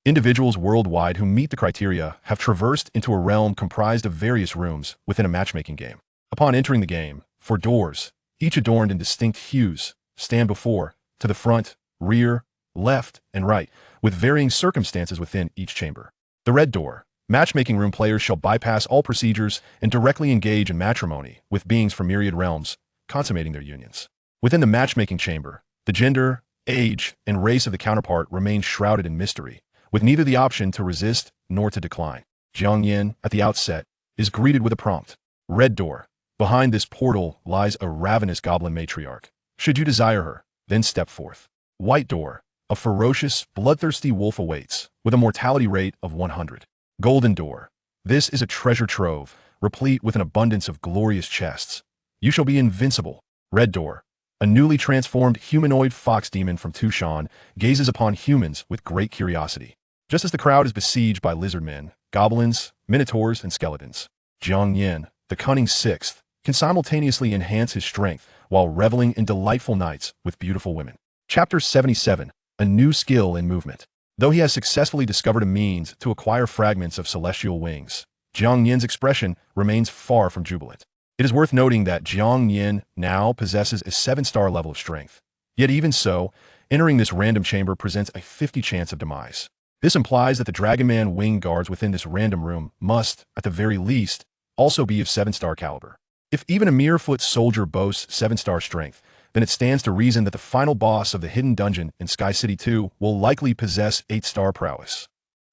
Individuals worldwide who meet the criteria have traversed into a realm comprised of various rooms within a matchmaking game. Upon entering the game, 4 doors, each adorned in distinct hues, stand before, to the front, rear, left, and right, with varying circumstances within each chamber. The red door. Matchmaking room players shall bypass all procedures and directly engage in matrimony with beings from myriad realms, consummating their unions. Within the matchmaking chamber, the gender, age, and race of the counterpart remain shrouded in mystery, with neither the option to resist nor to decline. Jiang Nian, at the outset, is greeted with a prompt. Red door. Behind this portal lies a ravenous goblin matriarch. Should you desire her, then step forth. White door. A ferocious, bloodthirsty wolf awaits, with a mortality rate of 100. Golden door. This is a treasure trove, replete with an abundance of glorious chests. You shall be invincible. Red door. A newly transformed humanoid fox demon from Tushan gazes upon humans with great curiosity. Just as the crowd is besieged by lizard men, goblins, minotaurs, and skeletons, Jiang Nian, the cunning sixth, can simultaneously enhance his strength while reveling in delightful nights with beautiful women. Chapter 77. A new skill in movement. Though he has successfully discovered a means to acquire fragments of celestial wings, Jiang Nian's expression remains far from jubilant. It is worth noting that Jiang Nian now possesses a 7-star level of strength. Yet even so, entering this random chamber presents a 50 chance of demise. This implies that the Dragonman wing guards within this random room must, at the very least, also be of 7-star caliber. If even a mere foot soldier boasts 7-star strength, then it stands to reason that the final boss of the hidden dungeon in Sky City 2 will likely possess 8-star prowess.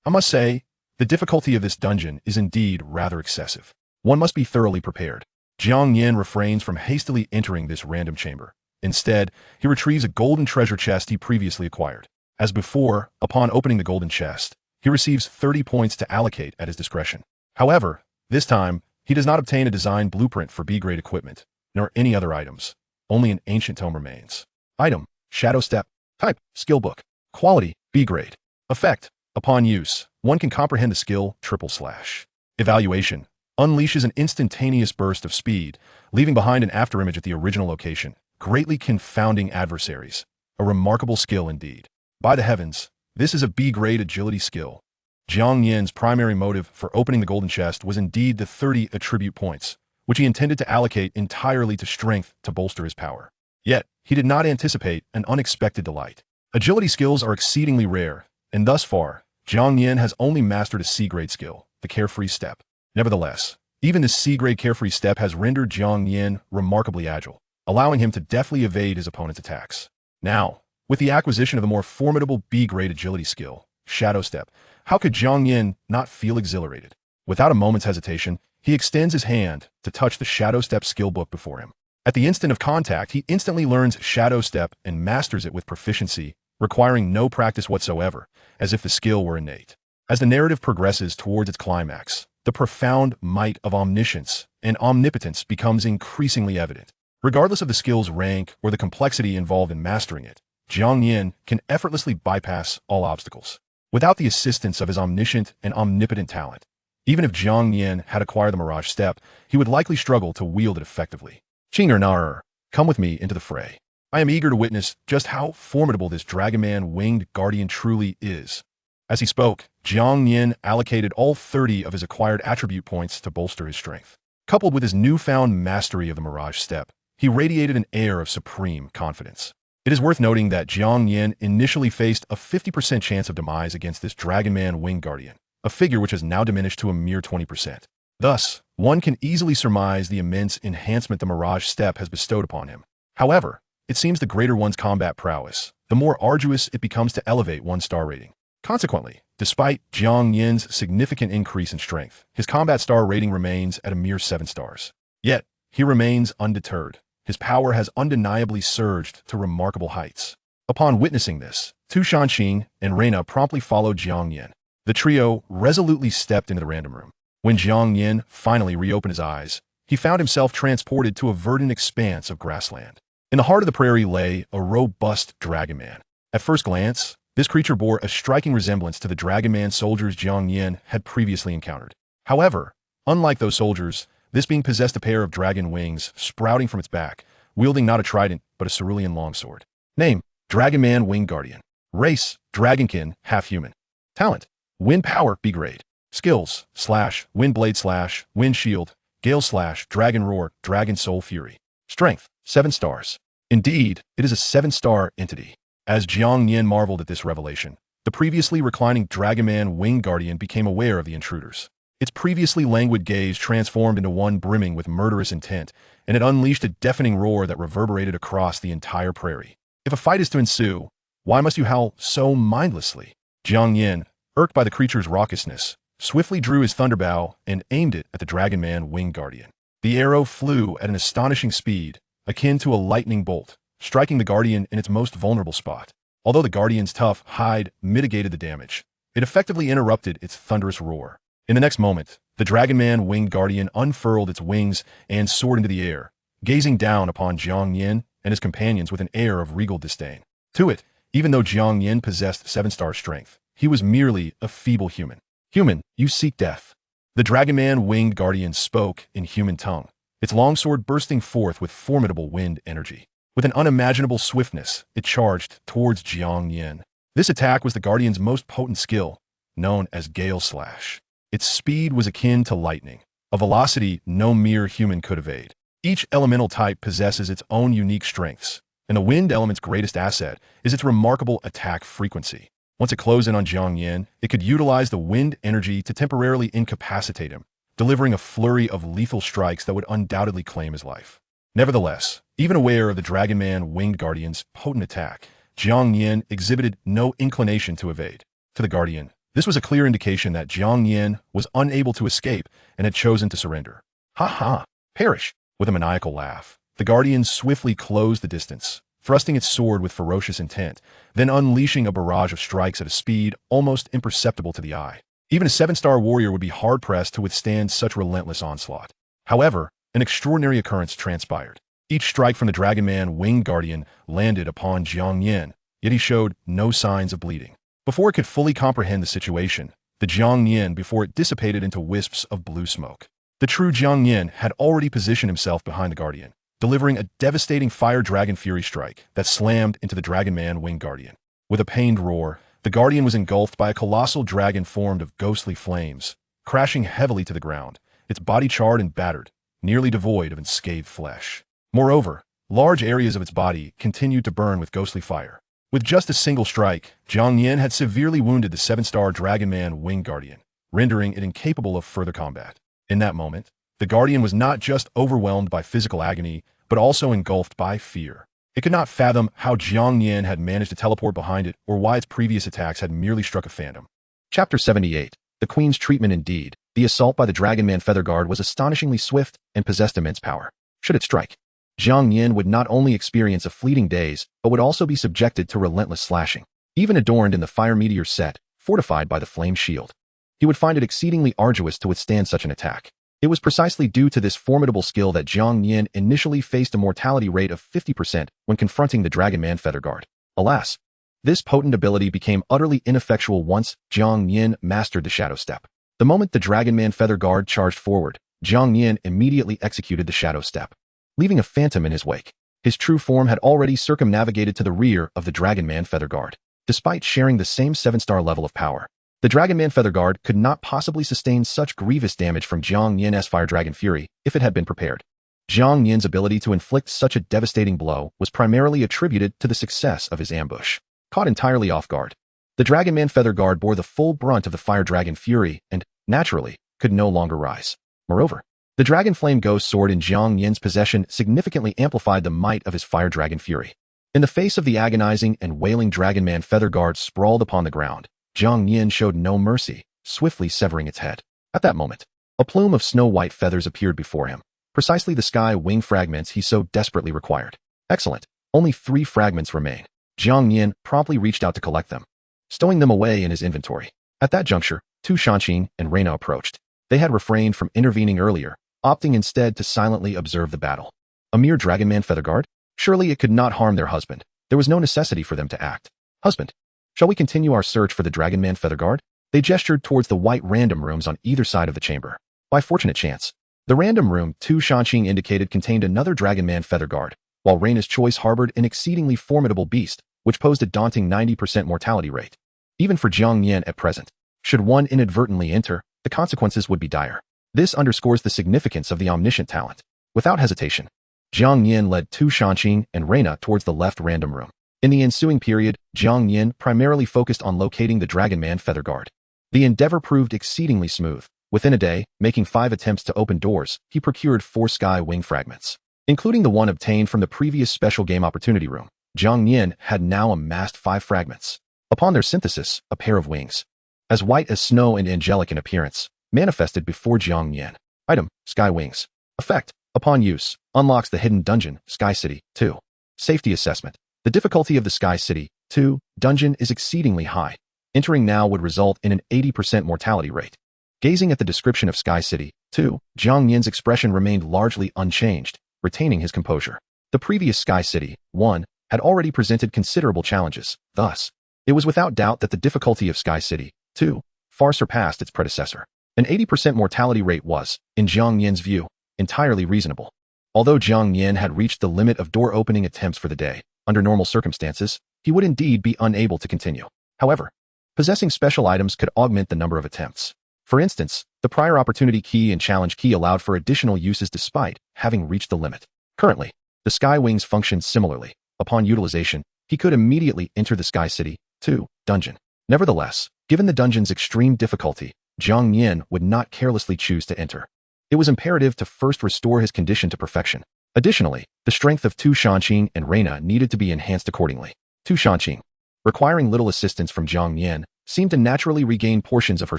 I must say, the difficulty of this dungeon is indeed rather excessive. One must be thoroughly prepared. Jiang Nian refrains from hastily entering this random chamber. Instead, he retrieves a golden treasure chest he previously acquired. As before, upon opening the golden chest, he receives 30 points to allocate at his discretion. However, this time, he does not obtain a design blueprint for B-grade equipment, nor any other items. Only an ancient tome remains. Item, Shadow Step. Type, Skill Book. Quality, B-grade. Effect, upon use, one can comprehend the skill, // Evaluation, unleashes an instantaneous burst of speed, leaving behind an afterimage at the original location, greatly confounding adversaries. A remarkable skill indeed. By the heavens, this is a B-grade agility skill. Jiang Nian's primary motive for opening the golden chest was indeed the 30 attribute points, which he intended to allocate entirely to strength to bolster his power. Yet, he did not anticipate an unexpected delight. Agility skills are exceedingly rare, and thus far, Jiang Nian has only mastered a C-grade skill, the Carefree Step. Nevertheless, even this C-grade Carefree Step has rendered Jiang Nian remarkably agile, allowing him to deftly evade his opponent's attacks. Now, with the acquisition of a more formidable B-grade agility skill, Shadow Step, how could Jiang Nian not feel exhilarated? Without a moment's hesitation, he extends his hand to touch the Shadow Step skill book before him. At the instant of contact, he instantly learns Shadow Step and masters it with proficiency, requiring no practice whatsoever, as if the skill were innate. As the narrative progresses towards its climax, the profound might of omniscience and omnipotence becomes increasingly evident. Regardless of the skill's rank or the complexity involved in mastering it, Jiang Nian can effortlessly bypass all obstacles. Without the assistance of his omniscient and omnipotent talent, even if Jiang Nian had acquired the Mirage Step, he would likely struggle to wield it effectively. Chinger, come with me into the fray. I am eager to witness just how formidable this Dragonman winged guardian truly is. As he spoke, Jiang Nian allocated all 30 of his acquired attribute points to bolster his strength. Coupled with his newfound mastery of the Mirage Step, he radiated an air of supreme confidence. It is worth noting that Jiang Nian initially faced a 50% chance of demise against this Dragonman winged guardian, a figure which has now diminished to a mere 20%. Thus, one can easily surmise the immense enhancement the Mirage Step has bestowed upon him. However, it seems the greater one's combat prowess, the more arduous it becomes to elevate one's star rating. Consequently, despite Jiang Nian's significant increase in strength, his combat star rating remains at a mere 7 stars. Yet, he remains undeterred. His power has undeniably surged to remarkable heights. Upon witnessing this, Tu Shanxing and Reina promptly followed Jiang Nian. The trio resolutely stepped into the random room. When Jiang Nian finally reopened his eyes, he found himself transported to a verdant expanse of grassland. In the heart of the prairie lay a robust Dragonman. At first glance, this creature bore a striking resemblance to the Dragonman soldiers Jiang Nian had previously encountered. However, unlike those soldiers, this being possessed a pair of dragon wings sprouting from its back, wielding not a trident but a cerulean longsword. Name, Dragonman Winged Guardian. Race, Dragonkin, half human. Talent. Wind power, B grade. Skills, / wind blade / wind shield, gale / dragon roar, dragon soul fury. Strength, 7 stars. Indeed, it is a 7-star entity. As Jiang Nian marveled at this revelation, the previously reclining Dragonman Winged Guardian became aware of the intruders. Its previously languid gaze transformed into one brimming with murderous intent, and it unleashed a deafening roar that reverberated across the entire prairie. If a fight is to ensue, why must you howl so mindlessly? Jiang Nian, irked by the creature's raucousness, swiftly drew his thunderbow and aimed it at the Dragonman Winged Guardian. The arrow flew at an astonishing speed, akin to a lightning bolt, striking the Guardian in its most vulnerable spot. Although the Guardian's tough hide mitigated the damage, it effectively interrupted its thunderous roar. In the next moment, the Dragonman Winged Guardian unfurled its wings and soared into the air, gazing down upon Jiang Nian and his companions with an air of regal disdain. To it, even though Jiang Nian possessed 7-star strength, he was merely a feeble human. Human, you seek death. The Dragonman Winged Guardian spoke in human tongue, its longsword bursting forth with formidable wind energy. With an unimaginable swiftness, it charged towards Jiang Nian. This attack was the Guardian's most potent skill, known as Gale Slash. Its speed was akin to lightning, a velocity no mere human could evade. Each elemental type possesses its own unique strengths, and the wind element's greatest asset is its remarkable attack frequency. Once it closed in on Jiang Nian, it could utilize the wind energy to temporarily incapacitate him, delivering a flurry of lethal strikes that would undoubtedly claim his life. Nevertheless, even aware of the Dragonman Winged Guardian's potent attack, Jiang Nian exhibited no inclination to evade. To the Guardian, this was a clear indication that Jiang Nian was unable to escape and had chosen to surrender. Ha ha! Perish! With a maniacal laugh, the Guardian swiftly closed the distance, thrusting its sword with ferocious intent, then unleashing a barrage of strikes at a speed almost imperceptible to the eye. Even a 7-star warrior would be hard-pressed to withstand such relentless onslaught. However, an extraordinary occurrence transpired. Each strike from the Dragonman Winged Guardian landed upon Jiang Nian, yet he showed no signs of bleeding. Before it could fully comprehend the situation, the Jiang Nian before it dissipated into wisps of blue smoke. The true Jiang Nian had already positioned himself behind the Guardian, delivering a devastating Fire Dragon Fury strike that slammed into the Dragonman Winged Guardian. With a pained roar, the Guardian was engulfed by a colossal dragon formed of ghostly flames, crashing heavily to the ground, its body charred and battered, nearly devoid of unscathed flesh. Moreover, large areas of its body continued to burn with ghostly fire. With just a single strike, Jiang Nian had severely wounded the 7-star Dragonman Winged Guardian, rendering it incapable of further combat. In that moment, the Guardian was not just overwhelmed by physical agony, but also engulfed by fear. It could not fathom how Jiang Nian had managed to teleport behind it or why its previous attacks had merely struck a phantom. Chapter 78. The Queen's Treatment. Indeed, the assault by the Dragonman Feather Guard was astonishingly swift and possessed immense power. Should it strike, Jiang Nian would not only experience a fleeting daze, but would also be subjected to relentless slashing. Even adorned in the Fire Meteor set, fortified by the Flame Shield, he would find it exceedingly arduous to withstand such an attack. It was precisely due to this formidable skill that Jiang Nian initially faced a mortality rate of 50% when confronting the Dragonman Feather Guard. Alas, this potent ability became utterly ineffectual once Jiang Nian mastered the Shadow Step. The moment the Dragonman Feather Guard charged forward, Jiang Nian immediately executed the Shadow Step, leaving a phantom in his wake. His true form had already circumnavigated to the rear of the Dragonman Feather Guard. Despite sharing the same 7-star level of power, the Dragonman Feather Guard could not possibly sustain such grievous damage from Jiang Nian's Fire Dragon Fury if it had been prepared. Jiang Nian's ability to inflict such a devastating blow was primarily attributed to the success of his ambush. Caught entirely off guard, the Dragonman Feather Guard bore the full brunt of the Fire Dragon Fury and, naturally, could no longer rise. Moreover, the Dragon Flame Ghost Sword in Jiang Nian's possession significantly amplified the might of his Fire Dragon Fury. In the face of the agonizing and wailing Dragonman Feather Guard sprawled upon the ground, Jiang Nian showed no mercy, swiftly severing its head. At that moment, a plume of snow-white feathers appeared before him, precisely the sky wing fragments he so desperately required. Excellent. Only 3 fragments remain. Jiang Nian promptly reached out to collect them, stowing them away in his inventory. At that juncture, Tu Shanqing and Reina approached. They had refrained from intervening earlier, opting instead to silently observe the battle. A mere Dragonman Feather Guard? Surely it could not harm their husband. There was no necessity for them to act. Husband, shall we continue our search for the Dragonman Feather Guard? They gestured towards the white random rooms on either side of the chamber. By fortunate chance, the random room Tu Shanqing indicated contained another Dragonman Feather Guard, while Reina's choice harbored an exceedingly formidable beast, which posed a daunting 90% mortality rate. even for Jiang Nian at present. Should one inadvertently enter, the consequences would be dire. This underscores the significance of the omniscient talent. Without hesitation, Jiang Nian led Tu Shanqing and Reina towards the left random room. In the ensuing period, Jiang Nian primarily focused on locating the Dragon Man Feather Guard. The endeavor proved exceedingly smooth. Within a day, making 5 attempts to open doors, he procured 4 sky wing fragments. Including the one obtained from the previous special game opportunity room, Jiang Nian had now amassed 5 fragments. Upon their synthesis, a pair of wings, as white as snow and angelic in appearance, manifested before Jiang Nian. Item: Sky Wings. Effect: upon use, unlocks the hidden dungeon, Sky City 2. Safety assessment. The difficulty of the Sky City 2 dungeon is exceedingly high. Entering now would result in an 80% mortality rate. Gazing at the description of Sky City 2, Jiang Nian's expression remained largely unchanged, retaining his composure. The previous Sky City 1 had already presented considerable challenges, thus, it was without doubt that the difficulty of Sky City 2 far surpassed its predecessor. An 80% mortality rate was, in Jiang Nian's view, entirely reasonable. Although Jiang Nian had reached the limit of door-opening attempts for the day, under normal circumstances, he would indeed be unable to continue. However, possessing special items could augment the number of attempts. For instance, the prior opportunity key and challenge key allowed for additional uses despite having reached the limit. Currently, the Sky Wings functioned similarly. Upon utilization, he could immediately enter the Sky City 2 dungeon. Nevertheless, given the dungeon's extreme difficulty, Jiang Nian would not carelessly choose to enter. It was imperative to first restore his condition to perfection. Additionally, the strength of Tu Shanqing and Reina needed to be enhanced accordingly. Tu Shanqing, requiring little assistance from Jiang Nian, seemed to naturally regain portions of her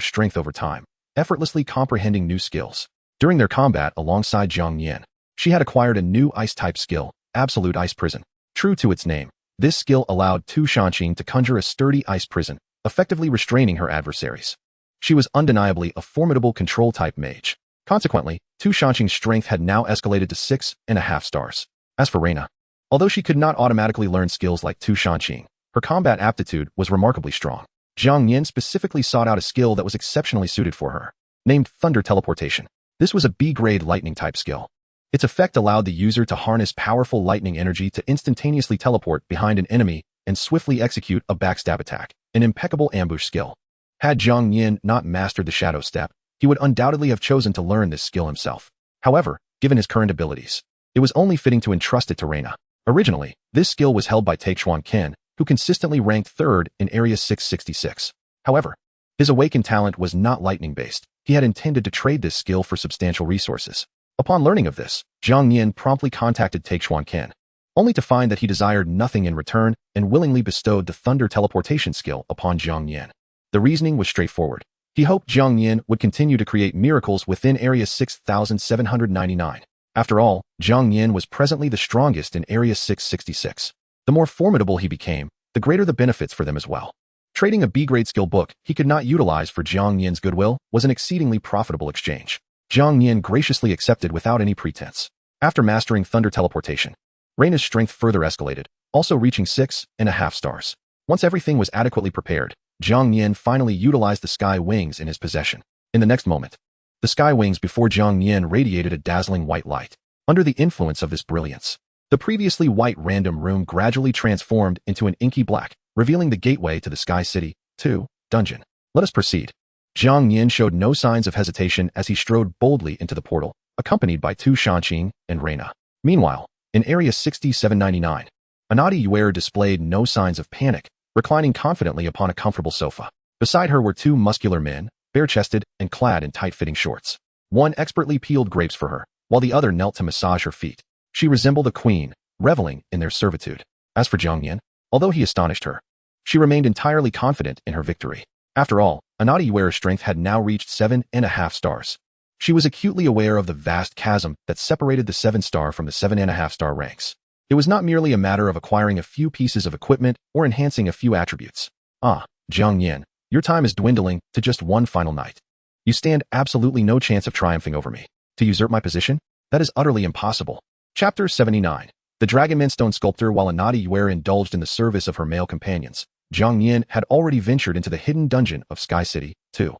strength over time, effortlessly comprehending new skills. During their combat alongside Jiang Nian, she had acquired a new ice-type skill, Absolute Ice Prison. True to its name, this skill allowed Tu Shanqing to conjure a sturdy ice prison, effectively restraining her adversaries. She was undeniably a formidable control-type mage. Consequently, Tu Shanqing's strength had now escalated to 6.5 stars. As for Reina, although she could not automatically learn skills like Tu Shanqing, her combat aptitude was remarkably strong. Jiang Nian specifically sought out a skill that was exceptionally suited for her, named Thunder Teleportation. This was a B-grade lightning-type skill. Its effect allowed the user to harness powerful lightning energy to instantaneously teleport behind an enemy and swiftly execute a backstab attack, an impeccable ambush skill. Had Jiang Nian not mastered the Shadow Step, he would undoubtedly have chosen to learn this skill himself. However, given his current abilities, it was only fitting to entrust it to Reina. Originally, this skill was held by Taechuan Ken, who consistently ranked 3rd in Area 666. However, his awakened talent was not lightning-based. He had intended to trade this skill for substantial resources. Upon learning of this, Jiang Nian promptly contacted Taechuan Ken, only to find that he desired nothing in return and willingly bestowed the Thunder Teleportation skill upon Jiang Nian. The reasoning was straightforward. He hoped Jiang Nian would continue to create miracles within Area 6799. After all, Jiang Nian was presently the strongest in Area 666. The more formidable he became, the greater the benefits for them as well. Trading a B-grade skill book he could not utilize for Jiang Nian's goodwill was an exceedingly profitable exchange. Jiang Nian graciously accepted without any pretense. After mastering Thunder Teleportation, Reina's strength further escalated, also reaching 6.5 stars. Once everything was adequately prepared, Jiang Nian finally utilized the Sky Wings in his possession. In the next moment, the Sky Wings before Jiang Nian radiated a dazzling white light. Under the influence of this brilliance, the previously white random room gradually transformed into an inky black, revealing the gateway to the Sky City 2 dungeon. Let us proceed. Jiang Nian showed no signs of hesitation as he strode boldly into the portal, accompanied by Tu Shanqing and Reina. Meanwhile, in Area 6799, Anadi Yuer displayed no signs of panic, reclining confidently upon a comfortable sofa. Beside her were 2 muscular men, bare-chested and clad in tight-fitting shorts. One expertly peeled grapes for her, while the other knelt to massage her feet. She resembled a queen, reveling in their servitude. As for Jiang Nian, although he astonished her, she remained entirely confident in her victory. After all, Anadi Yuer's strength had now reached 7.5 stars. She was acutely aware of the vast chasm that separated the 7-star from the 7.5-star ranks. It was not merely a matter of acquiring a few pieces of equipment or enhancing a few attributes. Ah, Jiang Nian, your time is dwindling to just one final night. You stand absolutely no chance of triumphing over me. To usurp my position? That is utterly impossible. Chapter 79. The Dragonman Stone Sculptor. While Anadi Yuer indulged in the service of her male companions, Jiang Nian had already ventured into the hidden dungeon of Sky City 2.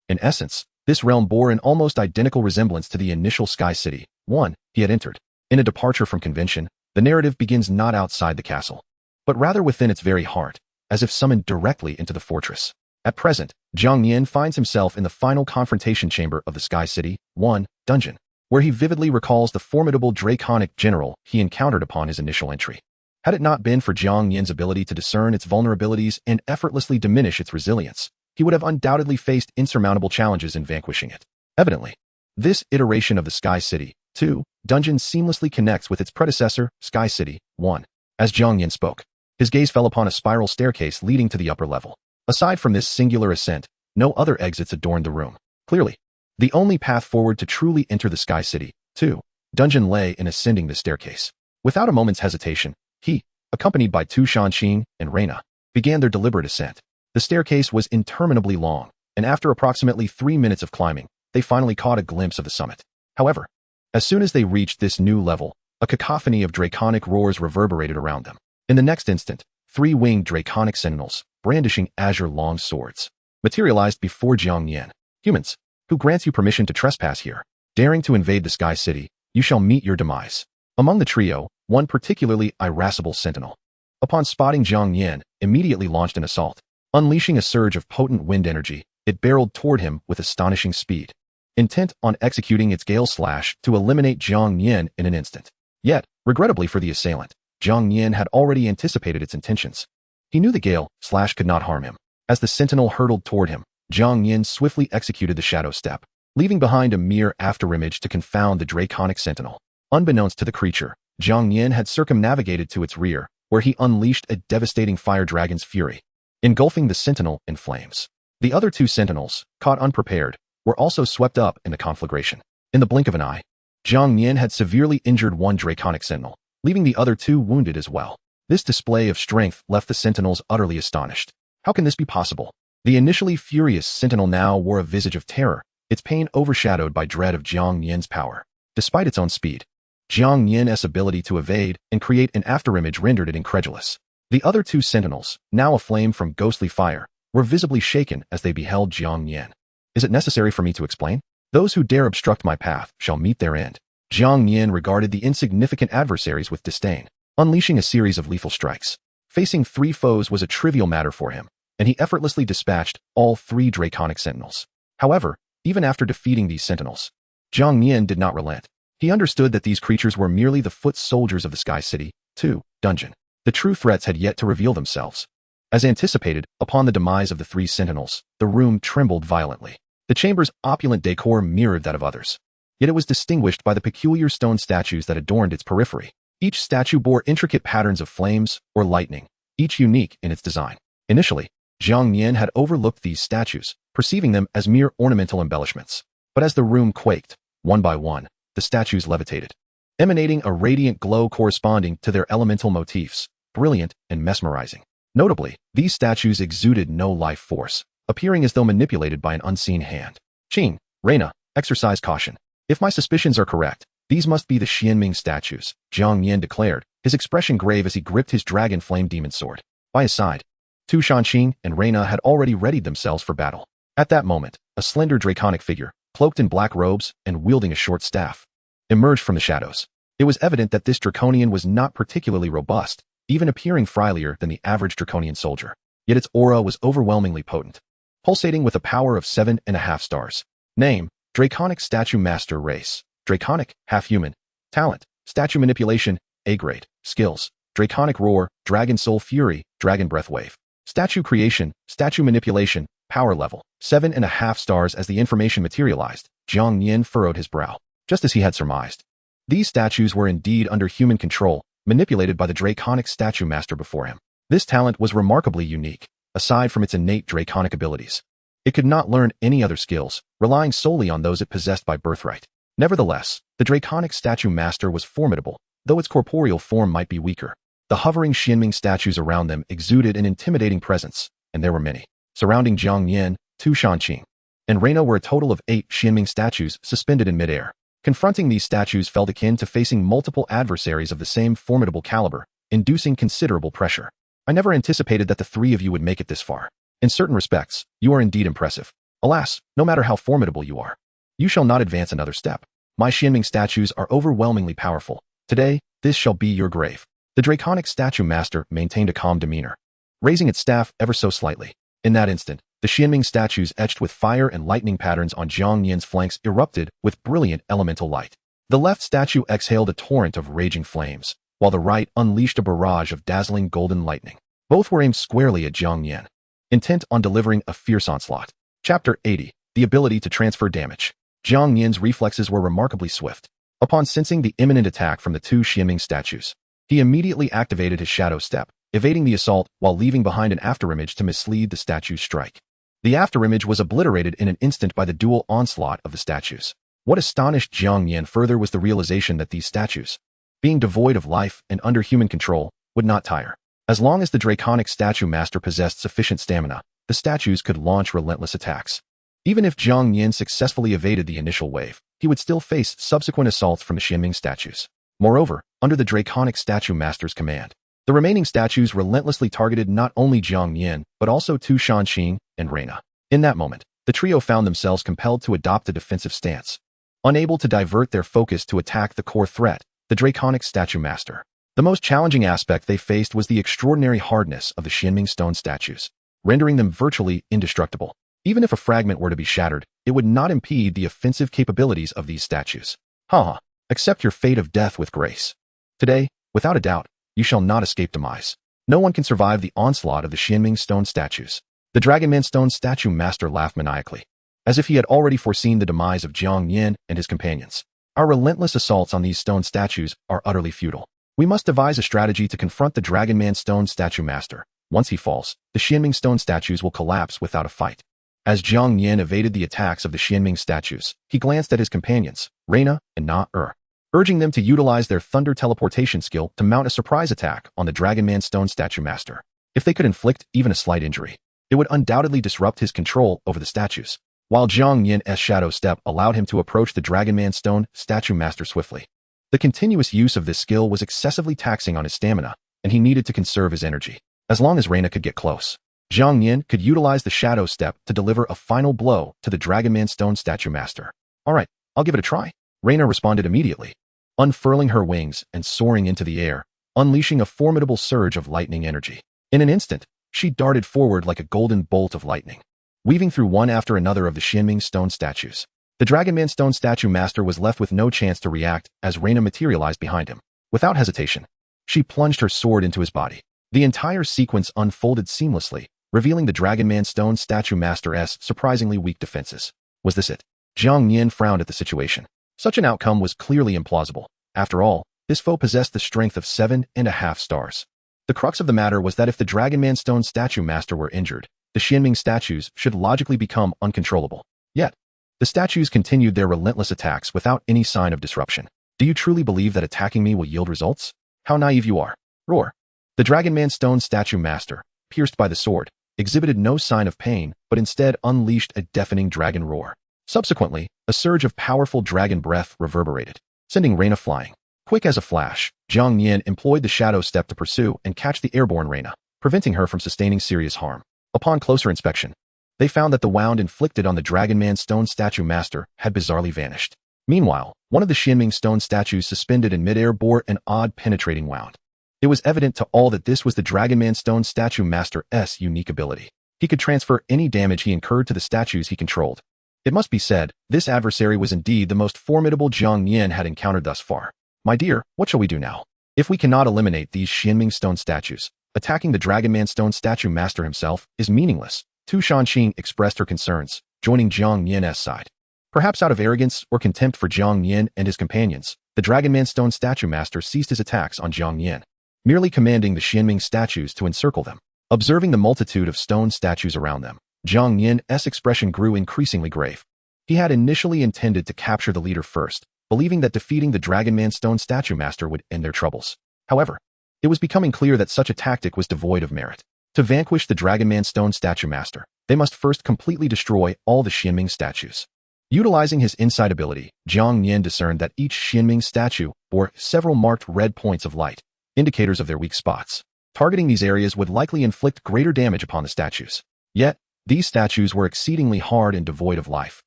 In essence, this realm bore an almost identical resemblance to the initial Sky City 1 he had entered. In a departure from convention, the narrative begins not outside the castle, but rather within its very heart, as if summoned directly into the fortress. At present, Jiang Nian finds himself in the final confrontation chamber of the Sky City 1 dungeon, where he vividly recalls the formidable draconic general he encountered upon his initial entry. Had it not been for Jiang Nian's ability to discern its vulnerabilities and effortlessly diminish its resilience, he would have undoubtedly faced insurmountable challenges in vanquishing it. Evidently, this iteration of the Sky City 2 dungeon seamlessly connects with its predecessor, Sky City 1. As Jiang Nian spoke, his gaze fell upon a spiral staircase leading to the upper level. Aside from this singular ascent, no other exits adorned the room. Clearly, the only path forward to truly enter the Sky City 2 dungeon lay in ascending the staircase. Without a moment's hesitation, he, accompanied by Tu Shanqing and Reina, began their deliberate ascent. The staircase was interminably long, and after approximately 3 minutes of climbing, they finally caught a glimpse of the summit. However, as soon as they reached this new level, a cacophony of draconic roars reverberated around them. In the next instant, 3 winged draconic sentinels, brandishing azure-long swords, materialized before Jiang Nian. Humans, who grants you permission to trespass here? Daring to invade the Sky City, you shall meet your demise. Among the trio, one particularly irascible sentinel, upon spotting Jiang Nian, immediately launched an assault. Unleashing a surge of potent wind energy, it barreled toward him with astonishing speed, intent on executing its gale slash to eliminate Jiang Nian in an instant. Yet, regrettably for the assailant, Jiang Nian had already anticipated its intentions. He knew the gale slash could not harm him. As the sentinel hurtled toward him, Jiang Nian swiftly executed the shadow step, leaving behind a mere afterimage to confound the draconic sentinel. Unbeknownst to the creature, Jiang Nian had circumnavigated to its rear, where he unleashed a devastating fire dragon's fury, engulfing the sentinel in flames. The other 2 sentinels, caught unprepared, were also swept up in the conflagration. In the blink of an eye, Jiang Nian had severely injured one draconic sentinel, leaving the other 2 wounded as well. This display of strength left the sentinels utterly astonished. How can this be possible? The initially furious sentinel now wore a visage of terror, its pain overshadowed by dread of Jiang Nian's power. Despite its own speed, Jiang Nian's ability to evade and create an afterimage rendered it incredulous. The other 2 sentinels, now aflame from ghostly fire, were visibly shaken as they beheld Jiang Nian. Is it necessary for me to explain? Those who dare obstruct my path shall meet their end. Jiang Nian regarded the insignificant adversaries with disdain, unleashing a series of lethal strikes. Facing 3 foes was a trivial matter for him, and he effortlessly dispatched all 3 draconic sentinels. However, even after defeating these sentinels, Jiang Nian did not relent. He understood that these creatures were merely the foot soldiers of the Sky City 2 dungeon. The true threats had yet to reveal themselves. As anticipated, upon the demise of the 3 sentinels, the room trembled violently. The chamber's opulent decor mirrored that of others, yet it was distinguished by the peculiar stone statues that adorned its periphery. Each statue bore intricate patterns of flames or lightning, each unique in its design. Initially, Jiang Nian had overlooked these statues, perceiving them as mere ornamental embellishments. But as the room quaked, one by one, the statues levitated, emanating a radiant glow corresponding to their elemental motifs, brilliant and mesmerizing. Notably, these statues exuded no life force, appearing as though manipulated by an unseen hand. Qing, Reina, exercise caution. If my suspicions are correct, these must be the Xianming statues, Jiang Nian declared, his expression grave as he gripped his dragon flame demon sword. By his side, Tu Shanqing and Reina had already readied themselves for battle. At that moment, a slender draconic figure, cloaked in black robes and wielding a short staff, emerged from the shadows. It was evident that this draconian was not particularly robust, even appearing frilier than the average draconian soldier. Yet its aura was overwhelmingly potent, pulsating with a power of 7.5 stars. Name, Draconic Statue Master Race. Draconic, half-human. Talent, Statue Manipulation, A grade. Skills, Draconic Roar, Dragon Soul Fury, Dragon Breath Wave. Statue Creation, Statue Manipulation, Power Level, 7.5 stars. As the information materialized, Jiang Nian furrowed his brow. Just as he had surmised, these statues were indeed under human control, manipulated by the Draconic Statue Master before him. This talent was remarkably unique, aside from its innate draconic abilities. It could not learn any other skills, relying solely on those it possessed by birthright. Nevertheless, the Draconic Statue Master was formidable, though its corporeal form might be weaker. The hovering Xianming statues around them exuded an intimidating presence, and there were many. Surrounding Jiang Nian, Tu Shanqing, and Reina were a total of 8 Xianming statues suspended in midair. Confronting these statues felt akin to facing multiple adversaries of the same formidable caliber, inducing considerable pressure. I never anticipated that the 3 of you would make it this far. In certain respects, you are indeed impressive. Alas, no matter how formidable you are, you shall not advance another step. My Xianming statues are overwhelmingly powerful. Today, this shall be your grave. The Draconic Statue Master maintained a calm demeanor, raising its staff ever so slightly. In that instant, the Xianming statues etched with fire and lightning patterns on Jiang Nian's flanks erupted with brilliant elemental light. The left statue exhaled a torrent of raging flames, while the right unleashed a barrage of dazzling golden lightning. Both were aimed squarely at Jiang Nian, intent on delivering a fierce onslaught. Chapter 80. The ability to transfer damage. Jiang Nian's reflexes were remarkably swift. Upon sensing the imminent attack from the two Xianming statues, he immediately activated his shadow step, evading the assault while leaving behind an afterimage to mislead the statue's strike. The afterimage was obliterated in an instant by the dual onslaught of the statues. What astonished Jiang Nian further was the realization that these statues, being devoid of life and under human control, would not tire. As long as the draconic statue master possessed sufficient stamina, the statues could launch relentless attacks. Even if Jiang Nian successfully evaded the initial wave, he would still face subsequent assaults from the Xianming statues. Moreover, under the draconic statue master's command, the remaining statues relentlessly targeted not only Jiang Nian, but also Tu Shanxing and Reina. In that moment, the trio found themselves compelled to adopt a defensive stance, unable to divert their focus to attack the core threat, the draconic statue master. The most challenging aspect they faced was the extraordinary hardness of the Xianming stone statues, rendering them virtually indestructible. Even if a fragment were to be shattered, it would not impede the offensive capabilities of these statues. Haha, accept your fate of death with grace. Today, without a doubt, you shall not escape demise. No one can survive the onslaught of the Xianming stone statues. The Dragonman stone statue master laughed maniacally, as if he had already foreseen the demise of Jiang Nian and his companions. Our relentless assaults on these stone statues are utterly futile. We must devise a strategy to confront the Dragonman stone statue master. Once he falls, the Xianming stone statues will collapse without a fight. As Jiang Nian evaded the attacks of the Xianming statues, he glanced at his companions, Reina and Na-Er, urging them to utilize their thunder teleportation skill to mount a surprise attack on the Dragonman stone statue master. If they could inflict even a slight injury, it would undoubtedly disrupt his control over the statues. While Jiang Nian's shadow step allowed him to approach the Dragonman stone statue master swiftly, the continuous use of this skill was excessively taxing on his stamina, and he needed to conserve his energy. As long as Reina could get close, Jiang Nian could utilize the shadow step to deliver a final blow to the Dragonman stone statue master. All right, I'll give it a try. Reina responded immediately, unfurling her wings and soaring into the air, unleashing a formidable surge of lightning energy. In an instant, she darted forward like a golden bolt of lightning, weaving through one after another of the Xianming stone statues. The Dragonman stone statue master was left with no chance to react as Reina materialized behind him. Without hesitation, she plunged her sword into his body. The entire sequence unfolded seamlessly, revealing the Dragonman stone statue master's surprisingly weak defenses. Was this it? Jiang Nian frowned at the situation. Such an outcome was clearly implausible. After all, this foe possessed the strength of 7.5 stars. The crux of the matter was that if the Dragonman stone statue master were injured, the Xianming statues should logically become uncontrollable. Yet, the statues continued their relentless attacks without any sign of disruption. Do you truly believe that attacking me will yield results? How naive you are. Roar. The Dragonman stone statue master, pierced by the sword, exhibited no sign of pain, but instead unleashed a deafening dragon roar. Subsequently, a surge of powerful dragon breath reverberated, sending Reina flying. Quick as a flash, Jiang Nian employed the shadow step to pursue and catch the airborne Reina, preventing her from sustaining serious harm. Upon closer inspection, they found that the wound inflicted on the Dragonman stone statue master had bizarrely vanished. Meanwhile, one of the Xianming stone statues suspended in midair bore an odd penetrating wound. It was evident to all that this was the Dragonman stone statue master's unique ability. He could transfer any damage he incurred to the statues he controlled. It must be said, this adversary was indeed the most formidable Jiang Nian had encountered thus far. My dear, what shall we do now? If we cannot eliminate these Xianming stone statues, attacking the Dragonman stone statue master himself is meaningless. Tu Shanxing expressed her concerns, joining Jiang Nian's side. Perhaps out of arrogance or contempt for Jiang Nian and his companions, the Dragonman stone statue master ceased his attacks on Jiang Nian, merely commanding the Xianming statues to encircle them. Observing the multitude of stone statues around them, Jiang Nian's expression grew increasingly grave. He had initially intended to capture the leader first, believing that defeating the Dragonman stone statue master would end their troubles. However, it was becoming clear that such a tactic was devoid of merit. To vanquish the Dragonman stone statue master, they must first completely destroy all the Xianming statues. Utilizing his insight ability, Jiang Nian discerned that each Xianming statue bore several marked red points of light, indicators of their weak spots. Targeting these areas would likely inflict greater damage upon the statues. Yet, these statues were exceedingly hard and devoid of life.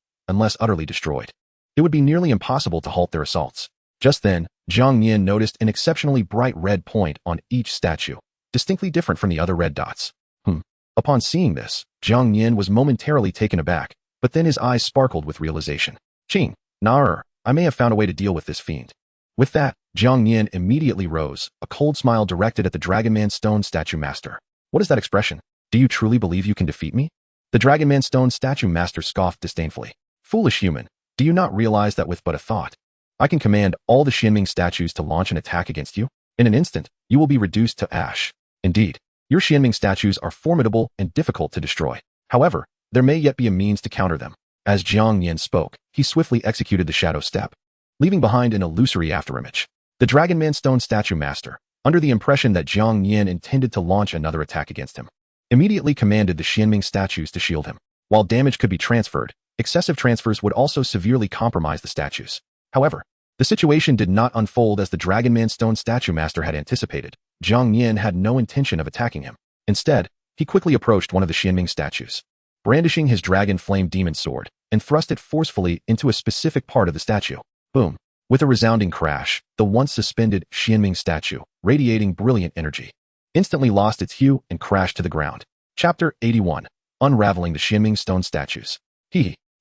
Unless utterly destroyed, it would be nearly impossible to halt their assaults. Just then, Jiang Nian noticed an exceptionally bright red point on each statue, distinctly different from the other red dots. Upon seeing this, Jiang Nian was momentarily taken aback, but then his eyes sparkled with realization. Qing, Nar, I may have found a way to deal with this fiend. With that, Jiang Nian immediately rose, a cold smile directed at the Dragonman Stone Statue Master. What is that expression? Do you truly believe you can defeat me? The Dragonman Stone Statue Master scoffed disdainfully. Foolish human, do you not realize that with but a thought, I can command all the Xianming statues to launch an attack against you? In an instant, you will be reduced to ash. Indeed, your Xianming statues are formidable and difficult to destroy. However, there may yet be a means to counter them. As Jiang Nian spoke, he swiftly executed the shadow step, leaving behind an illusory afterimage. The Dragonman Stone Statue Master, under the impression that Jiang Nian intended to launch another attack against him, immediately commanded the Xianming statues to shield him. While damage could be transferred, excessive transfers would also severely compromise the statues. However, the situation did not unfold as the Dragonman Stone Statue Master had anticipated. Jiang Nian had no intention of attacking him. Instead, he quickly approached one of the Xianming statues, brandishing his dragon flame demon sword, and thrust it forcefully into a specific part of the statue. Boom. With a resounding crash, the once suspended Xianming statue, radiating brilliant energy, instantly lost its hue and crashed to the ground. Chapter 81. Unraveling the Xianming Stone Statues.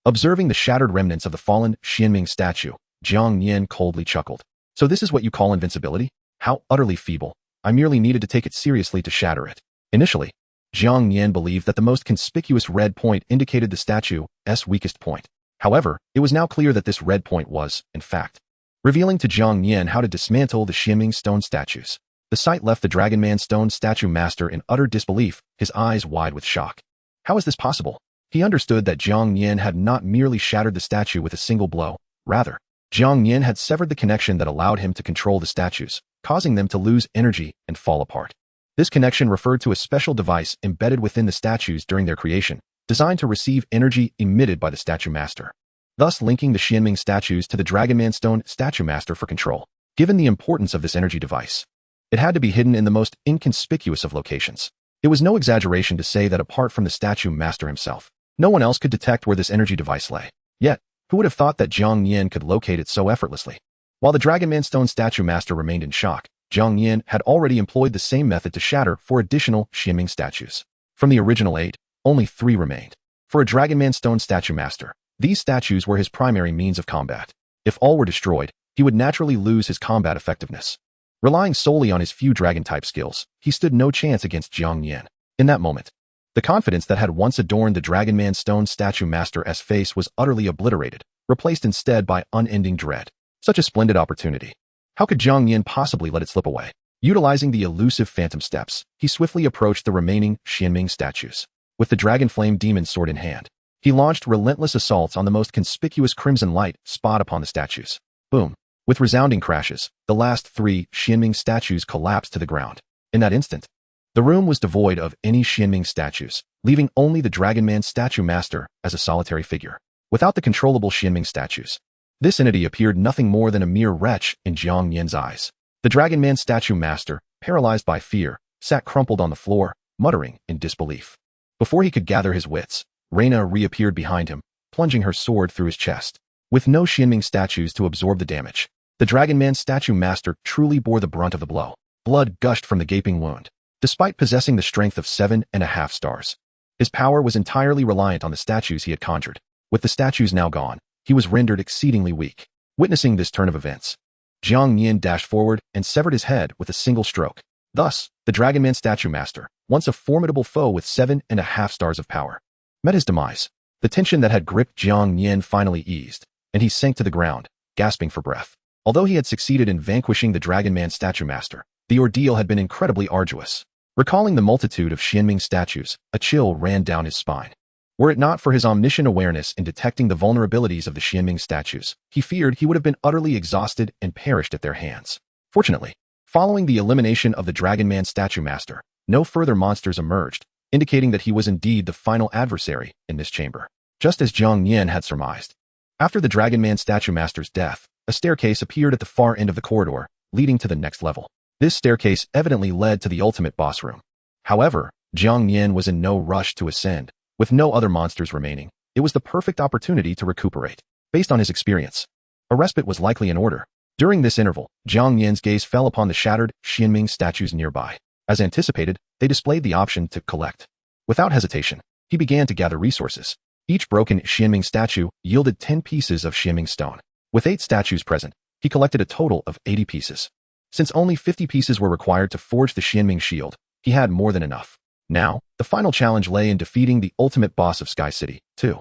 Observing the shattered remnants of the fallen Xianming statue, Jiang Nian coldly chuckled. So this is what you call invincibility? How utterly feeble. I merely needed to take it seriously to shatter it. Initially, Jiang Nian believed that the most conspicuous red point indicated the statue's weakest point. However, it was now clear that this red point was, in fact, revealing to Jiang Nian how to dismantle the Xianming stone statues. The sight left the Dragonman Stone Statue Master in utter disbelief, his eyes wide with shock. How is this possible? He understood that Jiang Nian had not merely shattered the statue with a single blow. Rather, Jiang Nian had severed the connection that allowed him to control the statues, causing them to lose energy and fall apart. This connection referred to a special device embedded within the statues during their creation, designed to receive energy emitted by the Statue Master, thus linking the Xianming statues to the Dragonman Stone Statue Master for control. Given the importance of this energy device, it had to be hidden in the most inconspicuous of locations. It was no exaggeration to say that apart from the Statue Master himself, no one else could detect where this energy device lay. Yet, who would have thought that Jiang Nian could locate it so effortlessly? While the Dragonman Stone Statue Master remained in shock, Jiang Nian had already employed the same method to shatter 4 additional Xianming statues. From the original 8, only 3 remained. For a Dragonman Stone Statue Master, these statues were his primary means of combat. If all were destroyed, he would naturally lose his combat effectiveness. Relying solely on his few dragon-type skills, he stood no chance against Jiang Nian. In that moment, the confidence that had once adorned the Dragonman Stone Statue Master's face was utterly obliterated, replaced instead by unending dread. Such a splendid opportunity. How could Jiang Nian possibly let it slip away? Utilizing the elusive phantom steps, he swiftly approached the remaining Xianming statues. With the Dragon Flame Demon Sword in hand, he launched relentless assaults on the most conspicuous crimson light spot upon the statues. Boom. With resounding crashes, the last 3 Xianming statues collapsed to the ground. In that instant, the room was devoid of any Xianming statues, leaving only the Dragonman Statue Master as a solitary figure. Without the controllable Xianming statues, this entity appeared nothing more than a mere wretch in Jiang Nian's eyes. The Dragonman Statue Master, paralyzed by fear, sat crumpled on the floor, muttering in disbelief. Before he could gather his wits, Reina reappeared behind him, plunging her sword through his chest. With no Xianming statues to absorb the damage, the Dragonman Statue Master truly bore the brunt of the blow. Blood gushed from the gaping wound. Despite possessing the strength of 7.5 stars, his power was entirely reliant on the statues he had conjured. With the statues now gone, he was rendered exceedingly weak. Witnessing this turn of events, Jiang Nian dashed forward and severed his head with a single stroke. Thus, the Dragonman Statue Master, once a formidable foe with 7.5 stars of power, met his demise. The tension that had gripped Jiang Nian finally eased, and he sank to the ground, gasping for breath. Although he had succeeded in vanquishing the Dragonman Statue Master, the ordeal had been incredibly arduous. Recalling the multitude of Xianming statues, a chill ran down his spine. Were it not for his omniscient awareness in detecting the vulnerabilities of the Xianming statues, he feared he would have been utterly exhausted and perished at their hands. Fortunately, following the elimination of the Dragonman Statue Master, no further monsters emerged, indicating that he was indeed the final adversary in this chamber. Just as Jiang Nian had surmised. After the Dragonman Statue Master's death, a staircase appeared at the far end of the corridor, leading to the next level. This staircase evidently led to the ultimate boss room. However, Jiang Nian was in no rush to ascend. With no other monsters remaining, it was the perfect opportunity to recuperate. Based on his experience, a respite was likely in order. During this interval, Jiang Nian's gaze fell upon the shattered Xianming statues nearby. As anticipated, they displayed the option to collect. Without hesitation, he began to gather resources. Each broken Xianming statue yielded 10 pieces of Xianming stone. With 8 statues present, he collected a total of 80 pieces. Since only 50 pieces were required to forge the Xianming shield, he had more than enough. Now, the final challenge lay in defeating the ultimate boss of Sky City, too.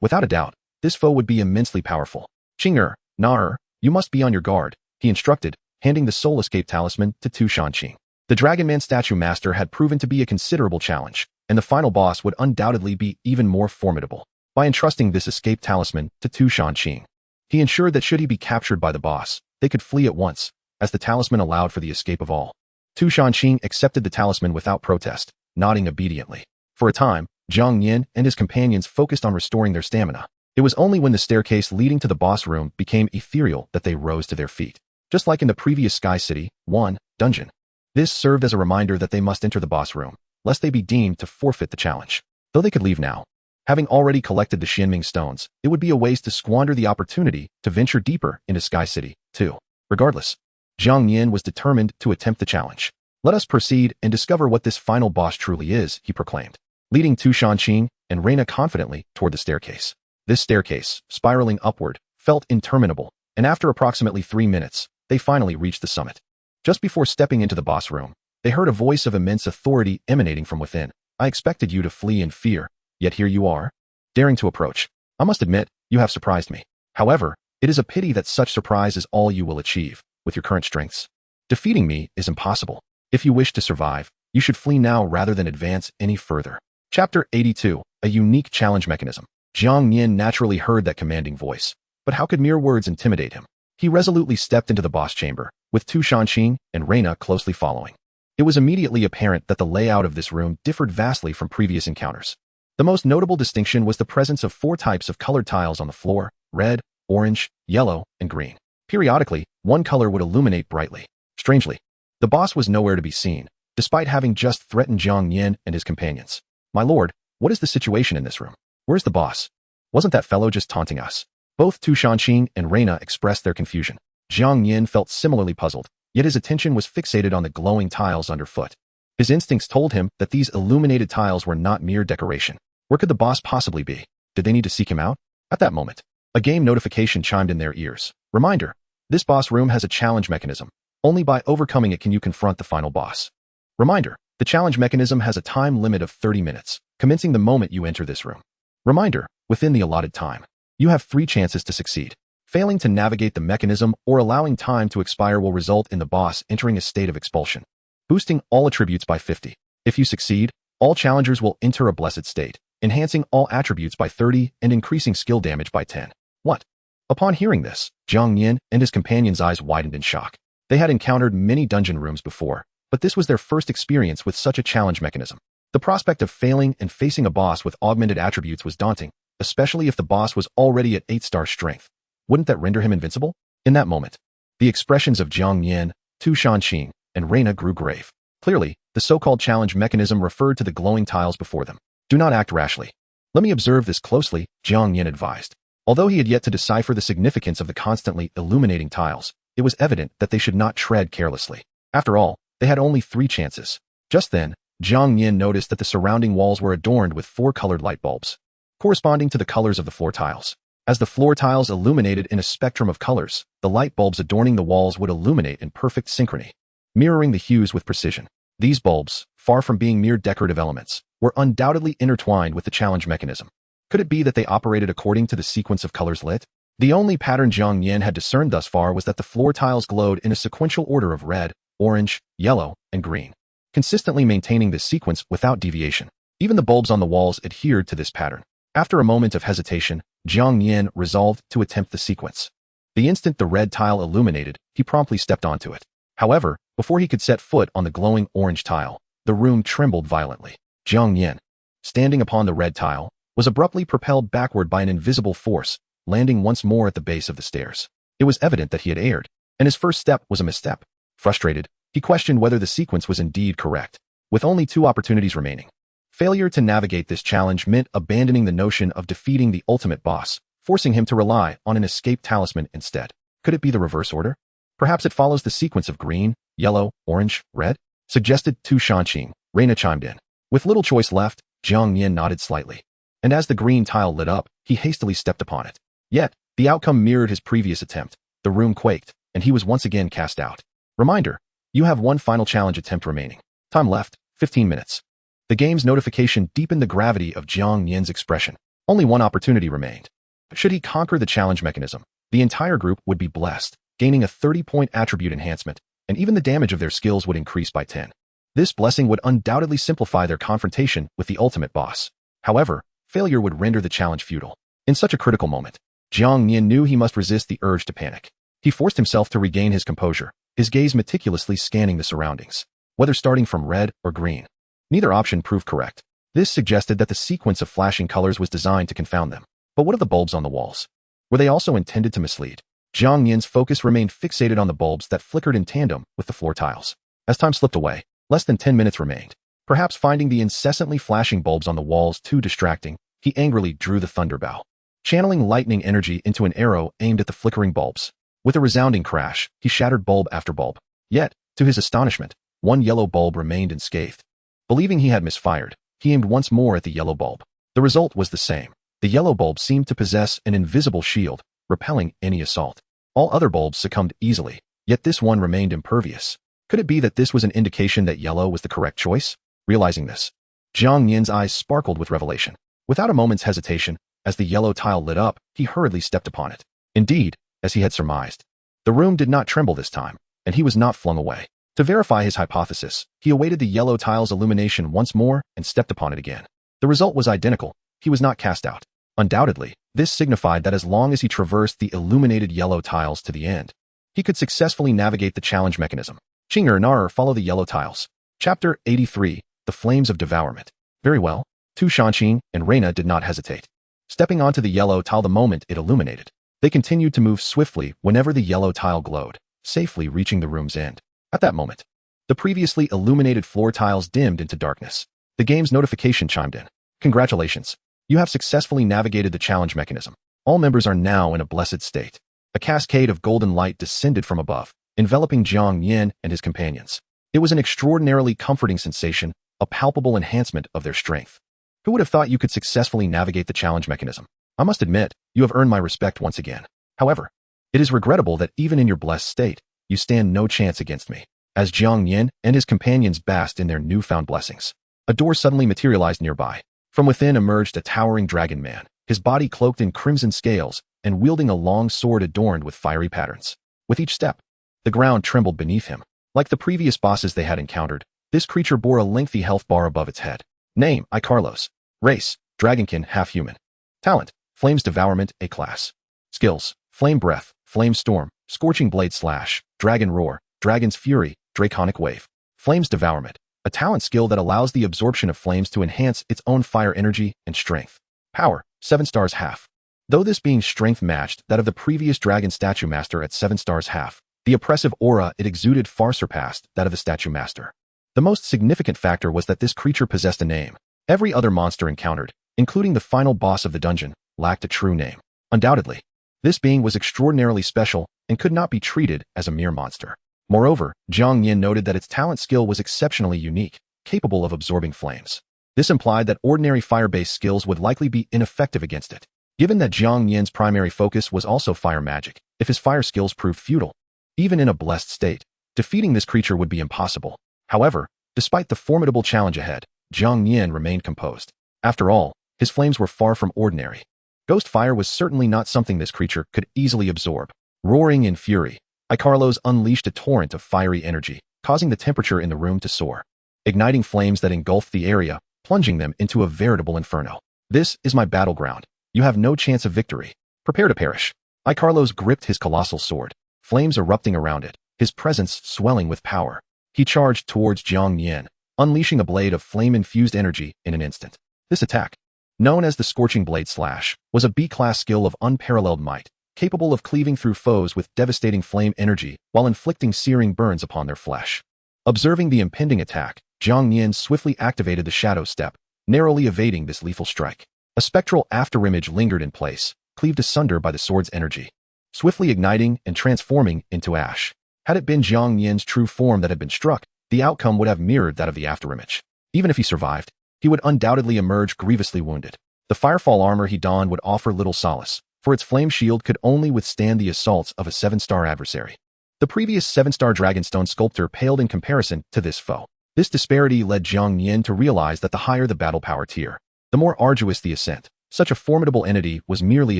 Without a doubt, this foe would be immensely powerful. Qing'er, Na-er, you must be on your guard, he instructed, handing the Soul Escape Talisman to Tu Shanqing. The Dragonman statue master had proven to be a considerable challenge, and the final boss would undoubtedly be even more formidable. By entrusting this escape talisman to Tu Shanqing, he ensured that should he be captured by the boss, they could flee at once, as the talisman allowed for the escape of all. Tu Shanqing accepted the talisman without protest, nodding obediently. For a time, Jiang Nian and his companions focused on restoring their stamina. It was only when the staircase leading to the boss room became ethereal that they rose to their feet. Just like in the previous Sky City 1 dungeon. This served as a reminder that they must enter the boss room, lest they be deemed to forfeit the challenge. Though they could leave now, having already collected the Xianming stones, it would be a waste to squander the opportunity to venture deeper into Sky City 2. Regardless, Jiang Nian was determined to attempt the challenge. Let us proceed and discover what this final boss truly is, he proclaimed, leading Tu Shanqing and Reina confidently toward the staircase. This staircase, spiraling upward, felt interminable, and after approximately 3 minutes, they finally reached the summit. Just before stepping into the boss room, they heard a voice of immense authority emanating from within. I expected you to flee in fear, yet here you are, daring to approach. I must admit, you have surprised me. However, it is a pity that such surprise is all you will achieve, with your current strengths. Defeating me is impossible. If you wish to survive, you should flee now rather than advance any further. Chapter 82, A Unique Challenge Mechanism. Jiang Nian naturally heard that commanding voice, but how could mere words intimidate him? He resolutely stepped into the boss chamber, with Tu Shanqing and Reina closely following. It was immediately apparent that the layout of this room differed vastly from previous encounters. The most notable distinction was the presence of 4 types of colored tiles on the floor: red, orange, yellow, and green. Periodically, one color would illuminate brightly. Strangely, the boss was nowhere to be seen, despite having just threatened Jiang Nian and his companions. My lord, what is the situation in this room? Where's the boss? Wasn't that fellow just taunting us? Both Tu Shanqing and Reina expressed their confusion. Jiang Nian felt similarly puzzled, yet his attention was fixated on the glowing tiles underfoot. His instincts told him that these illuminated tiles were not mere decoration. Where could the boss possibly be? Did they need to seek him out? At that moment, a game notification chimed in their ears. Reminder, this boss room has a challenge mechanism. Only by overcoming it can you confront the final boss. Reminder, the challenge mechanism has a time limit of 30 minutes, commencing the moment you enter this room. Reminder, within the allotted time, you have 3 chances to succeed. Failing to navigate the mechanism or allowing time to expire will result in the boss entering a state of expulsion, boosting all attributes by 50. If you succeed, all challengers will enter a blessed state, enhancing all attributes by 30 and increasing skill damage by 10. What? Upon hearing this, Jiang Nian and his companions' eyes widened in shock. They had encountered many dungeon rooms before, but this was their first experience with such a challenge mechanism. The prospect of failing and facing a boss with augmented attributes was daunting, especially if the boss was already at 8-star strength. Wouldn't that render him invincible? In that moment, the expressions of Jiang Nian, Tu Shanqing, and Reina grew grave. Clearly, the so-called challenge mechanism referred to the glowing tiles before them. Do not act rashly. Let me observe this closely, Jiang Nian advised. Although he had yet to decipher the significance of the constantly illuminating tiles, it was evident that they should not tread carelessly. After all, they had only 3 chances. Just then, Jiang Nian noticed that the surrounding walls were adorned with 4 colored light bulbs, corresponding to the colors of the floor tiles. As the floor tiles illuminated in a spectrum of colors, the light bulbs adorning the walls would illuminate in perfect synchrony, mirroring the hues with precision. These bulbs, far from being mere decorative elements, were undoubtedly intertwined with the challenge mechanism. Could it be that they operated according to the sequence of colors lit? The only pattern Jiang Nian had discerned thus far was that the floor tiles glowed in a sequential order of red, orange, yellow, and green, consistently maintaining this sequence without deviation. Even the bulbs on the walls adhered to this pattern. After a moment of hesitation, Jiang Nian resolved to attempt the sequence. The instant the red tile illuminated, he promptly stepped onto it. However, before he could set foot on the glowing orange tile, the room trembled violently. Jiang Nian, standing upon the red tile, was abruptly propelled backward by an invisible force, landing once more at the base of the stairs. It was evident that he had erred, and his first step was a misstep. Frustrated, he questioned whether the sequence was indeed correct. With only 2 opportunities remaining, failure to navigate this challenge meant abandoning the notion of defeating the ultimate boss, forcing him to rely on an escape talisman instead. Could it be the reverse order? Perhaps it follows the sequence of green, yellow, orange, red? Suggested Tu Shanqing. Reina chimed in. With little choice left, Jiang Nian nodded slightly. And as the green tile lit up, he hastily stepped upon it. Yet, the outcome mirrored his previous attempt. The room quaked, and he was once again cast out. Reminder, you have one final challenge attempt remaining. Time left, 15 minutes. The game's notification deepened the gravity of Jiang Nian's expression. Only one opportunity remained. Should he conquer the challenge mechanism, the entire group would be blessed, gaining a 30-point attribute enhancement, and even the damage of their skills would increase by 10. This blessing would undoubtedly simplify their confrontation with the ultimate boss. However, failure would render the challenge futile. In such a critical moment, Jiang Nian knew he must resist the urge to panic. He forced himself to regain his composure, his gaze meticulously scanning the surroundings. Whether starting from red or green, neither option proved correct. This suggested that the sequence of flashing colors was designed to confound them. But what of the bulbs on the walls? Were they also intended to mislead? Jiang Nian's focus remained fixated on the bulbs that flickered in tandem with the floor tiles. As time slipped away, less than 10 minutes remained. Perhaps finding the incessantly flashing bulbs on the walls too distracting, he angrily drew the thunderbow, channeling lightning energy into an arrow aimed at the flickering bulbs. With a resounding crash, he shattered bulb after bulb. Yet, to his astonishment, one yellow bulb remained unscathed. Believing he had misfired, he aimed once more at the yellow bulb. The result was the same. The yellow bulb seemed to possess an invisible shield, repelling any assault. All other bulbs succumbed easily, yet this one remained impervious. Could it be that this was an indication that yellow was the correct choice? Realizing this, Jiang Nian's eyes sparkled with revelation. Without a moment's hesitation, as the yellow tile lit up, he hurriedly stepped upon it. Indeed, as he had surmised, the room did not tremble this time, and he was not flung away. To verify his hypothesis, he awaited the yellow tile's illumination once more and stepped upon it again. The result was identical. He was not cast out. Undoubtedly, this signified that as long as he traversed the illuminated yellow tiles to the end, he could successfully navigate the challenge mechanism. Chinger Nar follow the yellow tiles. Chapter 83, The Flames of Devourment. Very well. Tu Shanqing and Reina did not hesitate. Stepping onto the yellow tile the moment it illuminated, they continued to move swiftly whenever the yellow tile glowed, safely reaching the room's end. At that moment, the previously illuminated floor tiles dimmed into darkness. The game's notification chimed in. Congratulations. You have successfully navigated the challenge mechanism. All members are now in a blessed state. A cascade of golden light descended from above, enveloping Jiang Nian and his companions. It was an extraordinarily comforting sensation, a palpable enhancement of their strength. Who would have thought you could successfully navigate the challenge mechanism? I must admit, you have earned my respect once again. However, it is regrettable that even in your blessed state, you stand no chance against me. As Jiang Nian and his companions basked in their newfound blessings, a door suddenly materialized nearby. From within emerged a towering dragon man, his body cloaked in crimson scales and wielding a long sword adorned with fiery patterns. With each step, the ground trembled beneath him. Like the previous bosses they had encountered, this creature bore a lengthy health bar above its head. Name, Icarlos. Race, Dragonkin, half-human. Talent, Flames Devourment, A class. Skills, Flame Breath, Flame Storm, Scorching Blade Slash, Dragon Roar, Dragon's Fury, Draconic Wave. Flames Devourment, a talent skill that allows the absorption of flames to enhance its own fire energy and strength. Power, 7 stars half. Though this being strength matched that of the previous dragon statue master at 7 stars half, the oppressive aura it exuded far surpassed that of the statue master. The most significant factor was that this creature possessed a name. Every other monster encountered, including the final boss of the dungeon, lacked a true name. Undoubtedly, this being was extraordinarily special and could not be treated as a mere monster. Moreover, Jiang Nian noted that its talent skill was exceptionally unique, capable of absorbing flames. This implied that ordinary fire-based skills would likely be ineffective against it. Given that Jiang Nian's primary focus was also fire magic, if his fire skills proved futile, even in a blessed state, defeating this creature would be impossible. However, despite the formidable challenge ahead, Jiang Nian remained composed. After all, his flames were far from ordinary. Ghost fire was certainly not something this creature could easily absorb. Roaring in fury, Icarlos unleashed a torrent of fiery energy, causing the temperature in the room to soar, igniting flames that engulfed the area, plunging them into a veritable inferno. This is my battleground. You have no chance of victory. Prepare to perish. Icarlos gripped his colossal sword, flames erupting around it, his presence swelling with power. He charged towards Jiang Nian, unleashing a blade of flame-infused energy in an instant. This attack, known as the Scorching Blade Slash, was a B-class skill of unparalleled might, capable of cleaving through foes with devastating flame energy while inflicting searing burns upon their flesh. Observing the impending attack, Jiang Nian swiftly activated the Shadow Step, narrowly evading this lethal strike. A spectral afterimage lingered in place, cleaved asunder by the sword's energy, swiftly igniting and transforming into ash. Had it been Jiang Nian's true form that had been struck, the outcome would have mirrored that of the afterimage. Even if he survived, he would undoubtedly emerge grievously wounded. The firefall armor he donned would offer little solace, for its flame shield could only withstand the assaults of a 7-star adversary. The previous 7-star Dragonstone sculptor paled in comparison to this foe. This disparity led Jiang Nian to realize that the higher the battle power tier, the more arduous the ascent. Such a formidable entity was merely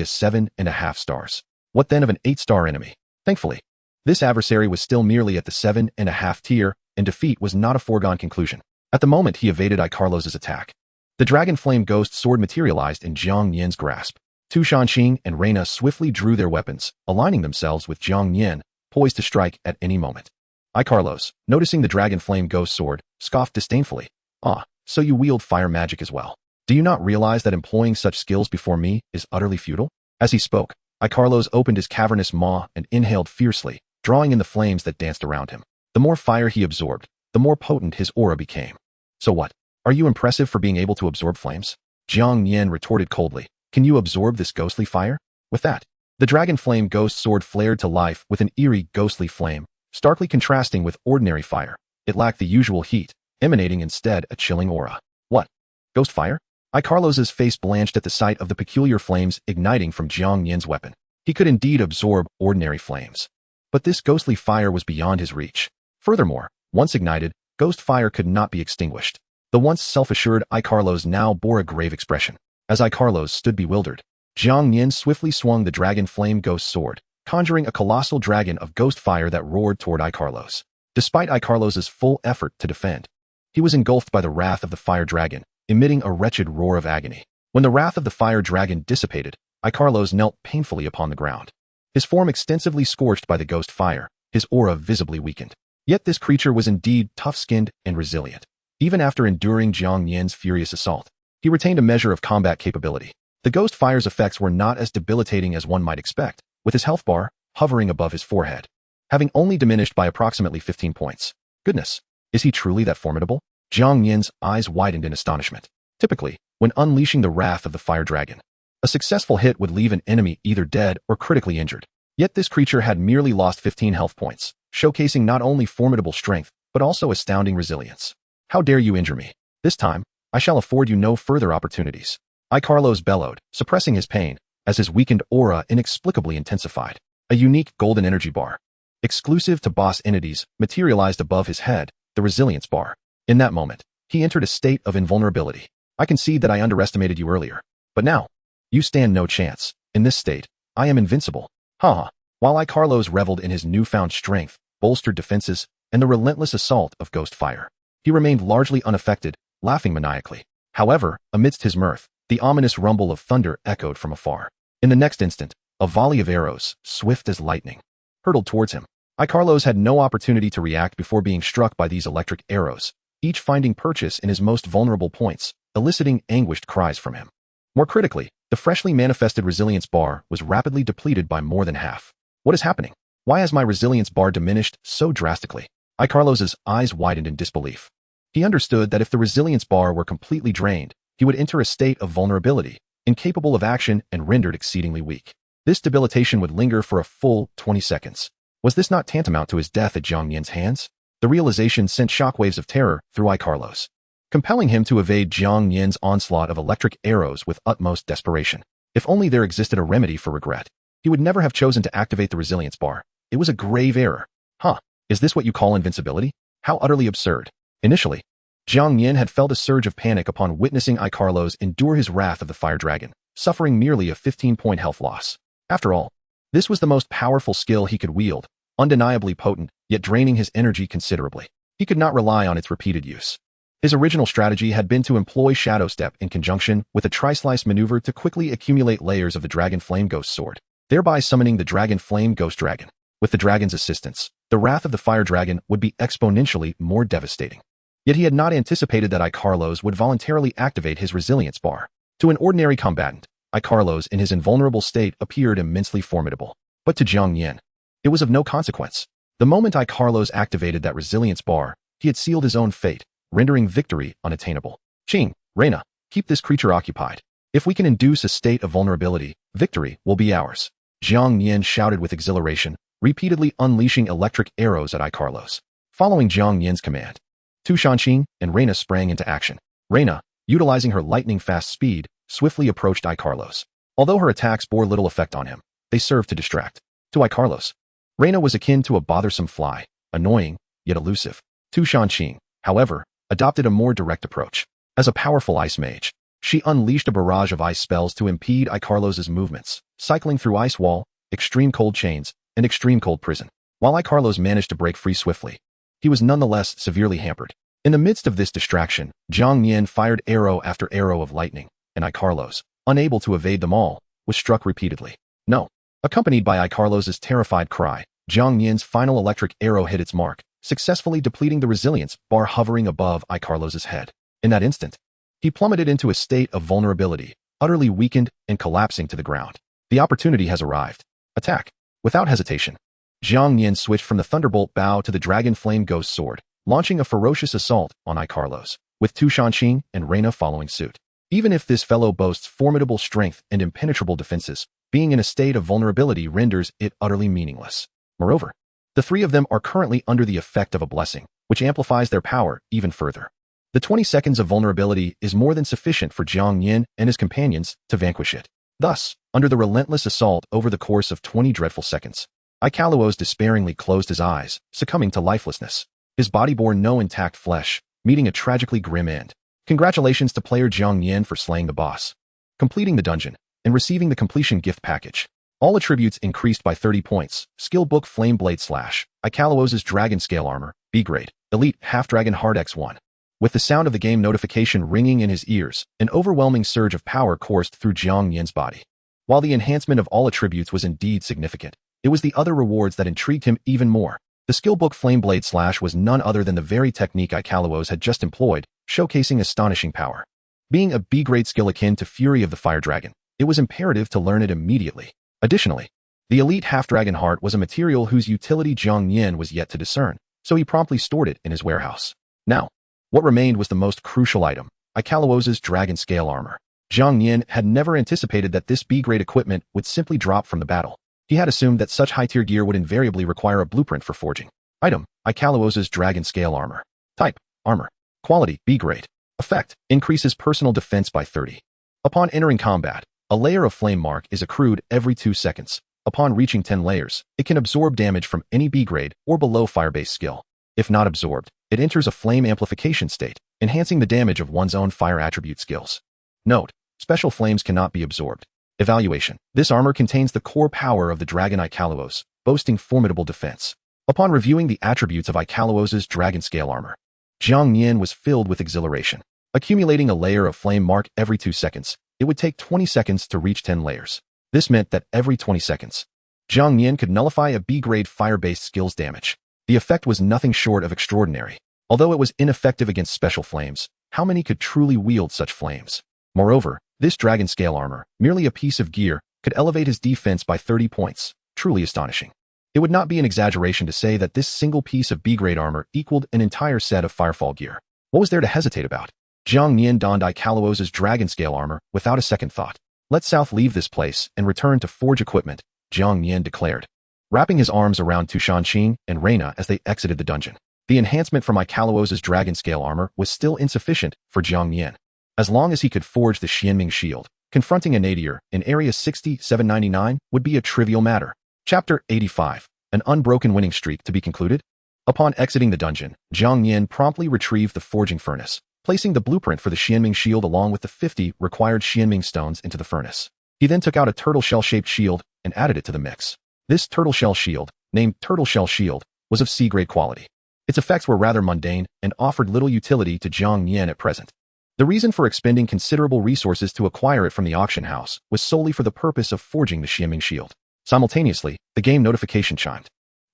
a 7.5 stars. What then of an 8-star enemy? Thankfully, this adversary was still merely at the 7.5 tier, and defeat was not a foregone conclusion. At the moment he evaded Icarlos's attack, the dragon flame ghost sword materialized in Jiang Nian's grasp. Tu Shanxing and Reina swiftly drew their weapons, aligning themselves with Jiang Nian, poised to strike at any moment. Icarlos, noticing the dragon flame ghost sword, scoffed disdainfully. Ah, so you wield fire magic as well. Do you not realize that employing such skills before me is utterly futile? As he spoke, Icarlos opened his cavernous maw and inhaled fiercely, drawing in the flames that danced around him. The more fire he absorbed, the more potent his aura became. So what? Are you impressive for being able to absorb flames? Jiang Nian retorted coldly. Can you absorb this ghostly fire? With that, the dragon flame ghost sword flared to life with an eerie ghostly flame, starkly contrasting with ordinary fire. It lacked the usual heat, emanating instead a chilling aura. What? Ghost fire? Icarlos's face blanched at the sight of the peculiar flames igniting from Jiang Nian's weapon. He could indeed absorb ordinary flames, but this ghostly fire was beyond his reach. Furthermore, once ignited, ghost fire could not be extinguished. The once self-assured Icarlos now bore a grave expression. As Icarlos stood bewildered, Jiang Nian swiftly swung the dragon flame ghost sword, conjuring a colossal dragon of ghost fire that roared toward Icarlos. Despite Icarlos's full effort to defend, he was engulfed by the wrath of the fire dragon, emitting a wretched roar of agony. When the wrath of the fire dragon dissipated, Icarlos knelt painfully upon the ground. His form extensively scorched by the ghost fire, his aura visibly weakened. Yet this creature was indeed tough-skinned and resilient. Even after enduring Jiang Nian's furious assault, he retained a measure of combat capability. The ghost fire's effects were not as debilitating as one might expect, with his health bar hovering above his forehead, having only diminished by approximately 15 points. Goodness, is he truly that formidable? Jiang Nian's eyes widened in astonishment. Typically, when unleashing the wrath of the fire dragon, a successful hit would leave an enemy either dead or critically injured. Yet this creature had merely lost 15 health points, showcasing not only formidable strength, but also astounding resilience. How dare you injure me? This time, I shall afford you no further opportunities. Icarlos bellowed, suppressing his pain, as his weakened aura inexplicably intensified. A unique golden energy bar, exclusive to boss entities, materialized above his head, the resilience bar. In that moment, he entered a state of invulnerability. I concede that I underestimated you earlier, but now, you stand no chance. In this state, I am invincible. Ha! While Icarlos reveled in his newfound strength, bolstered defenses, and the relentless assault of ghost fire, he remained largely unaffected, laughing maniacally. However, amidst his mirth, the ominous rumble of thunder echoed from afar. In the next instant, a volley of arrows, swift as lightning, hurtled towards him. Icarlos had no opportunity to react before being struck by these electric arrows, each finding purchase in his most vulnerable points, eliciting anguished cries from him. More critically, the freshly manifested resilience bar was rapidly depleted by more than half. What is happening? Why has my resilience bar diminished so drastically? Icarlos's eyes widened in disbelief. He understood that if the resilience bar were completely drained, he would enter a state of vulnerability, incapable of action and rendered exceedingly weak. This debilitation would linger for a full 20 seconds. Was this not tantamount to his death at Jiang Nian's hands? The realization sent shockwaves of terror through Icarlos, compelling him to evade Jiang Nian's onslaught of electric arrows with utmost desperation. If only there existed a remedy for regret, he would never have chosen to activate the resilience bar. It was a grave error. Huh, is this what you call invincibility? How utterly absurd. Initially, Jiang Nian had felt a surge of panic upon witnessing Icarlos endure his wrath of the fire dragon, suffering merely a 15-point health loss. After all, this was the most powerful skill he could wield, undeniably potent, yet draining his energy considerably. He could not rely on its repeated use. His original strategy had been to employ Shadow Step in conjunction with a tri-slice maneuver to quickly accumulate layers of the Dragon Flame Ghost Sword, thereby summoning the Dragon Flame Ghost Dragon. With the dragon's assistance, the wrath of the fire dragon would be exponentially more devastating. Yet he had not anticipated that Icarlos would voluntarily activate his resilience bar. To an ordinary combatant, Icarlos in his invulnerable state appeared immensely formidable. But to Jiang Nian, it was of no consequence. The moment Icarlos activated that resilience bar, he had sealed his own fate, rendering victory unattainable. Ching, Reina, keep this creature occupied. If we can induce a state of vulnerability, victory will be ours. Jiang Nian shouted with exhilaration, repeatedly unleashing electric arrows at Icarlos. Following Jiang Nian's command, Tu Shanxing and Reina sprang into action. Reina, utilizing her lightning-fast speed, swiftly approached Carlos. Although her attacks bore little effect on him, they served to distract. To Carlos, Reina was akin to a bothersome fly, annoying, yet elusive. Tu Shanqing, however, adopted a more direct approach. As a powerful ice mage, she unleashed a barrage of ice spells to impede Carlos's movements, cycling through ice wall, extreme cold chains, and extreme cold prison. While Carlos managed to break free swiftly, he was nonetheless severely hampered. In the midst of this distraction, Jiang Nian fired arrow after arrow of lightning, and Carlos, unable to evade them all, was struck repeatedly. No. Accompanied by Carlos's terrified cry, Jiang Nian's final electric arrow hit its mark, successfully depleting the resilience bar hovering above Carlos's head. In that instant, he plummeted into a state of vulnerability, utterly weakened and collapsing to the ground. The opportunity has arrived. Attack. Without hesitation, Jiang Nian switched from the thunderbolt bow to the dragon flame ghost sword, launching a ferocious assault on Carlos, with Tu Shanqing and Reina following suit. Even if this fellow boasts formidable strength and impenetrable defenses, being in a state of vulnerability renders it utterly meaningless. Moreover, the three of them are currently under the effect of a blessing, which amplifies their power even further. The 20 seconds of vulnerability is more than sufficient for Jiang Nian and his companions to vanquish it. Thus, under the relentless assault over the course of 20 dreadful seconds, Carlos despairingly closed his eyes, succumbing to lifelessness. His body bore no intact flesh, meeting a tragically grim end. Congratulations to player Jiang Nian for slaying the boss, completing the dungeon, and receiving the completion gift package. All attributes increased by 30 points. Skill book Flame Blade Slash, Carlos's Dragon Scale Armor, B grade, Elite Half-Dragon Hard X1. With the sound of the game notification ringing in his ears, an overwhelming surge of power coursed through Jiang Nian's body. While the enhancement of all attributes was indeed significant, it was the other rewards that intrigued him even more. The skill book Flame Blade Slash was none other than the very technique Carlos had just employed, showcasing astonishing power. Being a B-grade skill akin to Fury of the Fire Dragon, it was imperative to learn it immediately. Additionally, the Elite Half-Dragon Heart was a material whose utility Jiang Nian was yet to discern, so he promptly stored it in his warehouse. Now, what remained was the most crucial item, Carlos's Dragon Scale Armor. Jiang Nian had never anticipated that this B-grade equipment would simply drop from the battle. He had assumed that such high-tier gear would invariably require a blueprint for forging. Item, Carlos's Dragon Scale Armor. Type, Armor. Quality, B-grade. Effect, increases personal defense by 30. Upon entering combat, a layer of flame mark is accrued every 2 seconds. Upon reaching 10 layers, it can absorb damage from any B-grade or below fire-based skill. If not absorbed, it enters a flame amplification state, enhancing the damage of one's own fire attribute skills. Note, special flames cannot be absorbed. Evaluation. This armor contains the core power of the dragon Carlos, boasting formidable defense. Upon reviewing the attributes of Carlos's Dragon Scale Armor, Jiang Nian was filled with exhilaration. Accumulating a layer of flame mark every 2 seconds, it would take 20 seconds to reach 10 layers. This meant that every 20 seconds, Jiang Nian could nullify a B-grade fire-based skills damage. The effect was nothing short of extraordinary. Although it was ineffective against special flames, how many could truly wield such flames? Moreover, this Dragon Scale Armor, merely a piece of gear, could elevate his defense by 30 points. Truly astonishing. It would not be an exaggeration to say that this single piece of B-grade armor equaled an entire set of Firefall gear. What was there to hesitate about? Jiang Nian donned Carlos's Dragon Scale Armor without a second thought. Let South leave this place and return to forge equipment, Jiang Nian declared, wrapping his arms around Tu Shanqing and Reina as they exited the dungeon. The enhancement from Carlos's Dragon Scale Armor was still insufficient for Jiang Nian. As long as he could forge the Xianming Shield, confronting a nadir in Area 6799 would be a trivial matter. Chapter 85. An unbroken winning streak to be concluded? Upon exiting the dungeon, Jiang Nian promptly retrieved the forging furnace, placing the blueprint for the Xianming Shield along with the 50 required Xianming stones into the furnace. He then took out a turtle shell-shaped shield and added it to the mix. This turtle shell shield, named Turtle Shell Shield, was of C-grade quality. Its effects were rather mundane and offered little utility to Jiang Nian at present. The reason for expending considerable resources to acquire it from the auction house was solely for the purpose of forging the Xianming Shield. Simultaneously, the game notification chimed.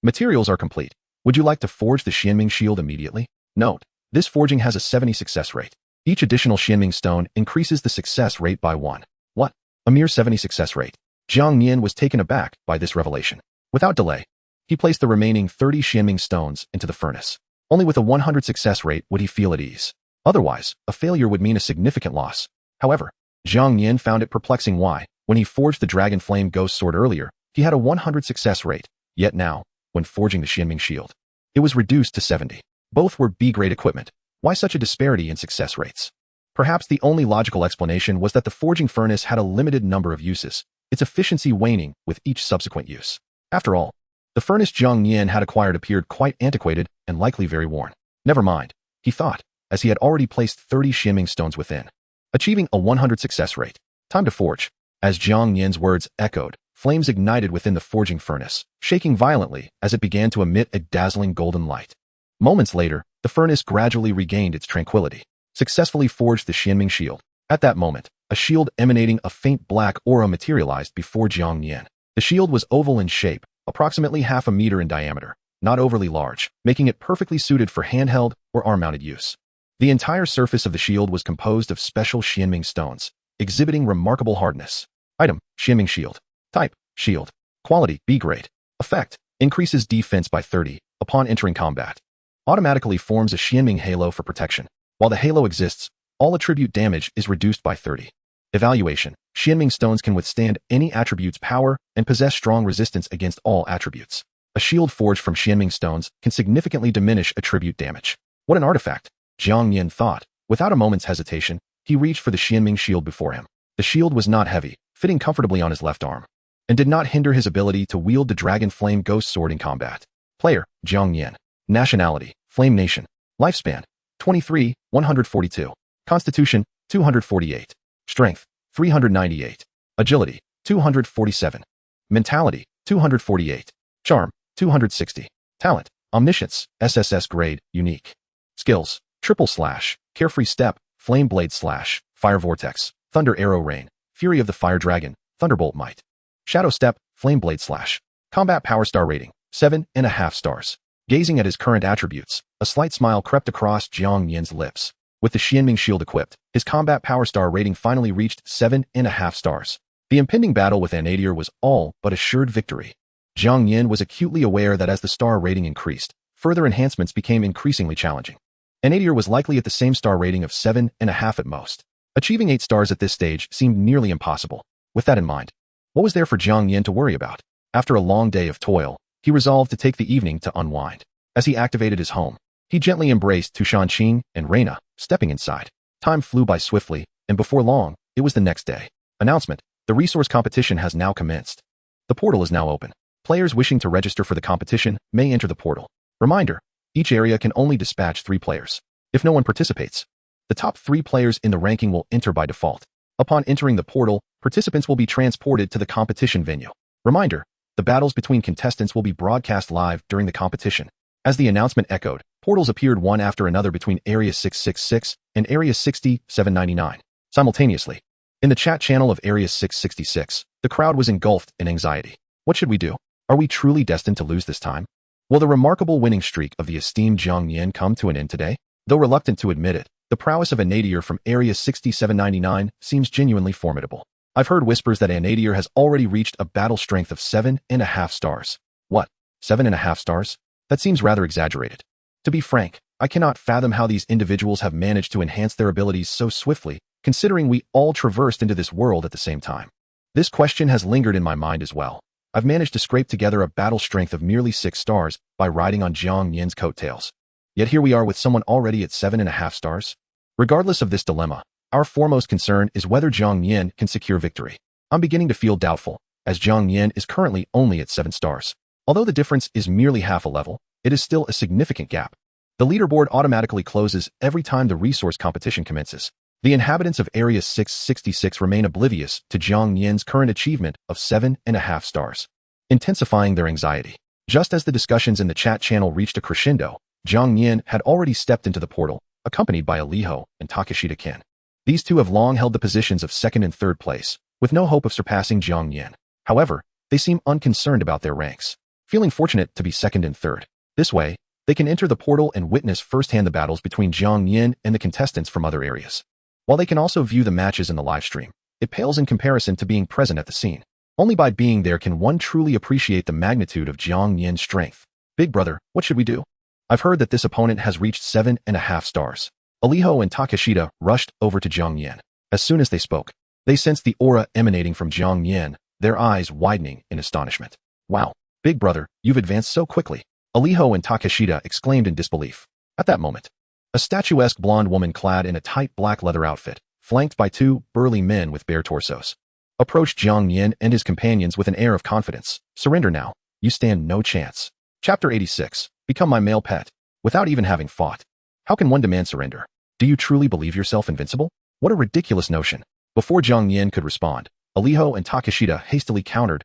Materials are complete. Would you like to forge the Xianming Shield immediately? Note, this forging has a 70 success rate. Each additional Xianming stone increases the success rate by 1. What? A mere 70 success rate. Jiang Nian was taken aback by this revelation. Without delay, he placed the remaining 30 Xianming stones into the furnace. Only with a 100 success rate would he feel at ease. Otherwise, a failure would mean a significant loss. However, Jiang Nian found it perplexing why, when he forged the Dragon Flame Ghost Sword earlier, he had a 100 success rate, yet now, when forging the Xianming Shield, it was reduced to 70. Both were B-grade equipment. Why such a disparity in success rates? Perhaps the only logical explanation was that the forging furnace had a limited number of uses, its efficiency waning with each subsequent use. After all, the furnace Jiang Nian had acquired appeared quite antiquated and likely very worn. Never mind, he thought, as he had already placed 30 shimming stones within, achieving a 100 success rate. Time to forge. As Jiang Nian's words echoed, flames ignited within the forging furnace, shaking violently as it began to emit a dazzling golden light. Moments later, the furnace gradually regained its tranquility, successfully forged the Xianming shield. At that moment, a shield emanating a faint black aura materialized before Jiang Nian. The shield was oval in shape, approximately half a meter in diameter, not overly large, making it perfectly suited for handheld or arm-mounted use. The entire surface of the shield was composed of special Xianming stones, exhibiting remarkable hardness. Item: Xianming shield. Type: shield. Quality: B grade. Effect: increases defense by 30 upon entering combat. Automatically forms a Xianming halo for protection. While the halo exists, all attribute damage is reduced by 30. Evaluation: Xianming stones can withstand any attribute's power and possess strong resistance against all attributes. A shield forged from Xianming stones can significantly diminish attribute damage. What an artifact! Jiang Nian thought. Without a moment's hesitation, he reached for the Xianming shield before him. The shield was not heavy, fitting comfortably on his left arm, and did not hinder his ability to wield the Dragon Flame Ghost Sword in combat. Player: Jiang Nian. Nationality: Flame Nation. Lifespan: 23, 142. Constitution: 248. Strength: 398. Agility: 247. Mentality: 248. Charm: 260. Talent: Omniscience, SSS grade, unique. Skills: Triple Slash, Carefree Step, Flame Blade Slash, Fire Vortex, Thunder Arrow Rain, Fury of the Fire Dragon, Thunderbolt Might. Shadow Step, Flame Blade Slash. Combat Power Star Rating: 7.5 stars. Gazing at his current attributes, a slight smile crept across Jiang Nian's lips. With the Xianming shield equipped, his combat power star rating finally reached 7.5 stars. The impending battle with Anadier was all but assured victory. Jiang Nian was acutely aware that as the star rating increased, further enhancements became increasingly challenging. Anadier was likely at the same star rating of 7.5 at most. Achieving 8 stars at this stage seemed nearly impossible. With that in mind, what was there for Jiang Nian to worry about? After a long day of toil, he resolved to take the evening to unwind. As he activated his home, he gently embraced Tushan Qing and Reina, stepping inside. Time flew by swiftly, and before long, it was the next day. Announcement: the resource competition has now commenced. The portal is now open. Players wishing to register for the competition may enter the portal. Reminder: each area can only dispatch 3 players. If no one participates, the top 3 players in the ranking will enter by default. Upon entering the portal, participants will be transported to the competition venue. Reminder: the battles between contestants will be broadcast live during the competition. As the announcement echoed, portals appeared one after another between Area 666 and Area 6799. Simultaneously, in the chat channel of Area 666, the crowd was engulfed in anxiety. What should we do? Are we truly destined to lose this time? Will the remarkable winning streak of the esteemed Jiang Nian come to an end today? Though reluctant to admit it, the prowess of Anadier from Area 6799 seems genuinely formidable. I've heard whispers that Anadier has already reached a battle strength of 7.5 stars. What? 7.5 stars? That seems rather exaggerated. To be frank, I cannot fathom how these individuals have managed to enhance their abilities so swiftly, considering we all traversed into this world at the same time. This question has lingered in my mind as well. I've managed to scrape together a battle strength of merely 6 stars by riding on Jiang Nian's coattails. Yet here we are with someone already at 7.5 stars. Regardless of this dilemma, our foremost concern is whether Jiang Nian can secure victory. I'm beginning to feel doubtful, as Jiang Nian is currently only at 7 stars. Although the difference is merely half a level, it is still a significant gap. The leaderboard automatically closes every time the resource competition commences. The inhabitants of Area 666 remain oblivious to Jiang Nian's current achievement of 7.5 stars, intensifying their anxiety. Just as the discussions in the chat channel reached a crescendo, Jiang Nian had already stepped into the portal, accompanied by Aliho and Takeshita Ken. These two have long held the positions of 2nd and 3rd place, with no hope of surpassing Jiang Nian. However, they seem unconcerned about their ranks, feeling fortunate to be 2nd and 3rd. This way, they can enter the portal and witness firsthand the battles between Jiang Nian and the contestants from other areas. While they can also view the matches in the live stream, it pales in comparison to being present at the scene. Only by being there can one truly appreciate the magnitude of Jiang Nian's strength. Big brother, what should we do? I've heard that this opponent has reached 7.5 stars. Aliho and Takeshita rushed over to Jiang Nian. As soon as they spoke, they sensed the aura emanating from Jiang Nian, their eyes widening in astonishment. Wow, big brother, you've advanced so quickly. Aliho and Takeshita exclaimed in disbelief. At that moment, A statuesque blonde woman clad in a tight black leather outfit, flanked by two burly men with bare torsos, approached Jiang Nian and his companions with an air of confidence. Surrender now. You stand no chance. Chapter 86. Become my male pet. Without even having fought. How can one demand surrender? Do you truly believe yourself invincible? What a ridiculous notion. Before Jiang Nian could respond, Aliho and Takeshita hastily countered,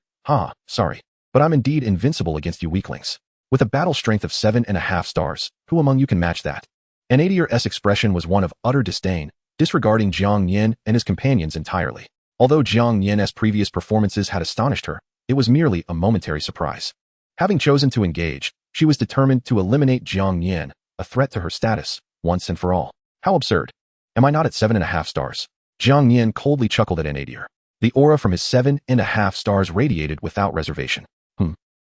sorry, but I'm indeed invincible against you weaklings. With a battle strength of 7.5 stars, who among you can match that? Anadier's expression was one of utter disdain, disregarding Jiang Nian and his companions entirely. Although Jiang Nian's previous performances had astonished her, it was merely a momentary surprise. Having chosen to engage, she was determined to eliminate Jiang Nian, a threat to her status, once and for all. How absurd. Am I not at 7.5 stars? Jiang Nian coldly chuckled at Anadier. The aura from his 7.5 stars radiated without reservation.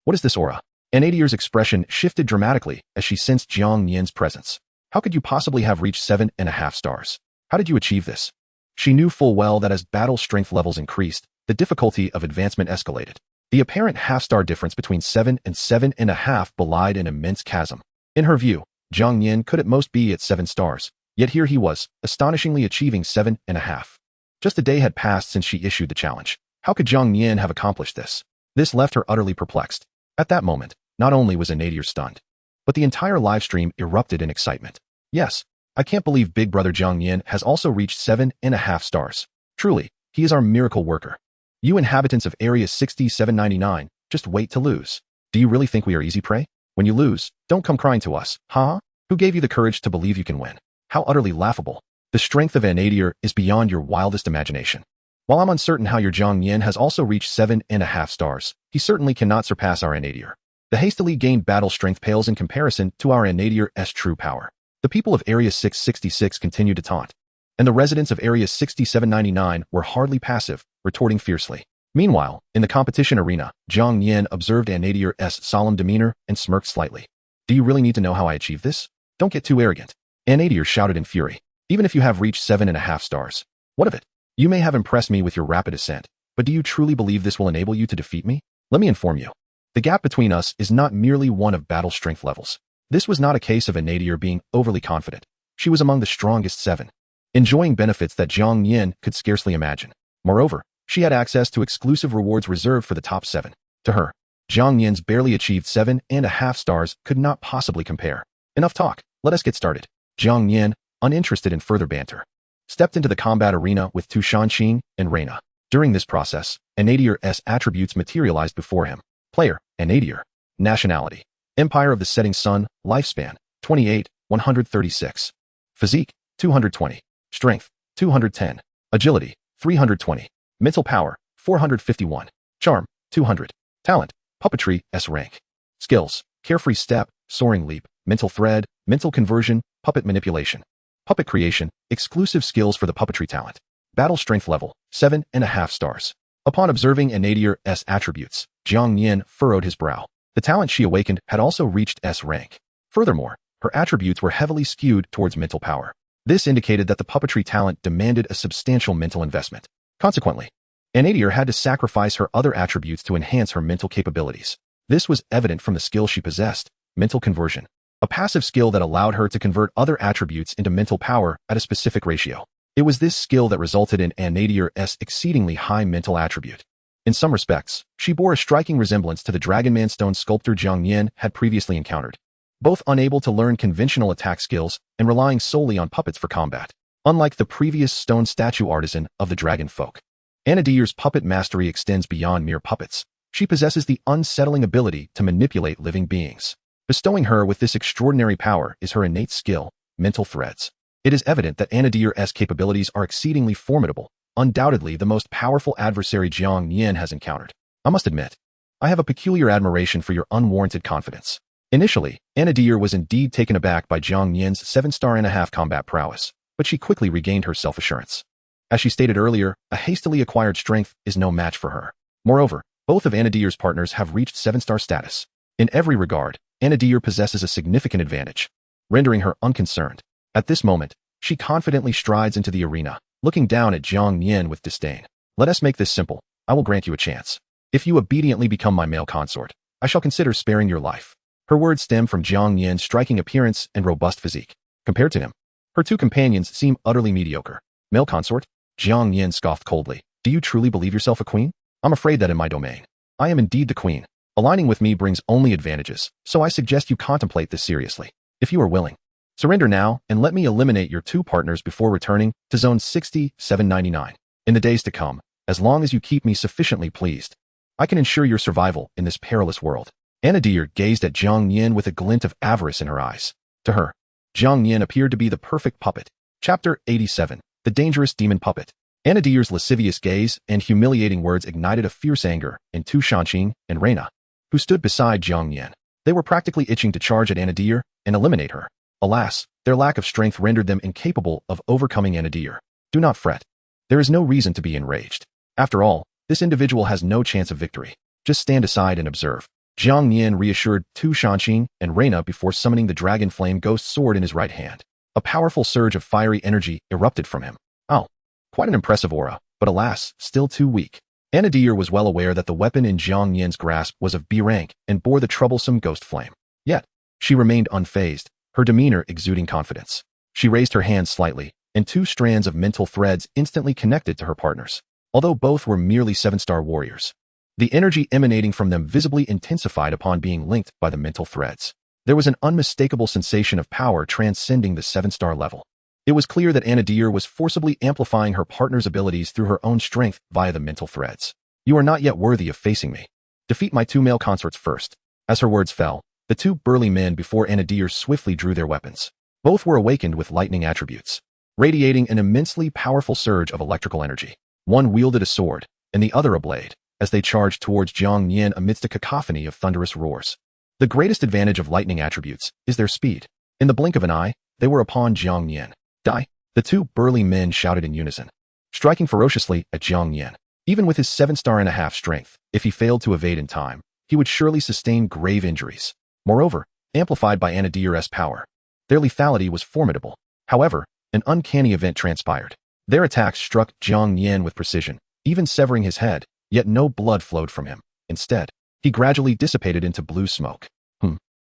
What is this aura? Anadier's expression shifted dramatically as she sensed Jiang Nian's presence. How could you possibly have reached 7.5 stars? How did you achieve this? She knew full well that as battle strength levels increased, the difficulty of advancement escalated. The apparent half-star difference between 7 and 7.5 belied an immense chasm. In her view, Jiang Nian could at most be at 7 stars, yet here he was, astonishingly achieving 7.5. Just a day had passed since she issued the challenge. How could Jiang Nian have accomplished this? This left her utterly perplexed. At that moment, not only was Anadier stunned, but the entire livestream erupted in excitement. Yes, I can't believe Big Brother Jiang Nian has also reached 7.5 stars. Truly, he is our miracle worker. You inhabitants of Area 6799, just wait to lose. Do you really think we are easy prey? When you lose, don't come crying to us, huh? Who gave you the courage to believe you can win? How utterly laughable. The strength of Anadier is beyond your wildest imagination. While I'm uncertain how your Jiang Nian has also reached 7.5 stars, he certainly cannot surpass our Anadier. The hastily gained battle strength pales in comparison to our Anadier's true power. The people of Area 666 continued to taunt, and the residents of Area 6799 were hardly passive, retorting fiercely. Meanwhile, in the competition arena, Jiang Nian observed Anadier's solemn demeanor and smirked slightly. Do you really need to know how I achieved this? Don't get too arrogant. Anadier shouted in fury. Even if you have reached 7.5 stars, what of it? You may have impressed me with your rapid ascent, but do you truly believe this will enable you to defeat me? Let me inform you. The gap between us is not merely one of battle strength levels. This was not a case of Anadier being overly confident. She was among the strongest 7, enjoying benefits that Jiang Nian could scarcely imagine. Moreover, she had access to exclusive rewards reserved for the top 7. To her, Jiang Nian's barely achieved 7.5 stars could not possibly compare. Enough talk, let us get started. Jiang Nian, uninterested in further banter, stepped into the combat arena with Tu Shanqing and Reina. During this process, Anadier's attributes materialized before him. Player, Anadier. Nationality, Empire of the Setting Sun. Lifespan, 28, 136. Physique, 220. Strength, 210. Agility, 320. Mental power, 451. Charm, 200. Talent, puppetry, S rank. Skills, carefree step, soaring leap, mental thread, mental conversion, puppet manipulation. Puppet creation, exclusive skills for the puppetry talent. Battle strength level, 7.5 stars. Upon observing Anadier's attributes, Jiang Nian furrowed his brow. The talent she awakened had also reached S rank. Furthermore, her attributes were heavily skewed towards mental power. This indicated that the puppetry talent demanded a substantial mental investment. Consequently, Anadier had to sacrifice her other attributes to enhance her mental capabilities. This was evident from the skill she possessed, mental conversion, a passive skill that allowed her to convert other attributes into mental power at a specific ratio. It was this skill that resulted in Anadier's exceedingly high mental attribute. In some respects, she bore a striking resemblance to the Dragonman stone sculptor Jiang Nian had previously encountered, both unable to learn conventional attack skills and relying solely on puppets for combat. Unlike the previous stone statue artisan of the dragon folk, Anadier's puppet mastery extends beyond mere puppets. She possesses the unsettling ability to manipulate living beings. Bestowing her with this extraordinary power is her innate skill, mental threads. It is evident that Anadier's capabilities are exceedingly formidable, undoubtedly the most powerful adversary Jiang Nian has encountered. I must admit, I have a peculiar admiration for your unwarranted confidence. Initially, Anadier was indeed taken aback by Jiang Nian's 7.5-star combat prowess, but she quickly regained her self-assurance. As she stated earlier, a hastily acquired strength is no match for her. Moreover, both of Anadier's partners have reached 7-star status. In every regard, Anadier possesses a significant advantage, rendering her unconcerned. At this moment, she confidently strides into the arena, looking down at Jiang Nian with disdain. Let us make this simple. I will grant you a chance. If you obediently become my male consort, I shall consider sparing your life. Her words stem from Jiang Nian's striking appearance and robust physique. Compared to him, her two companions seem utterly mediocre. Male consort? Jiang Nian scoffed coldly. Do you truly believe yourself a queen? I'm afraid that in my domain, I am indeed the queen. Aligning with me brings only advantages, so I suggest you contemplate this seriously. If you are willing, surrender now and let me eliminate your two partners before returning to Zone 6799. In the days to come, as long as you keep me sufficiently pleased, I can ensure your survival in this perilous world. Anadir gazed at Jiang Nian with a glint of avarice in her eyes. To her, Jiang Nian appeared to be the perfect puppet. Chapter 87. The Dangerous Demon Puppet. Anadir's lascivious gaze and humiliating words ignited a fierce anger in Tu Shanqing and Reina, who stood beside Jiang Nian. They were practically itching to charge at Anadir and eliminate her. Alas, their lack of strength rendered them incapable of overcoming Anadir. Do not fret. There is no reason to be enraged. After all, this individual has no chance of victory. Just stand aside and observe. Jiang Nian reassured Tu Shanqing and Reina before summoning the dragon flame ghost sword in his right hand. A powerful surge of fiery energy erupted from him. Oh, quite an impressive aura, but alas, still too weak. Anadir was well aware that the weapon in Jiang Nian's grasp was of B rank and bore the troublesome ghost flame. Yet, she remained unfazed, her demeanor exuding confidence. She raised her hand slightly, and two strands of mental threads instantly connected to her partners. Although both were merely 7-star warriors, the energy emanating from them visibly intensified upon being linked by the mental threads. There was an unmistakable sensation of power transcending the 7-star level. It was clear that Anadir was forcibly amplifying her partner's abilities through her own strength via the mental threads. You are not yet worthy of facing me. Defeat my two male consorts first. As her words fell, the two burly men before Anadir swiftly drew their weapons. Both were awakened with lightning attributes, radiating an immensely powerful surge of electrical energy. One wielded a sword, and the other a blade, as they charged towards Jiang Nian amidst a cacophony of thunderous roars. The greatest advantage of lightning attributes is their speed. In the blink of an eye, they were upon Jiang Nian. Die! The two burly men shouted in unison, striking ferociously at Jiang Nian. Even with his 7-star-and-a-half strength, if he failed to evade in time, he would surely sustain grave injuries. Moreover, amplified by Anadir's power, their lethality was formidable. However, an uncanny event transpired. Their attacks struck Jiang Nian with precision, even severing his head, yet no blood flowed from him. Instead, he gradually dissipated into blue smoke.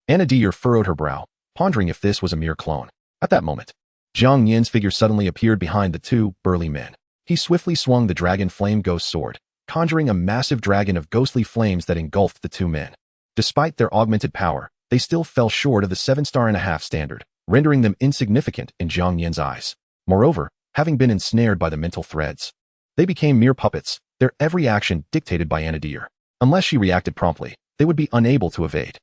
Anadir furrowed her brow, pondering if this was a mere clone. At that moment, Jiang Nian's figure suddenly appeared behind the two burly men. He swiftly swung the dragon flame ghost sword, conjuring a massive dragon of ghostly flames that engulfed the two men. Despite their augmented power, they still fell short of the 7-star-and-a-half standard, rendering them insignificant in Jiang Nian's eyes. Moreover, having been ensnared by the mental threads, they became mere puppets, their every action dictated by Anadir. Unless she reacted promptly, they would be unable to evade.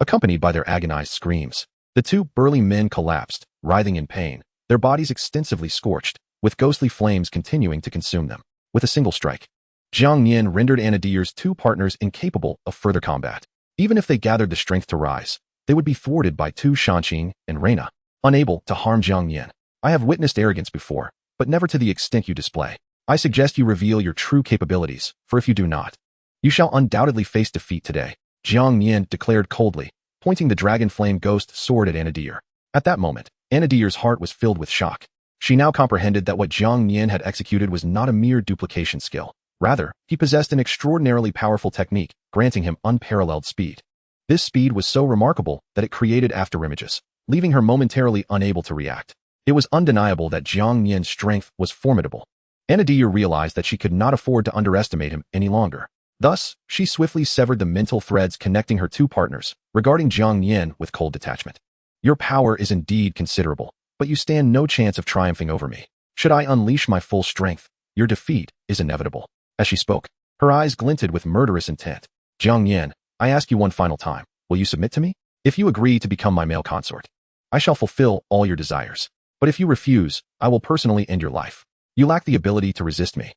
Accompanied by their agonized screams, the two burly men collapsed, writhing in pain, their bodies extensively scorched, with ghostly flames continuing to consume them. With a single strike, Jiang Nian rendered Anadir's two partners incapable of further combat. Even if they gathered the strength to rise, they would be thwarted by Tu Shanqing and Reina, unable to harm Jiang Nian. I have witnessed arrogance before, but never to the extent you display. I suggest you reveal your true capabilities, for if you do not, you shall undoubtedly face defeat today, Jiang Nian declared coldly, pointing the dragon flame ghost sword at Anadir. At that moment, Anadir's heart was filled with shock. She now comprehended that what Jiang Nian had executed was not a mere duplication skill. Rather, he possessed an extraordinarily powerful technique, granting him unparalleled speed. This speed was so remarkable that it created afterimages, leaving her momentarily unable to react. It was undeniable that Jiang Nian's strength was formidable. Anadir realized that she could not afford to underestimate him any longer. Thus, she swiftly severed the mental threads connecting her two partners, regarding Jiang Nian with cold detachment. Your power is indeed considerable, but you stand no chance of triumphing over me. Should I unleash my full strength, your defeat is inevitable. As she spoke, her eyes glinted with murderous intent. Jiang Nian, I ask you one final time, will you submit to me? If you agree to become my male consort, I shall fulfill all your desires. But if you refuse, I will personally end your life. You lack the ability to resist me.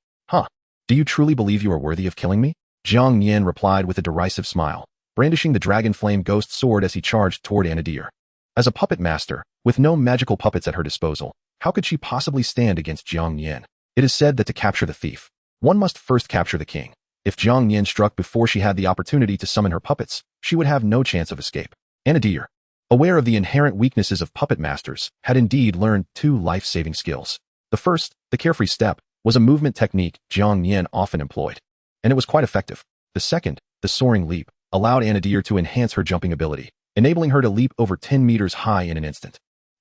Do you truly believe you are worthy of killing me? Jiang Nian replied with a derisive smile, brandishing the dragon flame ghost sword as he charged toward Anadir. As a puppet master, with no magical puppets at her disposal, how could she possibly stand against Jiang Nian? It is said that to capture the thief, one must first capture the king. If Jiang Nian struck before she had the opportunity to summon her puppets, she would have no chance of escape. Anadir, aware of the inherent weaknesses of puppet masters, had indeed learned two life-saving skills. The first, the carefree step, was a movement technique Jiang Nian often employed, and it was quite effective. The second, the soaring leap, allowed Anadir to enhance her jumping ability, enabling her to leap over 10 meters high in an instant.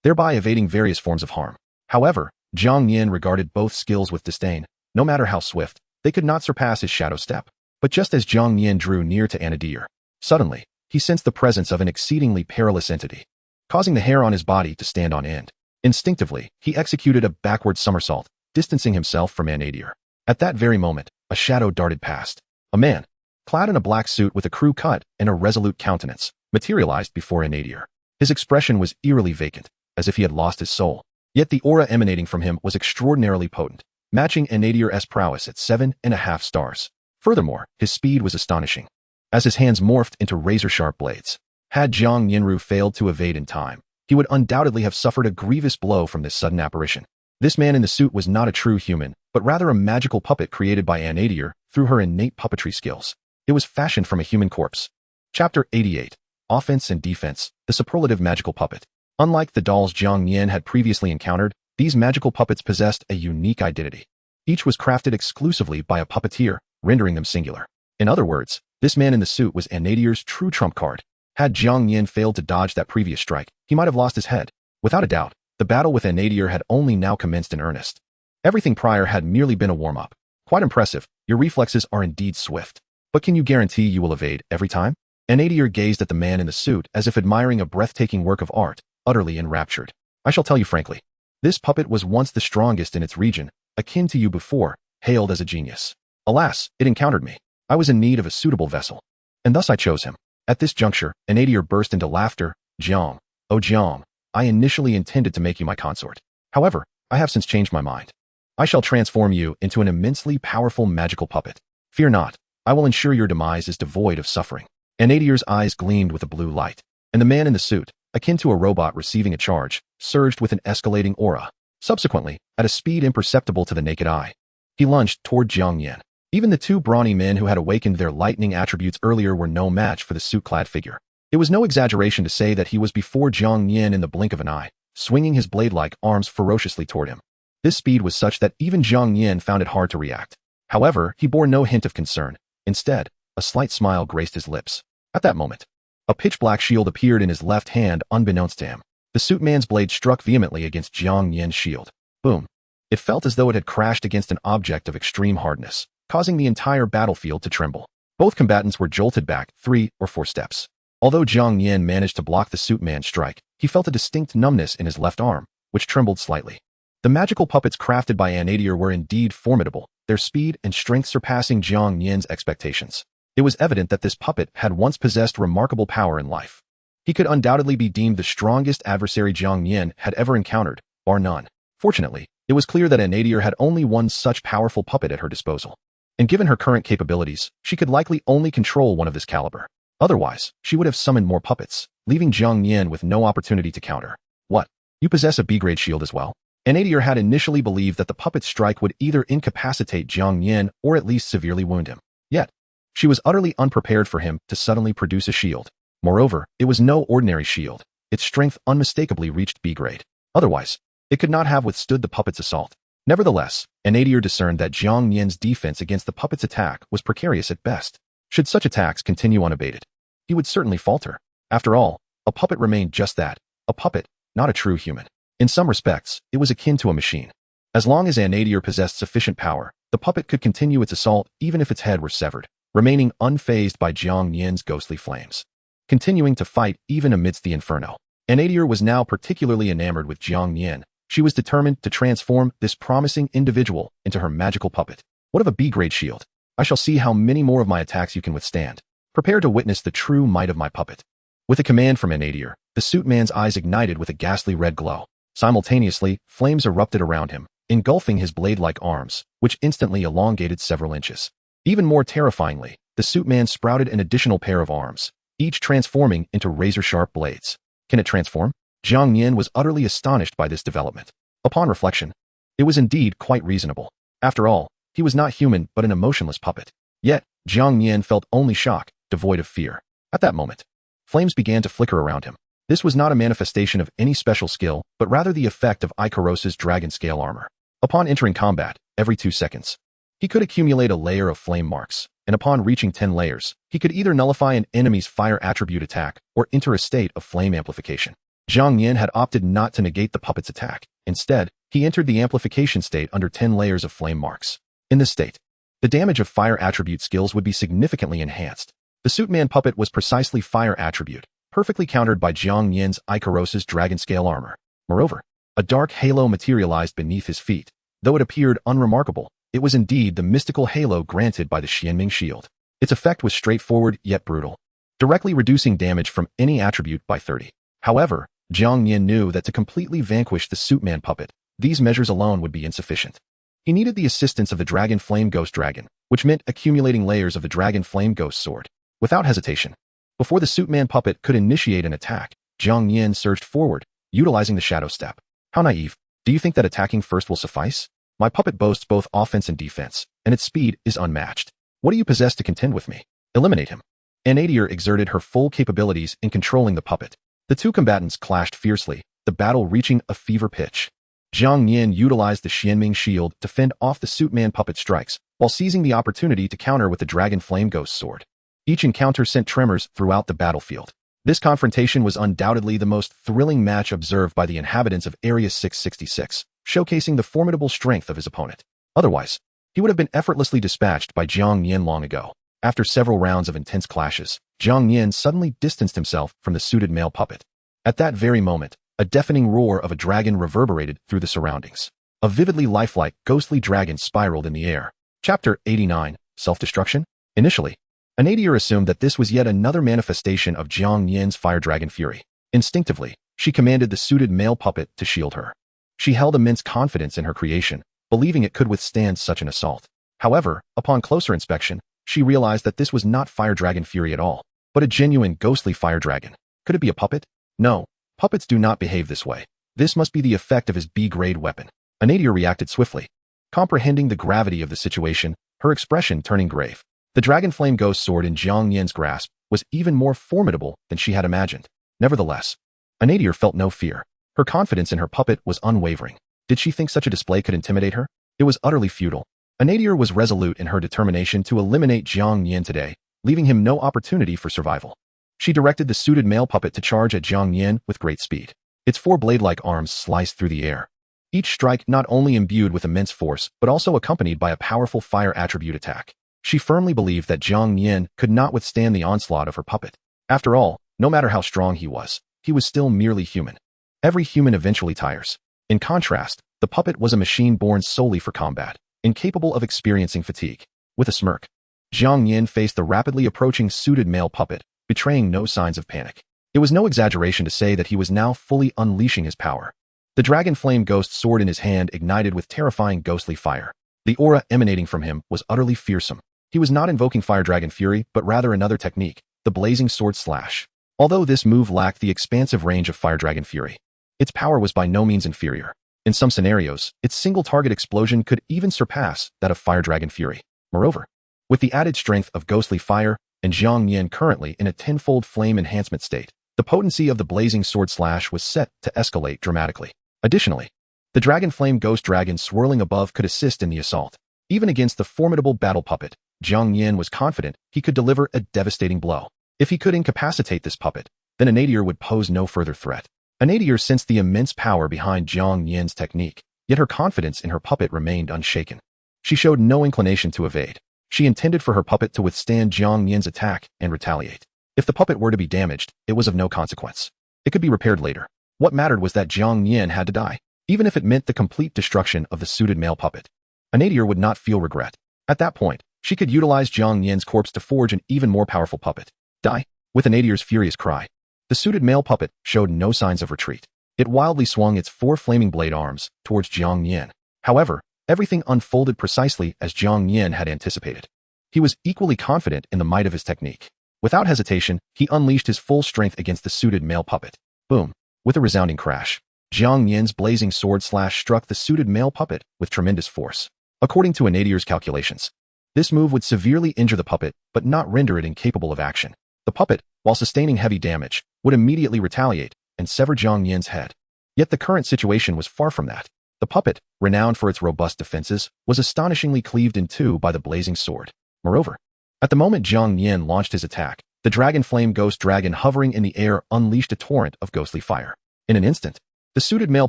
thereby evading various forms of harm. However, Jiang Nian regarded both skills with disdain. No matter how swift, they could not surpass his shadow step. But just as Jiang Nian drew near to Anadir, suddenly, he sensed the presence of an exceedingly perilous entity, causing the hair on his body to stand on end. Instinctively, he executed a backward somersault, distancing himself from Anadir. At that very moment, a shadow darted past. A man, clad in a black suit with a crew cut and a resolute countenance, materialized before Anadir. His expression was eerily vacant, as if he had lost his soul. Yet the aura emanating from him was extraordinarily potent, matching Anadir's prowess at 7.5 stars. Furthermore, his speed was astonishing, as his hands morphed into razor-sharp blades. Had Jiang Nian failed to evade in time, he would undoubtedly have suffered a grievous blow from this sudden apparition. This man in the suit was not a true human, but rather a magical puppet created by Anadir through her innate puppetry skills. It was fashioned from a human corpse. Chapter 88. Offense and Defense, the Superlative Magical Puppet. Unlike the dolls Jiang Nian had previously encountered, these magical puppets possessed a unique identity. Each was crafted exclusively by a puppeteer, rendering them singular. In other words, this man in the suit was Anadir's true trump card. Had Jiang Nian failed to dodge that previous strike, he might have lost his head. Without a doubt, the battle with Anadir had only now commenced in earnest. Everything prior had merely been a warm-up. Quite impressive, your reflexes are indeed swift. But can you guarantee you will evade every time? Anadir gazed at the man in the suit as if admiring a breathtaking work of art, utterly enraptured. I shall tell you frankly, this puppet was once the strongest in its region, akin to you before, hailed as a genius. Alas, it encountered me. I was in need of a suitable vessel, and thus I chose him. At this juncture, Anadir burst into laughter. Jiang, oh Jiang, I initially intended to make you my consort. However, I have since changed my mind. I shall transform you into an immensely powerful magical puppet. Fear not, I will ensure your demise is devoid of suffering. Anadir's eyes gleamed with a blue light, and the man in the suit, akin to a robot receiving a charge, surged with an escalating aura. Subsequently, at a speed imperceptible to the naked eye, he lunged toward Jiang Nian. Even the two brawny men who had awakened their lightning attributes earlier were no match for the suit-clad figure. It was no exaggeration to say that he was before Jiang Nian in the blink of an eye, swinging his blade-like arms ferociously toward him. This speed was such that even Jiang Nian found it hard to react. However, he bore no hint of concern. Instead, a slight smile graced his lips. At that moment, a pitch-black shield appeared in his left hand unbeknownst to him. The suit man's blade struck vehemently against Jiang Nian's shield. Boom. It felt as though it had crashed against an object of extreme hardness, causing the entire battlefield to tremble. Both combatants were jolted back 3 or 4 steps. Although Jiang Nian managed to block the suit man's strike, he felt a distinct numbness in his left arm, which trembled slightly. The magical puppets crafted by Anadir were indeed formidable, their speed and strength surpassing Jiang Nian's expectations. It was evident that this puppet had once possessed remarkable power in life. He could undoubtedly be deemed the strongest adversary Jiang Nian had ever encountered, bar none. Fortunately, it was clear that Anadir had only one such powerful puppet at her disposal. And given her current capabilities, she could likely only control one of this caliber. Otherwise, she would have summoned more puppets, leaving Jiang Nian with no opportunity to counter. What? You possess a B-grade shield as well? Anadir had initially believed that the puppet's strike would either incapacitate Jiang Nian or at least severely wound him. Yet, she was utterly unprepared for him to suddenly produce a shield. Moreover, it was no ordinary shield. Its strength unmistakably reached B-grade. Otherwise, it could not have withstood the puppet's assault. Nevertheless, Anadir discerned that Jiang Nian's defense against the puppet's attack was precarious at best. Should such attacks continue unabated, he would certainly falter. After all, a puppet remained just that, a puppet, not a true human. In some respects, it was akin to a machine. As long as Anadir possessed sufficient power, the puppet could continue its assault even if its head were severed, remaining unfazed by Jiang Nian's ghostly flames. Continuing to fight even amidst the inferno. Anadir was now particularly enamored with Jiang Nian. She was determined to transform this promising individual into her magical puppet. What of a B-grade shield? I shall see how many more of my attacks you can withstand. Prepare to witness the true might of my puppet. With a command from Anadir, the suit man's eyes ignited with a ghastly red glow. Simultaneously, flames erupted around him, engulfing his blade-like arms, which instantly elongated several inches. Even more terrifyingly, the suit man sprouted an additional pair of arms, each transforming into razor-sharp blades. Can it transform? Jiang Nian was utterly astonished by this development. Upon reflection, it was indeed quite reasonable. After all, he was not human but an emotionless puppet. Yet, Jiang Nian felt only shock, devoid of fear. At that moment, flames began to flicker around him. This was not a manifestation of any special skill, but rather the effect of Ikaros's dragon-scale armor. Upon entering combat, every 2 seconds, he could accumulate a layer of flame marks, and upon reaching 10 layers, he could either nullify an enemy's fire attribute attack or enter a state of flame amplification. Jiang Nian had opted not to negate the puppet's attack. Instead, he entered the amplification state under 10 layers of flame marks. In this state, the damage of fire attribute skills would be significantly enhanced. The Suitman puppet was precisely fire attribute, perfectly countered by Jiang Nian's ferocious dragon scale armor. Moreover, a dark halo materialized beneath his feet. Though it appeared unremarkable, it was indeed the mystical halo granted by the Xianming shield. Its effect was straightforward yet brutal, directly reducing damage from any attribute by 30. However, Jiang Nian knew that to completely vanquish the Suitman puppet, these measures alone would be insufficient. He needed the assistance of the Dragon Flame Ghost Dragon, which meant accumulating layers of the Dragon Flame Ghost Sword. Without hesitation, before the Suitman puppet could initiate an attack, Jiang Nian surged forward, utilizing the Shadow Step. How naive. Do you think that attacking first will suffice? My puppet boasts both offense and defense, and its speed is unmatched. What do you possess to contend with me? Eliminate him. Anadier exerted her full capabilities in controlling the puppet. The two combatants clashed fiercely, the battle reaching a fever pitch. Jiang Nian utilized the Xianming shield to fend off the Suitman puppet strikes, while seizing the opportunity to counter with the Dragon Flame Ghost Sword. Each encounter sent tremors throughout the battlefield. This confrontation was undoubtedly the most thrilling match observed by the inhabitants of Area 666, showcasing the formidable strength of his opponent. Otherwise, he would have been effortlessly dispatched by Jiang Nian long ago. After several rounds of intense clashes, Jiang Nian suddenly distanced himself from the suited male puppet. At that very moment, a deafening roar of a dragon reverberated through the surroundings. A vividly lifelike, ghostly dragon spiraled in the air. Chapter 89, Self-Destruction? Initially, Anadier assumed that this was yet another manifestation of Jiang Nian's fire dragon fury. Instinctively, she commanded the suited male puppet to shield her. She held immense confidence in her creation, believing it could withstand such an assault. However, upon closer inspection, she realized that this was not fire dragon fury at all, but a genuine ghostly fire dragon. Could it be a puppet? No, puppets do not behave this way. This must be the effect of his B-grade weapon. Anadier reacted swiftly. Comprehending the gravity of the situation, her expression turning grave. The Dragon Flame Ghost Sword in Jiang Nian's grasp was even more formidable than she had imagined. Nevertheless, Anadier felt no fear. Her confidence in her puppet was unwavering. Did she think such a display could intimidate her? It was utterly futile. Anadier was resolute in her determination to eliminate Jiang Nian today, leaving him no opportunity for survival. She directed the suited male puppet to charge at Jiang Nian with great speed. Its four blade-like arms sliced through the air. Each strike not only imbued with immense force, but also accompanied by a powerful fire attribute attack. She firmly believed that Jiang Nian could not withstand the onslaught of her puppet. After all, no matter how strong he was still merely human. Every human eventually tires. In contrast, the puppet was a machine born solely for combat, incapable of experiencing fatigue. With a smirk, Jiang Nian faced the rapidly approaching suited male puppet, betraying no signs of panic. It was no exaggeration to say that he was now fully unleashing his power. The Dragon Flame Ghost Sword in his hand ignited with terrifying ghostly fire. The aura emanating from him was utterly fearsome. He was not invoking Fire Dragon Fury, but rather another technique, the Blazing Sword Slash. Although this move lacked the expansive range of Fire Dragon Fury, its power was by no means inferior. In some scenarios, its single-target explosion could even surpass that of Fire Dragon Fury. Moreover, with the added strength of ghostly fire, and Jiang Nian currently in a tenfold flame enhancement state, the potency of the Blazing Sword Slash was set to escalate dramatically. Additionally, the Dragon Flame Ghost Dragon swirling above could assist in the assault. Even against the formidable battle puppet, Jiang Nian was confident he could deliver a devastating blow. If he could incapacitate this puppet, then Anadier would pose no further threat. Anadier sensed the immense power behind Jiang Nian's technique, yet her confidence in her puppet remained unshaken. She showed no inclination to evade. She intended for her puppet to withstand Jiang Nian's attack and retaliate. If the puppet were to be damaged, it was of no consequence. It could be repaired later. What mattered was that Jiang Nian had to die, even if it meant the complete destruction of the suited male puppet. Anadier would not feel regret. At that point, she could utilize Jiang Nian's corpse to forge an even more powerful puppet. Die! With Anadier's furious cry, the suited male puppet showed no signs of retreat. It wildly swung its four flaming blade arms towards Jiang Nian. However, everything unfolded precisely as Jiang Nian had anticipated. He was equally confident in the might of his technique. Without hesitation, he unleashed his full strength against the suited male puppet. Boom! With a resounding crash, Jiang Nian's blazing sword slash struck the suited male puppet with tremendous force. According to Anadier's calculations, this move would severely injure the puppet, but not render it incapable of action. The puppet, while sustaining heavy damage, would immediately retaliate and sever Jiang Nian's head. Yet the current situation was far from that. The puppet, renowned for its robust defenses, was astonishingly cleaved in two by the blazing sword. Moreover, at the moment Jiang Nian launched his attack, the Dragon Flame Ghost Dragon hovering in the air unleashed a torrent of ghostly fire. In an instant, the suited male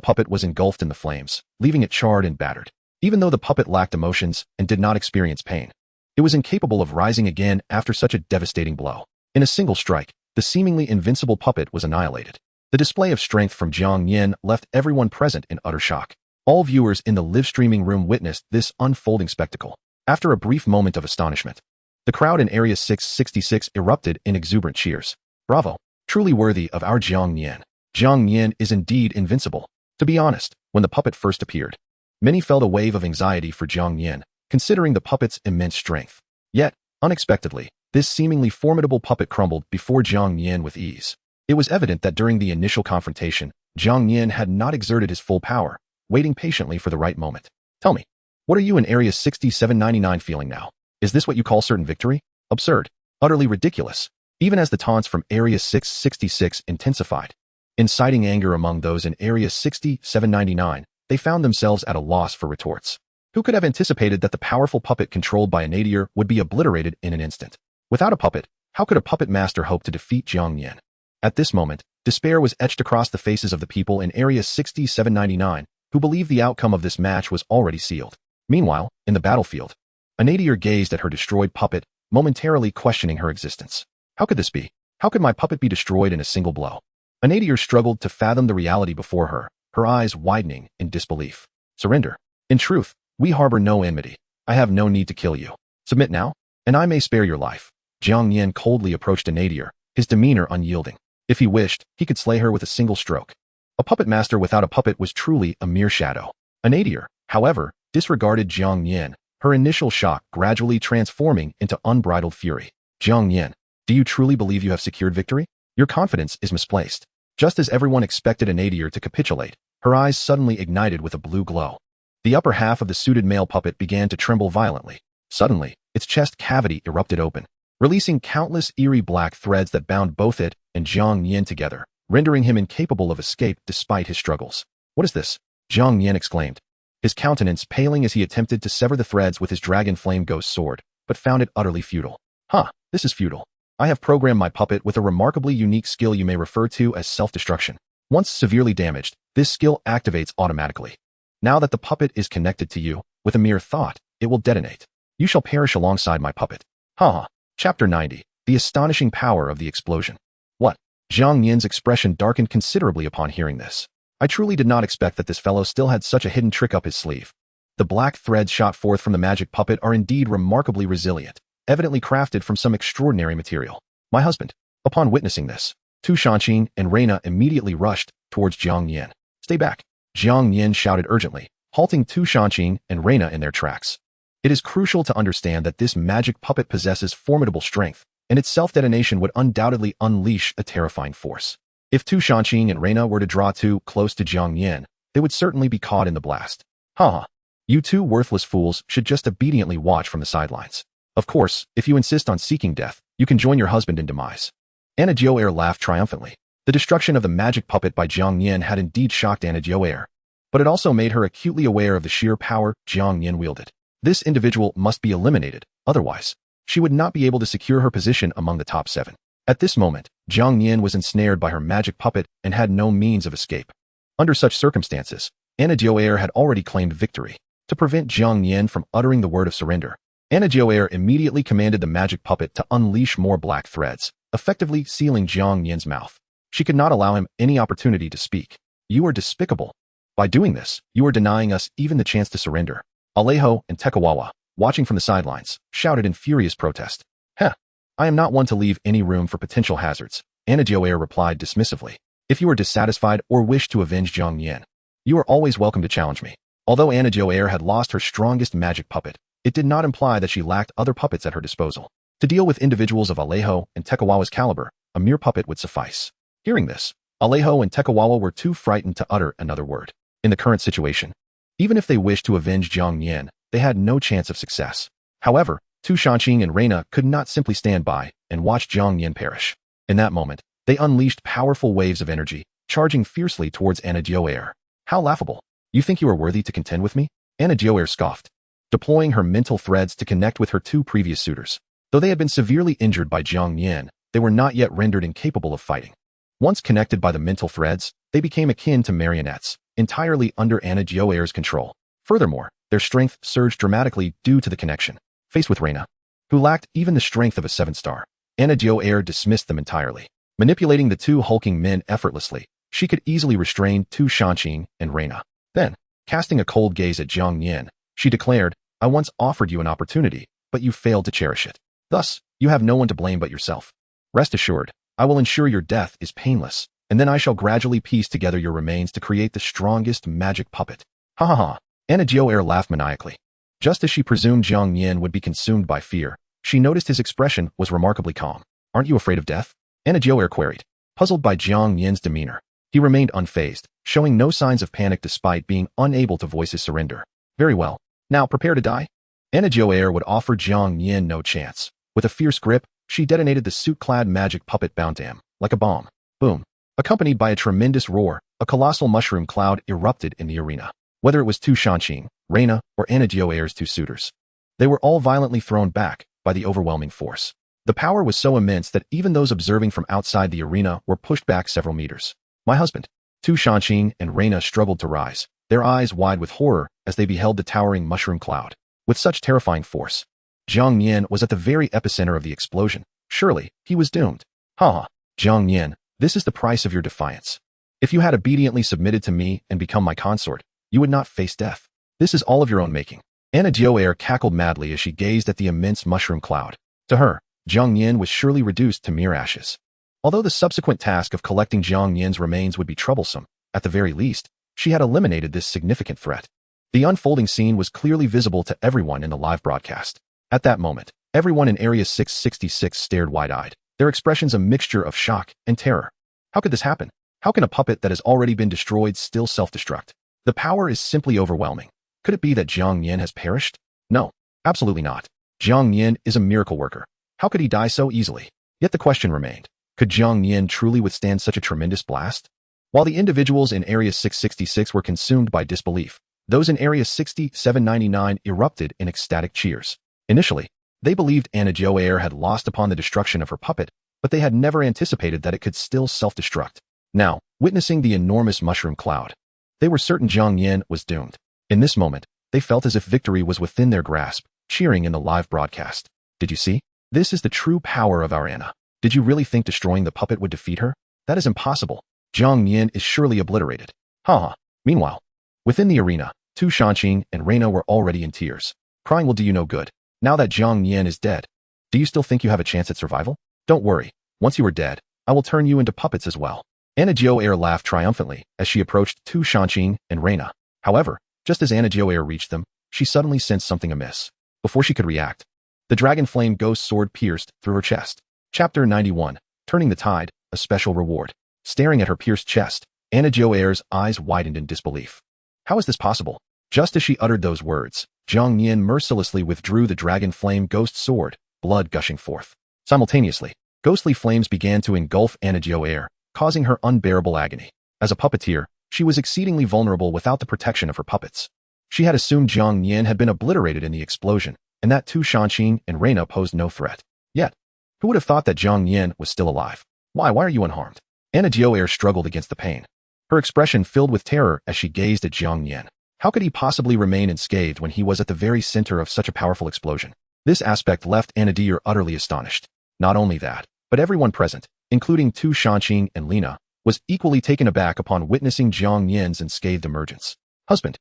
puppet was engulfed in the flames, leaving it charred and battered. Even though the puppet lacked emotions and did not experience pain, it was incapable of rising again after such a devastating blow. In a single strike, the seemingly invincible puppet was annihilated. The display of strength from Jiang Nian left everyone present in utter shock. All viewers in the live-streaming room witnessed this unfolding spectacle. After a brief moment of astonishment, the crowd in Area 666 erupted in exuberant cheers. Bravo! Truly worthy of our Jiang Nian. Jiang Nian is indeed invincible. To be honest, when the puppet first appeared, many felt a wave of anxiety for Jiang Nian, considering the puppet's immense strength. Yet, unexpectedly, this seemingly formidable puppet crumbled before Jiang Nian with ease. It was evident that during the initial confrontation, Jiang Nian had not exerted his full power, waiting patiently for the right moment. Tell me, what are you in Area 6799 feeling now? Is this what you call certain victory? Absurd. Utterly ridiculous. Even as the taunts from Area 666 intensified, inciting anger among those in Area 6799, they found themselves at a loss for retorts. Who could have anticipated that the powerful puppet controlled by a nadir would be obliterated in an instant? Without a puppet, how could a puppet master hope to defeat Jiang Nian? At this moment, despair was etched across the faces of the people in Area 6799, who believed the outcome of this match was already sealed. Meanwhile, in the battlefield, a nadir gazed at her destroyed puppet, momentarily questioning her existence. How could this be? How could my puppet be destroyed in a single blow? A nadir struggled to fathom the reality before her, her eyes widening in disbelief. Surrender. In truth, we harbor no enmity. I have no need to kill you. Submit now, and I may spare your life. Jiang Nian coldly approached a nadir, his demeanor unyielding. If he wished, he could slay her with a single stroke. A puppet master without a puppet was truly a mere shadow. A nadir, however, disregarded Jiang Nian, her initial shock gradually transforming into unbridled fury. Jiang Nian, do you truly believe you have secured victory? Your confidence is misplaced. Just as everyone expected a nadir to capitulate, her eyes suddenly ignited with a blue glow. The upper half of the suited male puppet began to tremble violently. Suddenly, its chest cavity erupted open, releasing countless eerie black threads that bound both it and Jiang Nian together, rendering him incapable of escape despite his struggles. What is this? Jiang Nian exclaimed, his countenance paling as he attempted to sever the threads with his dragon flame ghost sword, but found it utterly futile. This is futile. I have programmed my puppet with a remarkably unique skill you may refer to as self-destruction. Once severely damaged, this skill activates automatically. Now that the puppet is connected to you, with a mere thought, it will detonate. You shall perish alongside my puppet. Chapter 90. The astonishing power of the explosion. What? Jiang Nian's expression darkened considerably upon hearing this. I truly did not expect that this fellow still had such a hidden trick up his sleeve. The black threads shot forth from the magic puppet are indeed remarkably resilient, evidently crafted from some extraordinary material. My husband. Upon witnessing this, Tu Shanqing and Reina immediately rushed towards Jiang Nian. Stay back. Jiang Nian shouted urgently, halting Tu Shanqing and Reina in their tracks. It is crucial to understand that this magic puppet possesses formidable strength, and its self-detonation would undoubtedly unleash a terrifying force. If Tu Shanqing and Reina were to draw too close to Jiang Nian, they would certainly be caught in the blast. You two worthless fools should just obediently watch from the sidelines. Of course, if you insist on seeking death, you can join your husband in demise. Anna Joair laughed triumphantly. The destruction of the magic puppet by Jiang Nian had indeed shocked Anna Joair, but it also made her acutely aware of the sheer power Jiang Nian wielded. This individual must be eliminated, otherwise, she would not be able to secure her position among the top 7. At this moment, Jiang Nian was ensnared by her magic puppet and had no means of escape. Under such circumstances, Anna Joair had already claimed victory. To prevent Jiang Nian from uttering the word of surrender, Anna Joair immediately commanded the magic puppet to unleash more black threads, effectively sealing Jiang Nian's mouth. She could not allow him any opportunity to speak. You are despicable. By doing this, you are denying us even the chance to surrender. Alejo and Tekawawa, watching from the sidelines, shouted in furious protest. I am not one to leave any room for potential hazards, Anna Joair replied dismissively. If you are dissatisfied or wish to avenge Jiang Nian, you are always welcome to challenge me. Although Anna Joair had lost her strongest magic puppet, it did not imply that she lacked other puppets at her disposal. To deal with individuals of Alejo and Tekawawa's caliber, a mere puppet would suffice. Hearing this, Alejo and Tekawawa were too frightened to utter another word. In the current situation, even if they wished to avenge Jiang Nian, they had no chance of success. However, Tu Shanqing and Reina could not simply stand by and watch Jiang Nian perish. In that moment, they unleashed powerful waves of energy, charging fiercely towards Anna Joair. How laughable. You think you are worthy to contend with me? Anna Joair scoffed, deploying her mental threads to connect with her 2 previous suitors. Though they had been severely injured by Jiang Nian, they were not yet rendered incapable of fighting. Once connected by the mental threads, they became akin to marionettes, entirely under Anna Joair's control. Furthermore, their strength surged dramatically due to the connection. Faced with Reina, who lacked even the strength of a 7-star, Anna Joair dismissed them entirely. Manipulating the two hulking men effortlessly, she could easily restrain Tu Shanqing and Reina. Then, casting a cold gaze at Jiang Nian, she declared, I once offered you an opportunity, but you failed to cherish it. Thus, you have no one to blame but yourself. Rest assured, I will ensure your death is painless, and then I shall gradually piece together your remains to create the strongest magic puppet. Ha ha ha. Anna Joair laughed maniacally. Just as she presumed Jiang Nian would be consumed by fear, she noticed his expression was remarkably calm. Aren't you afraid of death? Anna Joair queried. Puzzled by Jiang Nian's demeanor, he remained unfazed, showing no signs of panic despite being unable to voice his surrender. Very well. Now prepare to die? Anna Joair would offer Jiang Nian no chance. With a fierce grip, she detonated the suit-clad magic puppet Boundam, like a bomb. Boom. Accompanied by a tremendous roar, a colossal mushroom cloud erupted in the arena. Whether it was Tu Shanqing, Reina, or Anna Joair's two suitors, they were all violently thrown back by the overwhelming force. The power was so immense that even those observing from outside the arena were pushed back several meters. My husband. Tu Shanqing and Reina struggled to rise, their eyes wide with horror as they beheld the towering mushroom cloud. With such terrifying force, Jiang Nian was at the very epicenter of the explosion. Surely, he was doomed. Ha! Jiang Nian, this is the price of your defiance. If you had obediently submitted to me and become my consort, you would not face death. This is all of your own making. Anna Joair cackled madly as she gazed at the immense mushroom cloud. To her, Jiang Nian was surely reduced to mere ashes. Although the subsequent task of collecting Jiang Nian's remains would be troublesome, at the very least, she had eliminated this significant threat. The unfolding scene was clearly visible to everyone in the live broadcast. At that moment, everyone in Area 666 stared wide-eyed, their expressions a mixture of shock and terror. How could this happen? How can a puppet that has already been destroyed still self-destruct? The power is simply overwhelming. Could it be that Jiang Nian has perished? No, absolutely not. Jiang Nian is a miracle worker. How could he die so easily? Yet the question remained, could Jiang Nian truly withstand such a tremendous blast? While the individuals in Area 666 were consumed by disbelief, those in Area 6799 erupted in ecstatic cheers. Initially, they believed Anna Joair had lost upon the destruction of her puppet, but they had never anticipated that it could still self-destruct. Now, witnessing the enormous mushroom cloud, they were certain Jiang Nian was doomed. In this moment, they felt as if victory was within their grasp, cheering in the live broadcast. Did you see? This is the true power of our Anna. Did you really think destroying the puppet would defeat her? That is impossible. Jiang Nian is surely obliterated. Ha ha. Meanwhile, within the arena, Tu Shanqing and Reina were already in tears. Crying will do you no good. Now that Jiang Nian is dead, do you still think you have a chance at survival? Don't worry. Once you are dead, I will turn you into puppets as well. Anna Joair laughed triumphantly as she approached Tu Shanqing and Reina. However, just as Anna Joair reached them, she suddenly sensed something amiss. Before she could react, the dragon flame ghost sword pierced through her chest. Chapter 91. Turning the Tide, a Special Reward. Staring at her pierced chest, Anna Joair's eyes widened in disbelief. How is this possible? Just as she uttered those words, Jiang Nian mercilessly withdrew the dragon flame ghost sword, blood gushing forth. Simultaneously, ghostly flames began to engulf Anna Joair, causing her unbearable agony. As a puppeteer, she was exceedingly vulnerable without the protection of her puppets. She had assumed Jiang Nian had been obliterated in the explosion, and that Tu Shanqing and Reina posed no threat. Yet, who would have thought that Jiang Nian was still alive? Why are you unharmed? Anna Joair struggled against the pain, her expression filled with terror as she gazed at Jiang Nian. How could he possibly remain unscathed when he was at the very center of such a powerful explosion? This aspect left Anna Joair utterly astonished. Not only that, but everyone present, including Tu Shanqing and Lina, was equally taken aback upon witnessing Jiang Nian's unscathed emergence. Husband!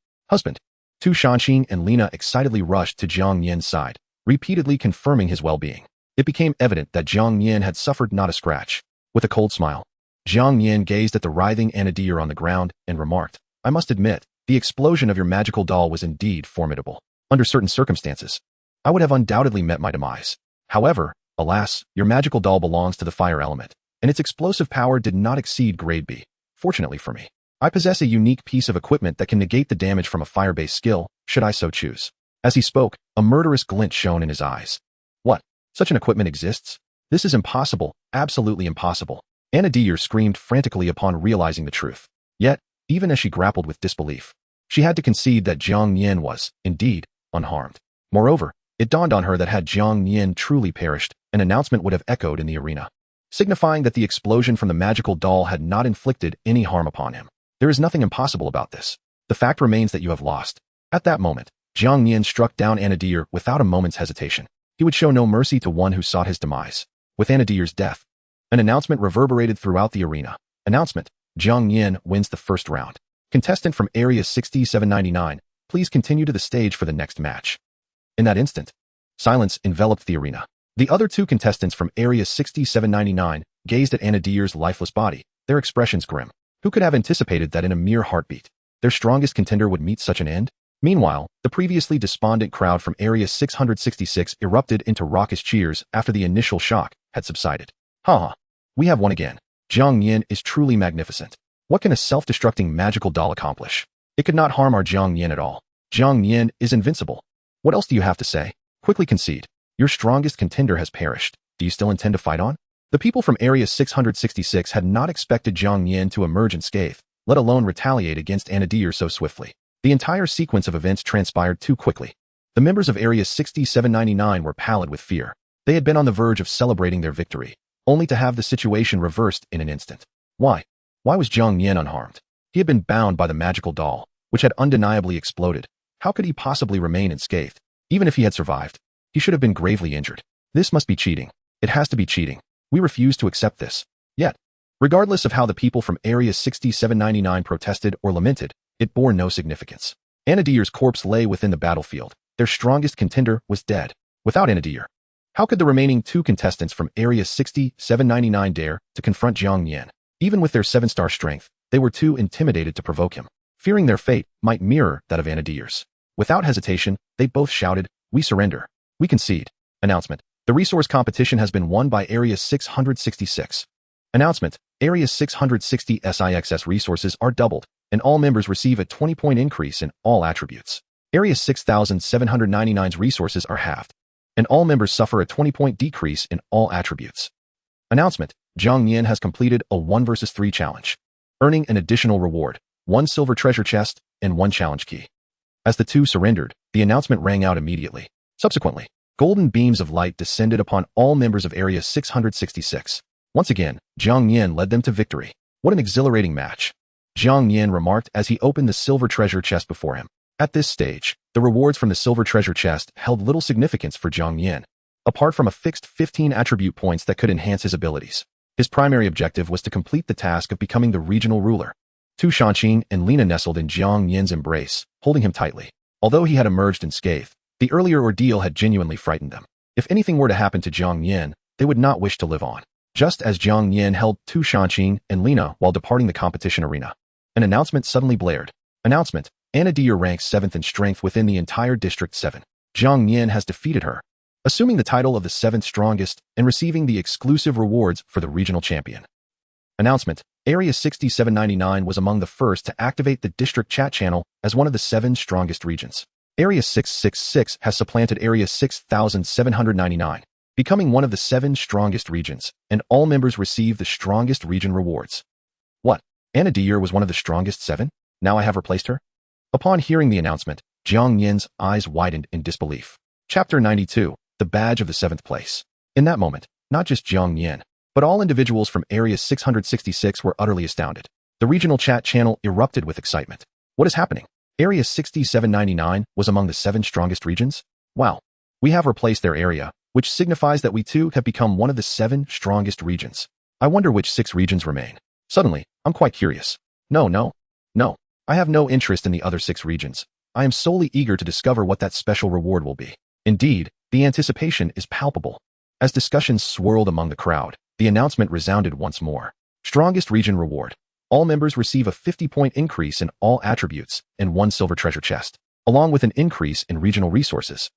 Tu Shanqing and Lina excitedly rushed to Jiang Nian's side, repeatedly confirming his well-being. It became evident that Jiang Nian had suffered not a scratch. With a cold smile, Jiang Nian gazed at the writhing Anna Joair on the ground and remarked, I must admit, the explosion of your magical doll was indeed formidable. Under certain circumstances, I would have undoubtedly met my demise. However, alas, your magical doll belongs to the fire element, and its explosive power did not exceed grade B. Fortunately for me, I possess a unique piece of equipment that can negate the damage from a fire-based skill, should I so choose. As he spoke, a murderous glint shone in his eyes. What? Such an equipment exists? This is impossible, absolutely impossible. Anna Joair screamed frantically upon realizing the truth. Yet, even as she grappled with disbelief, she had to concede that Jiang Nian was, indeed, unharmed. Moreover, it dawned on her that had Jiang Nian truly perished, an announcement would have echoed in the arena. signifying that the explosion from the magical doll had not inflicted any harm upon him. There is nothing impossible about this. The fact remains that you have lost. At that moment, Jiang Nian struck down Anadir without a moment's hesitation. He would show no mercy to one who sought his demise. With Anadir's death, an announcement reverberated throughout the arena. Announcement: Jiang Nian wins the first round. Contestant from Area 6799, please continue to the stage for the next match. In that instant, silence enveloped the arena. The other two contestants from Area 6799 gazed at Anadir's lifeless body, their expressions grim. Who could have anticipated that in a mere heartbeat, their strongest contender would meet such an end? Meanwhile, the previously despondent crowd from Area 666 erupted into raucous cheers after the initial shock had subsided. Haha, we have won again. Jiang Nian is truly magnificent. What can a self-destructing magical doll accomplish? It could not harm our Jiang Nian at all. Jiang Nian is invincible. What else do you have to say? Quickly concede. Your strongest contender has perished. Do you still intend to fight on? The people from Area 666 had not expected Jiang Nian to emerge unscathed, let alone retaliate against Anadir so swiftly. The entire sequence of events transpired too quickly. The members of Area 6799 were pallid with fear. They had been on the verge of celebrating their victory, only to have the situation reversed in an instant. Why? Why was Jiang Nian unharmed? He had been bound by the magical doll, which had undeniably exploded. How could he possibly remain unscathed? Even if he had survived, he should have been gravely injured. This must be cheating. It has to be cheating. We refuse to accept this. Yet, regardless of how the people from Area 6799 protested or lamented, it bore no significance. Anadir's corpse lay within the battlefield. Their strongest contender was dead. Without Anadir, how could the remaining two contestants from Area 6799 dare to confront Jiang Nian? Even with their 7-star strength, they were too intimidated to provoke him, fearing their fate might mirror that of Anadir's. Without hesitation, they both shouted, "We surrender. We concede." Announcement: the resource competition has been won by Area 666. Announcement: Area 660's resources are doubled, and all members receive a 20-point increase in all attributes. Area 6799's resources are halved, and all members suffer a 20-point decrease in all attributes. Announcement: Jiang Nian has completed a 1 vs 3 challenge, earning an additional reward, 1 silver treasure chest and 1 challenge key. As the two surrendered, the announcement rang out immediately. Subsequently, golden beams of light descended upon all members of Area 666. Once again, Jiang Nian led them to victory. What an exhilarating match! Jiang Nian remarked as he opened the silver treasure chest before him. At this stage, the rewards from the silver treasure chest held little significance for Jiang Nian, apart from a fixed 15 attribute points that could enhance his abilities. His primary objective was to complete the task of becoming the regional ruler. Tu Shanqing and Lina nestled in Jiang Nian's embrace, holding him tightly. Although he had emerged unscathed, the earlier ordeal had genuinely frightened them. If anything were to happen to Jiang Nian, they would not wish to live on. Just as Jiang Nian held Tu Shanqing and Lina while departing the competition arena, an announcement suddenly blared. Announcement: Anadir ranks 7th in strength within the entire District 7. Jiang Nian has defeated her, assuming the title of the 7th strongest and receiving the exclusive rewards for the regional champion. Announcement: Area 6799 was among the first to activate the district chat channel as one of the 7 strongest regions. Area 666 has supplanted Area 6799, becoming one of the 7 strongest regions, and all members receive the strongest region rewards. What? Anadir was one of the strongest 7? Now I have replaced her? Upon hearing the announcement, Jiang Nian's eyes widened in disbelief. Chapter 92, the badge of the 7th place. In that moment, not just Jiang Nian, but all individuals from Area 666 were utterly astounded. The regional chat channel erupted with excitement. What is happening? Area 6799 was among the 7 strongest regions? Wow. We have replaced their area, which signifies that we too have become one of the 7 strongest regions. I wonder which 6 regions remain. Suddenly, I'm quite curious. No. I have no interest in the other 6 regions. I am solely eager to discover what that special reward will be. Indeed, the anticipation is palpable. As discussions swirled among the crowd, the announcement resounded once more. Strongest region reward. All members receive a 50-point increase in all attributes and 1 silver treasure chest, along with an increase in regional resources.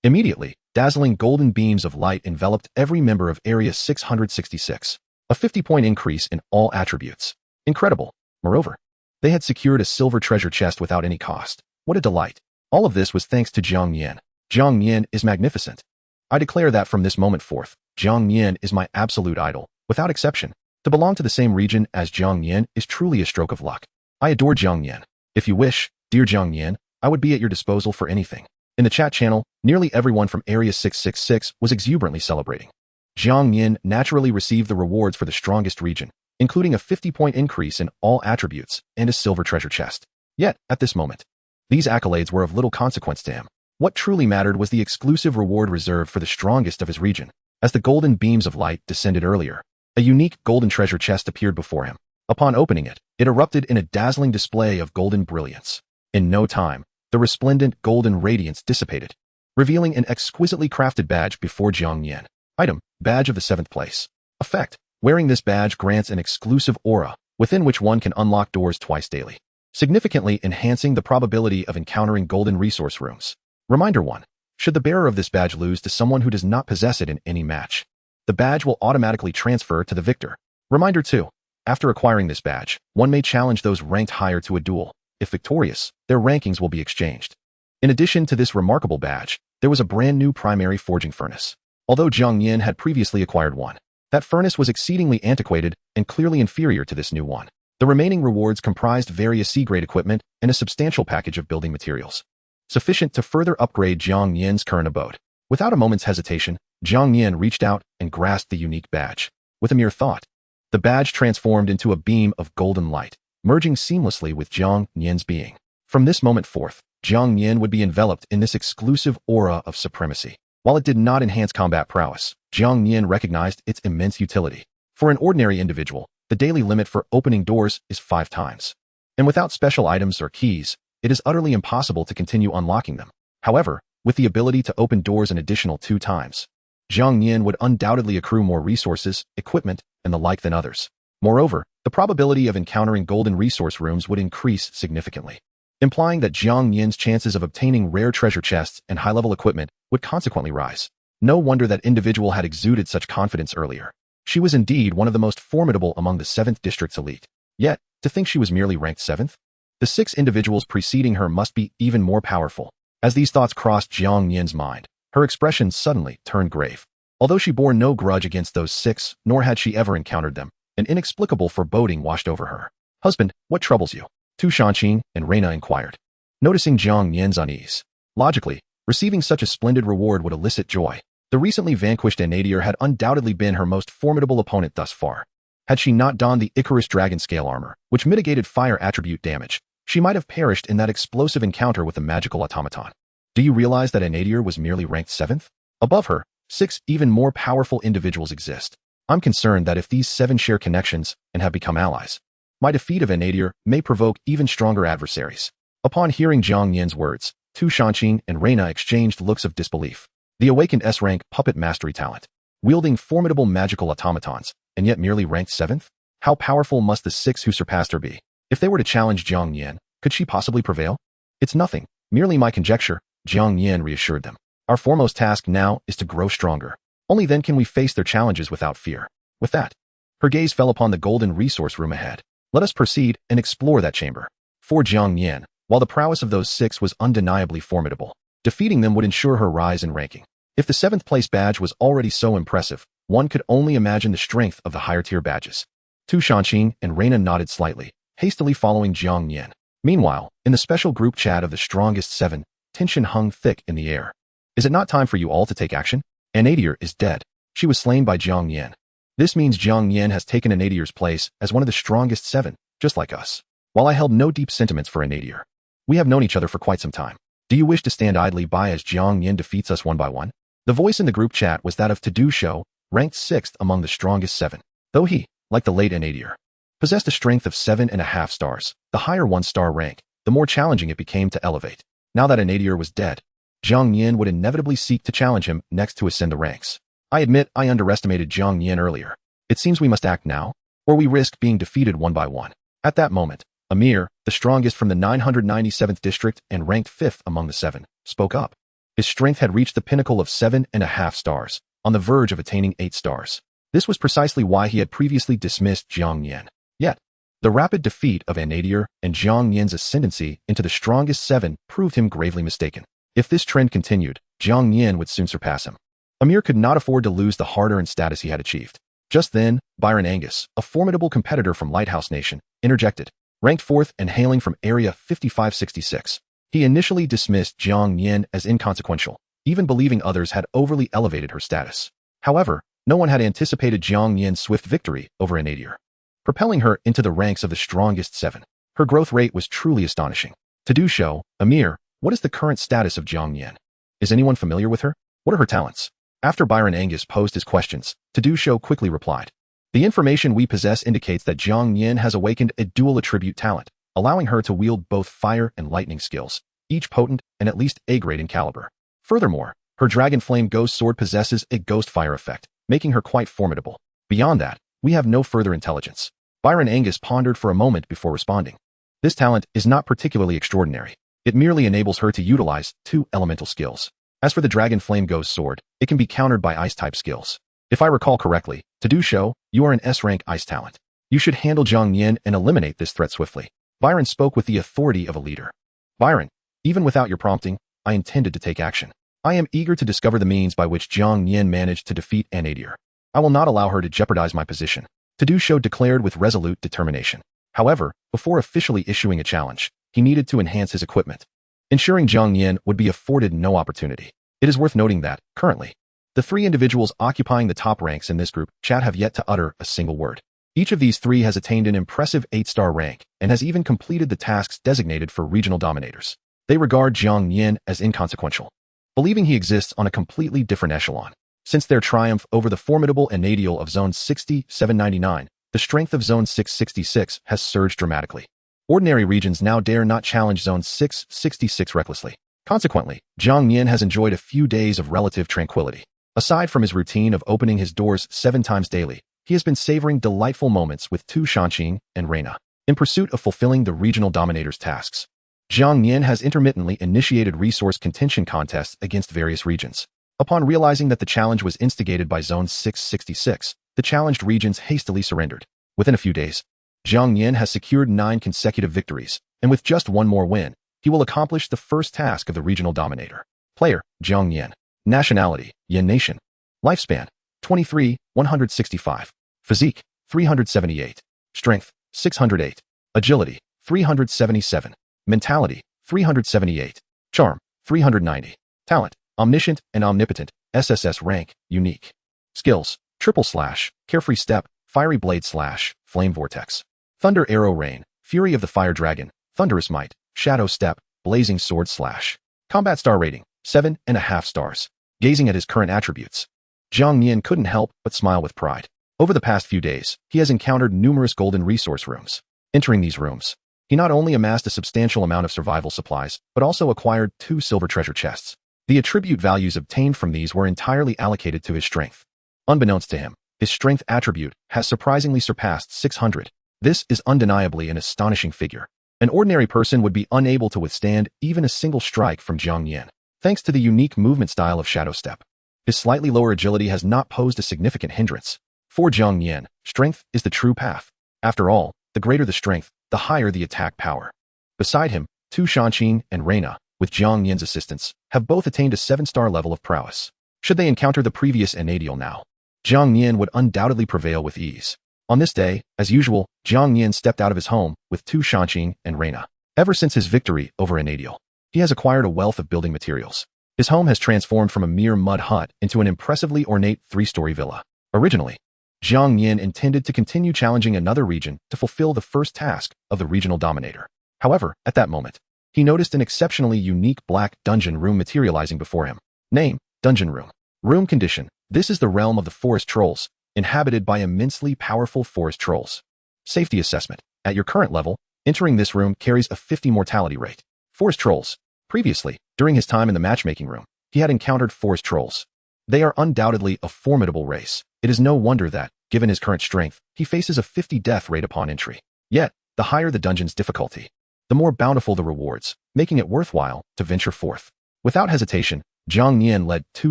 Immediately, dazzling golden beams of light enveloped every member of Area 666. A 50-point increase in all attributes. Incredible. Moreover, they had secured a silver treasure chest without any cost. What a delight. All of this was thanks to Jiang Nian. Jiang Nian is magnificent. I declare that from this moment forth, Jiang Nian is my absolute idol, without exception. To belong to the same region as Jiang Nian is truly a stroke of luck. I adore Jiang Nian. If you wish, dear Jiang Nian, I would be at your disposal for anything. In the chat channel, nearly everyone from Area 666 was exuberantly celebrating. Jiang Nian naturally received the rewards for the strongest region, including a 50-point increase in all attributes and a silver treasure chest. Yet, at this moment, these accolades were of little consequence to him. What truly mattered was the exclusive reward reserved for the strongest of his region. As the golden beams of light descended earlier, a unique golden treasure chest appeared before him. Upon opening it, it erupted in a dazzling display of golden brilliance. In no time, the resplendent golden radiance dissipated, revealing an exquisitely crafted badge before Jiang Nian. Item: Badge of the 7th place. Effect: wearing this badge grants an exclusive aura, within which one can unlock doors twice daily, significantly enhancing the probability of encountering golden resource rooms. Reminder 1. Should the bearer of this badge lose to someone who does not possess it in any match, the badge will automatically transfer to the victor. Reminder 2. After acquiring this badge, one may challenge those ranked higher to a duel. If victorious, their rankings will be exchanged. In addition to this remarkable badge, there was a brand new primary forging furnace. Although Jiang Nian had previously acquired one, that furnace was exceedingly antiquated and clearly inferior to this new one. The remaining rewards comprised various C-grade equipment and a substantial package of building materials, sufficient to further upgrade Jiang Nian's current abode. Without a moment's hesitation, Jiang Nian reached out and grasped the unique badge. With a mere thought, the badge transformed into a beam of golden light, merging seamlessly with Jiang Nian's being. From this moment forth, Jiang Nian would be enveloped in this exclusive aura of supremacy. While it did not enhance combat prowess, Jiang Nian recognized its immense utility. For an ordinary individual, the daily limit for opening doors is 5 times. And without special items or keys, it is utterly impossible to continue unlocking them. However, with the ability to open doors an additional 2 times, Jiang Nian would undoubtedly accrue more resources, equipment, and the like than others. Moreover, the probability of encountering golden resource rooms would increase significantly, implying that Jiang Nian's chances of obtaining rare treasure chests and high-level equipment would consequently rise. No wonder that individual had exuded such confidence earlier. She was indeed one of the most formidable among the 7th District's elite. Yet, to think she was merely ranked 7th? The 6 individuals preceding her must be even more powerful. As these thoughts crossed Jiang Nian's mind, her expression suddenly turned grave. Although she bore no grudge against those 6, nor had she ever encountered them, an inexplicable foreboding washed over her. "Husband, what troubles you?" Tu Shanqing and Reina inquired, noticing Jiang Nian's unease. Logically, receiving such a splendid reward would elicit joy. The recently vanquished Anadier had undoubtedly been her most formidable opponent thus far. Had she not donned the Icarus dragon scale armor, which mitigated fire attribute damage, she might have perished in that explosive encounter with the magical automaton. Do you realize that Anadier was merely ranked 7th? Above her, 6 even more powerful individuals exist. I'm concerned that if these 7 share connections and have become allies, my defeat of Anadier may provoke even stronger adversaries. Upon hearing Jiang Nian's words, Tu Shanqing and Reina exchanged looks of disbelief. The awakened S-rank puppet mastery talent, wielding formidable magical automatons, and yet merely ranked 7th? How powerful must the 6 who surpassed her be? If they were to challenge Jiang Nian, could she possibly prevail? It's nothing, merely my conjecture, Jiang Nian reassured them. Our foremost task now is to grow stronger. Only then can we face their challenges without fear. With that, her gaze fell upon the golden resource room ahead. Let us proceed and explore that chamber. For Jiang Nian, while the prowess of those 6 was undeniably formidable, defeating them would ensure her rise in ranking. If the 7th place badge was already so impressive, one could only imagine the strength of the higher tier badges. Tu Shanqing and Reina nodded slightly, hastily following Jiang Nian. Meanwhile, in the special group chat of the strongest 7, tension hung thick in the air. Is it not time for you all to take action? Anadier is dead. She was slain by Jiang Nian. This means Jiang Nian has taken Anadier's place as one of the strongest 7, just like us. While I held no deep sentiments for Anadier, we have known each other for quite some time. Do you wish to stand idly by as Jiang Nian defeats us one by one? The voice in the group chat was that of To-Do Show, ranked 6th among the strongest 7. Though he, like the late Anadier, possessed a strength of 7.5 stars, the higher 1-star rank, the more challenging it became to elevate. Now that Anadier was dead, Jiang Nian would inevitably seek to challenge him next to ascend the ranks. I admit I underestimated Jiang Nian earlier. It seems we must act now, or we risk being defeated one by one. At that moment, Amir, the strongest from the 997th district and ranked 5th among the 7, spoke up. His strength had reached the pinnacle of 7.5 stars, on the verge of attaining 8 stars. This was precisely why he had previously dismissed Jiang Nian. Yet, the rapid defeat of Anadier and Jiang Nian's ascendancy into the strongest 7 proved him gravely mistaken. If this trend continued, Jiang Nian would soon surpass him. Amir could not afford to lose the hard-earned status he had achieved. Just then, Byron Angus, a formidable competitor from Lighthouse Nation, interjected. Ranked 4th and hailing from Area 5566. He initially dismissed Jiang Nian as inconsequential, even believing others had overly elevated her status. However, No one had anticipated Jiang Nian's swift victory over a nadir, propelling her into the ranks of the strongest 7. Her growth rate was truly astonishing. To do so, Amir, what is the current status of Jiang Nian? Is anyone familiar with her? What are her talents? After Byron Angus posed his questions, To Do Show quickly replied, the information we possess indicates that Jiang Nian has awakened a dual attribute talent, allowing her to wield both fire and lightning skills, each potent and at least A-grade in caliber. Furthermore, her Dragon Flame Ghost Sword possesses a ghost fire effect, making her quite formidable. Beyond that, we have no further intelligence. Byron Angus pondered for a moment before responding. This talent is not particularly extraordinary. It merely enables her to utilize 2 elemental skills. As for the Dragon Flame Ghost Sword, it can be countered by ice-type skills. If I recall correctly, To Do Show, you are an S-rank ice talent. You should handle Jiang Nian and eliminate this threat swiftly. Byron spoke with the authority of a leader. Byron, even without your prompting, I intended to take action. I am eager to discover the means by which Jiang Nian managed to defeat a nadir. I will not allow her to jeopardize my position. To Do Show declared with resolute determination. However, before officially issuing a challenge, he needed to enhance his equipment, ensuring Jiang Nian would be afforded no opportunity. It is worth noting that, currently, the 3 individuals occupying the top ranks in this group chat have yet to utter a single word. Each of these 3 has attained an impressive 8-star rank and has even completed the tasks designated for regional dominators. They regard Jiang Nian as inconsequential, believing he exists on a completely different echelon. Since their triumph over the formidable Enadial of Zone 6799, the strength of Zone 666 has surged dramatically. Ordinary regions now dare not challenge Zone 666 recklessly. Consequently, Jiang Nian has enjoyed a few days of relative tranquility. Aside from his routine of opening his doors 7 times daily, he has been savoring delightful moments with Tu Shanqing and Reina. In pursuit of fulfilling the regional dominator's tasks, Jiang Nian has intermittently initiated resource contention contests against various regions. Upon realizing that the challenge was instigated by Zone 666, the challenged regions hastily surrendered. Within a few days, Jiang Nian has secured 9 consecutive victories, and with just 1 more win, he will accomplish the first task of the regional dominator. Player, Jiang Nian. Nationality, Yan Nation. Lifespan, 23, 165. Physique, 378. Strength, 608. Agility, 377. Mentality, 378. Charm, 390. Talent, Omniscient and Omnipotent, SSS rank, Unique. Skills, Triple Slash, Carefree Step, Fiery Blade Slash, Flame Vortex. Thunder Arrow Rain, Fury of the Fire Dragon, Thunderous Might, Shadow Step, Blazing Sword Slash. Combat Star Rating, 7.5 stars. Gazing at his current attributes, Jiang Nian couldn't help but smile with pride. Over the past few days, he has encountered numerous golden resource rooms. Entering these rooms, he not only amassed a substantial amount of survival supplies, but also acquired 2 silver treasure chests. The attribute values obtained from these were entirely allocated to his strength. Unbeknownst to him, his strength attribute has surprisingly surpassed 600. This is undeniably an astonishing figure. An ordinary person would be unable to withstand even a single strike from Jiang Nian. Thanks to the unique movement style of Shadow Step, his slightly lower agility has not posed a significant hindrance. For Jiang Nian, strength is the true path. After all, the greater the strength, the higher the attack power. Beside him, Tu Shanqing and Reina, with Jiang Nian's assistance, have both attained a 7-star level of prowess. Should they encounter the previous Enadial now, Jiang Nian would undoubtedly prevail with ease. On this day, as usual, Jiang Nian stepped out of his home with Tu Shanqing and Reina. Ever since his victory over Enadial, he has acquired a wealth of building materials. His home has transformed from a mere mud hut into an impressively ornate 3-story villa. Originally, Jiang Nian intended to continue challenging another region to fulfill the first task of the regional dominator. However, at that moment, he noticed an exceptionally unique black dungeon room materializing before him. Name, Dungeon Room. Room condition, this is the realm of the forest trolls, inhabited by immensely powerful forest trolls. Safety assessment, at your current level, entering this room carries a 50 mortality rate. Forest trolls. Previously, during his time in the matchmaking room, he had encountered forest trolls. They are undoubtedly a formidable race. It is no wonder that, given his current strength, he faces a 50 death rate upon entry. Yet, the higher the dungeon's difficulty, the more bountiful the rewards, making it worthwhile to venture forth. Without hesitation, Jiang Nian led Tu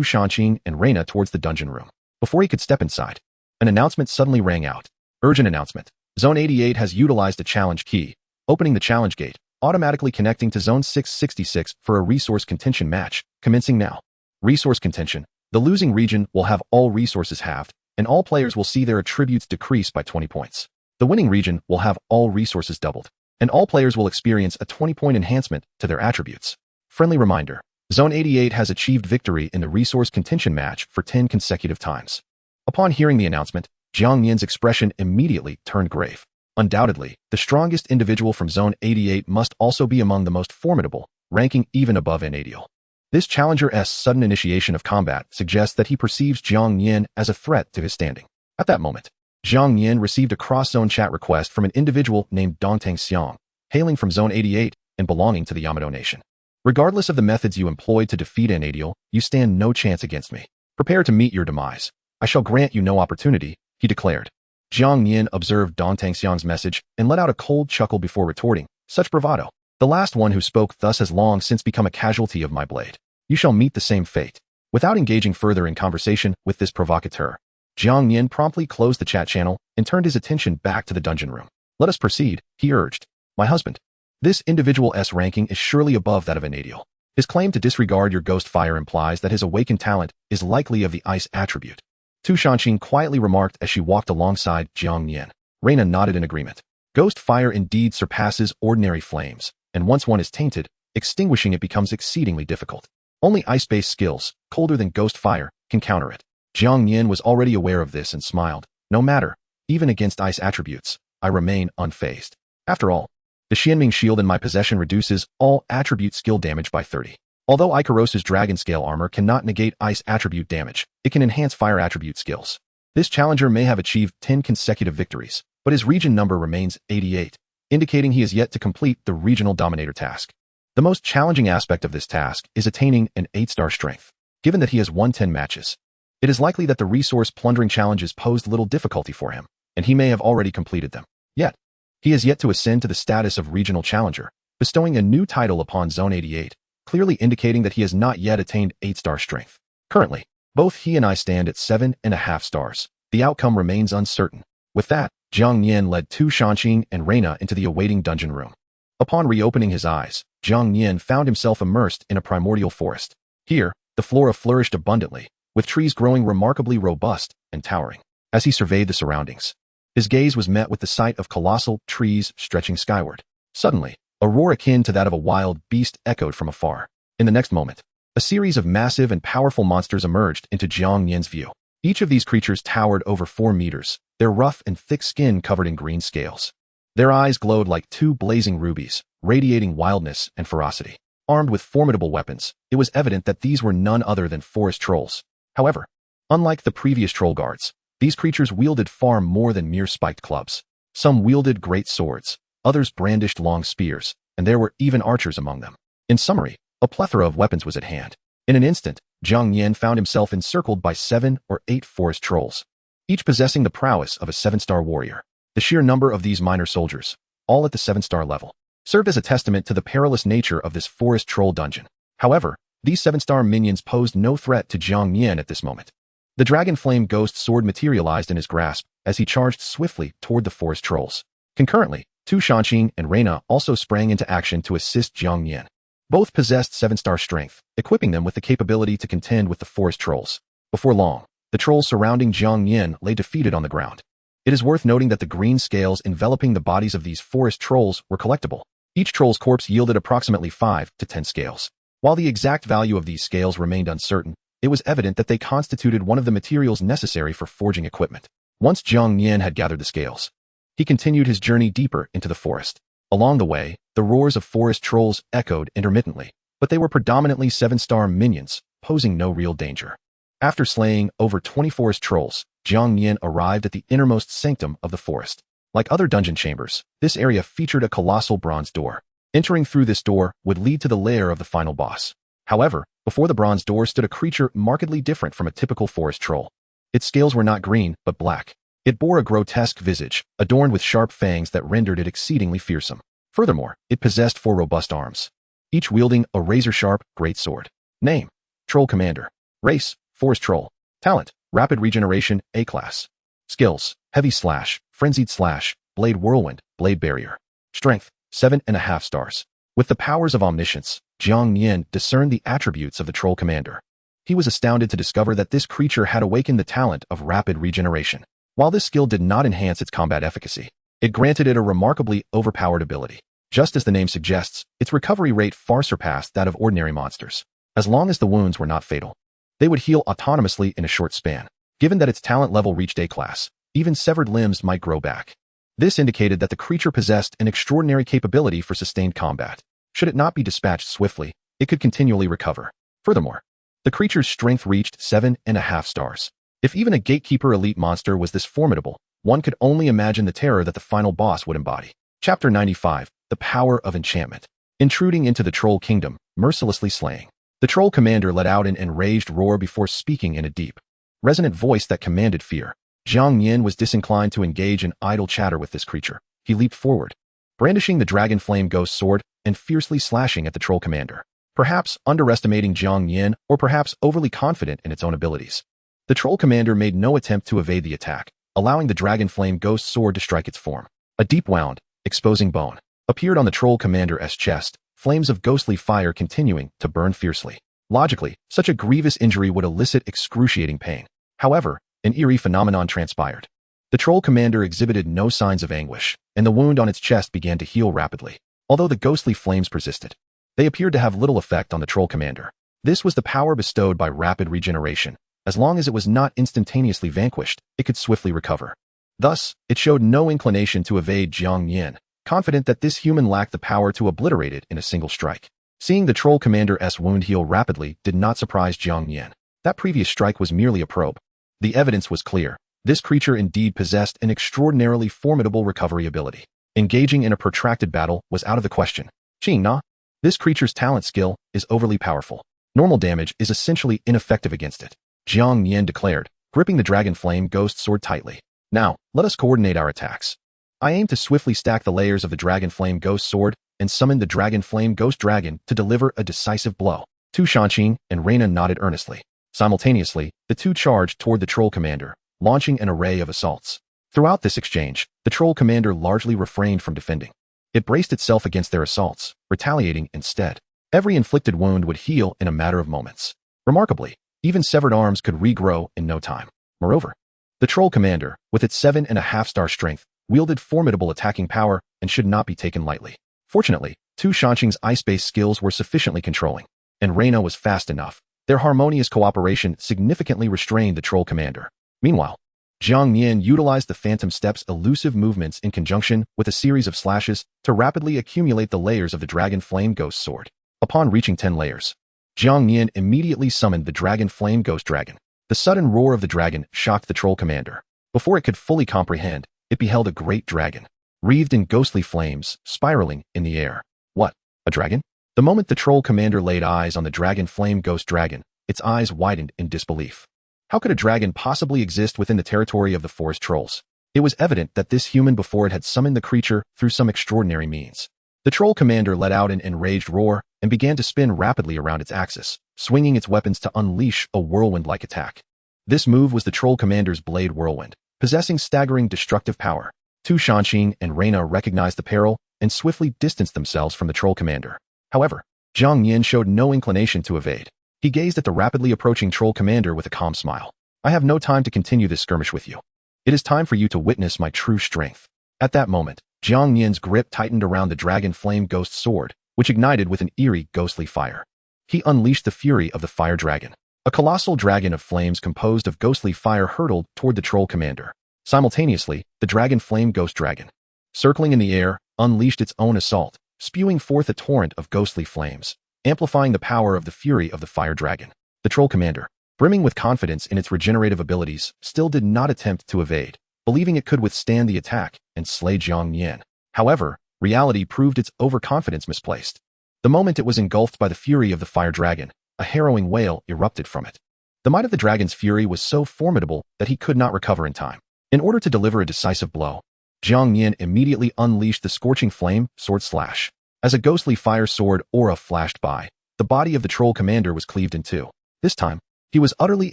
Shanqing and Reina towards the dungeon room. Before he could step inside, an announcement suddenly rang out. Urgent announcement. Zone 88 has utilized a challenge key, opening the challenge gate, automatically connecting to Zone 666 for a resource contention match, commencing now. Resource contention. The losing region will have all resources halved, and all players will see their attributes decrease by 20 points. The winning region will have all resources doubled, and all players will experience a 20-point enhancement to their attributes. Friendly reminder. Zone 88 has achieved victory in the resource contention match for 10 consecutive times. Upon hearing the announcement, Jiang Nian's expression immediately turned grave. Undoubtedly, the strongest individual from Zone 88 must also be among the most formidable, ranking even above Anadiel. This challenger's sudden initiation of combat suggests that he perceives Jiang Nian as a threat to his standing. At that moment, Jiang Nian received a cross-zone chat request from an individual named Dongtang Xiang, hailing from Zone 88 and belonging to the Yamato Nation. Regardless of the methods you employed to defeat Anadiel, you stand no chance against me. Prepare to meet your demise. I shall grant you no opportunity, he declared. Jiang Nian observed Dongtang Xiang's message and let out a cold chuckle before retorting, such bravado. The last one who spoke thus has long since become a casualty of my blade. You shall meet the same fate. Without engaging further in conversation with this provocateur, Jiang Nian promptly closed the chat channel and turned his attention back to the dungeon room. Let us proceed, he urged. My husband. This individual's ranking is surely above that of Anadiel. His claim to disregard your ghost fire implies that his awakened talent is likely of the ice attribute. Tu Shanqing quietly remarked as she walked alongside Jiang Nian. Reina nodded in agreement. Ghost fire indeed surpasses ordinary flames, and once one is tainted, extinguishing it becomes exceedingly difficult. Only ice-based skills, colder than ghost fire, can counter it. Jiang Nian was already aware of this and smiled. No matter, even against ice attributes, I remain unfazed. After all, the Xianming shield in my possession reduces all attribute skill damage by 30. Although Icaros's dragon scale armor cannot negate ice attribute damage, it can enhance fire attribute skills. This challenger may have achieved 10 consecutive victories, but his region number remains 88, indicating he is yet to complete the regional dominator task. The most challenging aspect of this task is attaining an 8-star strength. Given that he has won 10 matches, it is likely that the resource plundering challenges posed little difficulty for him, and he may have already completed them. Yet, he has yet to ascend to the status of regional challenger, bestowing a new title upon Zone 88, clearly indicating that he has not yet attained 8-star strength. Currently, both he and I stand at 7.5 stars. The outcome remains uncertain. With that, Jiang Nian led Tu Shanqing and Reina into the awaiting dungeon room. Upon reopening his eyes, Jiang Nian found himself immersed in a primordial forest. Here, the flora flourished abundantly, with trees growing remarkably robust and towering. As he surveyed the surroundings, his gaze was met with the sight of colossal trees stretching skyward. Suddenly, a roar akin to that of a wild beast echoed from afar. In the next moment, a series of massive and powerful monsters emerged into Jiang Nian's view. Each of these creatures towered over 4 meters, their rough and thick skin covered in green scales. Their eyes glowed like 2 blazing rubies, radiating wildness and ferocity. Armed with formidable weapons, it was evident that these were none other than forest trolls. However, unlike the previous troll guards, these creatures wielded far more than mere spiked clubs. Some wielded great swords, others brandished long spears, and there were even archers among them. In summary, a plethora of weapons was at hand. In an instant, Jiang Nian found himself encircled by 7 or 8 forest trolls, each possessing the prowess of a 7-star warrior. The sheer number of these minor soldiers, all at the 7-star level, served as a testament to the perilous nature of this forest troll dungeon. However, these 7-star minions posed no threat to Jiang Nian at this moment. The dragon flame ghost sword materialized in his grasp as he charged swiftly toward the forest trolls. Concurrently, Tu Shanqing and Reina also sprang into action to assist Jiang Nian. Both possessed 7-star strength, equipping them with the capability to contend with the forest trolls. Before long, the trolls surrounding Jiang Nian lay defeated on the ground. It is worth noting that the green scales enveloping the bodies of these forest trolls were collectible. Each troll's corpse yielded approximately 5 to 10 scales. While the exact value of these scales remained uncertain, it was evident that they constituted one of the materials necessary for forging equipment. Once Jiang Nian had gathered the scales, he continued his journey deeper into the forest. Along the way, the roars of forest trolls echoed intermittently, but they were predominantly 7-star minions, posing no real danger. After slaying over 20 forest trolls, Jiang Nian arrived at the innermost sanctum of the forest. Like other dungeon chambers, this area featured a colossal bronze door. Entering through this door would lead to the lair of the final boss. However, before the bronze door stood a creature markedly different from a typical forest troll. Its scales were not green, but black. It bore a grotesque visage, adorned with sharp fangs that rendered it exceedingly fearsome. Furthermore, it possessed 4 robust arms, each wielding a razor-sharp greatsword. Name: Troll Commander. Race: Forest Troll. Talent: Rapid Regeneration, A-Class. Skills: Heavy Slash, Frenzied Slash, Blade Whirlwind, Blade Barrier. Strength: 7.5 stars. With the powers of omniscience, Jiang Nian discerned the attributes of the Troll Commander. He was astounded to discover that this creature had awakened the talent of Rapid Regeneration. While this skill did not enhance its combat efficacy, it granted it a remarkably overpowered ability. Just as the name suggests, its recovery rate far surpassed that of ordinary monsters. As long as the wounds were not fatal, they would heal autonomously in a short span. Given that its talent level reached A class, even severed limbs might grow back. This indicated that the creature possessed an extraordinary capability for sustained combat. Should it not be dispatched swiftly, it could continually recover. Furthermore, the creature's strength reached 7.5 stars. If even a gatekeeper elite monster was this formidable, one could only imagine the terror that the final boss would embody. Chapter 95, The Power of Enchantment. Intruding into the Troll Kingdom, mercilessly slaying. The Troll Commander let out an enraged roar before speaking in a deep, resonant voice that commanded fear. Jiang Nian was disinclined to engage in idle chatter with this creature. He leaped forward, brandishing the Dragon Flame Ghost Sword and fiercely slashing at the Troll Commander. Perhaps underestimating Jiang Nian, or perhaps overly confident in its own abilities, the Troll Commander made no attempt to evade the attack, allowing the Dragon Flame Ghost Sword to strike its form. A deep wound, exposing bone, appeared on the Troll Commander's chest, flames of ghostly fire continuing to burn fiercely. Logically, such a grievous injury would elicit excruciating pain. However, an eerie phenomenon transpired. The Troll Commander exhibited no signs of anguish, and the wound on its chest began to heal rapidly. Although the ghostly flames persisted, they appeared to have little effect on the Troll Commander. This was the power bestowed by rapid regeneration. As long as it was not instantaneously vanquished, it could swiftly recover. Thus, it showed no inclination to evade Jiang Nian, confident that this human lacked the power to obliterate it in a single strike. Seeing the Troll Commander's wound heal rapidly did not surprise Jiang Nian. That previous strike was merely a probe. The evidence was clear. This creature indeed possessed an extraordinarily formidable recovery ability. Engaging in a protracted battle was out of the question. Qing Na, this creature's talent skill is overly powerful. Normal damage is essentially ineffective against it, Jiang Nian declared, gripping the Dragon Flame Ghost Sword tightly. Now, let us coordinate our attacks. I aim to swiftly stack the layers of the Dragon Flame Ghost Sword and summon the Dragon Flame Ghost Dragon to deliver a decisive blow. Tu Shanqing and Reina nodded earnestly. Simultaneously, the two charged toward the Troll Commander, launching an array of assaults. Throughout this exchange, the Troll Commander largely refrained from defending. It braced itself against their assaults, retaliating instead. Every inflicted wound would heal in a matter of moments. Remarkably, even severed arms could regrow in no time. Moreover, the Troll Commander, with its 7.5-star strength, wielded formidable attacking power and should not be taken lightly. Fortunately, Tu Shanqing's ice-based skills were sufficiently controlling, and Reina was fast enough. Their harmonious cooperation significantly restrained the Troll Commander. Meanwhile, Jiang Nian utilized the Phantom Step's elusive movements in conjunction with a series of slashes to rapidly accumulate the layers of the Dragon Flame Ghost Sword. Upon reaching 10 layers, Jiang Nian immediately summoned the Dragon Flame Ghost Dragon. The sudden roar of the dragon shocked the Troll Commander. Before it could fully comprehend, it beheld a great dragon, wreathed in ghostly flames, spiraling in the air. What? A dragon? The moment the Troll Commander laid eyes on the Dragon Flame Ghost Dragon, its eyes widened in disbelief. How could a dragon possibly exist within the territory of the forest trolls? It was evident that this human before it had summoned the creature through some extraordinary means. The Troll Commander let out an enraged roar and began to spin rapidly around its axis, swinging its weapons to unleash a whirlwind-like attack. This move was the Troll Commander's Blade Whirlwind, possessing staggering destructive power. Tu Shanqing and Reina recognized the peril and swiftly distanced themselves from the Troll Commander. However, Jiang Nian showed no inclination to evade. He gazed at the rapidly approaching Troll Commander with a calm smile. I have no time to continue this skirmish with you. It is time for you to witness my true strength. At that moment, Jiang Nian's grip tightened around the Dragon Flame Ghost Sword, which ignited with an eerie, ghostly fire. He unleashed the fury of the Fire Dragon. A colossal dragon of flames composed of ghostly fire hurtled toward the Troll Commander. Simultaneously, the Dragon Flame Ghost Dragon, circling in the air, unleashed its own assault, spewing forth a torrent of ghostly flames, amplifying the power of the fury of the Fire Dragon. The Troll Commander, brimming with confidence in its regenerative abilities, still did not attempt to evade, believing it could withstand the attack and slay Jiang Nian. However, reality proved its overconfidence misplaced. The moment it was engulfed by the fury of the Fire Dragon, a harrowing wail erupted from it. The might of the dragon's fury was so formidable that he could not recover in time. In order to deliver a decisive blow, Jiang Nian immediately unleashed the Scorching Flame Sword Slash. As a ghostly fire sword aura flashed by, the body of the Troll Commander was cleaved in two. This time, he was utterly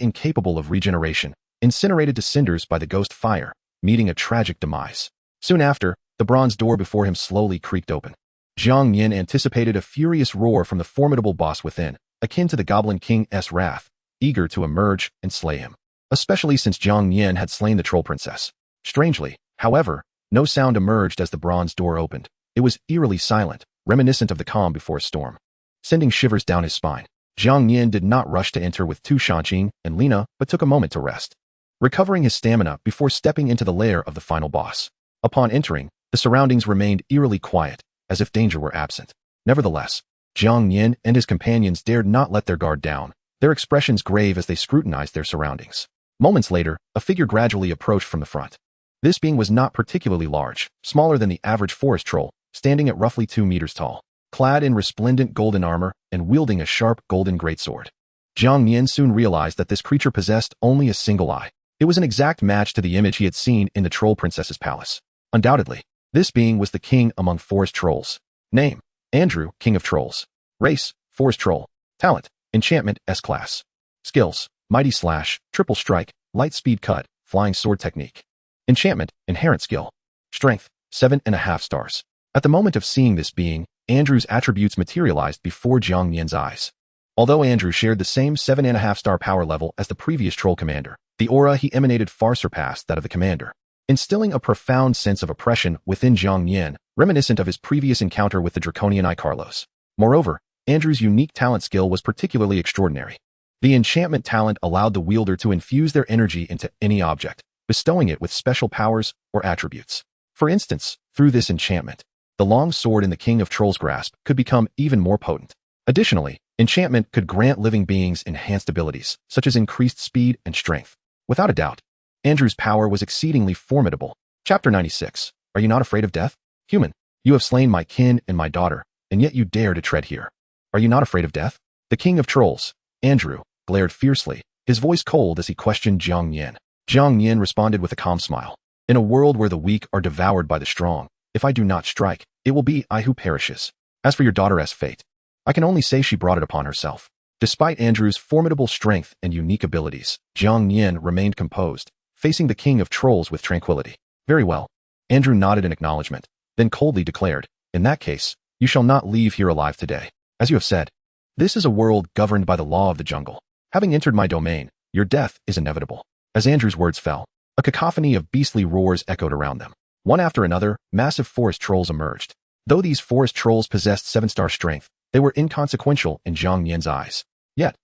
incapable of regeneration, incinerated to cinders by the ghost fire, meeting a tragic demise. Soon after, the bronze door before him slowly creaked open. Jiang Nian anticipated a furious roar from the formidable boss within, akin to the Goblin King's wrath, eager to emerge and slay him, especially since Jiang Nian had slain the Troll Princess. Strangely, however, no sound emerged as the bronze door opened. It was eerily silent, reminiscent of the calm before a storm. Sending shivers down his spine, Jiang Nian did not rush to enter with Tu Shanqing and Lina, but took a moment to rest. recovering his stamina before stepping into the lair of the final boss. Upon entering, the surroundings remained eerily quiet, as if danger were absent. Nevertheless, Jiang Nian and his companions dared not let their guard down, their expressions grave as they scrutinized their surroundings. Moments later, a figure gradually approached from the front. This being was not particularly large, smaller than the average forest troll, standing at roughly 2 meters tall, clad in resplendent golden armor and wielding a sharp golden greatsword. Jiang Nian soon realized that this creature possessed only a single eye. It was an exact match to the image he had seen in the troll princess's palace. Undoubtedly, this being was the king among forest trolls. Name: Andrew, king of trolls. Race: forest troll. Talent: enchantment S-class. Skills: mighty slash, triple strike, light speed cut, flying sword technique. Enchantment: inherent skill. Strength: 7.5 stars. At the moment of seeing this being, Andrew's attributes materialized before Jiang Nian's eyes. Although Andrew shared the same 7.5 star power level as the previous troll commander, the aura he emanated far surpassed that of the commander, instilling a profound sense of oppression within Jiang Nian, reminiscent of his previous encounter with the draconian Carlos. Moreover, Andrew's unique talent skill was particularly extraordinary. The enchantment talent allowed the wielder to infuse their energy into any object, bestowing it with special powers or attributes. For instance, through this enchantment, the long sword in the King of Trolls' grasp could become even more potent. Additionally, enchantment could grant living beings enhanced abilities, such as increased speed and strength. Without a doubt, Andrew's power was exceedingly formidable. Chapter 96. Are you not afraid of death? Human, you have slain my kin and my daughter, and yet you dare to tread here. Are you not afraid of death? The King of Trolls, Andrew, glared fiercely, his voice cold as he questioned Jiang Nian. Jiang Nian responded with a calm smile. In a world where the weak are devoured by the strong, if I do not strike, it will be I who perishes. As for your daughter's fate, I can only say she brought it upon herself. Despite Andrew's formidable strength and unique abilities, Jiang Nian remained composed, facing the King of Trolls with tranquility. Very well. Andrew nodded in acknowledgement, then coldly declared, in that case, you shall not leave here alive today. As you have said, this is a world governed by the law of the jungle. Having entered my domain, your death is inevitable. As Andrew's words fell, a cacophony of beastly roars echoed around them. One after another, massive forest trolls emerged. Though these forest trolls possessed 7-star strength, they were inconsequential in Jiang Nian's eyes. Yet,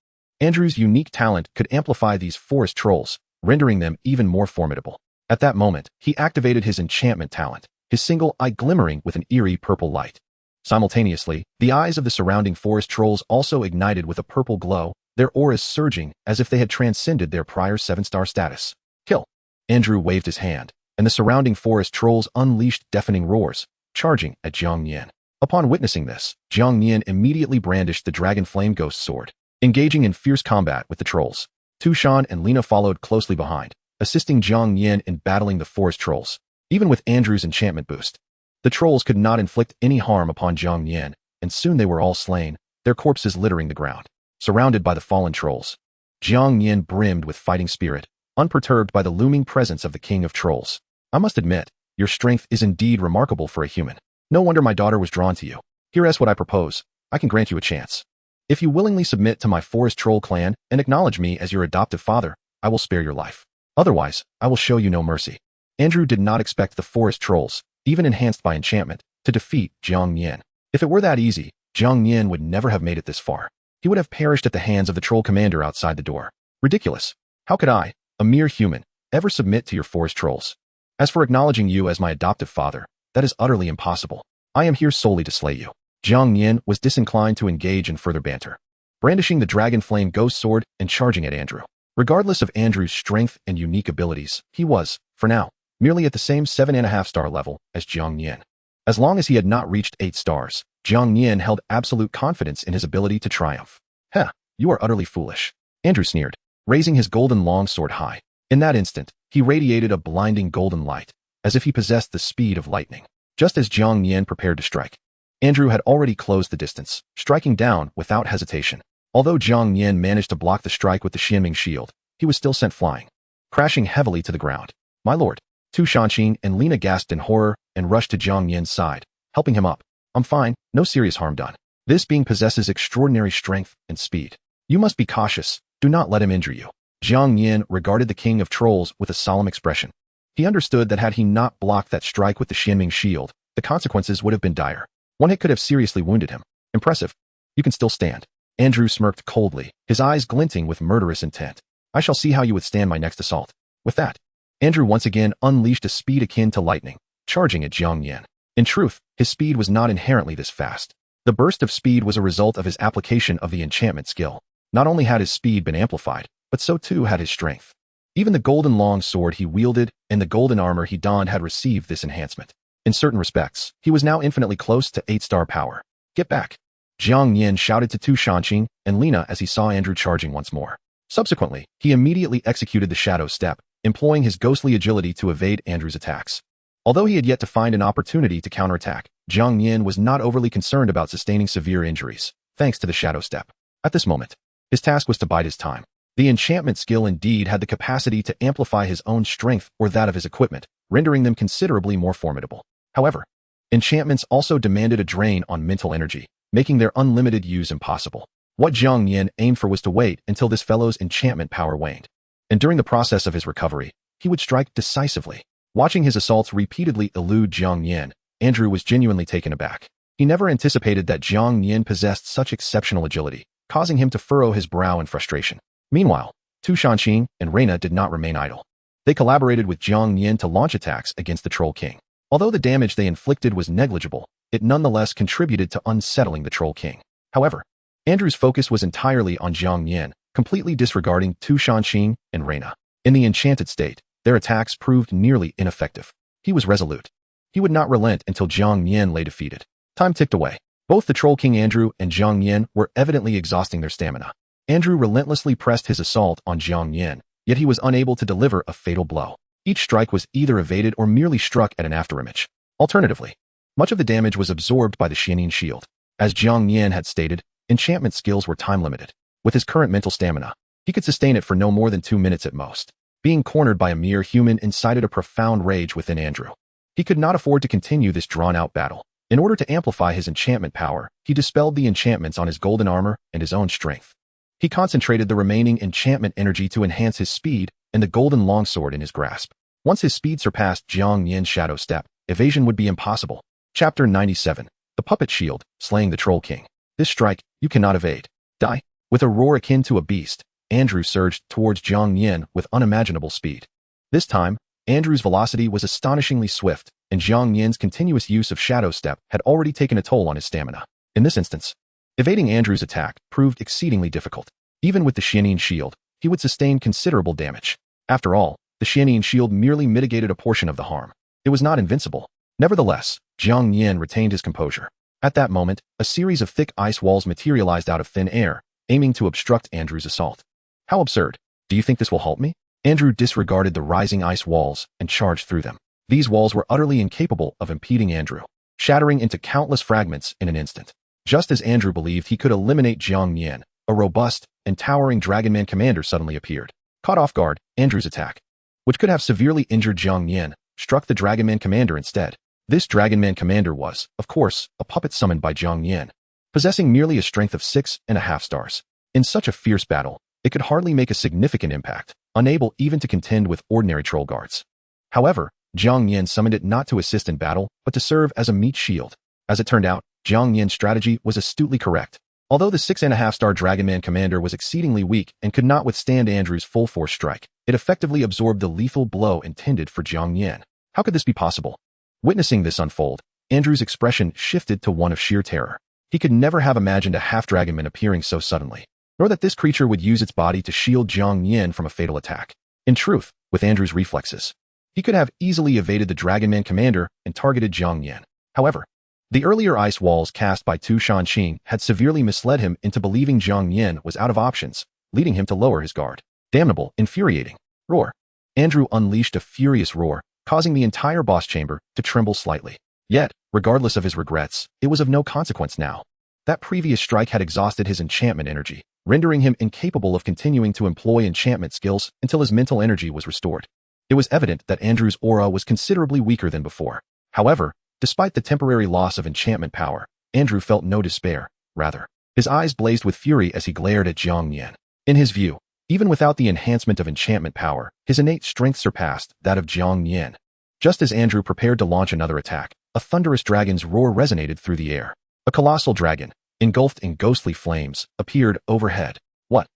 Andrew's unique talent could amplify these forest trolls, rendering them even more formidable. At that moment, he activated his enchantment talent, his single eye glimmering with an eerie purple light. Simultaneously, the eyes of the surrounding forest trolls also ignited with a purple glow, their auras surging as if they had transcended their prior 7-star status. Kill! Andrew waved his hand, and the surrounding forest trolls unleashed deafening roars, charging at Jiang Nian. Upon witnessing this, Jiang Nian immediately brandished the Dragon Flame Ghost Sword, engaging in fierce combat with the trolls. Tushan and Lena followed closely behind, assisting Jiang Nian in battling the forest trolls. Even with Andrew's enchantment boost, the trolls could not inflict any harm upon Jiang Nian, and soon they were all slain, their corpses littering the ground. Surrounded by the fallen trolls, Jiang Nian brimmed with fighting spirit, unperturbed by the looming presence of the King of Trolls. I must admit, your strength is indeed remarkable for a human. No wonder my daughter was drawn to you. Here is what I propose. I can grant you a chance. If you willingly submit to my forest troll clan and acknowledge me as your adoptive father, I will spare your life. Otherwise, I will show you no mercy. Andrew did not expect the forest trolls, even enhanced by enchantment, to defeat Jiang Nian. If it were that easy, Jiang Nian would never have made it this far. He would have perished at the hands of the troll commander outside the door. Ridiculous. How could I, a mere human, ever submit to your forest trolls? As for acknowledging you as my adoptive father, that is utterly impossible. I am here solely to slay you. Jiang Nian was disinclined to engage in further banter, brandishing the Dragon Flame Ghost Sword and charging at Andrew. Regardless of Andrew's strength and unique abilities, he was, for now, merely at the same 7.5-star level as Jiang Nian. As long as he had not reached 8 stars, Jiang Nian held absolute confidence in his ability to triumph. Heh, you are utterly foolish. Andrew sneered, raising his golden longsword high. In that instant, he radiated a blinding golden light, as if he possessed the speed of lightning. Just as Jiang Nian prepared to strike, Andrew had already closed the distance, striking down without hesitation. Although Jiang Nian managed to block the strike with the Xianming shield, he was still sent flying, crashing heavily to the ground. My lord, Tu Shanqing and Lena gasped in horror and rushed to Jiang Nian's side, helping him up. I'm fine, no serious harm done. This being possesses extraordinary strength and speed. You must be cautious, do not let him injure you. Jiang Nian regarded the King of Trolls with a solemn expression. He understood that had he not blocked that strike with the Xianming shield, the consequences would have been dire. One hit could have seriously wounded him. Impressive. You can still stand. Andrew smirked coldly, his eyes glinting with murderous intent. I shall see how you withstand my next assault. With that, Andrew once again unleashed a speed akin to lightning, charging at Jiang Nian. In truth, his speed was not inherently this fast. The burst of speed was a result of his application of the enchantment skill. Not only had his speed been amplified, but so too had his strength. Even the golden long sword he wielded and the golden armor he donned had received this enhancement. In certain respects, he was now infinitely close to 8-star power. Get back! Jiang Nian shouted to Tu Shanqing and Lina as he saw Andrew charging once more. Subsequently, he immediately executed the shadow step, employing his ghostly agility to evade Andrew's attacks. Although he had yet to find an opportunity to counterattack, Jiang Nian was not overly concerned about sustaining severe injuries, thanks to the shadow step. At this moment, his task was to bide his time. The enchantment skill indeed had the capacity to amplify his own strength or that of his equipment, rendering them considerably more formidable. However, enchantments also demanded a drain on mental energy, making their unlimited use impossible. What Jiang Nian aimed for was to wait until this fellow's enchantment power waned. And during the process of his recovery, he would strike decisively. Watching his assaults repeatedly elude Jiang Nian, Andrew was genuinely taken aback. He never anticipated that Jiang Nian possessed such exceptional agility, causing him to furrow his brow in frustration. Meanwhile, Tu Shanqing and Reina did not remain idle. They collaborated with Jiang Nian to launch attacks against the Troll King. Although the damage they inflicted was negligible, it nonetheless contributed to unsettling the Troll King. However, Andrew's focus was entirely on Jiang Nian, completely disregarding Tu Shanqing and Reina. In the enchanted state, their attacks proved nearly ineffective. He was resolute. He would not relent until Jiang Nian lay defeated. Time ticked away. Both the Troll King Andrew and Jiang Nian were evidently exhausting their stamina. Andrew relentlessly pressed his assault on Jiang Nian, yet he was unable to deliver a fatal blow. Each strike was either evaded or merely struck at an afterimage. Alternatively, much of the damage was absorbed by the Xianin shield. As Jiang Nian had stated, enchantment skills were time-limited. With his current mental stamina, he could sustain it for no more than 2 minutes at most. Being cornered by a mere human incited a profound rage within Andrew. He could not afford to continue this drawn-out battle. In order to amplify his enchantment power, he dispelled the enchantments on his golden armor and his own strength. He concentrated the remaining enchantment energy to enhance his speed and the golden longsword in his grasp. Once his speed surpassed Jiang Nian's shadow step, evasion would be impossible. Chapter 97. The Puppet Shield, Slaying the Troll King. This strike, you cannot evade. Die. With a roar akin to a beast, Andrew surged towards Jiang Nian with unimaginable speed. This time, Andrew's velocity was astonishingly swift, and Jiang Nian's continuous use of shadow step had already taken a toll on his stamina. In this instance, evading Andrew's attack proved exceedingly difficult. Even with the Xianin shield, he would sustain considerable damage. After all, the Xianin shield merely mitigated a portion of the harm. It was not invincible. Nevertheless, Jiang Nian retained his composure. At that moment, a series of thick ice walls materialized out of thin air, aiming to obstruct Andrew's assault. How absurd. Do you think this will help me? Andrew disregarded the rising ice walls and charged through them. These walls were utterly incapable of impeding Andrew, shattering into countless fragments in an instant. Just as Andrew believed he could eliminate Jiang Nian, a robust and towering Dragonman commander suddenly appeared. Caught off guard, Andrew's attack, which could have severely injured Jiang Nian, struck the Dragonman commander instead. This Dragonman commander was, of course, a puppet summoned by Jiang Nian, possessing merely a strength of 6.5 stars. In such a fierce battle, it could hardly make a significant impact, unable even to contend with ordinary troll guards. However, Jiang Nian summoned it not to assist in battle, but to serve as a meat shield. As it turned out, Jiang Nian's strategy was astutely correct. Although the 6.5-star Dragonman commander was exceedingly weak and could not withstand Andrew's full-force strike, it effectively absorbed the lethal blow intended for Jiang Nian. How could this be possible? Witnessing this unfold, Andrew's expression shifted to one of sheer terror. He could never have imagined a half-dragonman appearing so suddenly, nor that this creature would use its body to shield Jiang Nian from a fatal attack. In truth, with Andrew's reflexes, he could have easily evaded the Dragonman commander and targeted Jiang Nian. However, the earlier ice walls cast by Tu Shanqing had severely misled him into believing Jiang Nian was out of options, leading him to lower his guard. Damnable, infuriating. Roar. Andrew unleashed a furious roar, causing the entire boss chamber to tremble slightly. Yet, regardless of his regrets, it was of no consequence now. That previous strike had exhausted his enchantment energy, rendering him incapable of continuing to employ enchantment skills until his mental energy was restored. It was evident that Andrew's aura was considerably weaker than before. However, despite the temporary loss of enchantment power, Andrew felt no despair. Rather, his eyes blazed with fury as he glared at Jiang Nian. In his view, even without the enhancement of enchantment power, his innate strength surpassed that of Jiang Nian. Just as Andrew prepared to launch another attack, a thunderous dragon's roar resonated through the air. A colossal dragon, engulfed in ghostly flames, appeared overhead. What?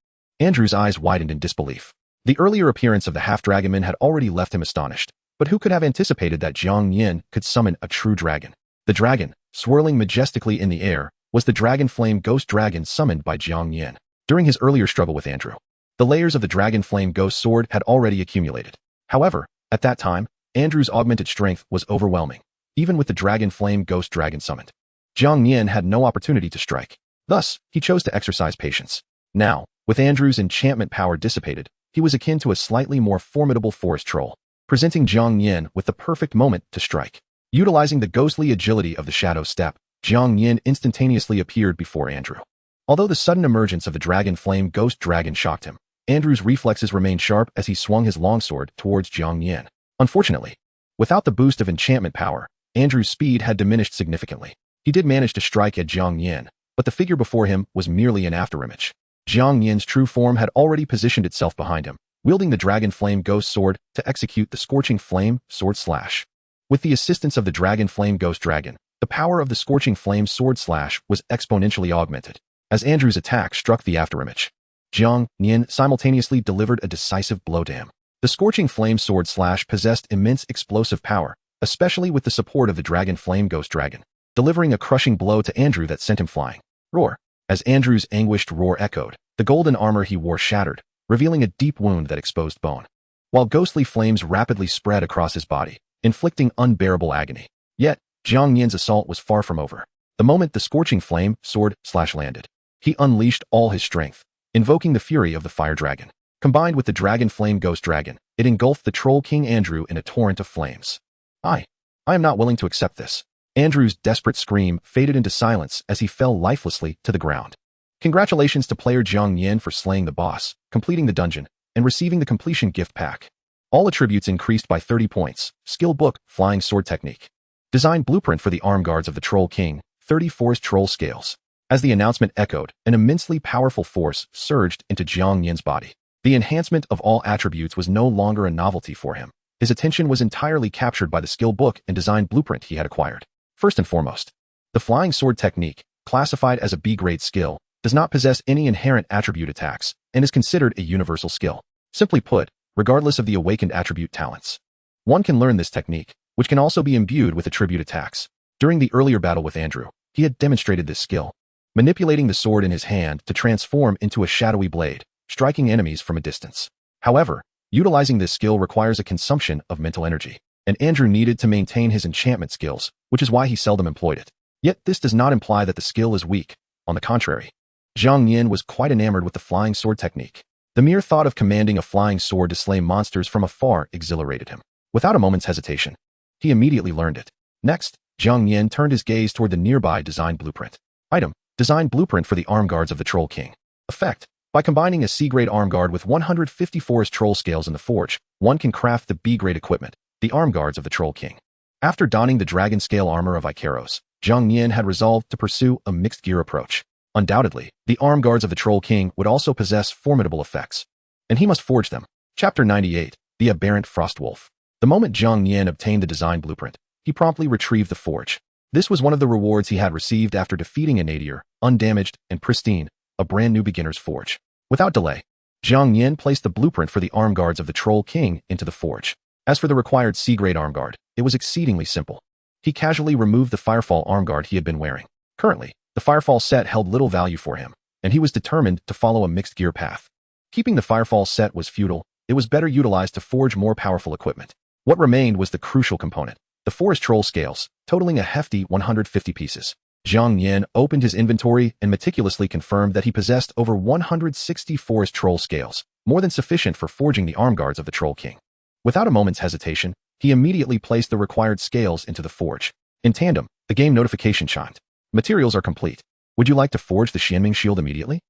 Andrew's eyes widened in disbelief. The earlier appearance of the half-dragonman had already left him astonished, but who could have anticipated that Jiang Nian could summon a true dragon? The dragon, swirling majestically in the air, was the dragon flame ghost dragon summoned by Jiang Nian during his earlier struggle with Andrew. The layers of the dragon flame ghost sword had already accumulated. However, at that time, Andrew's augmented strength was overwhelming, even with the dragon flame ghost dragon summoned. Jiang Nian had no opportunity to strike. Thus, he chose to exercise patience. Now, with Andrew's enchantment power dissipated, he was akin to a slightly more formidable forest troll, presenting Jiang Nian with the perfect moment to strike. Utilizing the ghostly agility of the shadow step, Jiang Nian instantaneously appeared before Andrew. Although the sudden emergence of the dragon flame ghost dragon shocked him, Andrew's reflexes remained sharp as he swung his longsword towards Jiang Nian. Unfortunately, without the boost of enchantment power, Andrew's speed had diminished significantly. He did manage to strike at Jiang Nian, but the figure before him was merely an afterimage. Jiang Nian's true form had already positioned itself behind him, wielding the dragon flame ghost sword to execute the scorching flame sword slash. With the assistance of the dragon flame ghost dragon, the power of the scorching flame sword slash was exponentially augmented. As Andrew's attack struck the afterimage, Jiang Nian simultaneously delivered a decisive blow to him. The scorching flame sword slash possessed immense explosive power, especially with the support of the dragon flame ghost dragon, delivering a crushing blow to Andrew that sent him flying. Roar! As Andrew's anguished roar echoed, the golden armor he wore shattered, revealing a deep wound that exposed bone, while ghostly flames rapidly spread across his body, inflicting unbearable agony. Yet, Jiang Nian's assault was far from over. The moment the scorching flame sword slash landed, he unleashed all his strength, invoking the fury of the fire dragon. Combined with the dragon flame ghost dragon, it engulfed the troll king Andrew in a torrent of flames. I am not willing to accept this. Andrew's desperate scream faded into silence as he fell lifelessly to the ground. Congratulations to player Jiang Nian for slaying the boss, completing the dungeon, and receiving the completion gift pack. All attributes increased by 30 points. Skill book, flying sword technique. Design blueprint for the arm guards of the troll king, 30 force troll scales. As the announcement echoed, an immensely powerful force surged into Jiang Nian's body. The enhancement of all attributes was no longer a novelty for him. His attention was entirely captured by the skill book and design blueprint he had acquired. First and foremost, the flying sword technique, classified as a B-grade skill, does not possess any inherent attribute attacks and is considered a universal skill. Simply put, regardless of the awakened attribute talents, one can learn this technique, which can also be imbued with attribute attacks. During the earlier battle with Andrew, he had demonstrated this skill, manipulating the sword in his hand to transform into a shadowy blade, striking enemies from a distance. However, utilizing this skill requires a consumption of mental energy, and Andrew needed to maintain his enchantment skills, which is why he seldom employed it. Yet this does not imply that the skill is weak. On the contrary, Jiang Nian was quite enamored with the flying sword technique. The mere thought of commanding a flying sword to slay monsters from afar exhilarated him. Without a moment's hesitation, he immediately learned it. Next, Jiang Nian turned his gaze toward the nearby design blueprint. Item: design blueprint for the arm guards of the Troll King. Effect: by combining a C-grade arm guard with 150 forest troll scales in the forge, one can craft the B-grade equipment, the arm guards of the Troll King. After donning the dragon scale armor of Icaros, Jiang Nian had resolved to pursue a mixed gear approach. Undoubtedly, the arm guards of the Troll King would also possess formidable effects, and he must forge them. Chapter 98, The Aberrant Frostwolf. The moment Jiang Nian obtained the design blueprint, he promptly retrieved the forge. This was one of the rewards he had received after defeating a nadir, undamaged and pristine, a brand new beginner's forge. Without delay, Jiang Nian placed the blueprint for the arm guards of the Troll King into the forge. As for the required C-grade arm guard, it was exceedingly simple. He casually removed the Firefall arm guard he had been wearing. Currently, the Firefall set held little value for him, and he was determined to follow a mixed gear path. Keeping the Firefall set was futile. It was better utilized to forge more powerful equipment. What remained was the crucial component, the forest troll scales, totaling a hefty 150 pieces. Jiang Nian opened his inventory and meticulously confirmed that he possessed over 160 forest troll scales, more than sufficient for forging the arm guards of the Troll King. Without a moment's hesitation, he immediately placed the required scales into the forge. In tandem, the game notification chimed. Materials are complete. Would you like to forge the Xianming shield immediately?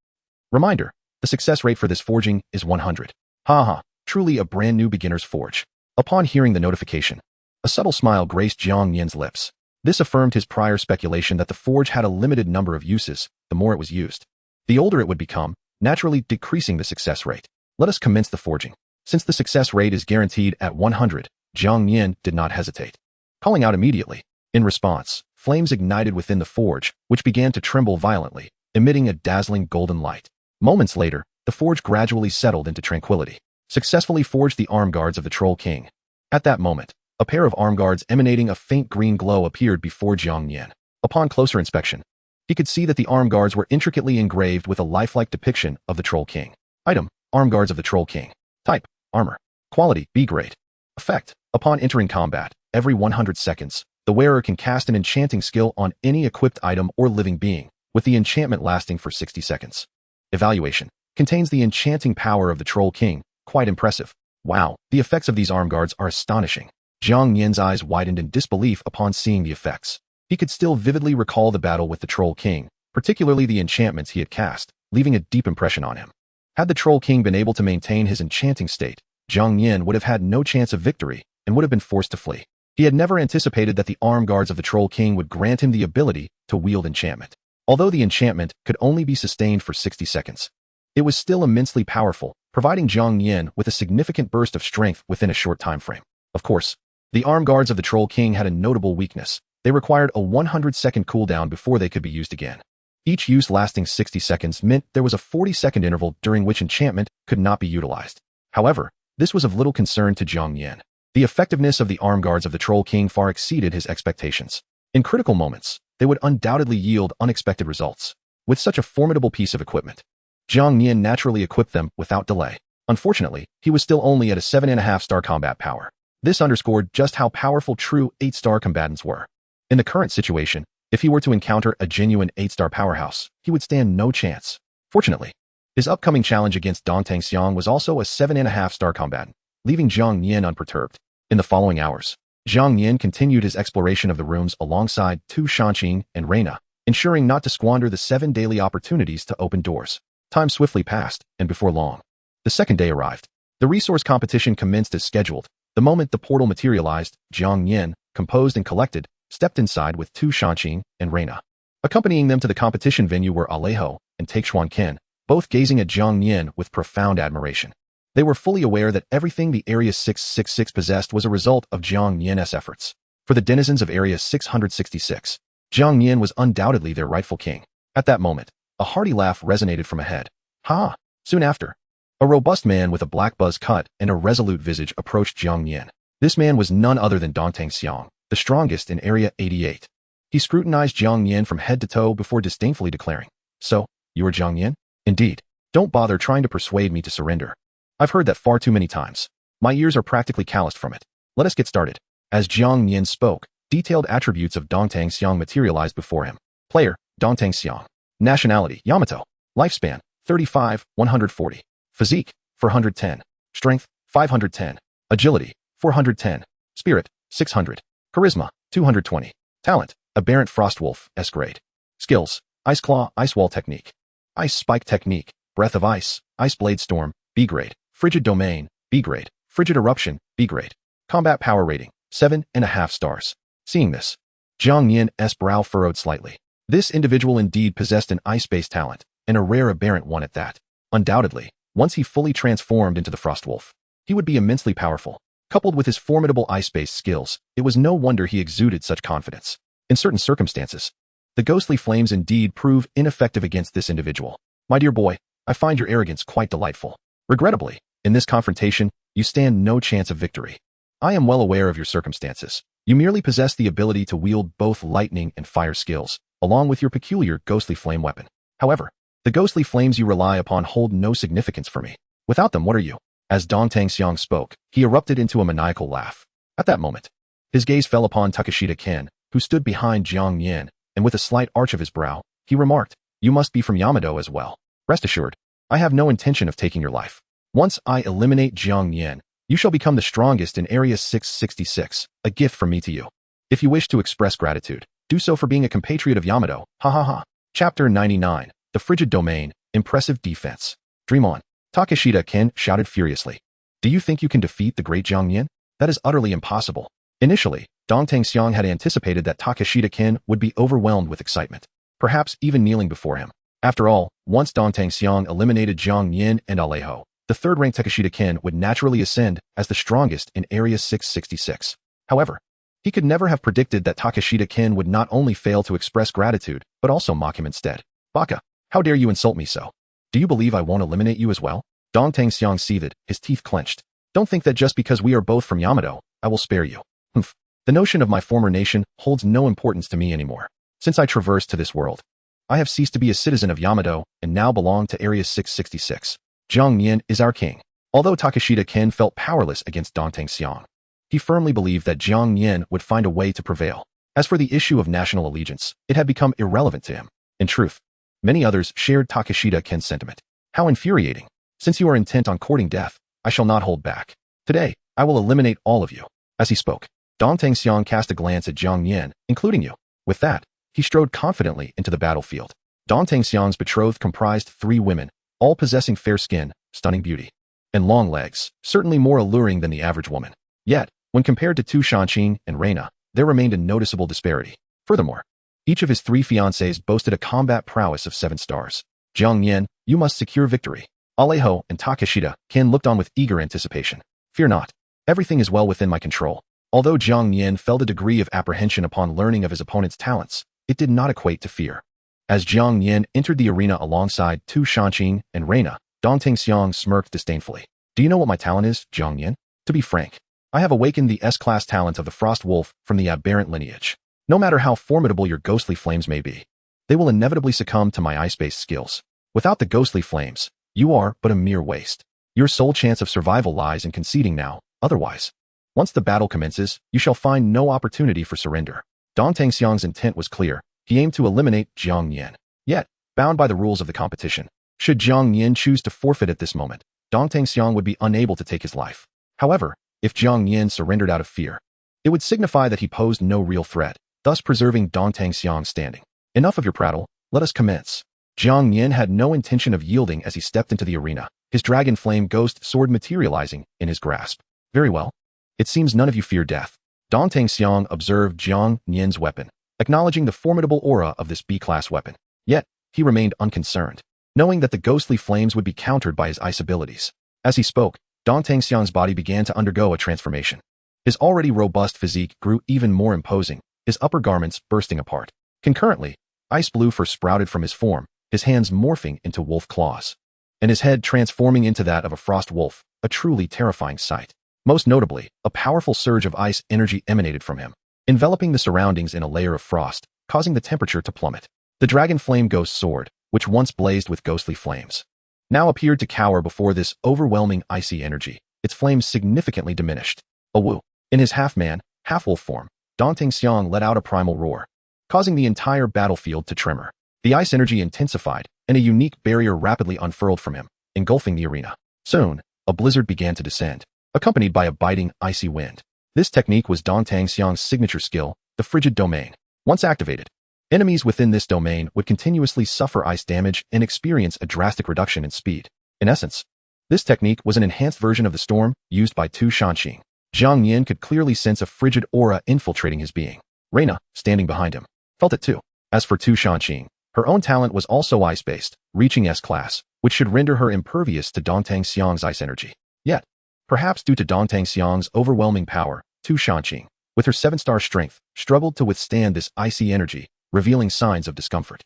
Reminder, the success rate for this forging is 100. Haha, truly a brand new beginner's forge. Upon hearing the notification, a subtle smile graced Jiang Nian's lips. This affirmed his prior speculation that the forge had a limited number of uses. The more it was used, the older it would become, naturally decreasing the success rate. Let us commence the forging. Since the success rate is guaranteed at 100, Jiang Nian did not hesitate, calling out immediately. In response, flames ignited within the forge, which began to tremble violently, emitting a dazzling golden light. Moments later, the forge gradually settled into tranquility. successfully forged the arm guards of the Troll King. At that moment, a pair of arm guards emanating a faint green glow appeared before Jiang Nian. Upon closer inspection, he could see that the arm guards were intricately engraved with a lifelike depiction of the Troll King. Item: Arm guards of the Troll King. Type: Armor. Quality: B grade. Effect: upon entering combat, every 100 seconds, the wearer can cast an enchanting skill on any equipped item or living being, with the enchantment lasting for 60 seconds. Evaluation: contains the enchanting power of the Troll King. Quite impressive. Wow, the effects of these arm guards are astonishing. Jiang Nian's eyes widened in disbelief upon seeing the effects. He could still vividly recall the battle with the Troll King, particularly the enchantments he had cast, leaving a deep impression on him. Had the Troll King been able to maintain his enchanting state, Jiang Nian would have had no chance of victory and would have been forced to flee. He had never anticipated that the arm guards of the Troll King would grant him the ability to wield enchantment. Although the enchantment could only be sustained for 60 seconds, it was still immensely powerful, providing Jiang Nian with a significant burst of strength within a short time frame. Of course, the arm guards of the Troll King had a notable weakness. They required a 100-second cooldown before they could be used again. Each use lasting 60 seconds meant there was a 40-second interval during which enchantment could not be utilized. However, this was of little concern to Jiang Nian. The effectiveness of the arm guards of the Troll King far exceeded his expectations. In critical moments, they would undoubtedly yield unexpected results. With such a formidable piece of equipment, Jiang Nian naturally equipped them without delay. Unfortunately, he was still only at a 7.5-star combat power. This underscored just how powerful true 8-star combatants were. In the current situation, if he were to encounter a genuine 8-star powerhouse, he would stand no chance. Fortunately, his upcoming challenge against Dongtang Xiang was also a 7.5-star combatant, leaving Jiang Nian unperturbed. In the following hours, Jiang Nian continued his exploration of the rooms alongside Tu Shanqing and Reina, ensuring not to squander the 7 daily opportunities to open doors. Time swiftly passed, and before long, the second day arrived. The resource competition commenced as scheduled. The moment the portal materialized, Jiang Nian, composed and collected, stepped inside with Tu Shanqing and Reina. Accompanying them to the competition venue were Alejo and Taixuan Ken, both gazing at Jiang Nian with profound admiration. They were fully aware that everything the Area 666 possessed was a result of Jiang Nian's efforts. For the denizens of Area 666, Jiang Nian was undoubtedly their rightful king. At that moment, a hearty laugh resonated from ahead. Ha! Soon after, a robust man with a black buzz cut and a resolute visage approached Jiang Nian. This man was none other than Dongtang Xiang, the strongest in Area 88. He scrutinized Jiang Nian from head to toe before disdainfully declaring, "So, you are Jiang Nian? Indeed. Don't bother trying to persuade me to surrender. I've heard that far too many times. My ears are practically calloused from it. Let us get started." As Jiang Nian spoke, detailed attributes of Dongtang Xiang materialized before him. Player: Dongtang Xiang. Nationality: Yamato. Lifespan: 35, 140. Physique: 410. Strength: 510. Agility: 410. Spirit: 600. Charisma: 220. Talent: Aberrant Frostwolf, S grade. Skills: Ice Claw, Ice Wall Technique. Ice Spike Technique, Breath of Ice, Ice Blade Storm, B grade. Frigid Domain, B grade. Frigid Eruption, B grade. Combat Power Rating, 7.5 stars. Seeing this, Jiang Nian's brow furrowed slightly. This individual indeed possessed an ice-based talent, and a rare aberrant one at that. Undoubtedly, once he fully transformed into the Frostwolf, he would be immensely powerful. Coupled with his formidable ice-based skills, it was no wonder he exuded such confidence. In certain circumstances, the ghostly flames indeed prove ineffective against this individual. My dear boy, I find your arrogance quite delightful. Regrettably, in this confrontation, you stand no chance of victory. I am well aware of your circumstances. You merely possess the ability to wield both lightning and fire skills, along with your peculiar ghostly flame weapon. However, the ghostly flames you rely upon hold no significance for me. Without them, what are you? As Dongtang Xiang spoke, he erupted into a maniacal laugh. At that moment, his gaze fell upon Takeshita Ken, who stood behind Jiang Nian, and with a slight arch of his brow, he remarked, "You must be from Yamato as well. Rest assured, I have no intention of taking your life. Once I eliminate Jiang Nian, you shall become the strongest in Area 666, a gift from me to you. If you wish to express gratitude, do so for being a compatriot of Yamato, ha ha ha." Chapter 99, The Frigid Domain, Impressive Defense. Dream on. Takeshita Ken shouted furiously. Do you think you can defeat the great Jiang Nian? That is utterly impossible. Initially, Dongtang Xiang had anticipated that Takeshita Ken would be overwhelmed with excitement, perhaps even kneeling before him. After all, once Dongtang Xiang eliminated Jiang Nian and Alejo, the third-ranked Takeshita Ken would naturally ascend as the strongest in Area 666. However, he could never have predicted that Takeshita Ken would not only fail to express gratitude, but also mock him instead. Baka, how dare you insult me so? Do you believe I won't eliminate you as well? Dong Tangxiang seethed, his teeth clenched. Don't think that just because we are both from Yamato, I will spare you. Humph. The notion of my former nation holds no importance to me anymore. Since I traversed to this world, I have ceased to be a citizen of Yamato and now belong to Area 666. Jiang Nian is our king. Although Takeshita Ken felt powerless against Dong Tangxiang, he firmly believed that Jiang Nian would find a way to prevail. As for the issue of national allegiance, it had become irrelevant to him. In truth, many others shared Takeshita Ken's sentiment. How infuriating. Since you are intent on courting death, I shall not hold back. Today, I will eliminate all of you. As he spoke, Dong Tangxiang cast a glance at Jiang Nian, including you. With that, he strode confidently into the battlefield. Dong Tangxiang's betrothed comprised 3 women, all possessing fair skin, stunning beauty, and long legs, certainly more alluring than the average woman. Yet, when compared to Tu Shanqing and Reina, there remained a noticeable disparity. Furthermore, each of his 3 fiancés boasted a combat prowess of 7 stars. Jiang Nian, you must secure victory. Alejo and Takeshita Ken looked on with eager anticipation. Fear not. Everything is well within my control. Although Jiang Nian felt a degree of apprehension upon learning of his opponent's talents, it did not equate to fear. As Jiang Nian entered the arena alongside Tu Shanqing and Reina, Dong Tangxiang smirked disdainfully. Do you know what my talent is, Jiang Nian? To be frank, I have awakened the S-class talent of the Frost Wolf from the aberrant lineage. No matter how formidable your ghostly flames may be, they will inevitably succumb to my ice-based skills. Without the ghostly flames, you are but a mere waste. Your sole chance of survival lies in conceding now, otherwise. Once the battle commences, you shall find no opportunity for surrender. Dong Tangxiang's intent was clear. He aimed to eliminate Jiang Nian. Yet, bound by the rules of the competition, should Jiang Nian choose to forfeit at this moment, Dong Tangxiang would be unable to take his life. However, if Jiang Nian surrendered out of fear, it would signify that he posed no real threat, thus preserving Dong Tangxiang's standing. Enough of your prattle, let us commence. Jiang Nian had no intention of yielding as he stepped into the arena, his dragon flame ghost sword materializing in his grasp. Very well. It seems none of you fear death. Dong Tangxiang observed Jiang Nian's weapon, acknowledging the formidable aura of this B-class weapon. Yet, he remained unconcerned, knowing that the ghostly flames would be countered by his ice abilities. As he spoke, Dong Tangxiang's body began to undergo a transformation. His already robust physique grew even more imposing, his upper garments bursting apart. Concurrently, ice blue fur sprouted from his form, his hands morphing into wolf claws, and his head transforming into that of a frost wolf, a truly terrifying sight. Most notably, a powerful surge of ice energy emanated from him, enveloping the surroundings in a layer of frost, causing the temperature to plummet. The dragon flame ghost sword, which once blazed with ghostly flames, now appeared to cower before this overwhelming icy energy, its flames significantly diminished. Awoo! In his half-man, half-wolf form, Dong Tangxiang let out a primal roar, causing the entire battlefield to tremor. The ice energy intensified, and a unique barrier rapidly unfurled from him, engulfing the arena. Soon, a blizzard began to descend, accompanied by a biting, icy wind. This technique was Dong Tangxiang's signature skill, the frigid domain. Once activated, enemies within this domain would continuously suffer ice damage and experience a drastic reduction in speed. In essence, this technique was an enhanced version of the storm used by Tu Shanqing. Jiang Nian could clearly sense a frigid aura infiltrating his being. Reina, standing behind him, felt it too. As for Tu Shanqing, her own talent was also ice-based, reaching S-class, which should render her impervious to Dong Tangxiang's ice energy. Yet, perhaps due to Dong Tangxiang's overwhelming power, Tu Shanqing, with her 7-star strength, struggled to withstand this icy energy, revealing signs of discomfort.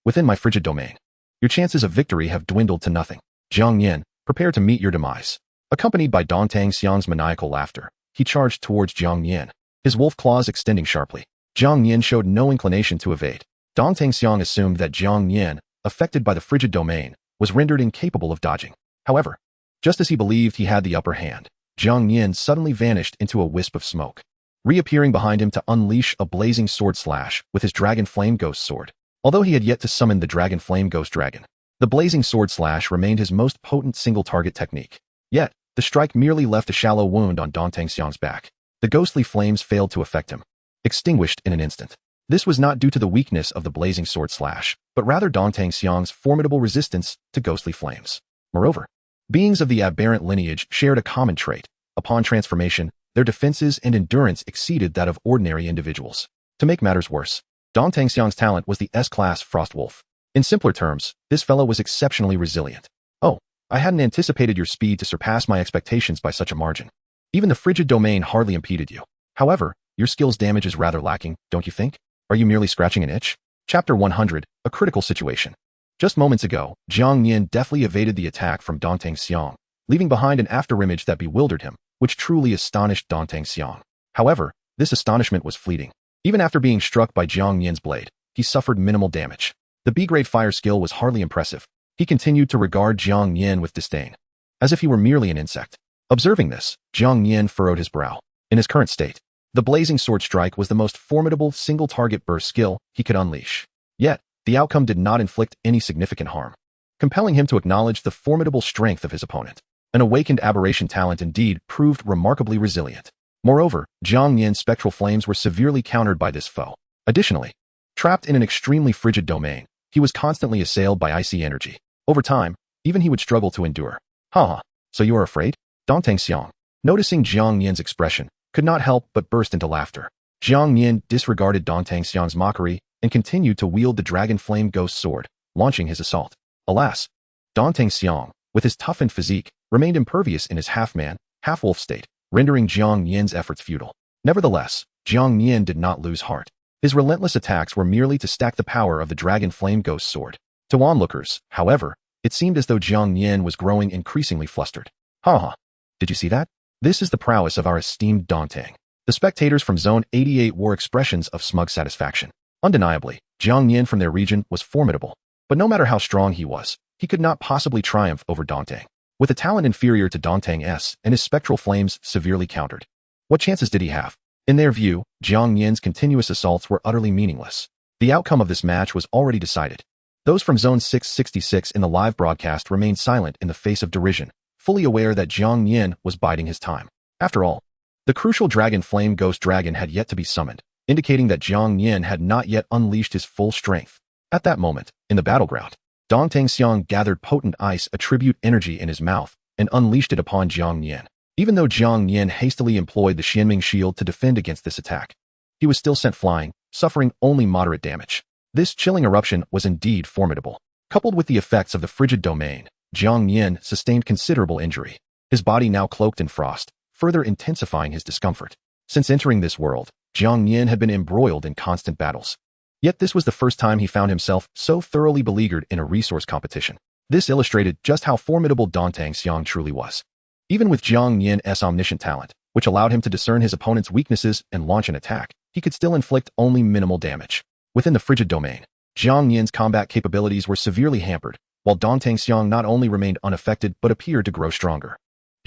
Within my frigid domain, your chances of victory have dwindled to nothing. Jiang Nian, prepare to meet your demise. Accompanied by Dong Tangxiang's maniacal laughter, he charged towards Jiang Nian, his wolf claws extending sharply. Jiang Nian showed no inclination to evade. Dong Tangxiang assumed that Jiang Nian, affected by the frigid domain, was rendered incapable of dodging. However, just as he believed he had the upper hand, Jiang Nian suddenly vanished into a wisp of smoke, reappearing behind him to unleash a blazing sword slash with his dragon flame ghost sword. Although he had yet to summon the dragon flame ghost dragon, the blazing sword slash remained his most potent single-target technique. Yet, the strike merely left a shallow wound on Dong Tangxiang's back. The ghostly flames failed to affect him, extinguished in an instant. This was not due to the weakness of the blazing sword slash, but rather Dong Tangxiang's formidable resistance to ghostly flames. Moreover, beings of the aberrant lineage shared a common trait. Upon transformation, their defenses and endurance exceeded that of ordinary individuals. To make matters worse, Dong Tangxiang's talent was the S-class Frost Wolf. In simpler terms, this fellow was exceptionally resilient. Oh, I hadn't anticipated your speed to surpass my expectations by such a margin. Even the frigid domain hardly impeded you. However, your skill's damage is rather lacking, don't you think? Are you merely scratching an itch? Chapter 100, A Critical Situation. Just moments ago, Jiang Nian deftly evaded the attack from Dantang Xiang, leaving behind an afterimage that bewildered him, which truly astonished Dantang Xiang. However, this astonishment was fleeting. Even after being struck by Jiang Nian's blade, he suffered minimal damage. The B-grade fire skill was hardly impressive. He continued to regard Jiang Nian with disdain, as if he were merely an insect. Observing this, Jiang Nian furrowed his brow. In his current state, the blazing sword strike was the most formidable single-target burst skill he could unleash. Yet, the outcome did not inflict any significant harm, compelling him to acknowledge the formidable strength of his opponent. An awakened aberration talent indeed proved remarkably resilient. Moreover, Jiang Nian's spectral flames were severely countered by this foe. Additionally, trapped in an extremely frigid domain, he was constantly assailed by icy energy. Over time, even he would struggle to endure. Haha, so you are afraid? Dantang Xiang, noticing Jiang Nian's expression, could not help but burst into laughter. Jiang Nian disregarded Dantang Xiang's mockery and continued to wield the dragon flame ghost sword, launching his assault. Alas, Dantang Xiang, with his toughened physique, remained impervious in his half-man, half-wolf state, rendering Jiang Nian's efforts futile. Nevertheless, Jiang Nian did not lose heart. His relentless attacks were merely to stack the power of the dragon flame ghost sword. To onlookers, however, it seemed as though Jiang Nian was growing increasingly flustered. Haha, did you see that? This is the prowess of our esteemed Dantang. The spectators from Zone 88 wore expressions of smug satisfaction. Undeniably, Jiang Nian from their region was formidable, but no matter how strong he was, he could not possibly triumph over Dantang. With a talent inferior to Dantang's and his spectral flames severely countered, what chances did he have? In their view, Jiang Nian's continuous assaults were utterly meaningless. The outcome of this match was already decided. Those from Zone 666 in the live broadcast remained silent in the face of derision, fully aware that Jiang Nian was biding his time. After all, the crucial dragon flame ghost dragon had yet to be summoned, indicating that Jiang Nian had not yet unleashed his full strength. At that moment, in the battleground, Dantang Xiang gathered potent ice attribute energy in his mouth and unleashed it upon Jiang Nian. Even though Jiang Nian hastily employed the Xianming shield to defend against this attack, he was still sent flying, suffering only moderate damage. This chilling eruption was indeed formidable. Coupled with the effects of the frigid domain, Jiang Nian sustained considerable injury, his body now cloaked in frost, further intensifying his discomfort. Since entering this world, Jiang Nian had been embroiled in constant battles. Yet this was the first time he found himself so thoroughly beleaguered in a resource competition. This illustrated just how formidable Dantang Xiang truly was. Even with Jiang Nian's omniscient talent, which allowed him to discern his opponent's weaknesses and launch an attack, he could still inflict only minimal damage. Within the frigid domain, Jiang Nian's combat capabilities were severely hampered, while Dantang Xiang not only remained unaffected but appeared to grow stronger.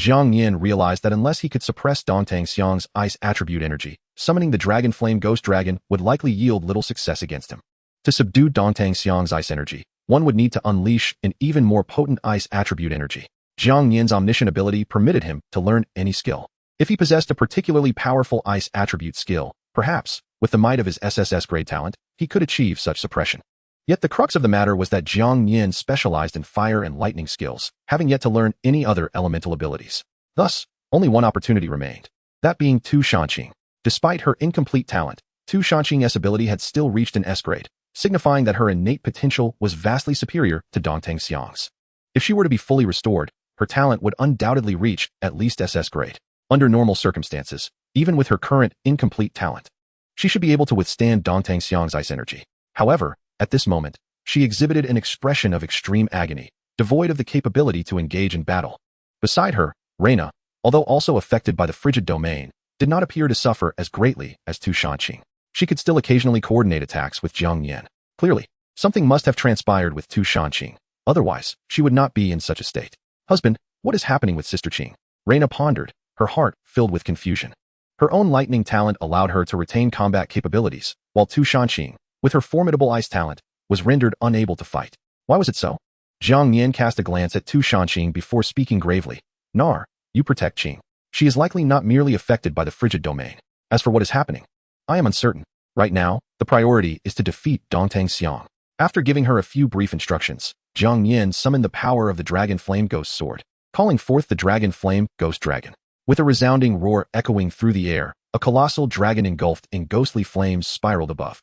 Jiang Nian realized that unless he could suppress Dantang Xiang's ice attribute energy, summoning the dragon flame ghost dragon would likely yield little success against him. To subdue Dantang Xiang's ice energy, one would need to unleash an even more potent ice attribute energy. Jiang Nian's omniscient ability permitted him to learn any skill. If he possessed a particularly powerful ice attribute skill, perhaps, with the might of his SSS grade talent, he could achieve such suppression. Yet the crux of the matter was that Jiang Nian specialized in fire and lightning skills, having yet to learn any other elemental abilities. Thus, only one opportunity remained, that being Tu Shanqing. Despite her incomplete talent, Tu Shanqing's ability had still reached an S grade, signifying that her innate potential was vastly superior to Dantang Xiang's. If she were to be fully restored, her talent would undoubtedly reach at least SS grade. Under normal circumstances, even with her current incomplete talent, she should be able to withstand Dantang Xiang's ice energy. However, at this moment, she exhibited an expression of extreme agony, devoid of the capability to engage in battle. Beside her, Reina, although also affected by the frigid domain, did not appear to suffer as greatly as Tu Shanqing. She could still occasionally coordinate attacks with Jiang Nian. Clearly, something must have transpired with Tu Shanqing, otherwise, she would not be in such a state. Husband, what is happening with Sister Qing? Reina pondered, her heart filled with confusion. Her own lightning talent allowed her to retain combat capabilities, while Tu Shanqing, with her formidable ice talent, was rendered unable to fight. Why was it so? Jiang Nian cast a glance at Tu Shanqing before speaking gravely. Nar, you protect Qing. She is likely not merely affected by the frigid domain. As for what is happening, I am uncertain. Right now, the priority is to defeat Dantang Xiang. After giving her a few brief instructions, Jiang Nian summoned the power of the dragon flame ghost sword, calling forth the dragon flame ghost dragon. With a resounding roar echoing through the air, a colossal dragon engulfed in ghostly flames spiraled above.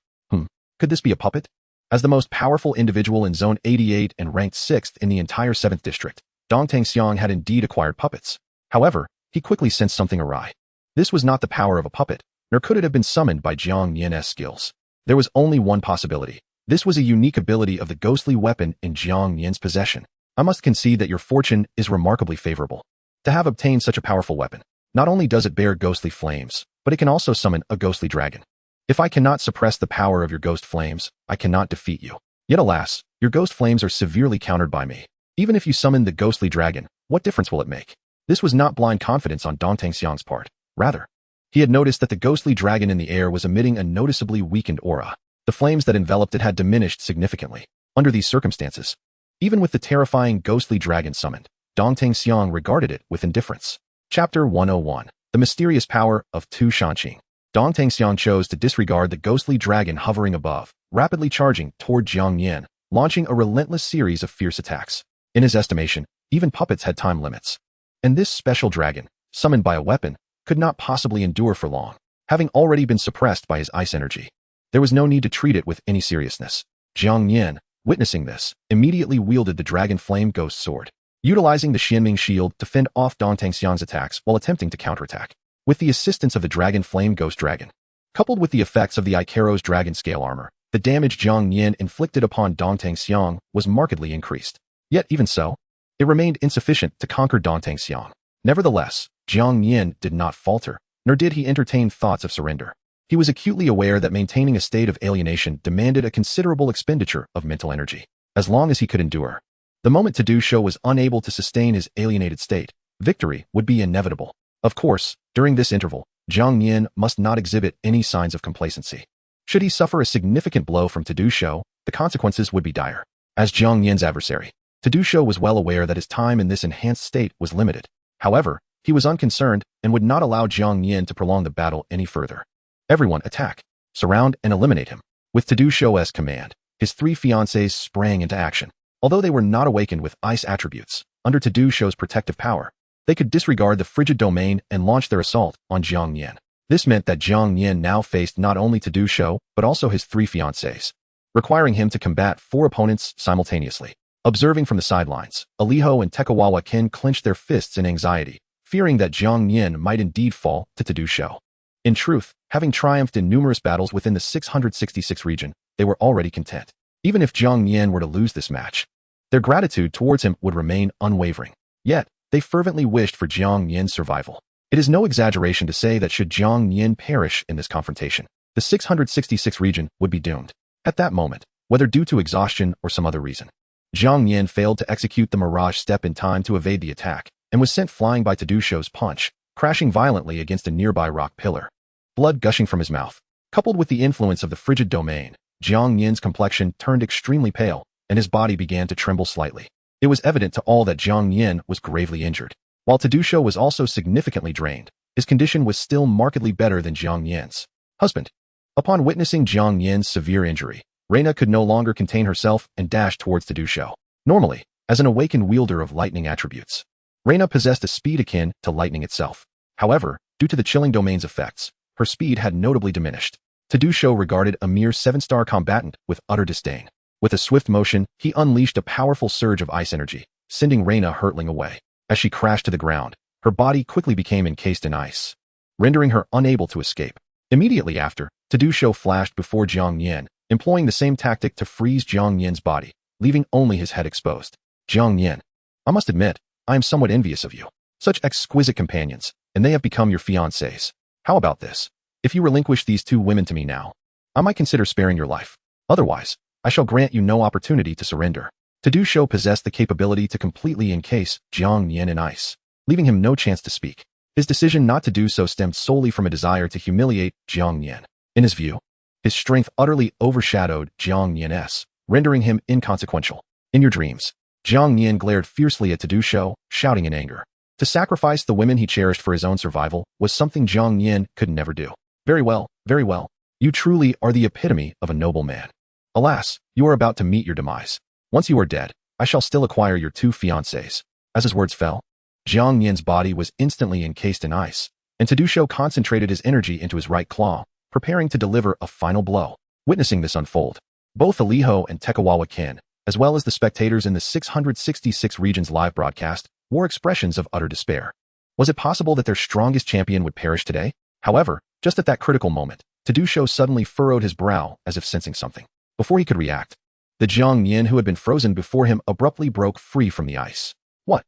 Could this be a puppet? As the most powerful individual in Zone 88 and ranked 6th in the entire 7th district, Dantang Xiang had indeed acquired puppets. However, he quickly sensed something awry. This was not the power of a puppet, nor could it have been summoned by Jiang Nian's skills. There was only one possibility. This was a unique ability of the ghostly weapon in Jiang Nian's possession. I must concede that your fortune is remarkably favorable. To have obtained such a powerful weapon, not only does it bear ghostly flames, but it can also summon a ghostly dragon. If I cannot suppress the power of your ghost flames, I cannot defeat you. Yet alas, your ghost flames are severely countered by me. Even if you summon the ghostly dragon, what difference will it make? This was not blind confidence on Dong Tangxiang's part. Rather, he had noticed that the ghostly dragon in the air was emitting a noticeably weakened aura. The flames that enveloped it had diminished significantly. Under these circumstances, even with the terrifying ghostly dragon summoned, Dong Tangxiang regarded it with indifference. Chapter 101. The Mysterious Power of Tu Shanqing. Dong Tangxiang chose to disregard the ghostly dragon hovering above, rapidly charging toward Jiang Nian, launching a relentless series of fierce attacks. In his estimation, even puppets had time limits. And this special dragon, summoned by a weapon, could not possibly endure for long, having already been suppressed by his ice energy. There was no need to treat it with any seriousness. Jiang Nian, witnessing this, immediately wielded the dragon flame ghost sword, utilizing the Xianming shield to fend off Dong Tangxiang's attacks while attempting to counterattack. With the assistance of the dragon flame ghost dragon, coupled with the effects of the Ikaro's dragon scale armor, the damage Jiang Nian inflicted upon Dong Tangxiang was markedly increased. Yet even so, it remained insufficient to conquer Dong Tangxiang. Nevertheless, Jiang Nian did not falter, nor did he entertain thoughts of surrender. He was acutely aware that maintaining a state of alienation demanded a considerable expenditure of mental energy. As long as he could endure, the moment Tedusho was unable to sustain his alienated state, victory would be inevitable. Of course, during this interval, Jiang Nian must not exhibit any signs of complacency. Should he suffer a significant blow from Tedusho, the consequences would be dire. As Jiang Nian's adversary, Tedusho was well aware that his time in this enhanced state was limited. However, he was unconcerned and would not allow Jiang Nian to prolong the battle any further. Everyone attack, surround, and eliminate him. With Tedusho's command, his three fiancés sprang into action. Although they were not awakened with ice attributes, under Tedusho's protective power, they could disregard the frigid domain and launch their assault on Jiang Nian. This meant that Jiang Nian now faced not only Tedusho, but also his three fiancés, requiring him to combat four opponents simultaneously. Observing from the sidelines, Aliho and Tekawawa Ken clenched their fists in anxiety, fearing that Jiang Nian might indeed fall to Tedusho. In truth, having triumphed in numerous battles within the 666 region, they were already content. Even if Jiang Nian were to lose this match, their gratitude towards him would remain unwavering. Yet, they fervently wished for Jiang Nian's survival. It is no exaggeration to say that should Jiang Nian perish in this confrontation, the 666 region would be doomed. At that moment, whether due to exhaustion or some other reason, Jiang Nian failed to execute the mirage step in time to evade the attack, and was sent flying by Tedusho's punch, crashing violently against a nearby rock pillar. Blood gushing from his mouth, coupled with the influence of the frigid domain, Jiang Nian's complexion turned extremely pale, and his body began to tremble slightly. It was evident to all that Jiang Nian was gravely injured. While Tedusho was also significantly drained, his condition was still markedly better than Jiang Nian's husband. Upon witnessing Jiang Nian's severe injury, Reina could no longer contain herself and dashed towards Tedusho. Normally, as an awakened wielder of lightning attributes, Reina possessed a speed akin to lightning itself. However, due to the chilling domain's effects, her speed had notably diminished. Tedusho regarded a mere 7-star combatant with utter disdain. With a swift motion, he unleashed a powerful surge of ice energy, sending Reina hurtling away. As she crashed to the ground, her body quickly became encased in ice, rendering her unable to escape. Immediately after, Tedusho flashed before Jiang Nian, employing the same tactic to freeze Jiang Nian's body, leaving only his head exposed. Jiang Nian, I must admit, I am somewhat envious of you. Such exquisite companions, and they have become your fiancés. How about this? If you relinquish these two women to me now, I might consider sparing your life. Otherwise, I shall grant you no opportunity to surrender. Tedusho possessed the capability to completely encase Jiang Nian in ice, leaving him no chance to speak. His decision not to do so stemmed solely from a desire to humiliate Jiang Nian. In his view, his strength utterly overshadowed Jiang Nian's, rendering him inconsequential. In your dreams, Jiang Nian glared fiercely at Tedusho, shouting in anger. To sacrifice the women he cherished for his own survival was something Jiang Nian could never do. Very well, very well. You truly are the epitome of a noble man. Alas, you are about to meet your demise. Once you are dead, I shall still acquire your two fiancés. As his words fell, Jiang Nian's body was instantly encased in ice, and Tedusho concentrated his energy into his right claw, preparing to deliver a final blow. Witnessing this unfold, both Aliho and Tekawawa Ken, as well as the spectators in the 666 region's live broadcast, wore expressions of utter despair. Was it possible that their strongest champion would perish today? However, just at that critical moment, Tedusho suddenly furrowed his brow as if sensing something. Before he could react, the Jiang Nian who had been frozen before him abruptly broke free from the ice. What?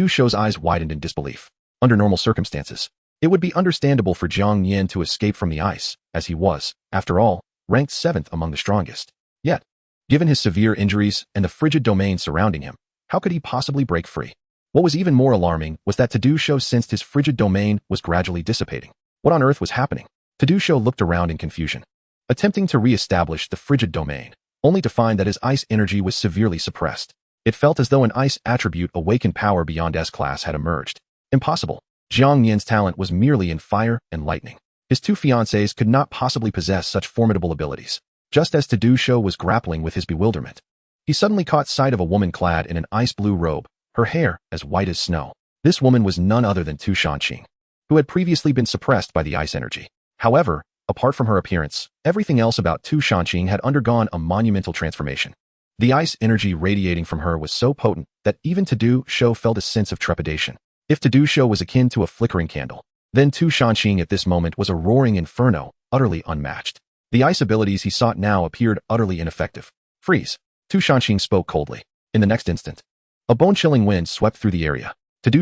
Show's eyes widened in disbelief. Under normal circumstances, it would be understandable for Jiang Nian to escape from the ice, as he was, after all, ranked 7th among the strongest. Yet, given his severe injuries and the frigid domain surrounding him, how could he possibly break free? What was even more alarming was that Show sensed his frigid domain was gradually dissipating. What on earth was happening? Show looked around in confusion, attempting to re-establish the frigid domain, only to find that his ice energy was severely suppressed. It felt as though an ice attribute awakened power beyond S-class had emerged. Impossible. Jiang Nian's talent was merely in fire and lightning. His two fiancées could not possibly possess such formidable abilities. Just as Show was grappling with his bewilderment, he suddenly caught sight of a woman clad in an ice-blue robe, her hair as white as snow. This woman was none other than Tu Shanqing, who had previously been suppressed by the ice energy. However, apart from her appearance, everything else about Tu Shanqing had undergone a monumental transformation. The ice energy radiating from her was so potent that even Show felt a sense of trepidation. If Show was akin to a flickering candle, then Tu Shanqing at this moment was a roaring inferno, utterly unmatched. The ice abilities he sought now appeared utterly ineffective. Freeze. Tu Shanqing spoke coldly. In the next instant, a bone-chilling wind swept through the area.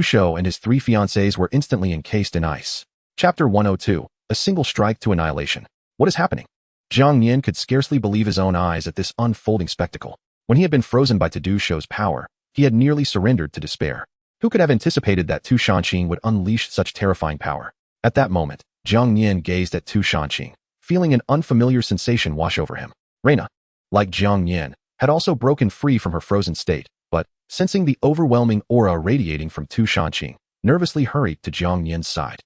Show and his three fiancées were instantly encased in ice. Chapter 102. A single strike to annihilation. What is happening? Jiang Nian could scarcely believe his own eyes at this unfolding spectacle. When he had been frozen by Show's power, he had nearly surrendered to despair. Who could have anticipated that Tu Shanqing would unleash such terrifying power? At that moment, Jiang Nian gazed at Tu Shanqing, feeling an unfamiliar sensation wash over him. Reina, like Jiang Nian, had also broken free from her frozen state, but, sensing the overwhelming aura radiating from Tu Shanqing, nervously hurried to Jiang Nian's side.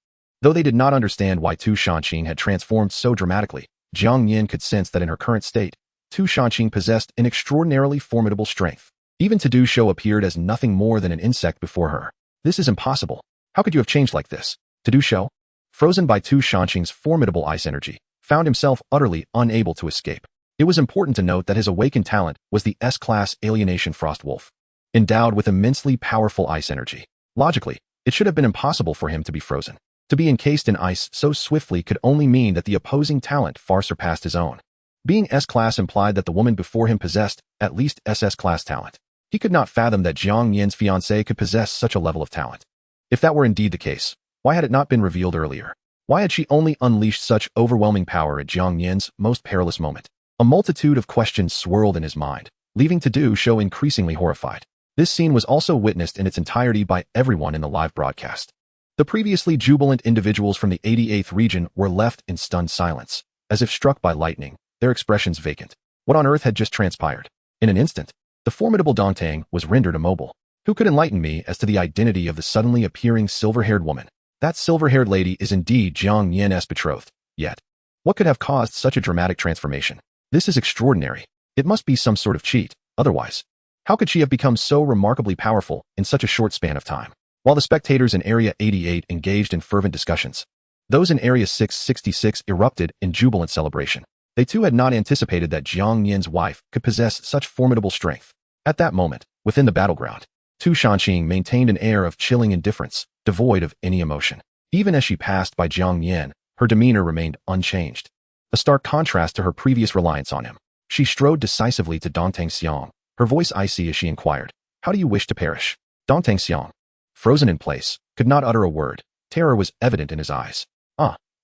Though they did not understand why Tu Shanqing had transformed so dramatically, Jiang Nian could sense that in her current state, Tu Shanqing possessed an extraordinarily formidable strength. Even Show appeared as nothing more than an insect before her. This is impossible. How could you have changed like this? Show, frozen by Tu Shanqing's formidable ice energy, found himself utterly unable to escape. It was important to note that his awakened talent was the S-class alienation frost wolf, endowed with immensely powerful ice energy. Logically, it should have been impossible for him to be frozen. To be encased in ice so swiftly could only mean that the opposing talent far surpassed his own. Being S-class implied that the woman before him possessed at least SS-class talent. He could not fathom that Jiang Nian's fiancée could possess such a level of talent. If that were indeed the case, why had it not been revealed earlier? Why had she only unleashed such overwhelming power at Jiang Nian's most perilous moment? A multitude of questions swirled in his mind, leaving Show increasingly horrified. This scene was also witnessed in its entirety by everyone in the live broadcast. The previously jubilant individuals from the 88th region were left in stunned silence, as if struck by lightning, their expressions vacant. What on earth had just transpired? In an instant, the formidable Dongtang was rendered immobile. Who could enlighten me as to the identity of the suddenly appearing silver-haired woman? That silver-haired lady is indeed Jiang Nian's betrothed. Yet, what could have caused such a dramatic transformation? This is extraordinary. It must be some sort of cheat. Otherwise, how could she have become so remarkably powerful in such a short span of time? While the spectators in Area 88 engaged in fervent discussions, those in Area 666 erupted in jubilant celebration. They too had not anticipated that Jiang Nian's wife could possess such formidable strength. At that moment, within the battleground, Tu Shanqing maintained an air of chilling indifference, devoid of any emotion. Even as she passed by Jiang Nian, her demeanor remained unchanged. A stark contrast to her previous reliance on him. She strode decisively to Dongtang Xiang, her voice icy as she inquired, "How do you wish to perish?" Dongtang Xiang, frozen in place, could not utter a word. Terror was evident in his eyes.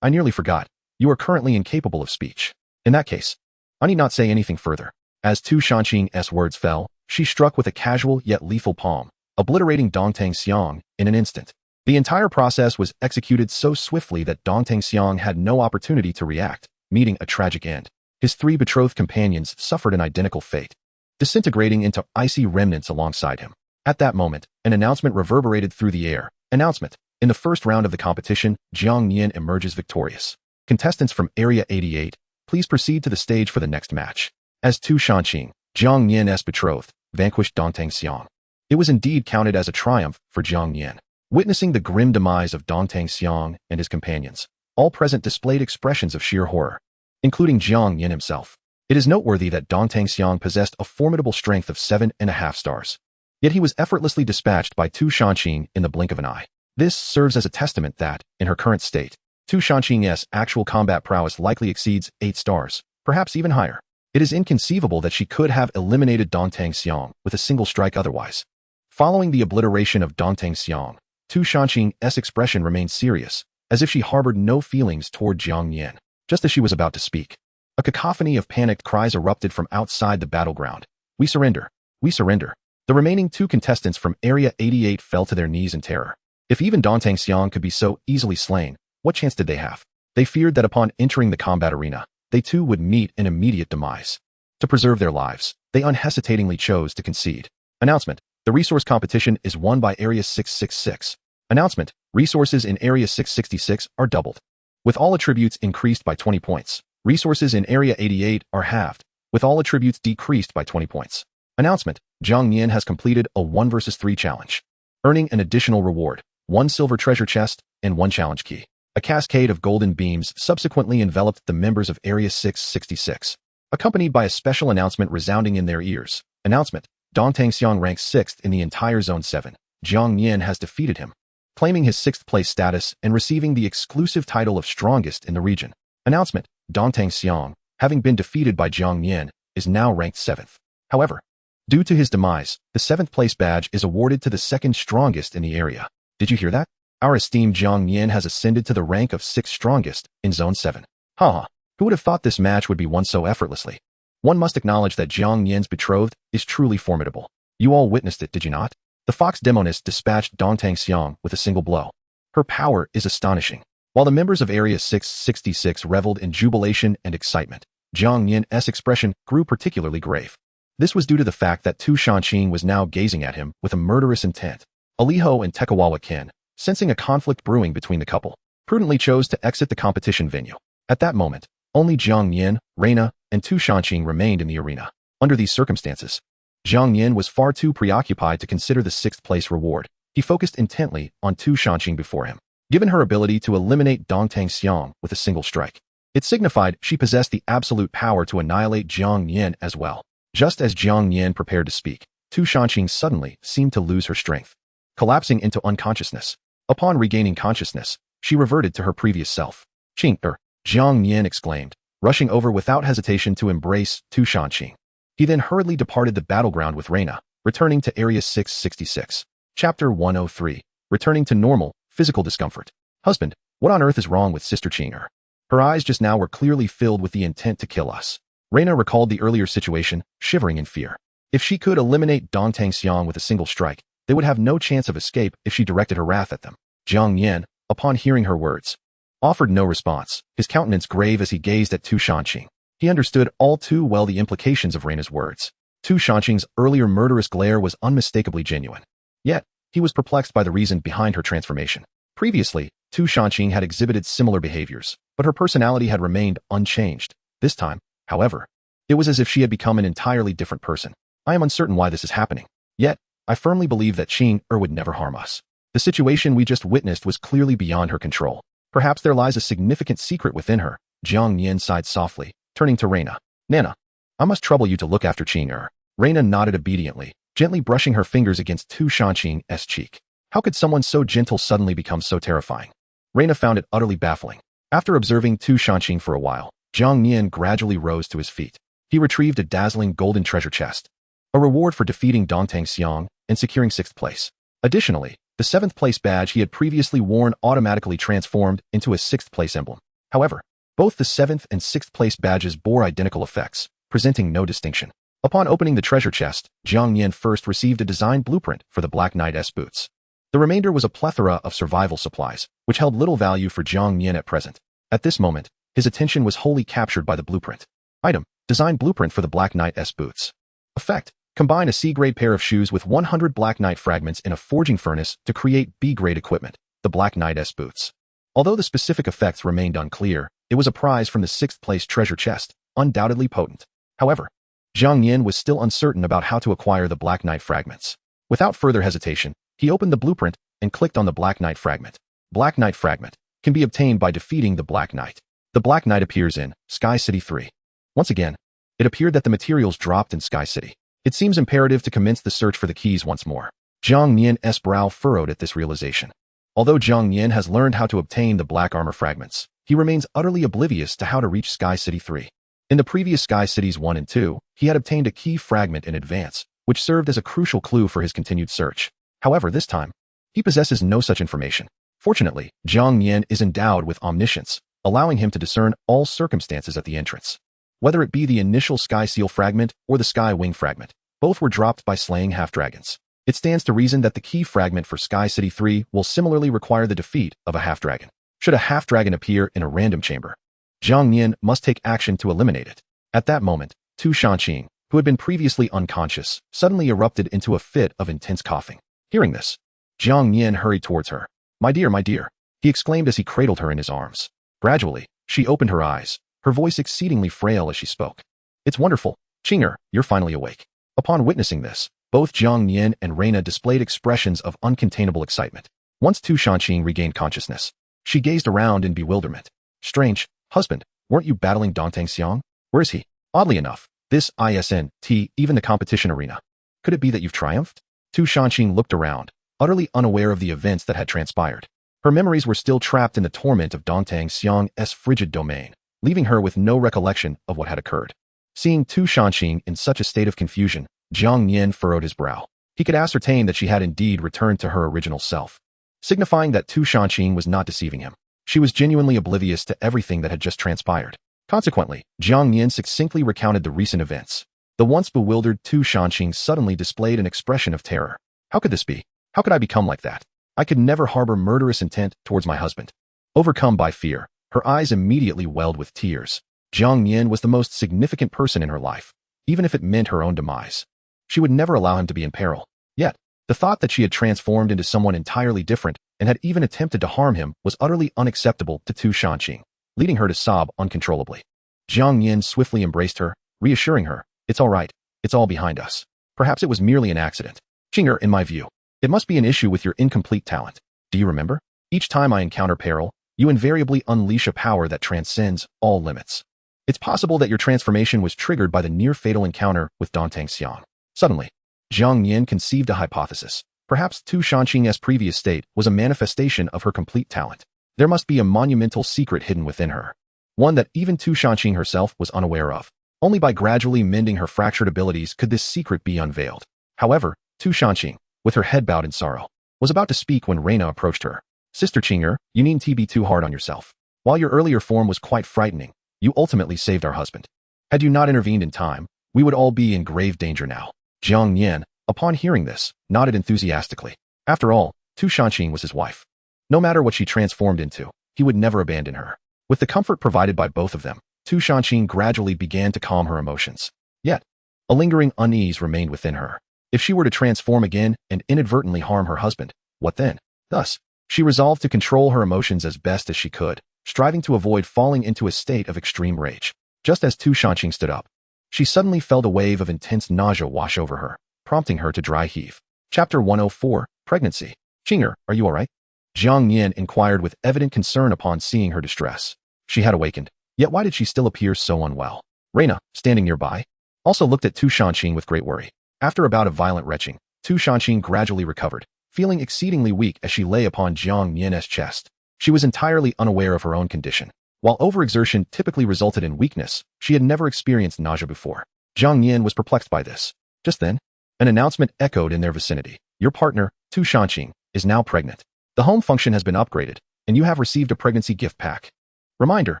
I nearly forgot. You are currently incapable of speech. In that case, I need not say anything further. As Tu Shanqing's words fell, she struck with a casual yet lethal palm, obliterating Dongtang Xiang in an instant. The entire process was executed so swiftly that Dongtang Xiang had no opportunity to react, meeting a tragic end. His three betrothed companions suffered an identical fate, disintegrating into icy remnants alongside him. At that moment, an announcement reverberated through the air. Announcement: in the first round of the competition, Jiang Nian emerges victorious. Contestants from Area 88, please proceed to the stage for the next match. As Tu Shanqing, Jiang Nian's betrothed, vanquished Dongtang Xiang, it was indeed counted as a triumph for Jiang Nian. Witnessing the grim demise of Dongtang Xiang and his companions, all present displayed expressions of sheer horror, including Jiang Nian himself. It is noteworthy that Dongtang Xiang possessed a formidable strength of 7.5 stars. Yet he was effortlessly dispatched by Tu Shanqing in the blink of an eye. This serves as a testament that, in her current state, Tu Shanqing's actual combat prowess likely exceeds 8 stars, perhaps even higher. It is inconceivable that she could have eliminated Dongtang Xiang with a single strike otherwise. Following the obliteration of Dongtang Xiang, Tu Shanqing's expression remained serious, as if she harbored no feelings toward Jiang Nian, just as she was about to speak. A cacophony of panicked cries erupted from outside the battleground. "We surrender! We surrender!" The remaining two contestants from Area 88 fell to their knees in terror. If even Dongtang Xiang could be so easily slain, what chance did they have? They feared that upon entering the combat arena, they too would meet an immediate demise. To preserve their lives, they unhesitatingly chose to concede. Announcement: the resource competition is won by Area 666. Announcement: resources in Area 666 are doubled, with all attributes increased by 20 points. Resources in Area 88 are halved, with all attributes decreased by 20 points. Announcement: Jiang Nian has completed a 1 vs 3 challenge, earning an additional reward, 1 silver treasure chest and 1 challenge key. A cascade of golden beams subsequently enveloped the members of Area 666, accompanied by a special announcement resounding in their ears. Announcement: Dongtang Xiang ranks 6th in the entire Zone 7. Jiang Nian has defeated him, claiming his 6th place status and receiving the exclusive title of strongest in the region. Announcement: Dongtang Xiang, having been defeated by Jiang Nian, is now ranked 7th. However, due to his demise, the 7th place badge is awarded to the 2nd strongest in the area. Did you hear that? Our esteemed Jiang Nian has ascended to the rank of 6th strongest in Zone 7. Haha, who would have thought this match would be won so effortlessly? One must acknowledge that Jiang Nian's betrothed is truly formidable. You all witnessed it, did you not? The fox demoness dispatched Dongtang Xiang with a single blow. Her power is astonishing. While the members of Area 666 reveled in jubilation and excitement, Jiang Nian's expression grew particularly grave. This was due to the fact that Tu Shanqing was now gazing at him with a murderous intent. Aliho and Tekawawa Ken, sensing a conflict brewing between the couple, prudently chose to exit the competition venue. At that moment, only Jiang Nian, Reina, and Tu Shanqing remained in the arena. Under these circumstances, Jiang Nian was far too preoccupied to consider the 6th place reward. He focused intently on Tu Shanqing before him. Given her ability to eliminate Dongtang Xiang with a single strike, it signified she possessed the absolute power to annihilate Jiang Nian as well. Just as Jiang Nian prepared to speak, Tu Shanqing suddenly seemed to lose her strength, collapsing into unconsciousness. Upon regaining consciousness, she reverted to her previous self. Jiang Nian exclaimed, rushing over without hesitation to embrace Tu Shanqing. He then hurriedly departed the battleground with Reina, returning to Area 666. Chapter 103. Returning to normal, physical discomfort. Husband, what on earth is wrong with Sister Qing'er? Her eyes just now were clearly filled with the intent to kill us. Reina recalled the earlier situation, shivering in fear. If she could eliminate Dongtang Xiang with a single strike, they would have no chance of escape if she directed her wrath at them. Jiang Nian, upon hearing her words, offered no response, his countenance grave as he gazed at Tu Shanqing. He understood all too well the implications of Reina's words. Tu Shanqing's earlier murderous glare was unmistakably genuine. Yet, he was perplexed by the reason behind her transformation. Previously, Tu Shanqing had exhibited similar behaviors, but her personality had remained unchanged. This time, however, it was as if she had become an entirely different person. I am uncertain why this is happening. Yet, I firmly believe that Qing'er would never harm us. The situation we just witnessed was clearly beyond her control. Perhaps there lies a significant secret within her. Jiang Nian sighed softly, turning to Reina. Nana, I must trouble you to look after Qing'er. Reina nodded obediently, gently brushing her fingers against Tu Shanqing's cheek. How could someone so gentle suddenly become so terrifying? Reina found it utterly baffling. After observing Tu Shanqing for a while, Jiang Nian gradually rose to his feet. He retrieved a dazzling golden treasure chest, a reward for defeating Dongtang Xiang and securing 6th place. Additionally, the 7th place badge he had previously worn automatically transformed into a 6th place emblem. However, both the 7th and 6th place badges bore identical effects, presenting no distinction. Upon opening the treasure chest, Jiang Nian first received a design blueprint for the Black Knight's boots. The remainder was a plethora of survival supplies, which held little value for Jiang Nian at present. At this moment, his attention was wholly captured by the blueprint. Item: design blueprint for the Black Knight's boots. Effect: combine a C-grade pair of shoes with 100 Black Knight fragments in a forging furnace to create B-grade equipment, the Black Knight's boots. Although the specific effects remained unclear, it was a prize from the 6th place treasure chest, undoubtedly potent. However, Jiang Nian was still uncertain about how to acquire the Black Knight fragments. Without further hesitation, he opened the blueprint and clicked on the Black Knight fragment. Black Knight fragment can be obtained by defeating the Black Knight. The Black Knight appears in Sky City 3. Once again, it appeared that the materials dropped in Sky City. It seems imperative to commence the search for the keys once more. Jiang Nian's brow furrowed at this realization. Although Jiang Nian has learned how to obtain the black armor fragments, he remains utterly oblivious to how to reach Sky City 3. In the previous Sky Cities 1 and 2, he had obtained a key fragment in advance, which served as a crucial clue for his continued search. However, this time, he possesses no such information. Fortunately, Jiang Nian is endowed with omniscience, allowing him to discern all circumstances at the entrance. Whether it be the initial Sky Seal fragment or the Sky Wing fragment, both were dropped by slaying half-dragons. It stands to reason that the key fragment for Sky City 3 will similarly require the defeat of a half-dragon. Should a half-dragon appear in a random chamber, Jiang Nian must take action to eliminate it. At that moment, Tu Shanqing, who had been previously unconscious, suddenly erupted into a fit of intense coughing. Hearing this, Jiang Nian hurried towards her. My dear, he exclaimed as he cradled her in his arms. Gradually, she opened her eyes, her voice exceedingly frail as she spoke. It's wonderful, Qinger, you're finally awake. Upon witnessing this, both Jiang Nian and Reina displayed expressions of uncontainable excitement. Once Tu Shanqing regained consciousness, she gazed around in bewilderment. Strange, husband, weren't you battling Dantang Xiang? Where is he? Oddly enough, this isn't even the competition arena. Could it be that you've triumphed? Tu Shanqing looked around, utterly unaware of the events that had transpired. Her memories were still trapped in the torment of Dantang Xiang's frigid domain, leaving her with no recollection of what had occurred. Seeing Tu Shanqing in such a state of confusion, Jiang Nian furrowed his brow. He could ascertain that she had indeed returned to her original self, signifying that Tu Shanqing was not deceiving him. She was genuinely oblivious to everything that had just transpired. Consequently, Jiang Nian succinctly recounted the recent events. The once bewildered Tu Shanqing suddenly displayed an expression of terror. How could this be? How could I become like that? I could never harbor murderous intent towards my husband. Overcome by fear, her eyes immediately welled with tears. Jiang Nian was the most significant person in her life, even if it meant her own demise. She would never allow him to be in peril. Yet, the thought that she had transformed into someone entirely different and had even attempted to harm him was utterly unacceptable to Tu Shanqing, leading her to sob uncontrollably. Jiang Nian swiftly embraced her, reassuring her, it's all right, it's all behind us. Perhaps it was merely an accident. Qinger, in my view, it must be an issue with your incomplete talent. Do you remember? Each time I encounter peril, you invariably unleash a power that transcends all limits. It's possible that your transformation was triggered by the near-fatal encounter with Dantang Xiang. Suddenly, Jiang Nian conceived a hypothesis. Perhaps Tu Shanqing's previous state was a manifestation of her complete talent. There must be a monumental secret hidden within her, one that even Tu Shanqing herself was unaware of. Only by gradually mending her fractured abilities could this secret be unveiled. However, Tu Shanqing, with her head bowed in sorrow, was about to speak when Reina approached her. Sister Qinger, you needn't be too hard on yourself. While your earlier form was quite frightening, you ultimately saved our husband. Had you not intervened in time, we would all be in grave danger now. Jiang Nian, upon hearing this, nodded enthusiastically. After all, Tu Shanqing was his wife. No matter what she transformed into, he would never abandon her. With the comfort provided by both of them, Tu Shanqing gradually began to calm her emotions. Yet, a lingering unease remained within her. If she were to transform again and inadvertently harm her husband, what then? Thus, she resolved to control her emotions as best as she could, striving to avoid falling into a state of extreme rage. Just as Tu Shanqing stood up, she suddenly felt a wave of intense nausea wash over her, prompting her to dry heave. Chapter 104, Pregnancy. Qinger, are you all right? Jiang Nian inquired with evident concern upon seeing her distress. She had awakened, yet why did she still appear so unwell? Reina, standing nearby, also looked at Tu Shanqing with great worry. After a bout of violent retching, Tu Shanqing gradually recovered, feeling exceedingly weak as she lay upon Jiang Nian's chest. She was entirely unaware of her own condition. While overexertion typically resulted in weakness, she had never experienced nausea before. Jiang Nian was perplexed by this. Just then, an announcement echoed in their vicinity. Your partner, Tu Shanqing, is now pregnant. The home function has been upgraded, and you have received a pregnancy gift pack. Reminder,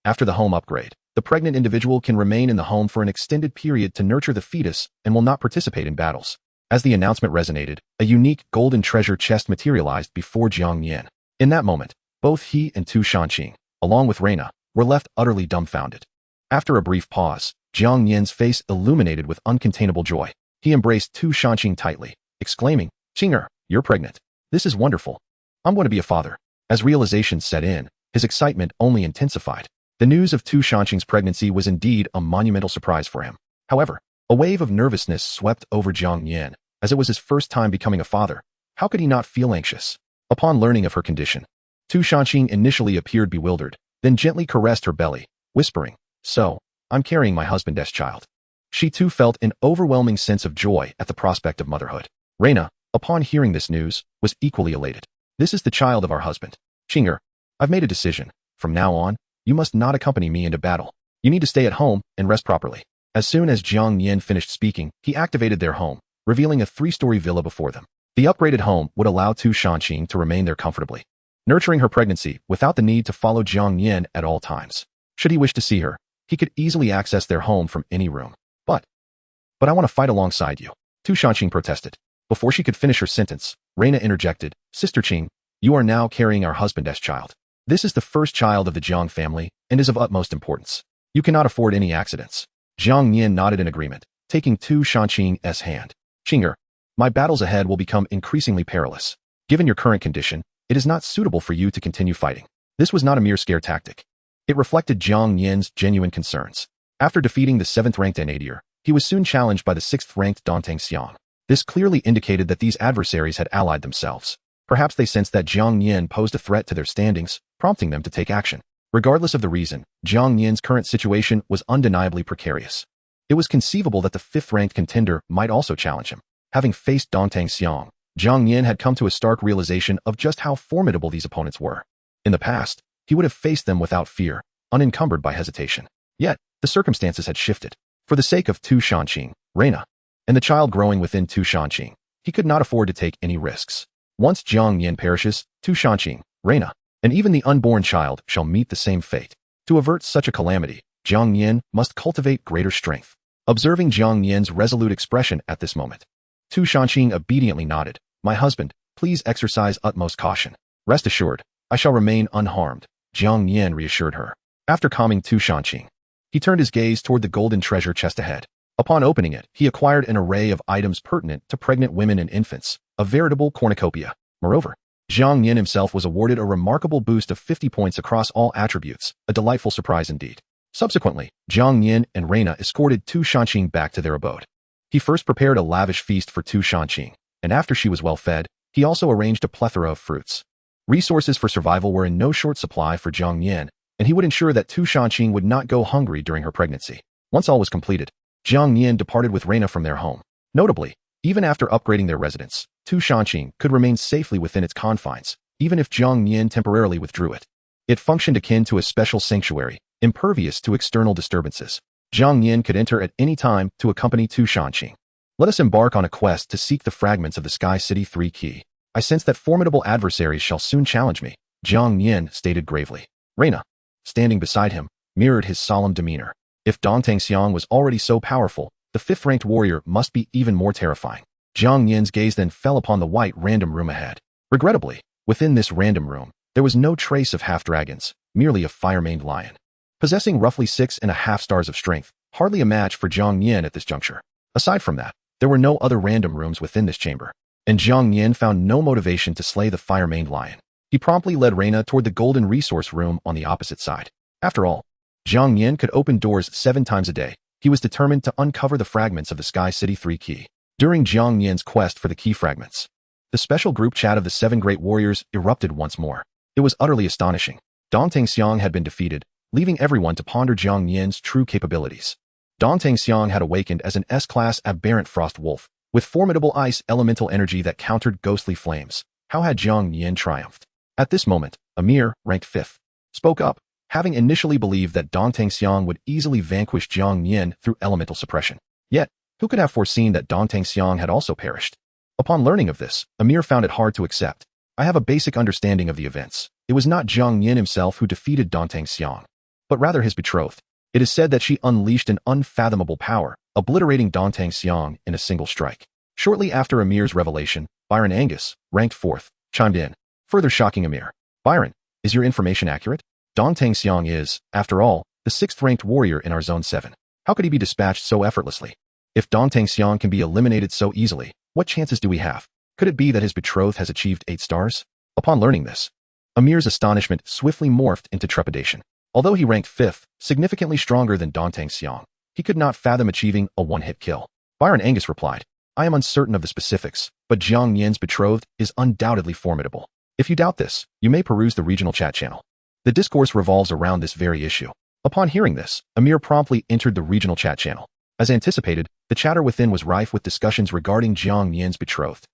after the home upgrade, the pregnant individual can remain in the home for an extended period to nurture the fetus and will not participate in battles. As the announcement resonated, a unique golden treasure chest materialized before Jiang Nian. In that moment, both he and Tu Shanqing, along with Reina, were left utterly dumbfounded. After a brief pause, Jiang Nian's face illuminated with uncontainable joy. He embraced Tu Shanqing tightly, exclaiming, Qinger, you're pregnant. This is wonderful. I'm going to be a father. As realization set in, his excitement only intensified. The news of Tu Shanqing's pregnancy was indeed a monumental surprise for him. However, a wave of nervousness swept over Jiang Nian, as it was his first time becoming a father. How could he not feel anxious? Upon learning of her condition, Tu Shanqing initially appeared bewildered, then gently caressed her belly, whispering, So, I'm carrying my husband's child. She too felt an overwhelming sense of joy at the prospect of motherhood. Reina, upon hearing this news, was equally elated. This is the child of our husband. Qinger, I've made a decision. From now on, you must not accompany me into battle. You need to stay at home and rest properly. As soon as Jiang Nian finished speaking, he activated their home, revealing a 3-story villa before them. The upgraded home would allow Tu Shanqing to remain there comfortably, nurturing her pregnancy without the need to follow Jiang Nian at all times. Should he wish to see her, he could easily access their home from any room. But I want to fight alongside you, Tu Shanqing protested. Before she could finish her sentence, Reina interjected, Sister Qing, you are now carrying our husband's child. This is the first child of the Jiang family and is of utmost importance. You cannot afford any accidents. Jiang Nian nodded in agreement, taking Tu Shanqing's hand. Qinger, my battles ahead will become increasingly perilous. Given your current condition, it is not suitable for you to continue fighting. This was not a mere scare tactic. It reflected Jiang Nian's genuine concerns. After defeating the 7th-ranked nadir, he was soon challenged by the 6th-ranked Dantang Xiang. This clearly indicated that these adversaries had allied themselves. Perhaps they sensed that Jiang Nian posed a threat to their standings, prompting them to take action. Regardless of the reason, Jiang Nian's current situation was undeniably precarious. It was conceivable that the 5th-ranked contender might also challenge him. Having faced Dantang Xiang, Jiang Nian had come to a stark realization of just how formidable these opponents were. In the past, he would have faced them without fear, unencumbered by hesitation. Yet, the circumstances had shifted. For the sake of Tu Shanqing, Reina, and the child growing within Tu Shanqing, he could not afford to take any risks. Once Jiang Nian perishes, Tu Shanqing, Reina, and even the unborn child shall meet the same fate. To avert such a calamity, Jiang Nian must cultivate greater strength. Observing Jiang Nian's resolute expression at this moment, Tu Shanqing obediently nodded. My husband, please exercise utmost caution. Rest assured, I shall remain unharmed, Jiang Nian reassured her. After calming Tu Shanqing, he turned his gaze toward the golden treasure chest ahead. Upon opening it, he acquired an array of items pertinent to pregnant women and infants, a veritable cornucopia. Moreover, Jiang Nian himself was awarded a remarkable boost of 50 points across all attributes, a delightful surprise indeed. Subsequently, Jiang Nian and Reina escorted Tu Shanqing back to their abode. He first prepared a lavish feast for Tu Shanqing, and after she was well fed, he also arranged a plethora of fruits. Resources for survival were in no short supply for Jiang Nian, and he would ensure that Tu Shanqing would not go hungry during her pregnancy. Once all was completed, Jiang Nian departed with Reina from their home. Notably, even after upgrading their residence, Tu Shanqing could remain safely within its confines, even if Jiang Nian temporarily withdrew it. It functioned akin to a special sanctuary, impervious to external disturbances. Jiang Nian could enter at any time to accompany Tu Shanqing. Let us embark on a quest to seek the fragments of the Sky City 3 key. I sense that formidable adversaries shall soon challenge me, Jiang Nian stated gravely. Reina, standing beside him, mirrored his solemn demeanor. If Dantang Xiang was already so powerful, the 5th-ranked warrior must be even more terrifying. Jiang Nian's gaze then fell upon the white random room ahead. Regrettably, within this random room, there was no trace of half-dragons, merely a fire-maned lion. Possessing roughly 6.5 stars of strength, hardly a match for Jiang Nian at this juncture. Aside from that, there were no other random rooms within this chamber, and Jiang Nian found no motivation to slay the fire-maned lion. He promptly led Reina toward the golden resource room on the opposite side. After all, Jiang Nian could open doors 7 times a day. He was determined to uncover the fragments of the Sky City 3 key. During Jiang Nian's quest for the key fragments, the special group chat of the 7 great warriors erupted once more. It was utterly astonishing. Dantang Xiang had been defeated, leaving everyone to ponder Jiang Nian's true capabilities. Dantang Xiang had awakened as an S-class aberrant frost wolf, with formidable ice elemental energy that countered ghostly flames. How had Jiang Nian triumphed? At this moment, Amir, ranked 5th, spoke up, having initially believed that Dantang Xiang would easily vanquish Jiang Nian through elemental suppression. Yet, who could have foreseen that Dantang Xiang had also perished? Upon learning of this, Amir found it hard to accept. I have a basic understanding of the events. It was not Jiang Nian himself who defeated Dantang Xiang, but rather his betrothed. It is said that she unleashed an unfathomable power, obliterating Dantang Xiang in a single strike. Shortly after Amir's revelation, Byron Angus, ranked 4th, chimed in, further shocking Amir. Byron, is your information accurate? Dantang Xiang is, after all, the 6th-ranked warrior in our Zone 7. How could he be dispatched so effortlessly? If Dantang Xiang can be eliminated so easily, what chances do we have? Could it be that his betrothed has achieved 8 stars? Upon learning this, Amir's astonishment swiftly morphed into trepidation. Although he ranked 5th, significantly stronger than Dantang Xiang, he could not fathom achieving a one-hit kill. Byron Angus replied, I am uncertain of the specifics, but Jiang Nian's betrothed is undoubtedly formidable. If you doubt this, you may peruse the regional chat channel. The discourse revolves around this very issue. Upon hearing this, Amir promptly entered the regional chat channel. As anticipated, the chatter within was rife with discussions regarding Jiang Nian's betrothed.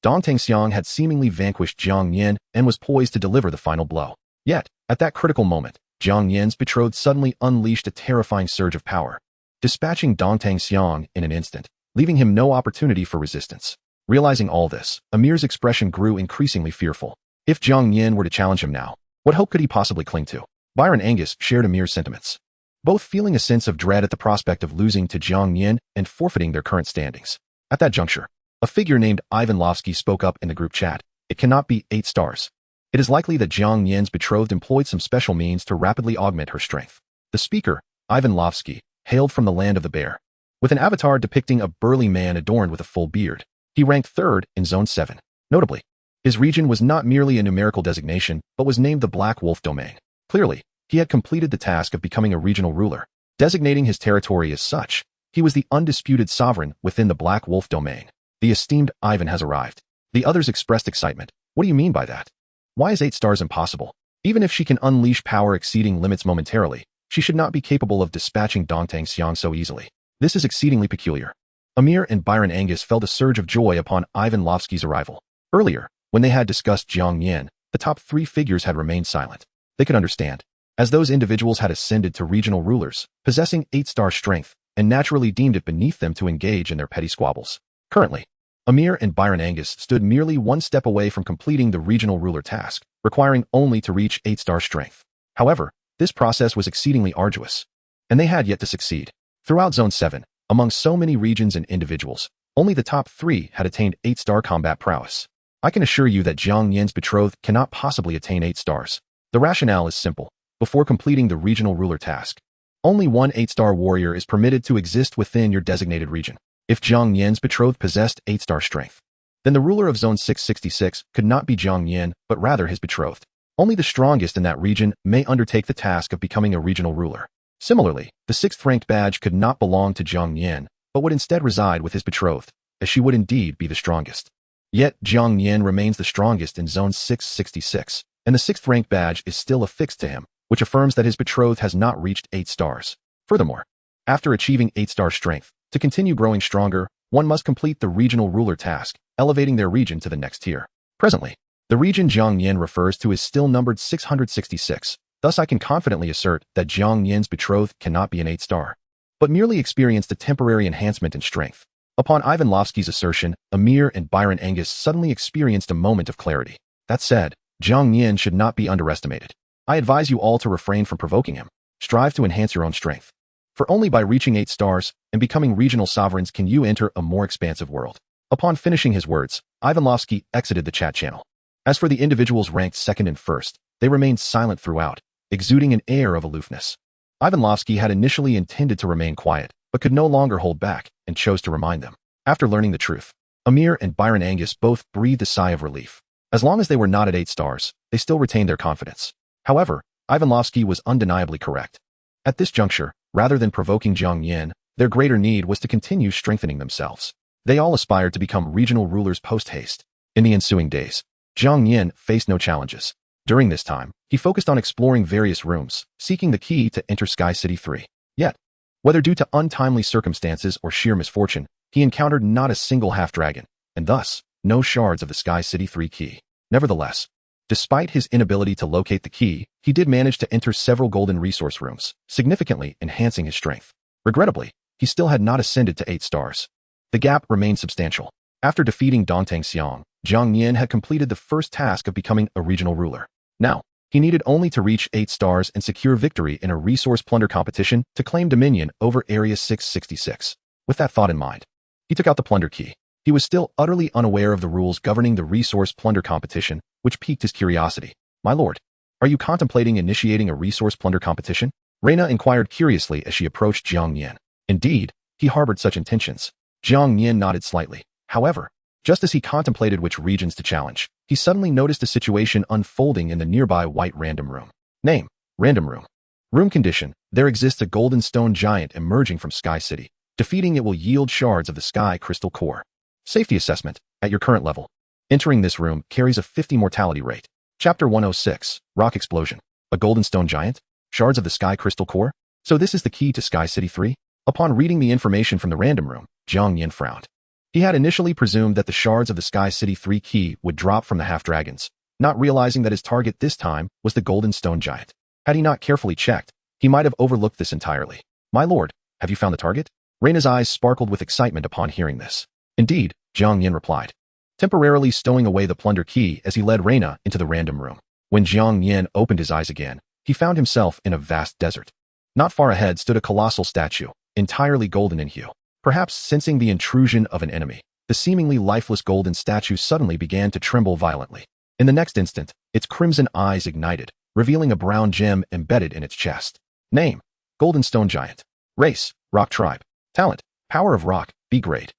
Dantang Xiang had seemingly vanquished Jiang Nian and was poised to deliver the final blow. Yet, at that critical moment, Jiang Nian's betrothed suddenly unleashed a terrifying surge of power, dispatching Dongtang Xiang in an instant, leaving him no opportunity for resistance. Realizing all this, Amir's expression grew increasingly fearful. If Jiang Nian were to challenge him now, what hope could he possibly cling to? Byron Angus shared Amir's sentiments, both feeling a sense of dread at the prospect of losing to Jiang Nian and forfeiting their current standings. At that juncture, a figure named Ivan Lovsky spoke up in the group chat. It cannot be 8 stars. It is likely that Jiang Nian's betrothed employed some special means to rapidly augment her strength. The speaker, Ivan Lovsky, hailed from the land of the bear. With an avatar depicting a burly man adorned with a full beard, he ranked 3rd in Zone 7. Notably, his region was not merely a numerical designation, but was named the Black Wolf Domain. Clearly, he had completed the task of becoming a regional ruler. Designating his territory as such, he was the undisputed sovereign within the Black Wolf Domain. The esteemed Ivan has arrived. The others expressed excitement. What do you mean by that? Why is 8 stars impossible? Even if she can unleash power exceeding limits momentarily, she should not be capable of dispatching Dongtang Xiang so easily. This is exceedingly peculiar. Amir and Byron Angus felt a surge of joy upon Ivan Lovsky's arrival. Earlier, when they had discussed Jiang Nian, the top 3 figures had remained silent. They could understand, as those individuals had ascended to regional rulers, possessing 8-star strength, and naturally deemed it beneath them to engage in their petty squabbles. Currently, Amir and Byron Angus stood merely one step away from completing the regional ruler task, requiring only to reach 8-star strength. However, this process was exceedingly arduous, and they had yet to succeed. Throughout Zone 7, among so many regions and individuals, only the top 3 had attained 8-star combat prowess. I can assure you that Jiang Nian's betrothed cannot possibly attain 8 stars. The rationale is simple. Before completing the regional ruler task, only one 8-star warrior is permitted to exist within your designated region. If Jiang Nian's betrothed possessed 8-star strength, then the ruler of Zone 666 could not be Jiang Nian, but rather his betrothed. Only the strongest in that region may undertake the task of becoming a regional ruler. Similarly, the 6th-ranked badge could not belong to Jiang Nian, but would instead reside with his betrothed, as she would indeed be the strongest. Yet, Jiang Nian remains the strongest in Zone 666, and the 6th-ranked badge is still affixed to him, which affirms that his betrothed has not reached 8 stars. Furthermore, after achieving 8-star strength, to continue growing stronger, one must complete the regional ruler task, elevating their region to the next tier. Presently, the region Jiang Nian refers to is still numbered 666, thus I can confidently assert that Jiang Nian's betrothed cannot be an 8-star, but merely experienced a temporary enhancement in strength. Upon Ivan Lovsky's assertion, Amir and Byron Angus suddenly experienced a moment of clarity. That said, Jiang Nian should not be underestimated. I advise you all to refrain from provoking him. Strive to enhance your own strength. For only by reaching 8 stars and becoming regional sovereigns can you enter a more expansive world. Upon finishing his words, Ivan Lovsky exited the chat channel. As for the individuals ranked 2nd and 1st, they remained silent throughout, exuding an air of aloofness. Ivan Lovsky had initially intended to remain quiet, but could no longer hold back and chose to remind them. After learning the truth, Amir and Byron Angus both breathed a sigh of relief. As long as they were not at 8 stars, they still retained their confidence. However, Ivan Lovsky was undeniably correct. At this juncture, rather than provoking Jiang Nian, their greater need was to continue strengthening themselves. They all aspired to become regional rulers post-haste. In the ensuing days, Jiang Nian faced no challenges. During this time, he focused on exploring various rooms, seeking the key to enter Sky City 3. Yet, whether due to untimely circumstances or sheer misfortune, he encountered not a single half-dragon, and thus, no shards of the Sky City 3 key. Nevertheless, despite his inability to locate the key, he did manage to enter several golden resource rooms, significantly enhancing his strength. Regrettably, he still had not ascended to 8 stars. The gap remained substantial. After defeating Dongtang Xiang, Jiang Nian had completed the first task of becoming a regional ruler. Now, he needed only to reach 8 stars and secure victory in a resource plunder competition to claim dominion over Area 666. With that thought in mind, he took out the plunder key. He was still utterly unaware of the rules governing the resource plunder competition, which piqued his curiosity. My lord, are you contemplating initiating a resource plunder competition? Reina inquired curiously as she approached Jiang Nian. Indeed, he harbored such intentions. Jiang Nian nodded slightly. However, just as he contemplated which regions to challenge, he suddenly noticed a situation unfolding in the nearby white random room. Name: Random Room. Room condition: there exists a golden stone giant emerging from Sky City. Defeating it will yield shards of the Sky Crystal Core. Safety assessment: at your current level, entering this room carries a 50 mortality rate. Chapter 106, Rock Explosion. A golden stone giant? Shards of the Sky Crystal Core? So this is the key to Sky City 3? Upon reading the information from the random room, Jiang Nian frowned. He had initially presumed that the shards of the Sky City 3 key would drop from the half-dragons, not realizing that his target this time was the golden stone giant. Had he not carefully checked, he might have overlooked this entirely. My lord, have you found the target? Reina's eyes sparkled with excitement upon hearing this. Indeed, Jiang Nian replied, temporarily stowing away the plunder key as he led Reina into the random room. When Jiang Nian opened his eyes again, he found himself in a vast desert. Not far ahead stood a colossal statue, entirely golden in hue. Perhaps sensing the intrusion of an enemy, the seemingly lifeless golden statue suddenly began to tremble violently. In the next instant, its crimson eyes ignited, revealing a brown gem embedded in its chest. Name: Golden Stone Giant. Race: Rock Tribe. Talent: Power of Rock, B grade.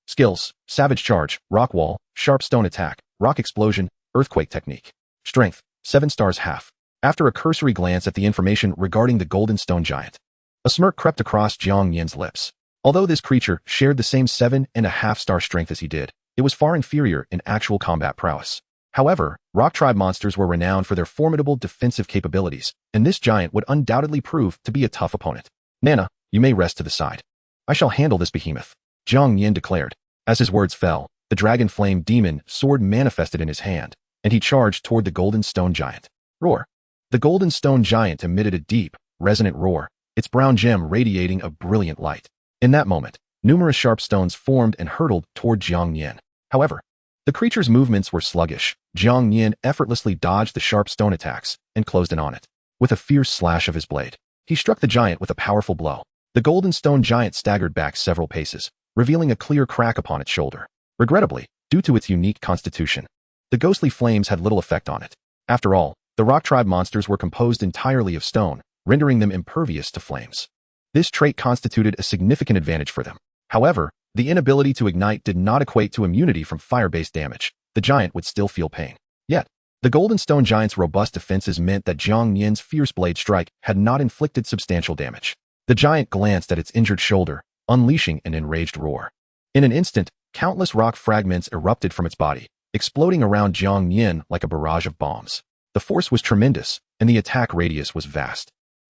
Skills: Savage Charge, Rock Wall, Sharp Stone Attack, Rock Explosion, Earthquake Technique. Strength: 7 stars half. After a cursory glance at the information regarding the Golden Stone Giant, a smirk crept across Jiang Nian's lips. Although this creature shared the same 7.5-star strength as he did, it was far inferior in actual combat prowess. However, Rock Tribe monsters were renowned for their formidable defensive capabilities, and this giant would undoubtedly prove to be a tough opponent. Nana, you may rest to the side. I shall handle this behemoth, Jiang Nian declared. As his words fell, the dragon flame demon sword manifested in his hand, and he charged toward the Golden Stone Giant. Roar. The Golden Stone Giant emitted a deep, resonant roar, its brown gem radiating a brilliant light. In that moment, numerous sharp stones formed and hurtled toward Jiang Nian. However, the creature's movements were sluggish. Jiang Nian effortlessly dodged the sharp stone attacks and closed in on it. With a fierce slash of his blade, he struck the giant with a powerful blow. The Golden Stone Giant staggered back several paces, revealing a clear crack upon its shoulder. Regrettably, due to its unique constitution, the ghostly flames had little effect on it. After all, the Rock Tribe monsters were composed entirely of stone, rendering them impervious to flames. This trait constituted a significant advantage for them. However, the inability to ignite did not equate to immunity from fire-based damage. The giant would still feel pain. Yet, the Golden Stone Giant's robust defenses meant that Jiang Nian's fierce blade strike had not inflicted substantial damage. The giant glanced at its injured shoulder, unleashing an enraged roar. In an instant, countless rock fragments erupted from its body, exploding around Jiang Nian like a barrage of bombs. The force was tremendous, and the attack radius was vast.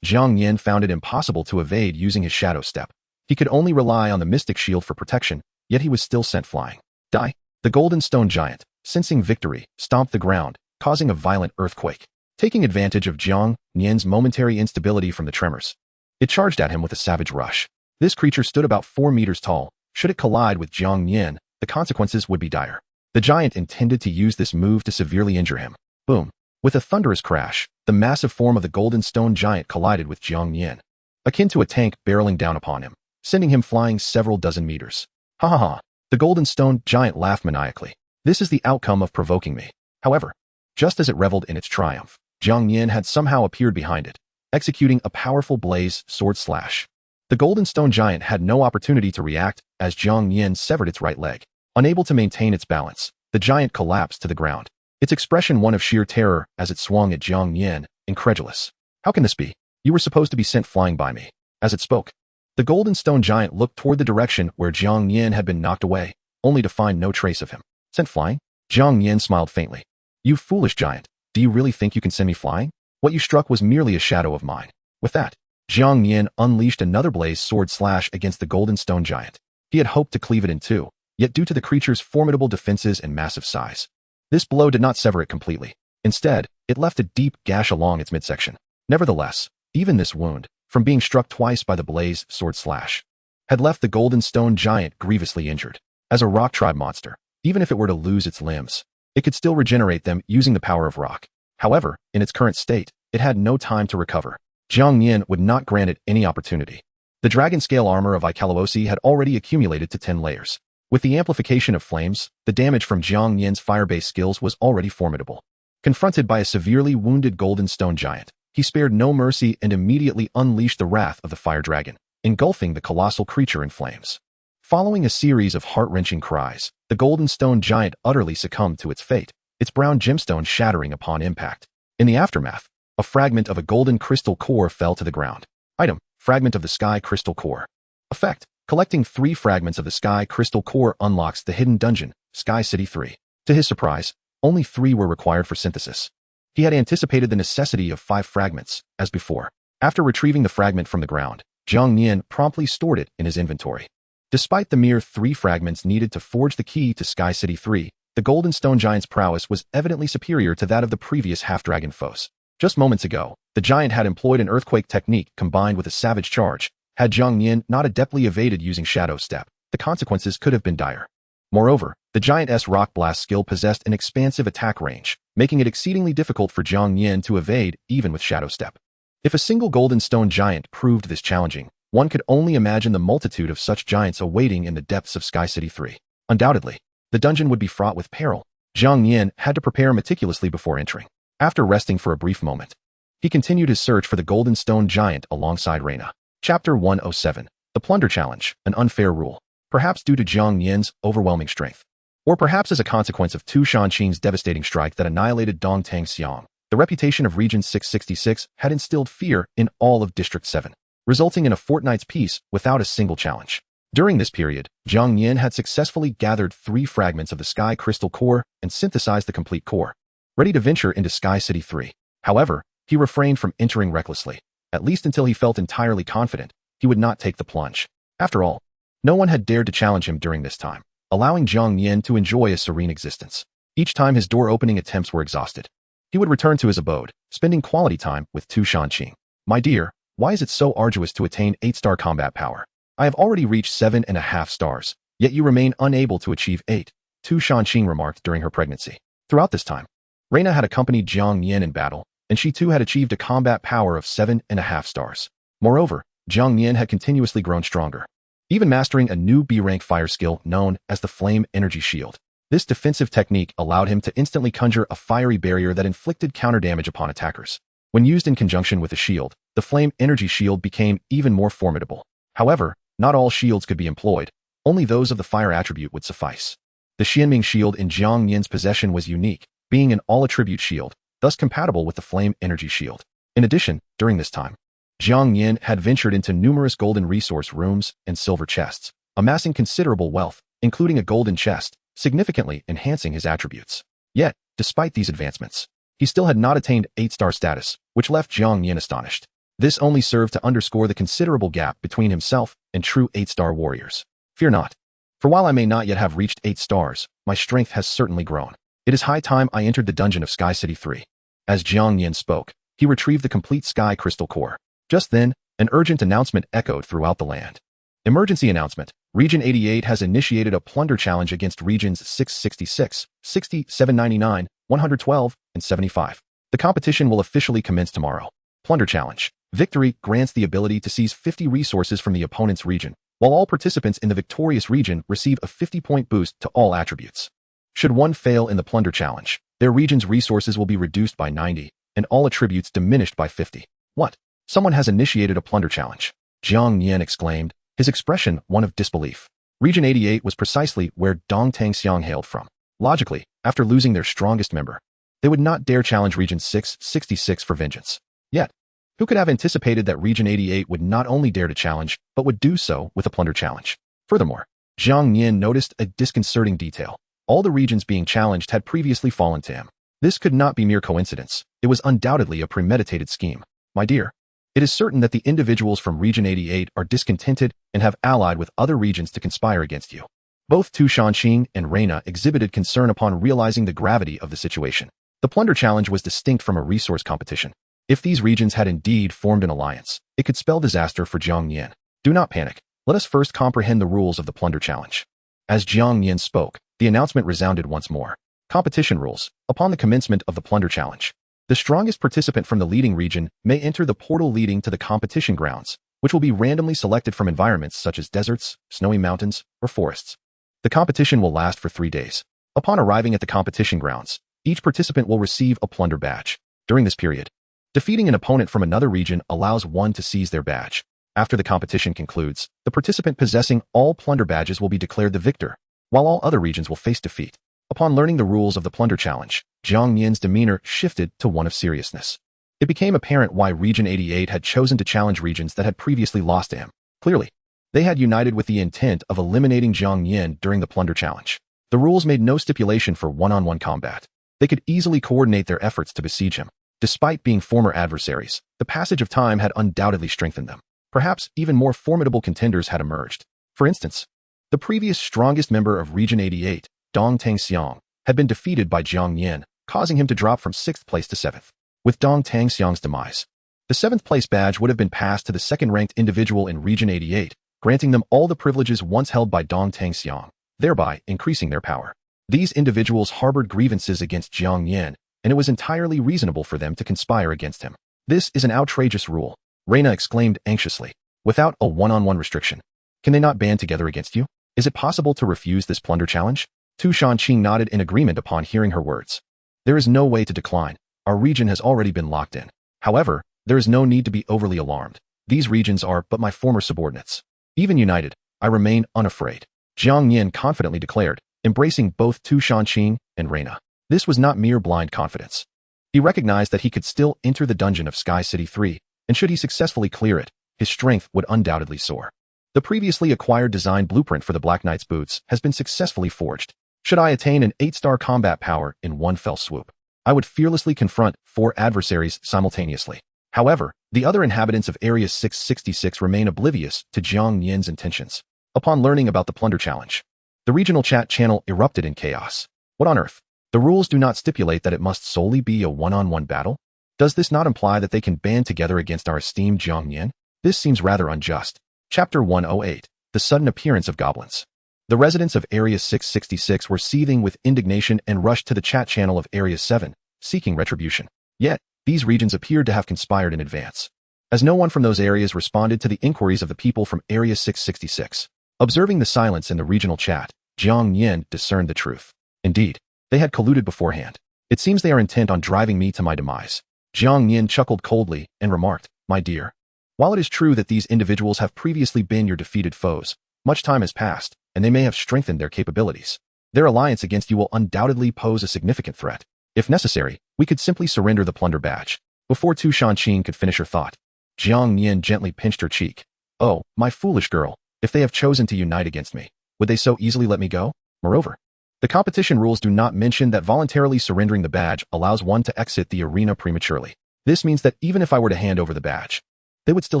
Jiang Nian found it impossible to evade using his shadow step. He could only rely on the mystic shield for protection, yet he was still sent flying. Die! The Golden Stone Giant, sensing victory, stomped the ground, causing a violent earthquake. Taking advantage of Jiang Nian's momentary instability from the tremors, it charged at him with a savage rush. This creature stood about 4 meters tall. Should it collide with Jiang Nian, the consequences would be dire. The giant intended to use this move to severely injure him. Boom! With a thunderous crash, the massive form of the Golden Stone Giant collided with Jiang Nian, akin to a tank barreling down upon him, sending him flying several dozen meters. Ha ha ha! The Golden Stone Giant laughed maniacally. This is the outcome of provoking me. However, just as it reveled in its triumph, Jiang Nian had somehow appeared behind it, executing a powerful blaze sword slash. The Golden Stone Giant had no opportunity to react as Jiang Nian severed its right leg. Unable to maintain its balance, the giant collapsed to the ground, its expression one of sheer terror as it swung at Jiang Nian, incredulous. How can this be? You were supposed to be sent flying by me. As it spoke, the Golden Stone Giant looked toward the direction where Jiang Nian had been knocked away, only to find no trace of him. Sent flying? Jiang Nian smiled faintly. You foolish giant, do you really think you can send me flying? What you struck was merely a shadow of mine. With that, Jiang Nian unleashed another blaze sword slash against the Golden Stone Giant. He had hoped to cleave it in two, yet due to the creature's formidable defenses and massive size, this blow did not sever it completely. Instead, it left a deep gash along its midsection. Nevertheless, even this wound, from being struck twice by the blaze sword slash, had left the Golden Stone Giant grievously injured. As a Rock Tribe monster, even if it were to lose its limbs, it could still regenerate them using the power of rock. However, in its current state, it had no time to recover. Jiang Nian would not grant it any opportunity. The dragon scale armor of Ikalawossi had already accumulated to 10 layers. With the amplification of flames, the damage from Jiang Nian's fire-based skills was already formidable. Confronted by a severely wounded Golden Stone Giant, he spared no mercy and immediately unleashed the wrath of the fire dragon, engulfing the colossal creature in flames. Following a series of heart-wrenching cries, the Golden Stone Giant utterly succumbed to its fate, its brown gemstone shattering upon impact. In the aftermath, a fragment of a golden crystal core fell to the ground. Item: Fragment of the Sky Crystal Core. Effect: Collecting 3 fragments of the Sky Crystal Core unlocks the hidden dungeon, Sky City 3. To his surprise, only 3 were required for synthesis. He had anticipated the necessity of 5 fragments, as before. After retrieving the fragment from the ground, Jiang Nian promptly stored it in his inventory. Despite the mere 3 fragments needed to forge the key to Sky City 3, the Golden Stone Giant's prowess was evidently superior to that of the previous half-dragon foes. Just moments ago, the giant had employed an earthquake technique combined with a savage charge. Had Jiang Nian not adeptly evaded using Shadow Step, the consequences could have been dire. Moreover, the giant's rock blast skill possessed an expansive attack range, making it exceedingly difficult for Jiang Nian to evade even with Shadow Step. If a single golden stone giant proved this challenging, one could only imagine the multitude of such giants awaiting in the depths of Sky City 3. Undoubtedly, the dungeon would be fraught with peril. Jiang Nian had to prepare meticulously before entering. After resting for a brief moment, he continued his search for the golden stone giant alongside Reina. Chapter 107. The Plunder Challenge, an unfair rule. Perhaps due to Jiang Nian's overwhelming strength. Or perhaps as a consequence of Tu Shanqing's devastating strike that annihilated Dongtang Xiang, the reputation of Region 666 had instilled fear in all of District 7, resulting in a fortnight's peace without a single challenge. During this period, Jiang Nian had successfully gathered 3 fragments of the Sky Crystal Core and synthesized the complete core, ready to venture into Sky City 3. However, he refrained from entering recklessly, at least until he felt entirely confident he would not take the plunge. After all, no one had dared to challenge him during this time, allowing Jiang Nian to enjoy a serene existence. Each time his door-opening attempts were exhausted, he would return to his abode, spending quality time with Tu Shanqing. My dear, why is it so arduous to attain 8-star combat power? I have already reached 7.5 stars, yet you remain unable to achieve 8, Tu Shanqing remarked during her pregnancy. Throughout this time, Reina had accompanied Jiang Nian in battle, and she too had achieved a combat power of 7.5 stars. Moreover, Jiang Nian had continuously grown stronger, even mastering a new B-rank fire skill known as the Flame Energy Shield. This defensive technique allowed him to instantly conjure a fiery barrier that inflicted counter damage upon attackers. When used in conjunction with a shield, the Flame Energy Shield became even more formidable. However, not all shields could be employed, only those of the fire attribute would suffice. The Xianming shield in Jiang Nian's possession was unique, being an all-attribute shield, thus compatible with the Flame Energy Shield. In addition, during this time, Jiang Nian had ventured into numerous golden resource rooms and silver chests, amassing considerable wealth, including a golden chest, significantly enhancing his attributes. Yet, despite these advancements, he still had not attained 8-star status, which left Jiang Nian astonished. This only served to underscore the considerable gap between himself and true 8-star warriors. Fear not, for while I may not yet have reached 8 stars, my strength has certainly grown. It is high time I entered the dungeon of Sky City 3. As Jiang Nian spoke, he retrieved the complete Sky Crystal Core. Just then, an urgent announcement echoed throughout the land. Emergency announcement. Region 88 has initiated a plunder challenge against Regions 666, 60, 799, 112, and 75. The competition will officially commence tomorrow. Plunder challenge. Victory grants the ability to seize 50 resources from the opponent's region, while all participants in the victorious region receive a 50-point boost to all attributes. Should one fail in the plunder challenge, their region's resources will be reduced by 90, and all attributes diminished by 50. What? Someone has initiated a plunder challenge. Jiang Nian exclaimed, his expression one of disbelief. Region 88 was precisely where Dongtang Xiang hailed from. Logically, after losing their strongest member, they would not dare challenge Region 666 for vengeance. Yet, who could have anticipated that Region 88 would not only dare to challenge, but would do so with a plunder challenge? Furthermore, Jiang Nian noticed a disconcerting detail. All the regions being challenged had previously fallen to him. This could not be mere coincidence. It was undoubtedly a premeditated scheme. My dear, it is certain that the individuals from Region 88 are discontented and have allied with other regions to conspire against you. Both Tu Shanqing and Reina exhibited concern upon realizing the gravity of the situation. The plunder challenge was distinct from a resource competition. If these regions had indeed formed an alliance, it could spell disaster for Jiang Nian. Do not panic. Let us first comprehend the rules of the plunder challenge. As Jiang Nian spoke, the announcement resounded once more. Competition rules. Upon the commencement of the plunder challenge, the strongest participant from the leading region may enter the portal leading to the competition grounds, which will be randomly selected from environments such as deserts, snowy mountains, or forests. The competition will last for 3 days. Upon arriving at the competition grounds, each participant will receive a plunder badge. During this period, defeating an opponent from another region allows one to seize their badge. After the competition concludes, the participant possessing all plunder badges will be declared the victor, while all other regions will face defeat. Upon learning the rules of the plunder challenge, Jiang Nian's demeanor shifted to one of seriousness. It became apparent why Region 88 had chosen to challenge regions that had previously lost to him. Clearly, they had united with the intent of eliminating Jiang Nian during the plunder challenge. The rules made no stipulation for one-on-one combat. They could easily coordinate their efforts to besiege him. Despite being former adversaries, the passage of time had undoubtedly strengthened them. Perhaps even more formidable contenders had emerged. For instance, the previous strongest member of Region 88, Dongtang Xiang, had been defeated by Jiang Nian, causing him to drop from 6th place to 7th. With Dong Tangxiang's demise, the 7th place badge would have been passed to the second-ranked individual in Region 88, granting them all the privileges once held by Dong Tangxiang, thereby increasing their power. These individuals harbored grievances against Jiang Nian, and it was entirely reasonable for them to conspire against him. This is an outrageous rule, Reina exclaimed anxiously. Without a one-on-one restriction, can they not band together against you? Is it possible to refuse this plunder challenge? Tu Shanqing nodded in agreement upon hearing her words. There is no way to decline. Our region has already been locked in. However, there is no need to be overly alarmed. These regions are but my former subordinates. Even united, I remain unafraid, Jiang Nian confidently declared, embracing both Tu Shanqing and Reina. This was not mere blind confidence. He recognized that he could still enter the dungeon of Sky City 3, and should he successfully clear it, his strength would undoubtedly soar. The previously acquired design blueprint for the Black Knight's boots has been successfully forged. Should I attain an 8-star combat power in one fell swoop, I would fearlessly confront 4 adversaries simultaneously. However, the other inhabitants of Area 666 remain oblivious to Jiang Nian's intentions. Upon learning about the plunder challenge, the regional chat channel erupted in chaos. What on earth? The rules do not stipulate that it must solely be a one-on-one battle? Does this not imply that they can band together against our esteemed Jiang Nian? This seems rather unjust. Chapter 108. The Sudden Appearance of Goblins. The residents of Area 666 were seething with indignation and rushed to the chat channel of Area 7, seeking retribution. Yet, these regions appeared to have conspired in advance, as no one from those areas responded to the inquiries of the people from Area 666. Observing the silence in the regional chat, Jiang Nian discerned the truth. Indeed, they had colluded beforehand. It seems they are intent on driving me to my demise. Jiang Nian chuckled coldly and remarked, my dear, while it is true that these individuals have previously been your defeated foes, much time has passed, and they may have strengthened their capabilities. Their alliance against you will undoubtedly pose a significant threat. If necessary, we could simply surrender the plunder badge. Before Tu Shanqing could finish her thought, Jiang Nian gently pinched her cheek. Oh, my foolish girl, if they have chosen to unite against me, would they so easily let me go? Moreover, the competition rules do not mention that voluntarily surrendering the badge allows one to exit the arena prematurely. This means that even if I were to hand over the badge, they would still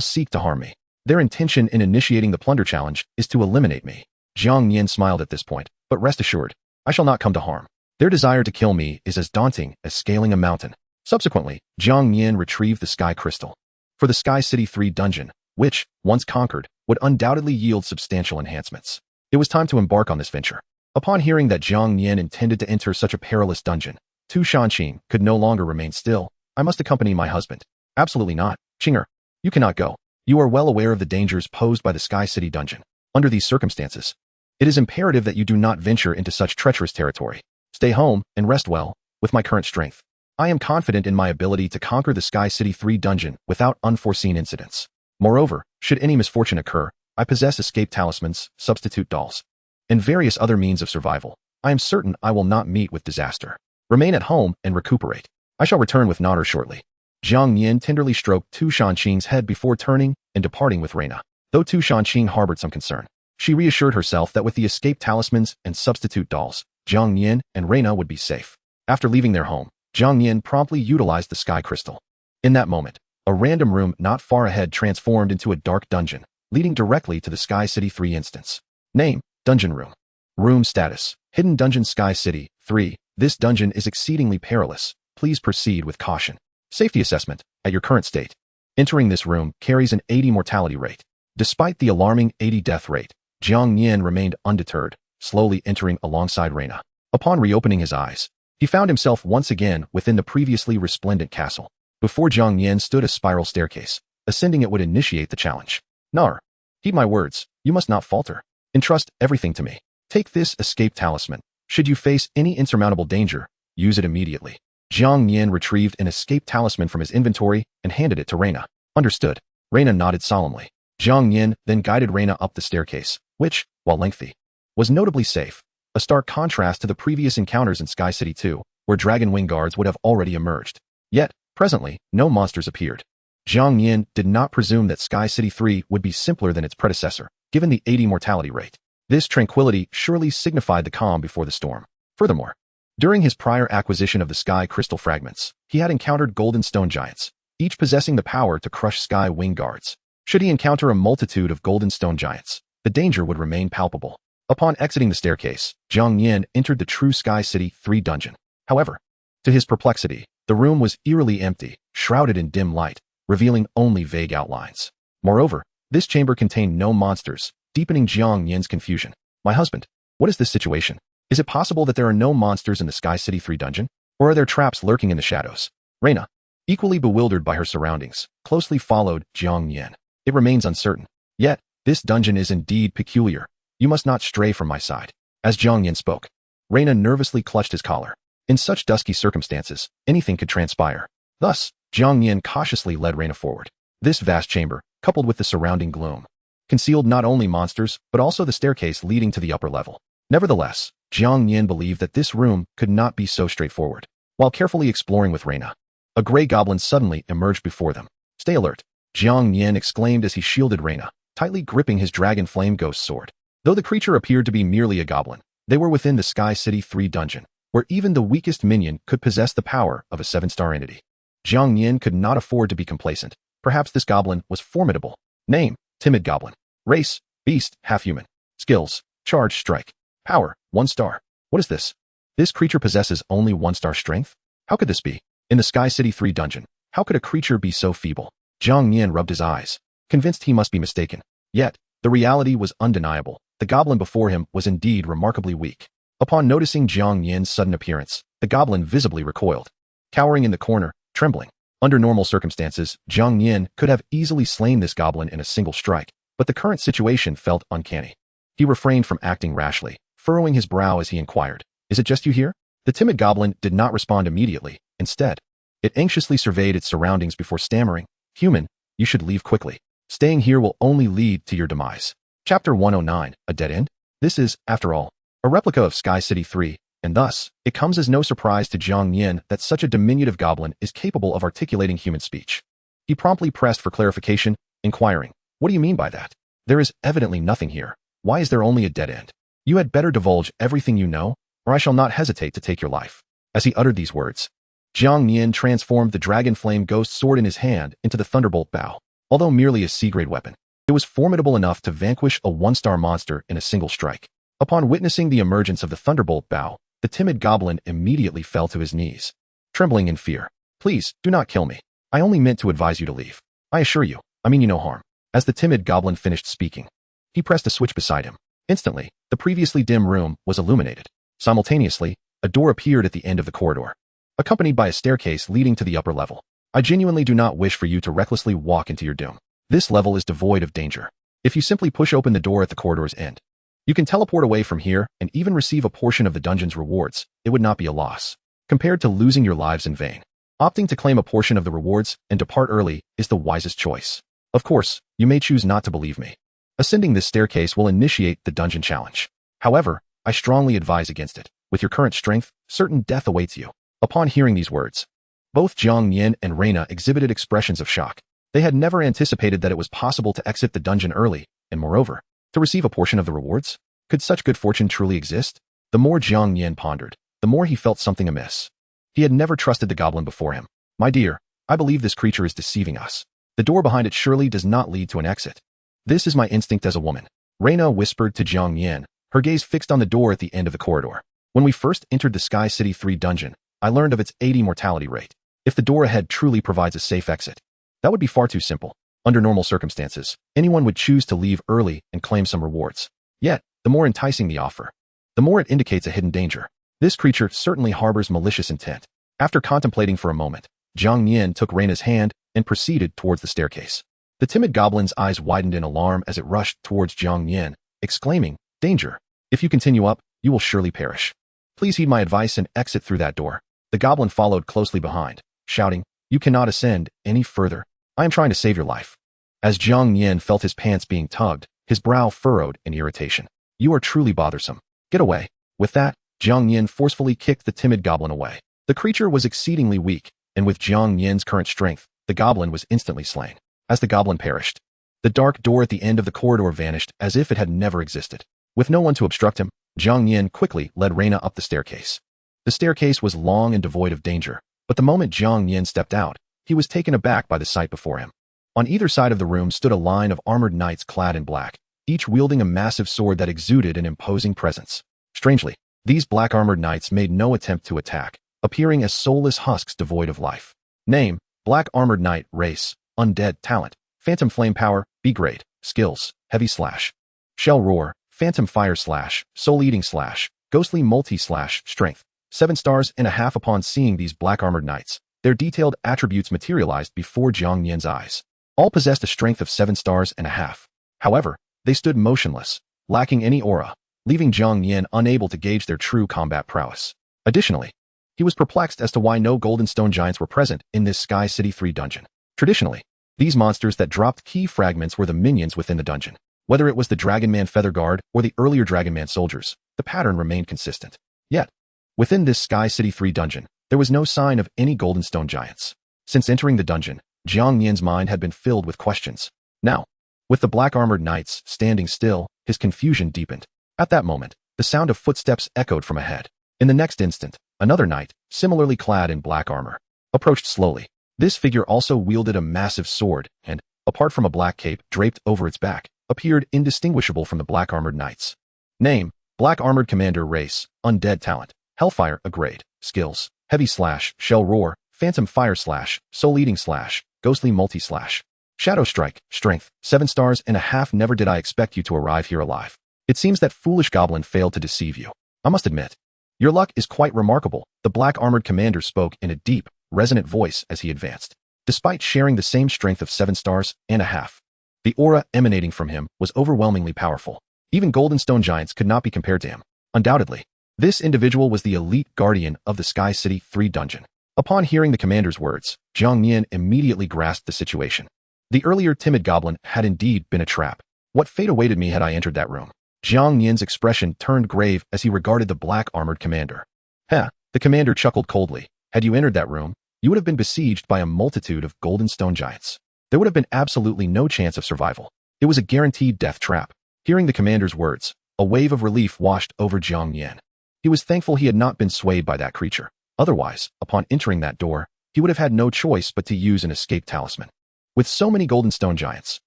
seek to harm me. Their intention in initiating the plunder challenge is to eliminate me. Jiang Nian smiled at this point, but rest assured, I shall not come to harm. Their desire to kill me is as daunting as scaling a mountain. Subsequently, Jiang Nian retrieved the Sky Crystal for the Sky City 3 dungeon, which, once conquered, would undoubtedly yield substantial enhancements. It was time to embark on this venture. Upon hearing that Jiang Nian intended to enter such a perilous dungeon, Tu Shanqing could no longer remain still. I must accompany my husband. Absolutely not, Qinger. You cannot go. You are well aware of the dangers posed by the Sky City dungeon. Under these circumstances, it is imperative that you do not venture into such treacherous territory. Stay home and rest well. With my current strength, I am confident in my ability to conquer the Sky City 3 dungeon without unforeseen incidents. Moreover, should any misfortune occur, I possess escape talismans, substitute dolls, and various other means of survival. I am certain I will not meet with disaster. Remain at home and recuperate. I shall return with Nodder shortly. Jiang Nian tenderly stroked Tu Shanqing's head before turning and departing with Reina. Though Tu Shanqing harbored some concern, she reassured herself that with the escape talismans and substitute dolls, Jiang Nian and Reina would be safe. After leaving their home, Jiang Nian promptly utilized the Sky Crystal. In that moment, a random room not far ahead transformed into a dark dungeon, leading directly to the Sky City 3 instance. Name, Dungeon Room. Room status, Hidden Dungeon Sky City 3. This dungeon is exceedingly perilous. Please proceed with caution. Safety assessment, at your current state. Entering this room carries an 80 mortality rate. Despite the alarming 80 death rate, Jiang Nian remained undeterred, slowly entering alongside Reina. Upon reopening his eyes, he found himself once again within the previously resplendent castle. Before Jiang Nian stood a spiral staircase. Ascending it would initiate the challenge. Nar, heed my words, you must not falter. Entrust everything to me. Take this escape talisman. Should you face any insurmountable danger, use it immediately. Jiang Nian retrieved an escape talisman from his inventory and handed it to Reina. Understood. Reina nodded solemnly. Jiang Nian then guided Reina up the staircase, which, while lengthy, was notably safe, a stark contrast to the previous encounters in Sky City 2, where dragon wing guards would have already emerged. Yet, presently, no monsters appeared. Jiang Nian did not presume that Sky City 3 would be simpler than its predecessor, given the 80 mortality rate. This tranquility surely signified the calm before the storm. Furthermore, during his prior acquisition of the Sky Crystal fragments, he had encountered golden stone giants, each possessing the power to crush Sky wing guards. Should he encounter a multitude of golden stone giants, the danger would remain palpable. Upon exiting the staircase, Jiang Nian entered the true Sky City 3 dungeon. However, to his perplexity, The room was eerily empty, shrouded in dim light, revealing only vague outlines. Moreover, this chamber contained no monsters, deepening Jiang Nian's confusion. My husband, what is this situation? Is it possible that there are no monsters in the Sky City 3 dungeon? Or are there traps lurking in the shadows? Reina, equally bewildered by her surroundings, closely followed Jiang Nian. It remains uncertain. Yet, this dungeon is indeed peculiar. You must not stray from my side. As Jiang Nian spoke, Reina nervously clutched his collar. In such dusky circumstances, anything could transpire. Thus, Jiang Nian cautiously led Reina forward. This vast chamber, coupled with the surrounding gloom, concealed not only monsters, but also the staircase leading to the upper level. Nevertheless, Jiang Nian believed that this room could not be so straightforward. While carefully exploring with Reina, a gray goblin suddenly emerged before them. Stay alert, Jiang Nian exclaimed as he shielded Reina, tightly gripping his dragon flame ghost sword. Though the creature appeared to be merely a goblin, they were within the Sky City 3 dungeon, where even the weakest minion could possess the power of a 7-star entity. Jiang Nian could not afford to be complacent. Perhaps this goblin was formidable. Name, timid goblin. Race, beast, half-human. Skills, charge strike. Power, 1 star. What is this? This creature possesses only 1-star strength? How could this be? In the Sky City 3 dungeon, how could a creature be so feeble? Jiang Nian rubbed his eyes, convinced he must be mistaken. Yet, the reality was undeniable. The goblin before him was indeed remarkably weak. Upon noticing Jiang Nian's sudden appearance, the goblin visibly recoiled, cowering in the corner, trembling. Under normal circumstances, Jiang Nian could have easily slain this goblin in a single strike, but the current situation felt uncanny. He refrained from acting rashly, furrowing his brow as he inquired, "Is it just you here?" The timid goblin did not respond immediately. Instead, it anxiously surveyed its surroundings before stammering, "Human, you should leave quickly. Staying here will only lead to your demise." Chapter 109, A Dead End? This is, after all, a replica of Sky City 3, and thus, it comes as no surprise to Jiang Nian that such a diminutive goblin is capable of articulating human speech. He promptly pressed for clarification, inquiring, "What do you mean by that? There is evidently nothing here. Why is there only a dead end? You had better divulge everything you know, or I shall not hesitate to take your life." As he uttered these words, Jiang Nian transformed the dragon flame ghost sword in his hand into the thunderbolt bow. Although merely a C-grade weapon, it was formidable enough to vanquish a 1-star monster in a single strike. Upon witnessing the emergence of the thunderbolt bow, the timid goblin immediately fell to his knees, trembling in fear. "Please, do not kill me. I only meant to advise you to leave. I assure you, I mean you no harm." As the timid goblin finished speaking, he pressed a switch beside him. Instantly, the previously dim room was illuminated. Simultaneously, a door appeared at the end of the corridor, accompanied by a staircase leading to the upper level. I genuinely do not wish for you to recklessly walk into your doom. This level is devoid of danger. If you simply push open the door at the corridor's end, you can teleport away from here and even receive a portion of the dungeon's rewards. It would not be a loss, compared to losing your lives in vain. Opting to claim a portion of the rewards and depart early is the wisest choice. Of course, you may choose not to believe me. Ascending this staircase will initiate the dungeon challenge. However, I strongly advise against it. With your current strength, certain death awaits you. Upon hearing these words, both Jiang Nian and Reina exhibited expressions of shock. They had never anticipated that it was possible to exit the dungeon early, and moreover, to receive a portion of the rewards. Could such good fortune truly exist? The more Jiang Nian pondered, the more he felt something amiss. He had never trusted the goblin before him. "My dear, I believe this creature is deceiving us. The door behind it surely does not lead to an exit. This is my instinct as a woman," Reina whispered to Jiang Nian, her gaze fixed on the door at the end of the corridor. "When we first entered the Sky City 3 dungeon, I learned of its 80 mortality rate. If the door ahead truly provides a safe exit, that would be far too simple. Under normal circumstances, anyone would choose to leave early and claim some rewards. Yet, the more enticing the offer, the more it indicates a hidden danger. This creature certainly harbors malicious intent." After contemplating for a moment, Jiang Nian took Reina's hand and proceeded towards the staircase. The timid goblin's eyes widened in alarm as it rushed towards Jiang Nian, exclaiming, "Danger! If you continue up, you will surely perish. Please heed my advice and exit through that door." The goblin followed closely behind, shouting, "You cannot ascend any further. I am trying to save your life." As Jiang Nian felt his pants being tugged, his brow furrowed in irritation. "You are truly bothersome. Get away." With that, Jiang Nian forcefully kicked the timid goblin away. The creature was exceedingly weak, and with Jiang Nian's current strength, the goblin was instantly slain. As the goblin perished, the dark door at the end of the corridor vanished as if it had never existed. With no one to obstruct him, Jiang Nian quickly led Reina up the staircase. The staircase was long and devoid of danger, but the moment Jiang Nian stepped out, he was taken aback by the sight before him. On either side of the room stood a line of armored knights clad in black, each wielding a massive sword that exuded an imposing presence. Strangely, these black armored knights made no attempt to attack, appearing as soulless husks devoid of life. Name: Black Armored Knight. Race: Undead. Talent: Phantom Flame. Power: B grade. Skills: Heavy Slash, Shell Roar, Phantom Fire Slash, Soul Eating Slash, Ghostly Multi Slash. Strength: 7 stars and a half. Upon seeing these Black Armored Knights, their detailed attributes materialized before Jiang Nian's eyes. All possessed a strength of 7 stars and a half. However, they stood motionless, lacking any aura, leaving Jiang Nian unable to gauge their true combat prowess. Additionally, he was perplexed as to why no Golden Stone Giants were present in this Sky City 3 dungeon. Traditionally, these monsters that dropped key fragments were the minions within the dungeon. Whether it was the Dragonman Feather Guard or the earlier Dragonman soldiers, the pattern remained consistent. Yet, within this Sky City 3 dungeon, there was no sign of any Golden Stone Giants. Since entering the dungeon, Jiang Nian's mind had been filled with questions. Now, with the Black Armored Knights standing still, his confusion deepened. At that moment, the sound of footsteps echoed from ahead. In the next instant, another knight, similarly clad in black armor, approached slowly. This figure also wielded a massive sword and, apart from a black cape draped over its back, appeared indistinguishable from the Black Armored Knights. Name: Black Armored Commander. Race: Undead. Talent: Hellfire. A grade. Skills: Heavy Slash, Shell Roar, Phantom Fire Slash, Soul Eating Slash, Ghostly Multi Slash. Shadow Strike. Strength: 7 stars and a half. Never did I expect you to arrive here alive. It seems that foolish goblin failed to deceive you. I must admit, your luck is quite remarkable. The Black Armored Commander spoke in a deep, resonant voice as he advanced. Despite sharing the same strength of 7 stars and a half, the aura emanating from him was overwhelmingly powerful. Even Golden Stone Giants could not be compared to him. Undoubtedly, this individual was the elite guardian of the Sky City 3 dungeon. Upon hearing the commander's words, Jiang Nian immediately grasped the situation. The earlier timid goblin had indeed been a trap. What fate awaited me had I entered that room? Jiang Nian's expression turned grave as he regarded the Black Armored Commander. The commander chuckled coldly. Had you entered that room, you would have been besieged by a multitude of Golden Stone Giants. There would have been absolutely no chance of survival. It was a guaranteed death trap. Hearing the commander's words, a wave of relief washed over Jiang Nian. He was thankful he had not been swayed by that creature. Otherwise, upon entering that door, he would have had no choice but to use an escape talisman. With so many Golden Stone Giants,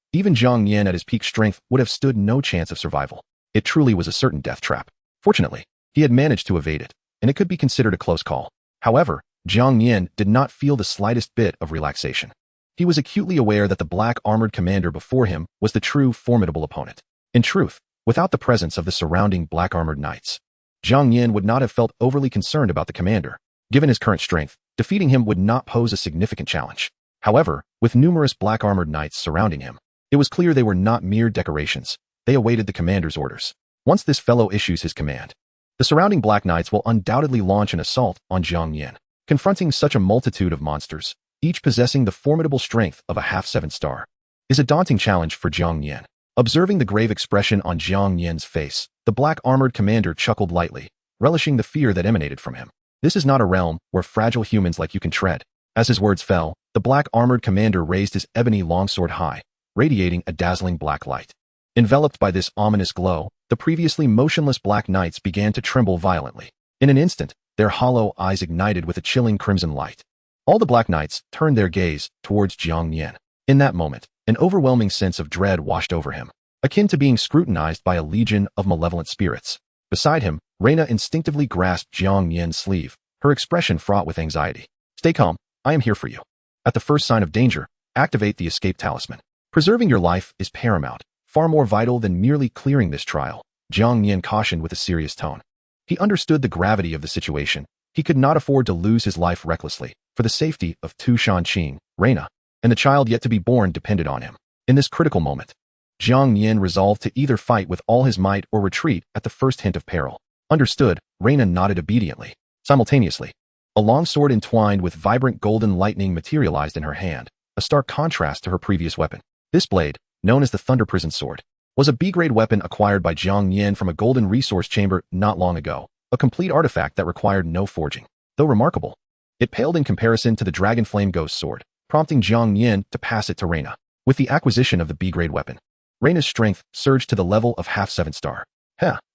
even Jiang Nian at his peak strength would have stood no chance of survival. It truly was a certain death trap. Fortunately, he had managed to evade it, and it could be considered a close call. However, Jiang Nian did not feel the slightest bit of relaxation. He was acutely aware that the Black Armored Commander before him was the true formidable opponent. In truth, without the presence of the surrounding Black Armored Knights, Jiang Nian would not have felt overly concerned about the commander. Given his current strength, defeating him would not pose a significant challenge. However, with numerous Black Armored Knights surrounding him, it was clear they were not mere decorations. They awaited the commander's orders. Once this fellow issues his command, the surrounding Black Knights will undoubtedly launch an assault on Jiang Nian. Confronting such a multitude of monsters, each possessing the formidable strength of a half-7 star, is a daunting challenge for Jiang Nian. Observing the grave expression on Jiang Nian's face, the Black Armored Commander chuckled lightly, relishing the fear that emanated from him. This is not a realm where fragile humans like you can tread. As his words fell, the Black Armored Commander raised his ebony longsword high, radiating a dazzling black light. Enveloped by this ominous glow, the previously motionless Black Knights began to tremble violently. In an instant, their hollow eyes ignited with a chilling crimson light. All the Black Knights turned their gaze towards Jiang Nian. In that moment, an overwhelming sense of dread washed over him, akin to being scrutinized by a legion of malevolent spirits. Beside him, Reina instinctively grasped Jiang Nian's sleeve, her expression fraught with anxiety. Stay calm, I am here for you. At the first sign of danger, activate the escape talisman. Preserving your life is paramount, far more vital than merely clearing this trial, Jiang Nian cautioned with a serious tone. He understood the gravity of the situation. He could not afford to lose his life recklessly, for the safety of Tu Shanqing, Reina, and the child yet to be born depended on him. In this critical moment, Jiang Nian resolved to either fight with all his might or retreat at the first hint of peril. Understood, Reina nodded obediently. Simultaneously, a long sword entwined with vibrant golden lightning materialized in her hand, a stark contrast to her previous weapon. This blade, known as the Thunder Prison Sword, was a B-grade weapon acquired by Jiang Nian from a golden resource chamber not long ago, a complete artifact that required no forging. Though remarkable, it paled in comparison to the Dragon Flame Ghost Sword, prompting Jiang Nian to pass it to Reina. With the acquisition of the B-grade weapon, Reina's strength surged to the level of half-7 star.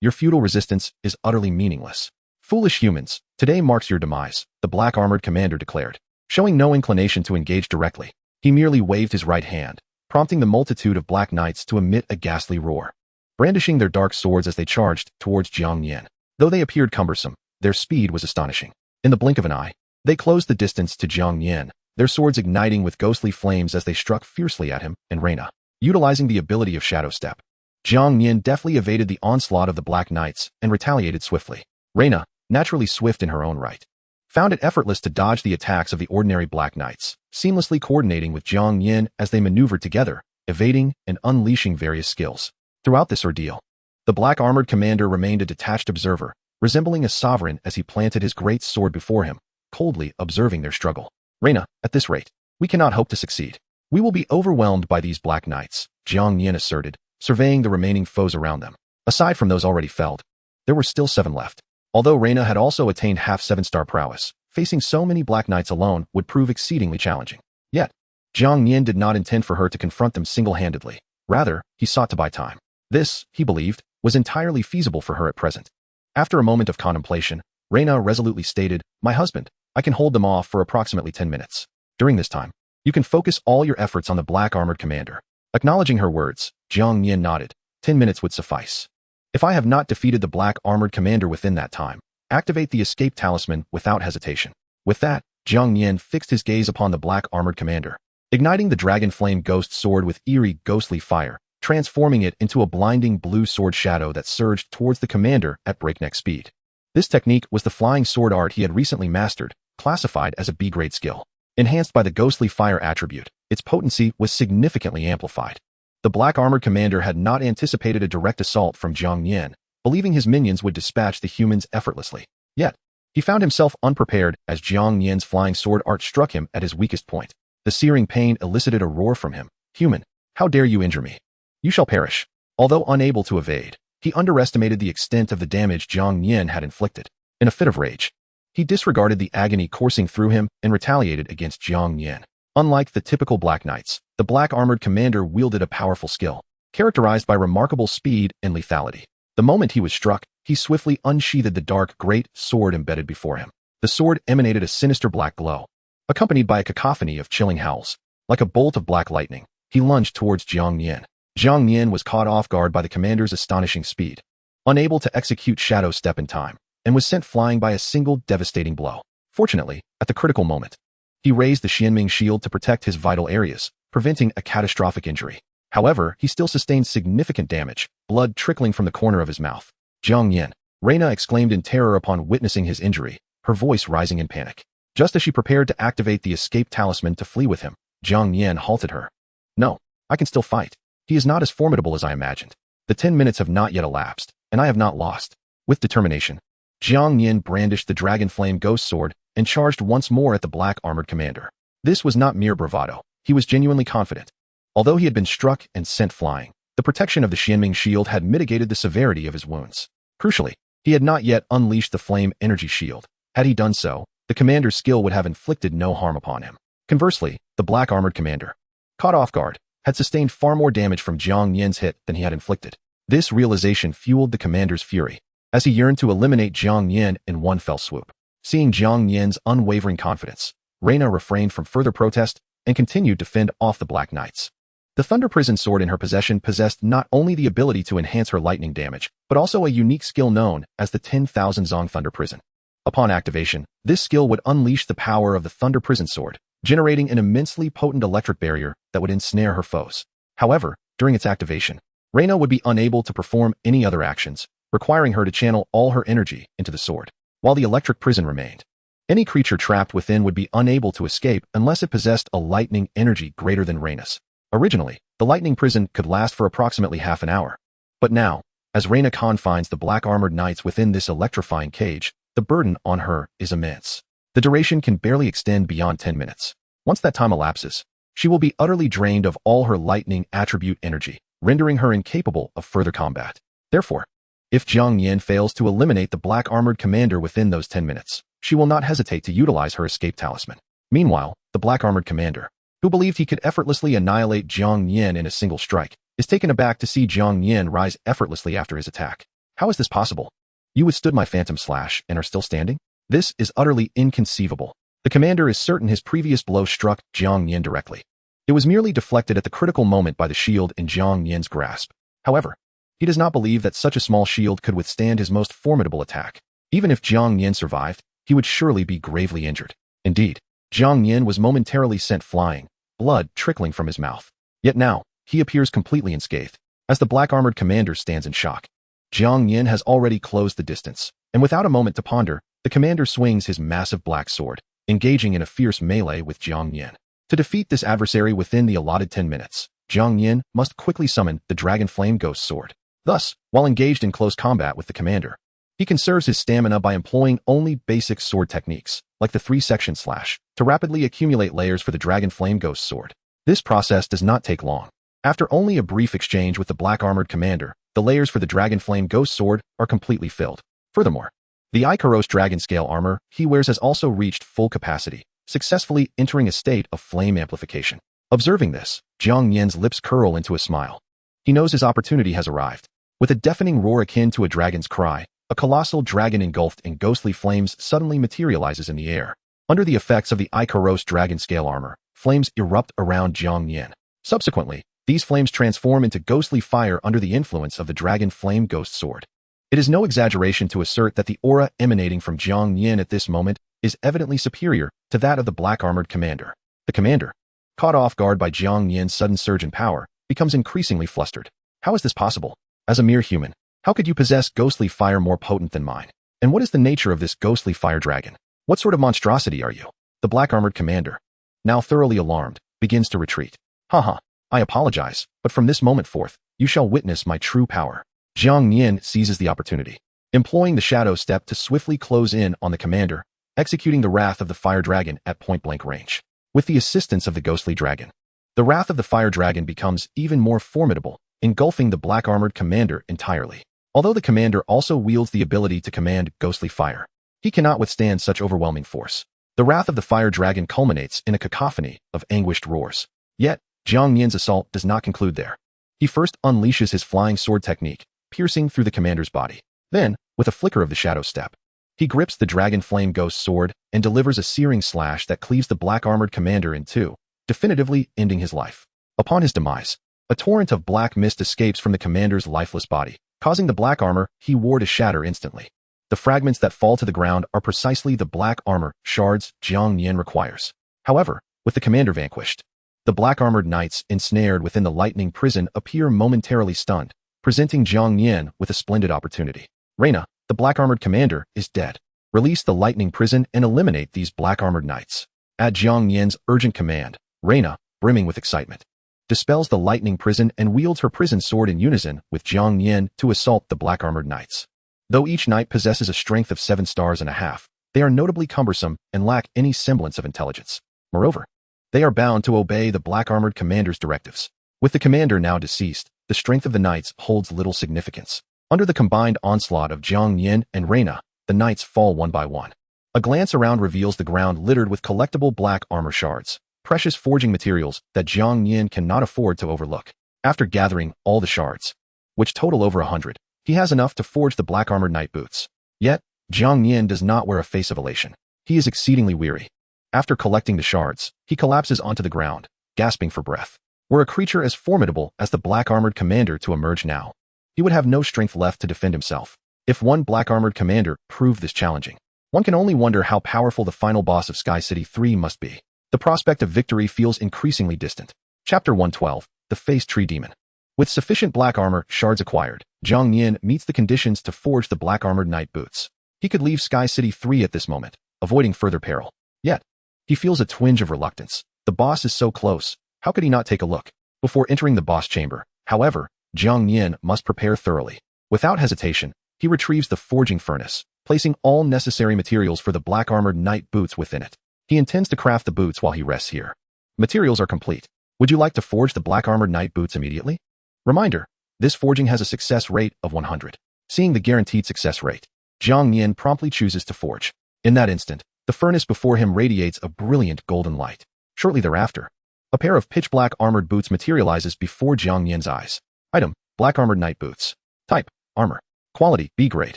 Your futile resistance is utterly meaningless. Foolish humans, today marks your demise, the Black Armored Commander declared. Showing no inclination to engage directly, he merely waved his right hand, prompting the multitude of Black Knights to emit a ghastly roar, brandishing their dark swords as they charged towards Jiang Nian. Though they appeared cumbersome, their speed was astonishing. In the blink of an eye, they closed the distance to Jiang Nian, their swords igniting with ghostly flames as they struck fiercely at him and Reina. Utilizing the ability of Shadow Step, Jiang Nian deftly evaded the onslaught of the Black Knights and retaliated swiftly. Reina, naturally swift in her own right, found it effortless to dodge the attacks of the ordinary Black Knights, seamlessly coordinating with Jiang Nian as they maneuvered together, evading and unleashing various skills. Throughout this ordeal, the black armored commander remained a detached observer, resembling a sovereign as he planted his great sword before him, coldly observing their struggle. Reina, at this rate, we cannot hope to succeed. We will be overwhelmed by these Black Knights, Jiang Nian asserted, surveying the remaining foes around them. Aside from those already felled, there were still 7 left. Although Reina had also attained half 7-star prowess, facing so many Black Knights alone would prove exceedingly challenging. Yet, Jiang Nian did not intend for her to confront them single-handedly. Rather, he sought to buy time. This, he believed, was entirely feasible for her at present. After a moment of contemplation, Reina resolutely stated, "My husband, I can hold them off for approximately 10 minutes. During this time, you can focus all your efforts on the black armored commander." Acknowledging her words, Jiang Nian nodded. 10 minutes would suffice. If I have not defeated the black armored commander within that time, activate the escape talisman without hesitation. With that, Jiang Nian fixed his gaze upon the black armored commander, igniting the dragon flame ghost sword with eerie ghostly fire, transforming it into a blinding blue sword shadow that surged towards the commander at breakneck speed. This technique was the flying sword art he had recently mastered, classified as a B-grade skill. Enhanced by the ghostly fire attribute, its potency was significantly amplified. The black armored commander had not anticipated a direct assault from Jiang Nian, believing his minions would dispatch the humans effortlessly. Yet, he found himself unprepared as Jiang Nian's flying sword art struck him at his weakest point. The searing pain elicited a roar from him. "Human, how dare you injure me? You shall perish." Although unable to evade, he underestimated the extent of the damage Jiang Nian had inflicted. In a fit of rage, he disregarded the agony coursing through him and retaliated against Jiang Nian. Unlike the typical Black Knights, the black armored commander wielded a powerful skill, characterized by remarkable speed and lethality. The moment he was struck, he swiftly unsheathed the dark, great sword embedded before him. The sword emanated a sinister black glow, accompanied by a cacophony of chilling howls. Like a bolt of black lightning, he lunged towards Jiang Nian. Jiang Nian was caught off guard by the commander's astonishing speed, unable to execute Shadow Step in time, and was sent flying by a single devastating blow. Fortunately, at the critical moment, he raised the Xianming shield to protect his vital areas, preventing a catastrophic injury. However, he still sustained significant damage, blood trickling from the corner of his mouth. "Jiang Nian," Reina exclaimed in terror upon witnessing his injury, her voice rising in panic. Just as she prepared to activate the escape talisman to flee with him, Jiang Nian halted her. "No, I can still fight. He is not as formidable as I imagined. The 10 minutes have not yet elapsed, and I have not lost." With determination, Jiang Nian brandished the dragon flame ghost sword and charged once more at the black armored commander. This was not mere bravado. He was genuinely confident. Although he had been struck and sent flying, the protection of the Xianming shield had mitigated the severity of his wounds. Crucially, he had not yet unleashed the flame energy shield. Had he done so, the commander's skill would have inflicted no harm upon him. Conversely, the black armored commander, caught off guard, had sustained far more damage from Jiang Nian's hit than he had inflicted. This realization fueled the commander's fury, as he yearned to eliminate Jiang Nian in one fell swoop. Seeing Jiang Nian's unwavering confidence, Reina refrained from further protest and continued to fend off the Black Knights. The Thunder Prison sword in her possession possessed not only the ability to enhance her lightning damage, but also a unique skill known as the 10,000 Zong Thunder Prison. Upon activation, this skill would unleash the power of the Thunder Prison sword, generating an immensely potent electric barrier that would ensnare her foes. However, during its activation, Reina would be unable to perform any other actions, requiring her to channel all her energy into the sword. While the electric prison remained, any creature trapped within would be unable to escape unless it possessed a lightning energy greater than Reina's. Originally, the lightning prison could last for approximately half an hour. But now, as Reina confines the black armored knights within this electrifying cage, the burden on her is immense. The duration can barely extend beyond 10 minutes. Once that time elapses, she will be utterly drained of all her lightning attribute energy, rendering her incapable of further combat. Therefore, if Jiang Nian fails to eliminate the black armored commander within those 10 minutes, she will not hesitate to utilize her escape talisman. Meanwhile, the black armored commander, who believed he could effortlessly annihilate Jiang Nian in a single strike, is taken aback to see Jiang Nian rise effortlessly after his attack. "How is this possible? You withstood my phantom slash and are still standing? This is utterly inconceivable." The commander is certain his previous blow struck Jiang Nian directly. It was merely deflected at the critical moment by the shield in Jiang Nian's grasp. However, he does not believe that such a small shield could withstand his most formidable attack. Even if Jiang Nian survived, he would surely be gravely injured. Indeed, Jiang Nian was momentarily sent flying, blood trickling from his mouth. Yet now, he appears completely unscathed. As the black-armored commander stands in shock, Jiang Nian has already closed the distance, and without a moment to ponder, the commander swings his massive black sword, engaging in a fierce melee with Jiang Nian. To defeat this adversary within the allotted 10 minutes, Jiang Nian must quickly summon the Dragon Flame Ghost Sword. Thus, while engaged in close combat with the commander, he conserves his stamina by employing only basic sword techniques, like the 3-section slash, to rapidly accumulate layers for the Dragon Flame Ghost Sword. This process does not take long. After only a brief exchange with the black-armored commander, the layers for the Dragon Flame Ghost Sword are completely filled. Furthermore, the Icarus dragon scale armor he wears has also reached full capacity, successfully entering a state of flame amplification. Observing this, Jiang Nian's lips curl into a smile. He knows his opportunity has arrived. With a deafening roar akin to a dragon's cry, a colossal dragon engulfed in ghostly flames suddenly materializes in the air. Under the effects of the Icarus dragon scale armor, flames erupt around Jiang Nian. Subsequently, these flames transform into ghostly fire under the influence of the Dragon Flame Ghost Sword. It is no exaggeration to assert that the aura emanating from Jiang Nian at this moment is evidently superior to that of the black-armored commander. The commander, caught off guard by Jiang Nian's sudden surge in power, becomes increasingly flustered. How is this possible? As a mere human, how could you possess ghostly fire more potent than mine? And what is the nature of this ghostly fire dragon? What sort of monstrosity are you? The black-armored commander, now thoroughly alarmed, begins to retreat. Haha. I apologize, but from this moment forth, you shall witness my true power. Jiang Nian seizes the opportunity, employing the shadow step to swiftly close in on the commander, executing the wrath of the fire dragon at point-blank range. With the assistance of the ghostly dragon, the wrath of the fire dragon becomes even more formidable, engulfing the black-armored commander entirely. Although the commander also wields the ability to command ghostly fire, he cannot withstand such overwhelming force. The wrath of the fire dragon culminates in a cacophony of anguished roars. Yet, Jiang Nian's assault does not conclude there. He first unleashes his flying sword technique, piercing through the commander's body. Then, with a flicker of the shadow step, he grips the Dragon Flame Ghost Sword and delivers a searing slash that cleaves the black-armored commander in two, definitively ending his life. Upon his demise, a torrent of black mist escapes from the commander's lifeless body, causing the black armor he wore to shatter instantly. The fragments that fall to the ground are precisely the black armor shards Jiang Nian requires. However, with the commander vanquished, the black-armored knights ensnared within the lightning prison appear momentarily stunned, presenting Jiang Nian with a splendid opportunity. Reina, the black-armored commander, is dead. Release the lightning prison and eliminate these black-armored knights. At Jiang Nian's urgent command, Reina, brimming with excitement, dispels the lightning prison and wields her prison sword in unison with Jiang Nian to assault the black-armored knights. Though each knight possesses a strength of 7 stars and a half, they are notably cumbersome and lack any semblance of intelligence. Moreover, they are bound to obey the black-armored commander's directives. With the commander now deceased, the strength of the knights holds little significance. Under the combined onslaught of Jiang Nian and Reina, the knights fall one by one. A glance around reveals the ground littered with collectible black armor shards, precious forging materials that Jiang Nian cannot afford to overlook. After gathering all the shards, which total over 100, he has enough to forge the black-armored knight boots. Yet, Jiang Nian does not wear a face of elation. He is exceedingly weary. After collecting the shards, he collapses onto the ground, gasping for breath. Were a creature as formidable as the black-armored commander to emerge now, he would have no strength left to defend himself. If one black-armored commander proved this challenging, one can only wonder how powerful the final boss of Sky City 3 must be. The prospect of victory feels increasingly distant. Chapter 112, The Face Tree Demon. With sufficient black armor shards acquired, Jiang Nian meets the conditions to forge the black-armored knight boots. He could leave Sky City 3 at this moment, avoiding further peril. Yet, he feels a twinge of reluctance. The boss is so close, how could he not take a look? Before entering the boss chamber, however, Jiang Nian must prepare thoroughly. Without hesitation, he retrieves the forging furnace, placing all necessary materials for the black-armored knight boots within it. He intends to craft the boots while he rests here. Materials are complete. Would you like to forge the black-armored knight boots immediately? Reminder, this forging has a success rate of 100. Seeing the guaranteed success rate, Jiang Nian promptly chooses to forge. In that instant, the furnace before him radiates a brilliant golden light. Shortly thereafter, a pair of pitch-black armored boots materializes before Jiang Nian's eyes. Item, black-armored knight boots. Type, armor. Quality, B grade.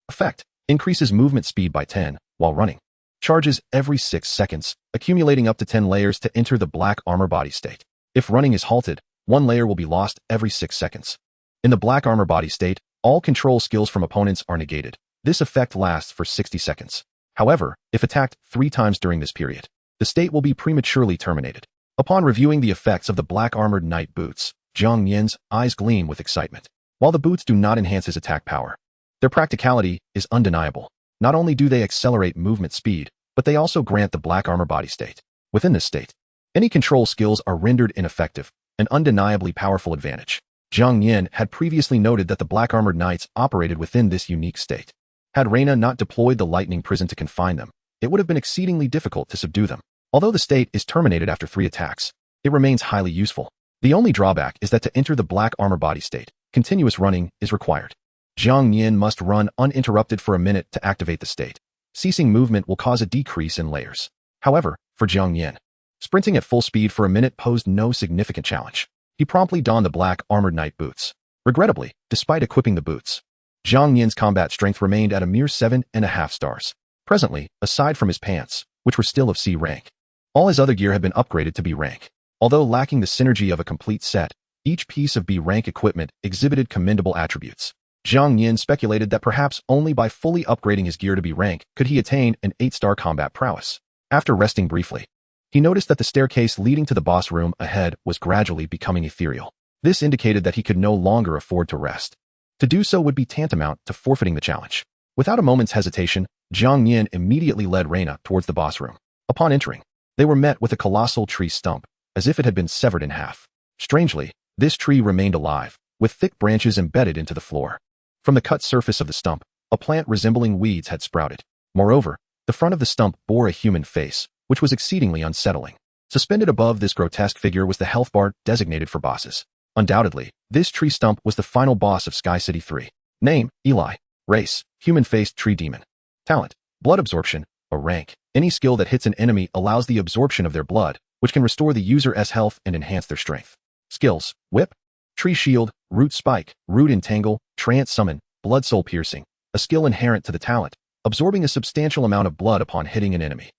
Effect, increases movement speed by 10 while running. Charges every 6 seconds, accumulating up to 10 layers to enter the black armor body state. If running is halted, 1 layer will be lost every 6 seconds. In the black armor body state, all control skills from opponents are negated. This effect lasts for 60 seconds. However, if attacked 3 times during this period, the state will be prematurely terminated. Upon reviewing the effects of the black-armored knight boots, Jiang Nian's eyes gleam with excitement. While the boots do not enhance his attack power, their practicality is undeniable. Not only do they accelerate movement speed, but they also grant the black armor body state. Within this state, any control skills are rendered ineffective, an undeniably powerful advantage. Jiang Nian had previously noted that the black-armored knights operated within this unique state. Had Reina not deployed the lightning prison to confine them, it would have been exceedingly difficult to subdue them. Although the state is terminated after 3 attacks, it remains highly useful. The only drawback is that to enter the black armor body state, continuous running is required. Jiang Nian must run uninterrupted for a minute to activate the state. Ceasing movement will cause a decrease in layers. However, for Jiang Nian, sprinting at full speed for a minute posed no significant challenge. He promptly donned the black armored knight boots. Regrettably, despite equipping the boots, Jiang Nian's combat strength remained at a mere 7.5 stars. Presently, aside from his pants, which were still of C rank, all his other gear had been upgraded to B rank. Although lacking the synergy of a complete set, each piece of B rank equipment exhibited commendable attributes. Jiang Nian speculated that perhaps only by fully upgrading his gear to B rank could he attain an 8-star combat prowess. After resting briefly, he noticed that the staircase leading to the boss room ahead was gradually becoming ethereal. This indicated that he could no longer afford to rest. To do so would be tantamount to forfeiting the challenge. Without a moment's hesitation, Jiang Nian immediately led Reina towards the boss room. Upon entering, they were met with a colossal tree stump, as if it had been severed in half. Strangely, this tree remained alive, with thick branches embedded into the floor. From the cut surface of the stump, a plant resembling weeds had sprouted. Moreover, the front of the stump bore a human face, which was exceedingly unsettling. Suspended above this grotesque figure was the health bar designated for bosses. Undoubtedly, this tree stump was the final boss of Sky City 3. Name, Eli. Race, human-faced tree demon. Talent, blood absorption, or rank. Any skill that hits an enemy allows the absorption of their blood, which can restore the user's health and enhance their strength. Skills, whip, tree shield, root spike, root entangle, trance summon, blood soul piercing, a skill inherent to the talent, absorbing a substantial amount of blood upon hitting an enemy.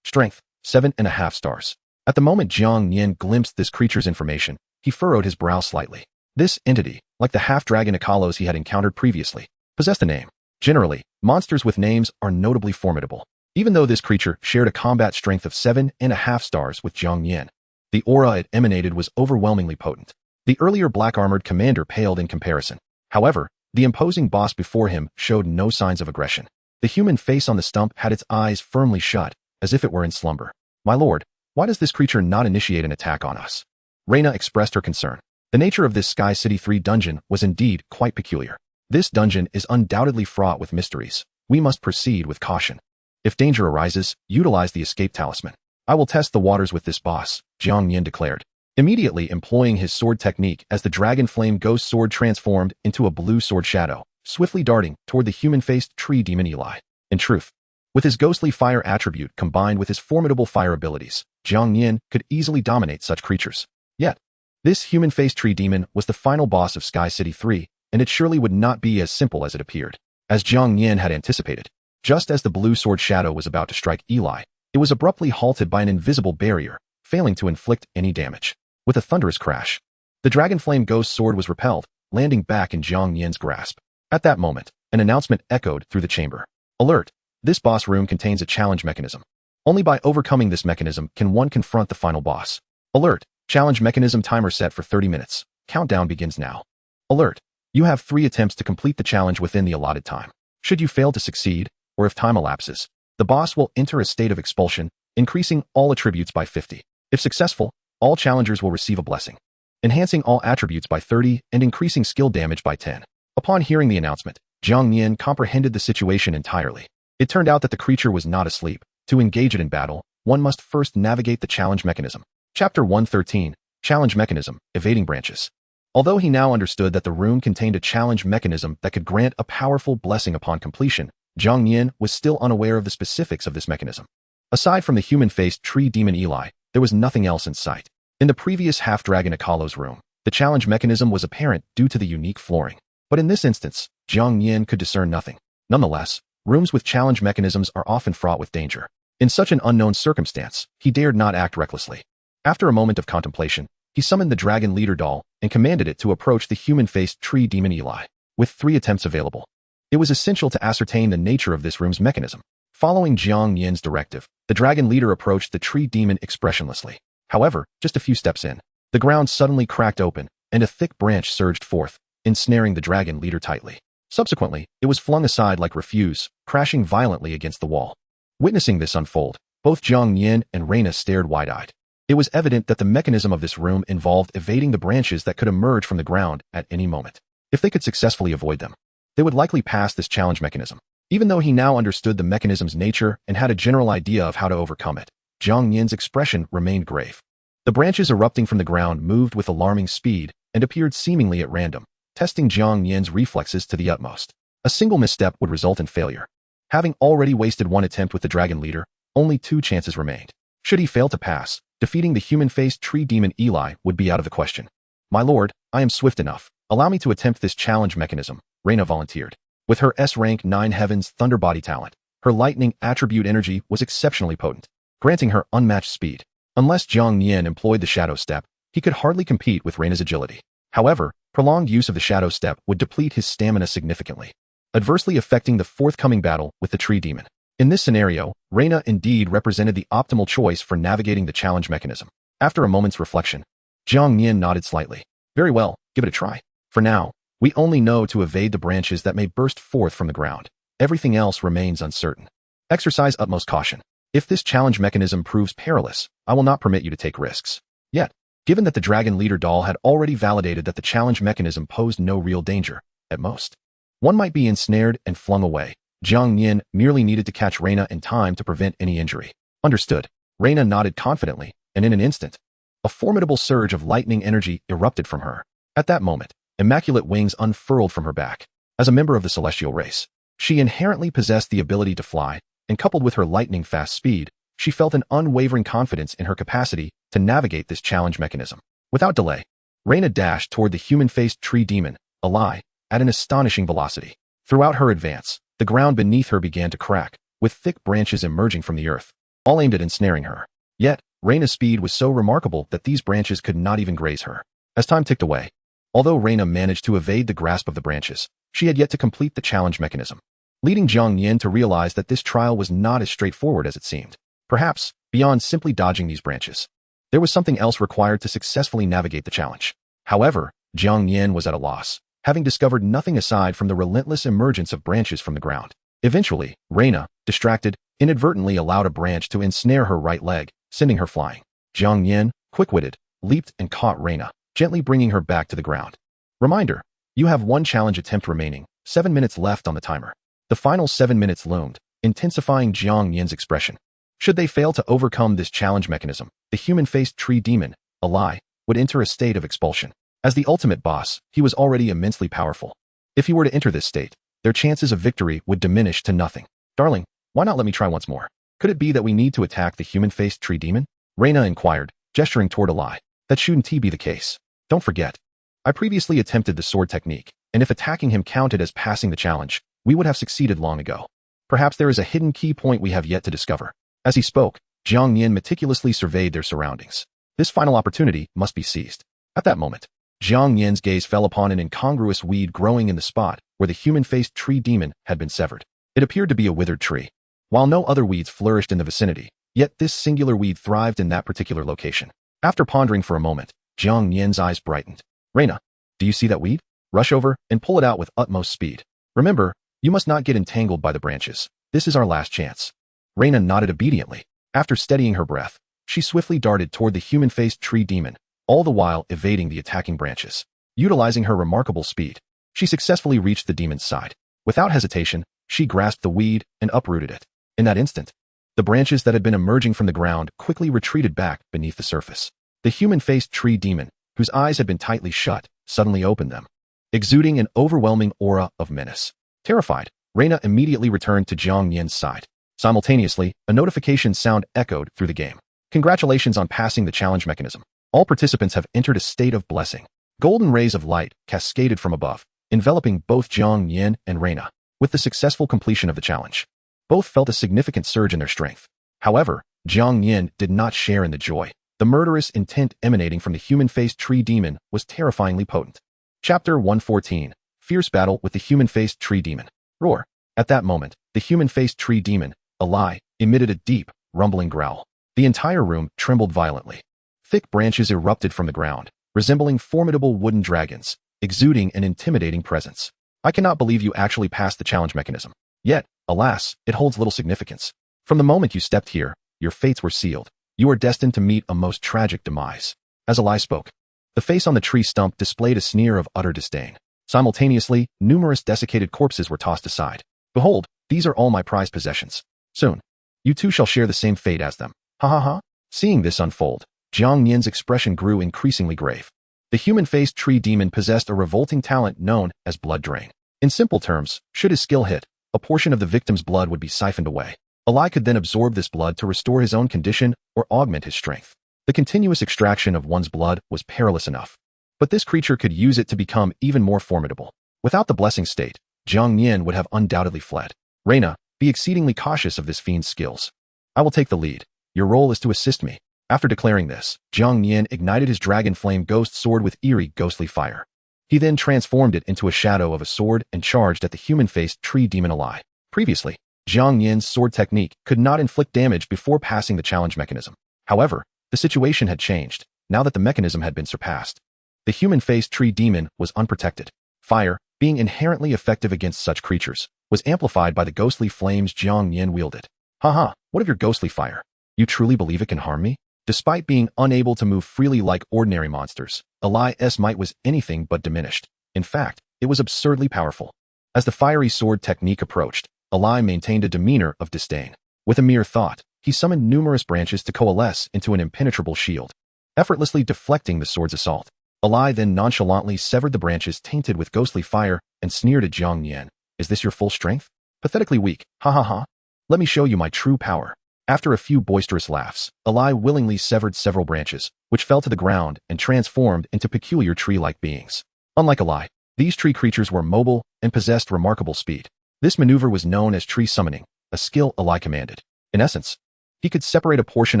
Strength, 7.5 stars. At the moment Jiang Nian glimpsed this creature's information, he furrowed his brow slightly. This entity, like the half-dragon Akalos he had encountered previously, possessed a name. Generally, monsters with names are notably formidable. Even though this creature shared a combat strength of 7.5 stars with Jiang Nian, the aura it emanated was overwhelmingly potent. The earlier black-armored commander paled in comparison. However, the imposing boss before him showed no signs of aggression. The human face on the stump had its eyes firmly shut, as if it were in slumber. My lord, why does this creature not initiate an attack on us? Reina expressed her concern. The nature of this Sky City 3 dungeon was indeed quite peculiar. This dungeon is undoubtedly fraught with mysteries. We must proceed with caution. If danger arises, utilize the escape talisman. I will test the waters with this boss, Jiang Nian declared, immediately employing his sword technique as the dragon flame ghost sword transformed into a blue sword shadow, swiftly darting toward the human-faced tree demon Eli. In truth, with his ghostly fire attribute combined with his formidable fire abilities, Jiang Nian could easily dominate such creatures. Yet, this human-faced tree demon was the final boss of Sky City 3, and it surely would not be as simple as it appeared. As Jiang Nian had anticipated, just as the blue sword shadow was about to strike Eli, it was abruptly halted by an invisible barrier, failing to inflict any damage. With a thunderous crash, the dragon flame ghost sword was repelled, landing back in Jiang Nian's grasp. At that moment, an announcement echoed through the chamber. Alert! This boss room contains a challenge mechanism. Only by overcoming this mechanism can one confront the final boss. Alert! Challenge mechanism timer set for 30 minutes. Countdown begins now. Alert! You have 3 attempts to complete the challenge within the allotted time. Should you fail to succeed, or if time elapses, the boss will enter a state of expulsion, increasing all attributes by 50. If successful, all challengers will receive a blessing, enhancing all attributes by 30 and increasing skill damage by 10. Upon hearing the announcement, Jiang Nian comprehended the situation entirely. It turned out that the creature was not asleep. To engage it in battle, one must first navigate the challenge mechanism. Chapter 113, Challenge Mechanism, Evading Branches. Although he now understood that the room contained a challenge mechanism that could grant a powerful blessing upon completion, Jiang Nian was still unaware of the specifics of this mechanism. Aside from the human-faced tree demon Eli, there was nothing else in sight. In the previous half-dragon Akalos room, the challenge mechanism was apparent due to the unique flooring. But in this instance, Jiang Nian could discern nothing. Nonetheless, rooms with challenge mechanisms are often fraught with danger. In such an unknown circumstance, he dared not act recklessly. After a moment of contemplation, he summoned the dragon leader doll and commanded it to approach the human-faced tree demon Eli. With 3 attempts available, it was essential to ascertain the nature of this room's mechanism. Following Jiang Nian's directive, the dragon leader approached the tree demon expressionlessly. However, just a few steps in, the ground suddenly cracked open, and a thick branch surged forth, ensnaring the dragon leader tightly. Subsequently, it was flung aside like refuse, crashing violently against the wall. Witnessing this unfold, both Jiang Nian and Reina stared wide-eyed. It was evident that the mechanism of this room involved evading the branches that could emerge from the ground at any moment. If they could successfully avoid them, they would likely pass this challenge mechanism. Even though he now understood the mechanism's nature and had a general idea of how to overcome it, Jiang Nian's expression remained grave. The branches erupting from the ground moved with alarming speed and appeared seemingly at random, testing Jiang Nian's reflexes to the utmost. A single misstep would result in failure. Having already wasted one attempt with the dragon leader, only 2 chances remained. Should he fail to pass, defeating the human-faced tree demon Eli would be out of the question. "My lord, I am swift enough. Allow me to attempt this challenge mechanism," Reina volunteered. With her S-rank 9 Heavens Thunder Body talent, her lightning attribute energy was exceptionally potent, granting her unmatched speed. Unless Jiang Nian employed the Shadow Step, he could hardly compete with Reina's agility. However, prolonged use of the Shadow Step would deplete his stamina significantly, adversely affecting the forthcoming battle with the tree demon. In this scenario, Reina indeed represented the optimal choice for navigating the challenge mechanism. After a moment's reflection, Jiang Nian nodded slightly. "Very well, give it a try. For now, we only know to evade the branches that may burst forth from the ground. Everything else remains uncertain. Exercise utmost caution. If this challenge mechanism proves perilous, I will not permit you to take risks." Yet, given that the dragon leader doll had already validated that the challenge mechanism posed no real danger, at most, one might be ensnared and flung away, Jiang Nian merely needed to catch Reina in time to prevent any injury. Understood. Reina nodded confidently, and in an instant, a formidable surge of lightning energy erupted from her. At that moment, immaculate wings unfurled from her back. As a member of the celestial race, she inherently possessed the ability to fly, and coupled with her lightning-fast speed, she felt an unwavering confidence in her capacity to navigate this challenge mechanism. Without delay, Reina dashed toward the human-faced tree demon, Eli, at an astonishing velocity. Throughout her advance, the ground beneath her began to crack, with thick branches emerging from the earth, all aimed at ensnaring her. Yet, Reina's speed was so remarkable that these branches could not even graze her. As time ticked away, although Reina managed to evade the grasp of the branches, she had yet to complete the challenge mechanism, leading Jiang Nian to realize that this trial was not as straightforward as it seemed. Perhaps, beyond simply dodging these branches, there was something else required to successfully navigate the challenge. However, Jiang Nian was at a loss, having discovered nothing aside from the relentless emergence of branches from the ground. Eventually, Reina, distracted, inadvertently allowed a branch to ensnare her right leg, sending her flying. Jiang Nian, quick-witted, leaped and caught Reina, gently bringing her back to the ground. Reminder, you have 1 challenge attempt remaining, 7 minutes left on the timer. The final 7 minutes loomed, intensifying Jiang Nian's expression. Should they fail to overcome this challenge mechanism, the human-faced tree demon, Eli, would enter a state of expulsion. As the ultimate boss, he was already immensely powerful. If he were to enter this state, their chances of victory would diminish to nothing. "Darling, why not let me try once more? Could it be that we need to attack the human-faced tree demon?" Reina inquired, gesturing toward Eli. "That shouldn't be the case. Don't forget, I previously attempted the sword technique, and if attacking him counted as passing the challenge, we would have succeeded long ago. Perhaps there is a hidden key point we have yet to discover." As he spoke, Jiang Nian meticulously surveyed their surroundings. This final opportunity must be seized. At that moment, Jiang Nian's gaze fell upon an incongruous weed growing in the spot where the human-faced tree demon had been severed. It appeared to be a withered tree. While no other weeds flourished in the vicinity, yet this singular weed thrived in that particular location. After pondering for a moment, Jiang Nian's eyes brightened. "Reina, do you see that weed? Rush over and pull it out with utmost speed. Remember, you must not get entangled by the branches. This is our last chance." Reina nodded obediently. After steadying her breath, she swiftly darted toward the human-faced tree demon, all the while evading the attacking branches. Utilizing her remarkable speed, she successfully reached the demon's side. Without hesitation, she grasped the weed and uprooted it. In that instant, the branches that had been emerging from the ground quickly retreated back beneath the surface. The human-faced tree demon, whose eyes had been tightly shut, suddenly opened them, exuding an overwhelming aura of menace. Terrified, Reina immediately returned to Jiang Nian's side. Simultaneously, a notification sound echoed through the game. "Congratulations on passing the challenge mechanism. All participants have entered a state of blessing." Golden rays of light cascaded from above, enveloping both Jiang Nian and Reina. With the successful completion of the challenge, both felt a significant surge in their strength. However, Jiang Nian did not share in the joy. The murderous intent emanating from the human-faced tree demon was terrifyingly potent. Chapter 114. Fierce Battle with the Human-Faced Tree Demon. Roar. At that moment, the human-faced tree demon, Ally emitted a deep, rumbling growl. The entire room trembled violently. Thick branches erupted from the ground, resembling formidable wooden dragons, exuding an intimidating presence. I cannot believe you actually passed the challenge mechanism. Yet, alas, it holds little significance. From the moment you stepped here, your fates were sealed. You are destined to meet a most tragic demise. As Ally spoke, the face on the tree stump displayed a sneer of utter disdain. Simultaneously, numerous desiccated corpses were tossed aside. Behold, these are all my prized possessions. Soon, you too shall share the same fate as them. Ha ha ha. Seeing this unfold, Jiang Nian's expression grew increasingly grave. The human-faced tree demon possessed a revolting talent known as blood drain. In simple terms, should his skill hit, a portion of the victim's blood would be siphoned away. Ally could then absorb this blood to restore his own condition or augment his strength. The continuous extraction of one's blood was perilous enough. But this creature could use it to become even more formidable. Without the blessing state, Jiang Nian would have undoubtedly fled. Reina, be exceedingly cautious of this fiend's skills. I will take the lead. Your role is to assist me. After declaring this, Jiang Nian ignited his dragon flame ghost sword with eerie, ghostly fire. He then transformed it into a shadow of a sword and charged at the human-faced tree demon Ally. Previously, Jiang Nian's sword technique could not inflict damage before passing the challenge mechanism. However, the situation had changed, now that the mechanism had been surpassed. The human-faced tree demon was unprotected. Fire, being inherently effective against such creatures, was amplified by the ghostly flames Jiang Nian wielded. Haha, what of your ghostly fire? You truly believe it can harm me? Despite being unable to move freely like ordinary monsters, Ally's might was anything but diminished. In fact, it was absurdly powerful. As the fiery sword technique approached, Ally maintained a demeanor of disdain. With a mere thought, he summoned numerous branches to coalesce into an impenetrable shield, effortlessly deflecting the sword's assault. Ally then nonchalantly severed the branches tainted with ghostly fire and sneered at Jiang Nian. Is this your full strength? Pathetically weak. Ha ha ha. Let me show you my true power. After a few boisterous laughs, Ally willingly severed several branches, which fell to the ground and transformed into peculiar tree-like beings. Unlike Ally, these tree creatures were mobile and possessed remarkable speed. This maneuver was known as tree summoning, a skill Ally commanded. In essence, he could separate a portion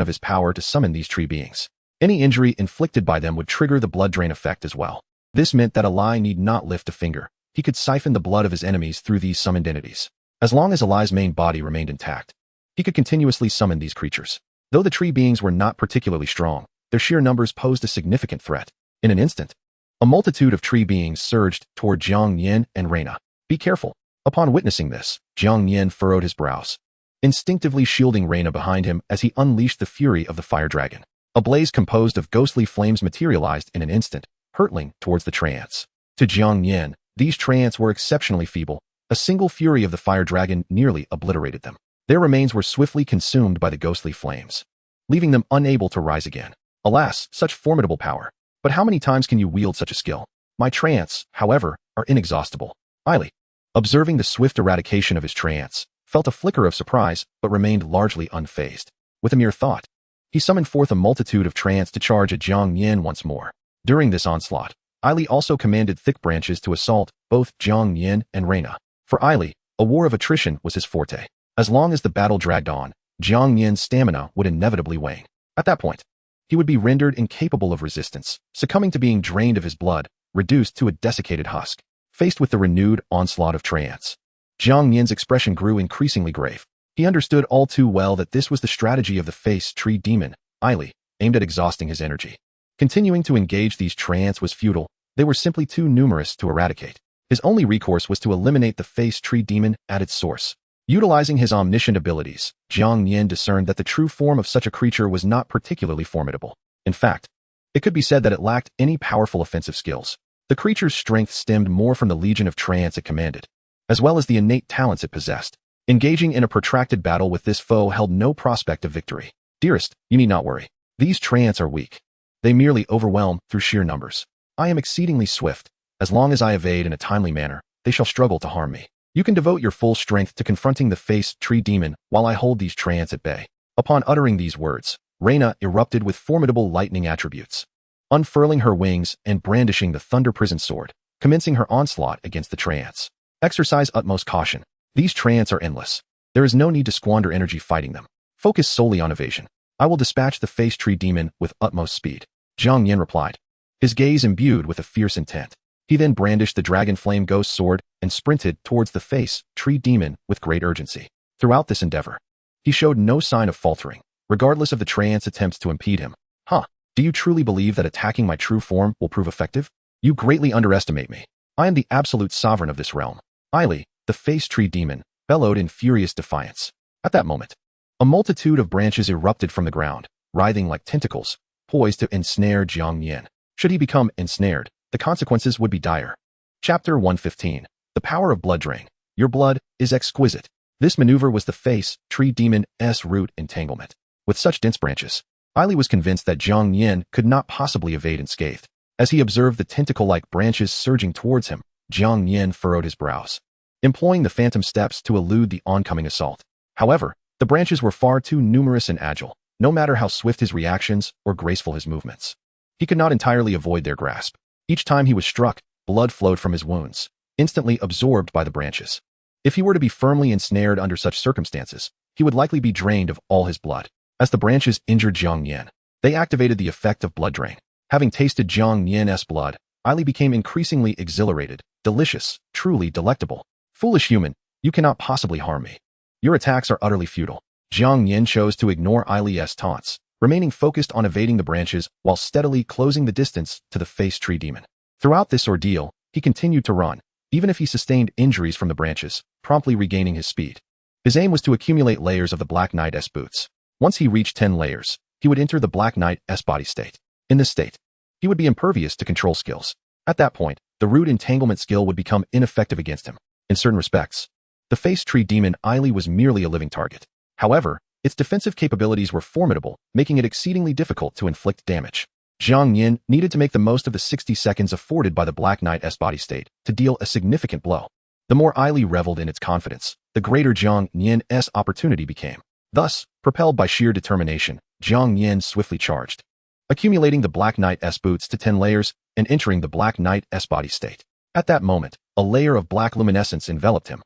of his power to summon these tree beings. Any injury inflicted by them would trigger the blood drain effect as well. This meant that Ally need not lift a finger. He could siphon the blood of his enemies through these summoned entities. As long as Ally's main body remained intact, he could continuously summon these creatures. Though the tree beings were not particularly strong, their sheer numbers posed a significant threat. In an instant, a multitude of tree beings surged toward Jiang Nian and Reina. Be careful. Upon witnessing this, Jiang Nian furrowed his brows, instinctively shielding Reina behind him as he unleashed the fury of the fire dragon. A blaze composed of ghostly flames materialized in an instant, hurtling towards the treants. To Jiang Nian, these treants were exceptionally feeble. A single fury of the fire dragon nearly obliterated them. Their remains were swiftly consumed by the ghostly flames, leaving them unable to rise again. Alas, such formidable power. But how many times can you wield such a skill? My treants, however, are inexhaustible. Ily, observing the swift eradication of his treants, felt a flicker of surprise but remained largely unfazed. With a mere thought, he summoned forth a multitude of treants to charge at Jiang Nian once more. During this onslaught, Ily also commanded thick branches to assault both Jiang Nian and Reina. For Ily, a war of attrition was his forte. As long as the battle dragged on, Jiang Nian's stamina would inevitably wane. At that point, he would be rendered incapable of resistance, succumbing to being drained of his blood, reduced to a desiccated husk. Faced with the renewed onslaught of treants, Jiang Nian's expression grew increasingly grave. He understood all too well that this was the strategy of the face tree demon, Ily, aimed at exhausting his energy. Continuing to engage these treants was futile. They were simply too numerous to eradicate. His only recourse was to eliminate the face tree demon at its source. Utilizing his omniscient abilities, Jiang Nian discerned that the true form of such a creature was not particularly formidable. In fact, it could be said that it lacked any powerful offensive skills. The creature's strength stemmed more from the legion of treants it commanded, as well as the innate talents it possessed. Engaging in a protracted battle with this foe held no prospect of victory. Dearest, you need not worry. These treants are weak. They merely overwhelm through sheer numbers. I am exceedingly swift. As long as I evade in a timely manner, they shall struggle to harm me. You can devote your full strength to confronting the face tree demon while I hold these treants at bay. Upon uttering these words, Reina erupted with formidable lightning attributes, unfurling her wings and brandishing the thunder-prisoned sword, commencing her onslaught against the treants. Exercise utmost caution. These treants are endless. There is no need to squander energy fighting them. Focus solely on evasion. I will dispatch the face tree demon with utmost speed. Jiang Nian replied, his gaze imbued with a fierce intent. He then brandished the dragon flame ghost sword and sprinted towards the face tree demon with great urgency. Throughout this endeavor, He showed no sign of faltering, regardless of the treant's attempts to impede him. Huh, do you truly believe that attacking my true form will prove effective? You greatly underestimate me. I am the absolute sovereign of this realm. Aili, the face tree demon, bellowed in furious defiance. At that moment, a multitude of branches erupted from the ground, writhing like tentacles, poised to ensnare Jiang Nian. Should he become ensnared, the consequences would be dire. Chapter 115. The Power of Blood Drain. Your blood is exquisite. This maneuver was the face tree demon's root entanglement. With such dense branches, Aili was convinced that Jiang Nian could not possibly evade unscathed. As he observed the tentacle-like branches surging towards him, Jiang Nian furrowed his brows, employing the phantom steps to elude the oncoming assault. However, the branches were far too numerous and agile, no matter how swift his reactions or graceful his movements. He could not entirely avoid their grasp. Each time he was struck, blood flowed from his wounds, instantly absorbed by the branches. If he were to be firmly ensnared under such circumstances, he would likely be drained of all his blood. As the branches injured Jiang Nian, they activated the effect of blood drain. Having tasted Jiang Nian's blood, Aili became increasingly exhilarated, delicious, truly delectable. Foolish human, you cannot possibly harm me. Your attacks are utterly futile. Jiang Nian chose to ignore Aili's taunts, remaining focused on evading the branches while steadily closing the distance to the face tree demon. Throughout this ordeal, he continued to run, even if he sustained injuries from the branches, promptly regaining his speed. His aim was to accumulate layers of the Black Knight's boots. Once he reached 10 layers, he would enter the Black Knight's body state. In this state, he would be impervious to control skills. At that point, the root entanglement skill would become ineffective against him. In certain respects, the face tree demon Aili was merely a living target. However, its defensive capabilities were formidable, making it exceedingly difficult to inflict damage. Jiang Nian needed to make the most of the 60 seconds afforded by the Black Knight's body state to deal a significant blow. The more Aili reveled in its confidence, the greater Jiang Nian's opportunity became. Thus, propelled by sheer determination, Jiang Nian swiftly charged, accumulating the Black Knight's boots to 10 layers and entering the Black Knight's body state. At that moment, a layer of black luminescence enveloped him.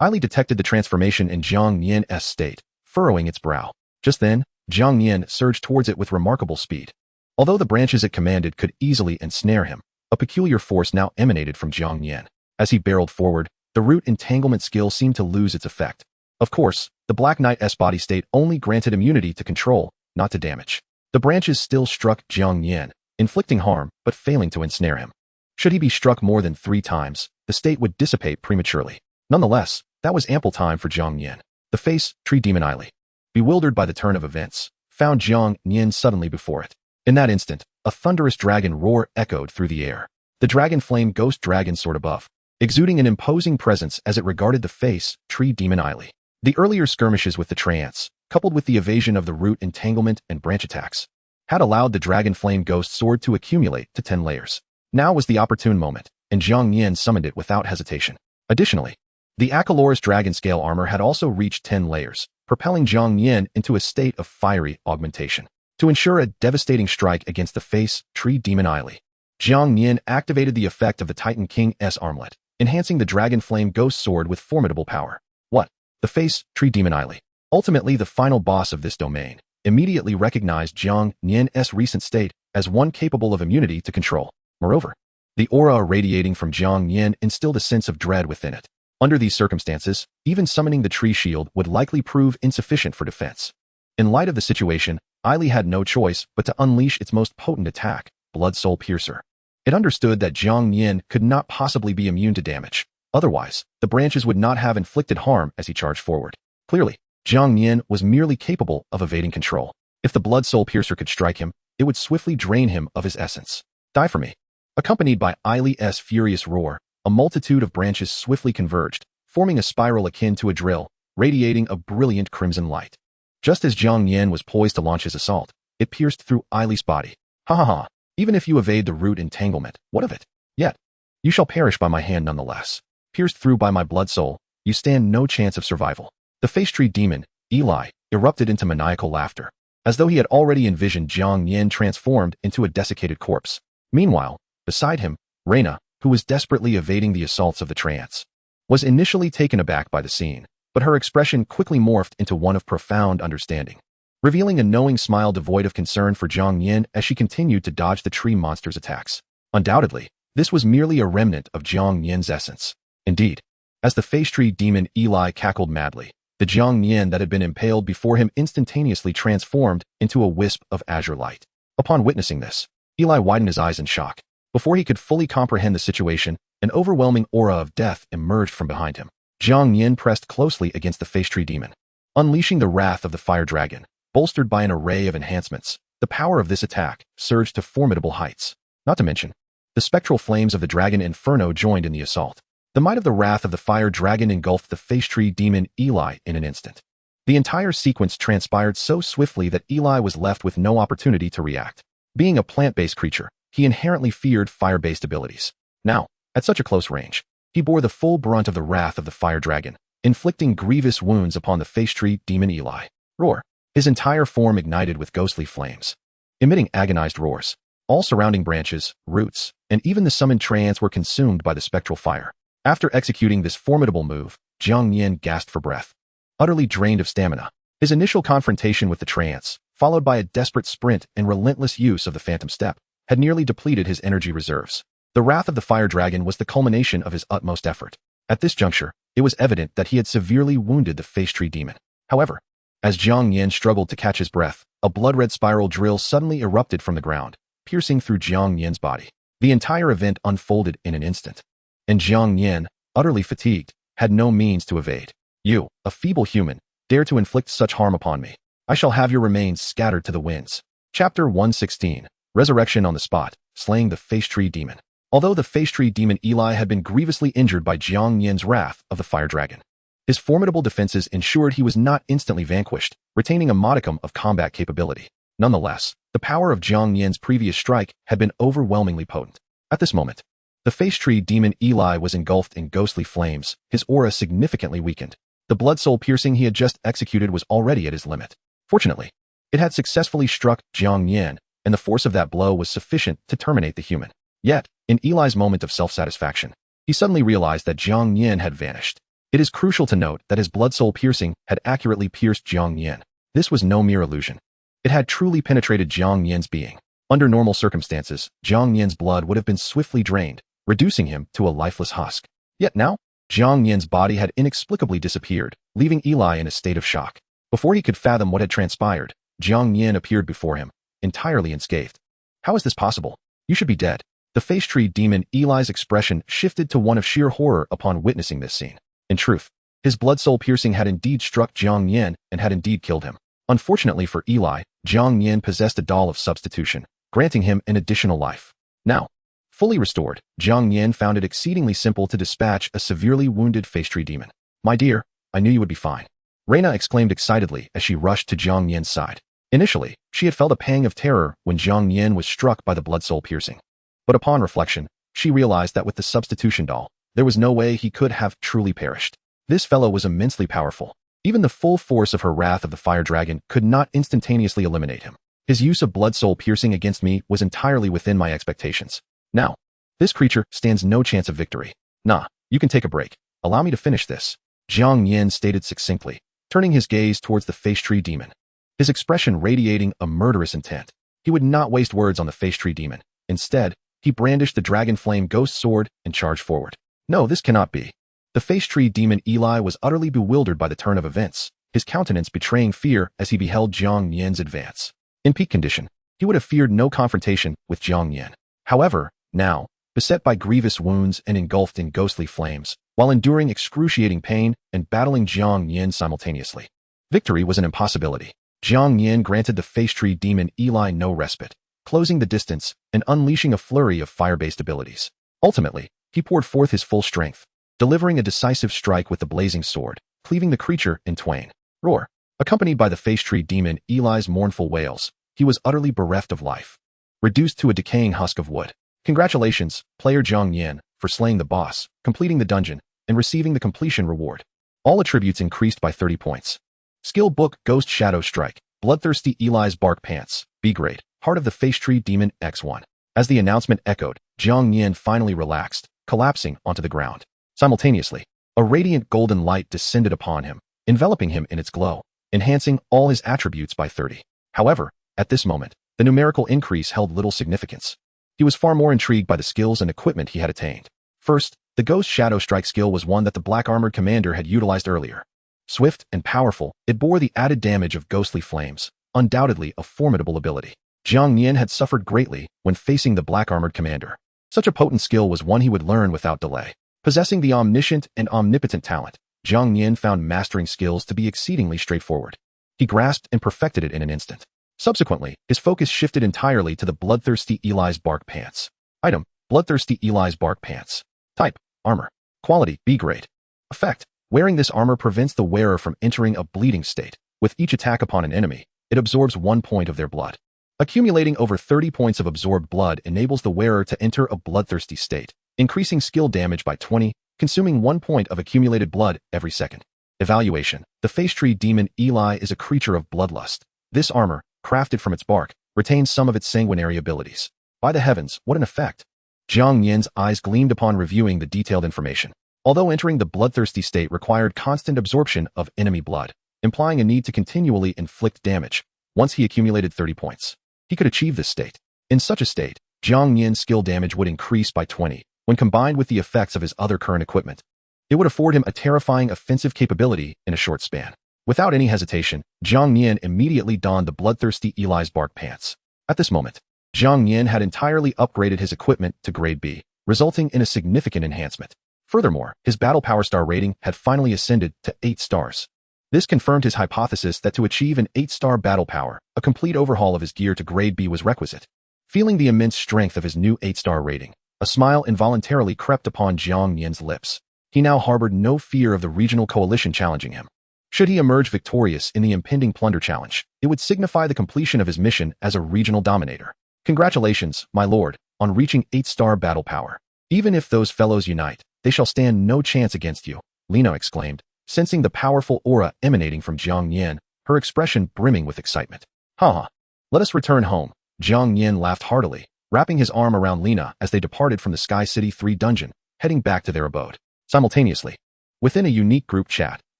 Aili detected the transformation in Jiang Nian's state, furrowing its brow. Just then, Jiang Nian surged towards it with remarkable speed. Although the branches it commanded could easily ensnare him, a peculiar force now emanated from Jiang Nian. As he barreled forward, the root entanglement skill seemed to lose its effect. Of course, the Black Knight's body state only granted immunity to control, not to damage. The branches still struck Jiang Nian, inflicting harm but failing to ensnare him. Should he be struck more than 3 times, the state would dissipate prematurely. Nonetheless, that was ample time for Jiang Nian. The face tree demon Aili, bewildered by the turn of events, found Jiang Nian suddenly before it. In that instant, a thunderous dragon roar echoed through the air. The dragon flame ghost dragon soared above, exuding an imposing presence as it regarded the face tree demon Aili. The earlier skirmishes with the trance, coupled with the evasion of the root entanglement and branch attacks, had allowed the dragon flame ghost sword to accumulate to 10 layers. Now was the opportune moment, and Jiang Nian summoned it without hesitation. Additionally, the Achelorus dragon scale armor had also reached 10 layers, propelling Jiang Nian into a state of fiery augmentation. To ensure a devastating strike against the face tree demon Aili, Jiang Nian activated the effect of the Titan King's armlet, enhancing the dragon flame ghost sword with formidable power. What? The face tree demon Aili, ultimately the final boss of this domain, immediately recognized Jiang Nian's recent state as one capable of immunity to control. Moreover, the aura radiating from Jiang Nian instilled a sense of dread within it. Under these circumstances, even summoning the tree shield would likely prove insufficient for defense. In light of the situation, Aili had no choice but to unleash its most potent attack, Blood Soul Piercer. It understood that Jiang Nian could not possibly be immune to damage. Otherwise, the branches would not have inflicted harm as he charged forward. Clearly, Jiang Nian was merely capable of evading control. If the Blood Soul Piercer could strike him, it would swiftly drain him of his essence. Die for me. Accompanied by Aili's furious roar, a multitude of branches swiftly converged, forming a spiral akin to a drill, radiating a brilliant crimson light. Just as Jiang Nian was poised to launch his assault, it pierced through Aili's body. Ha ha ha. Even if you evade the root entanglement, what of it? Yet, you shall perish by my hand nonetheless. Pierced through by my blood soul, you stand no chance of survival. The face tree demon, Eli, erupted into maniacal laughter, as though he had already envisioned Jiang Nian transformed into a desiccated corpse. Meanwhile, beside him, Reina, who was desperately evading the assaults of the trance, was initially taken aback by the scene, but her expression quickly morphed into one of profound understanding, revealing a knowing smile devoid of concern for Jiang Nian as she continued to dodge the tree monster's attacks. Undoubtedly, this was merely a remnant of Jiang Nian's essence. Indeed, as the face tree demon Eli cackled madly, The Jiang Nian that had been impaled before him instantaneously transformed into a wisp of azure light. Upon witnessing this, Eli widened his eyes in shock. Before he could fully comprehend the situation, an overwhelming aura of death emerged from behind him. Jiang Nian pressed closely against the face tree demon, unleashing the wrath of the fire dragon. Bolstered by an array of enhancements, the power of this attack surged to formidable heights. Not to mention, the spectral flames of the dragon inferno joined in the assault. The might of the wrath of the fire dragon engulfed the face tree demon Eli in an instant. The entire sequence transpired so swiftly that Eli was left with no opportunity to react. Being a plant-based creature, he inherently feared fire-based abilities. Now, at such a close range, he bore the full brunt of the wrath of the fire dragon, inflicting grievous wounds upon the face tree demon Eli. Roar. His entire form ignited with ghostly flames, emitting agonized roars. All surrounding branches, roots, and even the summoned trance were consumed by the spectral fire. After executing this formidable move, Jiang Nian gasped for breath, utterly drained of stamina. His initial confrontation with the trance, followed by a desperate sprint and relentless use of the phantom step, had nearly depleted his energy reserves. The wrath of the fire dragon was the culmination of his utmost effort. At this juncture, it was evident that he had severely wounded the face tree demon. However, as Jiang Nian struggled to catch his breath, a blood-red spiral drill suddenly erupted from the ground, piercing through Jiang Nian's body. The entire event unfolded in an instant, and Jiang Nian, utterly fatigued, had no means to evade. You, a feeble human, dare to inflict such harm upon me. I shall have your remains scattered to the winds. Chapter 116. Resurrection on the spot, slaying the face tree demon. Although the face tree demon Eli had been grievously injured by Jiang Nian's wrath of the fire dragon, his formidable defenses ensured he was not instantly vanquished, retaining a modicum of combat capability. Nonetheless, the power of Jiang Nian's previous strike had been overwhelmingly potent. At this moment, the face tree demon Eli was engulfed in ghostly flames, his aura significantly weakened. The blood-soul piercing he had just executed was already at his limit. Fortunately, it had successfully struck Jiang Nian, and the force of that blow was sufficient to terminate the human. Yet, in Eli's moment of self-satisfaction, he suddenly realized that Jiang Nian had vanished. It is crucial to note that his blood-soul piercing had accurately pierced Jiang Nian. This was no mere illusion. It had truly penetrated Jiang Nian's being. Under normal circumstances, Jiang Nian's blood would have been swiftly drained, reducing him to a lifeless husk. Yet now, Jiang Nian's body had inexplicably disappeared, leaving Eli in a state of shock. Before he could fathom what had transpired, Jiang Nian appeared before him, entirely unscathed. How is this possible? You should be dead. The face tree demon Eli's expression shifted to one of sheer horror upon witnessing this scene. In truth, his blood-soul piercing had indeed struck Jiang Nian and had indeed killed him. Unfortunately for Eli, Jiang Nian possessed a doll of substitution, granting him an additional life. Now, fully restored, Jiang Nian found it exceedingly simple to dispatch a severely wounded face tree demon. My dear, I knew you would be fine. Reina exclaimed excitedly as she rushed to Jiang Nian's side. Initially, she had felt a pang of terror when Jiang Nian was struck by the blood-soul piercing. But upon reflection, she realized that with the substitution doll, there was no way he could have truly perished. This fellow was immensely powerful. Even the full force of her wrath of the fire dragon could not instantaneously eliminate him. His use of blood-soul piercing against me was entirely within my expectations. Now, this creature stands no chance of victory. Nah, you can take a break. Allow me to finish this, Jiang Nian stated succinctly, turning his gaze towards the face tree demon, his expression radiating a murderous intent. He would not waste words on the face tree demon. Instead, he brandished the dragon flame ghost sword and charged forward. No, this cannot be. The face tree demon Eli was utterly bewildered by the turn of events, his countenance betraying fear as he beheld Jiang Nian's advance. In peak condition, he would have feared no confrontation with Jiang Nian. However, now, beset by grievous wounds and engulfed in ghostly flames, while enduring excruciating pain and battling Jiang Nian simultaneously, victory was an impossibility. Jiang Nian granted the face tree demon Eli no respite, closing the distance and unleashing a flurry of fire-based abilities. Ultimately, he poured forth his full strength, delivering a decisive strike with the blazing sword, cleaving the creature in twain. Roar. Accompanied by the face tree demon Eli's mournful wails, he was utterly bereft of life, reduced to a decaying husk of wood. Congratulations, player Jiang Nian, for slaying the boss, completing the dungeon, and receiving the completion reward. All attributes increased by 30 points. Skill book Ghost Shadow Strike, Bloodthirsty Eli's Bark Pants, B grade, Heart of the Face Tree Demon X1. As the announcement echoed, Jiang Nian finally relaxed, collapsing onto the ground. Simultaneously, a radiant golden light descended upon him, enveloping him in its glow, enhancing all his attributes by 30. However, at this moment, the numerical increase held little significance. He was far more intrigued by the skills and equipment he had attained. First, the Ghost Shadow Strike skill was one that the Black Armored Commander had utilized earlier. Swift and powerful, it bore the added damage of ghostly flames, undoubtedly a formidable ability. Jiang Nian had suffered greatly when facing the black-armored commander. Such a potent skill was one he would learn without delay. Possessing the omniscient and omnipotent talent, Jiang Nian found mastering skills to be exceedingly straightforward. He grasped and perfected it in an instant. Subsequently, his focus shifted entirely to the bloodthirsty Eli's bark pants. Item: bloodthirsty Eli's bark pants. Type: armor. Quality: B grade. Effect: wearing this armor prevents the wearer from entering a bleeding state. With each attack upon an enemy, it absorbs 1 point of their blood. Accumulating over 30 points of absorbed blood enables the wearer to enter a bloodthirsty state, increasing skill damage by 20, consuming 1 point of accumulated blood every second. Evaluation: the face tree demon Eli is a creature of bloodlust. This armor, crafted from its bark, retains some of its sanguinary abilities. By the heavens, what an effect! Jiang Nian's eyes gleamed upon reviewing the detailed information. Although entering the bloodthirsty state required constant absorption of enemy blood, implying a need to continually inflict damage, once he accumulated 30 points, he could achieve this state. In such a state, Jiang Nian's skill damage would increase by 20, when combined with the effects of his other current equipment. It would afford him a terrifying offensive capability in a short span. Without any hesitation, Jiang Nian immediately donned the bloodthirsty Eli's bark pants. At this moment, Jiang Nian had entirely upgraded his equipment to grade B, resulting in a significant enhancement. Furthermore, his battle power star rating had finally ascended to 8 stars. This confirmed his hypothesis that to achieve an 8-star battle power, a complete overhaul of his gear to grade B was requisite. Feeling the immense strength of his new 8-star rating, a smile involuntarily crept upon Jiang Nian's lips. He now harbored no fear of the regional coalition challenging him. Should he emerge victorious in the impending plunder challenge, it would signify the completion of his mission as a regional dominator. Congratulations, my lord, on reaching 8-star battle power. Even if those fellows unite, they shall stand no chance against you, Lina exclaimed, sensing the powerful aura emanating from Jiang Nian, her expression brimming with excitement. Ha! Let us return home. Jiang Nian laughed heartily, wrapping his arm around Lina as they departed from the Sky City 3 dungeon, heading back to their abode. Simultaneously, within a unique group chat,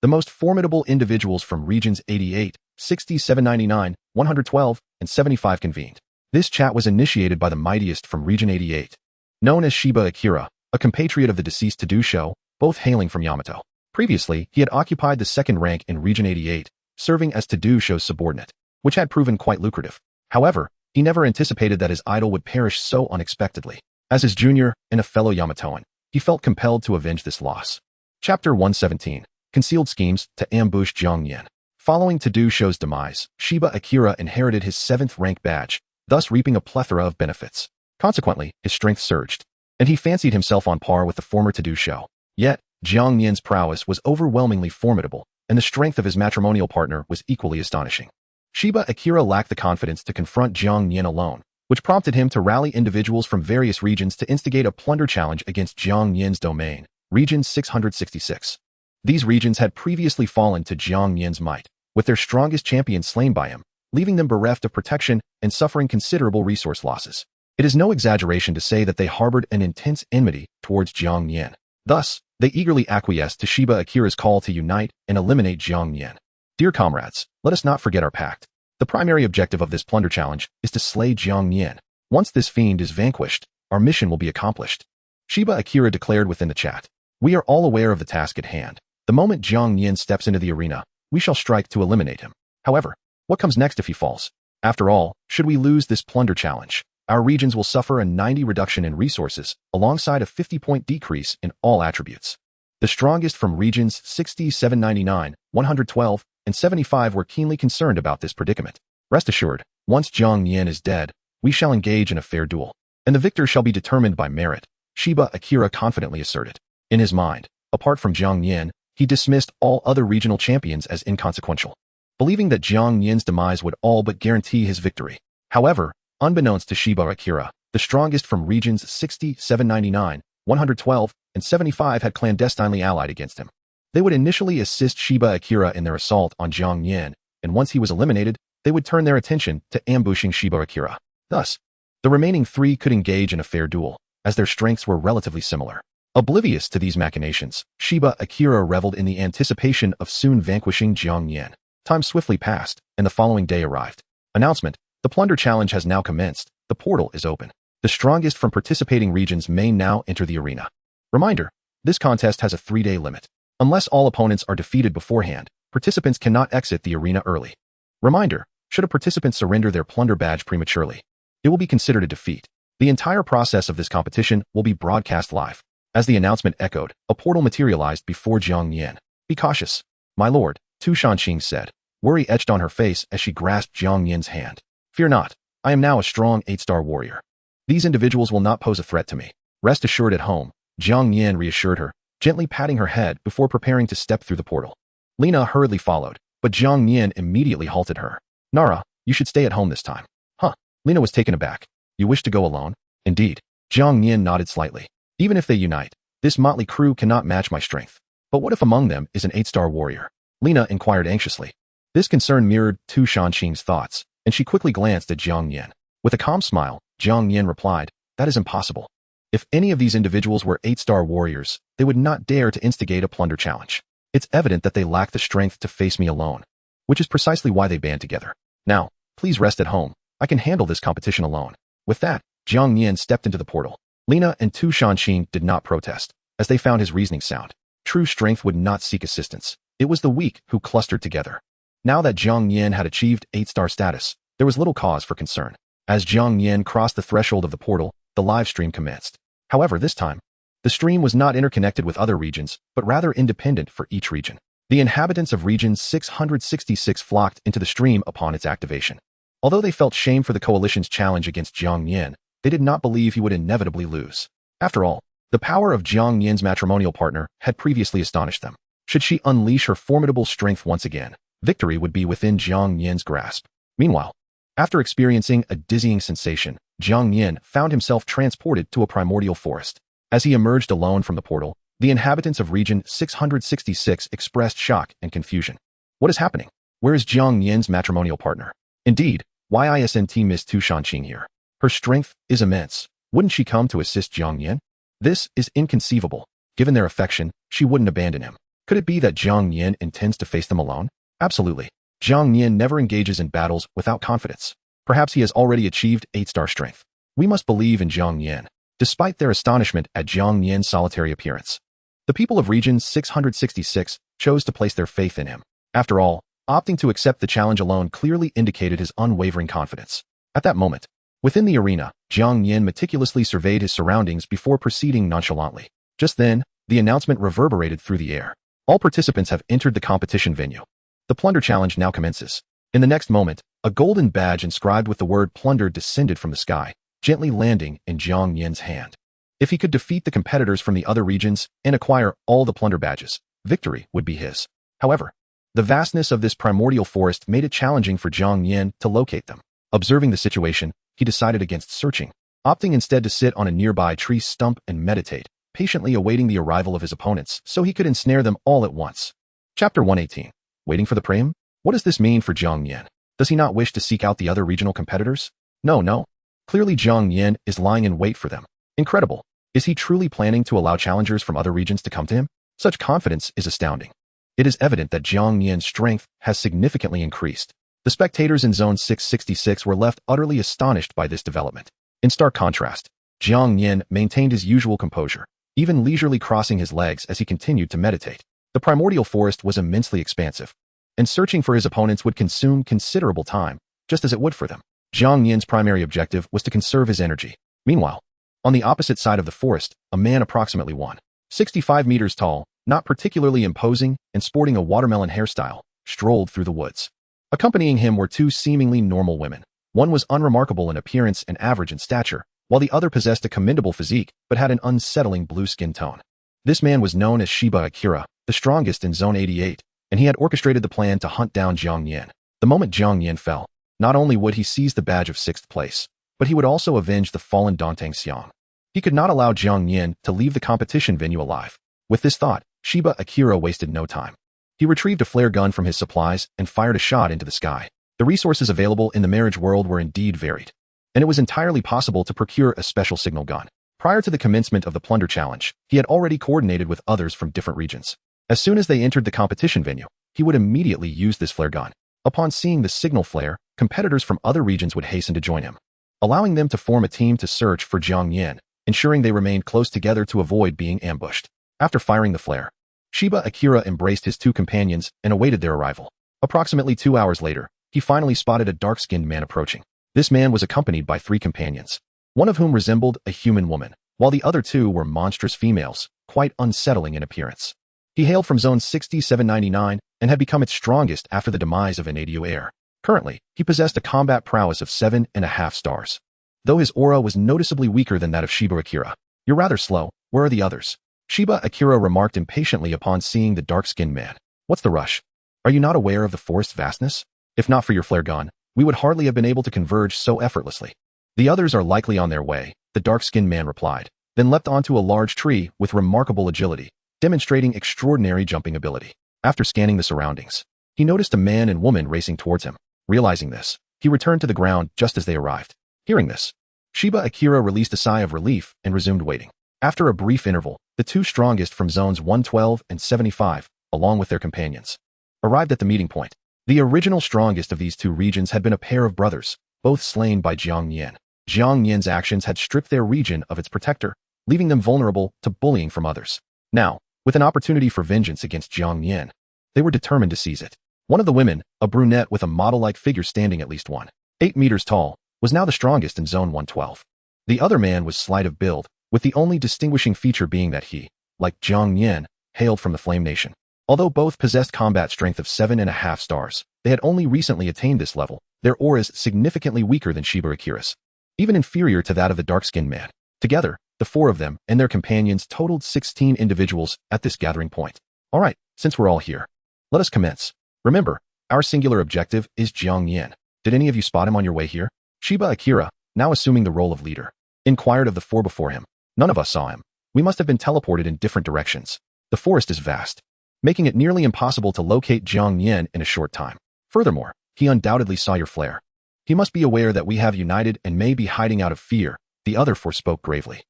the most formidable individuals from regions 88, 60, 799, 112, and 75 convened. This chat was initiated by the mightiest from region 88, known as Shiba Akira, a compatriot of the deceased Tadusho, both hailing from Yamato. Previously, he had occupied the 2nd rank in region 88, serving as Tadusho's subordinate, which had proven quite lucrative. However, he never anticipated that his idol would perish so unexpectedly. As his junior and a fellow Yamatoan, he felt compelled to avenge this loss. Chapter 117. Concealed Schemes to Ambush Jiang Nian. Following Tadusho's demise, Shiba Akira inherited his 7th rank badge, thus reaping a plethora of benefits. Consequently, his strength surged, and he fancied himself on par with the former Tadusho. Yet, Jiang Nian's prowess was overwhelmingly formidable, and the strength of his matrimonial partner was equally astonishing. Shiba Akira lacked the confidence to confront Jiang Nian alone, which prompted him to rally individuals from various regions to instigate a plunder challenge against Jiang Nian's domain, region 666. These regions had previously fallen to Jiang Nian's might, with their strongest champions slain by him, leaving them bereft of protection and suffering considerable resource losses. It is no exaggeration to say that they harbored an intense enmity towards Jiang Nian. Thus, they eagerly acquiesced to Shiba Akira's call to unite and eliminate Jiang Nian. Dear comrades, let us not forget our pact. The primary objective of this plunder challenge is to slay Jiang Nian. Once this fiend is vanquished, our mission will be accomplished. Shiba Akira declared within the chat. We are all aware of the task at hand. The moment Jiang Nian steps into the arena, we shall strike to eliminate him. However, what comes next if he falls? After all, should we lose this plunder challenge, our regions will suffer a 90 reduction in resources, alongside a 50-point decrease in all attributes. The strongest from regions 60, 799, 112, and 75 were keenly concerned about this predicament. Rest assured, once Jiang Nian is dead, we shall engage in a fair duel, and the victor shall be determined by merit, Shiba Akira confidently asserted. In his mind, apart from Jiang Nian, he dismissed all other regional champions as inconsequential, believing that Jiang Nian's demise would all but guarantee his victory. However, unbeknownst to Shiba Akira, the strongest from regions 60, 799, 112, and 75 had clandestinely allied against him. They would initially assist Shiba Akira in their assault on Jiang Nian, and once he was eliminated, they would turn their attention to ambushing Shiba Akira. Thus, the remaining 3 could engage in a fair duel, as their strengths were relatively similar. Oblivious to these machinations, Shiba Akira reveled in the anticipation of soon vanquishing Jiang Nian. Time swiftly passed, and the following day arrived. Announcement: the plunder challenge has now commenced. The portal is open. The strongest from participating regions may now enter the arena. Reminder: this contest has a 3-day limit. Unless all opponents are defeated beforehand, participants cannot exit the arena early. Reminder, should a participant surrender their plunder badge prematurely, it will be considered a defeat. The entire process of this competition will be broadcast live. As the announcement echoed, a portal materialized before Jiang Nian. Be cautious, my lord, Tu Shanqing said. Worry etched on her face as she grasped Jiang Nian's hand. Fear not, I am now a strong 8-star warrior. These individuals will not pose a threat to me. Rest assured at home, Jiang Nian reassured her, gently patting her head before preparing to step through the portal. Lena hurriedly followed, but Jiang Nian immediately halted her. Nara, you should stay at home this time. Huh? Lena was taken aback. You wish to go alone? Indeed. Jiang Nian nodded slightly. Even if they unite, this motley crew cannot match my strength. But what if among them is an 8-star warrior? Lena inquired anxiously. This concern mirrored Tu Shanqing's thoughts, and she quickly glanced at Jiang Nian. With a calm smile, Jiang Nian replied, that is impossible. If any of these individuals were 8-star warriors, they would not dare to instigate a plunder challenge. It's evident that they lack the strength to face me alone, which is precisely why they band together. Now, please rest at home. I can handle this competition alone. With that, Jiang Nian stepped into the portal. Lena and Tu Shanqing did not protest, as they found his reasoning sound. True strength would not seek assistance. It was the weak who clustered together. Now that Jiang Nian had achieved 8-star status, there was little cause for concern. As Jiang Nian crossed the threshold of the portal, the live stream commenced. However, this time, the stream was not interconnected with other regions, but rather independent for each region. The inhabitants of Region 666 flocked into the stream upon its activation. Although they felt shame for the coalition's challenge against Jiang Nian, they did not believe he would inevitably lose. After all, the power of Jiang Nian's matrimonial partner had previously astonished them. Should she unleash her formidable strength once again, victory would be within Jiang Nian's grasp. Meanwhile, after experiencing a dizzying sensation, Jiang Nian found himself transported to a primordial forest. As he emerged alone from the portal, the inhabitants of Region 666 expressed shock and confusion. What is happening? Where is Jiang Nian's matrimonial partner? Indeed, why isn't Miss Tu Shanqing here? Her strength is immense. Wouldn't she come to assist Jiang Nian? This is inconceivable. Given their affection, she wouldn't abandon him. Could it be that Jiang Nian intends to face them alone? Absolutely. Jiang Nian never engages in battles without confidence. Perhaps he has already achieved 8-star strength. We must believe in Jiang Nian, despite their astonishment at Jiang Nian's solitary appearance. The people of Region 666 chose to place their faith in him. After all, opting to accept the challenge alone clearly indicated his unwavering confidence. At that moment, within the arena, Jiang Nian meticulously surveyed his surroundings before proceeding nonchalantly. Just then, the announcement reverberated through the air. All participants have entered the competition venue. The plunder challenge now commences. In the next moment, a golden badge inscribed with the word plunder descended from the sky, gently landing in Jiang Nian's hand. If he could defeat the competitors from the other regions and acquire all the plunder badges, victory would be his. However, the vastness of this primordial forest made it challenging for Jiang Nian to locate them. Observing the situation, he decided against searching, opting instead to sit on a nearby tree stump and meditate, patiently awaiting the arrival of his opponents so he could ensnare them all at once. Chapter 118. Waiting for the prey? What does this mean for Jiang Nian? Does he not wish to seek out the other regional competitors? No. Clearly Jiang Nian is lying in wait for them. Incredible. Is he truly planning to allow challengers from other regions to come to him? Such confidence is astounding. It is evident that Jiang Nian's strength has significantly increased. The spectators in Zone 666 were left utterly astonished by this development. In stark contrast, Jiang Nian maintained his usual composure, even leisurely crossing his legs as he continued to meditate. The primordial forest was immensely expansive, and searching for his opponents would consume considerable time, just as it would for them. Jiang Nian's primary objective was to conserve his energy. Meanwhile, on the opposite side of the forest, a man approximately 165 meters tall, not particularly imposing and sporting a watermelon hairstyle, strolled through the woods. Accompanying him were two seemingly normal women. One was unremarkable in appearance and average in stature, while the other possessed a commendable physique but had an unsettling blue skin tone. This man was known as Shiba Akira, the strongest in Zone 88, and he had orchestrated the plan to hunt down Jiang Nian. The moment Jiang Nian fell, not only would he seize the badge of 6th place, but he would also avenge the fallen Dantang Xiang. He could not allow Jiang Nian to leave the competition venue alive. With this thought, Shiba Akira wasted no time. He retrieved a flare gun from his supplies and fired a shot into the sky. The resources available in the marriage world were indeed varied, and it was entirely possible to procure a special signal gun. Prior to the commencement of the plunder challenge, he had already coordinated with others from different regions. As soon as they entered the competition venue, he would immediately use this flare gun. Upon seeing the signal flare, competitors from other regions would hasten to join him, allowing them to form a team to search for Jiang Nian, ensuring they remained close together to avoid being ambushed. After firing the flare, Shiba Akira embraced his two companions and awaited their arrival. Approximately 2 hours later, he finally spotted a dark-skinned man approaching. This man was accompanied by 3 companions, one of whom resembled a human woman, while the other 2 were monstrous females, quite unsettling in appearance. He hailed from Zone 6799 and had become its strongest after the demise of Inadio Air. Currently, he possessed a combat prowess of 7.5 stars. Though his aura was noticeably weaker than that of Shiba Akira. "You're rather slow. Where are the others?" Shiba Akira remarked impatiently upon seeing the dark-skinned man. "What's the rush? Are you not aware of the forest's vastness? If not for your flare gun, we would hardly have been able to converge so effortlessly." "The others are likely on their way," the dark-skinned man replied, then leapt onto a large tree with remarkable agility, demonstrating extraordinary jumping ability. After scanning the surroundings, he noticed a man and woman racing towards him. Realizing this, he returned to the ground just as they arrived. Hearing this, Shiba Akira released a sigh of relief and resumed waiting. After a brief interval, the 2 strongest from zones 112 and 75, along with their companions, arrived at the meeting point. The original strongest of these 2 regions had been a pair of brothers, both slain by Jiang Nian. Jiang Nian's actions had stripped their region of its protector, leaving them vulnerable to bullying from others. Now, with an opportunity for vengeance against Jiang Nian, they were determined to seize it. One of the women, a brunette with a model-like figure standing at least 1.8 meters tall, was now the strongest in Zone 112. The other man was slight of build, with the only distinguishing feature being that he, like Jiang Nian, hailed from the Flame Nation. Although both possessed combat strength of 7.5 stars, they had only recently attained this level, their auras significantly weaker than Shiba Akira's, even inferior to that of the dark-skinned man. Together, the 4 of them and their companions totaled 16 individuals at this gathering point. "Alright, since we're all here, let us commence. Remember, our singular objective is Jiang Nian. Did any of you spot him on your way here?" Shiba Akira, now assuming the role of leader, inquired of the 4 before him. "None of us saw him. We must have been teleported in different directions. The forest is vast, making it nearly impossible to locate Jiang Nian in a short time. Furthermore, he undoubtedly saw your flare. He must be aware that we have united and may be hiding out of fear," the other 4 spoke gravely.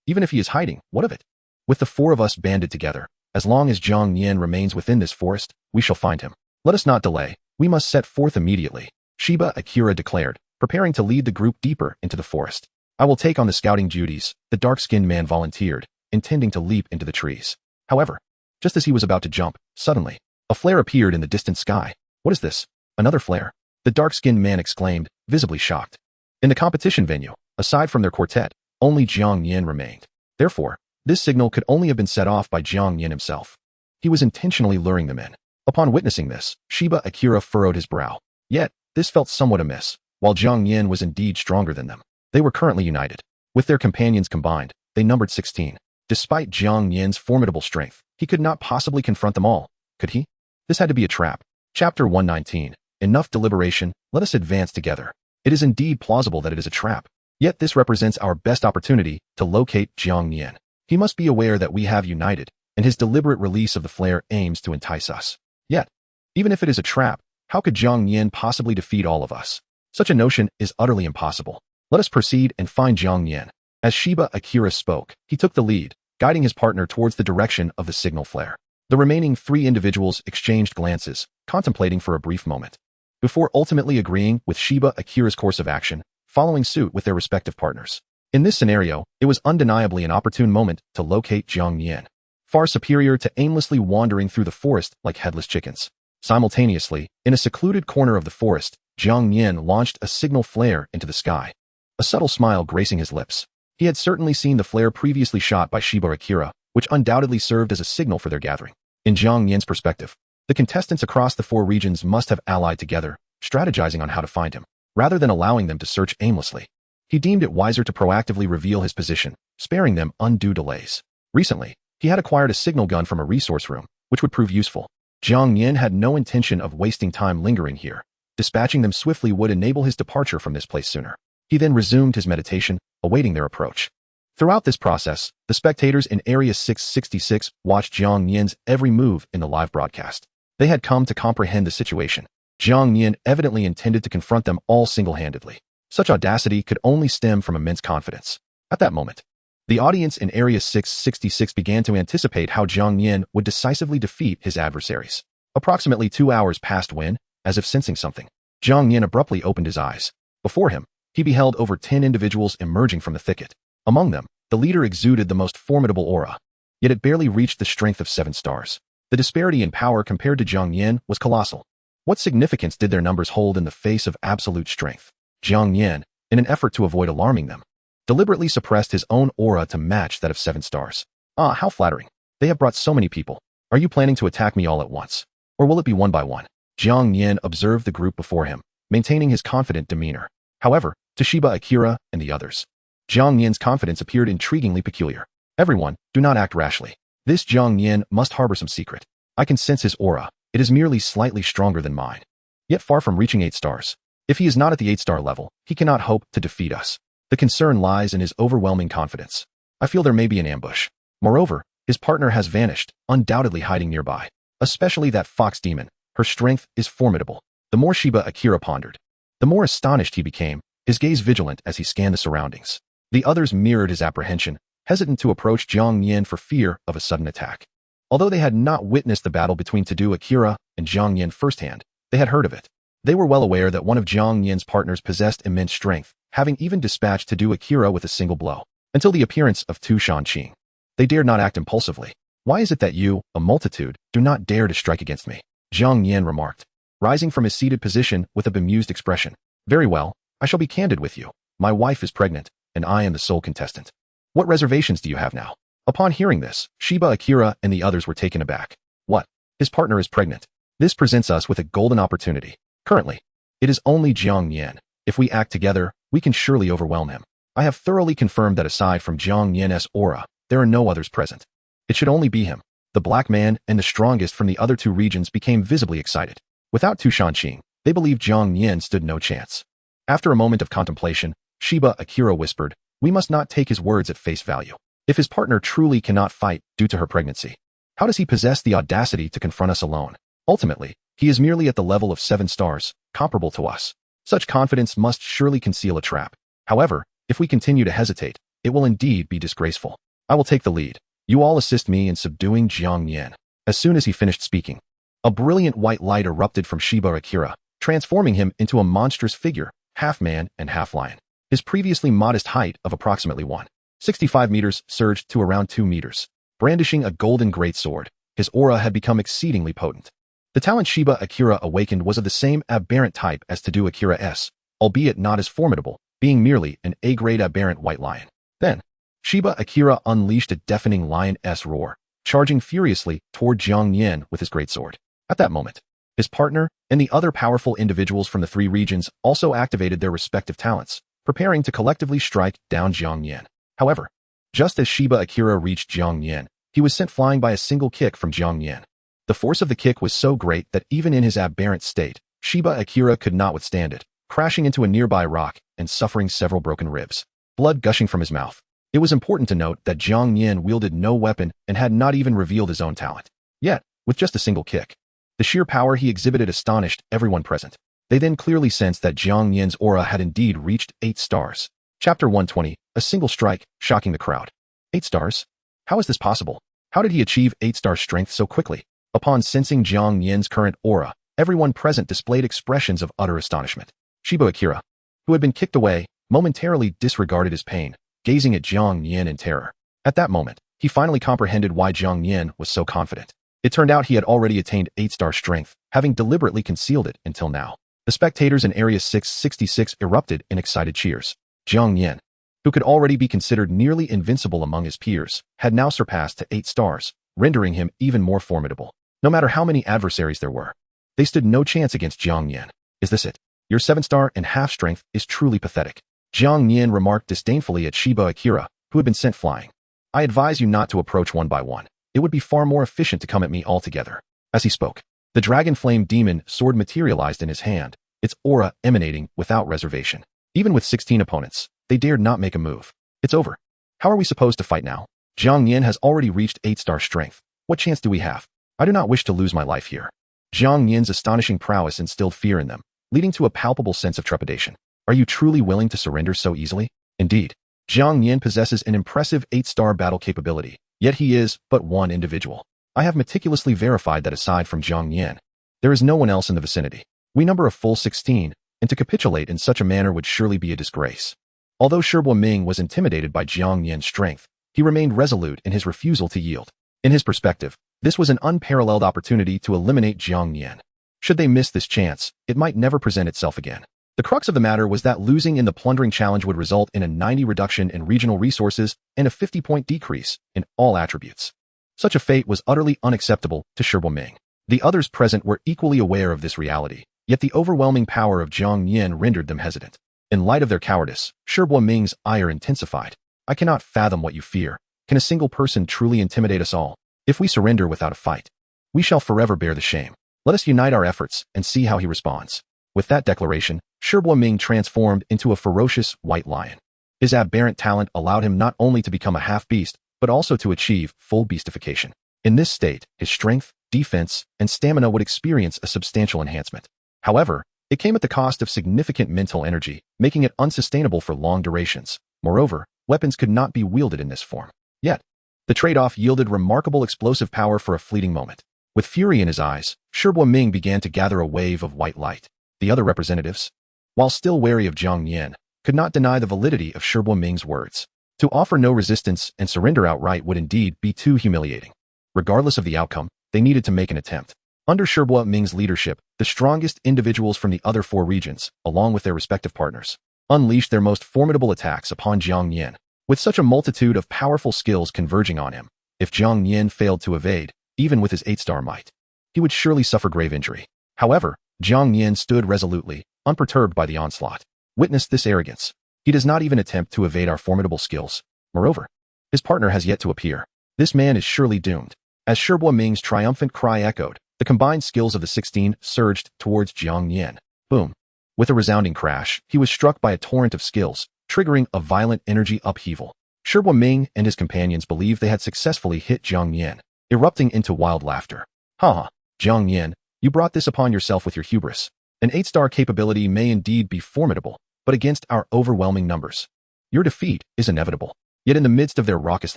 Even if he is hiding, what of it? With the 4 of us banded together, as long as Jiang Nian remains within this forest, we shall find him. Let us not delay. We must set forth immediately," Shiba Akira declared, preparing to lead the group deeper into the forest. "I will take on the scouting duties," the dark-skinned man volunteered, intending to leap into the trees. However, just as he was about to jump, suddenly, a flare appeared in the distant sky. "What is this? Another flare?" the dark-skinned man exclaimed, visibly shocked. In the competition venue, aside from their quartet, only Jiang Nian remained. Therefore, this signal could only have been set off by Jiang Nian himself. He was intentionally luring them in. Upon witnessing this, Shiba Akira furrowed his brow. Yet, this felt somewhat amiss. While Jiang Nian was indeed stronger than them, they were currently united. With their companions combined, they numbered 16. Despite Jiang Nian's formidable strength, he could not possibly confront them all, could he? This had to be a trap. Chapter 119. Enough deliberation, let us advance together. It is indeed plausible that it is a trap. Yet this represents our best opportunity to locate Jiang Nian. He must be aware that we have united, and his deliberate release of the flare aims to entice us. Yet, even if it is a trap, how could Jiang Nian possibly defeat all of us? Such a notion is utterly impossible. Let us proceed and find Jiang Nian. As Shiba Akira spoke, he took the lead, guiding his partner towards the direction of the signal flare. The remaining 3 individuals exchanged glances, contemplating for a brief moment, before ultimately agreeing with Shiba Akira's course of action, following suit with their respective partners. In this scenario, it was undeniably an opportune moment to locate Jiang Nian, far superior to aimlessly wandering through the forest like headless chickens. Simultaneously, in a secluded corner of the forest, Jiang Nian launched a signal flare into the sky, a subtle smile gracing his lips. He had certainly seen the flare previously shot by Shiba Akira, which undoubtedly served as a signal for their gathering. In Jiang Nian's perspective, the contestants across the 4 regions must have allied together, strategizing on how to find him, rather than allowing them to search aimlessly. He deemed it wiser to proactively reveal his position, sparing them undue delays. Recently, he had acquired a signal gun from a resource room, which would prove useful. Jiang Nian had no intention of wasting time lingering here. Dispatching them swiftly would enable his departure from this place sooner. He then resumed his meditation, awaiting their approach. Throughout this process, the spectators in Area 666 watched Jiang Nian's every move in the live broadcast. They had come to comprehend the situation. Jiang Nian evidently intended to confront them all single-handedly. Such audacity could only stem from immense confidence. At that moment, the audience in Area 666 began to anticipate how Jiang Nian would decisively defeat his adversaries. Approximately 2 hours passed when, as if sensing something, Jiang Nian abruptly opened his eyes. Before him, he beheld over 10 individuals emerging from the thicket. Among them, the leader exuded the most formidable aura. yet it barely reached the strength of 7 stars. The disparity in power compared to Jiang Nian was colossal. What significance did their numbers hold in the face of absolute strength? Jiang Nian, in an effort to avoid alarming them, deliberately suppressed his own aura to match that of 7 stars. Ah, how flattering. They have brought so many people. Are you planning to attack me all at once? Or will it be one by one? Jiang Nian observed the group before him, maintaining his confident demeanor. However, to Shiba Akira and the others, Jiang Nian's confidence appeared intriguingly peculiar. Everyone, do not act rashly. This Jiang Nian must harbor some secret. I can sense his aura. It is merely slightly stronger than mine. Yet far from reaching 8 stars. If he is not at the 8-star level, he cannot hope to defeat us. The concern lies in his overwhelming confidence. I feel there may be an ambush. Moreover, his partner has vanished, undoubtedly hiding nearby. Especially that fox demon. Her strength is formidable. The more Shiba Akira pondered, the more astonished he became, his gaze vigilant as he scanned the surroundings. The others mirrored his apprehension, hesitant to approach Jiang Nian for fear of a sudden attack. Although they had not witnessed the battle between Tadu Akira and Jiang Nian firsthand, they had heard of it. They were well aware that one of Jiang Nian's partners possessed immense strength, having even dispatched Tadu Akira with a single blow. Until the appearance of Tu Shanqing, they dared not act impulsively. Why is it that you, a multitude, do not dare to strike against me? Jiang Nian remarked, rising from his seated position with a bemused expression. Very well, I shall be candid with you. My wife is pregnant, and I am the sole contestant. What reservations do you have now? Upon hearing this, Shiba Akira and the others were taken aback. What? His partner is pregnant. This presents us with a golden opportunity. Currently, it is only Jiang Nian. If we act together, we can surely overwhelm him. I have thoroughly confirmed that aside from Jiang Nian's aura, there are no others present. It should only be him. The black man and the strongest from the other 2 regions became visibly excited. Without Tu Shanqing, they believed Jiang Nian stood no chance. After a moment of contemplation, Shiba Akira whispered, we must not take his words at face value. If his partner truly cannot fight due to her pregnancy, how does he possess the audacity to confront us alone? Ultimately, he is merely at the level of 7 stars, comparable to us. Such confidence must surely conceal a trap. However, if we continue to hesitate, it will indeed be disgraceful. I will take the lead. You all assist me in subduing Jiang Nian. As soon as he finished speaking, a brilliant white light erupted from Shiba Akira, transforming him into a monstrous figure, half man and half lion. His previously modest height of approximately 165 meters surged to around 2 meters. Brandishing a golden greatsword, his aura had become exceedingly potent. The talent Shiba Akira awakened was of the same aberrant type as Tadu Akira's, albeit not as formidable, being merely an A-grade aberrant white lion. Then, Shiba Akira unleashed a deafening lion's roar, charging furiously toward Jiang Nian with his greatsword. At that moment, his partner and the other powerful individuals from the 3 regions also activated their respective talents, preparing to collectively strike down Jiang Nian. However, just as Shiba Akira reached Jiang Nian, he was sent flying by a single kick from Jiang Nian. The force of the kick was so great that even in his aberrant state, Shiba Akira could not withstand it, crashing into a nearby rock and suffering several broken ribs, blood gushing from his mouth. It was important to note that Jiang Nian wielded no weapon and had not even revealed his own talent. Yet, with just a single kick, the sheer power he exhibited astonished everyone present. They then clearly sensed that Jiang Nian's aura had indeed reached 8 stars. Chapter 120, a single strike, shocking the crowd. 8 stars? How is this possible? How did he achieve 8-star strength so quickly? Upon sensing Jiang Nian's current aura, everyone present displayed expressions of utter astonishment. Shiba Akira, who had been kicked away, momentarily disregarded his pain, gazing at Jiang Nian in terror. At that moment, he finally comprehended why Jiang Nian was so confident. It turned out he had already attained 8-star strength, having deliberately concealed it until now. The spectators in Area 666 erupted in excited cheers. Jiang Nian, who could already be considered nearly invincible among his peers, had now surpassed to 8 stars, rendering him even more formidable. No matter how many adversaries there were, they stood no chance against Jiang Nian. Is this it? Your 7-star and half strength is truly pathetic. Jiang Nian remarked disdainfully at Shiba Akira, who had been sent flying. I advise you not to approach one by one. It would be far more efficient to come at me all together. As he spoke, the dragon flame demon sword materialized in his hand, its aura emanating without reservation. Even with 16 opponents, they dared not make a move. It's over. How are we supposed to fight now? Jiang Nian has already reached 8-star strength. What chance do we have? I do not wish to lose my life here. Jiang Nian's astonishing prowess instilled fear in them, leading to a palpable sense of trepidation. Are you truly willing to surrender so easily? Indeed, Jiang Nian possesses an impressive 8-star battle capability, yet he is but one individual. I have meticulously verified that aside from Jiang Nian, there is no one else in the vicinity. We number a full 16, and to capitulate in such a manner would surely be a disgrace. Although Shi Ming was intimidated by Jiang Nian's strength, he remained resolute in his refusal to yield. In his perspective, this was an unparalleled opportunity to eliminate Jiang Nian. Should they miss this chance, it might never present itself again. The crux of the matter was that losing in the plundering challenge would result in a 90 reduction in regional resources and a 50-point decrease in all attributes. Such a fate was utterly unacceptable to Shi Ming. The others present were equally aware of this reality, yet the overwhelming power of Jiang Nian rendered them hesitant. In light of their cowardice, Shi Ming's ire intensified. I cannot fathom what you fear. Can a single person truly intimidate us all? If we surrender without a fight, we shall forever bear the shame. Let us unite our efforts and see how he responds. With that declaration, Shi Ming transformed into a ferocious white lion. His aberrant talent allowed him not only to become a half-beast, but also to achieve full beastification. In this state, his strength, defense, and stamina would experience a substantial enhancement. However, it came at the cost of significant mental energy, making it unsustainable for long durations. Moreover, weapons could not be wielded in this form. Yet, the trade-off yielded remarkable explosive power for a fleeting moment. With fury in his eyes, Shi Ming began to gather a wave of white light. The other representatives, while still wary of Jiang Nian, could not deny the validity of Shi Ming's words. To offer no resistance and surrender outright would indeed be too humiliating. Regardless of the outcome, they needed to make an attempt. Under Shi Ming's leadership, the strongest individuals from the other 4 regions, along with their respective partners, unleashed their most formidable attacks upon Jiang Nian. With such a multitude of powerful skills converging on him, if Jiang Nian failed to evade, even with his 8-star might, he would surely suffer grave injury. However, Jiang Nian stood resolutely, unperturbed by the onslaught. Witness this arrogance. He does not even attempt to evade our formidable skills. Moreover, his partner has yet to appear. This man is surely doomed. As Shi Ming's triumphant cry echoed, the combined skills of the 16 surged towards Jiang Nian. Boom. With a resounding crash, he was struck by a torrent of skills, triggering a violent energy upheaval. Shi Ming and his companions believed they had successfully hit Jiang Nian, erupting into wild laughter. Ha! Jiang Nian, you brought this upon yourself with your hubris. An 8-star capability may indeed be formidable, but against our overwhelming numbers, your defeat is inevitable. Yet in the midst of their raucous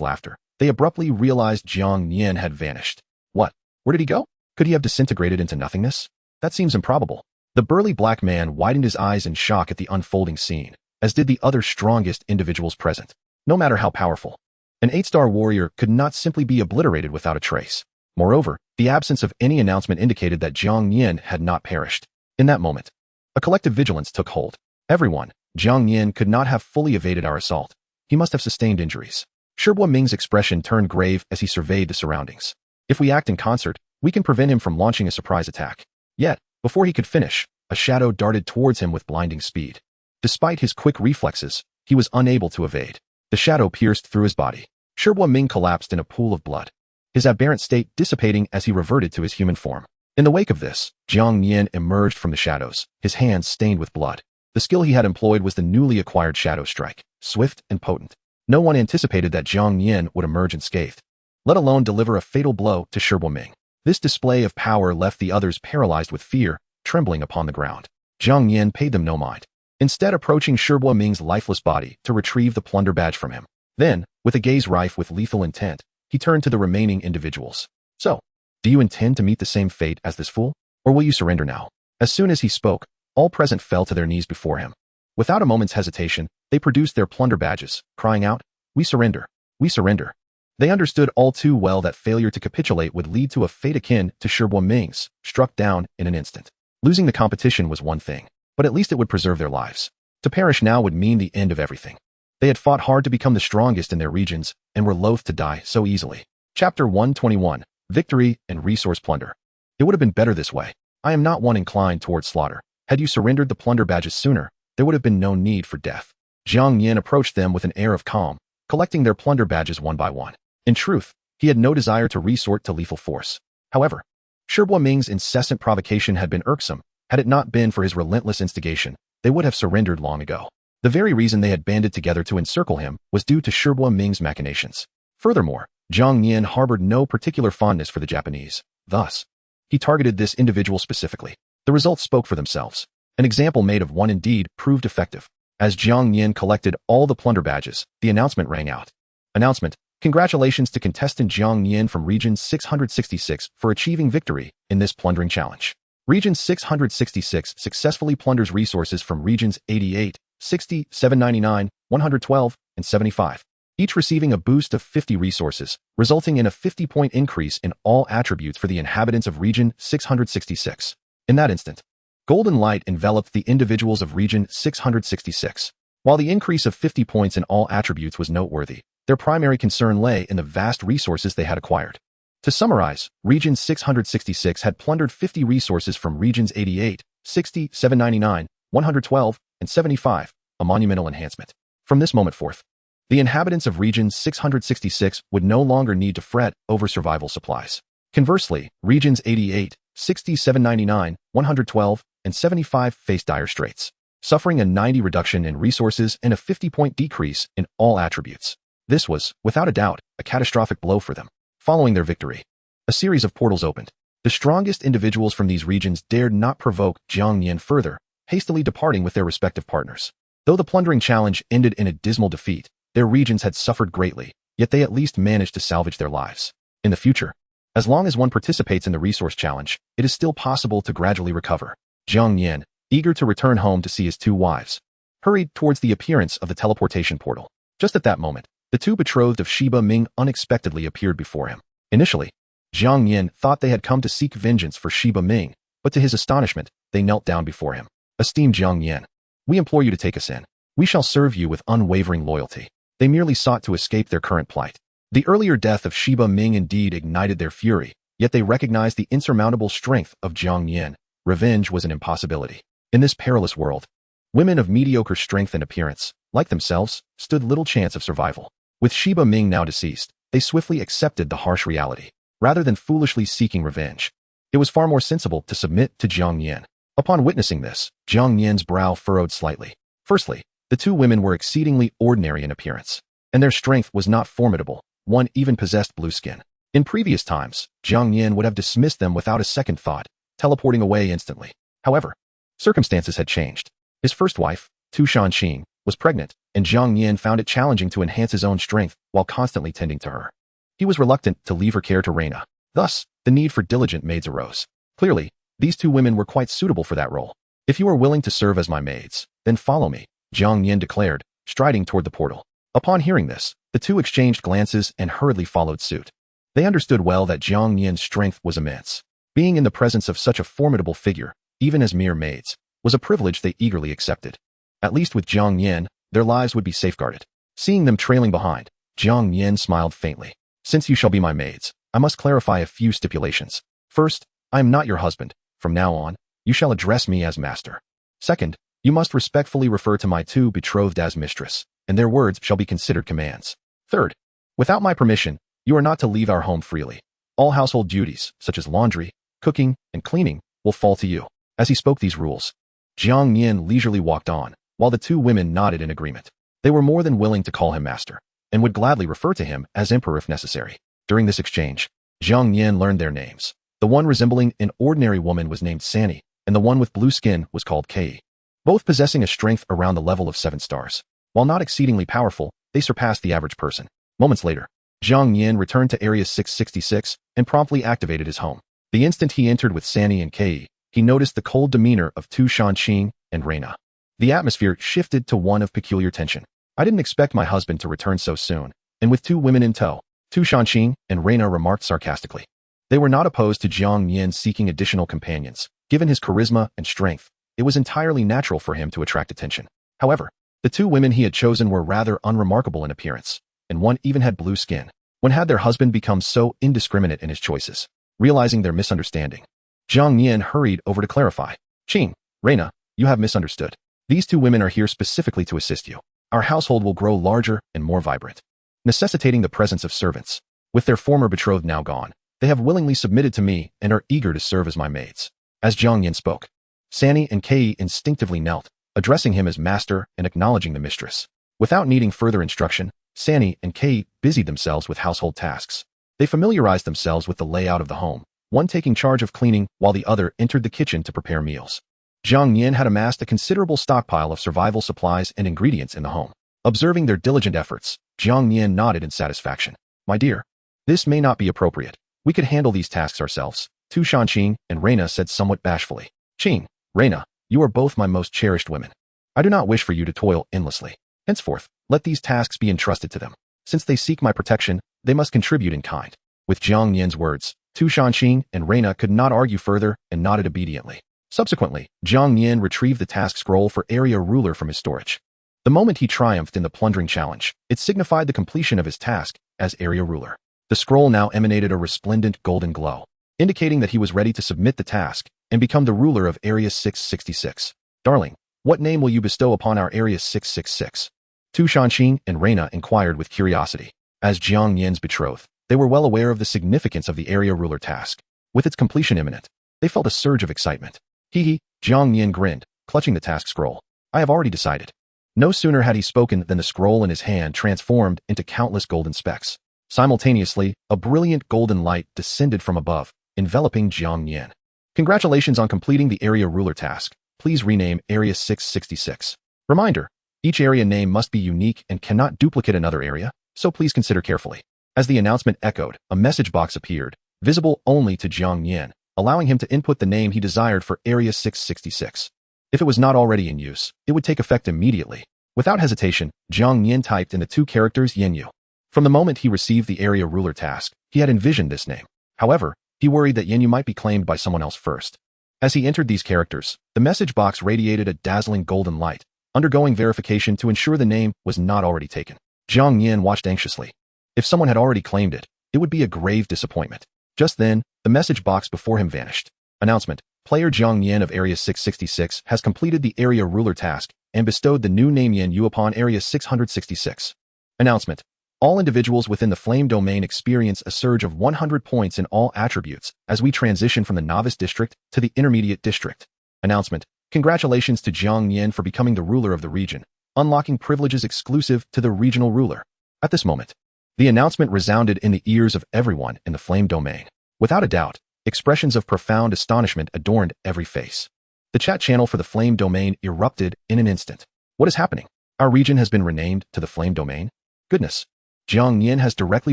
laughter, they abruptly realized Jiang Nian had vanished. What? Where did he go? Could he have disintegrated into nothingness? That seems improbable. The burly black man widened his eyes in shock at the unfolding scene, as did the other strongest individuals present. No matter how powerful, an 8-star warrior could not simply be obliterated without a trace. Moreover, the absence of any announcement indicated that Jiang Nian had not perished. In that moment, a collective vigilance took hold. Everyone, Jiang Nian could not have fully evaded our assault. He must have sustained injuries. Shi Ming's expression turned grave as he surveyed the surroundings. If we act in concert, we can prevent him from launching a surprise attack. Yet, before he could finish, a shadow darted towards him with blinding speed. Despite his quick reflexes, he was unable to evade. The shadow pierced through his body. Shi Ming collapsed in a pool of blood, his aberrant state dissipating as he reverted to his human form. In the wake of this, Jiang Nian emerged from the shadows, his hands stained with blood. The skill he had employed was the newly acquired Shadow Strike, swift and potent. No one anticipated that Jiang Nian would emerge unscathed, let alone deliver a fatal blow to Shi Ming. This display of power left the others paralyzed with fear, trembling upon the ground. Jiang Nian paid them no mind, instead approaching Shi Ming's lifeless body to retrieve the plunder badge from him. Then, with a gaze rife with lethal intent, he turned to the remaining individuals. So, do you intend to meet the same fate as this fool? Or will you surrender now? As soon as he spoke, all present fell to their knees before him. Without a moment's hesitation, they produced their plunder badges, crying out, "We surrender! We surrender!" They understood all too well that failure to capitulate would lead to a fate akin to Shi Ming's, struck down in an instant. Losing the competition was one thing, but at least it would preserve their lives. To perish now would mean the end of everything. They had fought hard to become the strongest in their regions and were loath to die so easily. Chapter 121, Victory and Resource Plunder. It would have been better this way. I am not one inclined towards slaughter. Had you surrendered the plunder badges sooner, there would have been no need for death. Jiang Nian approached them with an air of calm, collecting their plunder badges one by one. In truth, he had no desire to resort to lethal force. However, Shi Ming's incessant provocation had been irksome. Had it not been for his relentless instigation, they would have surrendered long ago. The very reason they had banded together to encircle him was due to Shi Ming's machinations. Furthermore, Jiang Nian harbored no particular fondness for the Japanese. Thus, he targeted this individual specifically. The results spoke for themselves. An example made of one indeed proved effective. As Jiang Nian collected all the plunder badges, the announcement rang out. Announcement: congratulations to contestant Jiang Nian from Region 666 for achieving victory in this plundering challenge. Region 666 successfully plunders resources from Regions 88, 60, 799, 112, and 75. each receiving a boost of 50 resources, resulting in a 50-point increase in all attributes for the inhabitants of Region 666. In that instant, golden light enveloped the individuals of Region 666. While the increase of 50 points in all attributes was noteworthy, their primary concern lay in the vast resources they had acquired. To summarize, Region 666 had plundered 50 resources from Regions 88, 60, 799, 112, and 75, a monumental enhancement. From this moment forth, the inhabitants of Region 666 would no longer need to fret over survival supplies. Conversely, Regions 88, 60, 799, 112, and 75 faced dire straits, suffering a 90 reduction in resources and a 50-point decrease in all attributes. This was, without a doubt, a catastrophic blow for them. Following their victory, a series of portals opened. The strongest individuals from these regions dared not provoke Jiang Nian further, hastily departing with their respective partners. Though the plundering challenge ended in a dismal defeat, their regions had suffered greatly, yet they at least managed to salvage their lives. In the future, as long as one participates in the resource challenge, it is still possible to gradually recover. Jiang Nian, eager to return home to see his two wives, hurried towards the appearance of the teleportation portal. Just at that moment, the two betrothed of Shiba Ming unexpectedly appeared before him. Initially, Jiang Nian thought they had come to seek vengeance for Shiba Ming, but to his astonishment, they knelt down before him. Esteemed Jiang Nian, we implore you to take us in. We shall serve you with unwavering loyalty. They merely sought to escape their current plight. The earlier death of Shiba Ming indeed ignited their fury, yet they recognized the insurmountable strength of Jiang Nian. Revenge was an impossibility. In this perilous world, women of mediocre strength and appearance, like themselves, stood little chance of survival. With Shiba Ming now deceased, they swiftly accepted the harsh reality. Rather than foolishly seeking revenge, it was far more sensible to submit to Jiang Nian. Upon witnessing this, Jiang Nian's brow furrowed slightly. Firstly, the two women were exceedingly ordinary in appearance, and their strength was not formidable. One even possessed blue skin. In previous times, Jiang Nian would have dismissed them without a second thought, teleporting away instantly. However, circumstances had changed. His first wife, Tu Shanqing, was pregnant, and Jiang Nian found it challenging to enhance his own strength while constantly tending to her. He was reluctant to leave her care to Reina. Thus, the need for diligent maids arose. Clearly, these two women were quite suitable for that role. If you are willing to serve as my maids, then follow me, Jiang Nian declared, striding toward the portal. Upon hearing this, the two exchanged glances and hurriedly followed suit. They understood well that Jiang Nian's strength was immense. Being in the presence of such a formidable figure, even as mere maids, was a privilege they eagerly accepted. At least with Jiang Nian, their lives would be safeguarded. Seeing them trailing behind, Jiang Nian smiled faintly. Since you shall be my maids, I must clarify a few stipulations. First, I am not your husband. From now on, you shall address me as master. Second, you must respectfully refer to my two betrothed as mistress, and their words shall be considered commands. Third, without my permission, you are not to leave our home freely. All household duties, such as laundry, cooking, and cleaning, will fall to you. As he spoke these rules, Jiang Nian leisurely walked on, while the two women nodded in agreement. They were more than willing to call him master, and would gladly refer to him as emperor if necessary. During this exchange, Jiang Nian learned their names. The one resembling an ordinary woman was named Sani, and the one with blue skin was called Kei. Both possessing a strength around the level of 7 stars. While not exceedingly powerful, they surpassed the average person. Moments later, Jiang Nian returned to Area 666 and promptly activated his home. The instant he entered with Sani and Kei, he noticed the cold demeanor of Tu Shanqing and Reina. The atmosphere shifted to one of peculiar tension. I didn't expect my husband to return so soon, and with two women in tow, Tu Shanqing and Reina remarked sarcastically. They were not opposed to Jiang Nian seeking additional companions. Given his charisma and strength, it was entirely natural for him to attract attention. However, the two women he had chosen were rather unremarkable in appearance, and one even had blue skin. When had their husband become so indiscriminate in his choices? Realizing their misunderstanding, Jiang Nian hurried over to clarify. Qing, Reina, you have misunderstood. These two women are here specifically to assist you. Our household will grow larger and more vibrant, necessitating the presence of servants. With their former betrothed now gone, they have willingly submitted to me and are eager to serve as my maids. As Jiang Nian spoke, Sani and Kei instinctively knelt, addressing him as master and acknowledging the mistress. Without needing further instruction, Sani and Kei busied themselves with household tasks. They familiarized themselves with the layout of the home, one taking charge of cleaning while the other entered the kitchen to prepare meals. Jiang Nian had amassed a considerable stockpile of survival supplies and ingredients in the home. Observing their diligent efforts, Jiang Nian nodded in satisfaction. My dear, this may not be appropriate. We could handle these tasks ourselves, Tu Shanqing and Reina said somewhat bashfully. Qing, Reina, you are both my most cherished women. I do not wish for you to toil endlessly. Henceforth, let these tasks be entrusted to them. Since they seek my protection, they must contribute in kind. With Jiang Nian's words, Tu Shanxing and Reina could not argue further and nodded obediently. Subsequently, Jiang Nian retrieved the task scroll for area ruler from his storage. The moment he triumphed in the plundering challenge, it signified the completion of his task as area ruler. The scroll now emanated a resplendent golden glow, indicating that he was ready to submit the task and become the ruler of Area 666. Darling, what name will you bestow upon our Area 666? Tu Shanxing and Reina inquired with curiosity. As Jiang Nian's betrothed, they were well aware of the significance of the area ruler task. With its completion imminent, they felt a surge of excitement. Hee, Jiang Nian grinned, clutching the task scroll. I have already decided. No sooner had he spoken than the scroll in his hand transformed into countless golden specks. Simultaneously, a brilliant golden light descended from above, enveloping Jiang Nian. Congratulations on completing the area ruler task. Please rename Area 666. Reminder, each area name must be unique and cannot duplicate another area, so please consider carefully. As the announcement echoed, a message box appeared, visible only to Jiang Nian, allowing him to input the name he desired for Area 666. If it was not already in use, it would take effect immediately. Without hesitation, Jiang Nian typed in the two characters Yenyu. From the moment he received the area ruler task, he had envisioned this name. However, he worried that Yenyu might be claimed by someone else first. As he entered these characters, the message box radiated a dazzling golden light, undergoing verification to ensure the name was not already taken. Jiang Nian watched anxiously. If someone had already claimed it, it would be a grave disappointment. Just then, the message box before him vanished. Announcement: Player Jiang Nian of Area 666 has completed the area ruler task and bestowed the new name Yenyu upon Area 666. Announcement: All individuals within the Flame Domain experience a surge of 100 points in all attributes as we transition from the Novice District to the Intermediate District. Announcement: Congratulations to Jiang Nian for becoming the ruler of the region, unlocking privileges exclusive to the regional ruler. At this moment, the announcement resounded in the ears of everyone in the Flame Domain. Without a doubt, expressions of profound astonishment adorned every face. The chat channel for the Flame Domain erupted in an instant. What is happening? Our region has been renamed to the Flame Domain? Goodness! Jiang Nian has directly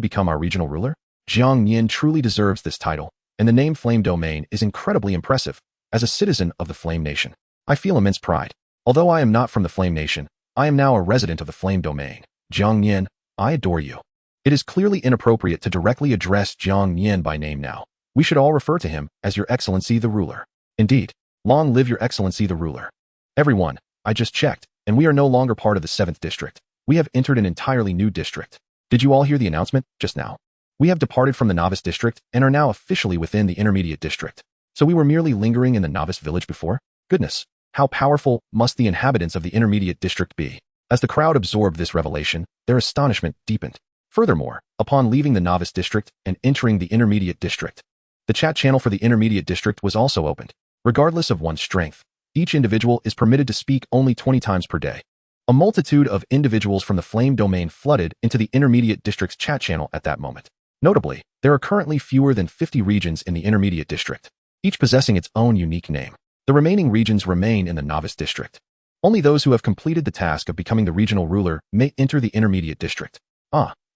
become our regional ruler? Jiang Nian truly deserves this title, and the name Flame Domain is incredibly impressive. As a citizen of the Flame Nation, I feel immense pride. Although I am not from the Flame Nation, I am now a resident of the Flame Domain. Jiang Nian, I adore you. It is clearly inappropriate to directly address Jiang Nian by name now. We should all refer to him as Your Excellency the Ruler. Indeed, long live Your Excellency the Ruler. Everyone, I just checked, and we are no longer part of the 7th District. We have entered an entirely new district. Did you all hear the announcement just now? We have departed from the Novice District and are now officially within the Intermediate District. So we were merely lingering in the Novice Village before? Goodness, how powerful must the inhabitants of the Intermediate District be? As the crowd absorbed this revelation, their astonishment deepened. Furthermore, upon leaving the Novice District and entering the Intermediate District, the chat channel for the Intermediate District was also opened. Regardless of one's strength, each individual is permitted to speak only 20 times per day. A multitude of individuals from the Flame Domain flooded into the Intermediate District's chat channel at that moment. Notably, there are currently fewer than 50 regions in the Intermediate District, each possessing its own unique name. The remaining regions remain in the Novice District. Only those who have completed the task of becoming the regional ruler may enter the Intermediate District.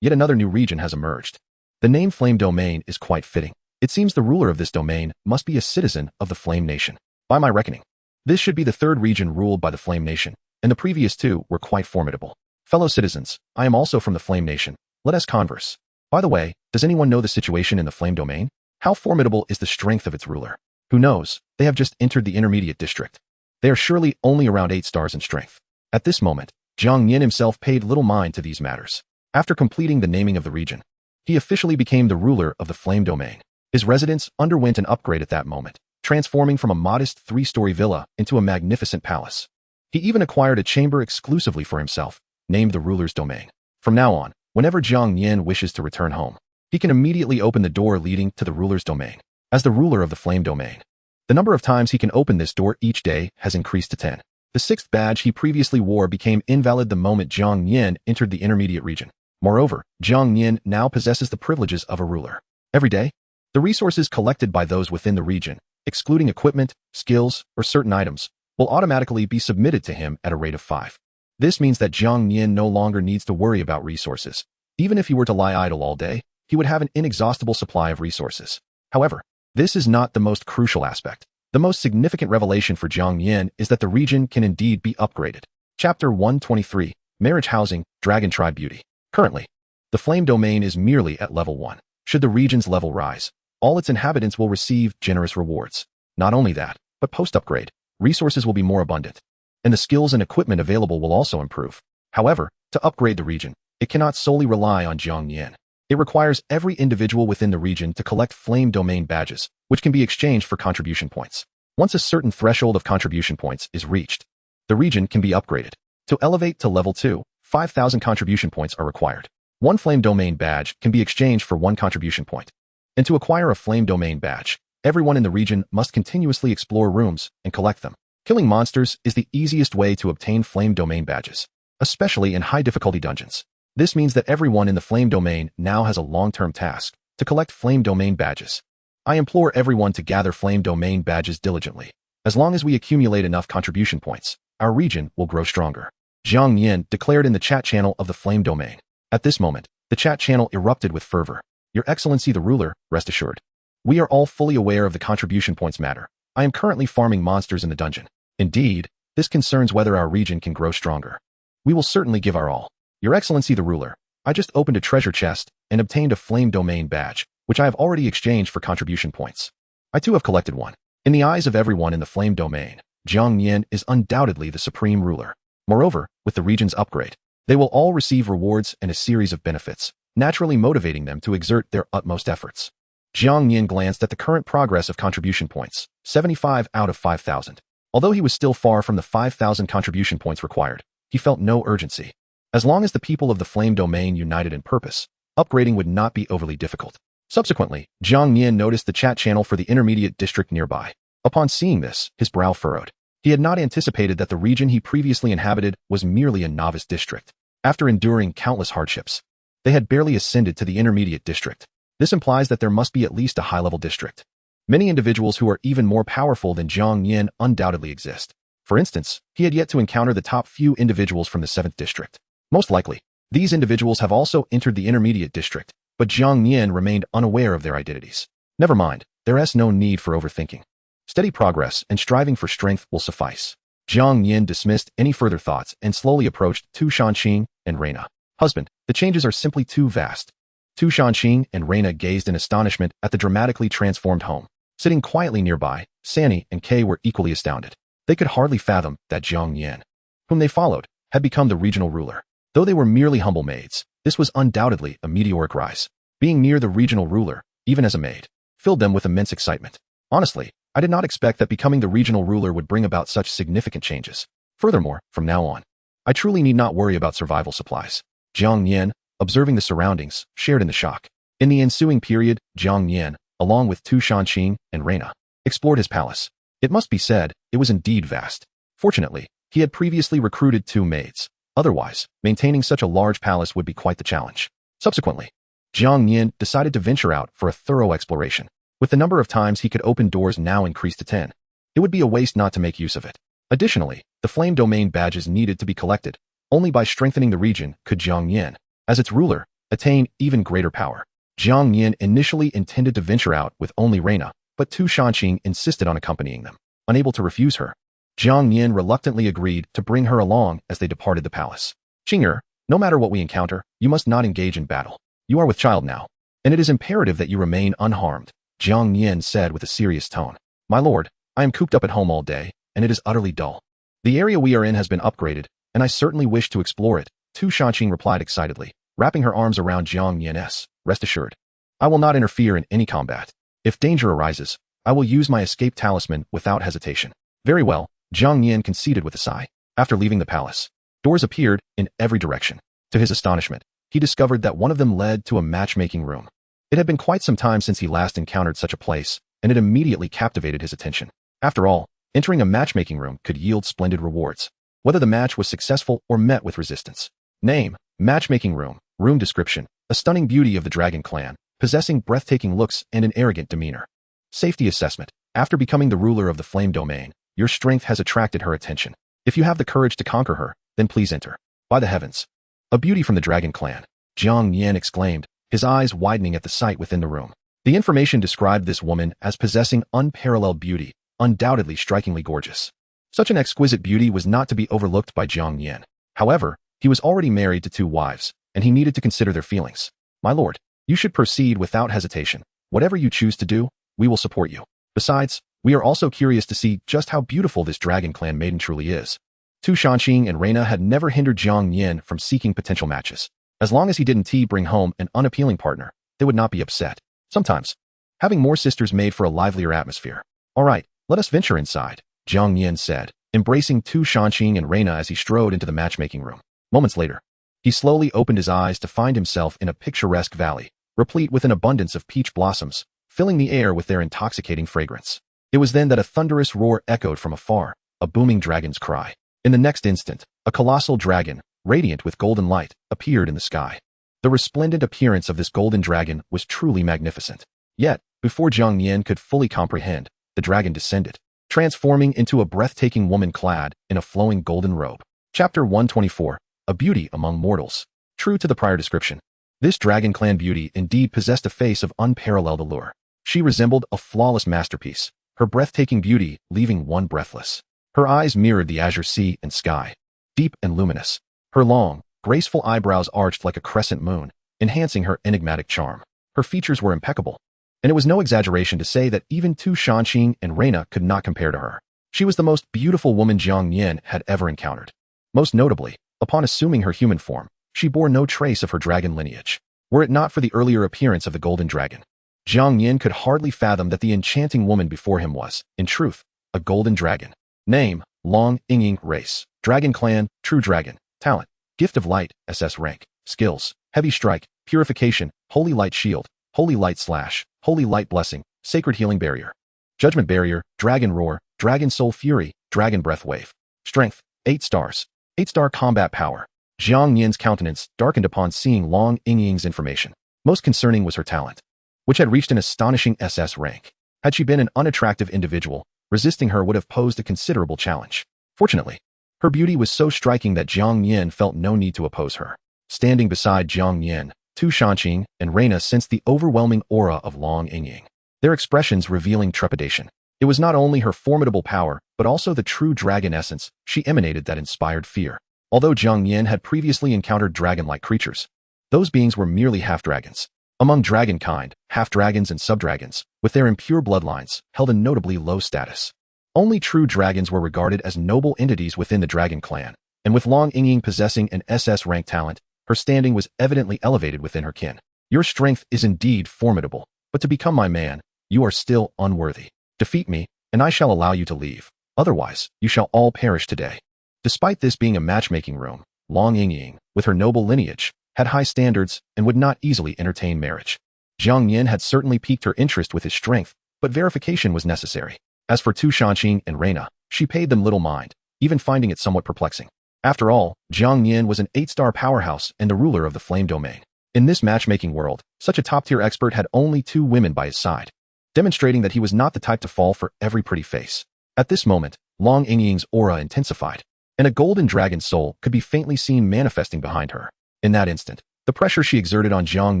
Yet another new region has emerged. The name Flame Domain is quite fitting. It seems the ruler of this domain must be a citizen of the Flame Nation. By my reckoning, this should be the third region ruled by the Flame Nation, and the previous two were quite formidable. Fellow citizens, I am also from the Flame Nation. Let us converse. By the way, does anyone know the situation in the Flame Domain? How formidable is the strength of its ruler? Who knows? They have just entered the Intermediate District. They are surely only around 8 stars in strength. At this moment, Jiang Nian himself paid little mind to these matters. After completing the naming of the region, he officially became the ruler of the Flame Domain. His residence underwent an upgrade at that moment, transforming from a modest 3-story villa into a magnificent palace. He even acquired a chamber exclusively for himself, named the Ruler's Domain. From now on, whenever Jiang Nian wishes to return home, he can immediately open the door leading to the Ruler's Domain. As the ruler of the Flame Domain, the number of times he can open this door each day has increased to 10. The 6th badge he previously wore became invalid the moment Jiang Nian entered the intermediate region. Moreover, Jiang Nian now possesses the privileges of a ruler. Every day, the resources collected by those within the region, excluding equipment, skills, or certain items, will automatically be submitted to him at a rate of 5. This means that Jiang Nian no longer needs to worry about resources. Even if he were to lie idle all day, he would have an inexhaustible supply of resources. However, this is not the most crucial aspect. The most significant revelation for Jiang Nian is that the region can indeed be upgraded. Chapter 123, Marriage Housing, Dragon Tribe Beauty. Currently, The flame domain is merely at level 1. Should the region's level rise, all its inhabitants will receive generous rewards. Not only that, but post-upgrade, resources will be more abundant, and the skills and equipment available will also improve. However, to upgrade the region, it cannot solely rely on Jiang Nian. It requires every individual within the region to collect flame domain badges, which can be exchanged for contribution points. Once a certain threshold of contribution points is reached, the region can be upgraded. To elevate to level 2, 5,000 contribution points are required. One flame domain badge can be exchanged for 1 contribution point. And to acquire a flame domain badge, everyone in the region must continuously explore rooms and collect them. Killing monsters is the easiest way to obtain flame domain badges, especially in high difficulty dungeons. This means that everyone in the flame domain now has a long-term task to collect flame domain badges. I implore everyone to gather flame domain badges diligently. As long as we accumulate enough contribution points, our region will grow stronger. Jiang Nian declared in the chat channel of the flame domain. At this moment, the chat channel erupted with fervor. Your Excellency the ruler, rest assured. We are all fully aware of the contribution points matter. I am currently farming monsters in the dungeon. Indeed, this concerns whether our region can grow stronger. We will certainly give our all. Your Excellency the ruler, I just opened a treasure chest and obtained a flame domain badge, which I have already exchanged for contribution points. I too have collected one. In the eyes of everyone in the flame domain, Jiang Nian is undoubtedly the supreme ruler. Moreover, with the region's upgrade, they will all receive rewards and a series of benefits, naturally motivating them to exert their utmost efforts. Jiang Nian glanced at the current progress of contribution points, 75 out of 5,000. Although he was still far from the 5,000 contribution points required, he felt no urgency. As long as the people of the flame domain united in purpose, upgrading would not be overly difficult. Subsequently, Jiang Nian noticed the chat channel for the intermediate district nearby. Upon seeing this, his brow furrowed. He had not anticipated that the region he previously inhabited was merely a novice district. After enduring countless hardships, they had barely ascended to the intermediate district. This implies that there must be at least a high-level district. Many individuals who are even more powerful than Jiang Nian undoubtedly exist. For instance, he had yet to encounter the top few individuals from the 7th district. Most likely, these individuals have also entered the intermediate district, but Jiang Nian remained unaware of their identities. Never mind, there is no need for overthinking. Steady progress and striving for strength will suffice. Jiang Nian dismissed any further thoughts and slowly approached Tu Shanqing and Reina. Husband, the changes are simply too vast. Tu Shanqing and Reina gazed in astonishment at the dramatically transformed home. Sitting quietly nearby, Sanny and Kay were equally astounded. They could hardly fathom that Jiang Nian, whom they followed, had become the regional ruler. Though they were merely humble maids, this was undoubtedly a meteoric rise. Being near the regional ruler, even as a maid, filled them with immense excitement. Honestly, I did not expect that becoming the regional ruler would bring about such significant changes. Furthermore, from now on, I truly need not worry about survival supplies. Jiang Nian, observing the surroundings, shared in the shock. In the ensuing period, Jiang Nian, along with Tu Shanqing and Reina, explored his palace. It must be said, it was indeed vast. Fortunately, he had previously recruited 2 maids. Otherwise, maintaining such a large palace would be quite the challenge. Subsequently, Jiang Nian decided to venture out for a thorough exploration. With the number of times he could open doors now increased to 10, it would be a waste not to make use of it. Additionally, the flame domain badges needed to be collected. Only by strengthening the region could Jiang Nian, as its ruler, attain even greater power. Jiang Nian initially intended to venture out with only Reina, but Tu Shanqing insisted on accompanying them. Unable to refuse her, Jiang Nian reluctantly agreed to bring her along as they departed the palace. Qing'er, no matter what we encounter, you must not engage in battle. You are with child now, and it is imperative that you remain unharmed, Jiang Nian said with a serious tone. My lord, I am cooped up at home all day, and it is utterly dull. The area we are in has been upgraded, and I certainly wish to explore it, Tu Shanqing replied excitedly, wrapping her arms around Jiang Nian's. Rest assured, I will not interfere in any combat. If danger arises, I will use my escape talisman without hesitation. Very well, Jiang Nian conceded with a sigh. After leaving the palace, doors appeared in every direction. To his astonishment, he discovered that one of them led to a matchmaking room. It had been quite some time since he last encountered such a place, and it immediately captivated his attention. After all, entering a matchmaking room could yield splendid rewards, whether the match was successful or met with resistance. Name, matchmaking room, room description, a stunning beauty of the dragon clan, possessing breathtaking looks and an arrogant demeanor. Safety assessment. After becoming the ruler of the flame domain, your strength has attracted her attention. If you have the courage to conquer her, then please enter. By the heavens, a beauty from the dragon clan, Jiang Nian exclaimed, his eyes widening at the sight within the room. The information described this woman as possessing unparalleled beauty, undoubtedly strikingly gorgeous. Such an exquisite beauty was not to be overlooked by Jiang Nian. However, he was already married to 2 wives, and he needed to consider their feelings. My lord, you should proceed without hesitation. Whatever you choose to do, we will support you. Besides, we are also curious to see just how beautiful this dragon clan maiden truly is. Tu Shanqing and Reina had never hindered Jiang Nian from seeking potential matches. As long as he didn't bring home an unappealing partner, they would not be upset. Sometimes, having more sisters made for a livelier atmosphere. All right, let us venture inside, Jiang Nian said, embracing Tu Shanqing and Reina as he strode into the matchmaking room. Moments later, he slowly opened his eyes to find himself in a picturesque valley, replete with an abundance of peach blossoms, filling the air with their intoxicating fragrance. It was then that a thunderous roar echoed from afar, a booming dragon's cry. In the next instant, a colossal dragon, radiant with golden light, appeared in the sky. The resplendent appearance of this golden dragon was truly magnificent. Yet, before Jiang Nian could fully comprehend, the dragon descended, transforming into a breathtaking woman clad in a flowing golden robe. Chapter 124, A Beauty Among Mortals. True to the prior description, this dragon clan beauty indeed possessed a face of unparalleled allure. She resembled a flawless masterpiece, her breathtaking beauty leaving one breathless. Her eyes mirrored the azure sea and sky, deep and luminous. Her long, graceful eyebrows arched like a crescent moon, enhancing her enigmatic charm. Her features were impeccable, and it was no exaggeration to say that even Tu Shanqing and Reina could not compare to her. She was the most beautiful woman Jiang Nian had ever encountered. Most notably, upon assuming her human form, she bore no trace of her dragon lineage. Were it not for the earlier appearance of the golden dragon, Jiang Nian could hardly fathom that the enchanting woman before him was, in truth, a golden dragon. Name, Long Ying race, dragon clan, true dragon, talent, gift of light, SS rank, skills, heavy strike, purification, holy light shield, holy light slash, holy light blessing, sacred healing barrier, judgment barrier, dragon roar, dragon soul fury, dragon breath wave, strength, 8 stars, 8-star combat power. Jiang Nian's countenance darkened upon seeing Long Ying's information. Most concerning was her talent, which had reached an astonishing SS rank. Had she been an unattractive individual, resisting her would have posed a considerable challenge. Fortunately, her beauty was so striking that Jiang Nian felt no need to oppose her. Standing beside Jiang Nian, Tu Shanqing and Reina sensed the overwhelming aura of Long Ying, their expressions revealing trepidation. It was not only her formidable power, but also the true dragon essence she emanated that inspired fear. Although Jiang Nian had previously encountered dragon-like creatures, those beings were merely half-dragons. Among dragon kind, half-dragons and sub-dragons, with their impure bloodlines, held a notably low status. Only true dragons were regarded as noble entities within the dragon clan, and with Long Ying possessing an SS rank talent, her standing was evidently elevated within her kin. Your strength is indeed formidable, but to become my man, you are still unworthy. Defeat me, and I shall allow you to leave. Otherwise, you shall all perish today. Despite this being a matchmaking room, Long Ying, with her noble lineage, had high standards and would not easily entertain marriage. Jiang Nian had certainly piqued her interest with his strength, but verification was necessary. As for Tu Shanqing and Reina, she paid them little mind, even finding it somewhat perplexing. After all, Jiang Nian was an 8-star powerhouse and the ruler of the Flame Domain. In this matchmaking world, such a top-tier expert had only 2 women by his side, demonstrating that he was not the type to fall for every pretty face. At this moment, Long Ying's aura intensified, and a golden dragon soul could be faintly seen manifesting behind her. In that instant, the pressure she exerted on Jiang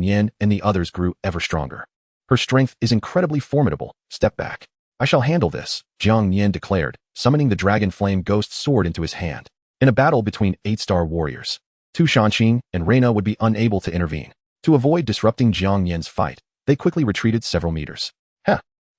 Nian and the others grew ever stronger. Her strength is incredibly formidable. Step back. I shall handle this, Jiang Nian declared, summoning the dragon flame ghost sword into his hand. In a battle between 8-star warriors, Tu Shanqing and Reina would be unable to intervene. To avoid disrupting Jiang Nian's fight, they quickly retreated several meters.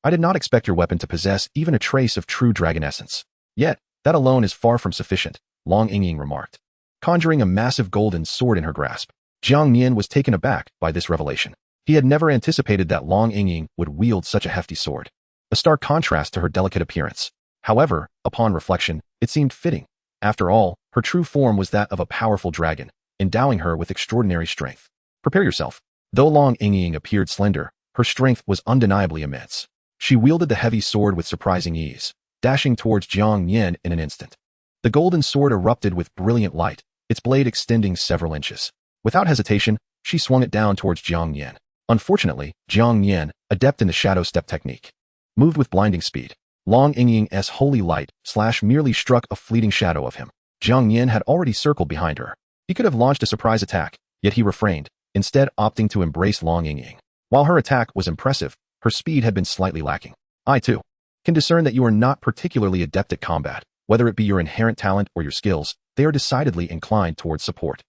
I did not expect your weapon to possess even a trace of true dragon essence. Yet, that alone is far from sufficient, Long Ying remarked, conjuring a massive golden sword in her grasp. Jiang Nian was taken aback by this revelation. He had never anticipated that Long Ying would wield such a hefty sword, a stark contrast to her delicate appearance. However, upon reflection, it seemed fitting. After all, her true form was that of a powerful dragon, endowing her with extraordinary strength. Prepare yourself. Though Long Ying appeared slender, her strength was undeniably immense. She wielded the heavy sword with surprising ease, dashing towards Jiang Nian in an instant. The golden sword erupted with brilliant light, its blade extending several inches. Without hesitation, she swung it down towards Jiang Nian. Unfortunately, Jiang Nian, adept in the shadow step technique, moved with blinding speed. Long Ying's holy light slash merely struck a fleeting shadow of him. Jiang Nian had already circled behind her. He could have launched a surprise attack, yet he refrained, instead opting to embrace Long Ying. While her attack was impressive, her speed had been slightly lacking. I, too, can discern that you are not particularly adept at combat. Whether it be your inherent talent or your skills, they are decidedly inclined towards support.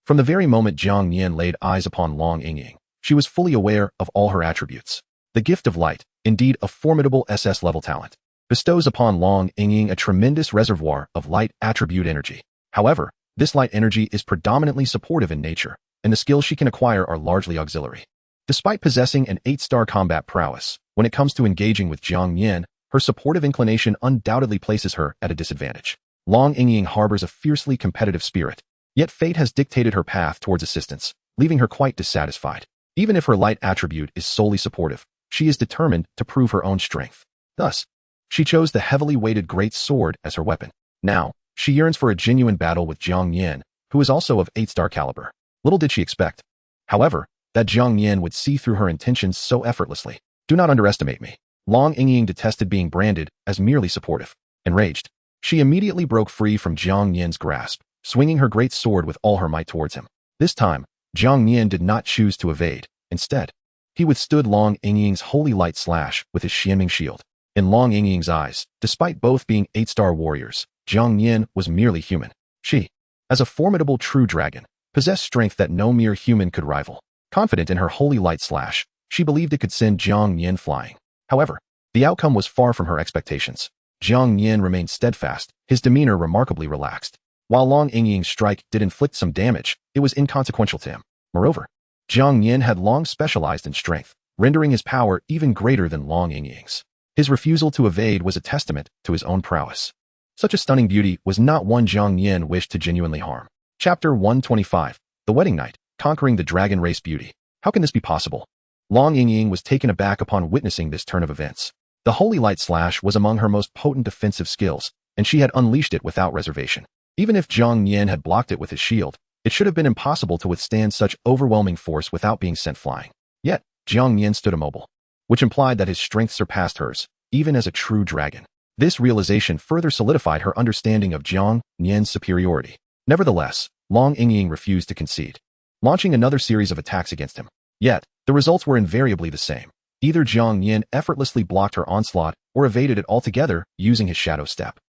From the very moment Jiang Nian laid eyes upon Long Yingying, she was fully aware of all her attributes. The gift of light, indeed a formidable SS-level talent, bestows upon Long Yingying a tremendous reservoir of light attribute energy. However, this light energy is predominantly supportive in nature, and the skills she can acquire are largely auxiliary. Despite possessing an 8-star combat prowess, when it comes to engaging with Jiang Nian, her supportive inclination undoubtedly places her at a disadvantage. Long Yingying harbors a fiercely competitive spirit, yet fate has dictated her path towards assistance, leaving her quite dissatisfied. Even if her light attribute is solely supportive, she is determined to prove her own strength. Thus, she chose the heavily weighted great sword as her weapon. Now, she yearns for a genuine battle with Jiang Nian, who is also of 8-star caliber. Little did she expect, however, that Jiang Nian would see through her intentions so effortlessly. Do not underestimate me. Long Yingying detested being branded as merely supportive. Enraged, she immediately broke free from Jiang Nian's grasp, swinging her great sword with all her might towards him. This time, Jiang Nian did not choose to evade. Instead, he withstood Long Yingying's holy light slash with his Xianming shield. In Long Yingying's eyes, despite both being 8-star warriors, Jiang Nian was merely human. She, as a formidable true dragon, possessed strength that no mere human could rival. Confident in her holy light slash, she believed it could send Jiang Nian flying. However, the outcome was far from her expectations. Jiang Nian remained steadfast, his demeanor remarkably relaxed. While Long Yingying's strike did inflict some damage, it was inconsequential to him. Moreover, Jiang Nian had long specialized in strength, rendering his power even greater than Long Yingying's. His refusal to evade was a testament to his own prowess. Such a stunning beauty was not one Jiang Nian wished to genuinely harm. Chapter 125. The Wedding Night, Conquering the Dragon Race Beauty. How can this be possible? Long Yingying was taken aback upon witnessing this turn of events. The Holy Light Slash was among her most potent defensive skills, and she had unleashed it without reservation. Even if Jiang Nian had blocked it with his shield, it should have been impossible to withstand such overwhelming force without being sent flying. Yet, Jiang Nian stood immobile, which implied that his strength surpassed hers, even as a true dragon. This realization further solidified her understanding of Jiang Nian's superiority. Nevertheless, Long Yingying refused to concede, launching another series of attacks against him. Yet, the results were invariably the same. Either Jiang Nian effortlessly blocked her onslaught or evaded it altogether using his shadow step.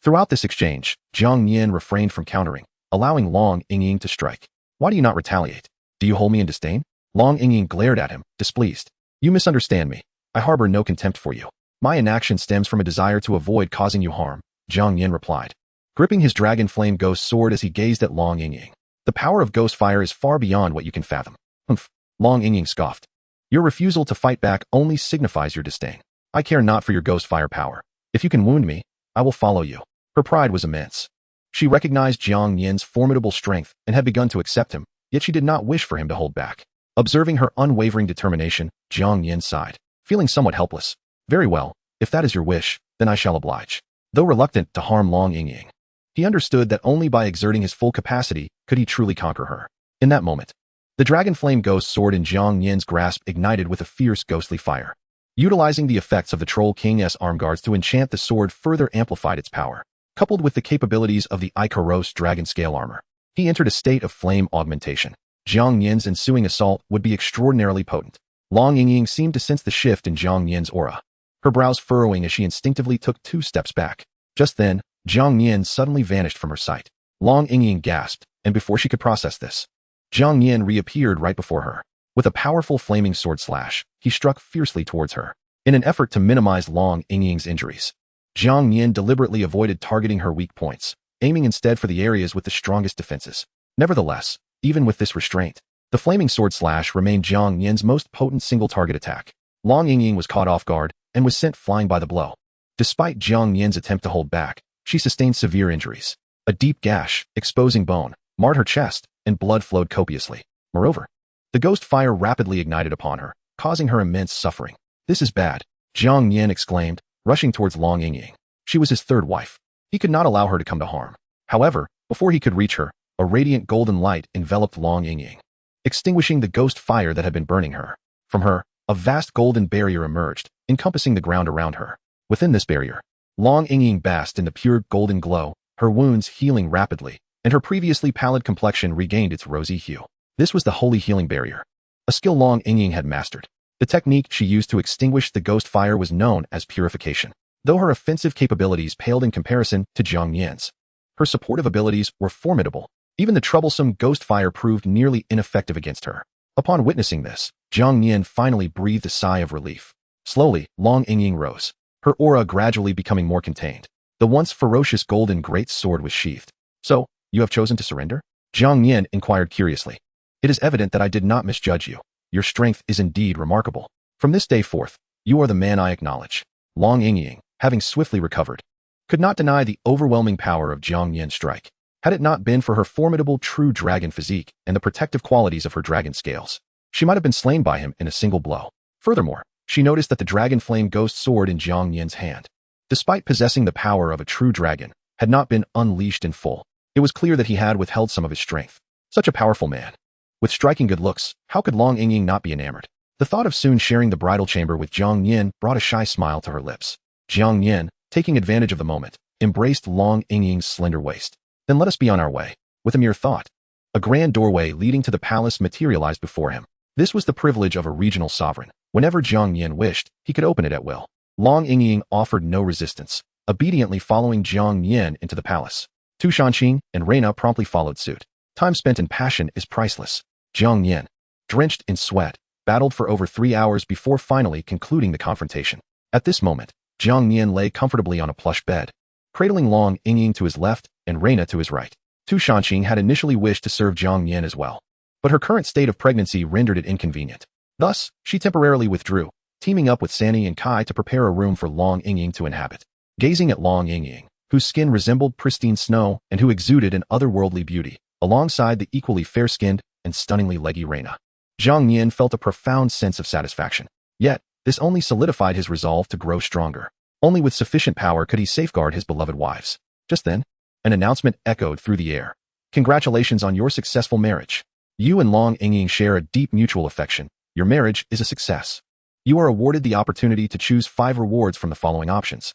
Throughout this exchange, Jiang Nian refrained from countering, allowing Long Yingying to strike. Why do you not retaliate? Do you hold me in disdain? Long Yingying glared at him, displeased. You misunderstand me. I harbor no contempt for you. My inaction stems from a desire to avoid causing you harm, Jiang Nian replied, gripping his dragon flame ghost sword as he gazed at Long Yingying. The power of ghost fire is far beyond what you can fathom. Humph, Long Yingying scoffed. Your refusal to fight back only signifies your disdain. I care not for your ghost fire power. If you can wound me, I will follow you. Her pride was immense. She recognized Jiang Nian's formidable strength and had begun to accept him, yet she did not wish for him to hold back. Observing her unwavering determination, Jiang Nian sighed, feeling somewhat helpless. Very well, if that is your wish, then I shall oblige. Though reluctant to harm Long Yingying, he understood that only by exerting his full capacity could he truly conquer her. In that moment, the dragon flame ghost sword in Jiang Nian's grasp ignited with a fierce ghostly fire. Utilizing the effects of the Troll King's arm guards to enchant the sword further amplified its power. Coupled with the capabilities of the Icaros dragon scale armor, he entered a state of flame augmentation. Jiang Nian's ensuing assault would be extraordinarily potent. Long Yingying seemed to sense the shift in Jiang Nian's aura, her brows furrowing as she instinctively took 2 steps back. Just then, Jiang Nian suddenly vanished from her sight. Long Yingying gasped, and before she could process this, Jiang Nian reappeared right before her. With a powerful flaming sword slash, he struck fiercely towards her. In an effort to minimize Long Yingying's injuries, Jiang Nian deliberately avoided targeting her weak points, aiming instead for the areas with the strongest defenses. Nevertheless, even with this restraint, the flaming sword slash remained Jiang Nian's most potent single-target attack. Long Yingying was caught off guard and was sent flying by the blow. Despite Jiang Nian's attempt to hold back, she sustained severe injuries. A deep gash, exposing bone, marred her chest, and blood flowed copiously. Moreover, the ghost fire rapidly ignited upon her, causing her immense suffering. This is bad, Jiang Nian exclaimed, rushing towards Long Yingying. She was his third wife. He could not allow her to come to harm. However, before he could reach her, a radiant golden light enveloped Long Yingying, extinguishing the ghost fire that had been burning her. From her, a vast golden barrier emerged, encompassing the ground around her. Within this barrier, Long Yingying basked in the pure golden glow, her wounds healing rapidly, and her previously pallid complexion regained its rosy hue. This was the holy healing barrier, a skill Long Yingying had mastered. The technique she used to extinguish the ghost fire was known as purification. Though her offensive capabilities paled in comparison to Jiang Nian's, her supportive abilities were formidable. Even the troublesome ghost fire proved nearly ineffective against her. Upon witnessing this, Jiang Nian finally breathed a sigh of relief. Slowly, Long Yingying rose, her aura gradually becoming more contained. The once ferocious golden great sword was sheathed. "So, you have chosen to surrender?" Jiang Nian inquired curiously. "It is evident that I did not misjudge you. Your strength is indeed remarkable. From this day forth, you are the man I acknowledge." Long Yingying, having swiftly recovered, could not deny the overwhelming power of Jiang Nian's strike. Had it not been for her formidable true dragon physique and the protective qualities of her dragon scales, she might have been slain by him in a single blow. Furthermore, she noticed that the dragon flame ghost sword in Jiang Nian's hand, despite possessing the power of a true dragon, had not been unleashed in full. It was clear that he had withheld some of his strength. Such a powerful man. With striking good looks, how could Long Yingying not be enamored? The thought of soon sharing the bridal chamber with Jiang Nian brought a shy smile to her lips. Jiang Nian, taking advantage of the moment, embraced Long Yingying's slender waist. "Then let us be on our way." With a mere thought, a grand doorway leading to the palace materialized before him. This was the privilege of a regional sovereign. Whenever Jiang Nian wished, he could open it at will. Long Yingying offered no resistance, obediently following Jiang Nian into the palace. Tu Shanqing and Reina promptly followed suit. Time spent in passion is priceless. Jiang Nian, drenched in sweat, battled for over 3 hours before finally concluding the confrontation. At this moment, Jiang Nian lay comfortably on a plush bed, cradling Long Yingying to his left and Reina to his right. Tu Shanqing had initially wished to serve Jiang Nian as well, but her current state of pregnancy rendered it inconvenient. Thus, she temporarily withdrew, teaming up with Sanny and Kai to prepare a room for Long Yingying to inhabit. Gazing at Long Yingying, whose skin resembled pristine snow and who exuded an otherworldly beauty, alongside the equally fair-skinned and stunningly leggy Reina, Jiang Nian felt a profound sense of satisfaction. Yet, this only solidified his resolve to grow stronger. Only with sufficient power could he safeguard his beloved wives. Just then, an announcement echoed through the air. "Congratulations on your successful marriage. You and Long Yingying share a deep mutual affection. Your marriage is a success. You are awarded the opportunity to choose 5 rewards from the following options.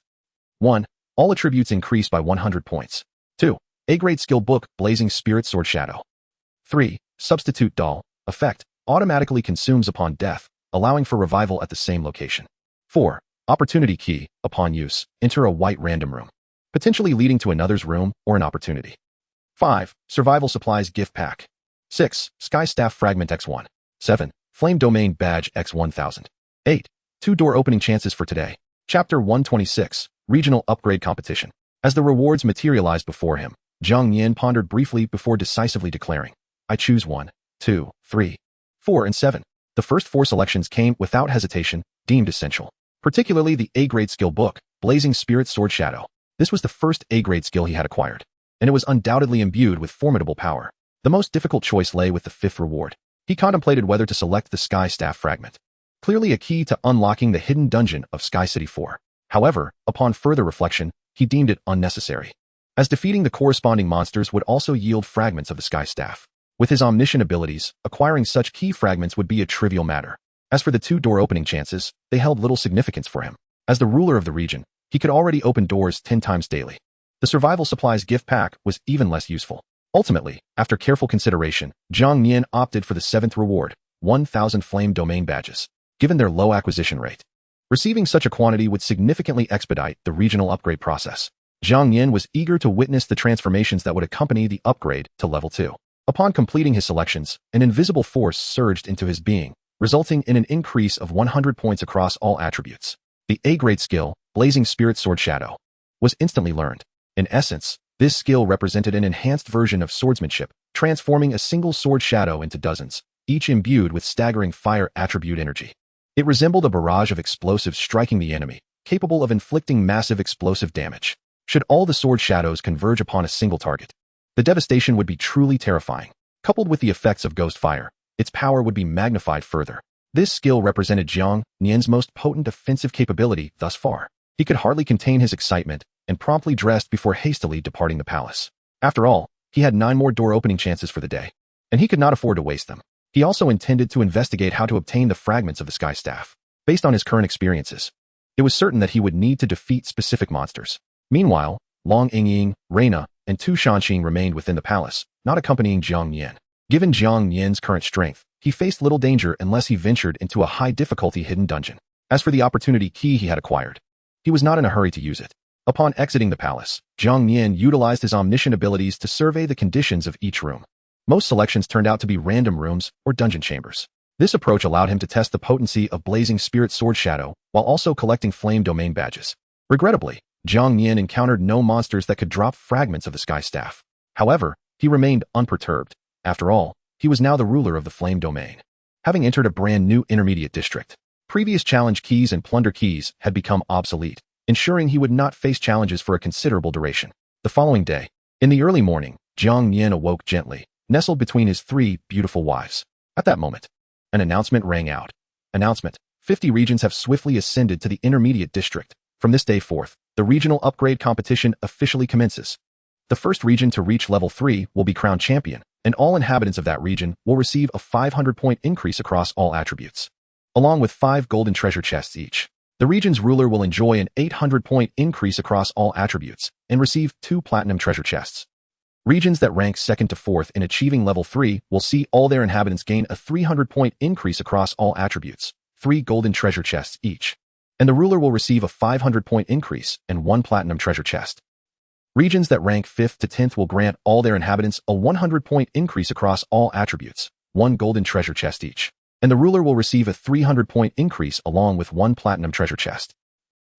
1. All attributes increase by 100 points. 2. A-grade skill book, Blazing Spirit Sword Shadow. 3. Substitute doll. Effect. Automatically consumes upon death, allowing for revival at the same location. 4. Opportunity key. Upon use, enter a white random room, potentially leading to another's room or an opportunity. 5. Survival supplies gift pack. 6. Sky Staff Fragment X1. 7. Flame Domain Badge X1000. 8. 2 door opening chances for today. Chapter 126, Regional Upgrade Competition. As the rewards materialized before him, Jiang Nian pondered briefly before decisively declaring, "I choose 1, 2, 3, 4, and 7. The first 4 selections came without hesitation, deemed essential. Particularly the A-grade skill book, Blazing Spirit Sword Shadow. This was the first A-grade skill he had acquired, and it was undoubtedly imbued with formidable power. The most difficult choice lay with the 5th reward. He contemplated whether to select the Sky Staff Fragment, clearly a key to unlocking the hidden dungeon of Sky City 4. However, upon further reflection, he deemed it unnecessary, as defeating the corresponding monsters would also yield fragments of the Sky Staff. With his omniscient abilities, acquiring such key fragments would be a trivial matter. As for the 2 door opening chances, they held little significance for him. As the ruler of the region, he could already open doors 10 times daily. The survival supplies gift pack was even less useful. Ultimately, after careful consideration, Jiang Nian opted for the 7th reward, 1,000 flame domain badges, given their low acquisition rate. Receiving such a quantity would significantly expedite the regional upgrade process. Jiang Nian was eager to witness the transformations that would accompany the upgrade to level 2. Upon completing his selections, an invisible force surged into his being, resulting in an increase of 100 points across all attributes. The A-grade skill, Blazing Spirit Sword Shadow, was instantly learned. In essence, this skill represented an enhanced version of swordsmanship, transforming a single sword shadow into dozens, each imbued with staggering fire attribute energy. It resembled a barrage of explosives striking the enemy, capable of inflicting massive explosive damage. Should all the sword shadows converge upon a single target, the devastation would be truly terrifying. Coupled with the effects of ghost fire, its power would be magnified further. This skill represented Jiang Nian's most potent offensive capability thus far. He could hardly contain his excitement and promptly dressed before hastily departing the palace. After all, he had 9 more door opening chances for the day, and he could not afford to waste them. He also intended to investigate how to obtain the fragments of the Sky Staff. Based on his current experiences, it was certain that he would need to defeat specific monsters. Meanwhile, Long Yingying, Reina, and Tu Shanqing remained within the palace, not accompanying Jiang Nian. Given Jiang Nian's current strength, he faced little danger unless he ventured into a high-difficulty hidden dungeon. As for the opportunity key he had acquired, he was not in a hurry to use it. Upon exiting the palace, Jiang Nian utilized his omniscient abilities to survey the conditions of each room. Most selections turned out to be random rooms or dungeon chambers. This approach allowed him to test the potency of Blazing Spirit Sword Shadow while also collecting Flame Domain badges. Regrettably, Jiang Nian encountered no monsters that could drop fragments of the Sky Staff. However, he remained unperturbed. After all, he was now the ruler of the Flame Domain. Having entered a brand new intermediate district, previous challenge keys and plunder keys had become obsolete, ensuring he would not face challenges for a considerable duration. The following day, in the early morning, Jiang Nian awoke gently, nestled between his 3 beautiful wives. At that moment, an announcement rang out. Announcement: 50 regions have swiftly ascended to the intermediate district. From this day forth, the regional upgrade competition officially commences. The first region to reach level 3 will be crowned champion, and all inhabitants of that region will receive a 500-point increase across all attributes, along with 5 golden treasure chests each. The region's ruler will enjoy an 800-point increase across all attributes and receive 2 platinum treasure chests. Regions that rank 2nd to 4th in achieving level 3 will see all their inhabitants gain a 300-point increase across all attributes, 3 golden treasure chests each, and the ruler will receive a 500-point increase and 1 platinum treasure chest. Regions that rank 5th to 10th will grant all their inhabitants a 100-point increase across all attributes, 1 golden treasure chest each, and the ruler will receive a 300-point increase along with 1 platinum treasure chest.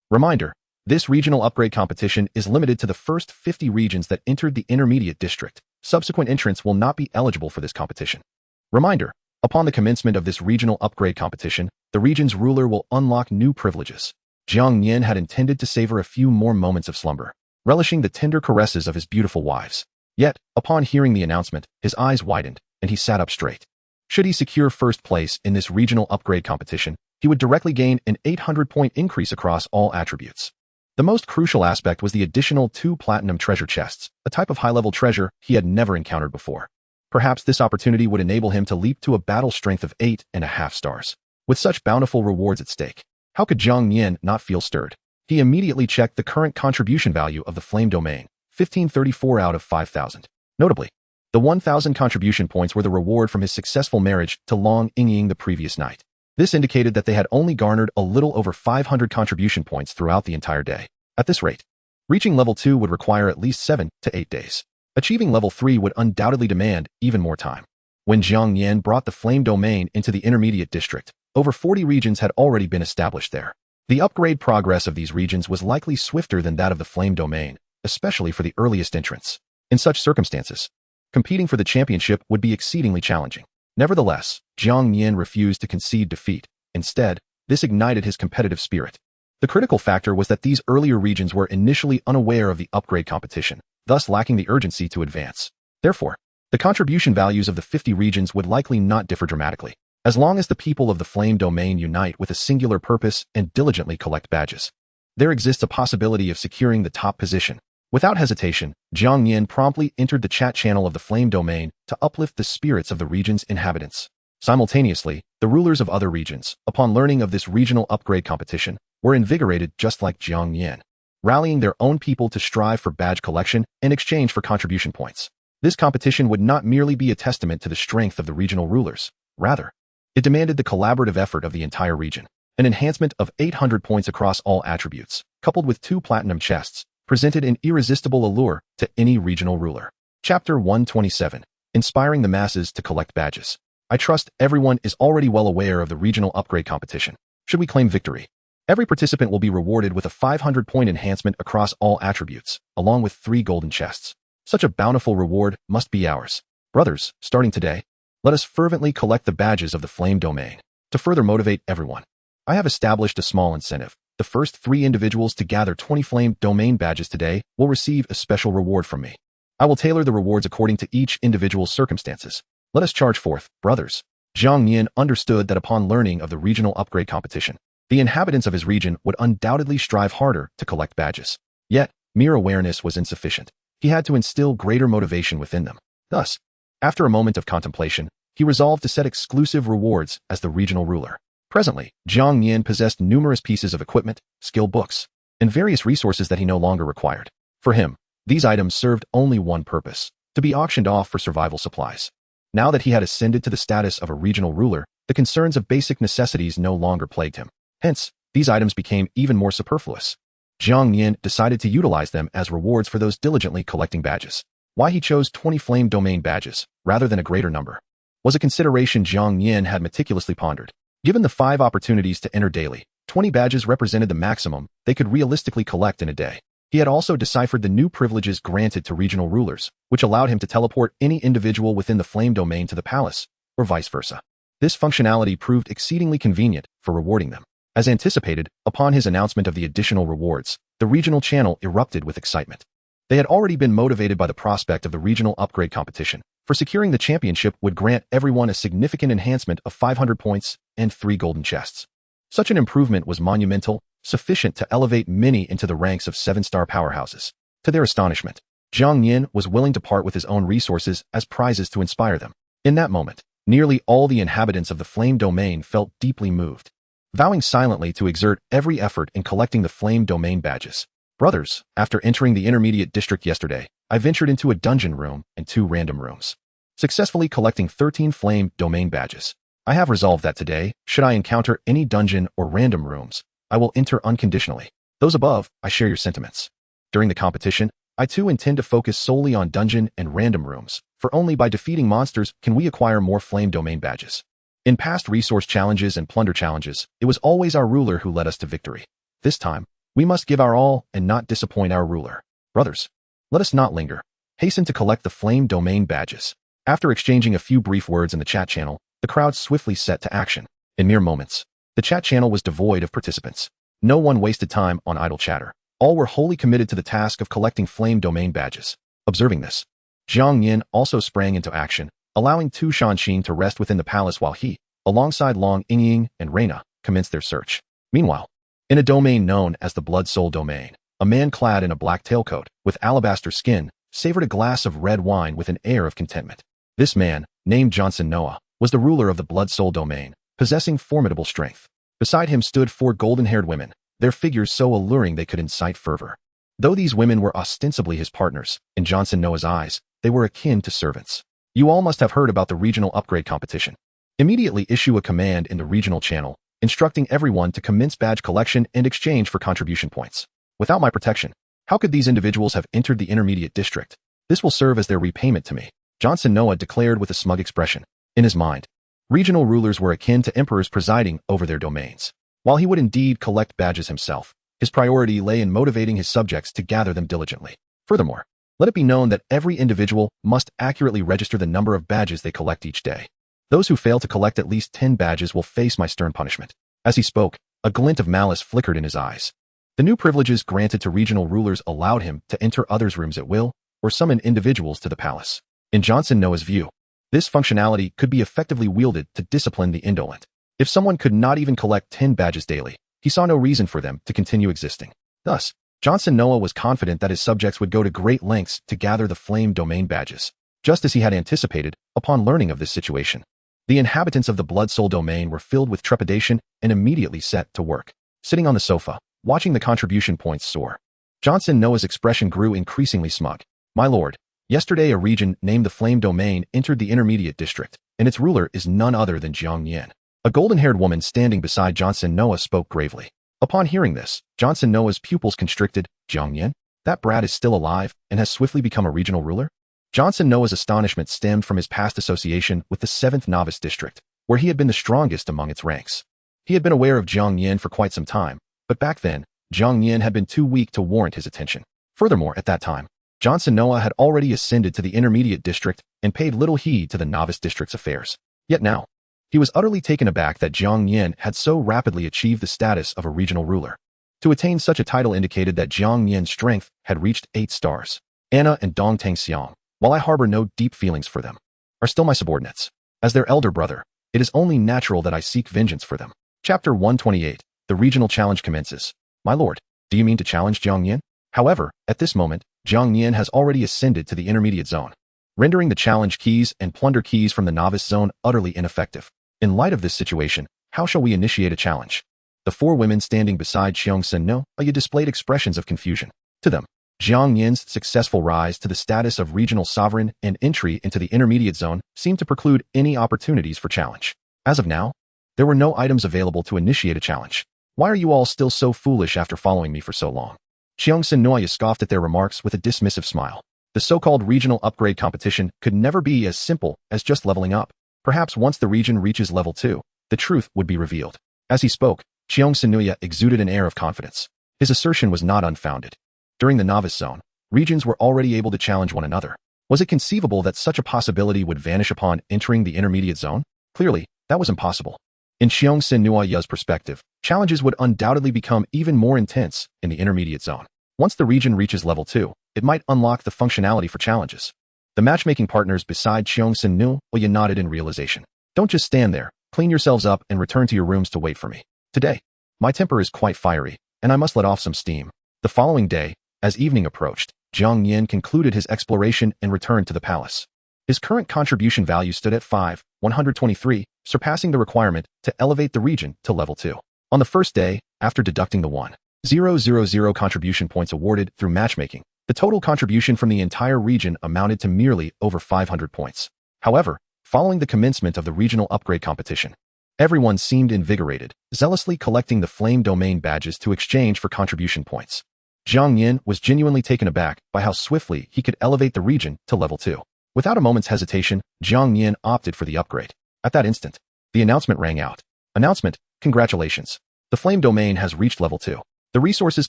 Reminder: this regional upgrade competition is limited to the first 50 regions that entered the intermediate district. Subsequent entrants will not be eligible for this competition. Reminder: upon the commencement of this regional upgrade competition, the region's ruler will unlock new privileges. Jiang Nian had intended to savor a few more moments of slumber, relishing the tender caresses of his beautiful wives. Yet, upon hearing the announcement, his eyes widened, and he sat up straight. Should he secure first place in this regional upgrade competition, he would directly gain an 800-point increase across all attributes. The most crucial aspect was the additional 2 platinum treasure chests, a type of high-level treasure he had never encountered before. Perhaps this opportunity would enable him to leap to a battle strength of 8.5 stars. With such bountiful rewards at stake, how could Jiang Nian not feel stirred? He immediately checked the current contribution value of the Flame Domain, 1534 out of 5,000. Notably, the 1,000 contribution points were the reward from his successful marriage to Long Yingying the previous night. This indicated that they had only garnered a little over 500 contribution points throughout the entire day. At this rate, reaching level 2 would require at least 7 to 8 days. Achieving level 3 would undoubtedly demand even more time. When Jiang Nian brought the Flame Domain into the intermediate district, over 40 regions had already been established there. The upgrade progress of these regions was likely swifter than that of the Flame Domain, especially for the earliest entrants. In such circumstances, competing for the championship would be exceedingly challenging. Nevertheless, Jiang Nian refused to concede defeat. Instead, this ignited his competitive spirit. The critical factor was that these earlier regions were initially unaware of the upgrade competition, thus lacking the urgency to advance. Therefore, the contribution values of the 50 regions would likely not differ dramatically, as long as the people of the Flame Domain unite with a singular purpose and diligently collect badges. There exists a possibility of securing the top position. Without hesitation, Jiang Nian promptly entered the chat channel of the Flame Domain to uplift the spirits of the region's inhabitants. Simultaneously, the rulers of other regions, upon learning of this regional upgrade competition, were invigorated just like Jiang Nian, rallying their own people to strive for badge collection in exchange for contribution points. This competition would not merely be a testament to the strength of the regional rulers. Rather, it demanded the collaborative effort of the entire region. An enhancement of 800 points across all attributes, coupled with 2 platinum chests, presented an irresistible allure to any regional ruler. Chapter 127. Inspiring the masses to collect badges. I trust everyone is already well aware of the regional upgrade competition. Should we claim victory, every participant will be rewarded with a 500-point enhancement across all attributes, along with 3 golden chests. Such a bountiful reward must be ours. Brothers, starting today, let us fervently collect the badges of the Flame Domain. To further motivate everyone, I have established a small incentive. The first 3 individuals to gather 20 Flame Domain badges today will receive a special reward from me. I will tailor the rewards according to each individual's circumstances. Let us charge forth, brothers. Jiang Nian understood that upon learning of the regional upgrade competition, the inhabitants of his region would undoubtedly strive harder to collect badges. Yet, mere awareness was insufficient. He had to instill greater motivation within them. Thus, after a moment of contemplation, he resolved to set exclusive rewards as the regional ruler. Presently, Jiang Nian possessed numerous pieces of equipment, skill books, and various resources that he no longer required. For him, these items served only one purpose: to be auctioned off for survival supplies. Now that he had ascended to the status of a regional ruler, the concerns of basic necessities no longer plagued him. Hence, these items became even more superfluous. Jiang Nian decided to utilize them as rewards for those diligently collecting badges. Why he chose 20 flame domain badges, rather than a greater number, was a consideration Jiang Nian had meticulously pondered. Given the 5 opportunities to enter daily, 20 badges represented the maximum they could realistically collect in a day. He had also deciphered the new privileges granted to regional rulers, which allowed him to teleport any individual within the flame domain to the palace, or vice versa. This functionality proved exceedingly convenient for rewarding them. As anticipated, upon his announcement of the additional rewards, the regional channel erupted with excitement. They had already been motivated by the prospect of the regional upgrade competition, for securing the championship would grant everyone a significant enhancement of 500 points and 3 golden chests. Such an improvement was monumental, sufficient to elevate many into the ranks of 7-star powerhouses. To their astonishment, Jiang Nian was willing to part with his own resources as prizes to inspire them. In that moment, nearly all the inhabitants of the flame domain felt deeply moved, vowing silently to exert every effort in collecting the flame domain badges. Brothers, after entering the intermediate district yesterday, I ventured into a dungeon room and 2 random rooms, successfully collecting 13 flame domain badges. I have resolved that today, should I encounter any dungeon or random rooms, I will enter unconditionally. Those above, I share your sentiments. During the competition, I too intend to focus solely on dungeon and random rooms, for only by defeating monsters can we acquire more flame domain badges. In past resource challenges and plunder challenges, it was always our ruler who led us to victory. This time, we must give our all and not disappoint our ruler. Brothers, let us not linger. Hasten to collect the flame domain badges. After exchanging a few brief words in the chat channel, the crowd swiftly set to action. In mere moments, the chat channel was devoid of participants. No one wasted time on idle chatter. All were wholly committed to the task of collecting flame domain badges. Observing this, Jiang Nian also sprang into action, allowing Tu Shanxin to rest within the palace while he, alongside Long Yingying and Reina, commenced their search. Meanwhile, in a domain known as the Blood Soul Domain, a man clad in a black tailcoat, with alabaster skin, savored a glass of red wine with an air of contentment. This man, named Johnson Noah, was the ruler of the Blood Soul Domain, possessing formidable strength. Beside him stood 4 golden-haired women, their figures so alluring they could incite fervor. Though these women were ostensibly his partners, in Johnson Noah's eyes, they were akin to servants. You all must have heard about the regional upgrade competition. Immediately issue a command in the regional channel, instructing everyone to commence badge collection and exchange for contribution points. Without my protection, how could these individuals have entered the intermediate district? This will serve as their repayment to me, Johnson Noah declared with a smug expression. In his mind, regional rulers were akin to emperors presiding over their domains. While he would indeed collect badges himself, his priority lay in motivating his subjects to gather them diligently. Furthermore, let it be known that every individual must accurately register the number of badges they collect each day. Those who fail to collect at least 10 badges will face my stern punishment. As he spoke, a glint of malice flickered in his eyes. The new privileges granted to regional rulers allowed him to enter others' rooms at will, or summon individuals to the palace. In Johnson Noah's view, this functionality could be effectively wielded to discipline the indolent. If someone could not even collect 10 badges daily, he saw no reason for them to continue existing. Thus, Johnson Noah was confident that his subjects would go to great lengths to gather the flame domain badges, just as he had anticipated upon learning of this situation. The inhabitants of the Blood Soul Domain were filled with trepidation and immediately set to work. Sitting on the sofa, watching the contribution points soar, Johnson Noah's expression grew increasingly smug. My lord, yesterday a region named the Flame Domain entered the intermediate district, and its ruler is none other than Jiang Nian. A golden-haired woman standing beside Johnson Noah spoke gravely. Upon hearing this, Johnson Noah's pupils constricted. Jiang Nian? That brat is still alive and has swiftly become a regional ruler? Johnson Noah's astonishment stemmed from his past association with the 7th Novice District, where he had been the strongest among its ranks. He had been aware of Jiang Nian for quite some time, but back then, Jiang Nian had been too weak to warrant his attention. Furthermore, at that time, Johnson Noah had already ascended to the intermediate district and paid little heed to the novice district's affairs. Yet now, he was utterly taken aback that Jiang Nian had so rapidly achieved the status of a regional ruler. To attain such a title indicated that Jiang Nian's strength had reached 8 stars. Anna and Dong Tangxiang, while I harbor no deep feelings for them, are still my subordinates. As their elder brother, it is only natural that I seek vengeance for them. Chapter 128. The regional challenge commences. My lord, do you mean to challenge Jiang Nian? However, at this moment, Jiang Nian has already ascended to the intermediate zone, rendering the challenge keys and plunder keys from the novice zone utterly ineffective. In light of this situation, how shall we initiate a challenge? The 4 women standing beside Xiong Sen No displayed expressions of confusion. To them, Jiang Nian's successful rise to the status of regional sovereign and entry into the intermediate zone seemed to preclude any opportunities for challenge. As of now, there were no items available to initiate a challenge. Why are you all still so foolish after following me for so long? Jiang Nian scoffed at their remarks with a dismissive smile. The so-called regional upgrade competition could never be as simple as just leveling up. Perhaps once the region reaches level 2, the truth would be revealed. As he spoke, Jiang Nian exuded an air of confidence. His assertion was not unfounded. During the novice zone, regions were already able to challenge one another. Was it conceivable that such a possibility would vanish upon entering the intermediate zone? Clearly, that was impossible. In Jiang Nian's perspective, challenges would undoubtedly become even more intense in the intermediate zone. Once the region reaches level 2, it might unlock the functionality for challenges. The matchmaking partners beside Jiang Nian nodded in realization. Don't just stand there, clean yourselves up and return to your rooms to wait for me. Today, my temper is quite fiery, and I must let off some steam. The following day, as evening approached, Jiang Nian concluded his exploration and returned to the palace. His current contribution value stood at 123, surpassing the requirement to elevate the region to level 2. On the first day, after deducting the 1,000 contribution points awarded through matchmaking, the total contribution from the entire region amounted to merely over 500 points. However, following the commencement of the regional upgrade competition, everyone seemed invigorated, zealously collecting the flame domain badges to exchange for contribution points. Jiang Nian was genuinely taken aback by how swiftly he could elevate the region to level 2. Without a moment's hesitation, Jiang Nian opted for the upgrade. At that instant, the announcement rang out. Announcement: congratulations. The flame domain has reached level 2. The resources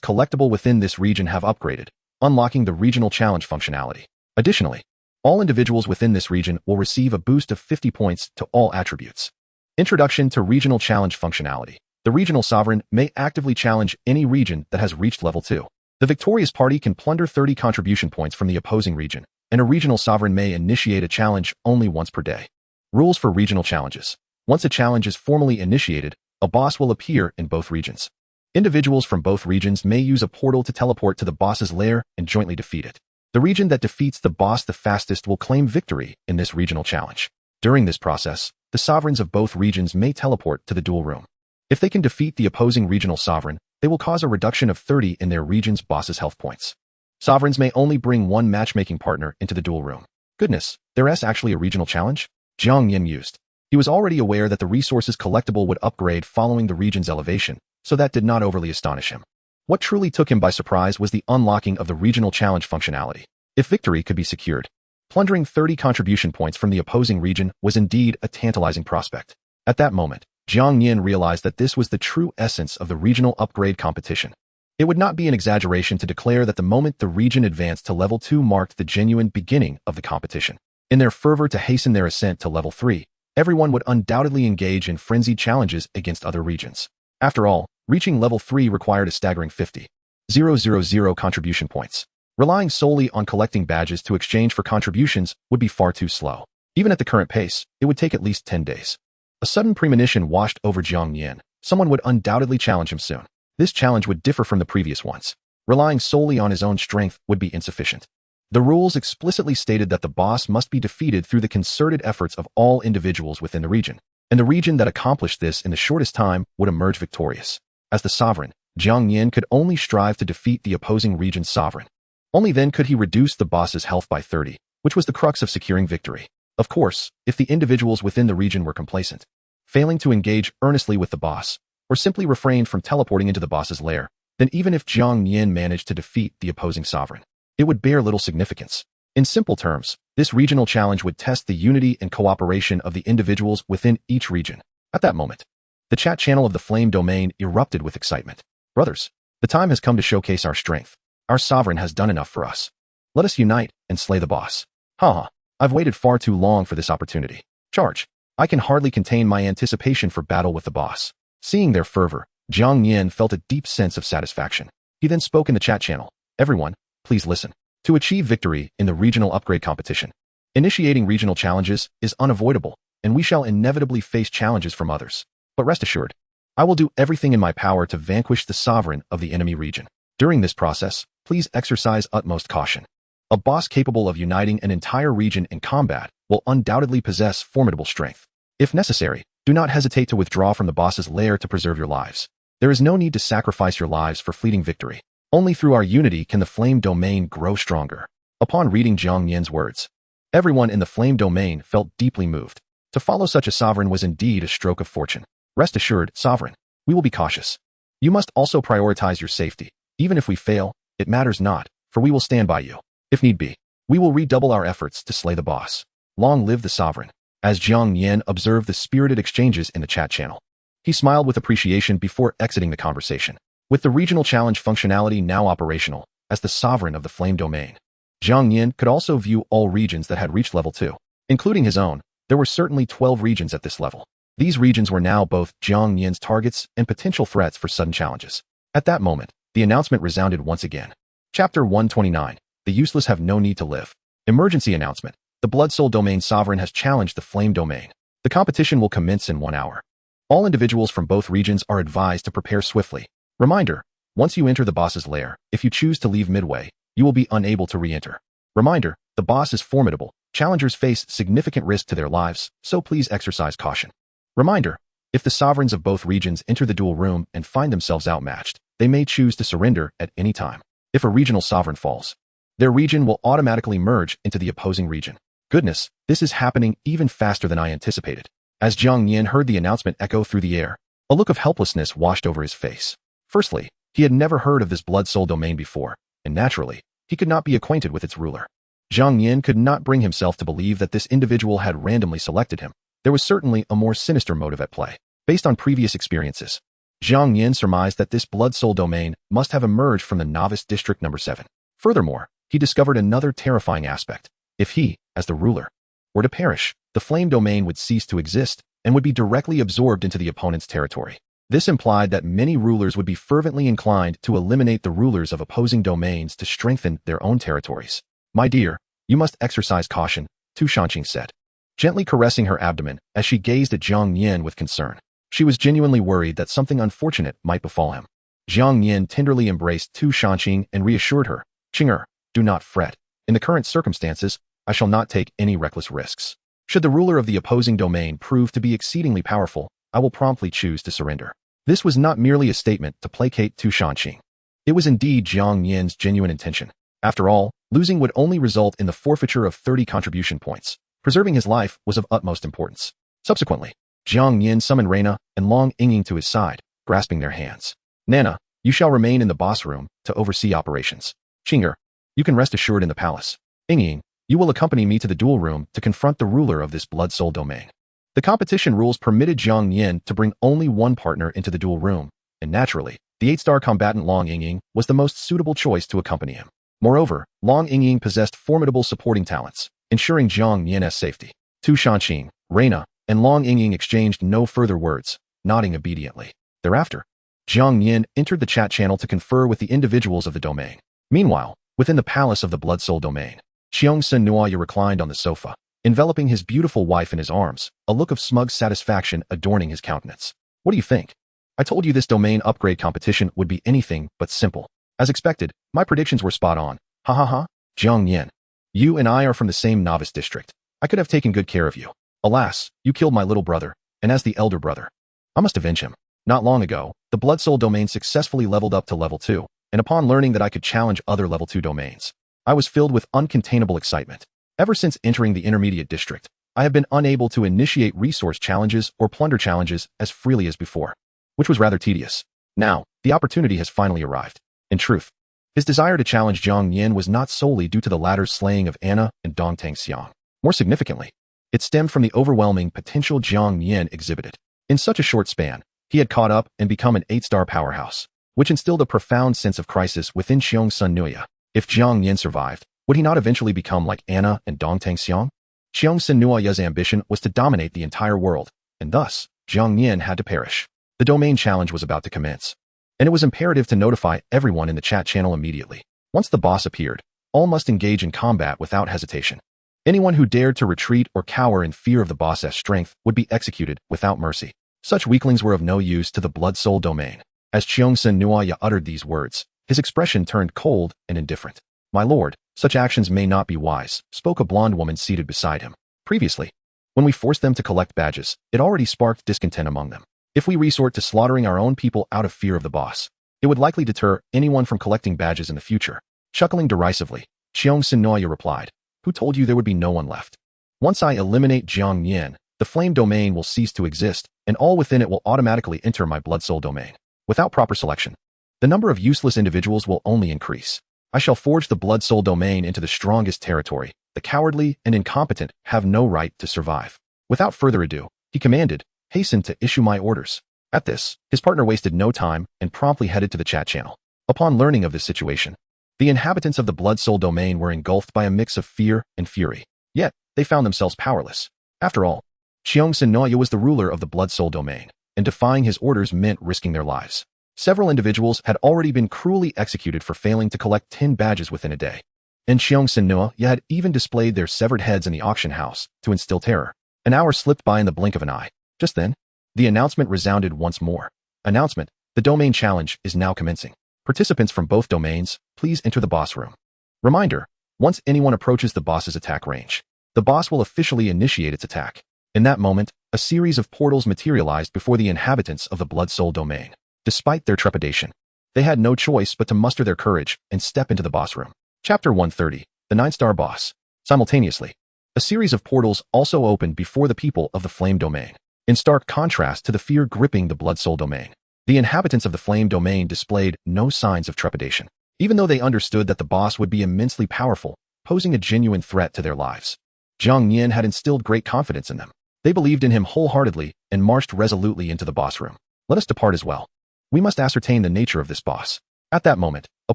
collectible within this region have upgraded, unlocking the regional challenge functionality. Additionally, all individuals within this region will receive a boost of 50 points to all attributes. Introduction to regional challenge functionality. The regional sovereign may actively challenge any region that has reached level 2. The victorious party can plunder 30 contribution points from the opposing region, and a regional sovereign may initiate a challenge only once per day. Rules for regional challenges. Once a challenge is formally initiated, a boss will appear in both regions. Individuals from both regions may use a portal to teleport to the boss's lair and jointly defeat it. The region that defeats the boss the fastest will claim victory in this regional challenge. During this process, the sovereigns of both regions may teleport to the duel room. If they can defeat the opposing regional sovereign, they will cause a reduction of 30 in their region's boss's health points. Sovereigns may only bring one matchmaking partner into the duel room. Goodness, there's actually a regional challenge? Jiang Nian mused. He was already aware that the resources collectible would upgrade following the region's elevation, so that did not overly astonish him. What truly took him by surprise was the unlocking of the regional challenge functionality. If victory could be secured, plundering 30 contribution points from the opposing region was indeed a tantalizing prospect. At that moment, Jiang Nian realized that this was the true essence of the regional upgrade competition. It would not be an exaggeration to declare that the moment the region advanced to level 2 marked the genuine beginning of the competition. In their fervor to hasten their ascent to level 3, everyone would undoubtedly engage in frenzied challenges against other regions. After all, reaching level 3 required a staggering 50,000 contribution points. Relying solely on collecting badges to exchange for contributions would be far too slow. Even at the current pace, it would take at least 10 days. A sudden premonition washed over Jiang Nian. Someone would undoubtedly challenge him soon. This challenge would differ from the previous ones. Relying solely on his own strength would be insufficient. The rules explicitly stated that the boss must be defeated through the concerted efforts of all individuals within the region, and the region that accomplished this in the shortest time would emerge victorious. As the sovereign, Jiang Nian could only strive to defeat the opposing region's sovereign. Only then could he reduce the boss's health by 30, which was the crux of securing victory. Of course, if the individuals within the region were complacent, failing to engage earnestly with the boss, or simply refrained from teleporting into the boss's lair, then even if Jiang Nian managed to defeat the opposing sovereign, it would bear little significance. In simple terms, this regional challenge would test the unity and cooperation of the individuals within each region. At that moment, the chat channel of the Flame Domain erupted with excitement. Brothers, the time has come to showcase our strength. Our sovereign has done enough for us. Let us unite and slay the boss. Haha, I've waited far too long for this opportunity. Charge. I can hardly contain my anticipation for battle with the boss. Seeing their fervor, Jiang Nian felt a deep sense of satisfaction. He then spoke in the chat channel. Everyone, please listen. To achieve victory in the regional upgrade competition, initiating regional challenges is unavoidable, and we shall inevitably face challenges from others. But rest assured, I will do everything in my power to vanquish the sovereign of the enemy region. During this process, please exercise utmost caution. A boss capable of uniting an entire region in combat will undoubtedly possess formidable strength. If necessary, do not hesitate to withdraw from the boss's lair to preserve your lives. There is no need to sacrifice your lives for fleeting victory. Only through our unity can the Flame Domain grow stronger. Upon reading Jiang Nian's words, everyone in the Flame Domain felt deeply moved. To follow such a sovereign was indeed a stroke of fortune. Rest assured, sovereign, we will be cautious. You must also prioritize your safety. Even if we fail, It matters not, for we will stand by you. If need be, we will redouble our efforts to slay the boss. Long live the sovereign. As Jiang Nian observed the spirited exchanges in the chat channel, he smiled with appreciation before exiting the conversation. With the regional challenge functionality now operational, as the sovereign of the flame domain, Jiang Nian could also view all regions that had reached level 2. Including his own, there were certainly 12 regions at this level. These regions were now both Jiang Nian's targets and potential threats for sudden challenges. At that moment, the announcement resounded once again. Chapter 129. The useless have no need to live. Emergency announcement. The Blood Soul Domain Sovereign has challenged the Flame Domain. The competition will commence in 1 hour. All individuals from both regions are advised to prepare swiftly. Reminder, once you enter the boss's lair, if you choose to leave midway, you will be unable to re-enter. Reminder, the boss is formidable. Challengers face significant risk to their lives, so please exercise caution. Reminder, if the sovereigns of both regions enter the duel room and find themselves outmatched, they may choose to surrender at any time. If a regional sovereign falls, their region will automatically merge into the opposing region. Goodness, this is happening even faster than I anticipated. As Jiang Nian heard the announcement echo through the air, a look of helplessness washed over his face. Firstly, he had never heard of this Blood Soul Domain before, and naturally, he could not be acquainted with its ruler. Jiang Nian could not bring himself to believe that this individual had randomly selected him. There was certainly a more sinister motive at play. Based on previous experiences, Jiang Nian surmised that this Blood Soul Domain must have emerged from the Novice District number 7. Furthermore, he discovered another terrifying aspect. If he, as the ruler, were to perish, the Flame Domain would cease to exist and would be directly absorbed into the opponent's territory. This implied that many rulers would be fervently inclined to eliminate the rulers of opposing domains to strengthen their own territories. My dear, you must exercise caution, Tu Shanqing said, gently caressing her abdomen as she gazed at Jiang Nian with concern. She was genuinely worried that something unfortunate might befall him. Jiang Nian tenderly embraced Tu Shanqing and reassured her, Qing'er, do not fret. In the current circumstances, I shall not take any reckless risks. Should the ruler of the opposing domain prove to be exceedingly powerful, I will promptly choose to surrender. This was not merely a statement to placate Tu Shanqing. It was indeed Jiang Nian's genuine intention. After all, losing would only result in the forfeiture of 30 contribution points. Preserving his life was of utmost importance. Subsequently, Jiang Nian summoned Reina and Long Yinging to his side, grasping their hands. Nana, you shall remain in the boss room to oversee operations. Qing'er, you can rest assured in the palace. Yinging, you will accompany me to the duel room to confront the ruler of this Blood Soul Domain. The competition rules permitted Jiang Nian to bring only one partner into the duel room, and naturally, the 8-star combatant Long Yinging was the most suitable choice to accompany him. Moreover, Long Yinging possessed formidable supporting talents, ensuring Jiang Nian's safety. Tu Shanqing, Reina, and Long Yinging exchanged no further words, nodding obediently. Thereafter, Jiang Nian entered the chat channel to confer with the individuals of the domain. Meanwhile, within the palace of the Blood Soul Domain, Xiongsun reclined on the sofa, enveloping his beautiful wife in his arms, a look of smug satisfaction adorning his countenance. What do you think? I told you this domain upgrade competition would be anything but simple. As expected, my predictions were spot on. Ha ha ha. Jiang Nian, you and I are from the same Novice District. I could have taken good care of you. Alas, you killed my little brother, and as the elder brother, I must avenge him. Not long ago, the Blood Soul Domain successfully leveled up to level 2, and upon learning that I could challenge other level 2 domains, I was filled with uncontainable excitement. Ever since entering the Intermediate District, I have been unable to initiate resource challenges or plunder challenges as freely as before, which was rather tedious. Now, the opportunity has finally arrived. In truth, his desire to challenge Jiang Nian was not solely due to the latter's slaying of Anna and Dongtang Xiang. More significantly, it stemmed from the overwhelming potential Jiang Nian exhibited. In such a short span, he had caught up and become an 8-star powerhouse, which instilled a profound sense of crisis within Xiongsun. If Jiang Nian survived, would he not eventually become like Anna and Dongtang Xiang? Xiongsun ambition was to dominate the entire world, and thus, Jiang Nian had to perish. The domain challenge was about to commence, and it was imperative to notify everyone in the chat channel immediately. Once the boss appeared, all must engage in combat without hesitation. Anyone who dared to retreat or cower in fear of the boss's strength would be executed without mercy. Such weaklings were of no use to the Blood Soul Domain. As Xiongsun uttered these words, his expression turned cold and indifferent. My lord, such actions may not be wise, spoke a blonde woman seated beside him. Previously, when we forced them to collect badges, it already sparked discontent among them. If we resort to slaughtering our own people out of fear of the boss, it would likely deter anyone from collecting badges in the future. Chuckling derisively, Xiongsun replied, who told you there would be no one left? Once I eliminate Jiang Nian, the Flame Domain will cease to exist, and all within it will automatically enter my Blood Soul Domain. Without proper selection, the number of useless individuals will only increase. I shall forge the blood soul domain into the strongest territory. The cowardly and incompetent have no right to survive. Without further ado, he commanded, hasten to issue my orders. At this, his partner wasted no time and promptly headed to the chat channel. Upon learning of this situation, the inhabitants of the blood soul domain were engulfed by a mix of fear and fury. Yet, they found themselves powerless. After all, Jiang Nian was the ruler of the blood soul domain, and defying his orders meant risking their lives. Several individuals had already been cruelly executed for failing to collect 10 badges within a day. And Jiang Nian had even displayed their severed heads in the auction house to instill terror. An hour slipped by in the blink of an eye. Just then, the announcement resounded once more. Announcement: the domain challenge is now commencing. Participants from both domains, please enter the boss room. Reminder: once anyone approaches the boss's attack range, the boss will officially initiate its attack. In that moment, a series of portals materialized before the inhabitants of the blood soul domain. Despite their trepidation, they had no choice but to muster their courage and step into the boss room. Chapter 130, the 9-star boss. Simultaneously, a series of portals also opened before the people of the flame domain. In stark contrast to the fear gripping the blood soul domain, the inhabitants of the flame domain displayed no signs of trepidation, even though they understood that the boss would be immensely powerful, posing a genuine threat to their lives. Jiang Nian had instilled great confidence in them. They believed in him wholeheartedly and marched resolutely into the boss room. Let us depart as well. We must ascertain the nature of this boss. At that moment, a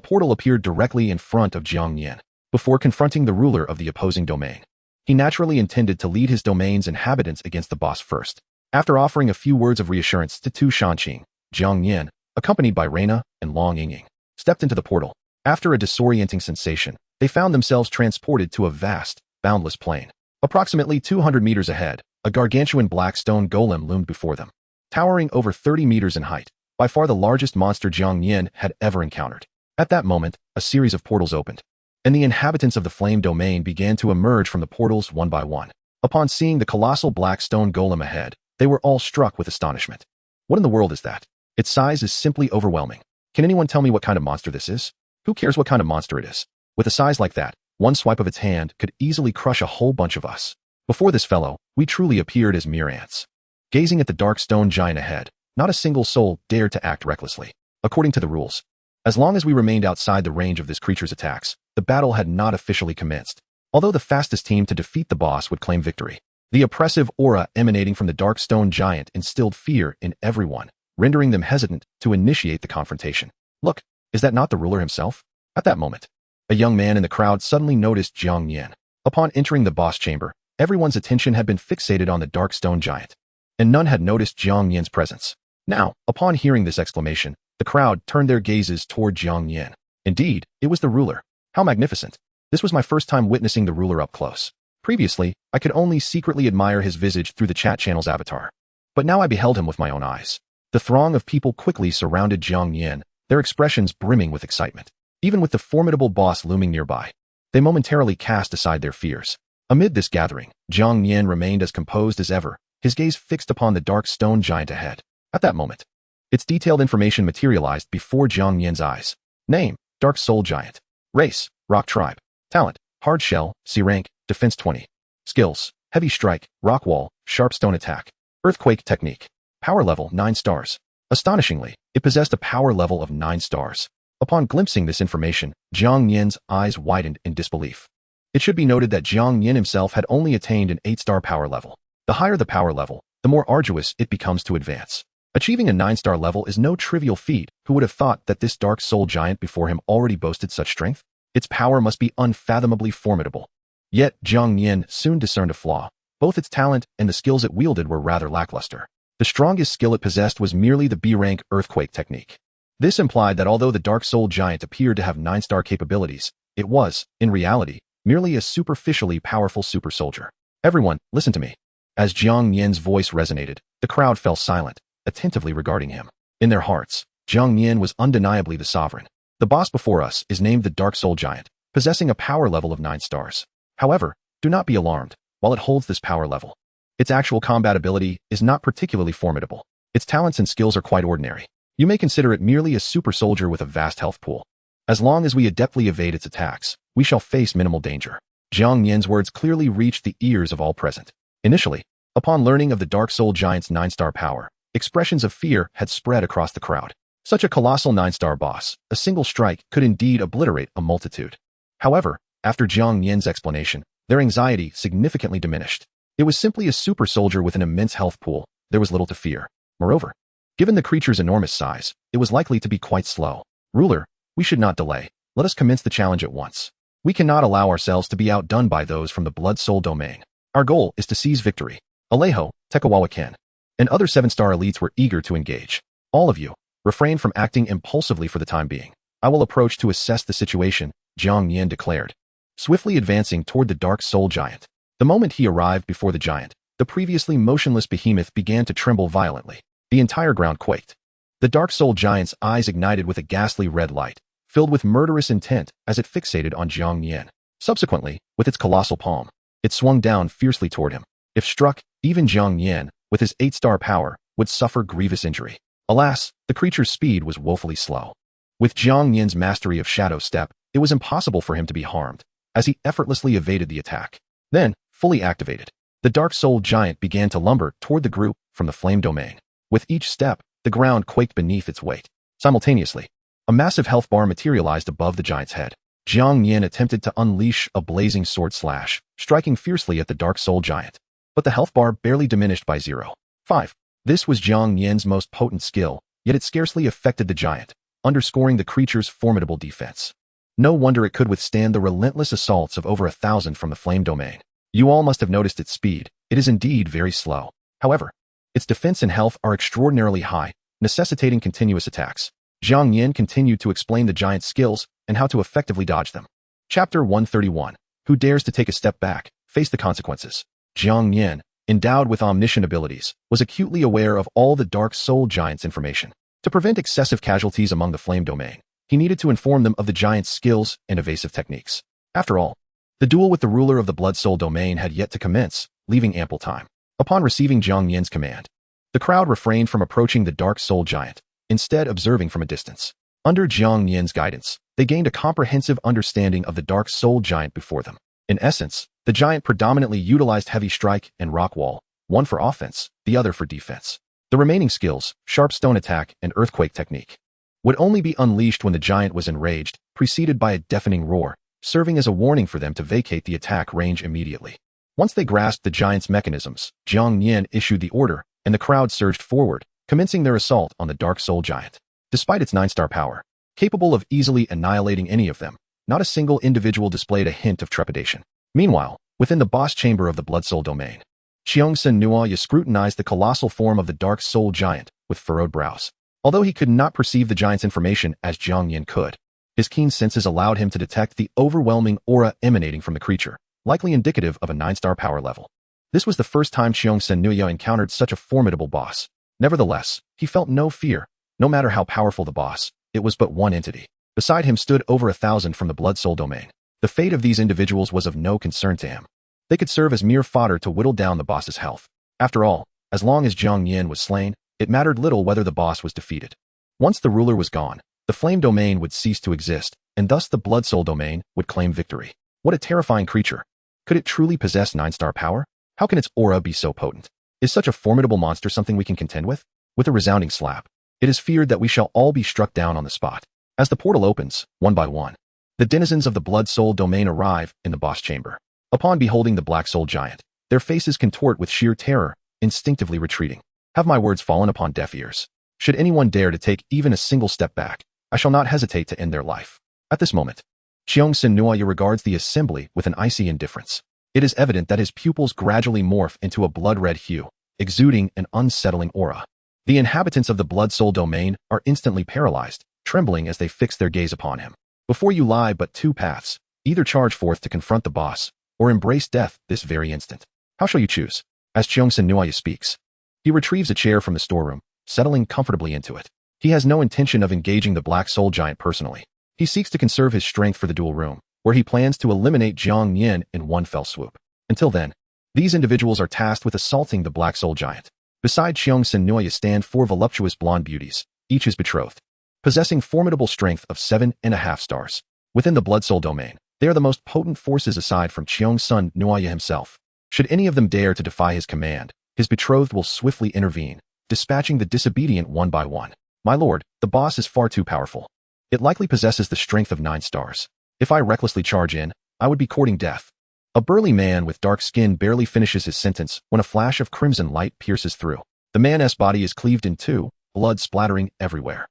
portal appeared directly in front of Jiang Nian. Before confronting the ruler of the opposing domain, he naturally intended to lead his domain's inhabitants against the boss first. After offering a few words of reassurance to Tu Shanqing, Jiang Nian, accompanied by Reina and Long Yingying, stepped into the portal. After a disorienting sensation, they found themselves transported to a vast, boundless plain. Approximately 200 meters ahead, a gargantuan black stone golem loomed before them. Towering over 30 meters in height, by far the largest monster Jiang Nian had ever encountered. At that moment, a series of portals opened, and the inhabitants of the flame domain began to emerge from the portals one by one. Upon seeing the colossal black stone golem ahead, they were all struck with astonishment. What in the world is that? Its size is simply overwhelming. Can anyone tell me what kind of monster this is? Who cares what kind of monster it is? With a size like that, one swipe of its hand could easily crush a whole bunch of us. Before this fellow, we truly appeared as mere ants. Gazing at the dark stone giant ahead, not a single soul dared to act recklessly. According to the rules, as long as we remained outside the range of this creature's attacks, the battle had not officially commenced. Although the fastest team to defeat the boss would claim victory, the oppressive aura emanating from the dark stone giant instilled fear in everyone, rendering them hesitant to initiate the confrontation. Look, is that not the ruler himself? At that moment, a young man in the crowd suddenly noticed Jiang Nian. Upon entering the boss chamber, everyone's attention had been fixated on the dark stone giant, and none had noticed Jiang Nian's presence. Now, upon hearing this exclamation, the crowd turned their gazes toward Jiang Nian. Indeed, it was the ruler. How magnificent! This was my first time witnessing the ruler up close. Previously, I could only secretly admire his visage through the chat channel's avatar. But now I beheld him with my own eyes. The throng of people quickly surrounded Jiang Nian, their expressions brimming with excitement. Even with the formidable boss looming nearby, they momentarily cast aside their fears. Amid this gathering, Jiang Nian remained as composed as ever, his gaze fixed upon the dark stone giant ahead. At that moment, its detailed information materialized before Jiang Nian's eyes. Name: Dark Soul Giant. Race: Rock Tribe. Talent: Hard Shell, C rank, Defense 20. Skills: Heavy Strike, Rock Wall, Sharp Stone Attack. Earthquake Technique. Power level 9 stars. Astonishingly, it possessed a power level of 9 stars. Upon glimpsing this information, Jiang Nian's eyes widened in disbelief. It should be noted that Jiang Nian himself had only attained an 8-star power level. The higher the power level, the more arduous it becomes to advance. Achieving a 9-star level is no trivial feat. Who would have thought that this dark soul giant before him already boasted such strength? Its power must be unfathomably formidable. Yet, Jiang Nian soon discerned a flaw. Both its talent and the skills it wielded were rather lackluster. The strongest skill it possessed was merely the B-rank Earthquake Technique. This implied that although the dark soul giant appeared to have 9-star capabilities, it was, in reality, merely a superficially powerful super soldier. Everyone, listen to me. As Jiang Nian's voice resonated, the crowd fell silent, attentively regarding him. In their hearts, Jiang Nian was undeniably the sovereign. The boss before us is named the Dark Soul Giant, possessing a power level of 9 stars. However, do not be alarmed. While it holds this power level, its actual combat ability is not particularly formidable. Its talents and skills are quite ordinary. You may consider it merely a super soldier with a vast health pool. As long as we adeptly evade its attacks, we shall face minimal danger. Jiang Nian's words clearly reached the ears of all present. Initially, upon learning of the Dark Soul Giant's 9-star power, expressions of fear had spread across the crowd. Such a colossal 9-star boss, a single strike could indeed obliterate a multitude. However, after Jiang Nian's explanation, their anxiety significantly diminished. It was simply a super soldier with an immense health pool. There was little to fear. Moreover, given the creature's enormous size, it was likely to be quite slow. Ruler, we should not delay. Let us commence the challenge at once. We cannot allow ourselves to be outdone by those from the blood-soul domain. Our goal is to seize victory. Alejo, Tekawawakén, and other 7-star elites were eager to engage. All of you, refrain from acting impulsively for the time being. I will approach to assess the situation, Jiang Nian declared, swiftly advancing toward the dark soul giant. The moment he arrived before the giant, the previously motionless behemoth began to tremble violently. The entire ground quaked. The dark soul giant's eyes ignited with a ghastly red light, filled with murderous intent as it fixated on Jiang Nian. Subsequently, with its colossal palm, it swung down fiercely toward him. If struck, even Jiang Nian, with his 8-star power, would suffer grievous injury. Alas, the creature's speed was woefully slow. With Jiang Nian's mastery of shadow step, it was impossible for him to be harmed, as he effortlessly evaded the attack. Then, fully activated, the dark soul giant began to lumber toward the group from the flame domain. With each step, the ground quaked beneath its weight. Simultaneously, a massive health bar materialized above the giant's head. Jiang Nian attempted to unleash a blazing sword slash, striking fiercely at the dark soul giant. But the health bar barely diminished by 0.5. This was Jiang Nian's most potent skill, yet it scarcely affected the giant, underscoring the creature's formidable defense. No wonder it could withstand the relentless assaults of over 1,000 from the flame domain. You all must have noticed its speed. It is indeed very slow. However, its defense and health are extraordinarily high, necessitating continuous attacks. Jiang Nian continued to explain the giant's skills and how to effectively dodge them. Chapter 131. Who dares to take a step back, face the consequences. Jiang Nian, endowed with omniscient abilities, was acutely aware of all the dark soul giant's information. To prevent excessive casualties among the flame domain, he needed to inform them of the giant's skills and evasive techniques. After all, the duel with the ruler of the blood soul domain had yet to commence, leaving ample time. Upon receiving Jiang Nian's command, the crowd refrained from approaching the dark soul giant, instead observing from a distance. Under Jiang Nian's guidance, they gained a comprehensive understanding of the dark soul giant before them. In essence, the giant predominantly utilized heavy strike and rock wall, one for offense, the other for defense. The remaining skills, sharp stone attack and earthquake technique, would only be unleashed when the giant was enraged, preceded by a deafening roar, serving as a warning for them to vacate the attack range immediately. Once they grasped the giant's mechanisms, Jiang Nian issued the order, and the crowd surged forward, commencing their assault on the dark soul giant. Despite its 9-star power, capable of easily annihilating any of them, not a single individual displayed a hint of trepidation. Meanwhile, within the boss chamber of the blood soul domain, Manhwaedit scrutinized the colossal form of the dark soul giant with furrowed brows. Although he could not perceive the giant's information as Jiang Nian could, his keen senses allowed him to detect the overwhelming aura emanating from the creature, likely indicative of a 9-star power level. This was the first time Manhwaedit encountered such a formidable boss. Nevertheless, he felt no fear. No matter how powerful the boss, it was but one entity. Beside him stood over 1,000 from the blood soul domain. The fate of these individuals was of no concern to him. They could serve as mere fodder to whittle down the boss's health. After all, as long as Jiang Nian was slain, it mattered little whether the boss was defeated. Once the ruler was gone, the flame domain would cease to exist, and thus the blood soul domain would claim victory. What a terrifying creature. Could it truly possess 9-star power? How can its aura be so potent? Is such a formidable monster something we can contend with? With a resounding slap, it is feared that we shall all be struck down on the spot. As the portal opens, one by one, the denizens of the blood soul domain arrive in the boss chamber. Upon beholding the black soul giant, their faces contort with sheer terror, instinctively retreating. Have my words fallen upon deaf ears? Should anyone dare to take even a single step back, I shall not hesitate to end their life. At this moment, Manhwaedit regards the assembly with an icy indifference. It is evident that his pupils gradually morph into a blood-red hue, exuding an unsettling aura. The inhabitants of the blood soul domain are instantly paralyzed, trembling as they fix their gaze upon him. Before you lie but two paths, either charge forth to confront the boss, or embrace death this very instant. How shall you choose? As Manhwaedit speaks, he retrieves a chair from the storeroom, settling comfortably into it. He has no intention of engaging the black soul giant personally. He seeks to conserve his strength for the duel room, where he plans to eliminate Jiang Nian in one fell swoop. Until then, these individuals are tasked with assaulting the black soul giant. Beside Manhwaedit stand 4 voluptuous blonde beauties, each his betrothed, possessing formidable strength of 7.5 stars. Within the blood soul domain, they are the most potent forces aside from Manhwaedit himself. Should any of them dare to defy his command, his betrothed will swiftly intervene, dispatching the disobedient one by one. My lord, the boss is far too powerful. It likely possesses the strength of 9 stars. If I recklessly charge in, I would be courting death. A burly man with dark skin barely finishes his sentence when a flash of crimson light pierces through. The man's body is cleaved in two, blood splattering everywhere.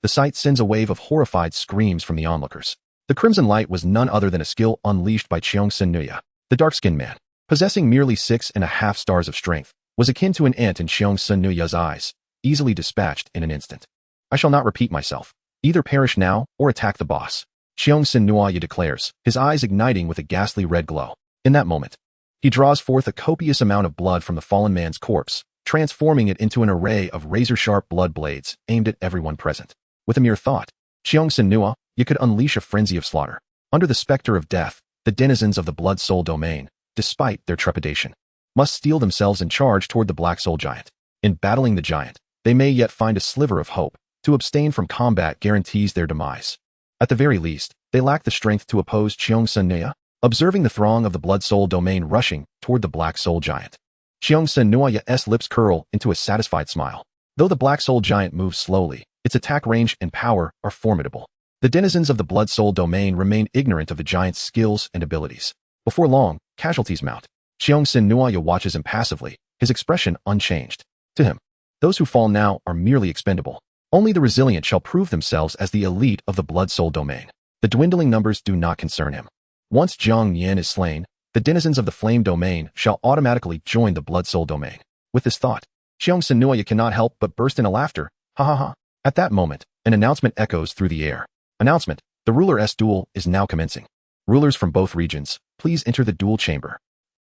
The sight sends a wave of horrified screams from the onlookers. The crimson light was none other than a skill unleashed by Jiang Nian. The dark-skinned man, possessing merely 6.5 stars of strength, was akin to an ant in Jiang Nian's eyes, easily dispatched in an instant. I shall not repeat myself. Either perish now or attack the boss. Jiang Nian declares, his eyes igniting with a ghastly red glow. In that moment, he draws forth a copious amount of blood from the fallen man's corpse, transforming it into an array of razor-sharp blood blades aimed at everyone present. With a mere thought, Jiang Nian, you could unleash a frenzy of slaughter. Under the specter of death, the denizens of the Blood Soul domain, despite their trepidation, must steel themselves and charge toward the Black Soul Giant. In battling the giant, they may yet find a sliver of hope. To abstain from combat guarantees their demise. At the very least, they lack the strength to oppose Jiang Nian. Observing the throng of the Blood Soul domain rushing toward the Black Soul Giant, Jiang Nian's lips curl into a satisfied smile. Though the Black Soul Giant moves slowly, its attack range and power are formidable. The denizens of the Blood Soul domain remain ignorant of the giant's skills and abilities. Before long, casualties mount. Jiang Nian watches impassively, his expression unchanged. To him, those who fall now are merely expendable. Only the resilient shall prove themselves as the elite of the Blood Soul domain. The dwindling numbers do not concern him. Once Jiang Nian is slain, the denizens of the Flame domain shall automatically join the Blood Soul domain. With this thought, Jiang Nian cannot help but burst into laughter. Ha ha ha. At that moment, an announcement echoes through the air. Announcement, the ruler's duel is now commencing. Rulers from both regions, please enter the duel chamber.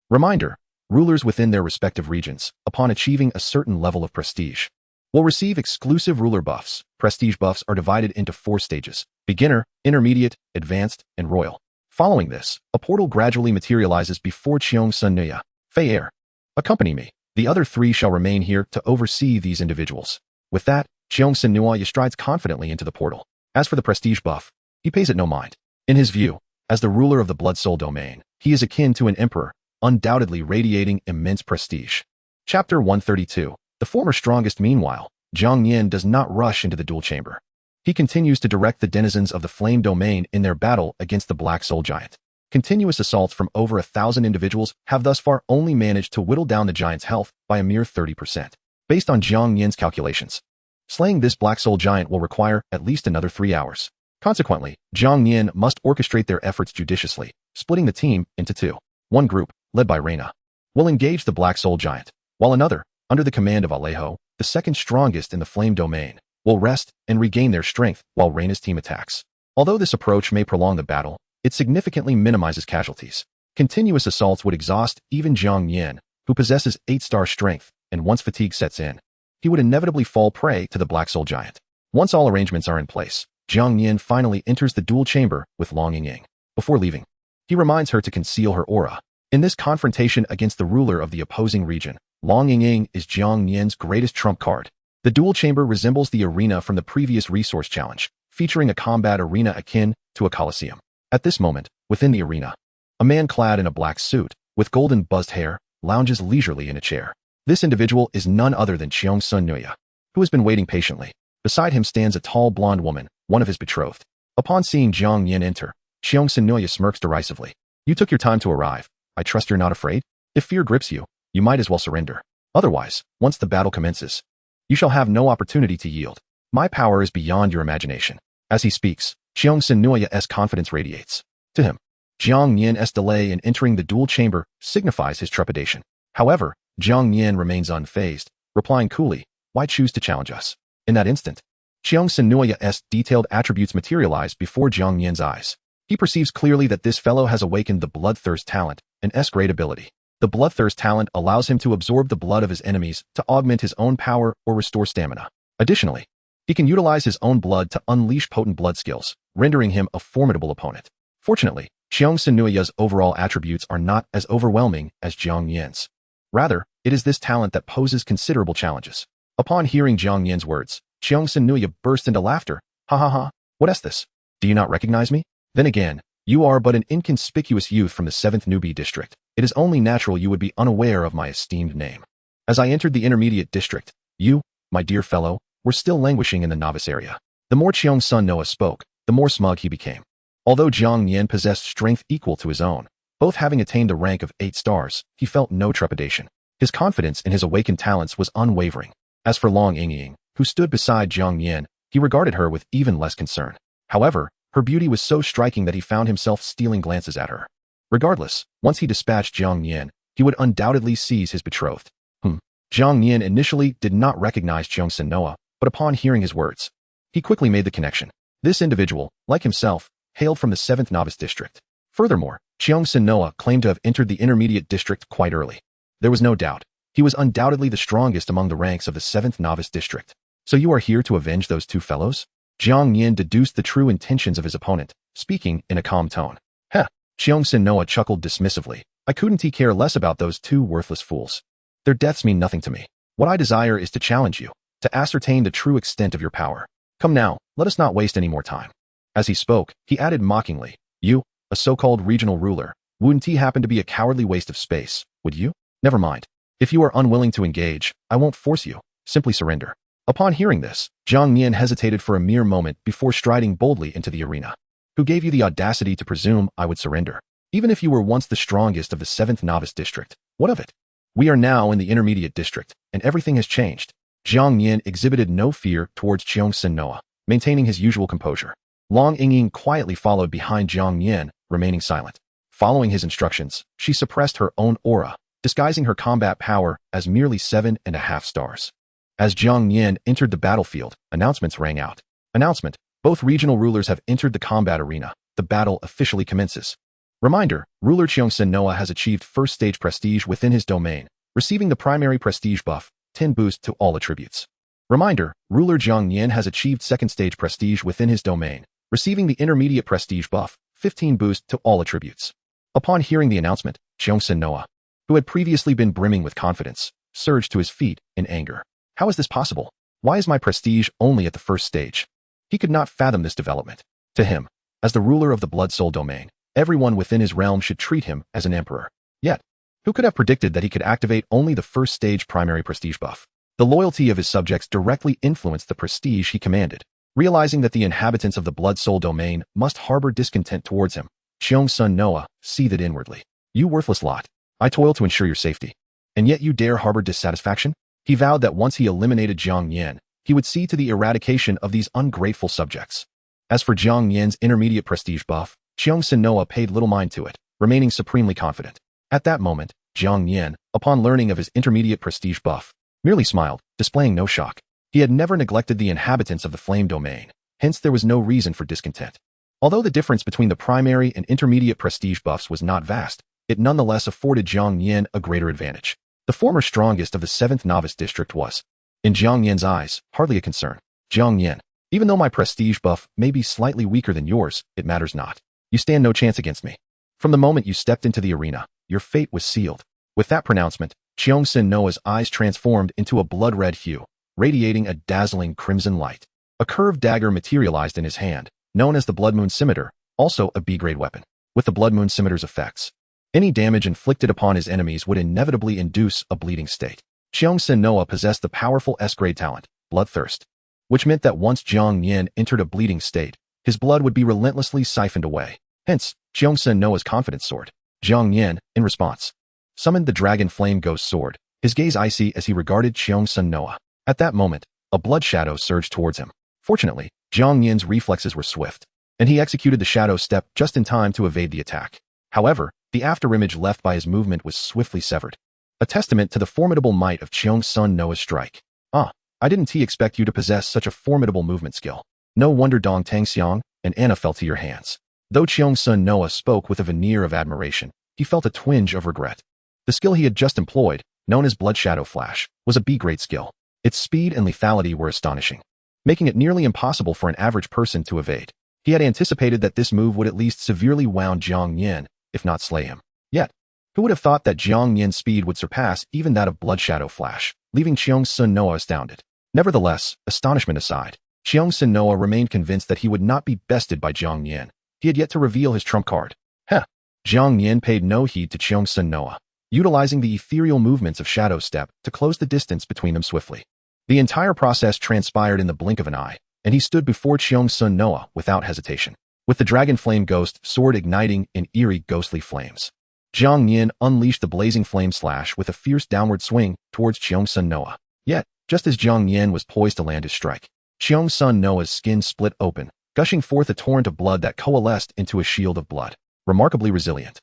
Reminder, rulers within their respective regions, upon achieving a certain level of prestige, will receive exclusive ruler buffs. Prestige buffs are divided into 4 stages: beginner, intermediate, advanced, and royal. Following this, a portal gradually materializes before Jiang Nian. Fei Air, accompany me. The other 3 shall remain here to oversee these individuals. With that, Jiang Nian strides confidently into the portal. As for the prestige buff, he pays it no mind. In his view, as the ruler of the Blood Soul domain, he is akin to an emperor, undoubtedly radiating immense prestige. Chapter 132. The former strongest. Meanwhile, Jiang Nian does not rush into the duel chamber. He continues to direct the denizens of the Flame domain in their battle against the Black Soul Giant. Continuous assaults from over 1,000 individuals have thus far only managed to whittle down the giant's health by a mere 30%. Based on Jiang Nian's calculations, slaying this Black Soul Giant will require at least another 3 hours. Consequently, Jiang Nian must orchestrate their efforts judiciously, splitting the team into 2. One group, led by Reina, will engage the Black Soul Giant, while another, under the command of Alejo, the second strongest in the Flame domain, will rest and regain their strength while Reina's team attacks. Although this approach may prolong the battle, it significantly minimizes casualties. Continuous assaults would exhaust even Jiang Nian, who possesses 8-star strength, and once fatigue sets in, he would inevitably fall prey to the Black Soul Giant. Once all arrangements are in place, Jiang Nian finally enters the duel chamber with Long Ying. Before leaving, he reminds her to conceal her aura. In this confrontation against the ruler of the opposing region, Long Ying is Jiang Nian's greatest trump card. The duel chamber resembles the arena from the previous resource challenge, featuring a combat arena akin to a coliseum. At this moment, within the arena, a man clad in a black suit, with golden buzzed hair, lounges leisurely in a chair. This individual is none other than Jiang Nian, who has been waiting patiently. Beside him stands a tall blonde woman, one of his betrothed. Upon seeing Jiang Nian enter, Jiang Nian smirks derisively. You took your time to arrive. I trust you're not afraid? If fear grips you, you might as well surrender. Otherwise, once the battle commences, you shall have no opportunity to yield. My power is beyond your imagination. As he speaks, Jiang Nian's confidence radiates. To him, Jiang Nian's delay in entering the duel chamber signifies his trepidation. However, Jiang Nian remains unfazed, replying coolly, why choose to challenge us? In that instant, Jiang Nian's detailed attributes materialize before Jiang Nian's eyes. He perceives clearly that this fellow has awakened the bloodthirst talent, an great ability. The bloodthirst talent allows him to absorb the blood of his enemies to augment his own power or restore stamina. Additionally, he can utilize his own blood to unleash potent blood skills, rendering him a formidable opponent. Fortunately, Jiang Nian's overall attributes are not as overwhelming as Jiang Nian's. Rather, it is this talent that poses considerable challenges. Upon hearing Jiang Nian's words, Jiang Nian burst into laughter. Ha ha ha, what is this? Do you not recognize me? Then again, you are but an inconspicuous youth from the 7th newbie district. It is only natural you would be unaware of my esteemed name. As I entered the intermediate district, you, my dear fellow, were still languishing in the novice area. The more Sun Noah spoke, the more smug he became. Although Jiang Nian possessed strength equal to his own, both having attained the rank of 8 stars, he felt no trepidation. His confidence in his awakened talents was unwavering. As for Long Yingying, who stood beside Jiang Nian, he regarded her with even less concern. However, her beauty was so striking that he found himself stealing glances at her. Regardless, once he dispatched Jiang Nian, he would undoubtedly seize his betrothed. Jiang Nian initially did not recognize Sun Noah, but upon hearing his words, he quickly made the connection. This individual, like himself, hailed from the 7th Novice District. Furthermore, Sun Noah claimed to have entered the Intermediate District quite early. There was no doubt. He was undoubtedly the strongest among the ranks of the 7th Novice District. So you are here to avenge those two fellows? Jiang Nian deduced the true intentions of his opponent, speaking in a calm tone. Heh, Sun Noah chuckled dismissively. I couldn't care less about those two worthless fools. Their deaths mean nothing to me. What I desire is to challenge you, to ascertain the true extent of your power. Come now, let us not waste any more time. As he spoke, he added mockingly, you, a so-called regional ruler, wouldn't he happen to be a cowardly waste of space, would you? Never mind. If you are unwilling to engage, I won't force you. Simply surrender. Upon hearing this, Jiang Nian hesitated for a mere moment before striding boldly into the arena. Who gave you the audacity to presume I would surrender? Even if you were once the strongest of the 7th Novice District, what of it? We are now in the Intermediate District, and everything has changed. Jiang Nian exhibited no fear towards Sun Noah, maintaining his usual composure. Long Yingying quietly followed behind Jiang Nian, remaining silent. Following his instructions, she suppressed her own aura, disguising her combat power as merely 7.5 stars. As Jiang Nian entered the battlefield, announcements rang out. Announcement: both regional rulers have entered the combat arena. The battle officially commences. Reminder: ruler Sun Noah has achieved first stage prestige within his domain, receiving the primary prestige buff, 10 boost to all attributes. Reminder: ruler Jiang Nian has achieved second stage prestige within his domain, receiving the intermediate prestige buff, 15 boost to all attributes. Upon hearing the announcement, Sun Noah, who had previously been brimming with confidence, surged to his feet in anger. How is this possible? Why is my prestige only at the first stage? He could not fathom this development. To him, as the ruler of the Blood Soul domain, everyone within his realm should treat him as an emperor. Yet, who could have predicted that he could activate only the first stage primary prestige buff? The loyalty of his subjects directly influenced the prestige he commanded. Realizing that the inhabitants of the Blood Soul domain must harbor discontent towards him, Sun Noah seethed inwardly. You worthless lot. I toil to ensure your safety. And yet you dare harbor dissatisfaction? He vowed that once he eliminated Jiang Nian, he would see to the eradication of these ungrateful subjects. As for Jiang Nian's intermediate prestige buff, Sun Noah paid little mind to it, remaining supremely confident. At that moment, Jiang Nian, upon learning of his intermediate prestige buff, merely smiled, displaying no shock. He had never neglected the inhabitants of the Flame domain, hence there was no reason for discontent. Although the difference between the primary and intermediate prestige buffs was not vast, it nonetheless afforded Jiang Nian a greater advantage. The former strongest of the 7th Novice District was, in Jiang Nian's eyes, hardly a concern. Jiang Nian, even though my prestige buff may be slightly weaker than yours, it matters not. You stand no chance against me. From the moment you stepped into the arena, your fate was sealed. With that pronouncement, Sun Noah's eyes transformed into a blood-red hue, radiating a dazzling crimson light. A curved dagger materialized in his hand, known as the Blood Moon Scimitar, also a B-grade weapon. With the Blood Moon Scimitar's effects, any damage inflicted upon his enemies would inevitably induce a bleeding state. Sun Noah possessed the powerful S-grade talent, bloodthirst, which meant that once Jiang Nian entered a bleeding state, his blood would be relentlessly siphoned away. Hence, Sun Noah's confidence soared. Jiang Nian, in response, summoned the Dragon Flame Ghost Sword, his gaze icy as he regarded Sun Noah. At that moment, a blood shadow surged towards him. Fortunately, Jiang Nian's reflexes were swift, and he executed the shadow step just in time to evade the attack. However, the afterimage left by his movement was swiftly severed, a testament to the formidable might of Sun Noah's strike. I didn't expect you to possess such a formidable movement skill. No wonder Dong Tangxiang and Anna fell to your hands. Though Sun Noah spoke with a veneer of admiration, he felt a twinge of regret. The skill he had just employed, known as Blood Shadow Flash, was a B-grade skill. Its speed and lethality were astonishing, making it nearly impossible for an average person to evade. He had anticipated that this move would at least severely wound Jiang Nian, if not slay him. Yet, who would have thought that Jiang Nian's speed would surpass even that of Blood Shadow Flash, leaving Sun Noah astounded. Nevertheless, astonishment aside, Sun Noah remained convinced that he would not be bested by Jiang Nian. He had yet to reveal his trump card. Jiang Nian paid no heed to Sun Noah, utilizing the ethereal movements of Shadow Step to close the distance between them swiftly. The entire process transpired in the blink of an eye, and he stood before Cheong-sun Noah without hesitation, with the dragon flame ghost sword igniting in eerie ghostly flames. Jiang Nian unleashed the blazing flame slash with a fierce downward swing towards Cheong-sun Noah. Yet, just as Jiang Nian was poised to land his strike, Cheong-sun Noah's skin split open, gushing forth a torrent of blood that coalesced into a shield of blood, remarkably resilient.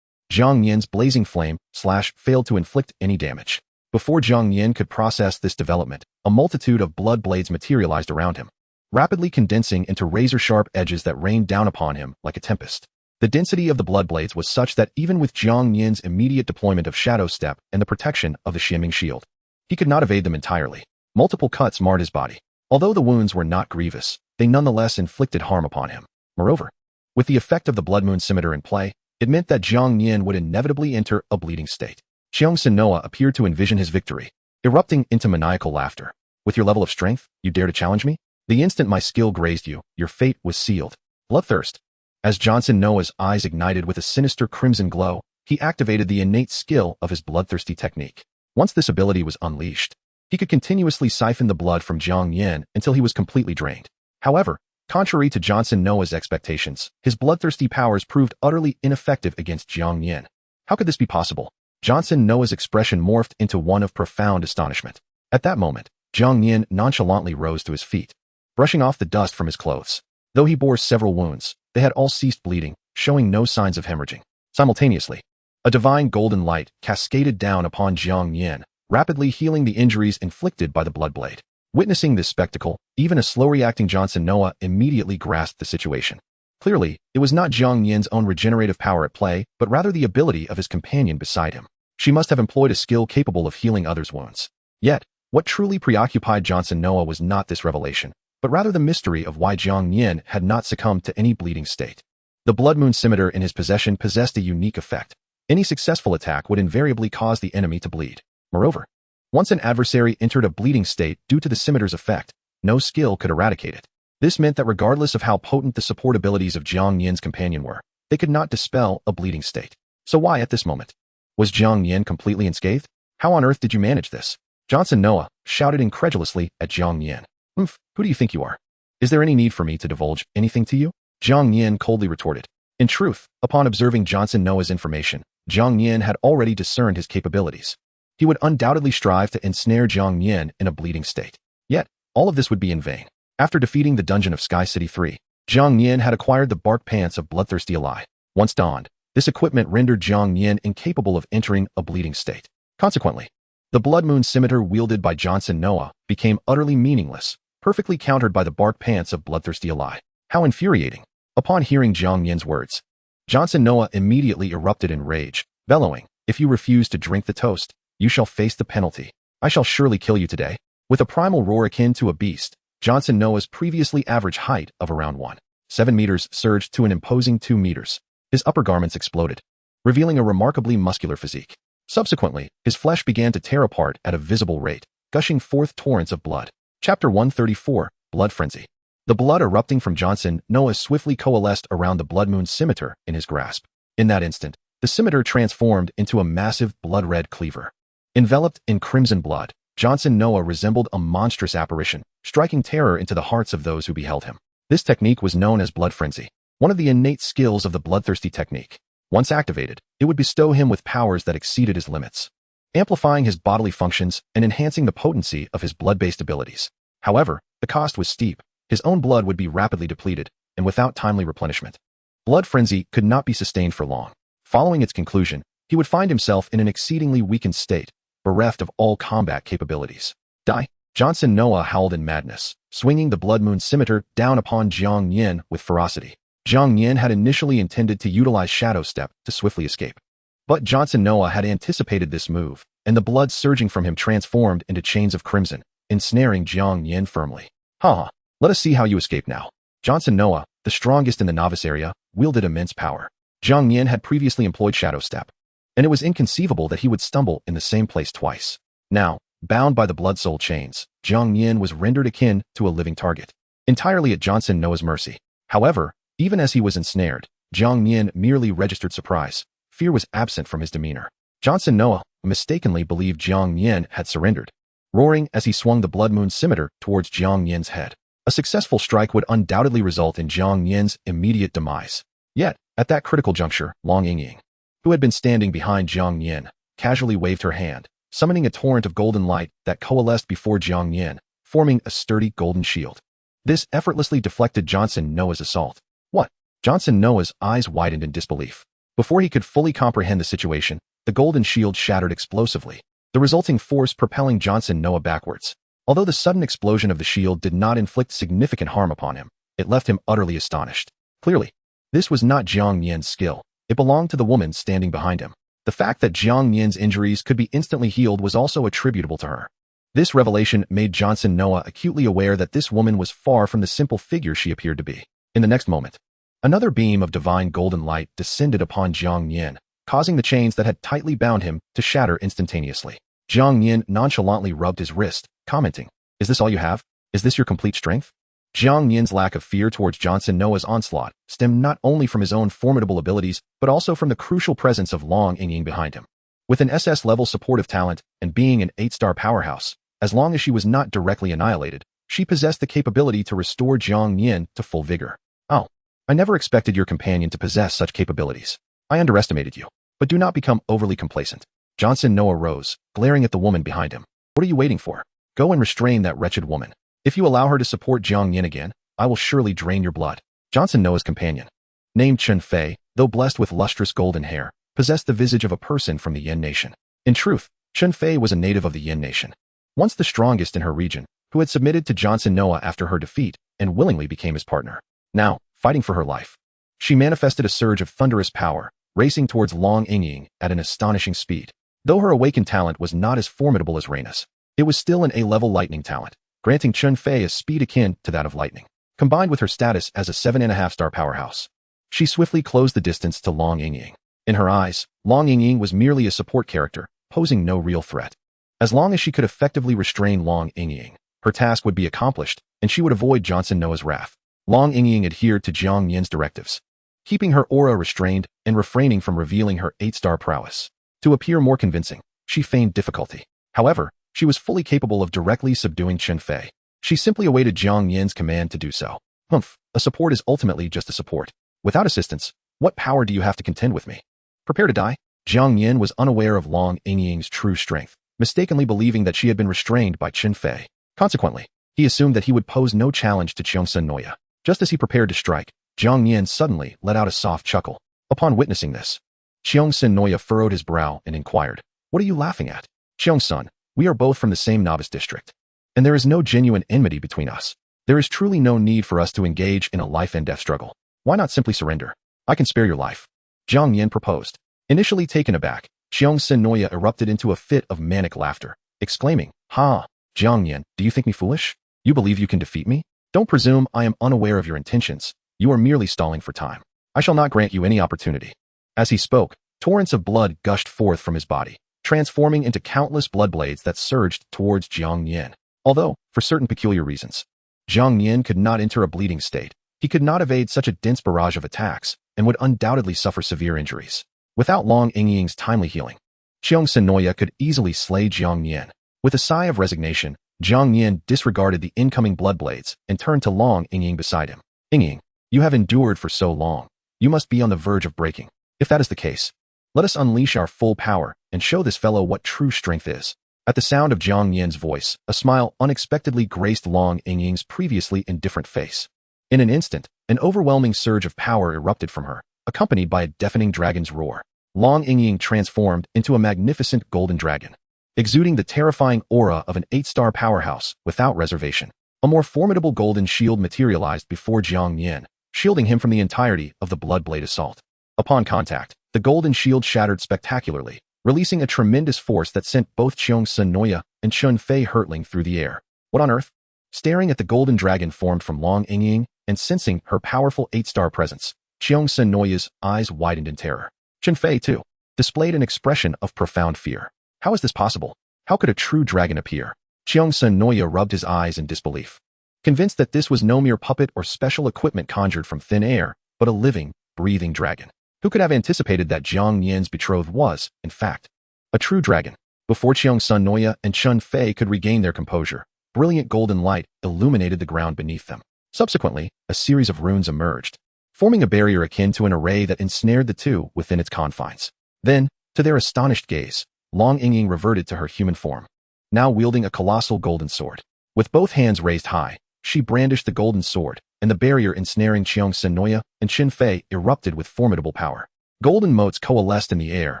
Jiang Nian's blazing flame slash failed to inflict any damage. Before Jiang Nian could process this development, a multitude of blood blades materialized around him, rapidly condensing into razor-sharp edges that rained down upon him like a tempest. The density of the blood blades was such that even with Jiang Nian's immediate deployment of Shadow Step and the protection of the Xianming shield, he could not evade them entirely. Multiple cuts marred his body. Although the wounds were not grievous, they nonetheless inflicted harm upon him. Moreover, with the effect of the Blood Moon Scimitar in play, it meant that Jiang Nian would inevitably enter a bleeding state. Cheong-sun Noah appeared to envision his victory, erupting into maniacal laughter. With your level of strength, you dare to challenge me? The instant my skill grazed you, your fate was sealed. Bloodthirst. As Cheong-sun Noah's eyes ignited with a sinister crimson glow, he activated the innate skill of his bloodthirsty technique. Once this ability was unleashed, he could continuously siphon the blood from Jiang Nian until he was completely drained. However, contrary to Cheong-sun Noah's expectations, his bloodthirsty powers proved utterly ineffective against Jiang Nian. How could this be possible? Cheong-sun Noah's expression morphed into one of profound astonishment. At that moment, Jiang Nian nonchalantly rose to his feet, brushing off the dust from his clothes. Though he bore several wounds, they had all ceased bleeding, showing no signs of hemorrhaging. Simultaneously, a divine golden light cascaded down upon Jiang Nian, rapidly healing the injuries inflicted by the bloodblade. Witnessing this spectacle, even a slow-reacting Cheong-sun Noah immediately grasped the situation. Clearly, it was not Jiang Nian's own regenerative power at play, but rather the ability of his companion beside him. She must have employed a skill capable of healing others' wounds. Yet, what truly preoccupied Cheong-sun Noah was not this revelation, but rather the mystery of why Jiang Nian had not succumbed to any bleeding state. The Blood Moon Scimitar in his possession possessed a unique effect. Any successful attack would invariably cause the enemy to bleed. Moreover, once an adversary entered a bleeding state due to the scimitar's effect, no skill could eradicate it. This meant that regardless of how potent the support abilities of Jiang Nian's companion were, they could not dispel a bleeding state. So why at this moment? Was Jiang Nian completely unscathed? How on earth did you manage this? Cheong-sun Noah shouted incredulously at Jiang Nian. Who do you think you are? Is there any need for me to divulge anything to you? Jiang Nian coldly retorted. In truth, upon observing Cheong-sun Noah's information, Jiang Nian had already discerned his capabilities. He would undoubtedly strive to ensnare Jiang Nian in a bleeding state. Yet, all of this would be in vain. After defeating the dungeon of Sky City 3, Jiang Nian had acquired the bark pants of bloodthirsty ally. Once donned, this equipment rendered Jiang Nian incapable of entering a bleeding state. Consequently, the Blood Moon Scimitar wielded by Cheong-sun Noah became utterly meaningless, perfectly countered by the bark pants of bloodthirsty ally. How infuriating! Upon hearing Jiang Nian's words, Cheong-sun Noah immediately erupted in rage, bellowing, "If you refuse to drink the toast, you shall face the penalty. I shall surely kill you today." With a primal roar akin to a beast, Cheong-sun Noah's previously average height of around 1.7 meters surged to an imposing 2 meters. His upper garments exploded, revealing a remarkably muscular physique. Subsequently, his flesh began to tear apart at a visible rate, gushing forth torrents of blood. Chapter 134, Blood Frenzy. The blood erupting from Cheong-sun Noah swiftly coalesced around the Blood Moon Scimitar in his grasp. In that instant, the scimitar transformed into a massive blood-red cleaver. Enveloped in crimson blood, Cheong-sun Noah resembled a monstrous apparition, striking terror into the hearts of those who beheld him. This technique was known as Blood Frenzy, one of the innate skills of the bloodthirsty technique. Once activated, it would bestow him with powers that exceeded his limits, amplifying his bodily functions and enhancing the potency of his blood-based abilities. However, the cost was steep. His own blood would be rapidly depleted, and without timely replenishment. Blood Frenzy could not be sustained for long. Following its conclusion, he would find himself in an exceedingly weakened state, bereft of all combat capabilities. Die! Cheong-sun Noah howled in madness, swinging the Blood Moon Scimitar down upon Jiang Nian with ferocity. Jiang Nian had initially intended to utilize Shadow Step to swiftly escape. But Cheong-sun Noah had anticipated this move, and the blood surging from him transformed into chains of crimson, ensnaring Jiang Nian firmly. Ha! Let us see how you escape now. Cheong-sun Noah, the strongest in the novice area, wielded immense power. Jiang Nian had previously employed Shadow Step, and it was inconceivable that he would stumble in the same place twice. Now, bound by the blood soul chains, Jiang Nian was rendered akin to a living target, entirely at Cheong-sun Noah's mercy. However, even as he was ensnared, Jiang Nian merely registered surprise. Fear was absent from his demeanor. Cheong-sun Noah mistakenly believed Jiang Nian had surrendered. roaring as he swung the blood moon scimitar towards Jiang Nian's head. A successful strike would undoubtedly result in Jiang Nian's immediate demise. Yet, at that critical juncture, Long Yingying, who had been standing behind Jiang Nian, casually waved her hand, summoning a torrent of golden light that coalesced before Jiang Nian, forming a sturdy golden shield. This effortlessly deflected Johnson Noah's assault. What? Johnson Noah's eyes widened in disbelief. Before he could fully comprehend the situation, the golden shield shattered explosively, the resulting force propelling Johnson Noah backwards. Although the sudden explosion of the shield did not inflict significant harm upon him, it left him utterly astonished. Clearly, this was not Jiang Nian's skill. It belonged to the woman standing behind him. The fact that Jiang Nian's injuries could be instantly healed was also attributable to her. This revelation made Johnson Noah acutely aware that this woman was far from the simple figure she appeared to be. In the next moment, another beam of divine golden light descended upon Jiang Nian, causing the chains that had tightly bound him to shatter instantaneously. Jiang Nian nonchalantly rubbed his wrist, commenting, "Is this all you have? Is this your complete strength?" Jiang Nian's lack of fear towards Johnson Noah's onslaught stemmed not only from his own formidable abilities, but also from the crucial presence of Long Yingying behind him. With an SS-level supportive talent and being an 8-star powerhouse, as long as she was not directly annihilated, she possessed the capability to restore Jiang Nian to full vigor. "Oh, I never expected your companion to possess such capabilities. I underestimated you. But do not become overly complacent." Johnson Noah rose, glaring at the woman behind him. "What are you waiting for? Go and restrain that wretched woman. If you allow her to support Jiang Nian again, I will surely drain your blood." Johnson Noah's companion, named Chen Fei, though blessed with lustrous golden hair, possessed the visage of a person from the Yin nation. In truth, Chen Fei was a native of the Yin nation, once the strongest in her region, who had submitted to Johnson Noah after her defeat and willingly became his partner. Now, fighting for her life, she manifested a surge of thunderous power, racing towards Long Yingying at an astonishing speed. Though her awakened talent was not as formidable as Raina's, it was still an A-level lightning talent, granting Chen Fei a speed akin to that of lightning. Combined with her status as a 7.5-star powerhouse, she swiftly closed the distance to Long Yingying. In her eyes, Long Yingying was merely a support character, posing no real threat. As long as she could effectively restrain Long Yingying, her task would be accomplished, and she would avoid Johnson Noah's wrath. Long Yingying adhered to Jiang Nian's directives, keeping her aura restrained and refraining from revealing her 8-star prowess. To appear more convincing, she feigned difficulty. However, she was fully capable of directly subduing Chen Fei. She simply awaited Jiang Nian's command to do so. Humph, a support is ultimately just a support. Without assistance, what power do you have to contend with me? Prepare to die? Jiang Nian was unaware of Long Yingying's true strength, mistakenly believing that she had been restrained by Chen Fei. Consequently, he assumed that he would pose no challenge to Johnson Noah. Just as he prepared to strike, Jiang Nian suddenly let out a soft chuckle. Upon witnessing this, Johnson Noah furrowed his brow and inquired, "What are you laughing at?" "Jiang-san, we are both from the same novice district, and there is no genuine enmity between us. There is truly no need for us to engage in a life-and-death struggle. Why not simply surrender? I can spare your life," Jiang Nian proposed. Initially taken aback, Johnson Noah erupted into a fit of manic laughter, exclaiming, "Ha! Jiang Nian, do you think me foolish? You believe you can defeat me? Don't presume I am unaware of your intentions. You are merely stalling for time. I shall not grant you any opportunity." As he spoke, torrents of blood gushed forth from his body, transforming into countless blood blades that surged towards Jiang Nian. Although, for certain peculiar reasons, Jiang Nian could not enter a bleeding state, he could not evade such a dense barrage of attacks and would undoubtedly suffer severe injuries. Without Long Yingying's timely healing, Johnson Noah could easily slay Jiang Nian. With a sigh of resignation, Jiang Nian disregarded the incoming blood blades and turned to Long Yingying beside him. "Yingying, you have endured for so long. You must be on the verge of breaking. If that is the case, let us unleash our full power and show this fellow what true strength is." At the sound of Jiang Nian's voice, a smile unexpectedly graced Long Yingying's previously indifferent face. In an instant, an overwhelming surge of power erupted from her, accompanied by a deafening dragon's roar. Long Yingying transformed into a magnificent golden dragon, exuding the terrifying aura of an 8-star powerhouse without reservation. A more formidable golden shield materialized before Jiang Nian, shielding him from the entirety of the Bloodblade assault. Upon contact, the golden shield shattered spectacularly, releasing a tremendous force that sent both Johnson Noah and Chen Fei hurtling through the air. What on earth? Staring at the golden dragon formed from Long Yingying and sensing her powerful 8-star presence, Johnson Noah's eyes widened in terror. Chen Fei, too, displayed an expression of profound fear. How is this possible? How could a true dragon appear? Johnson Noah rubbed his eyes in disbelief, convinced that this was no mere puppet or special equipment conjured from thin air, but a living, breathing dragon. Who could have anticipated that Jiang Nian's betrothed was, in fact, a true dragon? Before Cheong Sun Noya and Chun Fei could regain their composure, brilliant golden light illuminated the ground beneath them. Subsequently, a series of runes emerged, forming a barrier akin to an array that ensnared the two within its confines. Then, to their astonished gaze, Long Yingying reverted to her human form, now wielding a colossal golden sword. With both hands raised high, she brandished the golden sword, and the barrier ensnaring Cheong Sun Noya and Chun Fei erupted with formidable power. Golden motes coalesced in the air,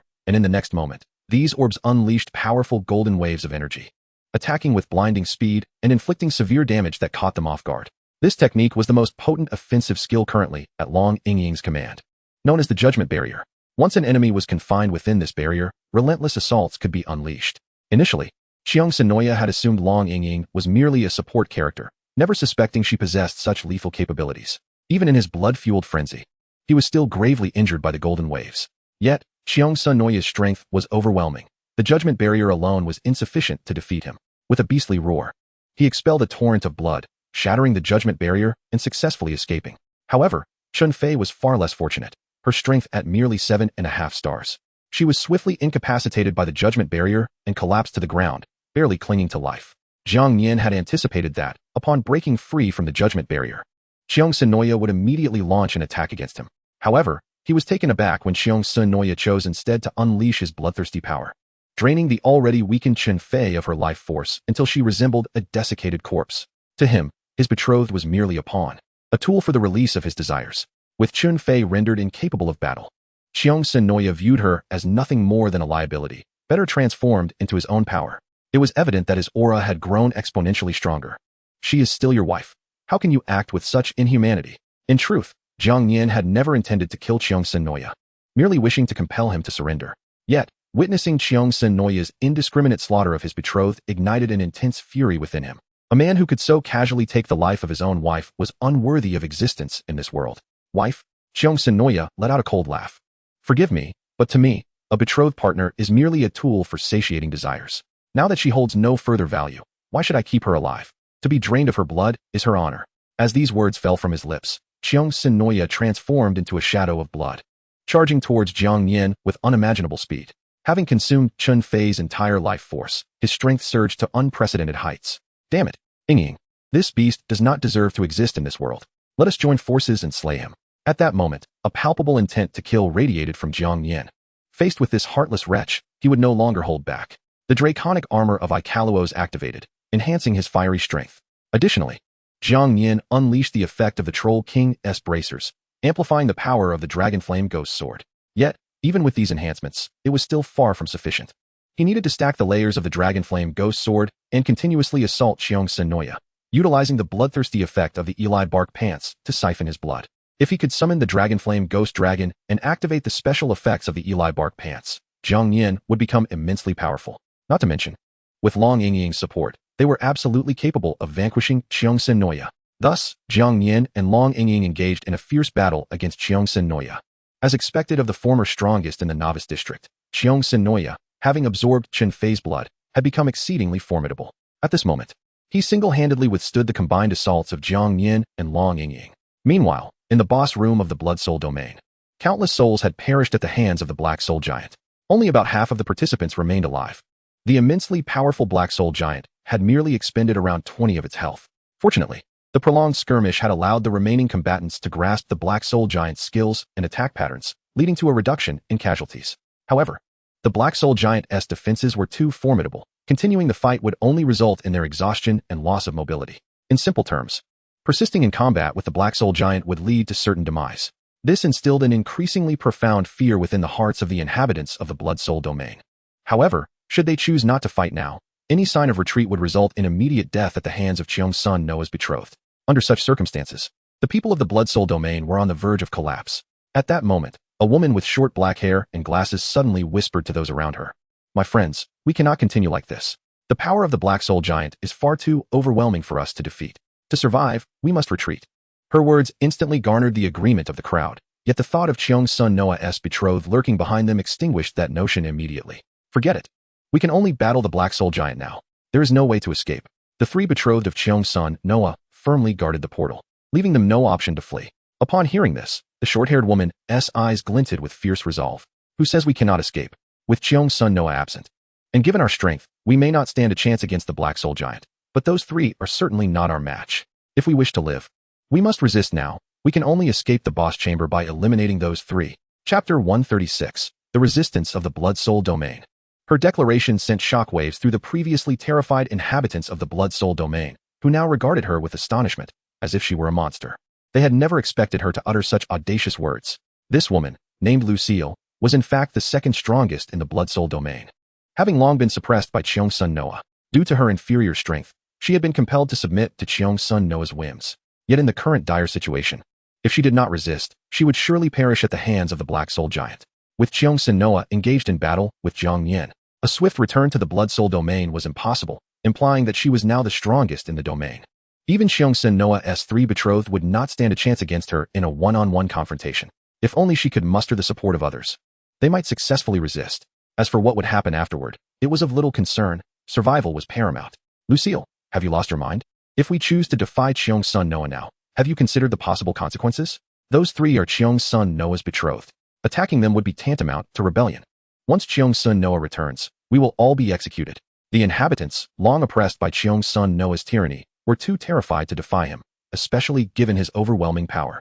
and in the next moment, these orbs unleashed powerful golden waves of energy, attacking with blinding speed and inflicting severe damage that caught them off guard. This technique was the most potent offensive skill currently at Long Yingying's command. Known as the Judgment Barrier, once an enemy was confined within this barrier, relentless assaults could be unleashed. Initially, Cheong Sun Noya had assumed Long Yingying was merely a support character, never suspecting she possessed such lethal capabilities. Even in his blood-fueled frenzy, he was still gravely injured by the golden waves. Yet, Cheong Sun Noya's strength was overwhelming. The Judgment Barrier alone was insufficient to defeat him. With a beastly roar, he expelled a torrent of blood, shattering the Judgment Barrier and successfully escaping. However, Chun Fei was far less fortunate, her strength at merely 7.5 stars. She was swiftly incapacitated by the Judgment Barrier and collapsed to the ground, barely clinging to life. Jiang Nian had anticipated that, upon breaking free from the Judgment Barrier, Cheong Sun Noya would immediately launch an attack against him. However, he was taken aback when Cheong Sun Noya chose instead to unleash his bloodthirsty power, draining the already weakened Chun Fei of her life force until she resembled a desiccated corpse. To him, his betrothed was merely a pawn, a tool for the release of his desires. With Chun Fei rendered incapable of battle, Cheong Sun Noya viewed her as nothing more than a liability, better transformed into his own power. It was evident that his aura had grown exponentially stronger. She is still your wife. How can you act with such inhumanity? In truth, Jiang Nian had never intended to kill Cheong Sun Noya, merely wishing to compel him to surrender. Yet, witnessing Cheong Sun Noya's indiscriminate slaughter of his betrothed ignited an intense fury within him. A man who could so casually take the life of his own wife was unworthy of existence in this world. Wife? Cheong Sun Noya let out a cold laugh. Forgive me, but to me, a betrothed partner is merely a tool for satiating desires. Now that she holds no further value, why should I keep her alive? To be drained of her blood is her honor. As these words fell from his lips, Cheong Sun Noya transformed into a shadow of blood, charging towards Jiang Nian with unimaginable speed. Having consumed Chun Fei's entire life force, his strength surged to unprecedented heights. Damn it, Yingying. This beast does not deserve to exist in this world. Let us join forces and slay him. At that moment, a palpable intent to kill radiated from Jiang Nian. Faced with this heartless wretch, he would no longer hold back. The draconic armor of Ikaluos activated, enhancing his fiery strength. Additionally, Jiang Nian unleashed the effect of the Troll King's bracers, amplifying the power of the Dragon Flame Ghost Sword. Yet, even with these enhancements, it was still far from sufficient. He needed to stack the layers of the Dragon Flame Ghost Sword and continuously assault Cheong Sun Noya, utilizing the bloodthirsty effect of the Eli Bark Pants to siphon his blood. If he could summon the Dragon Flame Ghost Dragon and activate the special effects of the Eli Bark Pants, Jiang Nian would become immensely powerful. Not to mention, with Long Yingying's support, they were absolutely capable of vanquishing Cheong Sun Noya. Thus, Jiang Nian and Long Yingying engaged in a fierce battle against Cheong Sun Noya. As expected of the former strongest in the novice district, Cheong Sun Noya, having absorbed Chun Fei's blood, had become exceedingly formidable. At this moment, he single-handedly withstood the combined assaults of Jiang Nian and Long Yingying. Meanwhile, in the boss room of the Blood Soul domain, countless souls had perished at the hands of the Black Soul Giant. Only about half of the participants remained alive. The immensely powerful Black Soul Giant had merely expended around 20 of its health. Fortunately, the prolonged skirmish had allowed the remaining combatants to grasp the Black Soul Giant's skills and attack patterns, leading to a reduction in casualties. However, the Black Soul Giant's defenses were too formidable. Continuing the fight would only result in their exhaustion and loss of mobility. In simple terms, persisting in combat with the Black Soul Giant would lead to certain demise. This instilled an increasingly profound fear within the hearts of the inhabitants of the Blood Soul domain. However, should they choose not to fight now, any sign of retreat would result in immediate death at the hands of Cheong Sun Noya's betrothed. Under such circumstances, the people of the Blood Soul domain were on the verge of collapse. At that moment, a woman with short black hair and glasses suddenly whispered to those around her, "My friends, we cannot continue like this. The power of the Black Soul Giant is far too overwhelming for us to defeat. To survive, we must retreat." Her words instantly garnered the agreement of the crowd, yet the thought of Cheong Sun Noya's betrothed lurking behind them extinguished that notion immediately. Forget it. We can only battle the Black Soul Giant now. There is no way to escape. The three betrothed of Cheong Sun Noya firmly guarded the portal, leaving them no option to flee. Upon hearing this, the short-haired woman's eyes glinted with fierce resolve. Who says we cannot escape? With Cheong Sun Noya absent, And given our strength, we may not stand a chance against the Black Soul Giant. But those three are certainly not our match. If we wish to live, we must resist now. We can only escape the boss chamber by eliminating those three. Chapter 136. The Resistance of the Blood Soul Domain. Her declaration sent shockwaves through the previously terrified inhabitants of the Blood Soul Domain, who now regarded her with astonishment, as if she were a monster. They had never expected her to utter such audacious words. This woman, named Lucille, was in fact the second strongest in the Blood Soul Domain. Having long been suppressed by Cheong-sun Noah, due to her inferior strength, she had been compelled to submit to Cheong-sun Noah's whims. Yet in the current dire situation, if she did not resist, she would surely perish at the hands of the Black Soul Giant. With Cheong-sun Noah engaged in battle with Jiang Nian, a swift return to the Blood Soul Domain was impossible, implying that she was now the strongest in the domain. Even Cheong-sun Noah's three betrothed would not stand a chance against her in a one-on-one confrontation. If only she could muster the support of others, they might successfully resist. As for what would happen afterward, it was of little concern. Survival was paramount. Lucille, have you lost your mind? If we choose to defy Cheong-sun Noah now, have you considered the possible consequences? Those three are Cheong-sun Noah's betrothed. Attacking them would be tantamount to rebellion. Once Cheong-sun Noah returns, we will all be executed. The inhabitants, long oppressed by Cheong-sun Noah's tyranny, were too terrified to defy him, especially given his overwhelming power.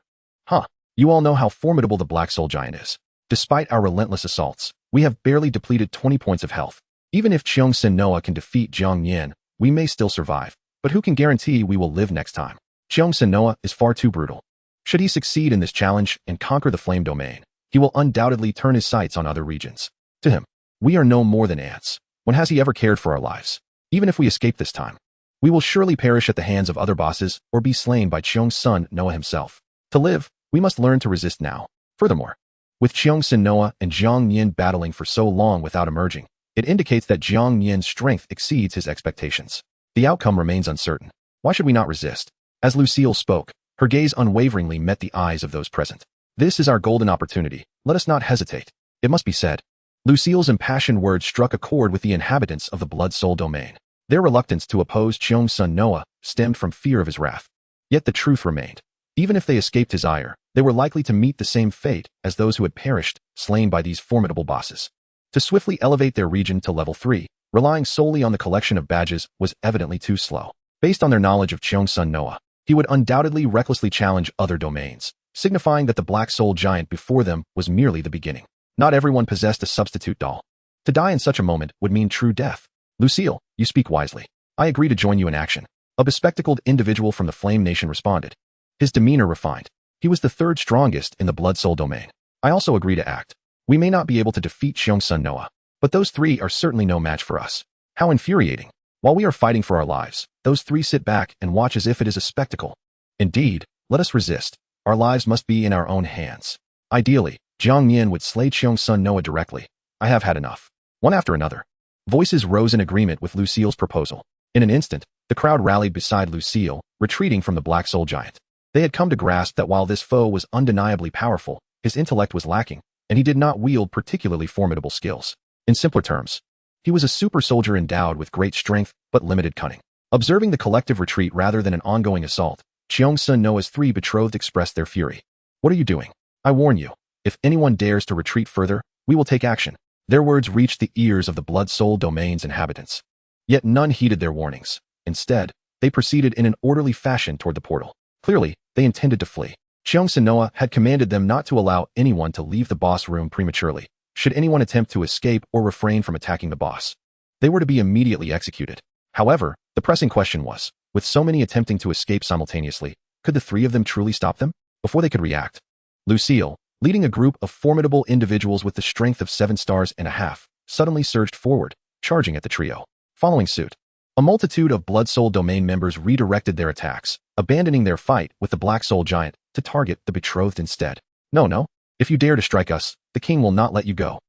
You all know how formidable the Black Soul Giant is. Despite our relentless assaults, we have barely depleted 20 points of health. Even if Cheong-sun Noah can defeat Jiang Nian, we may still survive. But who can guarantee we will live next time? Cheong-sun Noah is far too brutal. Should he succeed in this challenge and conquer the Flame Domain, he will undoubtedly turn his sights on other regions. To him, we are no more than ants. When has he ever cared for our lives? Even if we escape this time, we will surely perish at the hands of other bosses or be slain by Cheong-sun Noah himself. To live, we must learn to resist now. Furthermore, with Cheong-sun Noah and Jiang Nian battling for so long without emerging, it indicates that Jiang Nian's strength exceeds his expectations. The outcome remains uncertain. Why should we not resist? As Lucille spoke, her gaze unwaveringly met the eyes of those present. This is our golden opportunity. Let us not hesitate. It must be said. Lucille's impassioned words struck a chord with the inhabitants of the Blood Soul Domain. Their reluctance to oppose Cheong-sun Noah stemmed from fear of his wrath. Yet the truth remained. Even if they escaped his ire, they were likely to meet the same fate as those who had perished, slain by these formidable bosses. To swiftly elevate their region to level 3, relying solely on the collection of badges was evidently too slow. Based on their knowledge of Cheong-sun Noah, he would undoubtedly recklessly challenge other domains, signifying that the Black Soul Giant before them was merely the beginning. Not everyone possessed a substitute doll. To die in such a moment would mean true death. Lucille, you speak wisely. I agree to join you in action. A bespectacled individual from the Flame Nation responded. His demeanor refined. He was the third strongest in the Blood Soul Domain. I also agree to act. We may not be able to defeat Cheong-sun Noah, but those three are certainly no match for us. How infuriating. While we are fighting for our lives, those three sit back and watch as if it is a spectacle. Indeed, let us resist. Our lives must be in our own hands. Ideally, Jiang Nian would slay Cheong-sun Noah directly. I have had enough. One after another. Voices rose in agreement with Lucille's proposal. In an instant, the crowd rallied beside Lucille, retreating from the Black Soul Giant. They had come to grasp that while this foe was undeniably powerful, his intellect was lacking, and he did not wield particularly formidable skills. In simpler terms, he was a super soldier endowed with great strength but limited cunning. Observing the collective retreat rather than an ongoing assault, Cheong-sun Noah's three betrothed expressed their fury. What are you doing? I warn you, if anyone dares to retreat further, we will take action. Their words reached the ears of the Blood Soul Domain's inhabitants. Yet none heeded their warnings. Instead, they proceeded in an orderly fashion toward the portal. Clearly, they intended to flee. Cheong-sun Noah had commanded them not to allow anyone to leave the boss room prematurely, should anyone attempt to escape or refrain from attacking the boss. They were to be immediately executed. However, the pressing question was, with so many attempting to escape simultaneously, could the three of them truly stop them? Before they could react, Lucille, leading a group of formidable individuals with the strength of 7 stars and a half, suddenly surged forward, charging at the trio. Following suit, a multitude of Blood Soul Domain members redirected their attacks, abandoning their fight with the Black Soul Giant to target the betrothed instead. No. If you dare to strike us, the king will not let you go.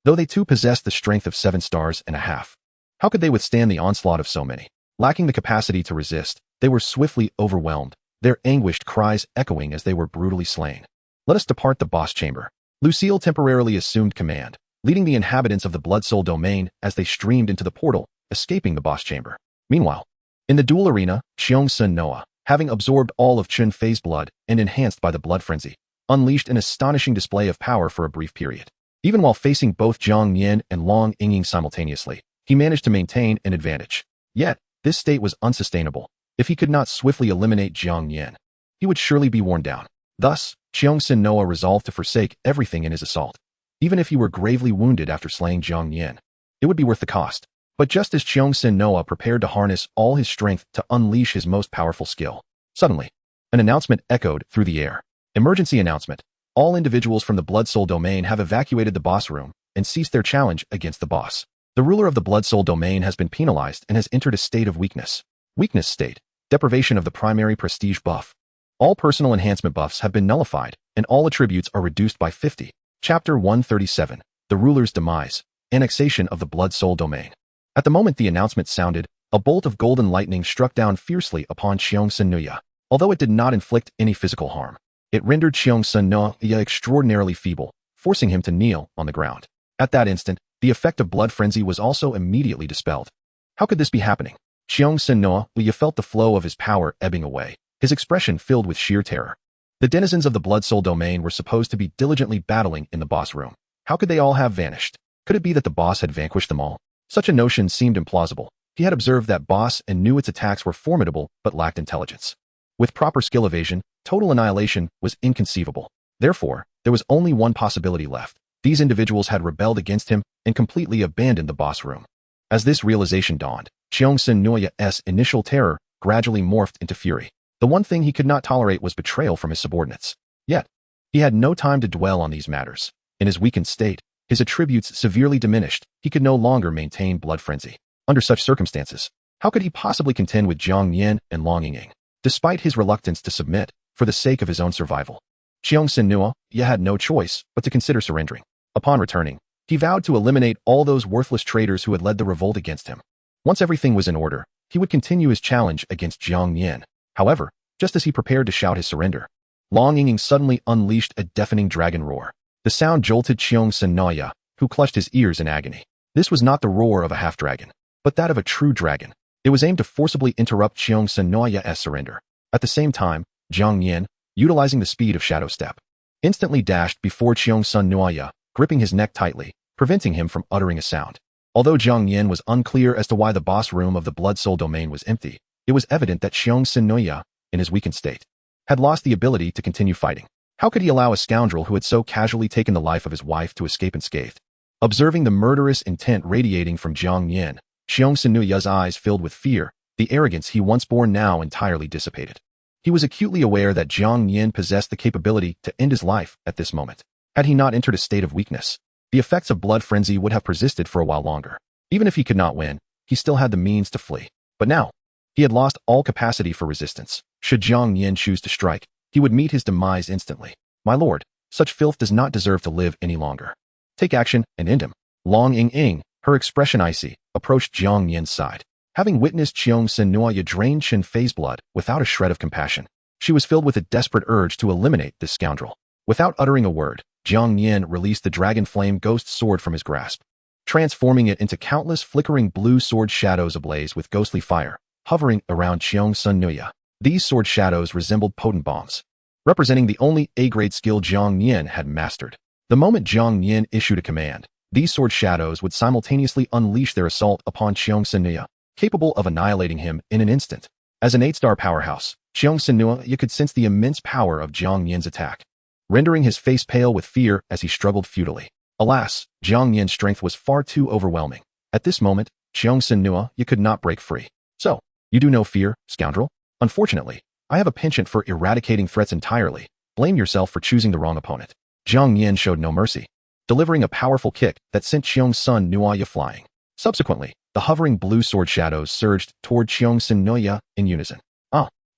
Though they too possessed the strength of 7 stars and a half. How could they withstand the onslaught of so many? Lacking the capacity to resist, they were swiftly overwhelmed, their anguished cries echoing as they were brutally slain. Let us depart the boss chamber. Lucille temporarily assumed command, leading the inhabitants of the Blood Soul Domain as they streamed into the portal, escaping the boss chamber. Meanwhile, in the duel arena, Cheong-sun Noah, having absorbed all of Chun Fei's blood and enhanced by the blood frenzy, unleashed an astonishing display of power for a brief period. Even while facing both Jiang Nian and Long Ying simultaneously, he managed to maintain an advantage. Yet, this state was unsustainable. If he could not swiftly eliminate Jiang Nian, he would surely be worn down. Thus, Cheongsin resolved to forsake everything in his assault. Even if he were gravely wounded after slaying Jiang Nian, it would be worth the cost. But just as Cheongsin prepared to harness all his strength to unleash his most powerful skill, suddenly, an announcement echoed through the air. Emergency announcement. All individuals from the Blood Soul domain have evacuated the boss room and ceased their challenge against the boss. The ruler of the Blood Soul domain has been penalized and has entered a state of weakness. Weakness state. Deprivation of the primary prestige buff. All personal enhancement buffs have been nullified, and all attributes are reduced by 50. Chapter 137. The Ruler's Demise. Annexation of the Blood Soul domain. At the moment the announcement sounded, a bolt of golden lightning struck down fiercely upon Cheongsin. Although it did not inflict any physical harm, it rendered Cheongsin extraordinarily feeble, forcing him to kneel on the ground. At that instant, the effect of blood frenzy was also immediately dispelled. How could this be happening? Cheongsin felt the flow of his power ebbing away, his expression filled with sheer terror. The denizens of the Blood Soul domain were supposed to be diligently battling in the boss room. How could they all have vanished? Could it be that the boss had vanquished them all? Such a notion seemed implausible. He had observed that boss and knew its attacks were formidable but lacked intelligence. With proper skill evasion, total annihilation was inconceivable. Therefore, there was only one possibility left. These individuals had rebelled against him and completely abandoned the boss room. As this realization dawned, Cheongsin initial terror gradually morphed into fury. The one thing he could not tolerate was betrayal from his subordinates. Yet, he had no time to dwell on these matters. In his weakened state, his attributes severely diminished, he could no longer maintain blood frenzy. Under such circumstances, how could he possibly contend with Jiang Nian and Long Yingying? Despite his reluctance to submit, for the sake of his own survival, Cheongsin had no choice but to consider surrendering. Upon returning, he vowed to eliminate all those worthless traitors who had led the revolt against him. Once everything was in order, he would continue his challenge against Jiang Nian. However, just as he prepared to shout his surrender, Long Yingying suddenly unleashed a deafening dragon roar. The sound jolted Cheongsin, who clutched his ears in agony. This was not the roar of a half-dragon, but that of a true dragon. It was aimed to forcibly interrupt Cheongsin surrender. At the same time, Jiang Nian, utilizing the speed of Shadow Step, instantly dashed before Cheongsin, gripping his neck tightly, preventing him from uttering a sound. Although Jiang Nian was unclear as to why the boss room of the Blood Soul domain was empty, it was evident that Cheongsin, in his weakened state, had lost the ability to continue fighting. How could he allow a scoundrel who had so casually taken the life of his wife to escape unscathed? Observing the murderous intent radiating from Jiang Nian, Cheongsin eyes filled with fear, the arrogance he once bore now entirely dissipated. He was acutely aware that Jiang Nian possessed the capability to end his life at this moment. Had he not entered a state of weakness, the effects of blood frenzy would have persisted for a while longer. Even if he could not win, he still had the means to flee. But now, he had lost all capacity for resistance. Should Jiang Nian choose to strike, he would meet his demise instantly. My lord, such filth does not deserve to live any longer. Take action and end him. Long Yingying, her expression icy, approached Jiang Nian's side. Having witnessed Cheongsin drain Chen Fei's blood without a shred of compassion, she was filled with a desperate urge to eliminate this scoundrel. Without uttering a word, Jiang Nian released the dragon flame ghost sword from his grasp, transforming it into countless flickering blue sword shadows ablaze with ghostly fire, hovering around Cheongsin. These sword shadows resembled potent bombs, representing the only A-grade skill Jiang Nian had mastered. The moment Jiang Nian issued a command, these sword shadows would simultaneously unleash their assault upon Cheongsin, capable of annihilating him in an instant. As an 8-star powerhouse, Cheongsin could sense the immense power of Jiang Nian's attack, rendering his face pale with fear as he struggled futilely. Alas, Jiang Nian's strength was far too overwhelming. At this moment, Cheongsin could not break free. So, you do no fear, scoundrel? Unfortunately, I have a penchant for eradicating threats entirely. Blame yourself for choosing the wrong opponent. Jiang Nian showed no mercy, delivering a powerful kick that sent Cheongsin flying. Subsequently, the hovering blue sword shadows surged toward Cheongsin in unison.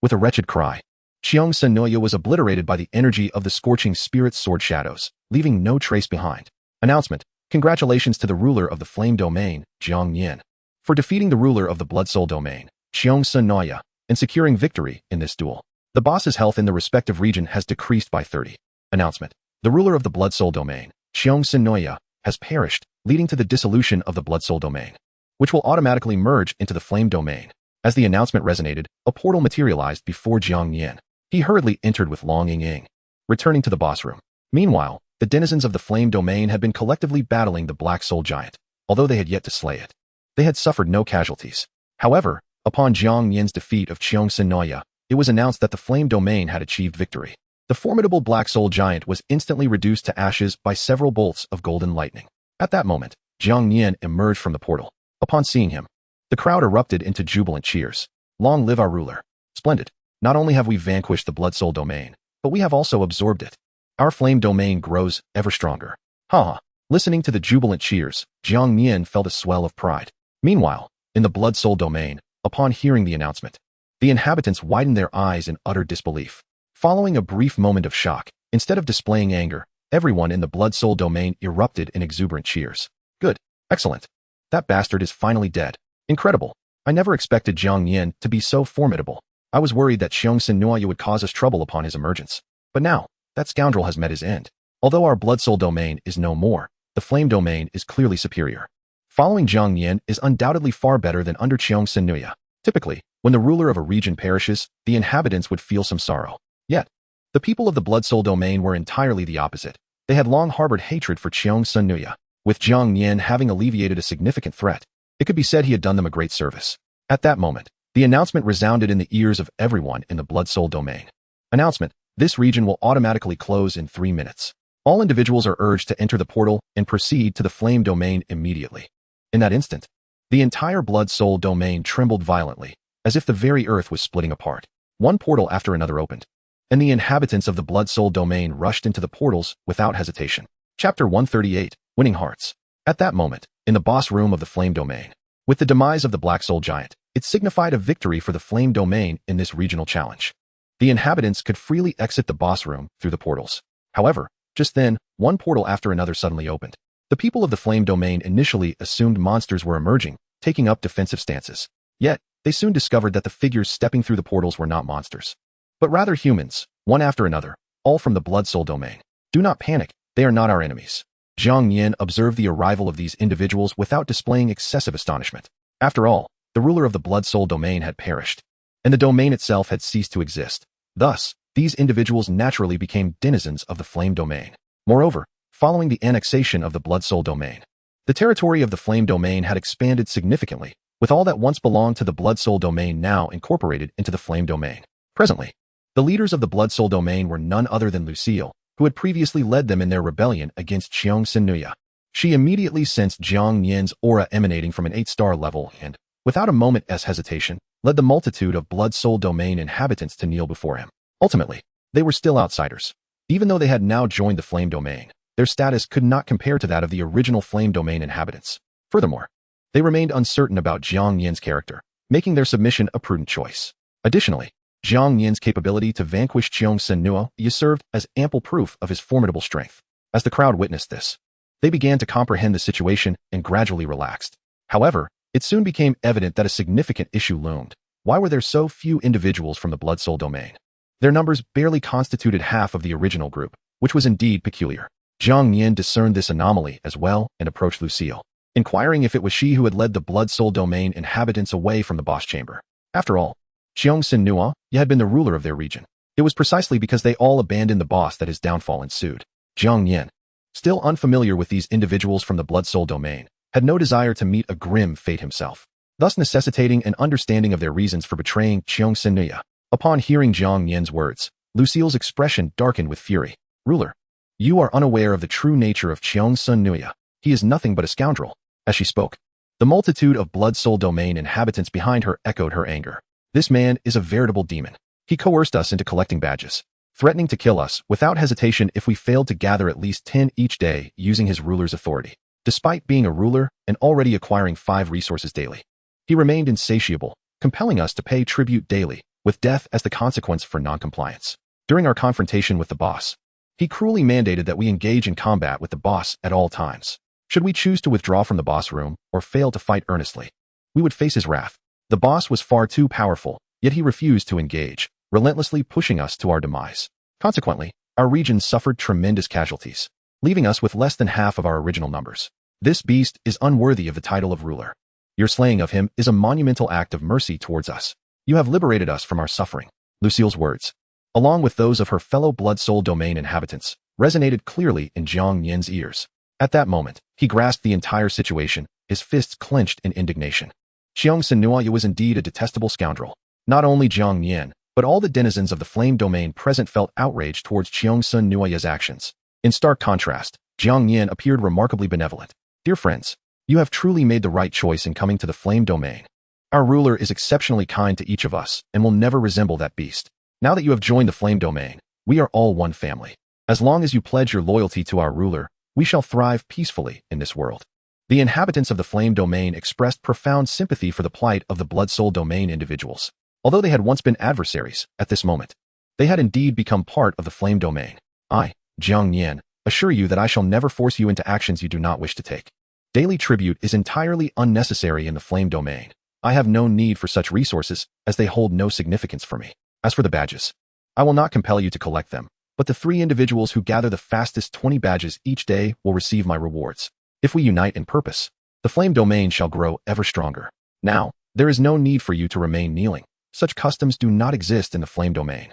With a wretched cry, Cheongsin was obliterated by the energy of the scorching spirit sword shadows, leaving no trace behind. Announcement: congratulations to the ruler of the flame domain, Jiang Nian, for defeating the ruler of the blood soul domain, Cheongsin, and securing victory in this duel. The boss's health in the respective region has decreased by 30. Announcement: the ruler of the blood soul domain, Cheongsin, has perished, leading to the dissolution of the blood soul domain, which will automatically merge into the flame domain. As the announcement resonated, a portal materialized before Jiang Nian. He hurriedly entered with Long Yingying, returning to the boss room. Meanwhile, the denizens of the flame domain had been collectively battling the black soul giant, although they had yet to slay it. They had suffered no casualties. However, upon Jiang Nian's defeat of Cheongsin, it was announced that the Flame Domain had achieved victory. The formidable Black Soul Giant was instantly reduced to ashes by several bolts of golden lightning. At that moment, Jiang Nian emerged from the portal. Upon seeing him, the crowd erupted into jubilant cheers. Long live our ruler. Splendid. Not only have we vanquished the Blood Soul Domain, but we have also absorbed it. Our Flame Domain grows ever stronger. Ha! Listening to the jubilant cheers, Jiang Nian felt a swell of pride. Meanwhile, in the Blood Soul Domain, upon hearing the announcement, the inhabitants widened their eyes in utter disbelief. Following a brief moment of shock, instead of displaying anger, everyone in the Blood Soul Domain erupted in exuberant cheers. Good. Excellent. That bastard is finally dead. Incredible. I never expected Jiang Nian to be so formidable. I was worried that Cheongsin would cause us trouble upon his emergence. But now, that scoundrel has met his end. Although our Blood Soul Domain is no more, the Flame Domain is clearly superior. Following Jiang Nian is undoubtedly far better than under Cheongsin. Typically, when the ruler of a region perishes, the inhabitants would feel some sorrow. Yet, the people of the Blood Soul Domain were entirely the opposite. They had long harbored hatred for Cheongsin. With Jiang Nian having alleviated a significant threat, it could be said he had done them a great service. At that moment, the announcement resounded in the ears of everyone in the Blood Soul Domain. Announcement: this region will automatically close in 3 minutes. All individuals are urged to enter the portal and proceed to the Flame Domain immediately. In that instant, the entire Blood Soul Domain trembled violently, as if the very earth was splitting apart. One portal after another opened, and the inhabitants of the Blood Soul Domain rushed into the portals without hesitation. Chapter 138, Winning Hearts. At that moment, in the boss room of the Flame Domain, with the demise of the Black Soul Giant, it signified a victory for the Flame Domain in this regional challenge. The inhabitants could freely exit the boss room through the portals. However, just then, one portal after another suddenly opened. The people of the Flame Domain initially assumed monsters were emerging, taking up defensive stances. Yet, they soon discovered that the figures stepping through the portals were not monsters, but rather humans, one after another, all from the Blood Soul Domain. Do not panic, they are not our enemies. Jiang Nian observed the arrival of these individuals without displaying excessive astonishment. After all, the ruler of the Blood Soul Domain had perished, and the domain itself had ceased to exist. Thus, these individuals naturally became denizens of the Flame Domain. Moreover, following the annexation of the Blood Soul Domain, the territory of the Flame Domain had expanded significantly, with all that once belonged to the Blood Soul Domain now incorporated into the Flame Domain. Presently, the leaders of the Blood Soul Domain were none other than Lucille, who had previously led them in their rebellion against Cheongsin. She immediately sensed Jiang Nian's aura emanating from an 8-star level and, without a moment's hesitation, led the multitude of Blood Soul Domain inhabitants to kneel before him. Ultimately, they were still outsiders. Even though they had now joined the Flame Domain, their status could not compare to that of the original Flame Domain inhabitants. Furthermore, they remained uncertain about Jiang Nian's character, making their submission a prudent choice. Additionally, Jiang Nian's capability to vanquish Cheongsin served as ample proof of his formidable strength. As the crowd witnessed this, they began to comprehend the situation and gradually relaxed. However, it soon became evident that a significant issue loomed. Why were there so few individuals from the Blood Soul Domain? Their numbers barely constituted half of the original group, which was indeed peculiar. Jiang Nian discerned this anomaly as well and approached Lucille, inquiring if it was she who had led the Blood Soul Domain inhabitants away from the boss chamber. After all, Cheongsin had been the ruler of their region. It was precisely because they all abandoned the boss that his downfall ensued. Jiang Nian, still unfamiliar with these individuals from the Blood Soul Domain, had no desire to meet a grim fate himself, thus necessitating an understanding of their reasons for betraying Cheongsin. Upon hearing Jiang Nian's words, Lucille's expression darkened with fury. Ruler, you are unaware of the true nature of Cheongsin. He is nothing but a scoundrel. As she spoke, the multitude of Blood Soul Domain inhabitants behind her echoed her anger. This man is a veritable demon. He coerced us into collecting badges, threatening to kill us without hesitation if we failed to gather at least 10 each day using his ruler's authority. Despite being a ruler and already acquiring 5 resources daily, he remained insatiable, compelling us to pay tribute daily, with death as the consequence for noncompliance. During our confrontation with the boss, he cruelly mandated that we engage in combat with the boss at all times. Should we choose to withdraw from the boss room or fail to fight earnestly, we would face his wrath. The boss was far too powerful, yet he refused to engage, relentlessly pushing us to our demise. Consequently, our region suffered tremendous casualties, leaving us with less than half of our original numbers. This beast is unworthy of the title of ruler. Your slaying of him is a monumental act of mercy towards us. You have liberated us from our suffering. Lucille's words, along with those of her fellow Blood Soul Domain inhabitants, resonated clearly in Jiang Nian's ears. At that moment, he grasped the entire situation, his fists clenched in indignation. Jiang Nian was indeed a detestable scoundrel. Not only Jiang Nian, but all the denizens of the flame domain present felt outrage towards Jiang Nian's actions. In stark contrast, Jiang Nian appeared remarkably benevolent. Dear friends, you have truly made the right choice in coming to the flame domain. Our ruler is exceptionally kind to each of us and will never resemble that beast. Now that you have joined the flame domain, we are all one family. As long as you pledge your loyalty to our ruler, we shall thrive peacefully in this world. The inhabitants of the flame domain expressed profound sympathy for the plight of the blood soul domain individuals. Although they had once been adversaries, at this moment, they had indeed become part of the flame domain. I, Jiang Nian, assure you that I shall never force you into actions you do not wish to take. Daily tribute is entirely unnecessary in the flame domain. I have no need for such resources, as they hold no significance for me. As for the badges, I will not compel you to collect them, but the 3 individuals who gather the fastest 20 badges each day will receive my rewards. If we unite in purpose, the flame domain shall grow ever stronger. Now, there is no need for you to remain kneeling. Such customs do not exist in the flame domain.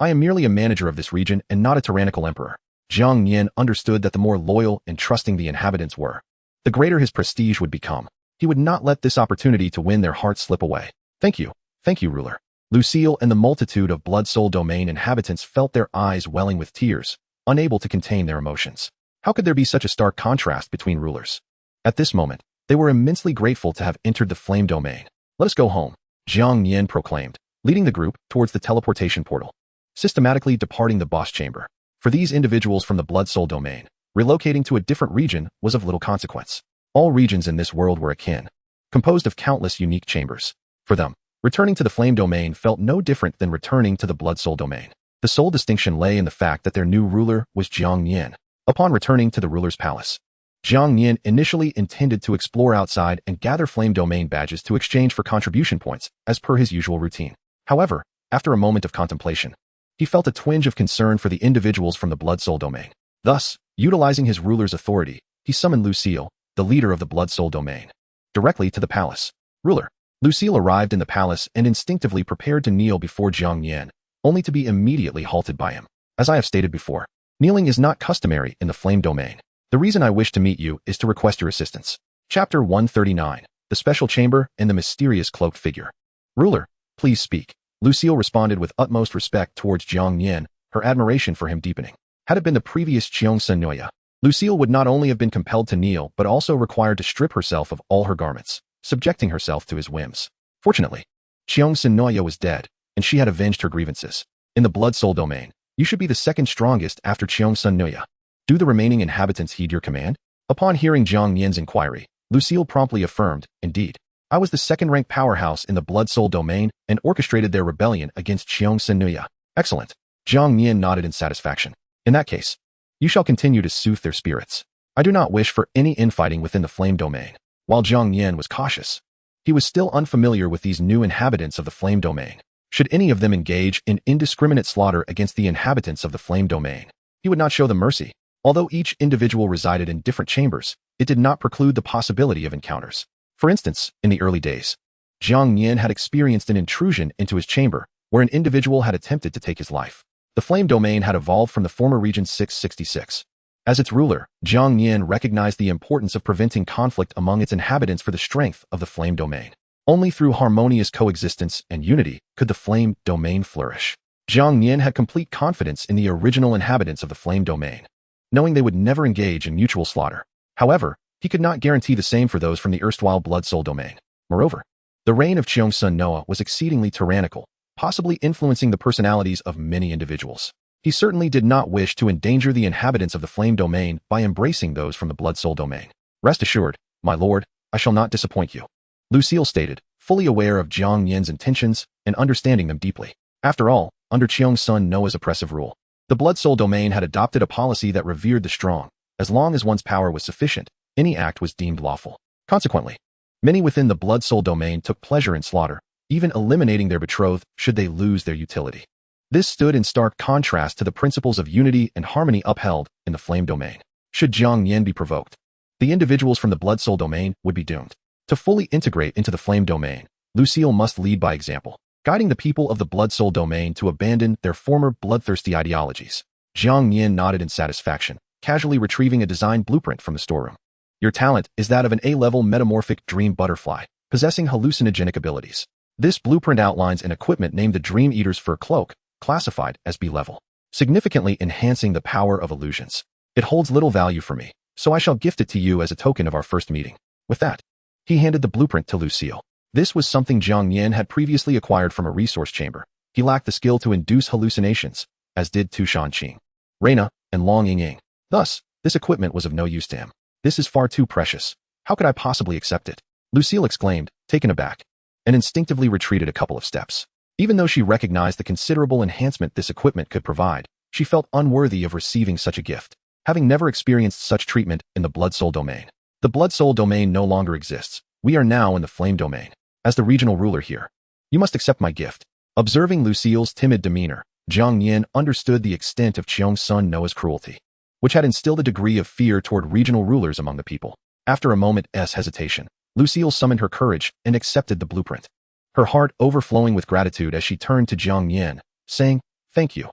I am merely a manager of this region and not a tyrannical emperor. Jiang Nian understood that the more loyal and trusting the inhabitants were, the greater his prestige would become. He would not let this opportunity to win their hearts slip away. Thank you, ruler. Lucille and the multitude of blood soul domain inhabitants felt their eyes welling with tears, unable to contain their emotions. How could there be such a stark contrast between rulers? At this moment, they were immensely grateful to have entered the flame domain. Let us go home, Jiang Nian proclaimed, leading the group towards the teleportation portal, systematically departing the boss chamber. For these individuals from the blood soul domain, relocating to a different region was of little consequence. All regions in this world were akin, composed of countless unique chambers. For them, returning to the flame domain felt no different than returning to the blood soul domain. The sole distinction lay in the fact that their new ruler was Jiang Nian. Upon returning to the ruler's palace, Jiang Nian initially intended to explore outside and gather flame domain badges to exchange for contribution points, as per his usual routine. However, after a moment of contemplation, he felt a twinge of concern for the individuals from the blood soul domain. Thus, utilizing his ruler's authority, he summoned Lucille, the leader of the blood soul domain, directly to the palace. Ruler. Lucille arrived in the palace and instinctively prepared to kneel before Jiang Nian, only to be immediately halted by him. As I have stated before, kneeling is not customary in the flame domain. The reason I wish to meet you is to request your assistance. Chapter 139, The Special Chamber and the Mysterious Cloaked Figure. Ruler, please speak. Lucille responded with utmost respect towards Jiang Nian, her admiration for him deepening. Had it been the previous Jiang Nian, Lucille would not only have been compelled to kneel but also required to strip herself of all her garments, subjecting herself to his whims. Fortunately, Jiang Nian was dead, and she had avenged her grievances. In the blood soul domain, you should be the second strongest after Jiang Nian. Do the remaining inhabitants heed your command? Upon hearing Jiang Nian's inquiry, Lucille promptly affirmed, indeed. I was the second-ranked powerhouse in the blood soul domain and orchestrated their rebellion against Jiang Nian. Excellent. Jiang Nian nodded in satisfaction. In that case, you shall continue to soothe their spirits. I do not wish for any infighting within the flame domain. While Jiang Nian was cautious, he was still unfamiliar with these new inhabitants of the flame domain. Should any of them engage in indiscriminate slaughter against the inhabitants of the flame domain, he would not show them mercy. Although each individual resided in different chambers, it did not preclude the possibility of encounters. For instance, in the early days, Jiang Nian had experienced an intrusion into his chamber, where an individual had attempted to take his life. The flame domain had evolved from the former Region 666. As its ruler, Jiang Nian recognized the importance of preventing conflict among its inhabitants for the strength of the flame domain. Only through harmonious coexistence and unity could the flame domain flourish. Jiang Nian had complete confidence in the original inhabitants of the flame domain, knowing they would never engage in mutual slaughter. However, he could not guarantee the same for those from the erstwhile blood soul domain. Moreover, the reign of Jiang Nian was exceedingly tyrannical, possibly influencing the personalities of many individuals. He certainly did not wish to endanger the inhabitants of the flame domain by embracing those from the blood soul domain. Rest assured, my lord, I shall not disappoint you, Lucille stated, fully aware of Jiang Nian's intentions and understanding them deeply. After all, under Jiang Nian's oppressive rule, the blood soul domain had adopted a policy that revered the strong. As long as one's power was sufficient, any act was deemed lawful. Consequently, many within the blood soul domain took pleasure in slaughter, even eliminating their betrothed should they lose their utility. This stood in stark contrast to the principles of unity and harmony upheld in the flame domain. Should Jiang Nian be provoked, the individuals from the blood soul domain would be doomed. To fully integrate into the flame domain, Lucille must lead by example, guiding the people of the blood soul domain to abandon their former bloodthirsty ideologies. Jiang Nian nodded in satisfaction, casually retrieving a design blueprint from the storeroom. Your talent is that of an A-level metamorphic dream butterfly, possessing hallucinogenic abilities. This blueprint outlines an equipment named the Dream Eater's Fur Cloak, classified as B-level, significantly enhancing the power of illusions. It holds little value for me, so I shall gift it to you as a token of our first meeting. With that, he handed the blueprint to Lucille. This was something Jiang Nian had previously acquired from a resource chamber. He lacked the skill to induce hallucinations, as did Tu Shanqing, Reina, and Long Ying. Thus, this equipment was of no use to him. This is far too precious. How could I possibly accept it? Lucille exclaimed, taken aback, and instinctively retreated a couple of steps. Even though she recognized the considerable enhancement this equipment could provide, she felt unworthy of receiving such a gift, having never experienced such treatment in the Blood-Soul domain. The Blood-Soul domain no longer exists. We are now in the Flame domain. As the regional ruler here, you must accept my gift. Observing Lucille's timid demeanor, Jiang Nian understood the extent of Cheong Sun Noah's cruelty, which had instilled a degree of fear toward regional rulers among the people. After a moment's hesitation, Lucille summoned her courage and accepted the blueprint, her heart overflowing with gratitude as she turned to Jiang Nian, saying, thank you,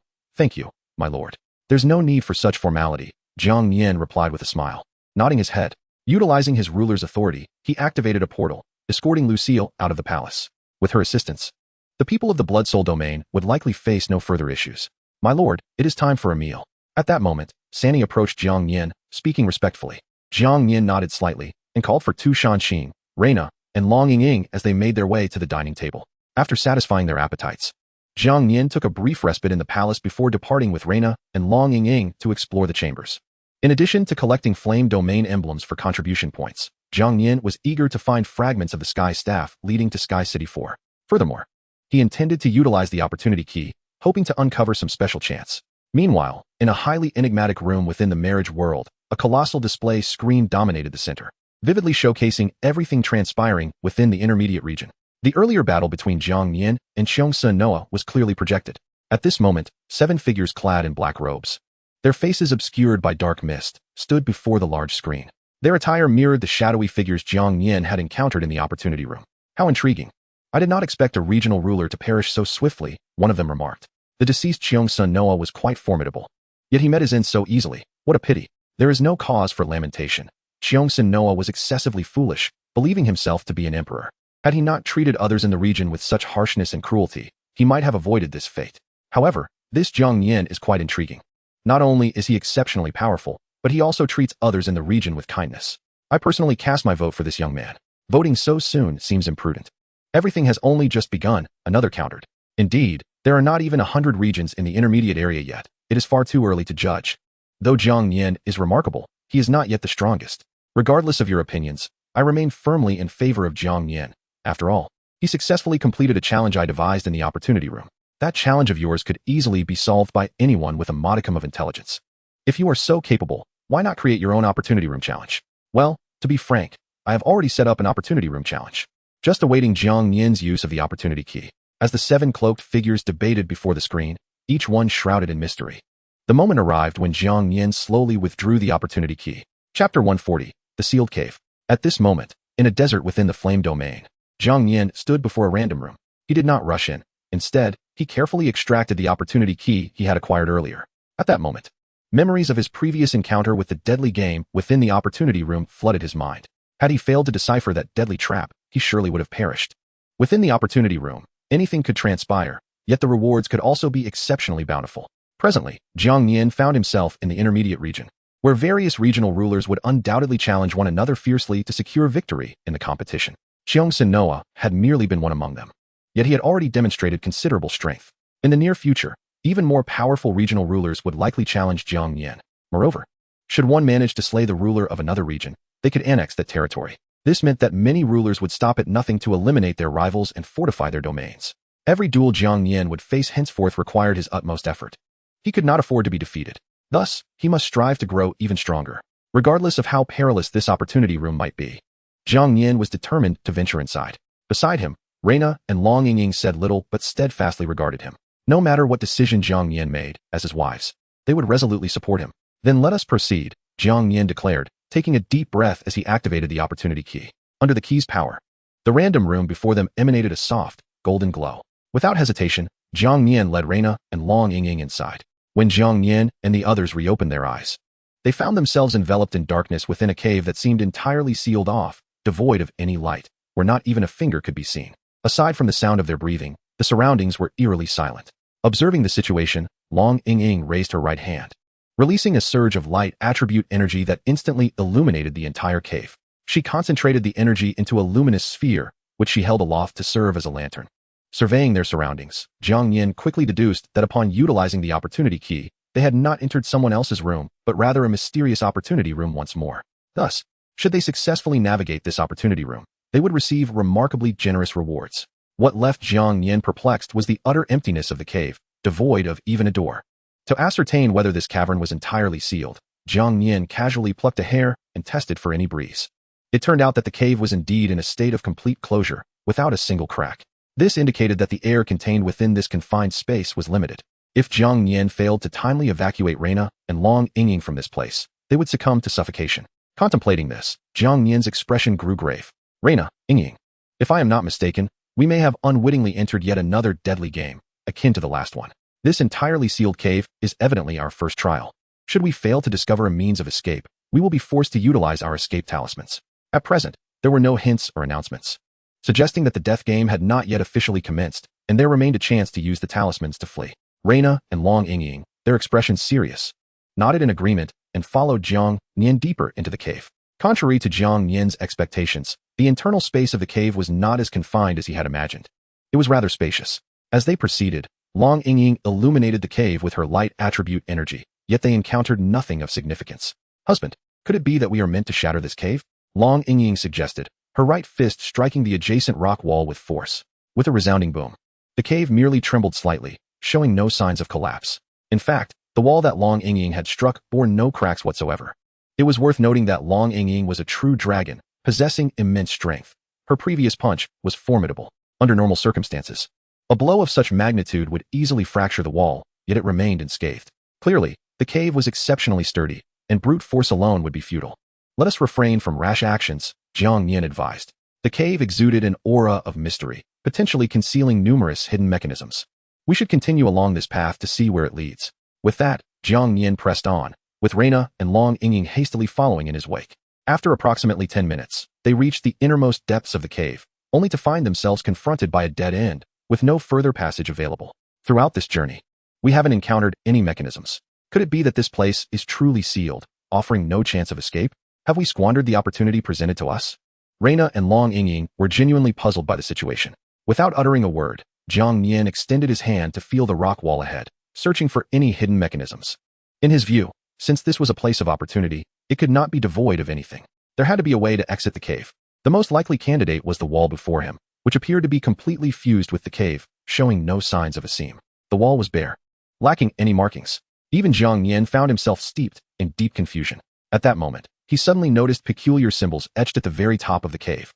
my lord. There's no need for such formality, Jiang Nian replied with a smile, nodding his head. Utilizing his ruler's authority, he activated a portal, escorting Lucille out of the palace. With her assistance, the people of the Blood-Soul domain would likely face no further issues. My lord, it is time for a meal. At that moment, Sanny approached Jiang Nian, speaking respectfully. Jiang Nian nodded slightly and called for Tu Shanqing, Reina, and Long Ying as they made their way to the dining table. After satisfying their appetites, Jiang Nian took a brief respite in the palace before departing with Reina and Long Ying to explore the chambers. In addition to collecting Flame domain emblems for contribution points, Jiang Nian was eager to find fragments of the Sky Staff leading to Sky City 4. Furthermore, he intended to utilize the opportunity key, hoping to uncover some special chance. Meanwhile, in a highly enigmatic room within the marriage world, a colossal display screen dominated the center, vividly showcasing everything transpiring within the intermediate region. The earlier battle between Jiang Nian and Cheong Sun Noah was clearly projected. At this moment, 7 figures clad in black robes, their faces obscured by dark mist, stood before the large screen. Their attire mirrored the shadowy figures Jiang Nian had encountered in the opportunity room. How intriguing. I did not expect a regional ruler to perish so swiftly, one of them remarked. The deceased Cheong Sun Noah was quite formidable. Yet he met his end so easily. What a pity. There is no cause for lamentation. Cheong Sun Noah was excessively foolish, believing himself to be an emperor. Had he not treated others in the region with such harshness and cruelty, he might have avoided this fate. However, this Jiang Nian is quite intriguing. Not only is he exceptionally powerful, but he also treats others in the region with kindness. I personally cast my vote for this young man. Voting so soon seems imprudent. Everything has only just begun, another countered. Indeed, there are not even 100 regions in the intermediate area yet. It is far too early to judge. Though Jiang Nian is remarkable, he is not yet the strongest. Regardless of your opinions, I remain firmly in favor of Jiang Nian. After all, he successfully completed a challenge I devised in the opportunity room. That challenge of yours could easily be solved by anyone with a modicum of intelligence. If you are so capable, why not create your own opportunity room challenge? Well, to be frank, I have already set up an opportunity room challenge, just awaiting Jiang Nian's use of the opportunity key. As the 7 cloaked figures debated before the screen, each one shrouded in mystery, the moment arrived when Jiang Nian slowly withdrew the opportunity key. Chapter 140, The Sealed Cave. At this moment, in a desert within the Flame domain, Jiang Nian stood before a random room. He did not rush in. Instead, he carefully extracted the opportunity key he had acquired earlier. At that moment, memories of his previous encounter with the deadly game within the opportunity room flooded his mind. Had he failed to decipher that deadly trap, he surely would have perished. Within the opportunity room, anything could transpire, yet the rewards could also be exceptionally bountiful. Presently, Jiang Nian found himself in the intermediate region, where various regional rulers would undoubtedly challenge one another fiercely to secure victory in the competition. Cheong Sun Noah had merely been one among them. Yet he had already demonstrated considerable strength. In the near future, even more powerful regional rulers would likely challenge Jiang Nian. Moreover, should one manage to slay the ruler of another region, they could annex that territory. This meant that many rulers would stop at nothing to eliminate their rivals and fortify their domains. Every duel Jiang Nian would face henceforth required his utmost effort. He could not afford to be defeated. Thus, he must strive to grow even stronger, regardless of how perilous this opportunity room might be. Jiang Nian was determined to venture inside. Beside him, Reina and Long Ying said little but steadfastly regarded him. No matter what decision Jiang Nian made, as his wives, they would resolutely support him. Then let us proceed, Jiang Nian declared, taking a deep breath as he activated the opportunity key. Under the key's power, the random room before them emanated a soft, golden glow. Without hesitation, Jiang Nian led Reina and Long Ying inside. When Jiang Nian and the others reopened their eyes, They found themselves enveloped in darkness within a cave that seemed entirely sealed off, devoid of any light, where not even a finger could be seen. Aside from the sound of their breathing, the surroundings were eerily silent. Observing the situation, Long Ying raised her right hand, releasing a surge of light attribute energy that instantly illuminated the entire cave. She concentrated the energy into a luminous sphere, which she held aloft to serve as a lantern. Surveying their surroundings, Jiang Nian quickly deduced that upon utilizing the opportunity key, they had not entered someone else's room, but rather a mysterious opportunity room once more. Thus, should they successfully navigate this opportunity room, they would receive remarkably generous rewards. What left Jiang Nian perplexed was the utter emptiness of the cave, devoid of even a door. To ascertain whether this cavern was entirely sealed, Jiang Nian casually plucked a hair and tested for any breeze. It turned out that the cave was indeed in a state of complete closure, without a single crack. This indicated that the air contained within this confined space was limited. If Jiang Nian failed to timely evacuate Reina and Long Ying from this place, they would succumb to suffocation. Contemplating this, Jiang Nian's expression grew grave. Reina, Ying, if I am not mistaken, we may have unwittingly entered yet another deadly game, akin to the last one. This entirely sealed cave is evidently our first trial. Should we fail to discover a means of escape, we will be forced to utilize our escape talismans. At present, there were no hints or announcements, suggesting that the death game had not yet officially commenced, and there remained a chance to use the talismans to flee. Reina and Long Ying, their expressions serious, nodded in agreement and followed Jiang Nian deeper into the cave. Contrary to Jiang Nian's expectations, the internal space of the cave was not as confined as he had imagined. It was rather spacious. As they proceeded, Long Ying illuminated the cave with her light attribute energy, yet they encountered nothing of significance. Husband, could it be that we are meant to shatter this cave? Long Ying suggested, her right fist striking the adjacent rock wall with force. With a resounding boom, the cave merely trembled slightly, showing no signs of collapse. In fact, the wall that Long Ying had struck bore no cracks whatsoever. It was worth noting that Long Ying was a true dragon, possessing immense strength. Her previous punch was formidable. Under normal circumstances, a blow of such magnitude would easily fracture the wall, yet it remained unscathed. Clearly, the cave was exceptionally sturdy, and brute force alone would be futile. Let us refrain from rash actions, Jiang Nian advised. The cave exuded an aura of mystery, potentially concealing numerous hidden mechanisms. We should continue along this path to see where it leads. With that, Jiang Nian pressed on, with Reina and Long Ying hastily following in his wake. After approximately 10 minutes, they reached the innermost depths of the cave, only to find themselves confronted by a dead end, with no further passage available. Throughout this journey, we haven't encountered any mechanisms. Could it be that this place is truly sealed, offering no chance of escape? Have we squandered the opportunity presented to us? Reina and Long Ying were genuinely puzzled by the situation. Without uttering a word, Jiang Nian extended his hand to feel the rock wall ahead, searching for any hidden mechanisms. In his view, since this was a place of opportunity, it could not be devoid of anything. There had to be a way to exit the cave. The most likely candidate was the wall before him, which appeared to be completely fused with the cave, showing no signs of a seam. The wall was bare, lacking any markings. Even Jiang Nian found himself steeped in deep confusion. At that moment, he suddenly noticed peculiar symbols etched at the very top of the cave.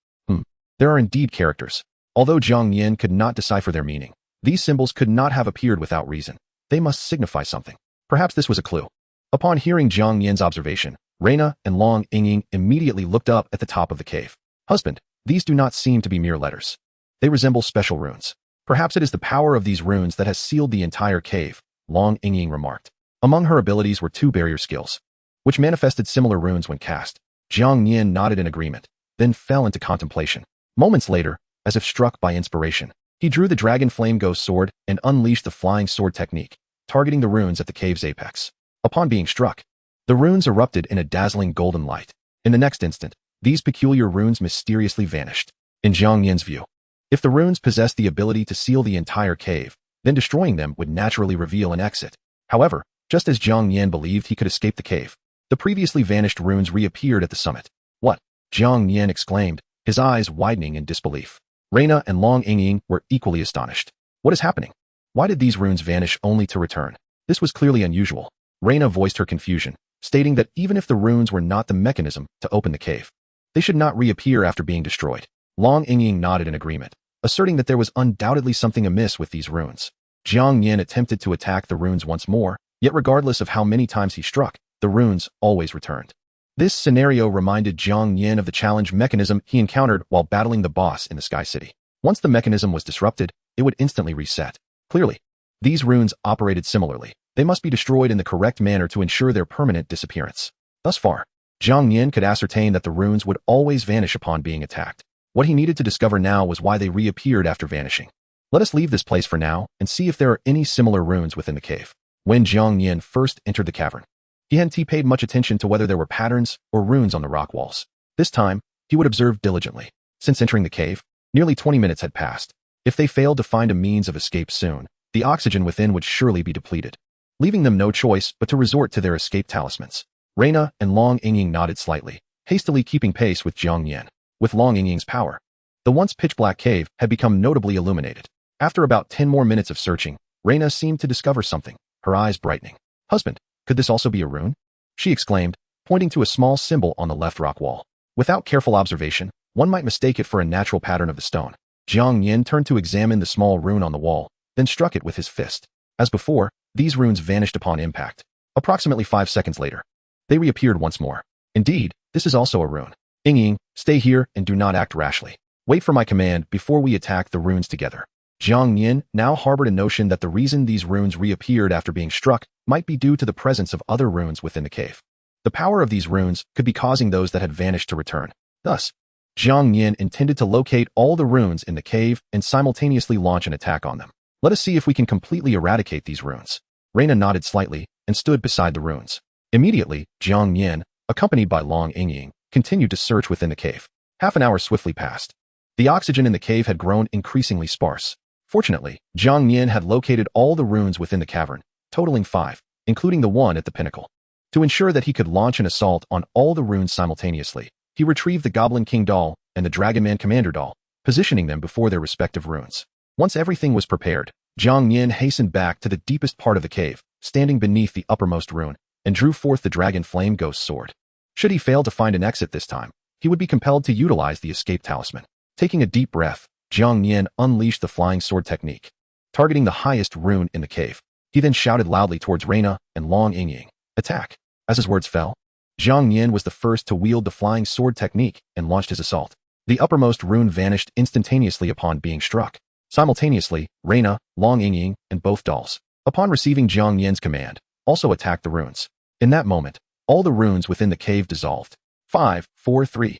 There are indeed characters. Although Jiang Nian could not decipher their meaning, these symbols could not have appeared without reason. They must signify something. Perhaps this was a clue. Upon hearing Jiang Nian's observation, Reina and Long Ying immediately looked up at the top of the cave. Husband, these do not seem to be mere letters. They resemble special runes. Perhaps it is the power of these runes that has sealed the entire cave, Long Ying remarked. Among her abilities were 2 barrier skills, which manifested similar runes when cast. Jiang Nian nodded in agreement, then fell into contemplation. Moments later, as if struck by inspiration, he drew the dragon flame ghost sword and unleashed the flying sword technique, targeting the runes at the cave's apex. Upon being struck, the runes erupted in a dazzling golden light. In the next instant, these peculiar runes mysteriously vanished. In Jiang Nian's view, if the runes possessed the ability to seal the entire cave, then destroying them would naturally reveal an exit. However, just as Jiang Nian believed he could escape the cave, the previously vanished runes reappeared at the summit. What? Jiang Nian exclaimed, his eyes widening in disbelief. Reina and Long Ying were equally astonished. What is happening? Why did these runes vanish only to return? This was clearly unusual. Reina voiced her confusion, stating that even if the runes were not the mechanism to open the cave, they should not reappear after being destroyed. Long Ying nodded in agreement, asserting that there was undoubtedly something amiss with these runes. Jiang Nian attempted to attack the runes once more, yet regardless of how many times he struck, the runes always returned. This scenario reminded Jiang Nian of the challenge mechanism he encountered while battling the boss in the Sky City. Once the mechanism was disrupted, it would instantly reset. Clearly, these runes operated similarly. They must be destroyed in the correct manner to ensure their permanent disappearance. Thus far, Jiang Nian could ascertain that the runes would always vanish upon being attacked. What he needed to discover now was why they reappeared after vanishing. Let us leave this place for now and see if there are any similar runes within the cave. When Jiang Nian first entered the cavern, he hadn't paid much attention to whether there were patterns or runes on the rock walls. This time, he would observe diligently. Since entering the cave, nearly 20 minutes had passed. If they failed to find a means of escape soon, the oxygen within would surely be depleted, leaving them no choice but to resort to their escape talismans. Reina and Long Yingying nodded slightly, hastily keeping pace with Jiang Nian. With Long Yingying's power, the once pitch-black cave had become notably illuminated. After about 10 more minutes of searching, Reina seemed to discover something, her eyes brightening. "Husband, could this also be a rune?" she exclaimed, pointing to a small symbol on the left rock wall. Without careful observation, one might mistake it for a natural pattern of the stone. Jiang Nian turned to examine the small rune on the wall, then struck it with his fist. As before, these runes vanished upon impact. Approximately 5 seconds later, they reappeared once more. Indeed, this is also a rune. Yingying, stay here and do not act rashly. Wait for my command before we attack the runes together. Jiang Nian now harbored a notion that the reason these runes reappeared after being struck might be due to the presence of other runes within the cave. The power of these runes could be causing those that had vanished to return. Thus, Jiang Nian intended to locate all the runes in the cave and simultaneously launch an attack on them. Let us see if we can completely eradicate these runes. Reina nodded slightly and stood beside the runes. Immediately, Jiang Nian, accompanied by Long Yingying, continued to search within the cave. Half an hour swiftly passed. The oxygen in the cave had grown increasingly sparse. Fortunately, Jiang Nian had located all the runes within the cavern, totaling 5, including the one at the pinnacle. To ensure that he could launch an assault on all the runes simultaneously, he retrieved the Goblin King doll and the Dragon Man Commander doll, positioning them before their respective runes. Once everything was prepared, Jiang Nian hastened back to the deepest part of the cave, standing beneath the uppermost rune, and drew forth the Dragon Flame Ghost Sword. Should he fail to find an exit this time, he would be compelled to utilize the escape talisman. Taking a deep breath, Jiang Nian unleashed the flying sword technique, targeting the highest rune in the cave. He then shouted loudly towards Reina and Long Yingying, "Attack!" As his words fell, Jiang Nian was the first to wield the flying sword technique and launched his assault. The uppermost rune vanished instantaneously upon being struck. Simultaneously, Reina, Long Yingying, and both dolls, upon receiving Jiang Nian's command, also attacked the runes. In that moment, all the runes within the cave dissolved. 5, 4, 3.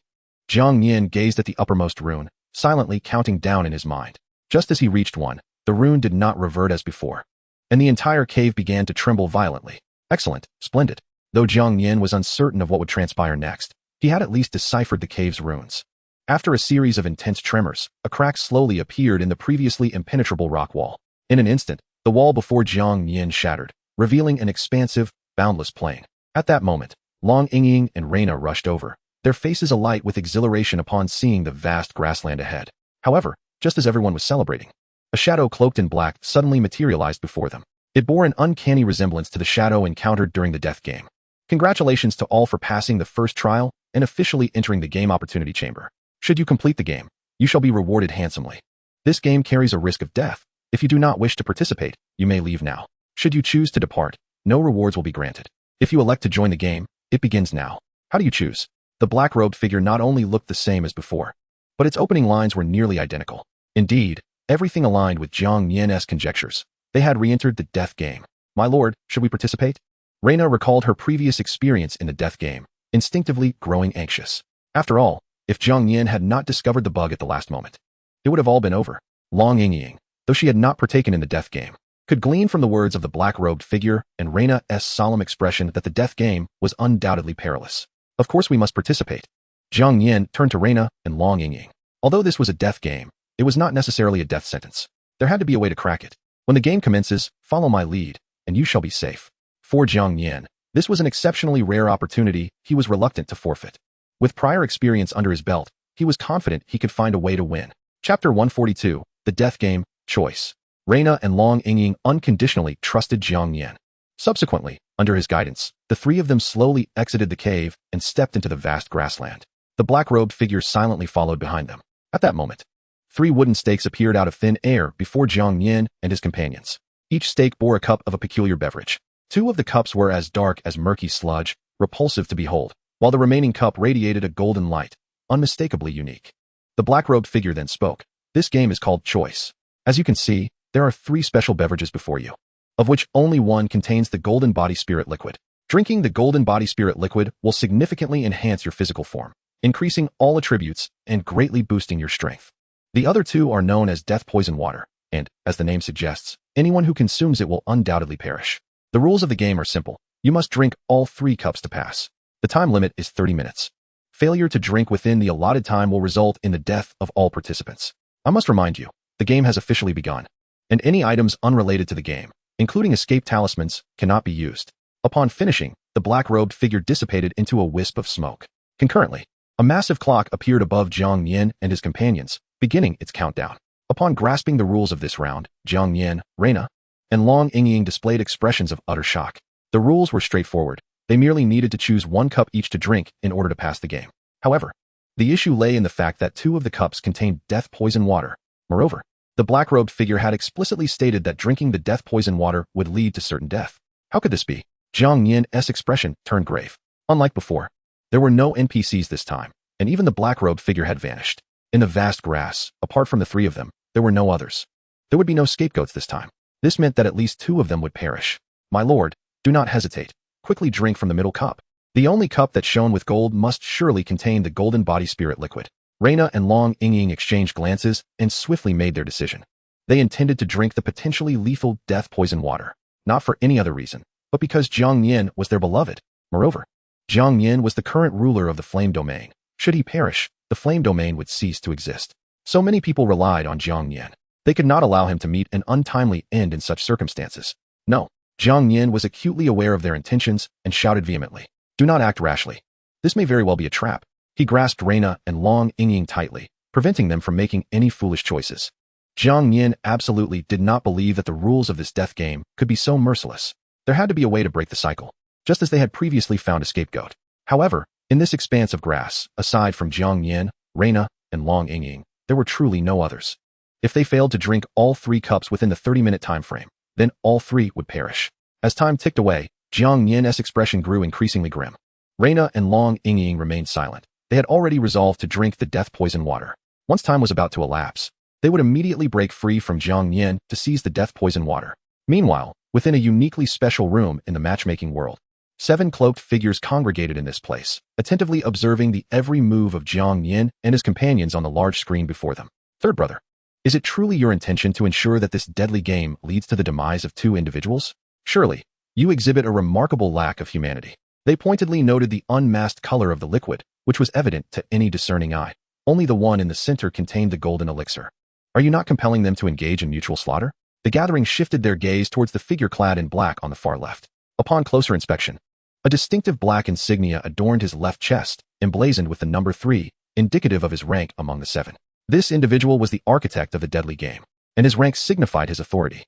Jiang Nian gazed at the uppermost rune, silently counting down in his mind. Just as he reached one, the rune did not revert as before, and the entire cave began to tremble violently. Excellent, splendid. Though Jiang Nian was uncertain of what would transpire next, he had at least deciphered the cave's runes. After a series of intense tremors, a crack slowly appeared in the previously impenetrable rock wall. In an instant, the wall before Jiang Nian shattered, revealing an expansive, boundless plain. At that moment, Long Yingying and Reina rushed over, their faces alight with exhilaration upon seeing the vast grassland ahead. However, just as everyone was celebrating, a shadow cloaked in black suddenly materialized before them. It bore an uncanny resemblance to the shadow encountered during the death game. Congratulations to all for passing the first trial and officially entering the game opportunity chamber. Should you complete the game, you shall be rewarded handsomely. This game carries a risk of death. If you do not wish to participate, you may leave now. Should you choose to depart, no rewards will be granted. If you elect to join the game, it begins now. How do you choose? The black-robed figure not only looked the same as before, but its opening lines were nearly identical. Indeed, everything aligned with Jiang Nian's conjectures. They had re-entered the death game. "My lord, should we participate?" Reina recalled her previous experience in the death game, instinctively growing anxious. After all, if Jiang Nian had not discovered the bug at the last moment, it would have all been over. Long Yingying, though she had not partaken in the death game, could glean from the words of the black-robed figure and Reina's solemn expression that the death game was undoubtedly perilous. Of course we must participate. Jiang Nian turned to Reina and Long Yingying. Although this was a death game, it was not necessarily a death sentence. There had to be a way to crack it. When the game commences, follow my lead, and you shall be safe. For Jiang Nian, this was an exceptionally rare opportunity he was reluctant to forfeit. With prior experience under his belt, he was confident he could find a way to win. Chapter 142, The Death Game, Choice. Reina and Long Yingying unconditionally trusted Jiang Nian. Subsequently, under his guidance, the three of them slowly exited the cave and stepped into the vast grassland. The black-robed figure silently followed behind them. At that moment, 3 wooden stakes appeared out of thin air before Jiang Nian and his companions. Each stake bore a cup of a peculiar beverage. 2 of the cups were as dark as murky sludge, repulsive to behold, while the remaining cup radiated a golden light, unmistakably unique. The black-robed figure then spoke. "This game is called Choice. As you can see, there are 3 special beverages before you, of which only one contains the golden body spirit liquid. Drinking the golden body spirit liquid will significantly enhance your physical form, increasing all attributes and greatly boosting your strength. The other two are known as death poison water, and, as the name suggests, anyone who consumes it will undoubtedly perish. The rules of the game are simple. You must drink all 3 cups to pass. The time limit is 30 minutes. Failure to drink within the allotted time will result in the death of all participants. I must remind you, the game has officially begun, and any items unrelated to the game, including escape talismans, cannot be used. Upon finishing, the black-robed figure dissipated into a wisp of smoke. Concurrently, a massive clock appeared above Jiang Nian and his companions, beginning its countdown. Upon grasping the rules of this round, Jiang Nian, Reina, and Long Yingying displayed expressions of utter shock. The rules were straightforward. They merely needed to choose 1 cup each to drink in order to pass the game. However, the issue lay in the fact that 2 of the cups contained death poison water. Moreover, the black-robed figure had explicitly stated that drinking the death poison water would lead to certain death. How could this be? Jiang Nian's expression turned grave. Unlike before, there were no NPCs this time, and even the black-robed figure had vanished. In the vast grass, apart from the 3 of them, there were no others. There would be no scapegoats this time. This meant that at least 2 of them would perish. My lord, do not hesitate. Quickly drink from the middle cup. The only cup that shone with gold must surely contain the golden body spirit liquid. Reina and Long Yingying exchanged glances and swiftly made their decision. They intended to drink the potentially lethal death poison water, not for any other reason, but because Jiang Nian was their beloved. Moreover, Jiang Nian was the current ruler of the flame domain. Should he perish, the flame domain would cease to exist. So many people relied on Jiang Nian. They could not allow him to meet an untimely end in such circumstances. No, Jiang Nian was acutely aware of their intentions and shouted vehemently, "Do not act rashly. This may very well be a trap." He grasped Reina and Long Yingying tightly, preventing them from making any foolish choices. Jiang Nian absolutely did not believe that the rules of this death game could be so merciless. There had to be a way to break the cycle, just as they had previously found a scapegoat. However, in this expanse of grass, aside from Jiang Nian, Reina, and Long Yingying, there were truly no others. If they failed to drink all 3 cups within the 30-minute time frame, then all 3 would perish. As time ticked away, Jiang Nian's expression grew increasingly grim. Reina and Long Yingying remained silent. They had already resolved to drink the death poison water. Once time was about to elapse, they would immediately break free from Jiang Nian to seize the death poison water. Meanwhile, within a uniquely special room in the matchmaking world, 7 cloaked figures congregated in this place, attentively observing the every move of Jiang Nian and his companions on the large screen before them. Third brother, is it truly your intention to ensure that this deadly game leads to the demise of 2 individuals? Surely, you exhibit a remarkable lack of humanity. They pointedly noted the unmasked color of the liquid, which was evident to any discerning eye. Only the one in the center contained the golden elixir. Are you not compelling them to engage in mutual slaughter? The gathering shifted their gaze towards the figure clad in black on the far left. Upon closer inspection, a distinctive black insignia adorned his left chest, emblazoned with the number 3, indicative of his rank among the 7. This individual was the architect of the deadly game, and his rank signified his authority.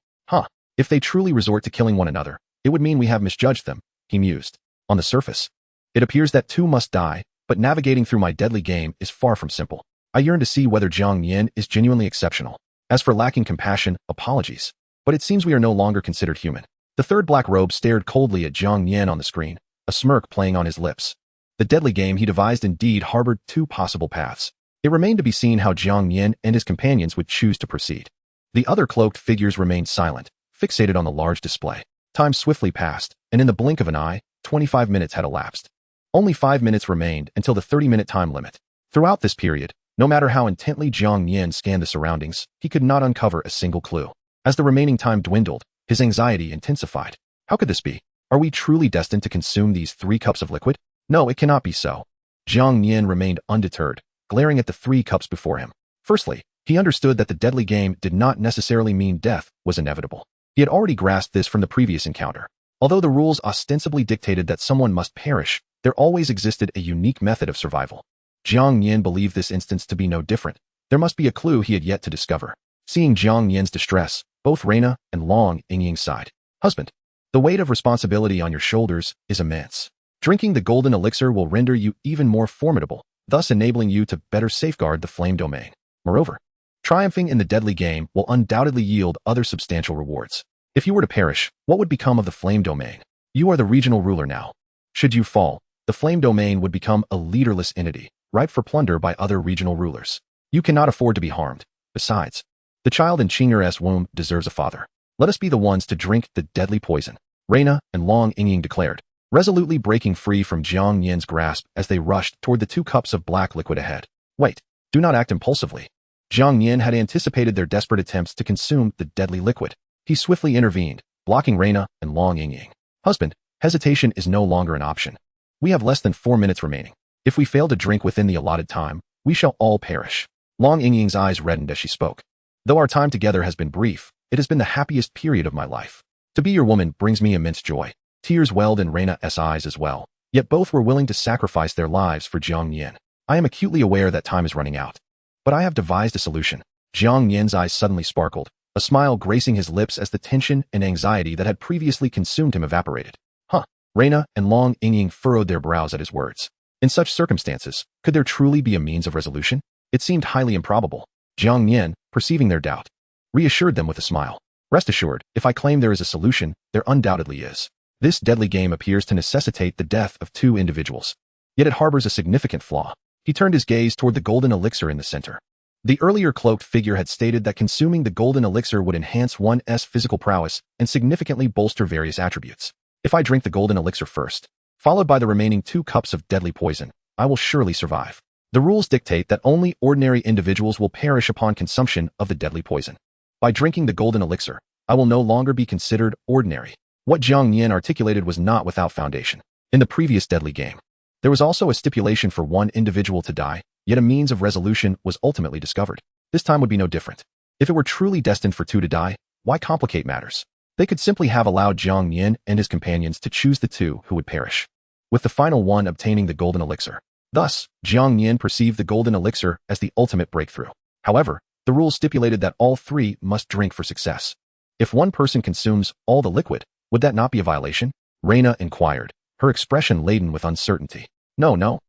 If they truly resort to killing one another, it would mean we have misjudged them, he mused. On the surface, it appears that 2 must die, but navigating through my deadly game is far from simple. I yearn to see whether Jiang Nian is genuinely exceptional. As for lacking compassion, apologies. But it seems we are no longer considered human. The third black robe stared coldly at Jiang Nian on the screen, a smirk playing on his lips. The deadly game he devised indeed harbored 2 possible paths. It remained to be seen how Jiang Nian and his companions would choose to proceed. The other cloaked figures remained silent, fixated on the large display. Time swiftly passed, and in the blink of an eye, 25 minutes had elapsed. Only 5 minutes remained until the 30-minute time limit. Throughout this period, no matter how intently Jiang Nian scanned the surroundings, he could not uncover a single clue. As the remaining time dwindled, his anxiety intensified. How could this be? Are we truly destined to consume these 3 cups of liquid? No, it cannot be so. Jiang Nian remained undeterred, glaring at the 3 cups before him. Firstly, he understood that the deadly game did not necessarily mean death was inevitable. He had already grasped this from the previous encounter. Although the rules ostensibly dictated that someone must perish, there always existed a unique method of survival. Jiang Nian believed this instance to be no different. There must be a clue he had yet to discover. Seeing Jiang Nian's distress, both Reina and Long Yingying sighed. Husband, the weight of responsibility on your shoulders is immense. Drinking the golden elixir will render you even more formidable, thus enabling you to better safeguard the flame domain. Moreover, triumphing in the deadly game will undoubtedly yield other substantial rewards. If you were to perish, what would become of the flame domain? You are the regional ruler now. Should you fall, the flame domain would become a leaderless entity, ripe for plunder by other regional rulers. You cannot afford to be harmed. Besides, the child in Qing'er's womb deserves a father. Let us be the ones to drink the deadly poison, Reina and Long Yingying declared. resolutely breaking free from Jiang Nian's grasp as they rushed toward the 2 cups of black liquid ahead. Wait, do not act impulsively. Jiang Nian had anticipated their desperate attempts to consume the deadly liquid. He swiftly intervened, blocking Reina and Long Yingying. Husband, hesitation is no longer an option. We have less than 4 minutes remaining. If we fail to drink within the allotted time, we shall all perish. Long Yingying's eyes reddened as she spoke. Though our time together has been brief, it has been the happiest period of my life. To be your woman brings me immense joy. Tears welled in Reina's eyes as well, yet both were willing to sacrifice their lives for Jiang Nian. I am acutely aware that time is running out. But I have devised a solution. Jiang Nian's eyes suddenly sparkled, a smile gracing his lips as the tension and anxiety that had previously consumed him evaporated. Reina and Long Yingying furrowed their brows at his words. In such circumstances, could there truly be a means of resolution? It seemed highly improbable. Jiang Nian, perceiving their doubt, reassured them with a smile. Rest assured, if I claim there is a solution, there undoubtedly is. This deadly game appears to necessitate the death of 2 individuals. Yet it harbors a significant flaw. He turned his gaze toward the golden elixir in the center. The earlier cloaked figure had stated that consuming the golden elixir would enhance one's physical prowess and significantly bolster various attributes. If I drink the golden elixir first, followed by the remaining 2 cups of deadly poison, I will surely survive. The rules dictate that only ordinary individuals will perish upon consumption of the deadly poison. By drinking the golden elixir, I will no longer be considered ordinary. What Jiang Nian articulated was not without foundation. In the previous deadly game, there was also a stipulation for 1 individual to die, yet a means of resolution was ultimately discovered. This time would be no different. If it were truly destined for 2 to die, why complicate matters? They could simply have allowed Jiang Nian and his companions to choose the 2 who would perish, with the final one obtaining the golden elixir. Thus, Jiang Nian perceived the golden elixir as the ultimate breakthrough. However, the rules stipulated that all 3 must drink for success. If one person consumes all the liquid, would that not be a violation? Reina inquired, her expression laden with uncertainty. No.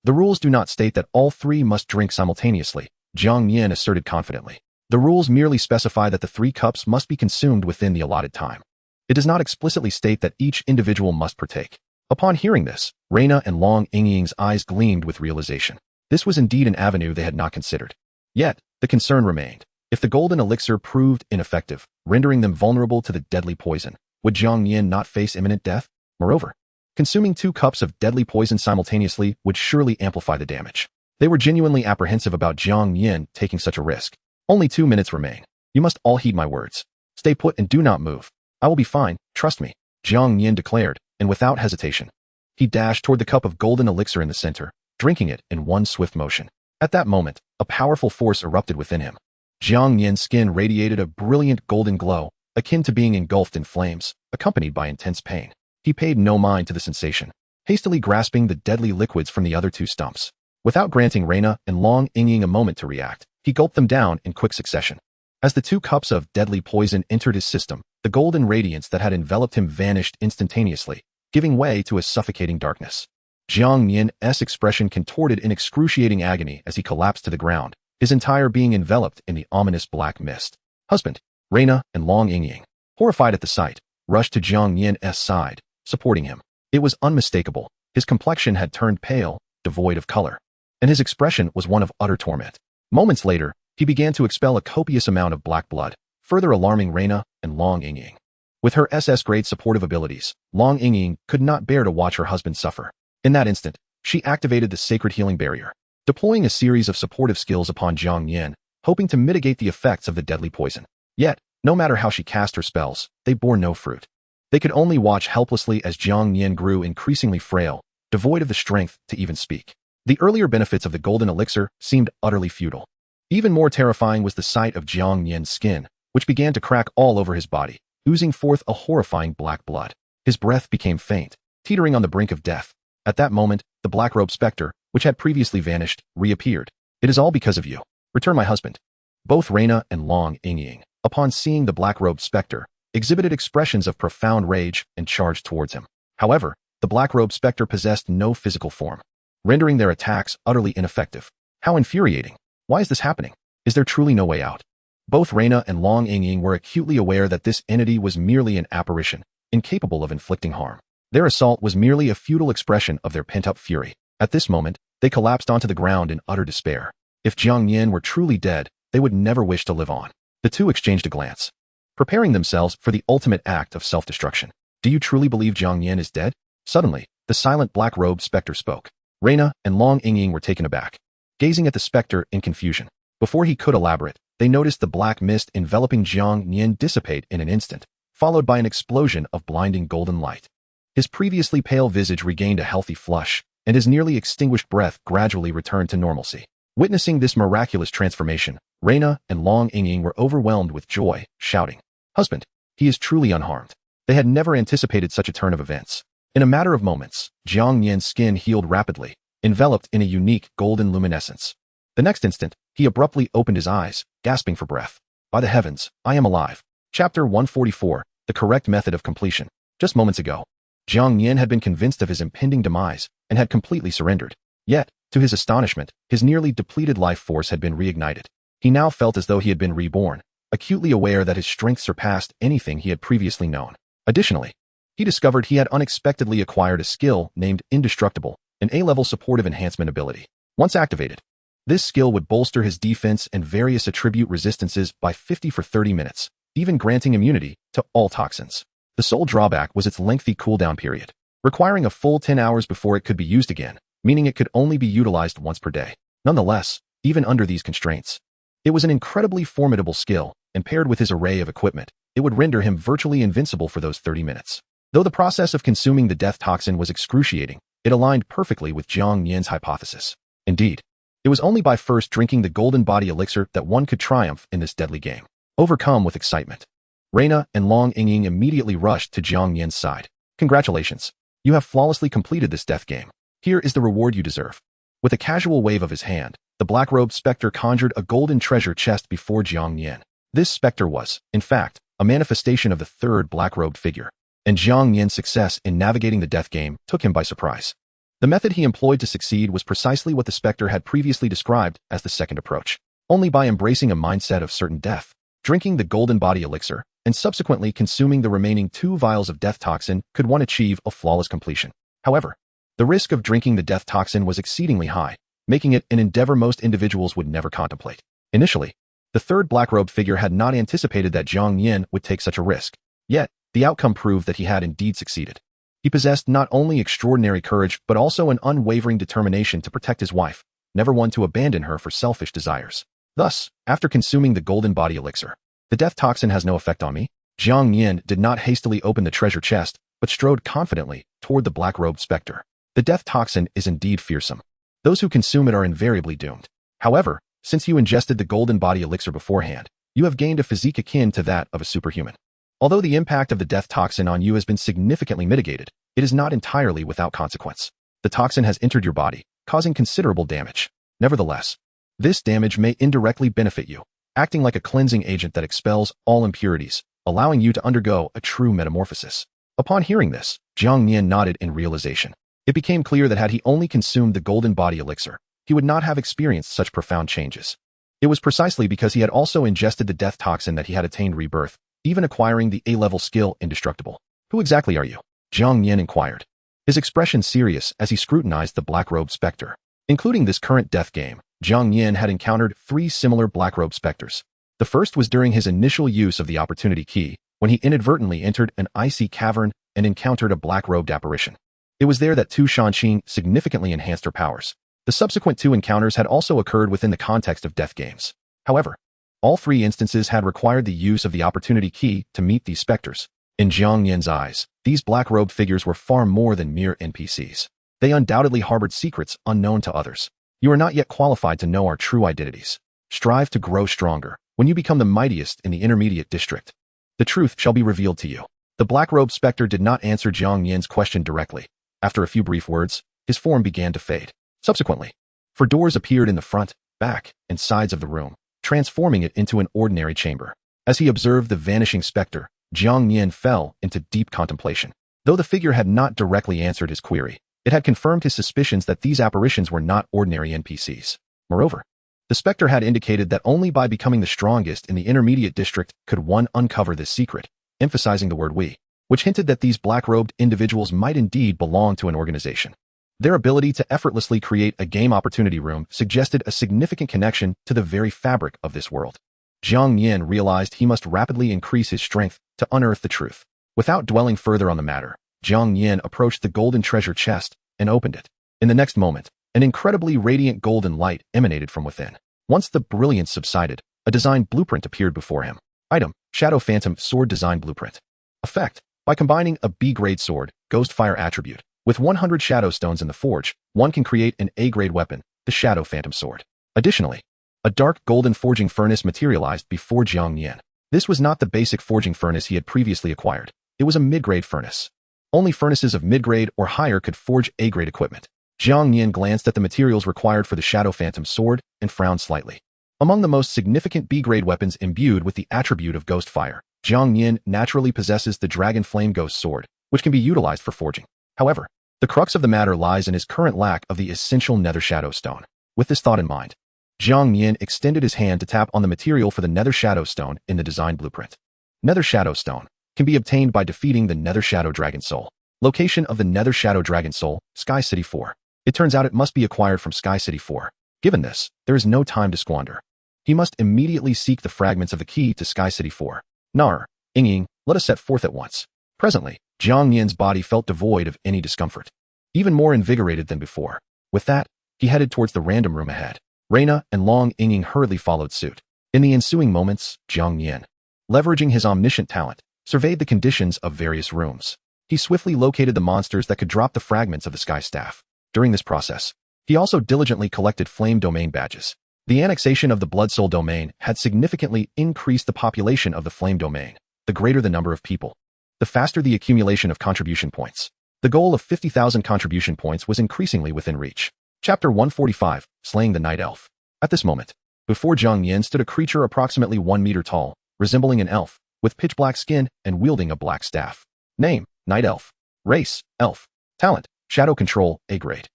The rules do not state that all 3 must drink simultaneously, Jiang Nian asserted confidently. The rules merely specify that the 3 cups must be consumed within the allotted time. It does not explicitly state that each individual must partake. Upon hearing this, Reina and Long Yingying's eyes gleamed with realization. This was indeed an avenue they had not considered. Yet, the concern remained. If the golden elixir proved ineffective, rendering them vulnerable to the deadly poison, would Jiang Nian not face imminent death? Moreover, consuming 2 cups of deadly poison simultaneously would surely amplify the damage. They were genuinely apprehensive about Jiang Nian taking such a risk. Only 2 minutes remain. You must all heed my words. Stay put and do not move. I will be fine, trust me, Jiang Nian declared, and without hesitation, he dashed toward the cup of golden elixir in the center, drinking it in one swift motion. At that moment, a powerful force erupted within him. Jiang Nian's skin radiated a brilliant golden glow, akin to being engulfed in flames, accompanied by intense pain. He paid no mind to the sensation, hastily grasping the deadly liquids from the other 2 stumps. Without granting Reina and Long Yingying a moment to react, he gulped them down in quick succession. As the 2 cups of deadly poison entered his system, the golden radiance that had enveloped him vanished instantaneously, giving way to a suffocating darkness. Jiang Nian's expression contorted in excruciating agony as he collapsed to the ground, his entire being enveloped in the ominous black mist. Husband, Reina and Long Yingying, horrified at the sight, rushed to Jiang Nian's side, supporting him. It was unmistakable. His complexion had turned pale, devoid of color, and his expression was one of utter torment. Moments later, he began to expel a copious amount of black blood, further alarming Reina and Long Yingying. With her SS-grade supportive abilities, Long Yingying could not bear to watch her husband suffer. In that instant, she activated the sacred healing barrier, deploying a series of supportive skills upon Jiang Nian, hoping to mitigate the effects of the deadly poison. Yet, no matter how she cast her spells, they bore no fruit. They could only watch helplessly as Jiang Nian grew increasingly frail, devoid of the strength to even speak. The earlier benefits of the golden elixir seemed utterly futile. Even more terrifying was the sight of Jiang Nian's skin, which began to crack all over his body, oozing forth a horrifying black blood. His breath became faint, teetering on the brink of death. At that moment, the black-robed specter, which had previously vanished, reappeared. It is all because of you. Return my husband. Both Reina and Long Yingying, upon seeing the black-robed specter, exhibited expressions of profound rage and charged towards him. However, the black-robed specter possessed no physical form, rendering their attacks utterly ineffective. How infuriating. Why is this happening? Is there truly no way out? Both Reina and Long Yingying were acutely aware that this entity was merely an apparition, incapable of inflicting harm. Their assault was merely a futile expression of their pent-up fury. At this moment, they collapsed onto the ground in utter despair. If Jiang Nian were truly dead, they would never wish to live on. The 2 exchanged a glance, preparing themselves for the ultimate act of self-destruction. Do you truly believe Jiang Nian is dead? Suddenly, the silent black-robed specter spoke. Reina and Long Ying were taken aback, gazing at the specter in confusion. Before he could elaborate, they noticed the black mist enveloping Jiang Nian dissipate in an instant, followed by an explosion of blinding golden light. His previously pale visage regained a healthy flush, and his nearly extinguished breath gradually returned to normalcy. Witnessing this miraculous transformation, Reina and Long Ying were overwhelmed with joy, shouting, "Husband, he is truly unharmed." They had never anticipated such a turn of events. In a matter of moments, Jiang Nian's skin healed rapidly, enveloped in a unique golden luminescence. The next instant, he abruptly opened his eyes, gasping for breath. By the heavens, I am alive. Chapter 144, The Correct Method of Completion. Just moments ago, Jiang Nian had been convinced of his impending demise and had completely surrendered. Yet, to his astonishment, his nearly depleted life force had been reignited. He now felt as though he had been reborn, acutely aware that his strength surpassed anything he had previously known. Additionally, he discovered he had unexpectedly acquired a skill named Indestructible, an A-level supportive enhancement ability. Once activated, this skill would bolster his defense and various attribute resistances by 50 for 30 minutes, even granting immunity to all toxins. The sole drawback was its lengthy cooldown period, requiring a full 10 hours before it could be used again, meaning it could only be utilized once per day. Nonetheless, even under these constraints, it was an incredibly formidable skill, and paired with his array of equipment, it would render him virtually invincible for those 30 minutes. Though the process of consuming the death toxin was excruciating, it aligned perfectly with Jiang Nian's hypothesis. Indeed, it was only by first drinking the golden body elixir that one could triumph in this deadly game. Overcome with excitement, Reina and Long Ying immediately rushed to Jiang Nian's side. "Congratulations. You have flawlessly completed this death game. Here is the reward you deserve." With a casual wave of his hand, the black-robed specter conjured a golden treasure chest before Jiang Nian. This specter was, in fact, a manifestation of the third black-robed figure, and Jiang Nian's success in navigating the death game took him by surprise. The method he employed to succeed was precisely what the specter had previously described as the second approach. Only by embracing a mindset of certain death, drinking the golden body elixir, and subsequently consuming the remaining 2 vials of death toxin could one achieve a flawless completion. However, the risk of drinking the death toxin was exceedingly high, making it an endeavor most individuals would never contemplate. Initially, the third black-robed figure had not anticipated that Jiang Nian would take such a risk. Yet, the outcome proved that he had indeed succeeded. He possessed not only extraordinary courage but also an unwavering determination to protect his wife, never one to abandon her for selfish desires. Thus, after consuming the golden body elixir, "The death toxin has no effect on me." Jiang Nian did not hastily open the treasure chest, but strode confidently toward the black-robed specter. The death toxin is indeed fearsome. Those who consume it are invariably doomed. However, since you ingested the golden body elixir beforehand, you have gained a physique akin to that of a superhuman. Although the impact of the death toxin on you has been significantly mitigated, it is not entirely without consequence. The toxin has entered your body, causing considerable damage. Nevertheless, this damage may indirectly benefit you, acting like a cleansing agent that expels all impurities, allowing you to undergo a true metamorphosis. Upon hearing this, Jiang Nian nodded in realization. It became clear that had he only consumed the golden body elixir, he would not have experienced such profound changes. It was precisely because he had also ingested the death toxin that he had attained rebirth, even acquiring the A-level skill Indestructible. "Who exactly are you?" Jiang Nian inquired, his expression serious as he scrutinized the black-robed specter. Including this current death game, Jiang Nian had encountered 3 similar black-robed specters. The first was during his initial use of the opportunity key, when he inadvertently entered an icy cavern and encountered a black-robed apparition. It was there that Tu Shanqing significantly enhanced her powers. The subsequent 2 encounters had also occurred within the context of death games. However, all 3 instances had required the use of the opportunity key to meet these specters. In Jiang Nian's eyes, these black-robed figures were far more than mere NPCs. They undoubtedly harbored secrets unknown to others. "You are not yet qualified to know our true identities. Strive to grow stronger. When you become the mightiest in the intermediate district, the truth shall be revealed to you." The black-robed specter did not answer Jiang Nian's question directly. After a few brief words, his form began to fade. Subsequently, 4 doors appeared in the front, back, and sides of the room, transforming it into an ordinary chamber. As he observed the vanishing specter, Jiang Nian fell into deep contemplation. Though the figure had not directly answered his query, it had confirmed his suspicions that these apparitions were not ordinary NPCs. Moreover, the specter had indicated that only by becoming the strongest in the intermediate district could one uncover this secret, emphasizing the word "we," which hinted that these black-robed individuals might indeed belong to an organization. Their ability to effortlessly create a game opportunity room suggested a significant connection to the very fabric of this world. Jiang Nian realized he must rapidly increase his strength to unearth the truth. Without dwelling further on the matter, Jiang Nian approached the golden treasure chest and opened it. In the next moment, an incredibly radiant golden light emanated from within. Once the brilliance subsided, a design blueprint appeared before him. Item: Shadow Phantom Sword Design Blueprint. Effect: by combining a B-grade sword, Ghostfire attribute, with 100 shadow stones in the forge, one can create an A-grade weapon, the Shadow Phantom Sword. Additionally, a dark golden forging furnace materialized before Jiang Nian. This was not the basic forging furnace he had previously acquired. It was a mid-grade furnace. Only furnaces of mid-grade or higher could forge A-grade equipment. Jiang Nian glanced at the materials required for the Shadow Phantom Sword and frowned slightly. Among the most significant B-grade weapons imbued with the attribute of Ghostfire, Jiang Nian naturally possesses the Dragon Flame Ghost Sword, which can be utilized for forging. However, the crux of the matter lies in his current lack of the essential Nether Shadow Stone. With this thought in mind, Jiang Nian extended his hand to tap on the material for the Nether Shadow Stone in the design blueprint. Nether Shadow Stone can be obtained by defeating the Nether Shadow Dragon Soul. Location of the Nether Shadow Dragon Soul, Sky City 4. It turns out it must be acquired from Sky City 4. Given this, there is no time to squander. He must immediately seek the fragments of the key to Sky City 4. Nar, Ying, let us set forth at once. Presently, Jiang Nian's body felt devoid of any discomfort, even more invigorated than before. With that, he headed towards the random room ahead. Reina and Long Ying hurriedly followed suit. In the ensuing moments, Jiang Nian, leveraging his omniscient talent, surveyed the conditions of various rooms. He swiftly located the monsters that could drop the fragments of the Sky Staff. During this process, he also diligently collected Flame Domain badges. The annexation of the Blood Soul Domain had significantly increased the population of the Flame Domain. The greater the number of people, the faster the accumulation of contribution points. The goal of 50,000 contribution points was increasingly within reach. Chapter 145, Slaying the Night Elf. At this moment, before Jiang Nian stood a creature approximately 1 meter tall, resembling an elf, with pitch-black skin and wielding a black staff. Name: Night Elf. Race: Elf. Talent: Shadow Control, A-grade.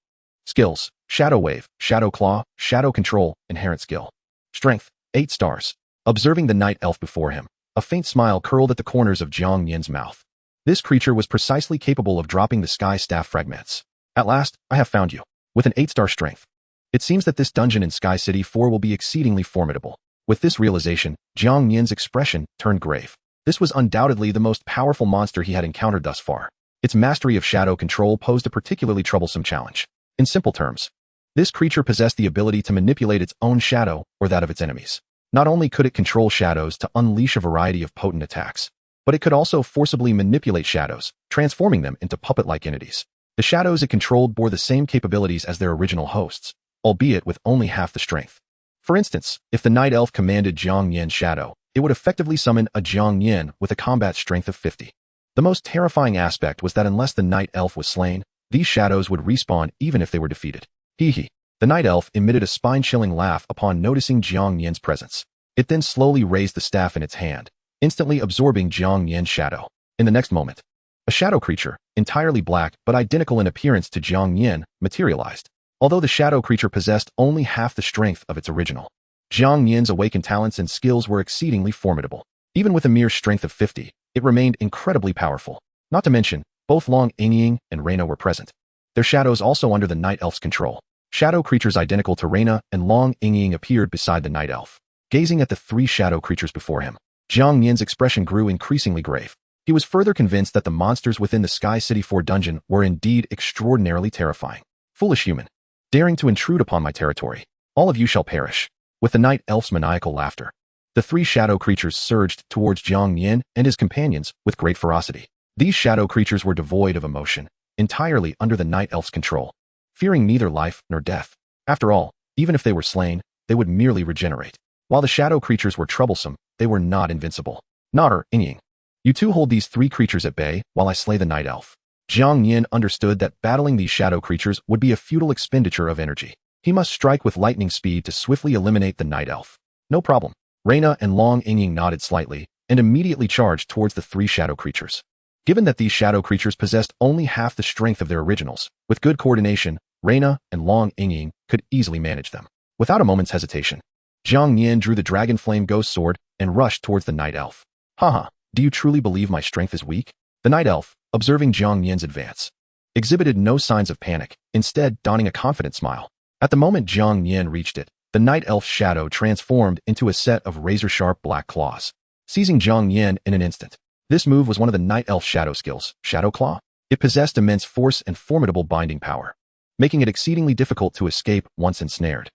Skills: Shadow Wave, Shadow Claw, Shadow Control, Inherent Skill. Strength: 8 stars. Observing the Night Elf before him, a faint smile curled at the corners of Jiang Nian's mouth. This creature was precisely capable of dropping the Sky Staff fragments. At last, I have found you. With an 8-star strength. It seems that this dungeon in Sky City 4 will be exceedingly formidable. With this realization, Jiang Nian's expression turned grave. This was undoubtedly the most powerful monster he had encountered thus far. Its mastery of shadow control posed a particularly troublesome challenge. In simple terms, this creature possessed the ability to manipulate its own shadow or that of its enemies. Not only could it control shadows to unleash a variety of potent attacks, but it could also forcibly manipulate shadows, transforming them into puppet-like entities. The shadows it controlled bore the same capabilities as their original hosts, albeit with only half the strength. For instance, if the Night Elf commanded Jiang Nian's shadow, it would effectively summon a Jiang Nian with a combat strength of 50. The most terrifying aspect was that unless the Night Elf was slain, these shadows would respawn even if they were defeated. Hee hee. The Night Elf emitted a spine-chilling laugh upon noticing Jiang Nian's presence. It then slowly raised the staff in its hand, instantly absorbing Jiang Nian's shadow. In the next moment, a shadow creature, entirely black but identical in appearance to Jiang Nian, materialized. Although the shadow creature possessed only half the strength of its original, Jiang Nian's awakened talents and skills were exceedingly formidable. Even with a mere strength of 50, it remained incredibly powerful. Not to mention, both Long Ying and Reina were present. Their shadows also under the Night Elf's control. Shadow creatures identical to Reina and Long Ying appeared beside the Night Elf. Gazing at the 3 shadow creatures before him, Jiang Nian's expression grew increasingly grave. He was further convinced that the monsters within the Sky City 4 dungeon were indeed extraordinarily terrifying. Foolish human, daring to intrude upon my territory, all of you shall perish. With the Night Elf's maniacal laughter, the 3 shadow creatures surged towards Jiang Nian and his companions with great ferocity. These shadow creatures were devoid of emotion, entirely under the Night Elf's control, fearing neither life nor death. After all, even if they were slain, they would merely regenerate. While the shadow creatures were troublesome, they were not invincible. Nar, Ying. You two hold these 3 creatures at bay while I slay the Night Elf. Jiang Nian understood that battling these shadow creatures would be a futile expenditure of energy. He must strike with lightning speed to swiftly eliminate the Night Elf. No problem. Reina and Long Ying nodded slightly and immediately charged towards the 3 shadow creatures. Given that these shadow creatures possessed only half the strength of their originals, with good coordination, Reina and Long Ying could easily manage them. Without a moment's hesitation, Jiang Nian drew the Dragon Flame Ghost Sword and rushed towards the Night Elf. Haha, do you truly believe my strength is weak? The Night Elf, observing Jiang Nian's advance, exhibited no signs of panic, instead donning a confident smile. At the moment Jiang Nian reached it, the Night Elf's shadow transformed into a set of razor-sharp black claws, seizing Jiang Nian in an instant. This move was one of the Night Elf's shadow skills, Shadow Claw. It possessed immense force and formidable binding power, making it exceedingly difficult to escape once ensnared.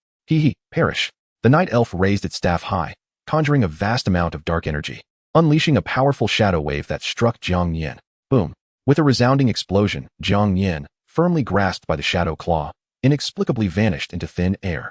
Perish. The night elf raised its staff high, conjuring a vast amount of dark energy, unleashing a powerful shadow wave that struck Jiang Nian. Boom. With a resounding explosion, Jiang Nian, firmly grasped by the shadow claw, inexplicably vanished into thin air.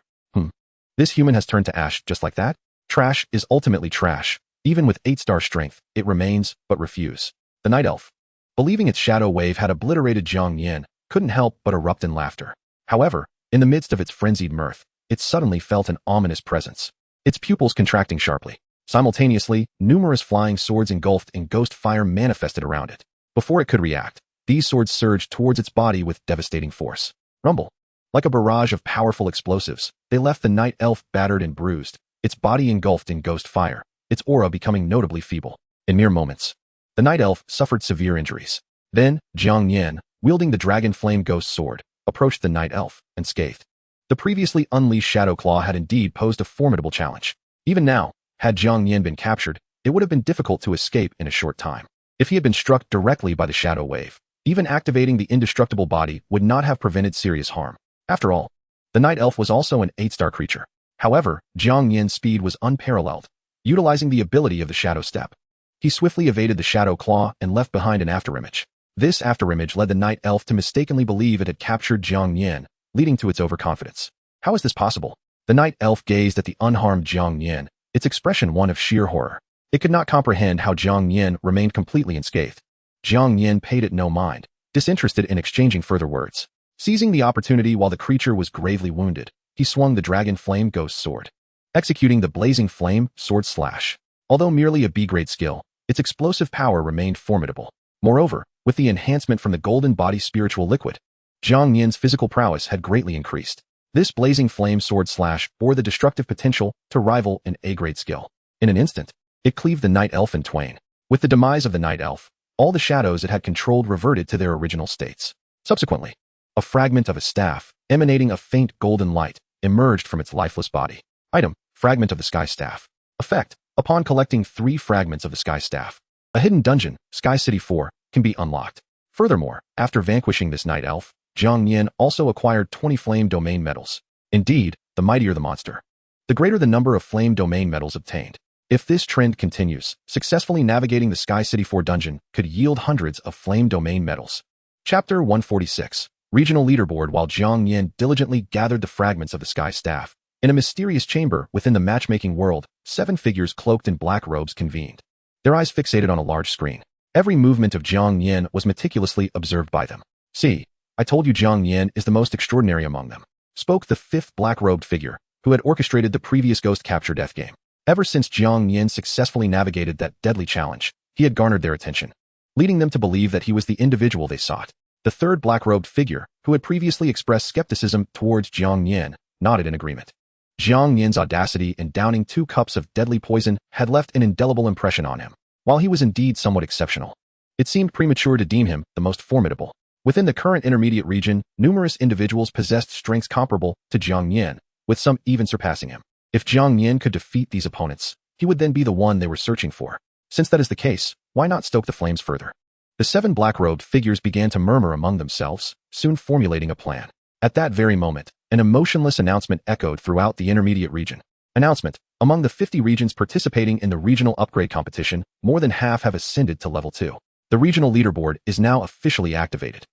This human has turned to ash just like that? Trash is ultimately trash. Even with 8-star strength, it remains, but refuse. The night elf, believing its shadow wave had obliterated Jiang Nian, couldn't help but erupt in laughter. However, in the midst of its frenzied mirth, it suddenly felt an ominous presence, its pupils contracting sharply. Simultaneously, numerous flying swords engulfed in ghost fire manifested around it. Before it could react, these swords surged towards its body with devastating force. Rumble. Like a barrage of powerful explosives, they left the night elf battered and bruised, its body engulfed in ghost fire, its aura becoming notably feeble. In mere moments, the night elf suffered severe injuries. Then, Jiang Nian, wielding the dragon flame ghost sword, approached the night elf, unscathed. The previously unleashed Shadow Claw had indeed posed a formidable challenge. Even now, had Jiang Nian been captured, it would have been difficult to escape in a short time. If he had been struck directly by the shadow wave, even activating the indestructible body would not have prevented serious harm. After all, the night elf was also an 8-star creature. However, Jiang Nian's speed was unparalleled, utilizing the ability of the shadow step. He swiftly evaded the shadow claw and left behind an afterimage. This afterimage led the night elf to mistakenly believe it had captured Jiang Nian, leading to its overconfidence. How is this possible? The night elf gazed at the unharmed Jiang Nian, its expression one of sheer horror. It could not comprehend how Jiang Nian remained completely unscathed. Jiang Nian paid it no mind, disinterested in exchanging further words. Seizing the opportunity while the creature was gravely wounded, he swung the dragon flame ghost sword, executing the blazing flame sword slash. Although merely a B-grade skill, its explosive power remained formidable. Moreover, with the enhancement from the golden body spiritual liquid, Jiang Nian's physical prowess had greatly increased. This blazing flame sword slash bore the destructive potential to rival an A-grade skill. In an instant, it cleaved the night elf in twain. With the demise of the night elf, all the shadows it had controlled reverted to their original states. Subsequently, a fragment of a staff, emanating a faint golden light, emerged from its lifeless body. Item: Fragment of the Sky Staff. Effect: upon collecting 3 fragments of the Sky Staff, a hidden dungeon, Sky City 4, can be unlocked. Furthermore, after vanquishing this night elf, Jiang Nian also acquired 20 flame domain medals. Indeed, the mightier the monster, the greater the number of flame domain medals obtained. If this trend continues, successfully navigating the Sky City 4 dungeon could yield hundreds of flame domain medals. Chapter 146. Regional Leaderboard. While Jiang Nian diligently gathered the fragments of the Sky Staff, in a mysterious chamber within the matchmaking world, 7 figures cloaked in black robes convened, their eyes fixated on a large screen. Every movement of Jiang Nian was meticulously observed by them. "See, I told you Jiang Nian is the most extraordinary among them," spoke the 5th black-robed figure, who had orchestrated the previous ghost capture death game. Ever since Jiang Nian successfully navigated that deadly challenge, he had garnered their attention, leading them to believe that he was the individual they sought. The 3rd black-robed figure, who had previously expressed skepticism towards Jiang Nian, nodded in agreement. Jiang Nian's audacity in downing 2 cups of deadly poison had left an indelible impression on him. While he was indeed somewhat exceptional, it seemed premature to deem him the most formidable. Within the current intermediate region, numerous individuals possessed strengths comparable to Jiang Nian, with some even surpassing him. If Jiang Nian could defeat these opponents, he would then be the one they were searching for. Since that is the case, why not stoke the flames further? The 7 black-robed figures began to murmur among themselves, soon formulating a plan. At that very moment, an emotionless announcement echoed throughout the intermediate region. Announcement: among the 50 regions participating in the regional upgrade competition, more than half have ascended to level 2. The regional leaderboard is now officially activated.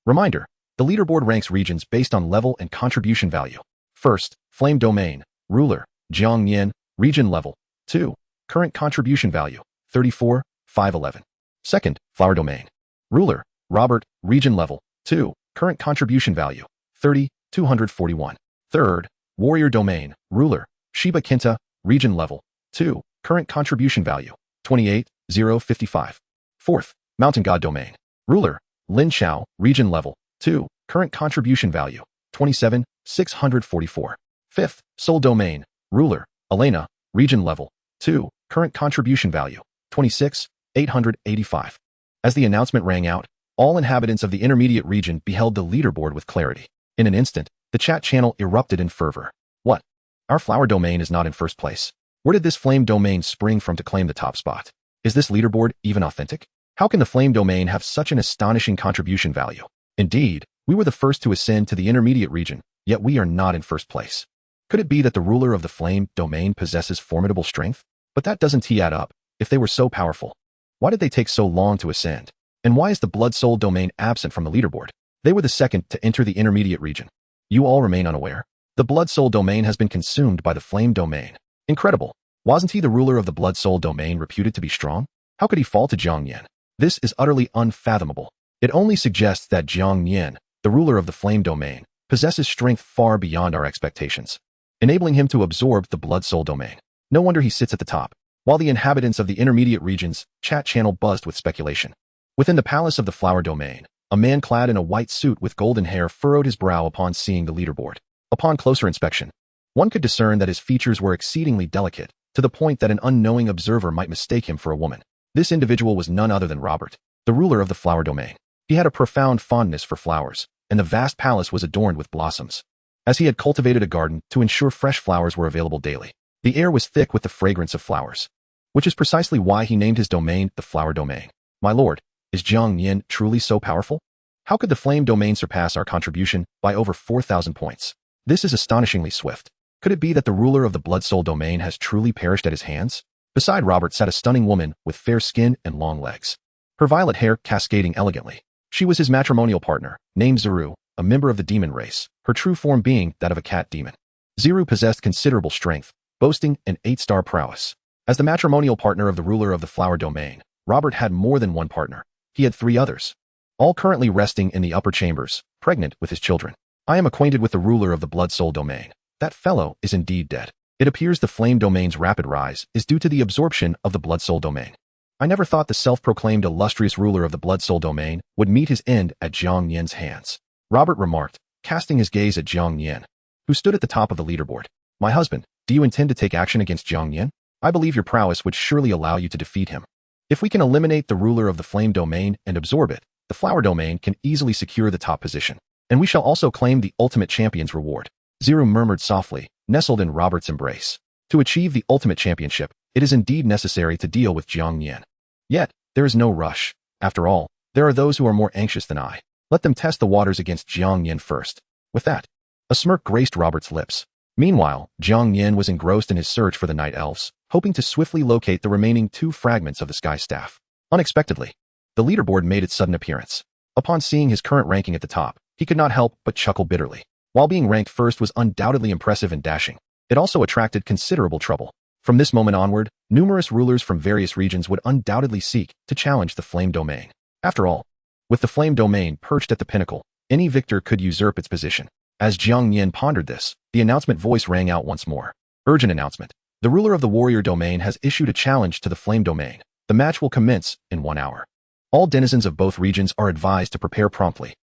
Reminder: the leaderboard ranks regions based on level and contribution value. First, Flame Domain, Ruler, Jiang Nian, Region Level 2, Current Contribution Value, 34,511. Second, Flower Domain, Ruler, Robert, Region Level 2, Current Contribution Value, 30,241. Third, Warrior Domain, Ruler, Shiba Kinta, Region Level 2, Current Contribution Value, 28,055. Fourth, Mountain God Domain, Ruler, Lin Chao, Region Level 2, Current Contribution Value, 27,644. Fifth, Soul Domain, Ruler, Elena, Region Level 2, Current Contribution Value, 26,885. As the announcement rang out, all inhabitants of the intermediate region beheld the leaderboard with clarity. In an instant, the chat channel erupted in fervor. What? Our flower domain is not in first place. Where did this flame domain spring from to claim the top spot? Is this leaderboard even authentic? How can the flame domain have such an astonishing contribution value? Indeed, we were the first to ascend to the intermediate region, yet we are not in first place. Could it be that the ruler of the flame domain possesses formidable strength? But that doesn't add up. If they were so powerful, why did they take so long to ascend? And why is the blood soul domain absent from the leaderboard? They were the second to enter the intermediate region. You all remain unaware. The blood soul domain has been consumed by the flame domain. Incredible. Wasn't he the ruler of the blood soul domain reputed to be strong? How could he fall to Jiang Nian? This is utterly unfathomable. It only suggests that Jiang Nian, the ruler of the flame domain, possesses strength far beyond our expectations, enabling him to absorb the blood soul domain. No wonder he sits at the top. While the inhabitants of the intermediate regions chat channel buzzed with speculation. Within the palace of the flower domain, a man clad in a white suit with golden hair furrowed his brow upon seeing the leaderboard. Upon closer inspection, one could discern that his features were exceedingly delicate, to the point that an unknowing observer might mistake him for a woman. This individual was none other than Robert, the ruler of the flower domain. He had a profound fondness for flowers, and the vast palace was adorned with blossoms, as he had cultivated a garden to ensure fresh flowers were available daily. The air was thick with the fragrance of flowers, which is precisely why he named his domain the flower domain. My lord, is Jiang Nian truly so powerful? How could the flame domain surpass our contribution by over 4,000 points? This is astonishingly swift. Could it be that the ruler of the blood soul domain has truly perished at his hands? Beside Robert sat a stunning woman with fair skin and long legs, her violet hair cascading elegantly. She was his matrimonial partner, named Ziru, a member of the demon race, her true form being that of a cat demon. Ziru possessed considerable strength, boasting an 8-star prowess. As the matrimonial partner of the ruler of the flower domain, Robert had more than one partner. He had 3 others, all currently resting in the upper chambers, pregnant with his children. I am acquainted with the ruler of the blood soul domain. That fellow is indeed dead. It appears the flame domain's rapid rise is due to the absorption of the blood soul domain. I never thought the self-proclaimed illustrious ruler of the blood soul domain would meet his end at Jiang Nian's hands. Robert remarked, casting his gaze at Jiang Nian, who stood at the top of the leaderboard. My husband, do you intend to take action against Jiang Nian? I believe your prowess would surely allow you to defeat him. If we can eliminate the ruler of the flame domain and absorb it, the flower domain can easily secure the top position. And we shall also claim the ultimate champion's reward. Ziru murmured softly, nestled in Robert's embrace. To achieve the ultimate championship, it is indeed necessary to deal with Jiang Nian. Yet, there is no rush. After all, there are those who are more anxious than I. Let them test the waters against Jiang Nian first. With that, a smirk graced Robert's lips. Meanwhile, Jiang Nian was engrossed in his search for the night elves, hoping to swiftly locate the remaining 2 fragments of the sky staff. Unexpectedly, the leaderboard made its sudden appearance. Upon seeing his current ranking at the top, he could not help but chuckle bitterly. While being ranked first was undoubtedly impressive and dashing, it also attracted considerable trouble. From this moment onward, numerous rulers from various regions would undoubtedly seek to challenge the flame domain. After all, with the flame domain perched at the pinnacle, any victor could usurp its position. As Jiang Nian pondered this, the announcement voice rang out once more. Urgent announcement. The ruler of the warrior domain has issued a challenge to the flame domain. The match will commence in 1 hour. All denizens of both regions are advised to prepare promptly.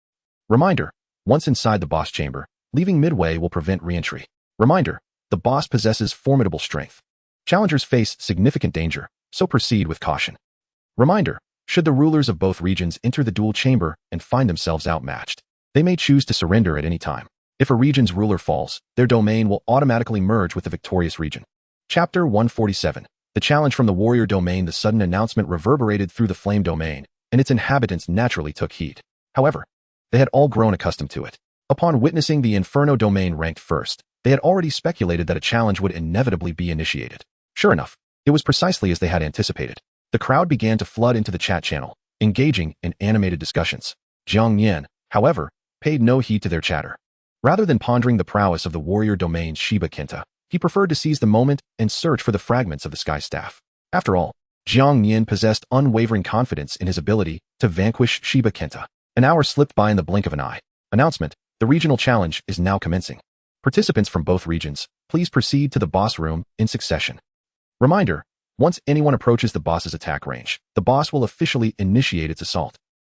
Reminder, once inside the boss chamber, leaving midway will prevent re-entry. Reminder, the boss possesses formidable strength. Challengers face significant danger, so proceed with caution. Reminder, should the rulers of both regions enter the duel chamber and find themselves outmatched, they may choose to surrender at any time. If a region's ruler falls, their domain will automatically merge with the victorious region. Chapter 147. The challenge from the warrior domain. The sudden announcement reverberated through the flame domain, and its inhabitants naturally took heed. However, they had all grown accustomed to it. Upon witnessing the Inferno domain ranked first, they had already speculated that a challenge would inevitably be initiated. Sure enough, it was precisely as they had anticipated. The crowd began to flood into the chat channel, engaging in animated discussions. Jiang Nian, however, paid no heed to their chatter. Rather than pondering the prowess of the warrior domain's Shiba Kenta, he preferred to seize the moment and search for the fragments of the sky staff. After all, Jiang Nian possessed unwavering confidence in his ability to vanquish Shiba Kenta. An hour slipped by in the blink of an eye. Announcement, the regional challenge is now commencing. Participants from both regions, please proceed to the boss room in succession. Reminder, once anyone approaches the boss's attack range, the boss will officially initiate its assault.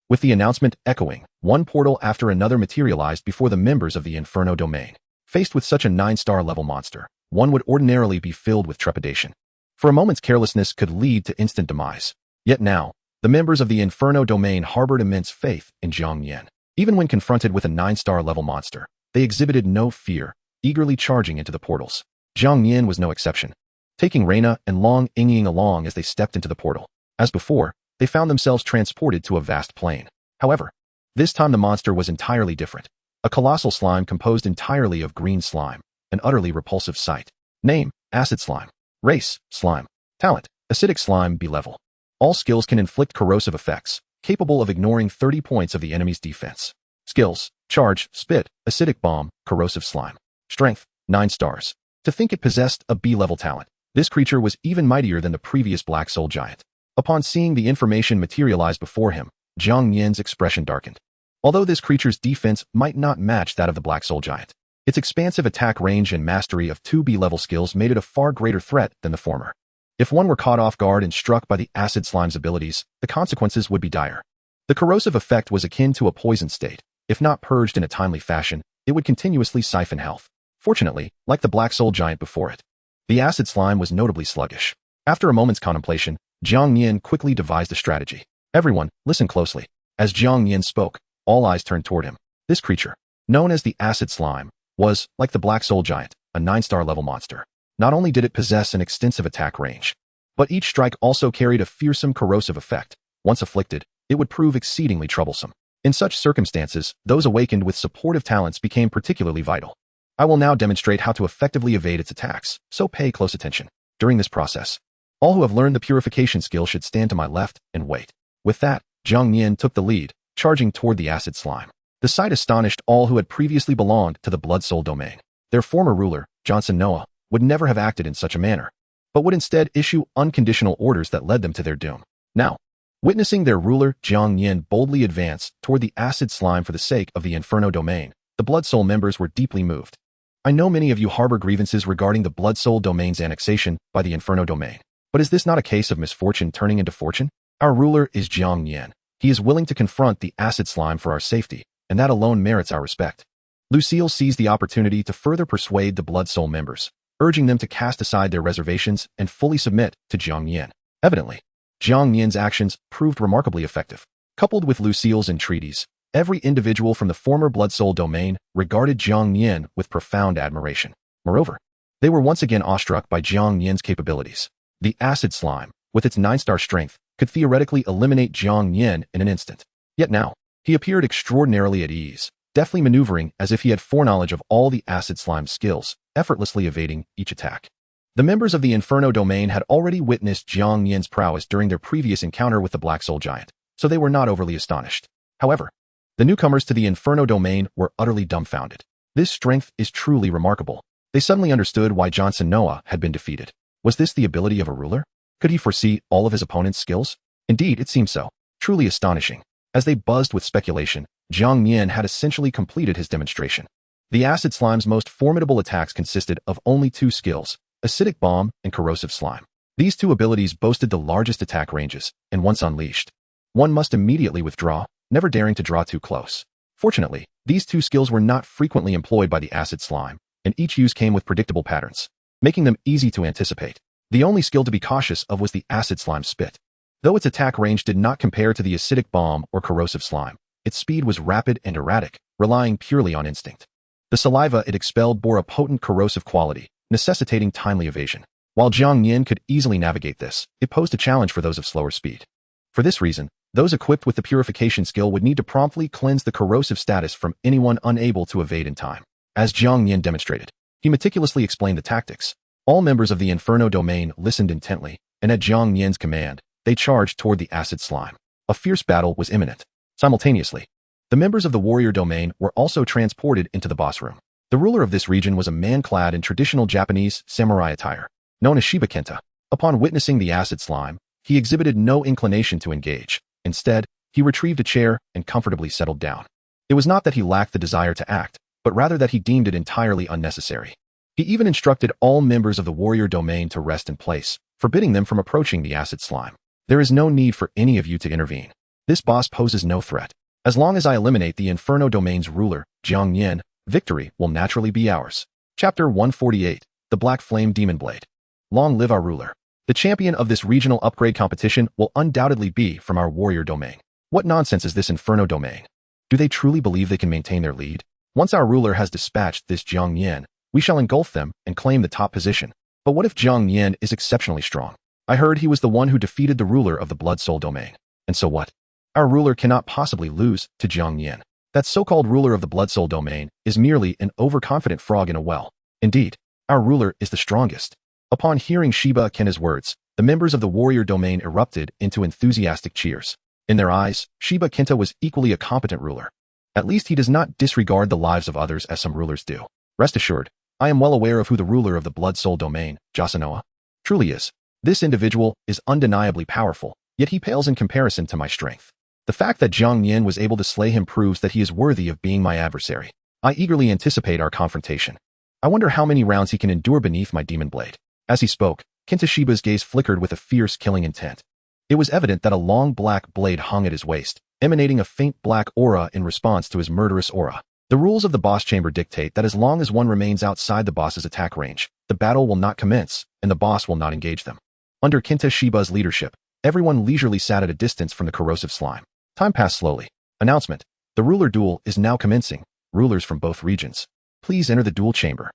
With the announcement echoing, one portal after another materialized before the members of the Inferno domain. Faced with such a 9-star level monster, one would ordinarily be filled with trepidation. For a moment's carelessness could lead to instant demise. Yet now, the members of the Inferno domain harbored immense faith in Jiang Nian. Even when confronted with a 9-star level monster, they exhibited no fear, eagerly charging into the portals. Jiang Nian was no exception, taking Reina and Long Ying along as they stepped into the portal. As before, they found themselves transported to a vast plain. However, this time the monster was entirely different. A colossal slime composed entirely of green slime, an utterly repulsive sight. Name, acid slime. Race, slime. Talent, acidic slime B-level. All skills can inflict corrosive effects, capable of ignoring 30 points of the enemy's defense. Skills, charge, spit, acidic bomb, corrosive slime. Strength, 9 stars. To think it possessed a B-level talent, this creature was even mightier than the previous Black Soul Giant. Upon seeing the information materialize before him, Jiang Nian's expression darkened. Although this creature's defense might not match that of the Black Soul Giant, its expansive attack range and mastery of 2 B-level skills made it a far greater threat than the former. If one were caught off guard and struck by the acid slime's abilities, the consequences would be dire. The corrosive effect was akin to a poison state. If not purged in a timely fashion, it would continuously siphon health. Fortunately, like the Black Soul Giant before it, the acid slime was notably sluggish. After a moment's contemplation, Jiang Nian quickly devised a strategy. Everyone, listen closely. As Jiang Nian spoke, all eyes turned toward him. This creature, known as the acid slime, was, like the Black Soul Giant, a 9-star level monster. Not only did it possess an extensive attack range, but each strike also carried a fearsome corrosive effect. Once afflicted, it would prove exceedingly troublesome. In such circumstances, those awakened with supportive talents became particularly vital. I will now demonstrate how to effectively evade its attacks, so pay close attention. During this process, all who have learned the purification skill should stand to my left and wait. With that, Jiang Nian took the lead, charging toward the acid slime. The sight astonished all who had previously belonged to the Blood Soul domain. Their former ruler, Johnson Noah, would never have acted in such a manner, but would instead issue unconditional orders that led them to their doom. Now, witnessing their ruler, Jiang Nian boldly advance toward the acid slime for the sake of the Inferno domain, the Blood Soul members were deeply moved. I know many of you harbor grievances regarding the Blood Soul domain's annexation by the Inferno domain, but is this not a case of misfortune turning into fortune? Our ruler is Jiang Nian. He is willing to confront the acid slime for our safety, and that alone merits our respect. Lucille seized the opportunity to further persuade the Blood Soul members, urging them to cast aside their reservations and fully submit to Jiang Nian. Evidently, Jiang Nian's actions proved remarkably effective. Coupled with Lucille's entreaties, every individual from the former Blood Soul domain regarded Jiang Nian with profound admiration. Moreover, they were once again awestruck by Jiang Nian's capabilities. The acid slime, with its 9-star strength, could theoretically eliminate Jiang Nian in an instant. Yet now, he appeared extraordinarily at ease, deftly maneuvering as if he had foreknowledge of all the acid slime's skills, effortlessly evading each attack. The members of the Inferno domain had already witnessed Jiang Nian's prowess during their previous encounter with the Black Soul Giant, so they were not overly astonished. However, the newcomers to the Inferno domain were utterly dumbfounded. This strength is truly remarkable. They suddenly understood why Johnson Noah had been defeated. Was this the ability of a ruler? Could he foresee all of his opponent's skills? Indeed, it seemed so. Truly astonishing. As they buzzed with speculation, Jiang Nian had essentially completed his demonstration. The acid slime's most formidable attacks consisted of only 2 skills, acidic bomb and corrosive slime. These 2 abilities boasted the largest attack ranges, and once unleashed, one must immediately withdraw, never daring to draw too close. Fortunately, these 2 skills were not frequently employed by the acid slime, and each use came with predictable patterns, making them easy to anticipate. The only skill to be cautious of was the acid slime's spit. Though its attack range did not compare to the acidic bomb or corrosive slime, its speed was rapid and erratic, relying purely on instinct. The saliva it expelled bore a potent corrosive quality, necessitating timely evasion. While Jiang Nian could easily navigate this, it posed a challenge for those of slower speed. For this reason, those equipped with the purification skill would need to promptly cleanse the corrosive status from anyone unable to evade in time. As Jiang Nian demonstrated, he meticulously explained the tactics. All members of the Inferno domain listened intently, and at Jiang Nian's command, they charged toward the acid slime. A fierce battle was imminent. Simultaneously, the members of the warrior domain were also transported into the boss room. The ruler of this region was a man clad in traditional Japanese samurai attire, known as Shiba Kenta. Upon witnessing the acid slime, he exhibited no inclination to engage. Instead, he retrieved a chair and comfortably settled down. It was not that he lacked the desire to act, but rather that he deemed it entirely unnecessary. He even instructed all members of the warrior domain to rest in place, forbidding them from approaching the acid slime. There is no need for any of you to intervene. This boss poses no threat. As long as I eliminate the Inferno domain's ruler, Jiang Nian, victory will naturally be ours. Chapter 148, The Black Flame Demon Blade. Long live our ruler. The champion of this regional upgrade competition will undoubtedly be from our warrior domain. What nonsense is this Inferno domain? Do they truly believe they can maintain their lead? Once our ruler has dispatched this Jiang Nian, we shall engulf them and claim the top position. But what if Jiang Nian is exceptionally strong? I heard he was the one who defeated the ruler of the Blood Soul domain. And so what? Our ruler cannot possibly lose to Jiang Nian. That so-called ruler of the blood soul domain is merely an overconfident frog in a well. Indeed, our ruler is the strongest. Upon hearing Shiba Kenta's words, the members of the warrior domain erupted into enthusiastic cheers. In their eyes, Shiba Kenta was equally a competent ruler. At least he does not disregard the lives of others as some rulers do. Rest assured, I am well aware of who the ruler of the blood soul domain, Jasanoa, truly is. This individual is undeniably powerful, yet he pales in comparison to my strength. The fact that Jiang Nian was able to slay him proves that he is worthy of being my adversary. I eagerly anticipate our confrontation. I wonder how many rounds he can endure beneath my demon blade. As he spoke, Kenta Shiba's gaze flickered with a fierce killing intent. It was evident that a long black blade hung at his waist, emanating a faint black aura in response to his murderous aura. The rules of the boss chamber dictate that as long as one remains outside the boss's attack range, the battle will not commence, and the boss will not engage them. Under Kenta Shiba's leadership, everyone leisurely sat at a distance from the corrosive slime. Time passed slowly. Announcement: the ruler duel is now commencing. Rulers from both regions, please enter the duel chamber.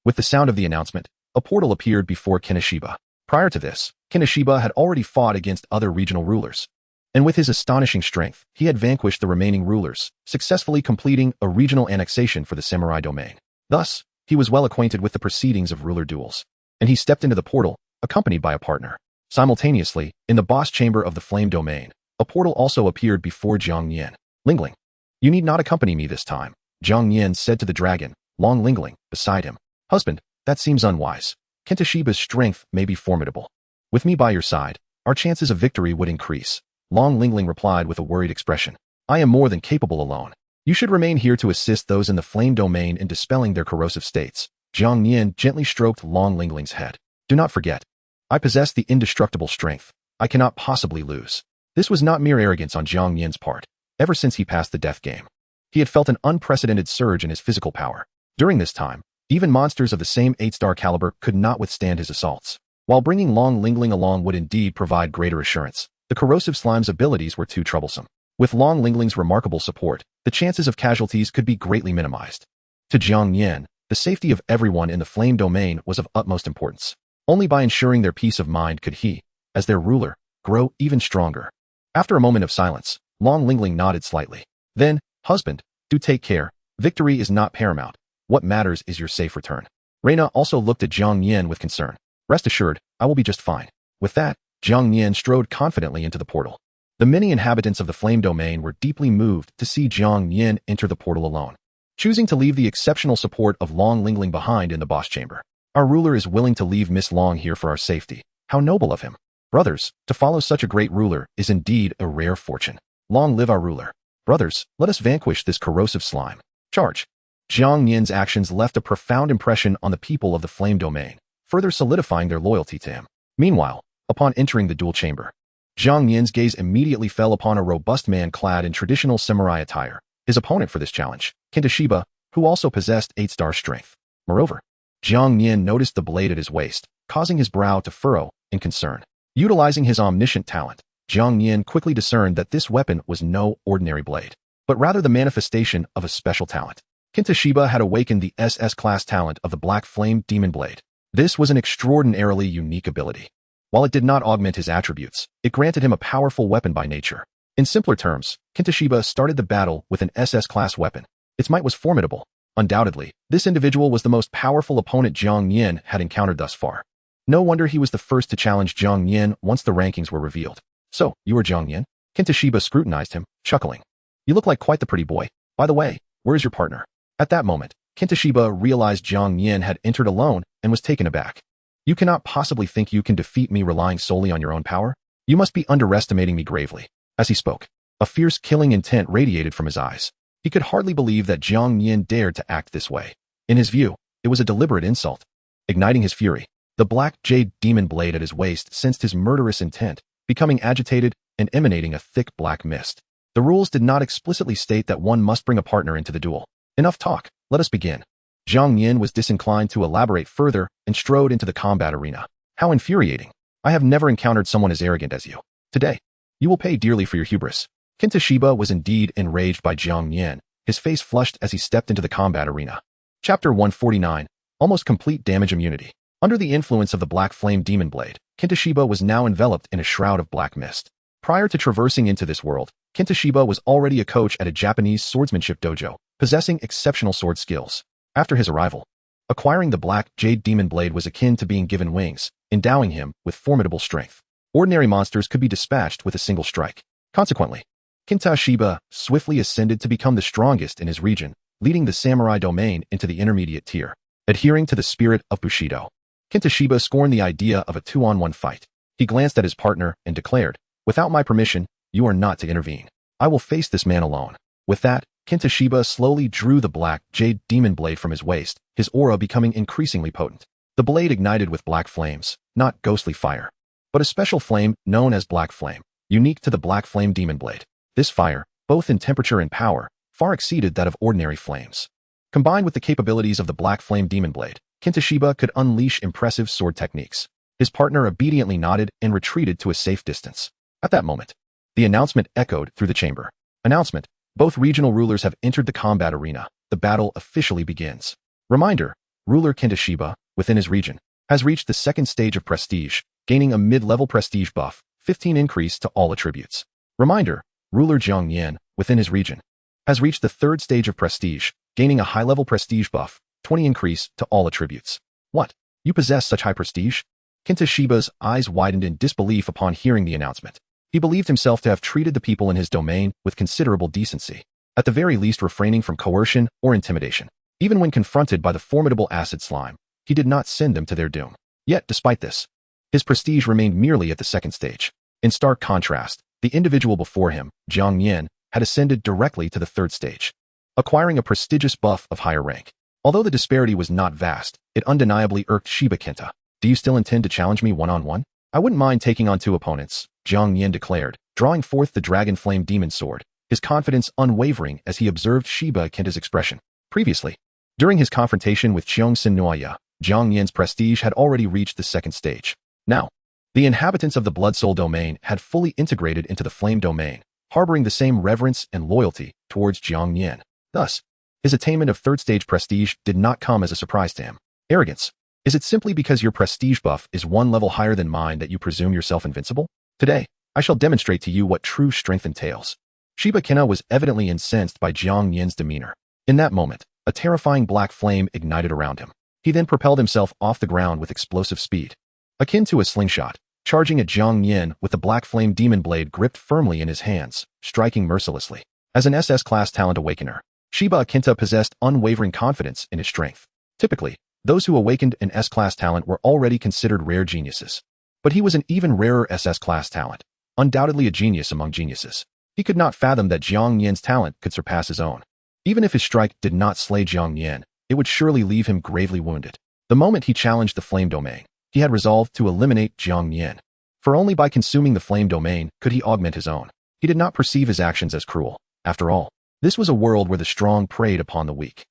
With the sound of the announcement, a portal appeared before Kenta Shiba. Prior to this, Kenta Shiba had already fought against other regional rulers. And with his astonishing strength, he had vanquished the remaining rulers, successfully completing a regional annexation for the samurai domain. Thus, he was well acquainted with the proceedings of ruler duels. And he stepped into the portal, accompanied by a partner. Simultaneously, in the boss chamber of the flame domain, a portal also appeared before Jiang Nian. Lingling, you need not accompany me this time, Jiang Nian said to the dragon, Long Lingling, beside him. Husband, that seems unwise. Kenta Shiba's strength may be formidable. With me by your side, our chances of victory would increase. Long Lingling replied with a worried expression. I am more than capable alone. You should remain here to assist those in the flame domain in dispelling their corrosive states. Jiang Nian gently stroked Long Lingling's head. Do not forget, I possess the indestructible strength. I cannot possibly lose. This was not mere arrogance on Jiang Nian's part. Ever since he passed the death game, he had felt an unprecedented surge in his physical power. During this time, even monsters of the same 8-star caliber could not withstand his assaults. While bringing Long Lingling along would indeed provide greater assurance, the corrosive slime's abilities were too troublesome. With Long Lingling's remarkable support, the chances of casualties could be greatly minimized. To Jiang Nian, the safety of everyone in the flame domain was of utmost importance. Only by ensuring their peace of mind could he, as their ruler, grow even stronger. After a moment of silence, Long Lingling nodded slightly. Then, husband, do take care. Victory is not paramount. What matters is your safe return. Reina also looked at Jiang Nian with concern. Rest assured, I will be just fine. With that, Jiang Nian strode confidently into the portal. The many inhabitants of the flame domain were deeply moved to see Jiang Nian enter the portal alone, choosing to leave the exceptional support of Long Lingling behind in the boss chamber. Our ruler is willing to leave Miss Long here for our safety. How noble of him. Brothers, to follow such a great ruler is indeed a rare fortune. Long live our ruler. Brothers, let us vanquish this corrosive slime. Charge. Jiang Nian's actions left a profound impression on the people of the flame domain, further solidifying their loyalty to him. Meanwhile, upon entering the duel chamber, Jiang Nian's gaze immediately fell upon a robust man clad in traditional samurai attire, his opponent for this challenge, Kenta Shiba, who also possessed 8-star strength. Moreover, Jiang Nian noticed the blade at his waist, causing his brow to furrow in concern. Utilizing his omniscient talent, Jiang Nian quickly discerned that this weapon was no ordinary blade, but rather the manifestation of a special talent. Kenta Shiba had awakened the SS-class talent of the Black Flame Demon Blade. This was an extraordinarily unique ability. While it did not augment his attributes, it granted him a powerful weapon by nature. In simpler terms, Kenta Shiba started the battle with an SS-class weapon. Its might was formidable. Undoubtedly, this individual was the most powerful opponent Jiang Nian had encountered thus far. No wonder he was the first to challenge Jiang Nian once the rankings were revealed. So, you are Jiang Nian? Kenta Shiba scrutinized him, chuckling. You look like quite the pretty boy. By the way, where is your partner? At that moment, Kenta Shiba realized Jiang Nian had entered alone and was taken aback. You cannot possibly think you can defeat me relying solely on your own power? You must be underestimating me gravely. As he spoke, a fierce killing intent radiated from his eyes. He could hardly believe that Jiang Nian dared to act this way. In his view, it was a deliberate insult. Igniting his fury, the black jade demon blade at his waist sensed his murderous intent, becoming agitated and emanating a thick black mist. The rules did not explicitly state that one must bring a partner into the duel. Enough talk, let us begin. Jiang Nian was disinclined to elaborate further and strode into the combat arena. How infuriating. I have never encountered someone as arrogant as you. Today, you will pay dearly for your hubris. Kenta Shiba was indeed enraged by Jiang Nian, his face flushed as he stepped into the combat arena. Chapter 149, Almost Complete Damage Immunity. Under the influence of the Black Flame Demon Blade, Kenta Shiba was now enveloped in a shroud of black mist. Prior to traversing into this world, Kintashiba was already a coach at a Japanese swordsmanship dojo, possessing exceptional sword skills. After his arrival, acquiring the black jade demon blade was akin to being given wings, endowing him with formidable strength. Ordinary monsters could be dispatched with a single strike. Consequently, Kintashiba swiftly ascended to become the strongest in his region, leading the samurai domain into the intermediate tier. Adhering to the spirit of Bushido, Kintashiba scorned the idea of a 2-on-1 fight. He glanced at his partner and declared, "Without my permission, you are not to intervene. I will face this man alone." With that, Kintashiba slowly drew the black jade demon blade from his waist, his aura becoming increasingly potent. The blade ignited with black flames, not ghostly fire, but a special flame known as black flame, unique to the black flame demon blade. This fire, both in temperature and power, far exceeded that of ordinary flames. Combined with the capabilities of the black flame demon blade, Kintashiba could unleash impressive sword techniques. His partner obediently nodded and retreated to a safe distance. At that moment, the announcement echoed through the chamber. Announcement: both regional rulers have entered the combat arena. The battle officially begins. Reminder: ruler Kintashiba, within his region, has reached the second stage of prestige, gaining a mid-level prestige buff, 15 increase to all attributes. Reminder: ruler Jiang Nian, within his region, has reached the third stage of prestige, gaining a high-level prestige buff, 20 increase to all attributes. What? You possess such high prestige? Kintashiba's eyes widened in disbelief upon hearing the announcement. He believed himself to have treated the people in his domain with considerable decency, at the very least refraining from coercion or intimidation. Even when confronted by the formidable acid slime, he did not send them to their doom. Yet, despite this, his prestige remained merely at the second stage. In stark contrast, the individual before him, Jiang Nian, had ascended directly to the third stage, acquiring a prestigious buff of higher rank. Although the disparity was not vast, it undeniably irked Shiba Kinta. "Do you still intend to challenge me one-on-one? I wouldn't mind taking on two opponents," Jiang Nian declared, drawing forth the dragon flame demon sword, his confidence unwavering as he observed Shiba Kinta's expression. Previously, during his confrontation with Cheongsin Nuaya, Jiang Nian's prestige had already reached the second stage. Now, the inhabitants of the Blood Soul domain had fully integrated into the Flame domain, harboring the same reverence and loyalty towards Jiang Nian. Thus, his attainment of third stage prestige did not come as a surprise to him. Arrogance. Is it simply because your prestige buff is one level higher than mine that you presume yourself invincible? Today, I shall demonstrate to you what true strength entails. Shiba Kinta was evidently incensed by Jiang Nian's demeanor. In that moment, a terrifying black flame ignited around him. He then propelled himself off the ground with explosive speed, akin to a slingshot, charging at Jiang Nian with the black flame demon blade gripped firmly in his hands, striking mercilessly. As an SS-class talent awakener, Shiba Kinta possessed unwavering confidence in his strength. Typically, those who awakened an S-class talent were already considered rare geniuses. But he was an even rarer SS-class talent, undoubtedly a genius among geniuses. He could not fathom that Jiang Nian's talent could surpass his own. Even if his strike did not slay Jiang Nian, it would surely leave him gravely wounded. The moment he challenged the Flame domain, he had resolved to eliminate Jiang Nian. For only by consuming the Flame domain could he augment his own. He did not perceive his actions as cruel. After all, this was a world where the strong preyed upon the weak.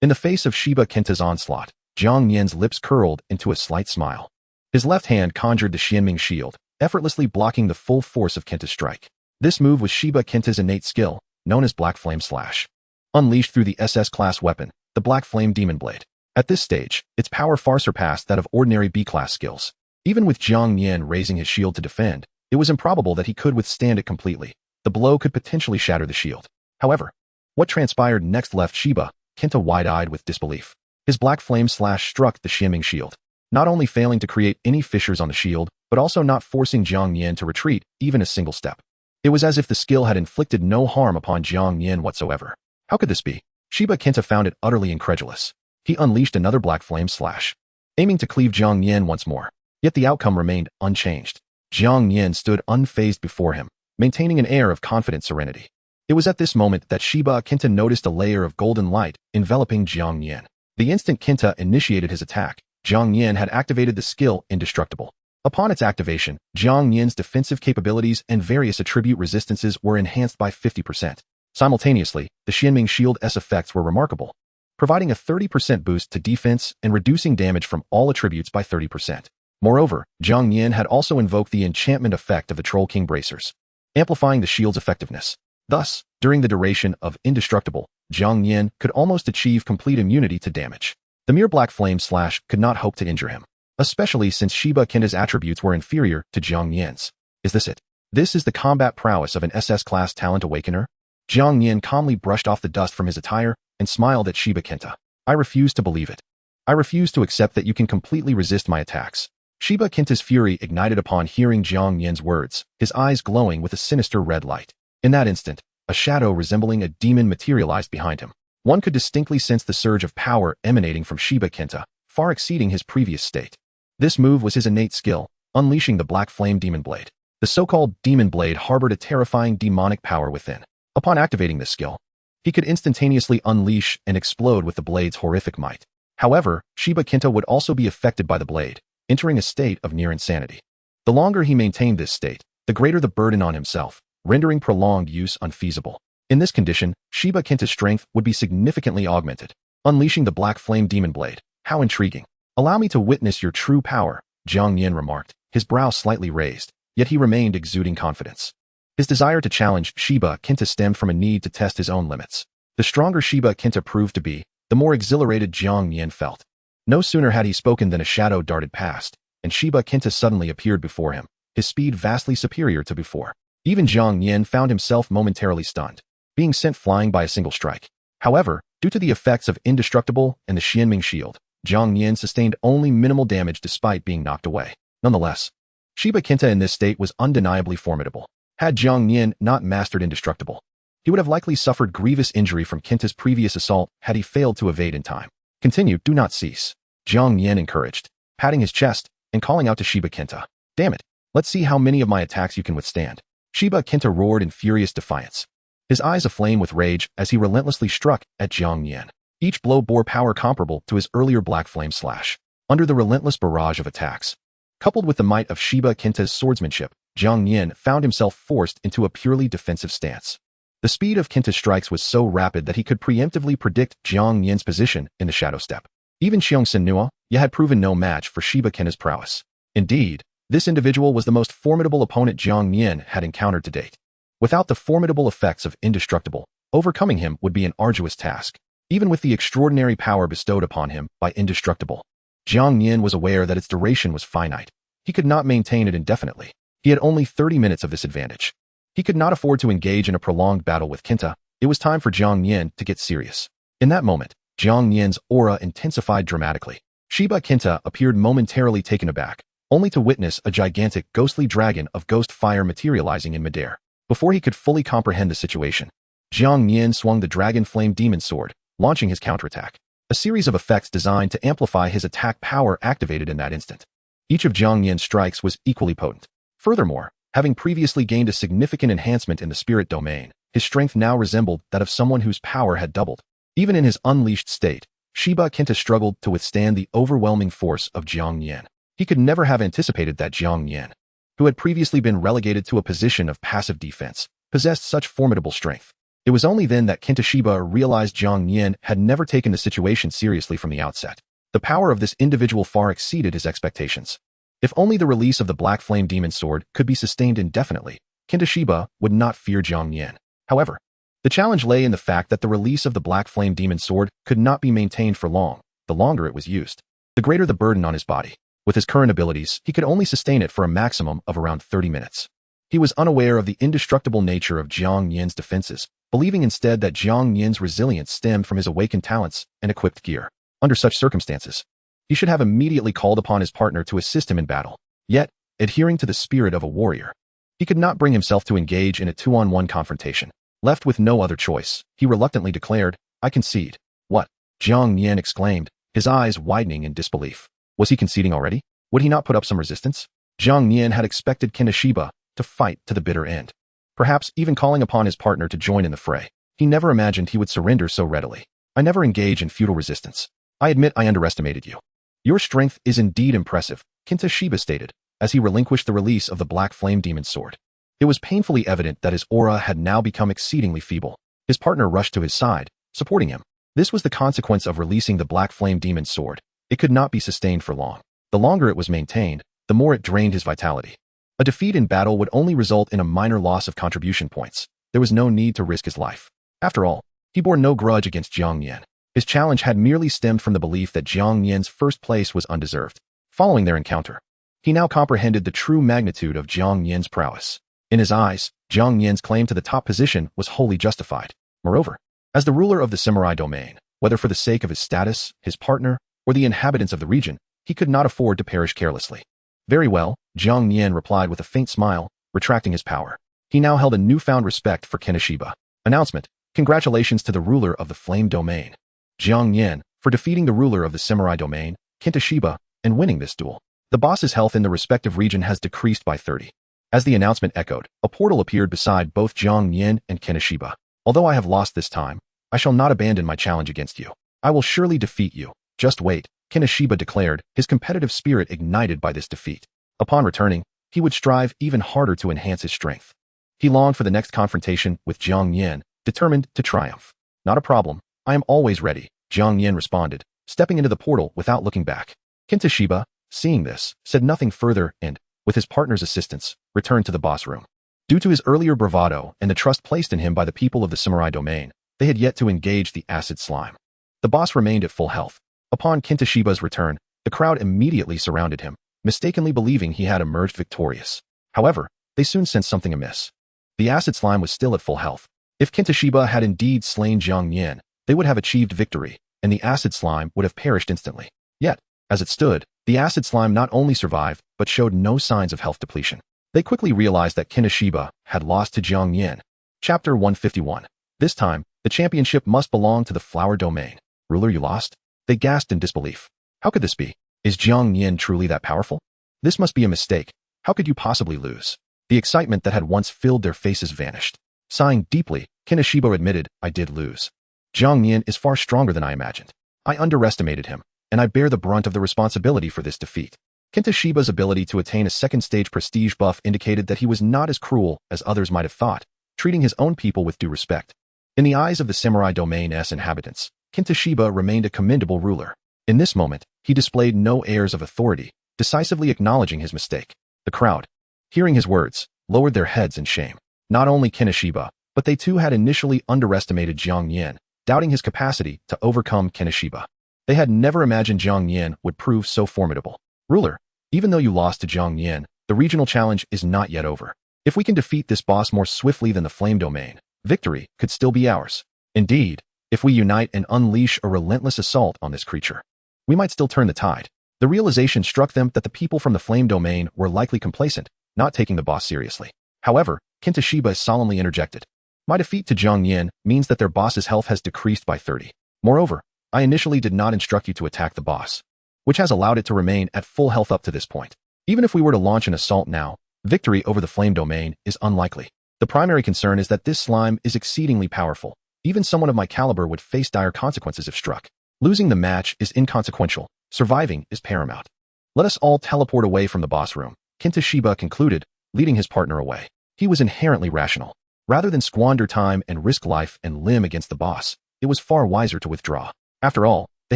In the face of Shiba Kinta's onslaught, Jiang Nian's lips curled into a slight smile. His left hand conjured the Xianming shield, effortlessly blocking the full force of Kinta's strike. This move was Shiba Kinta's innate skill, known as Black Flame Slash, unleashed through the SS-class weapon, the Black Flame Demon Blade. At this stage, its power far surpassed that of ordinary B-class skills. Even with Jiang Nian raising his shield to defend, it was improbable that he could withstand it completely. The blow could potentially shatter the shield. However, what transpired next left Shiba Kinta wide-eyed with disbelief. His Black Flame Slash struck the Xianming shield, not only failing to create any fissures on the shield, but also not forcing Jiang Nian to retreat even a single step. It was as if the skill had inflicted no harm upon Jiang Nian whatsoever. How could this be? Shiba Kinta found it utterly incredulous. He unleashed another Black Flame Slash, aiming to cleave Jiang Nian once more. Yet the outcome remained unchanged. Jiang Nian stood unfazed before him, maintaining an air of confident serenity. It was at this moment that Shiba Kinta noticed a layer of golden light enveloping Jiang Nian. The instant Kinta initiated his attack, Jiang Nian had activated the skill Indestructible. Upon its activation, Jiang Nian's defensive capabilities and various attribute resistances were enhanced by 50%. Simultaneously, the Xianming Shield's effects were remarkable, providing a 30% boost to defense and reducing damage from all attributes by 30%. Moreover, Jiang Nian had also invoked the enchantment effect of the Troll King Bracers, amplifying the shield's effectiveness. Thus, during the duration of Indestructible, Jiang Nian could almost achieve complete immunity to damage. The mere Black Flame Slash could not hope to injure him, especially since Shiba Kinta's attributes were inferior to Jiang Nian's. Is this it? This is the combat prowess of an SS-class talent awakener? Jiang Nian calmly brushed off the dust from his attire and smiled at Shiba Kenta. I refuse to believe it. I refuse to accept that you can completely resist my attacks. Shiba Kenta's fury ignited upon hearing Jiang Nian's words, his eyes glowing with a sinister red light. In that instant, a shadow resembling a demon materialized behind him. One could distinctly sense the surge of power emanating from Shiba Kenta, far exceeding his previous state. This move was his innate skill, unleashing the Black Flame Demon Blade. The so-called Demon Blade harbored a terrifying demonic power within. Upon activating this skill, he could instantaneously unleash and explode with the blade's horrific might. However, Shiba Kenta would also be affected by the blade, entering a state of near insanity. The longer he maintained this state, the greater the burden on himself, rendering prolonged use unfeasible. In this condition, Shiba Kenta's strength would be significantly augmented. Unleashing the Black Flame Demon Blade. How intriguing. Allow me to witness your true power, Jiang Nian remarked, his brow slightly raised, yet he remained exuding confidence. His desire to challenge Shiba Kenta stemmed from a need to test his own limits. The stronger Shiba Kenta proved to be, the more exhilarated Jiang Nian felt. No sooner had he spoken than a shadow darted past, and Shiba Kenta suddenly appeared before him, his speed vastly superior to before. Even Jiang Nian found himself momentarily stunned, being sent flying by a single strike. However, due to the effects of Indestructible and the Xianming Shield, Jiang Nian sustained only minimal damage despite being knocked away. Nonetheless, Shiba Kenta in this state was undeniably formidable. Had Jiang Nian not mastered Indestructible, he would have likely suffered grievous injury from Kenta's previous assault had he failed to evade in time. Continue, do not cease, Jiang Nian encouraged, patting his chest and calling out to Shiba Kenta. Damn it, let's see how many of my attacks you can withstand. Shiba Kenta roared in furious defiance, his eyes aflame with rage as he relentlessly struck at Jiang Nian. Each blow bore power comparable to his earlier Black Flame Slash. Under the relentless barrage of attacks, coupled with the might of Shiba Kenta's swordsmanship, Jiang Nian found himself forced into a purely defensive stance. The speed of Kenta's strikes was so rapid that he could preemptively predict Jiang Nian's position in the Shadow Step. Even Xiong Senua had proven no match for Shiba Kenta's prowess. Indeed, this individual was the most formidable opponent Jiang Nian had encountered to date. Without the formidable effects of Indestructible, overcoming him would be an arduous task. Even with the extraordinary power bestowed upon him by Indestructible, Jiang Nian was aware that its duration was finite. He could not maintain it indefinitely. He had only 30 minutes of this advantage. He could not afford to engage in a prolonged battle with Kenta. It was time for Jiang Nian to get serious. In that moment, Jiang Nian's aura intensified dramatically. Shiba Kenta appeared momentarily taken aback, only to witness a gigantic ghostly dragon of ghost fire materializing in midair. Before he could fully comprehend the situation, Jiang Nian swung the Dragon Flame Demon Sword, launching his counterattack. A series of effects designed to amplify his attack power activated in that instant. Each of Jiang Nian's strikes was equally potent. Furthermore, having previously gained a significant enhancement in the spirit domain, his strength now resembled that of someone whose power had doubled. Even in his unleashed state, Shiba Kenta struggled to withstand the overwhelming force of Jiang Nian. He could never have anticipated that Jiang Nian, who had previously been relegated to a position of passive defense, possessed such formidable strength. It was only then that Kenta Shiba realized Jiang Nian had never taken the situation seriously from the outset. The power of this individual far exceeded his expectations. If only the release of the Black Flame Demon Sword could be sustained indefinitely, Kenta Shiba would not fear Jiang Nian. However, the challenge lay in the fact that the release of the Black Flame Demon Sword could not be maintained for long. The longer it was used, the greater the burden on his body. With his current abilities, he could only sustain it for a maximum of around 30 minutes. He was unaware of the indestructible nature of Jiang Nian's defenses, believing instead that Jiang Nian's resilience stemmed from his awakened talents and equipped gear. Under such circumstances, he should have immediately called upon his partner to assist him in battle. Yet, adhering to the spirit of a warrior, he could not bring himself to engage in a 2-on-1 confrontation. Left with no other choice, he reluctantly declared, "I concede." "What?" Jiang Nian exclaimed, his eyes widening in disbelief. Was he conceding already? Would he not put up some resistance? Jiang Nian had expected Kenta Shiba to fight to the bitter end, perhaps even calling upon his partner to join in the fray. He never imagined he would surrender so readily. "I never engage in futile resistance. I admit I underestimated you." "Your strength is indeed impressive," Kenta Shiba stated, as he relinquished the release of the Black Flame Demon Sword. It was painfully evident that his aura had now become exceedingly feeble. His partner rushed to his side, supporting him. This was the consequence of releasing the Black Flame Demon Sword. It could not be sustained for long. The longer it was maintained, the more it drained his vitality. A defeat in battle would only result in a minor loss of contribution points. There was no need to risk his life. After all, he bore no grudge against Jiang Nian. His challenge had merely stemmed from the belief that Jiang Nian's first place was undeserved. Following their encounter, he now comprehended the true magnitude of Jiang Nian's prowess. In his eyes, Jiang Nian's claim to the top position was wholly justified. Moreover, as the ruler of the samurai domain, whether for the sake of his status, his partner, or the inhabitants of the region, he could not afford to perish carelessly. Very well, Jiang Nian replied with a faint smile, retracting his power. He now held a newfound respect for Kinishiba. Announcement: congratulations to the ruler of the flame domain, Jiang Nian, for defeating the ruler of the samurai domain, Kinishiba, and winning this duel. The boss's health in the respective region has decreased by 30. As the announcement echoed, a portal appeared beside both Jiang Nian and Kinishiba. Although I have lost this time, I shall not abandon my challenge against you. I will surely defeat you. Just wait, Kinishiba declared, his competitive spirit ignited by this defeat. Upon returning, he would strive even harder to enhance his strength. He longed for the next confrontation with Jiang Nian, determined to triumph. Not a problem. I am always ready, Jiang Nian responded, stepping into the portal without looking back. Kinishiba, seeing this, said nothing further and, with his partner's assistance, returned to the boss room. Due to his earlier bravado and the trust placed in him by the people of the samurai domain, they had yet to engage the acid slime. The boss remained at full health. Upon Kinishiba's return, the crowd immediately surrounded him, mistakenly believing he had emerged victorious. However, they soon sensed something amiss. The acid slime was still at full health. If Kinishiba had indeed slain Jiang Nian, they would have achieved victory, and the acid slime would have perished instantly. Yet, as it stood, the acid slime not only survived, but showed no signs of health depletion. They quickly realized that Kinishiba had lost to Jiang Nian. Chapter 151. This time, the championship must belong to the flower domain. Ruler, you lost? They gasped in disbelief. How could this be? Is Jiang Nian truly that powerful? This must be a mistake. How could you possibly lose? The excitement that had once filled their faces vanished. Sighing deeply, Kinishiba admitted, I did lose. Jiang Nian is far stronger than I imagined. I underestimated him, and I bear the brunt of the responsibility for this defeat. Kinishiba's ability to attain a second-stage prestige buff indicated that he was not as cruel as others might have thought, treating his own people with due respect. In the eyes of the samurai domain's inhabitants, Kinishiba remained a commendable ruler. In this moment, he displayed no airs of authority, decisively acknowledging his mistake. The crowd, hearing his words, lowered their heads in shame. Not only Kinishiba, but they too had initially underestimated Jiang Nian, doubting his capacity to overcome Kinishiba. They had never imagined Jiang Nian would prove so formidable. Ruler, even though you lost to Jiang Nian, the regional challenge is not yet over. If we can defeat this boss more swiftly than the flame domain, victory could still be ours. Indeed, if we unite and unleash a relentless assault on this creature, we might still turn the tide. The realization struck them that the people from the flame domain were likely complacent, not taking the boss seriously. However, Kinishiba solemnly interjected. My defeat to Jiang Nian means that their boss's health has decreased by 30. Moreover, I initially did not instruct you to attack the boss, which has allowed it to remain at full health up to this point. Even if we were to launch an assault now, victory over the flame domain is unlikely. The primary concern is that this slime is exceedingly powerful. Even someone of my caliber would face dire consequences if struck. Losing the match is inconsequential. Surviving is paramount. Let us all teleport away from the boss room, Kinishiba concluded, leading his partner away. He was inherently rational. Rather than squander time and risk life and limb against the boss, it was far wiser to withdraw. After all, they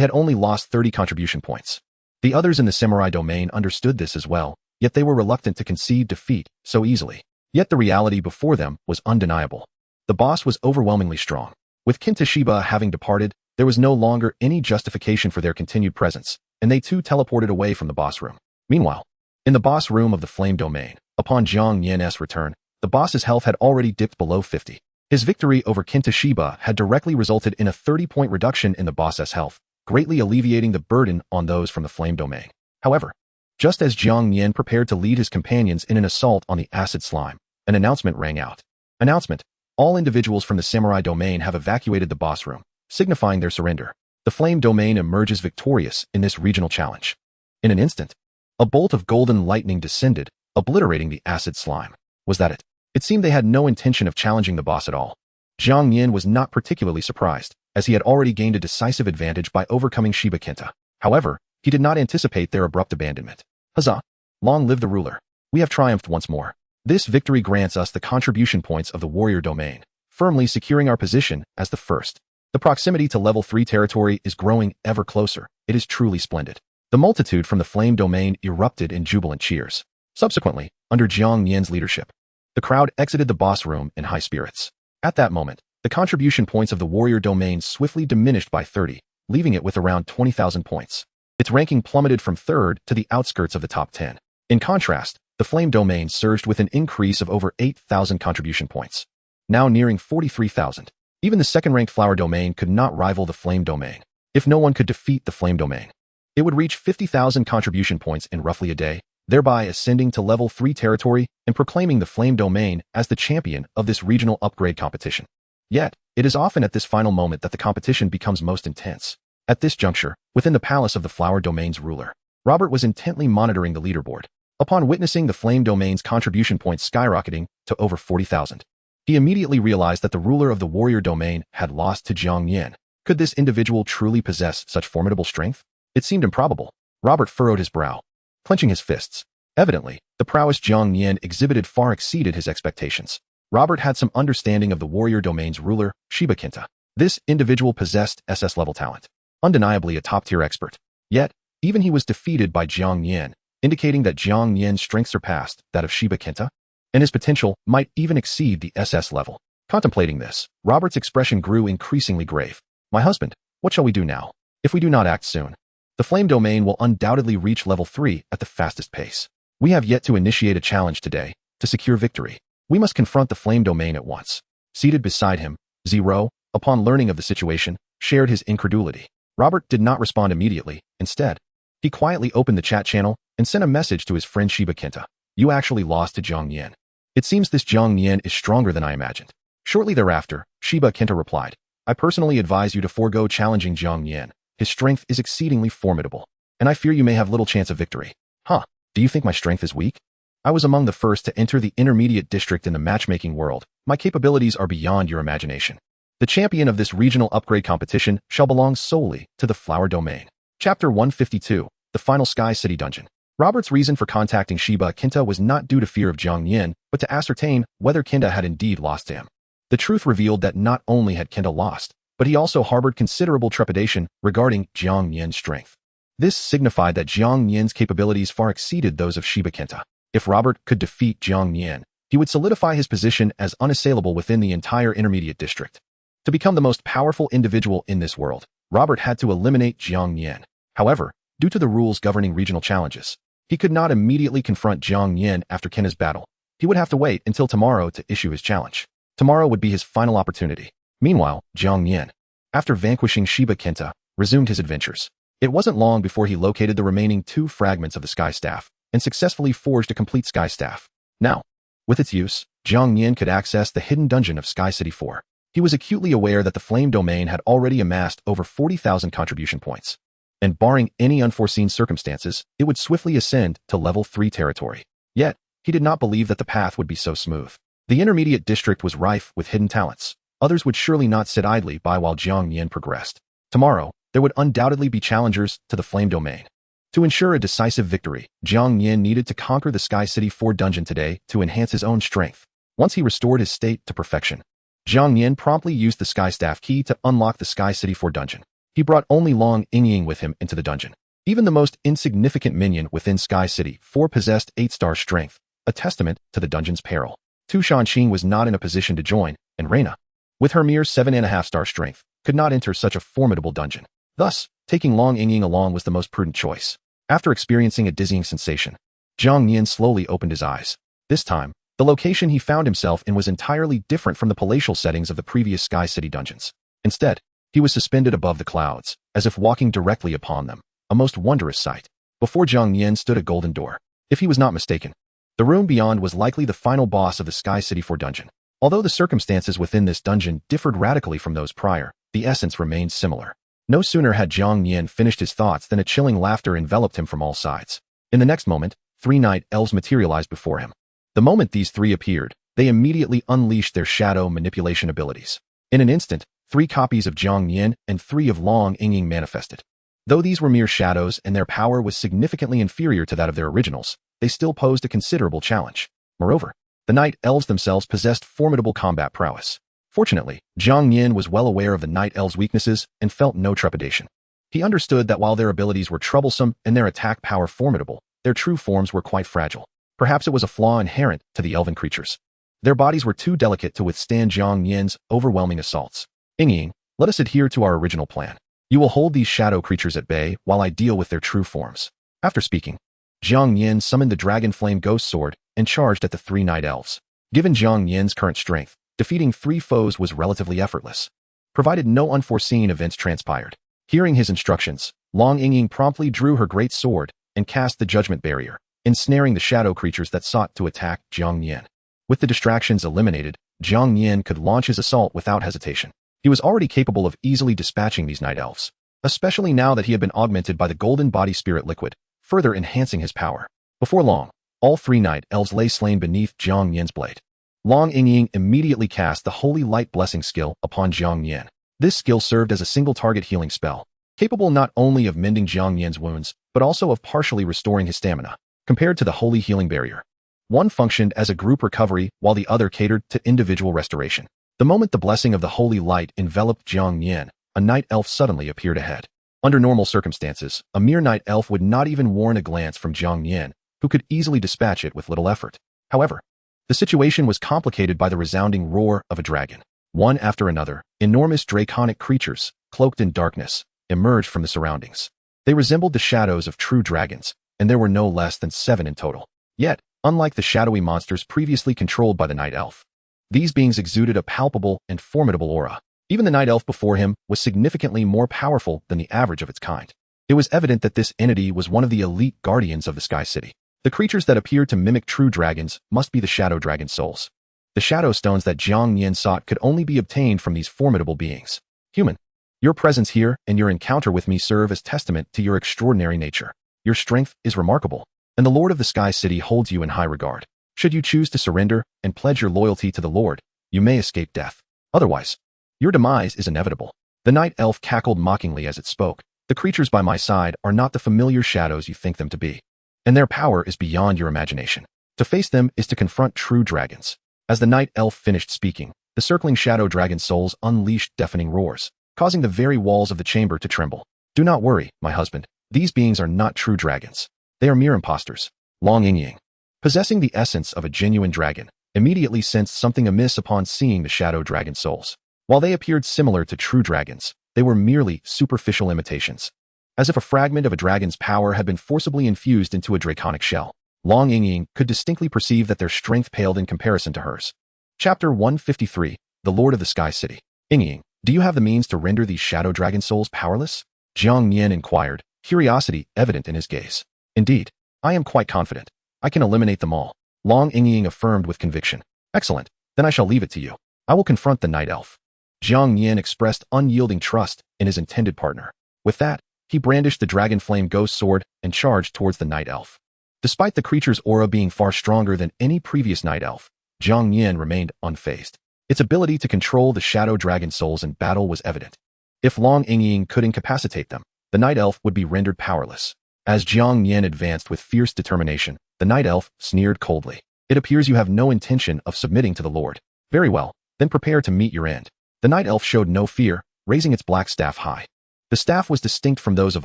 had only lost 30 contribution points. The others in the samurai domain understood this as well, yet they were reluctant to concede defeat so easily. Yet the reality before them was undeniable. The boss was overwhelmingly strong. With Kinishiba having departed, there was no longer any justification for their continued presence, and they too teleported away from the boss room. Meanwhile, in the boss room of the flame domain, upon Jiang Nian's return, the boss's health had already dipped below 50. His victory over Kinishiba had directly resulted in a 30-point reduction in the boss's health, greatly alleviating the burden on those from the flame domain. However, just as Jiang Nian prepared to lead his companions in an assault on the acid slime, an announcement rang out. Announcement: all individuals from the samurai domain have evacuated the boss room, signifying their surrender. The flame domain emerges victorious in this regional challenge. In an instant, a bolt of golden lightning descended, obliterating the acid slime. Was that it? It seemed they had no intention of challenging the boss at all. Jiang Nian was not particularly surprised, as he had already gained a decisive advantage by overcoming Shiba Kenta. However, he did not anticipate their abrupt abandonment. Huzzah! Long live the ruler. We have triumphed once more. This victory grants us the contribution points of the warrior domain, firmly securing our position as the first. The proximity to level 3 territory is growing ever closer. It is truly splendid. The multitude from the flame domain erupted in jubilant cheers. Subsequently, under Jiang Nian's leadership, the crowd exited the boss room in high spirits. At that moment, the contribution points of the warrior domain swiftly diminished by 30, leaving it with around 20,000 points. Its ranking plummeted from third to the outskirts of the top 10. In contrast, The flame domain surged with an increase of over 8,000 contribution points, now nearing 43,000. Even the second-ranked flower domain could not rival the flame domain. If no one could defeat the flame domain, it would reach 50,000 contribution points in roughly a day, thereby ascending to level 3 territory and proclaiming the flame domain as the champion of this regional upgrade competition. Yet, it is often at this final moment that the competition becomes most intense. At this juncture, within the palace of the flower domain's ruler, Robert was intently monitoring the leaderboard. Upon witnessing the flame domain's contribution points skyrocketing to over 40,000, he immediately realized that the ruler of the warrior domain had lost to Jiang Nian. Could this individual truly possess such formidable strength? It seemed improbable. Robert furrowed his brow, clenching his fists. Evidently, the prowess Jiang Nian exhibited far exceeded his expectations. Robert had some understanding of the warrior domain's ruler, Shiba Kinta. This individual possessed SS-level talent, undeniably a top-tier expert. Yet, even he was defeated by Jiang Nian, indicating that Jiang Nian's strength surpassed that of Shiba Kinta, and his potential might even exceed the SS level. Contemplating this, Robert's expression grew increasingly grave. My husband, what shall we do now? If we do not act soon, the flame domain will undoubtedly reach level 3 at the fastest pace. We have yet to initiate a challenge today to secure victory. We must confront the flame domain at once. Seated beside him, Zero, upon learning of the situation, shared his incredulity. Robert did not respond immediately. Instead, he quietly opened the chat channel and sent a message to his friend Shiba Kinta. You actually lost to Jiang Nian. It seems this Jiang Nian is stronger than I imagined. Shortly thereafter, Shiba Kinta replied, I personally advise you to forego challenging Jiang Nian. His strength is exceedingly formidable, and I fear you may have little chance of victory. Huh, do you think my strength is weak? I was among the first to enter the intermediate district in the matchmaking world. My capabilities are beyond your imagination. The champion of this regional upgrade competition shall belong solely to the flower domain. Chapter 152, The Final Sky City Dungeon. Robert's reason for contacting Shiba Kinta was not due to fear of Jiang Nian, but to ascertain whether Kinta had indeed lost to him. The truth revealed that not only had Kinta lost, but he also harbored considerable trepidation regarding Jiang Nian's strength. This signified that Jiang Nian's capabilities far exceeded those of Shiba Kinta. If Robert could defeat Jiang Nian, he would solidify his position as unassailable within the entire intermediate district. To become the most powerful individual in this world, Robert had to eliminate Jiang Nian. However, due to the rules governing regional challenges, he could not immediately confront Jiang Nian after Kinta's battle. He would have to wait until tomorrow to issue his challenge. Tomorrow would be his final opportunity. Meanwhile, Jiang Nian, after vanquishing Shiba Kinta, resumed his adventures. It wasn't long before he located the remaining 2 fragments of the Sky Staff and successfully forged a complete Sky Staff. Now, with its use, Jiang Nian could access the hidden dungeon of Sky City 4. He was acutely aware that the flame domain had already amassed over 40,000 contribution points, and barring any unforeseen circumstances, it would swiftly ascend to level 3 territory. Yet, he did not believe that the path would be so smooth. The intermediate district was rife with hidden talents. Others would surely not sit idly by while Jiang Nian progressed. Tomorrow, there would undoubtedly be challengers to the flame domain. To ensure a decisive victory, Jiang Nian needed to conquer the Sky City 4 dungeon today to enhance his own strength. Once he restored his state to perfection, Jiang Nian promptly used the Sky Staff key to unlock the Sky City 4 dungeon. He brought only Long Yingying with him into the dungeon. Even the most insignificant minion within Sky City 4 possessed 8-star strength, a testament to the dungeon's peril. Tu Shanxing was not in a position to join, and Reina, with her mere 7.5-star strength, could not enter such a formidable dungeon. Thus, taking Long Yingying along was the most prudent choice. After experiencing a dizzying sensation, Jiang Nian slowly opened his eyes. This time, the location he found himself in was entirely different from the palatial settings of the previous Sky City dungeons. Instead, he was suspended above the clouds, as if walking directly upon them, a most wondrous sight. Before Jiang Nian stood a golden door. If he was not mistaken, the room beyond was likely the final boss of the Sky City 4 dungeon. Although the circumstances within this dungeon differed radically from those prior, the essence remained similar. No sooner had Jiang Nian finished his thoughts than a chilling laughter enveloped him from all sides. In the next moment, 3 night elves materialized before him. The moment these 3 appeared, they immediately unleashed their shadow manipulation abilities. In an instant, 3 copies of Jiang Nian and 3 of Long Yingying manifested. Though these were mere shadows and their power was significantly inferior to that of their originals, they still posed a considerable challenge. Moreover, the night elves themselves possessed formidable combat prowess. Fortunately, Jiang Nian was well aware of the night elves' weaknesses and felt no trepidation. He understood that while their abilities were troublesome and their attack power formidable, their true forms were quite fragile. Perhaps it was a flaw inherent to the elven creatures. Their bodies were too delicate to withstand Jiang Nian's overwhelming assaults. Yingying, let us adhere to our original plan. You will hold these shadow creatures at bay while I deal with their true forms. After speaking, Jiang Nian summoned the dragon flame ghost sword and charged at the three night elves. Given Jiang Nian's current strength, defeating three foes was relatively effortless, provided no unforeseen events transpired. Hearing his instructions, Long Yingying promptly drew her great sword and cast the judgment barrier, ensnaring the shadow creatures that sought to attack Jiang Nian. With the distractions eliminated, Jiang Nian could launch his assault without hesitation. He was already capable of easily dispatching these night elves, especially now that he had been augmented by the golden body spirit liquid, further enhancing his power. Before long, all three night elves lay slain beneath Jiang Nian's blade. Long Yingying immediately cast the Holy Light Blessing skill upon Jiang Nian. This skill served as a single-target healing spell, capable not only of mending Jiang Nian's wounds, but also of partially restoring his stamina. Compared to the Holy Healing Barrier, one functioned as a group recovery while the other catered to individual restoration. The moment the blessing of the Holy Light enveloped Jiang Nian, a night elf suddenly appeared ahead. Under normal circumstances, a mere night elf would not even warrant a glance from Jiang Nian, who could easily dispatch it with little effort. However, the situation was complicated by the resounding roar of a dragon. One after another, enormous draconic creatures, cloaked in darkness, emerged from the surroundings. They resembled the shadows of true dragons, and there were no less than 7 in total. Yet, unlike the shadowy monsters previously controlled by the night elf, these beings exuded a palpable and formidable aura. Even the night elf before him was significantly more powerful than the average of its kind. It was evident that this entity was one of the elite guardians of the Sky City. The creatures that appeared to mimic true dragons must be the shadow dragon souls. The shadow stones that Jiang Nian sought could only be obtained from these formidable beings. Human, your presence here and your encounter with me serve as testament to your extraordinary nature. Your strength is remarkable, and the Lord of the Sky City holds you in high regard. Should you choose to surrender and pledge your loyalty to the Lord, you may escape death. Otherwise, your demise is inevitable. The night elf cackled mockingly as it spoke. The creatures by my side are not the familiar shadows you think them to be, and their power is beyond your imagination. To face them is to confront true dragons. As the night elf finished speaking, the circling shadow dragon souls unleashed deafening roars, causing the very walls of the chamber to tremble. Do not worry, my husband. These beings are not true dragons. They are mere impostors. Long Yingying, possessing the essence of a genuine dragon, immediately sensed something amiss upon seeing the shadow dragon souls. While they appeared similar to true dragons, they were merely superficial imitations, as if a fragment of a dragon's power had been forcibly infused into a draconic shell. Long Yingying could distinctly perceive that their strength paled in comparison to hers. Chapter 153, The Lord of the Sky City. Yingying, do you have the means to render these shadow dragon souls powerless? Jiang Nian inquired, curiosity evident in his gaze. Indeed, I am quite confident. I can eliminate them all. Long Yingying affirmed with conviction. Excellent, then I shall leave it to you. I will confront the night elf. Jiang Nian expressed unyielding trust in his intended partner. With that, he brandished the dragon flame ghost sword and charged towards the night elf. Despite the creature's aura being far stronger than any previous night elf, Jiang Nian remained unfazed. Its ability to control the shadow dragon souls in battle was evident. If Long Yingying could incapacitate them, the night elf would be rendered powerless. As Jiang Nian advanced with fierce determination, the night elf sneered coldly. It appears you have no intention of submitting to the Lord. Very well, then prepare to meet your end. The night elf showed no fear, raising its black staff high. The staff was distinct from those of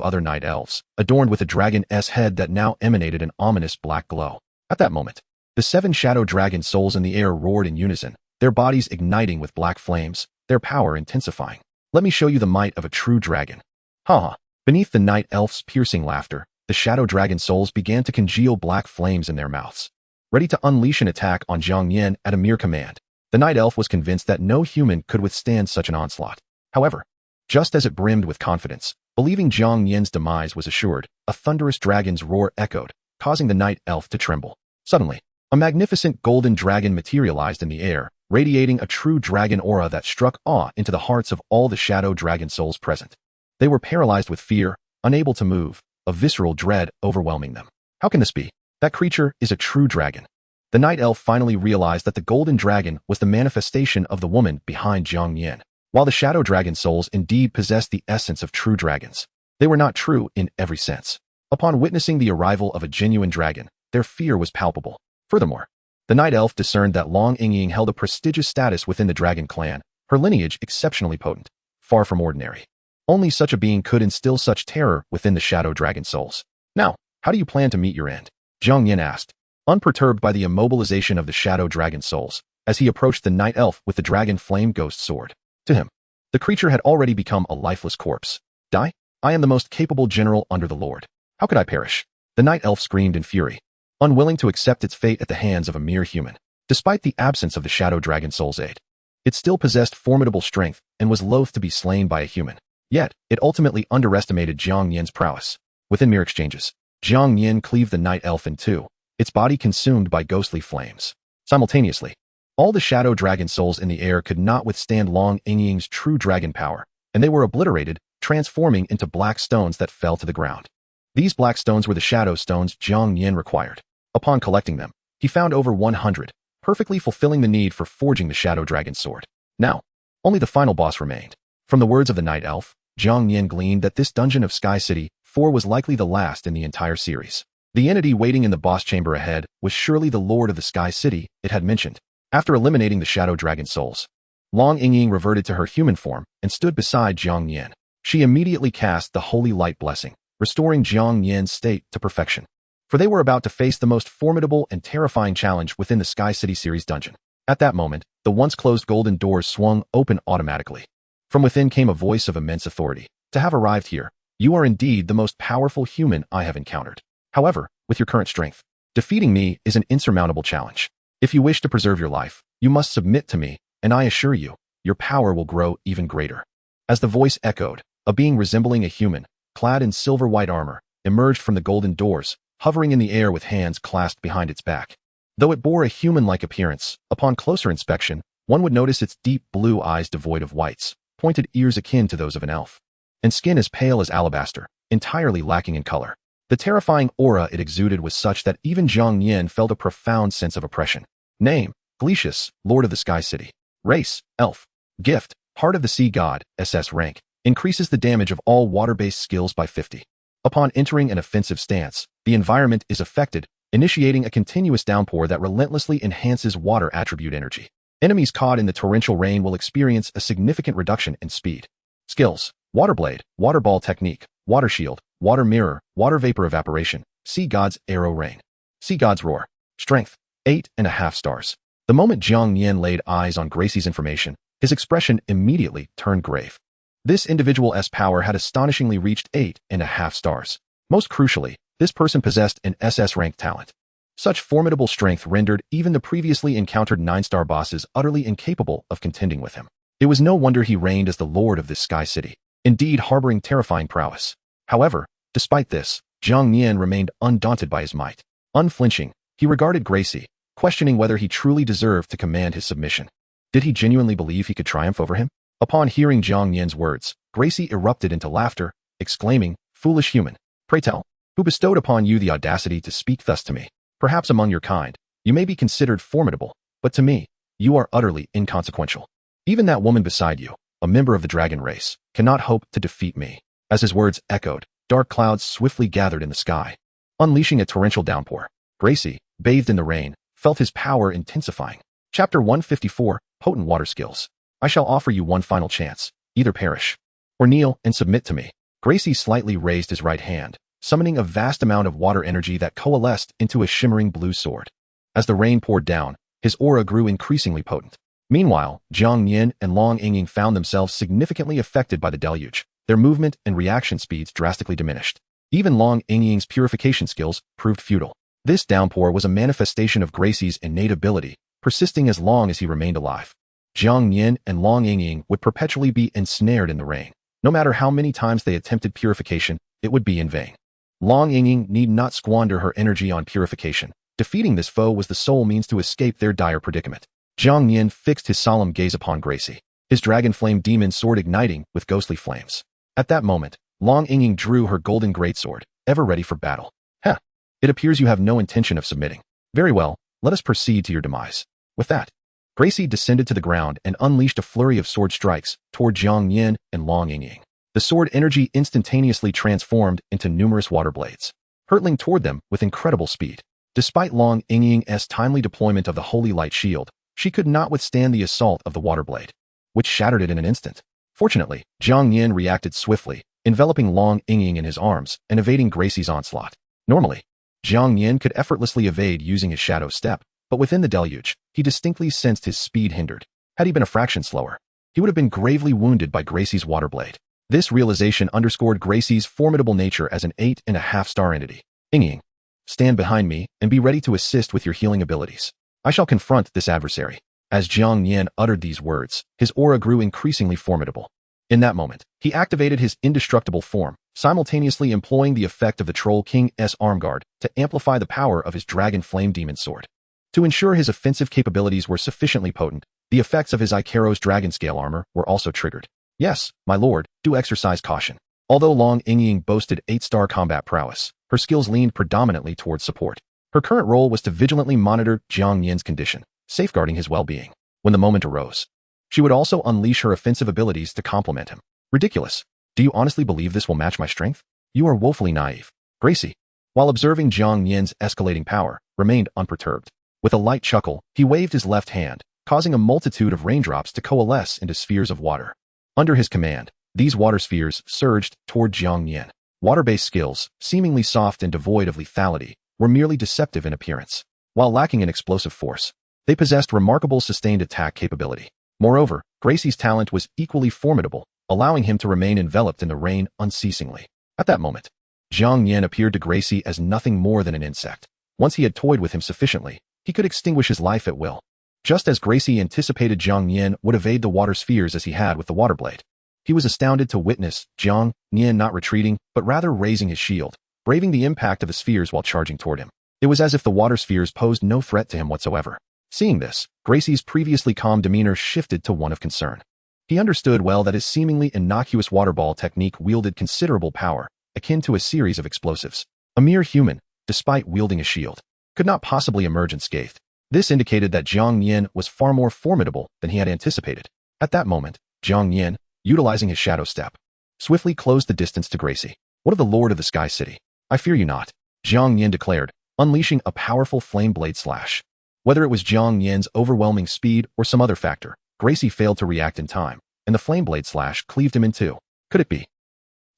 other night elves, adorned with a dragon's head that now emanated an ominous black glow. At that moment, the 7 shadow dragon souls in the air roared in unison, their bodies igniting with black flames, their power intensifying. Let me show you the might of a true dragon. Ha ha. Beneath the night elf's piercing laughter, the shadow dragon souls began to congeal black flames in their mouths, ready to unleash an attack on Jiang Nian at a mere command. The night elf was convinced that no human could withstand such an onslaught. However, just as it brimmed with confidence, believing Jiang Nian's demise was assured, a thunderous dragon's roar echoed, causing the night elf to tremble. Suddenly, a magnificent golden dragon materialized in the air, radiating a true dragon aura that struck awe into the hearts of all the shadow dragon souls present. They were paralyzed with fear, unable to move, a visceral dread overwhelming them. How can this be? That creature is a true dragon. The night elf finally realized that the golden dragon was the manifestation of the woman behind Jiang Nian. While the shadow dragon souls indeed possessed the essence of true dragons, they were not true in every sense. Upon witnessing the arrival of a genuine dragon, their fear was palpable. Furthermore, the night elf discerned that Long Yingying held a prestigious status within the dragon clan, her lineage exceptionally potent, far from ordinary. Only such a being could instill such terror within the shadow dragon souls. Now, how do you plan to meet your end? Jiang Nian asked, unperturbed by the immobilization of the shadow dragon souls, as he approached the night elf with the dragon flame ghost sword. To him, the creature had already become a lifeless corpse. Die? I am the most capable general under the Lord. How could I perish? The night elf screamed in fury, unwilling to accept its fate at the hands of a mere human. Despite the absence of the shadow dragon soul's aid, it still possessed formidable strength and was loath to be slain by a human. Yet, it ultimately underestimated Jiang Nian's prowess. Within mere exchanges, Jiang Nian cleaved the night elf in two, its body consumed by ghostly flames. Simultaneously, all the shadow dragon souls in the air could not withstand Long Yingying's true dragon power, and they were obliterated, transforming into black stones that fell to the ground. These black stones were the shadow stones Jiang Nian required. Upon collecting them, he found over 100, perfectly fulfilling the need for forging the shadow dragon's sword. Now, only the final boss remained. From the words of the night elf, Jiang Nian gleaned that this dungeon of Sky City 4 was likely the last in the entire series. The entity waiting in the boss chamber ahead was surely the Lord of the Sky City it had mentioned. After eliminating the shadow dragon souls, Long Yingying reverted to her human form and stood beside Jiang Nian. She immediately cast the Holy Light Blessing, restoring Jiang Nian's state to perfection. For they were about to face the most formidable and terrifying challenge within the Sky City series dungeon. At that moment, the once closed golden doors swung open automatically. From within came a voice of immense authority. To have arrived here, you are indeed the most powerful human I have encountered. However, with your current strength, defeating me is an insurmountable challenge. If you wish to preserve your life, you must submit to me, and I assure you, your power will grow even greater. As the voice echoed, a being resembling a human, clad in silver-white armor, emerged from the golden doors, hovering in the air with hands clasped behind its back. Though it bore a human-like appearance, upon closer inspection, one would notice its deep blue eyes devoid of whites, pointed ears akin to those of an elf, and skin as pale as alabaster, entirely lacking in color. The terrifying aura it exuded was such that even Jiang Nian felt a profound sense of oppression. Name: Glecius, Lord of the Sky City. Race: Elf. Gift: Heart of the Sea God, SS rank. Increases the damage of all water-based skills by 50. Upon entering an offensive stance, the environment is affected, initiating a continuous downpour that relentlessly enhances water attribute energy. Enemies caught in the torrential rain will experience a significant reduction in speed. Skills: Water Blade, Water Ball Technique, Water Shield, Water Mirror, Water Vapor Evaporation, Sea God's Arrow Rain. Sea God's Roar. Strength: 8.5 stars. The moment Jiang Nian laid eyes on Gracie's information, his expression immediately turned grave. This individual's power had astonishingly reached 8.5 stars. Most crucially, this person possessed an SS rank talent. Such formidable strength rendered even the previously encountered 9-star bosses utterly incapable of contending with him. It was no wonder he reigned as the lord of this Sky City, indeed harboring terrifying prowess. However, despite this, Jiang Nian remained undaunted by his might. Unflinching, he regarded Gracie, questioning whether he truly deserved to command his submission. Did he genuinely believe he could triumph over him? Upon hearing Jiang Nian's words, Gracie erupted into laughter, exclaiming, "Foolish human, pray tell, who bestowed upon you the audacity to speak thus to me? Perhaps among your kind, you may be considered formidable, but to me, you are utterly inconsequential. Even that woman beside you, a member of the dragon race, cannot hope to defeat me." As his words echoed, dark clouds swiftly gathered in the sky, unleashing a torrential downpour. Gracie, bathed in the rain, felt his power intensifying. Chapter 154, Potent Water Skills. I shall offer you one final chance. Either perish, or kneel and submit to me. Gracie slightly raised his right hand, summoning a vast amount of water energy that coalesced into a shimmering blue sword. As the rain poured down, his aura grew increasingly potent. Meanwhile, Jiang Nian and Long Yingying found themselves significantly affected by the deluge. Their movement and reaction speeds drastically diminished. Even Long Yingying's purification skills proved futile. This downpour was a manifestation of Gracie's innate ability, persisting as long as he remained alive. Jiang Nian and Long Yingying would perpetually be ensnared in the rain. No matter how many times they attempted purification, it would be in vain. Long Yingying need not squander her energy on purification. Defeating this foe was the sole means to escape their dire predicament. Jiang Nian fixed his solemn gaze upon Gracie, his dragon flame demon sword igniting with ghostly flames. At that moment, Long Yingying drew her golden greatsword, ever ready for battle. "Heh, it appears you have no intention of submitting. Very well, let us proceed to your demise." With that, Gracie descended to the ground and unleashed a flurry of sword strikes toward Jiang Nian and Long Yingying. The sword energy instantaneously transformed into numerous water blades, hurtling toward them with incredible speed. Despite Long Yingying's timely deployment of the Holy Light Shield, she could not withstand the assault of the water blade, which shattered it in an instant. Fortunately, Jiang Nian reacted swiftly, enveloping Long Yingying in his arms and evading Gracie's onslaught. Normally, Jiang Nian could effortlessly evade using his shadow step, but within the deluge, he distinctly sensed his speed hindered. Had he been a fraction slower, he would have been gravely wounded by Gracie's water blade. This realization underscored Gracie's formidable nature as an 8.5-star entity. Ying. Stand behind me and be ready to assist with your healing abilities. I shall confront this adversary. As Jiang Nian uttered these words, his aura grew increasingly formidable. In that moment, he activated his indestructible form, simultaneously employing the effect of the Troll King's arm guard to amplify the power of his dragon flame demon sword. To ensure his offensive capabilities were sufficiently potent, the effects of his Ikaros dragon scale armor were also triggered. Yes, my lord, do exercise caution. Although Long Ying boasted 8-star combat prowess, her skills leaned predominantly towards support. Her current role was to vigilantly monitor Jiang Nian's condition, safeguarding his well-being. When the moment arose, she would also unleash her offensive abilities to complement him. Ridiculous. Do you honestly believe this will match my strength? You are woefully naive. Gracie, while observing Jiang Nian's escalating power, remained unperturbed. With a light chuckle, he waved his left hand, causing a multitude of raindrops to coalesce into spheres of water. Under his command, these water spheres surged toward Jiang Nian. Water-based skills, seemingly soft and devoid of lethality, were merely deceptive in appearance. While lacking in explosive force, they possessed remarkable sustained attack capability. Moreover, Gracie's talent was equally formidable, allowing him to remain enveloped in the rain unceasingly. At that moment, Jiang Nian appeared to Gracie as nothing more than an insect. Once he had toyed with him sufficiently, he could extinguish his life at will. Just as Gracie anticipated Jiang Nian would evade the water spheres as he had with the water blade. He was astounded to witness Jiang Nian not retreating, but rather raising his shield, braving the impact of the spheres while charging toward him. It was as if the water spheres posed no threat to him whatsoever. Seeing this, Gracie's previously calm demeanor shifted to one of concern. He understood well that his seemingly innocuous water ball technique wielded considerable power, akin to a series of explosives. A mere human, despite wielding a shield, could not possibly emerge unscathed. This indicated that Jiang Nian was far more formidable than he had anticipated. At that moment, Jiang Nian, utilizing his shadow step, swiftly closed the distance to Gracie. What of the Lord of the Sky City? I fear you not, Jiang Nian declared, unleashing a powerful flame blade slash. Whether it was Jiang Nian's overwhelming speed or some other factor, Gracie failed to react in time, and the flame blade slash cleaved him in two. Could it be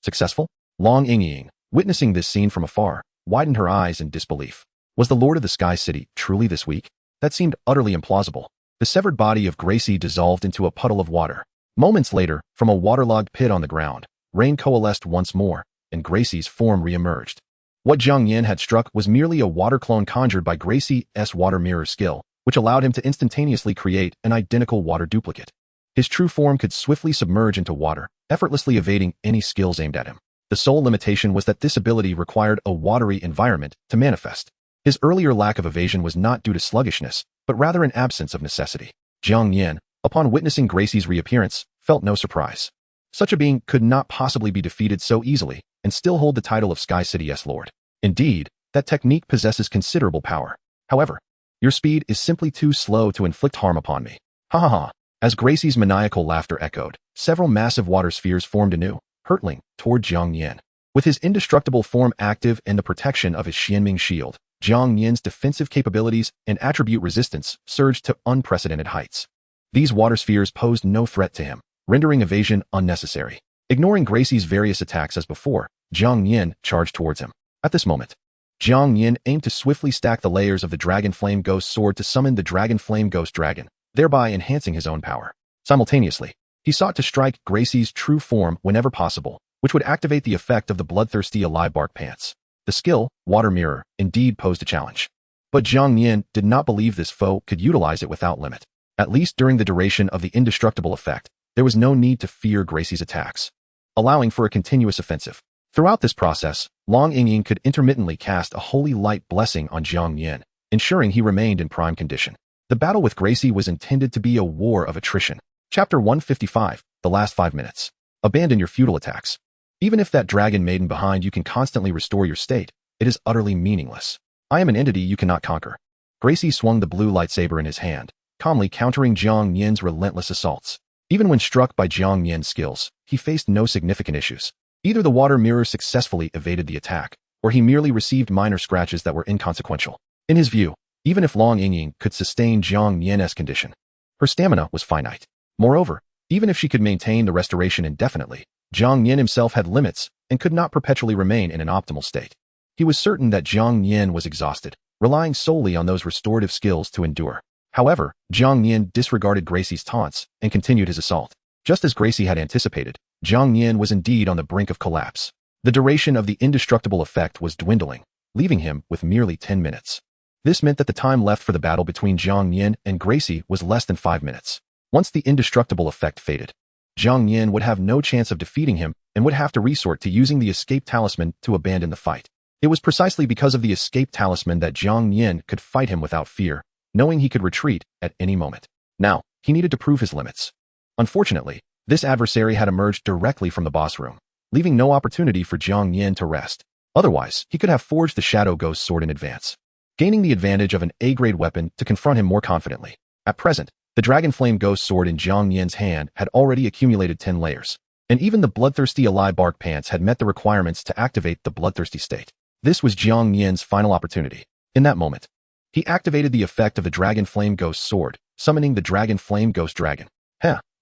successful? Long Ying, witnessing this scene from afar, widened her eyes in disbelief. Was the Lord of the Sky City truly this weak? That seemed utterly implausible. The severed body of Gracie dissolved into a puddle of water. Moments later, from a waterlogged pit on the ground, rain coalesced once more, and Gracie's form re-emerged. What Jiang Nian had struck was merely a water clone conjured by Gracie's water mirror skill, which allowed him to instantaneously create an identical water duplicate. His true form could swiftly submerge into water, effortlessly evading any skills aimed at him. The sole limitation was that this ability required a watery environment to manifest. His earlier lack of evasion was not due to sluggishness, but rather an absence of necessity. Jiang Nian, upon witnessing Gracie's reappearance, felt no surprise. Such a being could not possibly be defeated so easily and still hold the title of Sky City's Lord. Indeed, that technique possesses considerable power. However, your speed is simply too slow to inflict harm upon me. Ha ha ha. As Gracie's maniacal laughter echoed, several massive water spheres formed anew, hurtling toward Jiang Nian. With his indestructible form active and the protection of his Xianming shield, Jiang Nian's defensive capabilities and attribute resistance surged to unprecedented heights. These water spheres posed no threat to him, rendering evasion unnecessary. Ignoring Gracie's various attacks as before, Jiang Nian charged towards him. At this moment, Jiang Nian aimed to swiftly stack the layers of the Dragon Flame Ghost Sword to summon the Dragon Flame Ghost Dragon, thereby enhancing his own power. Simultaneously, he sought to strike Gracie's true form whenever possible, which would activate the effect of the bloodthirsty alive bark pants. The skill, Water Mirror, indeed posed a challenge. But Jiang Nian did not believe this foe could utilize it without limit. At least during the duration of the indestructible effect, there was no need to fear Gracie's attacks, allowing for a continuous offensive. Throughout this process, Long Ying could intermittently cast a holy light blessing on Jiang Nian, ensuring he remained in prime condition. The battle with Gracie was intended to be a war of attrition. Chapter 155, the last 5 minutes. Abandon your futile attacks. Even if that dragon maiden behind you can constantly restore your state, it is utterly meaningless. I am an entity you cannot conquer. Gracie swung the blue lightsaber in his hand, calmly countering Jiang Nian's relentless assaults. Even when struck by Jiang Nian's skills, he faced no significant issues. Either the water mirror successfully evaded the attack, or he merely received minor scratches that were inconsequential. In his view, even if Long Ying could sustain Jiang Nian's condition, her stamina was finite. Moreover, even if she could maintain the restoration indefinitely, Jiang Nian himself had limits and could not perpetually remain in an optimal state. He was certain that Jiang Nian was exhausted, relying solely on those restorative skills to endure. However, Jiang Nian disregarded Gracie's taunts and continued his assault. Just as Gracie had anticipated, Jiang Nian was indeed on the brink of collapse. The duration of the indestructible effect was dwindling, leaving him with merely 10 minutes. This meant that the time left for the battle between Jiang Nian and Gracie was less than 5 minutes. Once the indestructible effect faded, Jiang Nian would have no chance of defeating him and would have to resort to using the escape talisman to abandon the fight. It was precisely because of the escape talisman that Jiang Nian could fight him without fear, knowing he could retreat at any moment. Now, he needed to prove his limits. Unfortunately, this adversary had emerged directly from the boss room, leaving no opportunity for Jiang Nian to rest. Otherwise, he could have forged the Shadow Ghost sword in advance, gaining the advantage of an A-grade weapon to confront him more confidently. At present, the Dragon Flame Ghost sword in Jiang Nian's hand had already accumulated 10 layers, and even the bloodthirsty ally bark pants had met the requirements to activate the bloodthirsty state. This was Jiang Nian's final opportunity. In that moment, he activated the effect of the Dragon Flame Ghost sword, summoning the Dragon Flame Ghost Dragon.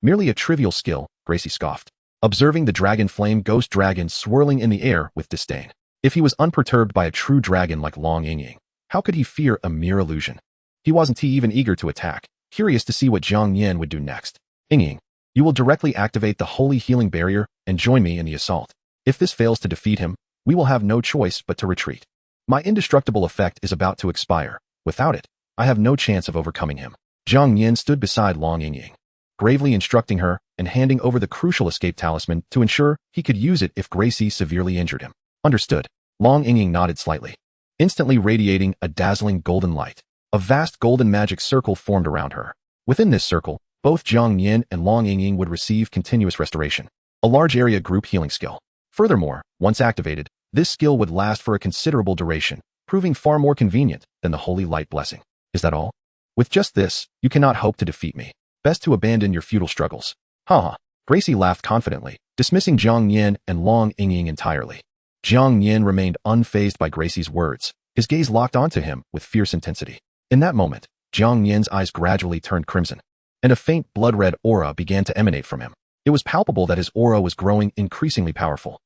Merely a trivial skill, Gracie scoffed, observing the Dragon Flame Ghost Dragon swirling in the air with disdain. If he was unperturbed by a true dragon like Long Ying, how could he fear a mere illusion? He wasn't even eager to attack, curious to see what Jiang Nian would do next. Ying, you will directly activate the Holy Healing Barrier and join me in the assault. If this fails to defeat him, we will have no choice but to retreat. My indestructible effect is about to expire. Without it, I have no chance of overcoming him. Jiang Nian stood beside Long Ying, gravely instructing her and handing over the crucial escape talisman to ensure he could use it if Gracie severely injured him. Understood. Long Ying nodded slightly, instantly radiating a dazzling golden light. A vast golden magic circle formed around her. Within this circle, both Jiang Nian and Long Ying would receive continuous restoration, a large area group healing skill. Furthermore, once activated, this skill would last for a considerable duration, proving far more convenient than the Holy Light Blessing. Is that all? With just this, you cannot hope to defeat me. Best to abandon your futile struggles. Haha. Gracie laughed confidently, dismissing Jiang Nian and Long Ying entirely. Jiang Nian remained unfazed by Gracie's words, his gaze locked onto him with fierce intensity. In that moment, Jiang Nian's eyes gradually turned crimson, and a faint blood-red aura began to emanate from him. It was palpable that his aura was growing increasingly powerful.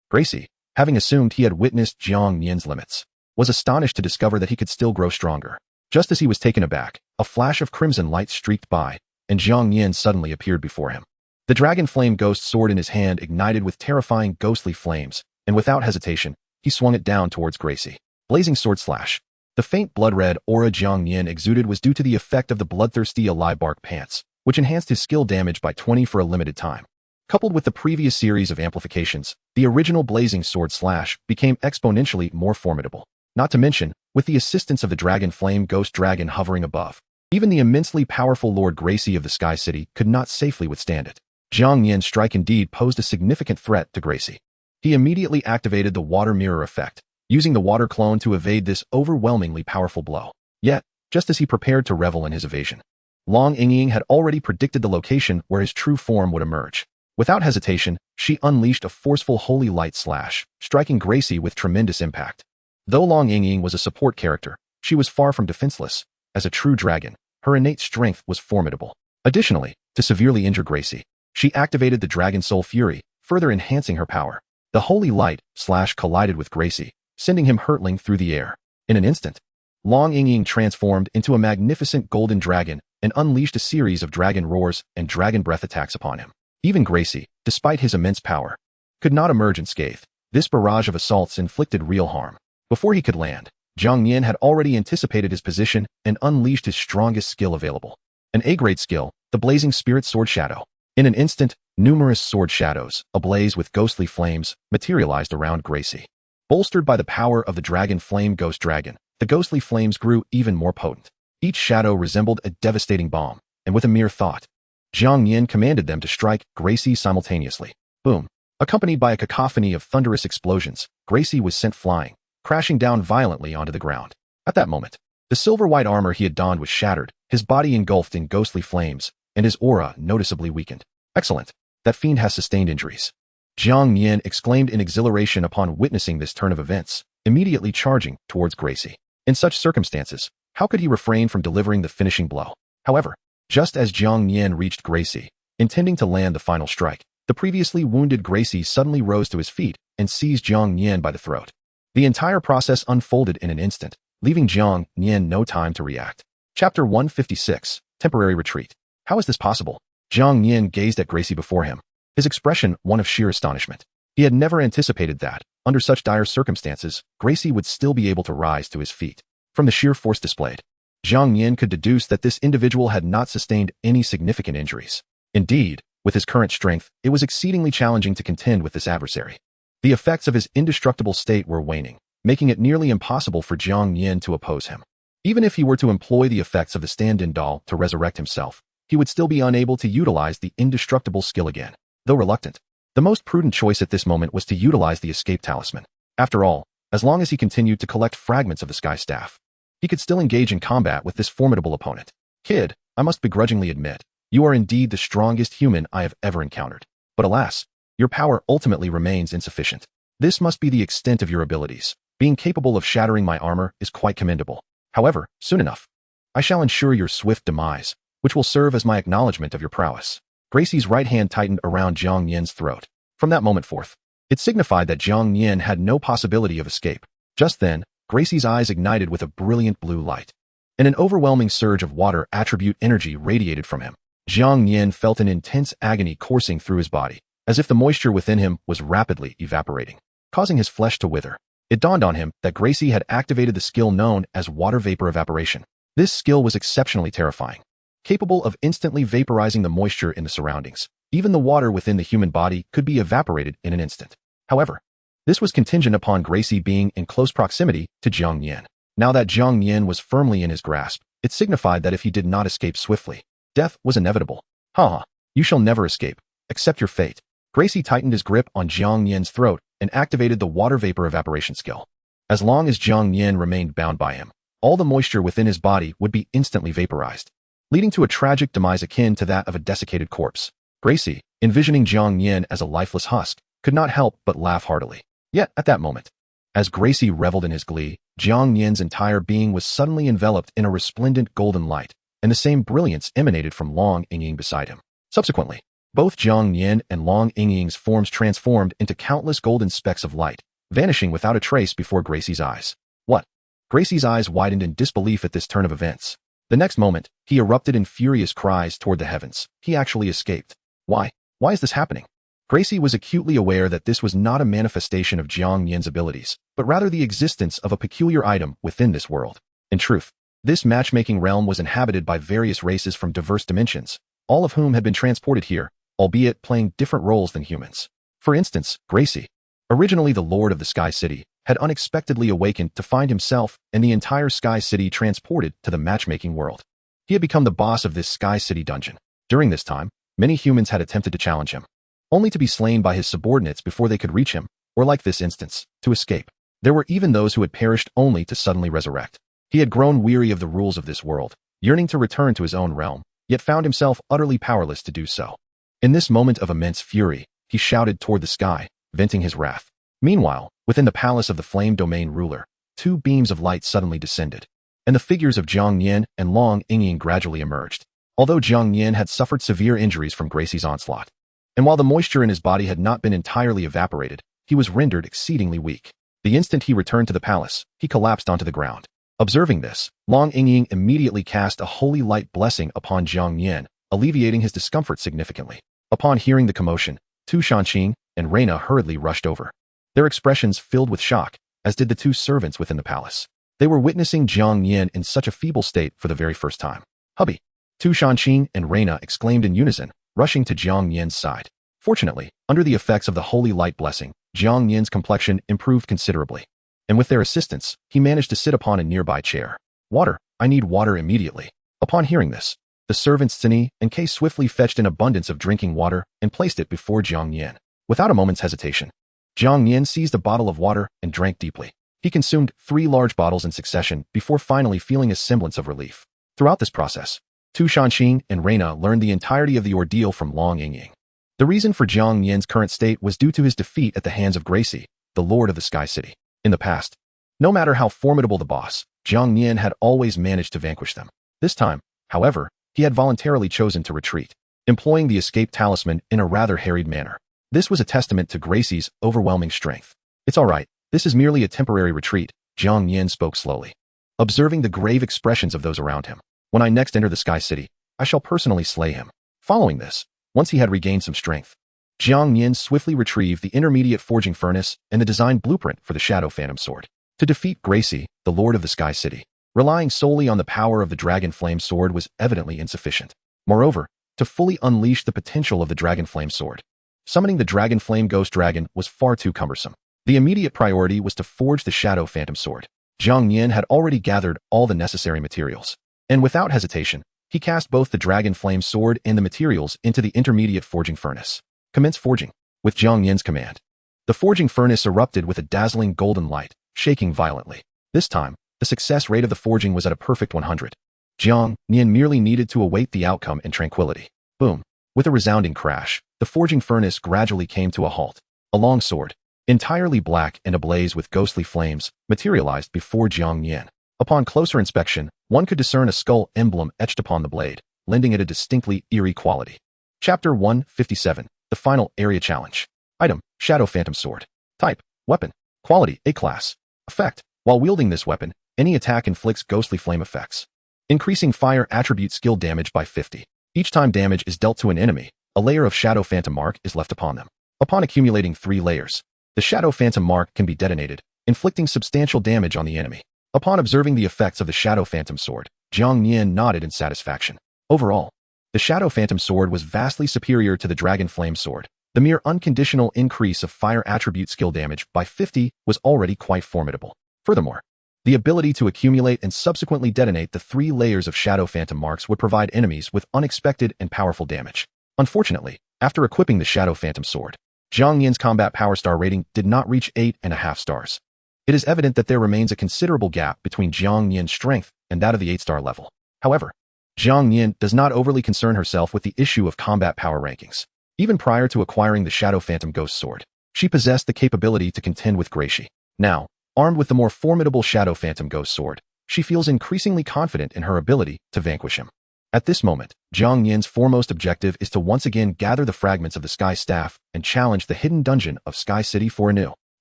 Gracie, having assumed he had witnessed Jiang Nian's limits, was astonished to discover that he could still grow stronger. Just as he was taken aback, a flash of crimson light streaked by, and Jiang Nian suddenly appeared before him. The Dragon Flame Ghost sword in his hand ignited with terrifying ghostly flames, and without hesitation, he swung it down towards Gracie. Blazing sword slash. The faint blood-red aura Jiang Nian exuded was due to the effect of the bloodthirsty ally bark pants, which enhanced his skill damage by 20 for a limited time. Coupled with the previous series of amplifications, the original blazing sword slash became exponentially more formidable. Not to mention, with the assistance of the Dragon Flame Ghost Dragon hovering above, even the immensely powerful Lord Gracie of the Sky City could not safely withstand it. Jiang Nian's strike indeed posed a significant threat to Gracie. He immediately activated the water mirror effect, using the water clone to evade this overwhelmingly powerful blow. Yet, just as he prepared to revel in his evasion, Long Ying had already predicted the location where his true form would emerge. Without hesitation, she unleashed a forceful holy light slash, striking Gracie with tremendous impact. Though Long Ying was a support character, she was far from defenseless. As a true dragon, her innate strength was formidable. Additionally, to severely injure Gracie, she activated the Dragon Soul Fury, further enhancing her power. The holy light slash collided with Gracie, sending him hurtling through the air. In an instant, Long Ying transformed into a magnificent golden dragon and unleashed a series of dragon roars and dragon breath attacks upon him. Even Gracie, despite his immense power, could not emerge unscathed. This barrage of assaults inflicted real harm. Before he could land, Jiang Nian had already anticipated his position and unleashed his strongest skill available. An A-grade skill, the Blazing Spirit Sword Shadow. In an instant, numerous sword shadows, ablaze with ghostly flames, materialized around Gracie. Bolstered by the power of the Dragon Flame Ghost Dragon, the ghostly flames grew even more potent. Each shadow resembled a devastating bomb, and with a mere thought, Jiang Nian commanded them to strike Gracie simultaneously. Boom! Accompanied by a cacophony of thunderous explosions, Gracie was sent flying, crashing down violently onto the ground. At that moment, the silver-white armor he had donned was shattered, his body engulfed in ghostly flames, and his aura noticeably weakened. Excellent! That fiend has sustained injuries. Jiang Nian exclaimed in exhilaration upon witnessing this turn of events, immediately charging towards Gracie. In such circumstances, how could he refrain from delivering the finishing blow? However, just as Jiang Nian reached Gracie, intending to land the final strike, the previously wounded Gracie suddenly rose to his feet and seized Jiang Nian by the throat. The entire process unfolded in an instant, leaving Jiang Nian no time to react. Chapter 156, Temporary Retreat. How is this possible? Jiang Nian gazed at Gracie before him, his expression one of sheer astonishment. He had never anticipated that, under such dire circumstances, Gracie would still be able to rise to his feet. From the sheer force displayed, Jiang Nian could deduce that this individual had not sustained any significant injuries. Indeed, with his current strength, it was exceedingly challenging to contend with this adversary. The effects of his indestructible state were waning, making it nearly impossible for Jiang Nian to oppose him. Even if he were to employ the effects of the stand-in doll to resurrect himself, he would still be unable to utilize the indestructible skill again. Though reluctant, the most prudent choice at this moment was to utilize the escape talisman. After all, as long as he continued to collect fragments of the sky staff, he could still engage in combat with this formidable opponent. Kid, I must begrudgingly admit, you are indeed the strongest human I have ever encountered. But alas, your power ultimately remains insufficient. This must be the extent of your abilities. Being capable of shattering my armor is quite commendable. However, soon enough, I shall ensure your swift demise, which will serve as my acknowledgement of your prowess. Gracie's right hand tightened around Jiang Nian's throat. From that moment forth, it signified that Jiang Nian had no possibility of escape. Just then, Gracie's eyes ignited with a brilliant blue light, and an overwhelming surge of water attribute energy radiated from him. Jiang Nian felt an intense agony coursing through his body, as if the moisture within him was rapidly evaporating, causing his flesh to wither. It dawned on him that Gracie had activated the skill known as water vapor evaporation. This skill was exceptionally terrifying, capable of instantly vaporizing the moisture in the surroundings. Even the water within the human body could be evaporated in an instant. However, this was contingent upon Gracie being in close proximity to Jiang Nian. Now that Jiang Nian was firmly in his grasp, it signified that if he did not escape swiftly, death was inevitable. Ha! You shall never escape. Accept your fate. Gracie tightened his grip on Jiang Nian's throat and activated the water vapor evaporation skill. As long as Jiang Nian remained bound by him, all the moisture within his body would be instantly vaporized, leading to a tragic demise akin to that of a desiccated corpse. Gracie, envisioning Jiang Nian as a lifeless husk, could not help but laugh heartily. Yet, at that moment, as Gracie reveled in his glee, Jiang Nian's entire being was suddenly enveloped in a resplendent golden light, and the same brilliance emanated from Long Yingying beside him. Subsequently, both Jiang Nian and Long Yingying's forms transformed into countless golden specks of light, vanishing without a trace before Gracie's eyes. What? Gracie's eyes widened in disbelief at this turn of events. The next moment, he erupted in furious cries toward the heavens. He actually escaped. Why? Why is this happening? Gracie was acutely aware that this was not a manifestation of Jiang Nian's abilities, but rather the existence of a peculiar item within this world. In truth, this matchmaking realm was inhabited by various races from diverse dimensions, all of whom had been transported here, albeit playing different roles than humans. For instance, Gracie, originally the Lord of the Sky City, had unexpectedly awakened to find himself and the entire Sky City transported to the matchmaking world. He had become the boss of this Sky City dungeon. During this time, many humans had attempted to challenge him, only to be slain by his subordinates before they could reach him, or like this instance, to escape. There were even those who had perished only to suddenly resurrect. He had grown weary of the rules of this world, yearning to return to his own realm, yet found himself utterly powerless to do so. In this moment of immense fury, he shouted toward the sky, venting his wrath. Meanwhile, within the palace of the Flame Domain ruler, two beams of light suddenly descended, and the figures of Jiang Nian and Long Yingying gradually emerged. Although Jiang Nian had suffered severe injuries from Gracie's onslaught, and while the moisture in his body had not been entirely evaporated, he was rendered exceedingly weak. The instant he returned to the palace, he collapsed onto the ground. Observing this, Long Yingying immediately cast a holy light blessing upon Jiang Nian, alleviating his discomfort significantly. Upon hearing the commotion, Tu Shanqing and Reina hurriedly rushed over, their expressions filled with shock, as did the two servants within the palace. They were witnessing Jiang Nian in such a feeble state for the very first time. Hubby! Tu Shanqing and Reina exclaimed in unison, rushing to Jiang Nian's side. Fortunately, under the effects of the holy light blessing, Jiang Nian's complexion improved considerably, and with their assistance, he managed to sit upon a nearby chair. Water! I need water immediately. Upon hearing this, the servants Cini and Kei swiftly fetched an abundance of drinking water and placed it before Jiang Nian. Without a moment's hesitation, Jiang Nian seized a bottle of water and drank deeply. He consumed 3 large bottles in succession before finally feeling a semblance of relief. Throughout this process, Tu Shanqing and Reina learned the entirety of the ordeal from Long Yingying. The reason for Jiang Nian's current state was due to his defeat at the hands of Gracie, the Lord of the Sky City. In the past, no matter how formidable the boss, Jiang Nian had always managed to vanquish them. This time, however, he had voluntarily chosen to retreat, employing the escape talisman in a rather harried manner. This was a testament to Gracie's overwhelming strength. It's all right, this is merely a temporary retreat, Jiang Nian spoke slowly, observing the grave expressions of those around him. When I next enter the Sky City, I shall personally slay him. Following this, once he had regained some strength, Jiang Nian swiftly retrieved the intermediate forging furnace and the design blueprint for the Shadow Phantom Sword. To defeat Gracie, the Lord of the Sky City, relying solely on the power of the Dragon Flame Sword was evidently insufficient. Moreover, to fully unleash the potential of the Dragon Flame Sword, summoning the Dragon Flame Ghost Dragon was far too cumbersome. The immediate priority was to forge the Shadow Phantom Sword. Jiang Nian had already gathered all the necessary materials, and without hesitation, he cast both the Dragon Flame Sword and the materials into the intermediate forging furnace. Commence forging. With Jiang Nian's command, the forging furnace erupted with a dazzling golden light, shaking violently. This time, the success rate of the forging was at a perfect 100. Jiang Nian merely needed to await the outcome in tranquility. Boom. With a resounding crash, the forging furnace gradually came to a halt. A long sword, entirely black and ablaze with ghostly flames, materialized before Jiang Nian. Upon closer inspection, one could discern a skull emblem etched upon the blade, lending it a distinctly eerie quality. Chapter 157. The Final Area Challenge. Item: Shadow Phantom Sword. Type: Weapon. Quality: A-Class. Effect: while wielding this weapon, any attack inflicts ghostly flame effects, increasing fire attribute skill damage by 50. Each time damage is dealt to an enemy, a layer of Shadow Phantom Mark is left upon them. Upon accumulating 3 layers, the Shadow Phantom Mark can be detonated, inflicting substantial damage on the enemy. Upon observing the effects of the Shadow Phantom Sword, Jiang Nian nodded in satisfaction. Overall, the Shadow Phantom Sword was vastly superior to the Dragon Flame Sword. The mere unconditional increase of fire attribute skill damage by 50 was already quite formidable. Furthermore, the ability to accumulate and subsequently detonate the 3 layers of Shadow Phantom Marks would provide enemies with unexpected and powerful damage. Unfortunately, after equipping the Shadow Phantom Sword, Jiang Nian's combat power star rating did not reach 8.5 stars. It is evident that there remains a considerable gap between Jiang Nian's strength and that of the 8-star level. However, Jiang Nian does not overly concern herself with the issue of combat power rankings. Even prior to acquiring the Shadow Phantom Ghost Sword, she possessed the capability to contend with Gracie. Now, armed with the more formidable Shadow Phantom Ghost Sword, she feels increasingly confident in her ability to vanquish him. At this moment, Jiang Nian's foremost objective is to once again gather the fragments of the Sky Staff and challenge the hidden dungeon of Sky City for anew.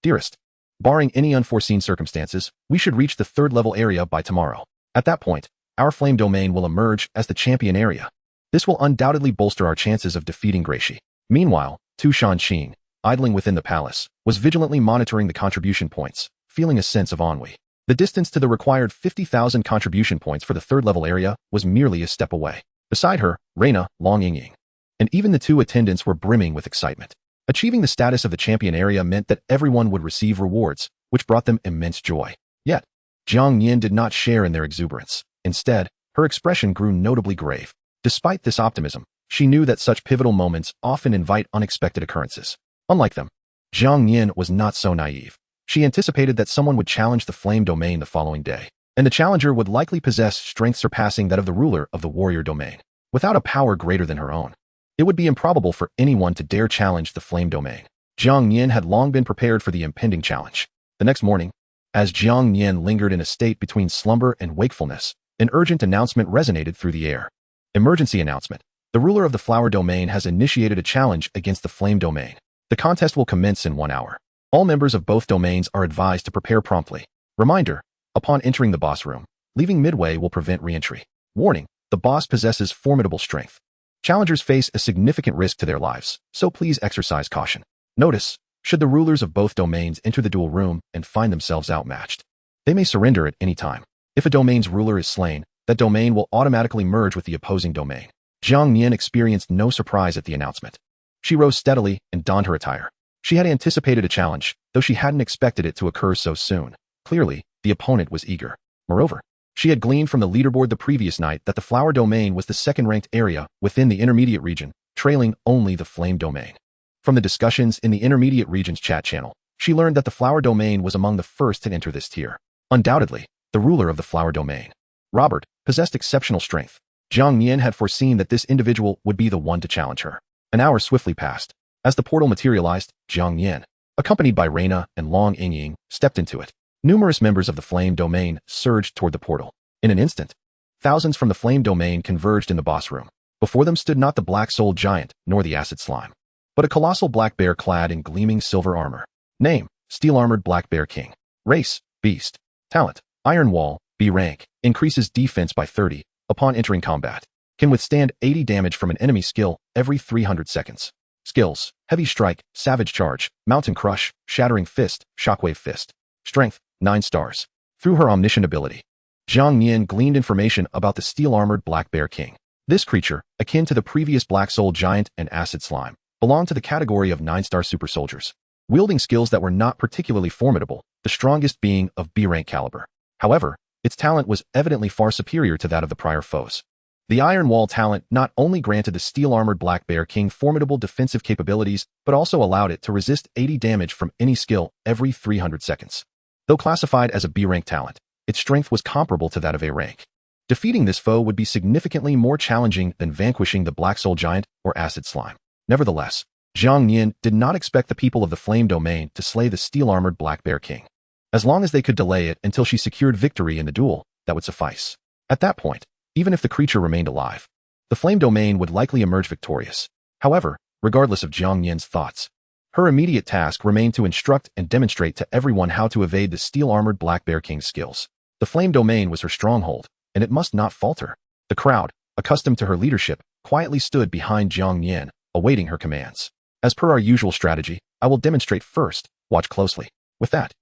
Dearest, barring any unforeseen circumstances, we should reach the 3rd level area by tomorrow. At that point, our flame domain will emerge as the champion area. This will undoubtedly bolster our chances of defeating Gracie. Meanwhile, Tu Shanqing, idling within the palace, was vigilantly monitoring the contribution points, feeling a sense of ennui. The distance to the required 50,000 contribution points for the 3rd level area was merely a step away. Beside her, Reina, Long Yingying, and even the 2 attendants were brimming with excitement. Achieving the status of the champion area meant that everyone would receive rewards, which brought them immense joy. Yet, Jiang Nian did not share in their exuberance. Instead, her expression grew notably grave. Despite this optimism, she knew that such pivotal moments often invite unexpected occurrences. Unlike them, Jiang Nian was not so naive. She anticipated that someone would challenge the flame domain the following day, and the challenger would likely possess strength surpassing that of the ruler of the warrior domain. Without a power greater than her own, it would be improbable for anyone to dare challenge the flame domain. Jiang Nian had long been prepared for the impending challenge. The next morning, as Jiang Nian lingered in a state between slumber and wakefulness, an urgent announcement resonated through the air. Emergency announcement. The ruler of the flower domain has initiated a challenge against the flame domain. The contest will commence in 1 hour. All members of both domains are advised to prepare promptly. Reminder: upon entering the boss room, leaving midway will prevent re-entry. Warning: the boss possesses formidable strength. Challengers face a significant risk to their lives, so please exercise caution. Notice: should the rulers of both domains enter the duel room and find themselves outmatched, they may surrender at any time. If a domain's ruler is slain, that domain will automatically merge with the opposing domain. Jiang Nian experienced no surprise at the announcement. She rose steadily and donned her attire. She had anticipated a challenge, though she hadn't expected it to occur so soon. Clearly, the opponent was eager. Moreover, she had gleaned from the leaderboard the previous night that the flower domain was the 2nd-ranked area within the intermediate region, trailing only the flame domain. From the discussions in the intermediate region's chat channel, she learned that the flower domain was among the first to enter this tier. Undoubtedly, the ruler of the flower domain, Robert, possessed exceptional strength. Jiang Nian had foreseen that this individual would be the one to challenge her. An hour swiftly passed. As the portal materialized, Jiang Nian, accompanied by Reina and Long Yingying, stepped into it. Numerous members of the flame domain surged toward the portal. In an instant, thousands from the flame domain converged in the boss room. Before them stood not the black-souled giant, nor the acid slime, but a colossal black bear clad in gleaming silver armor. Name: Steel-Armored Black Bear King. Race: Beast. Talent: Iron Wall, B rank, increases defense by 30 upon entering combat. Can withstand 80 damage from an enemy skill every 300 seconds. Skills: Heavy Strike, Savage Charge, Mountain Crush, Shattering Fist, Shockwave Fist. Strength: 9 stars. Through her omniscient ability, Jiang Nian gleaned information about the steel-armored Black Bear King. This creature, akin to the previous Black Soul Giant and Acid Slime, belonged to the category of 9-star super soldiers, wielding skills that were not particularly formidable, the strongest being of B-rank caliber. However, its talent was evidently far superior to that of the prior foes. The Iron Wall talent not only granted the steel-armored Black Bear King formidable defensive capabilities, but also allowed it to resist 80 damage from any skill every 300 seconds. Though classified as a B-rank talent, its strength was comparable to that of A rank. Defeating this foe would be significantly more challenging than vanquishing the Black Soul Giant or Acid Slime. Nevertheless, Jiang Nian did not expect the people of the Flame Domain to slay the steel-armored Black Bear King. As long as they could delay it until she secured victory in the duel, that would suffice. At that point, even if the creature remained alive, the Flame Domain would likely emerge victorious. However, regardless of Jiang Nian's thoughts, her immediate task remained to instruct and demonstrate to everyone how to evade the steel-armored Black Bear King's skills. The Flame Domain was her stronghold, and it must not falter. The crowd, accustomed to her leadership, quietly stood behind Jiang Nian, awaiting her commands. As per our usual strategy, I will demonstrate first. Watch closely. With that,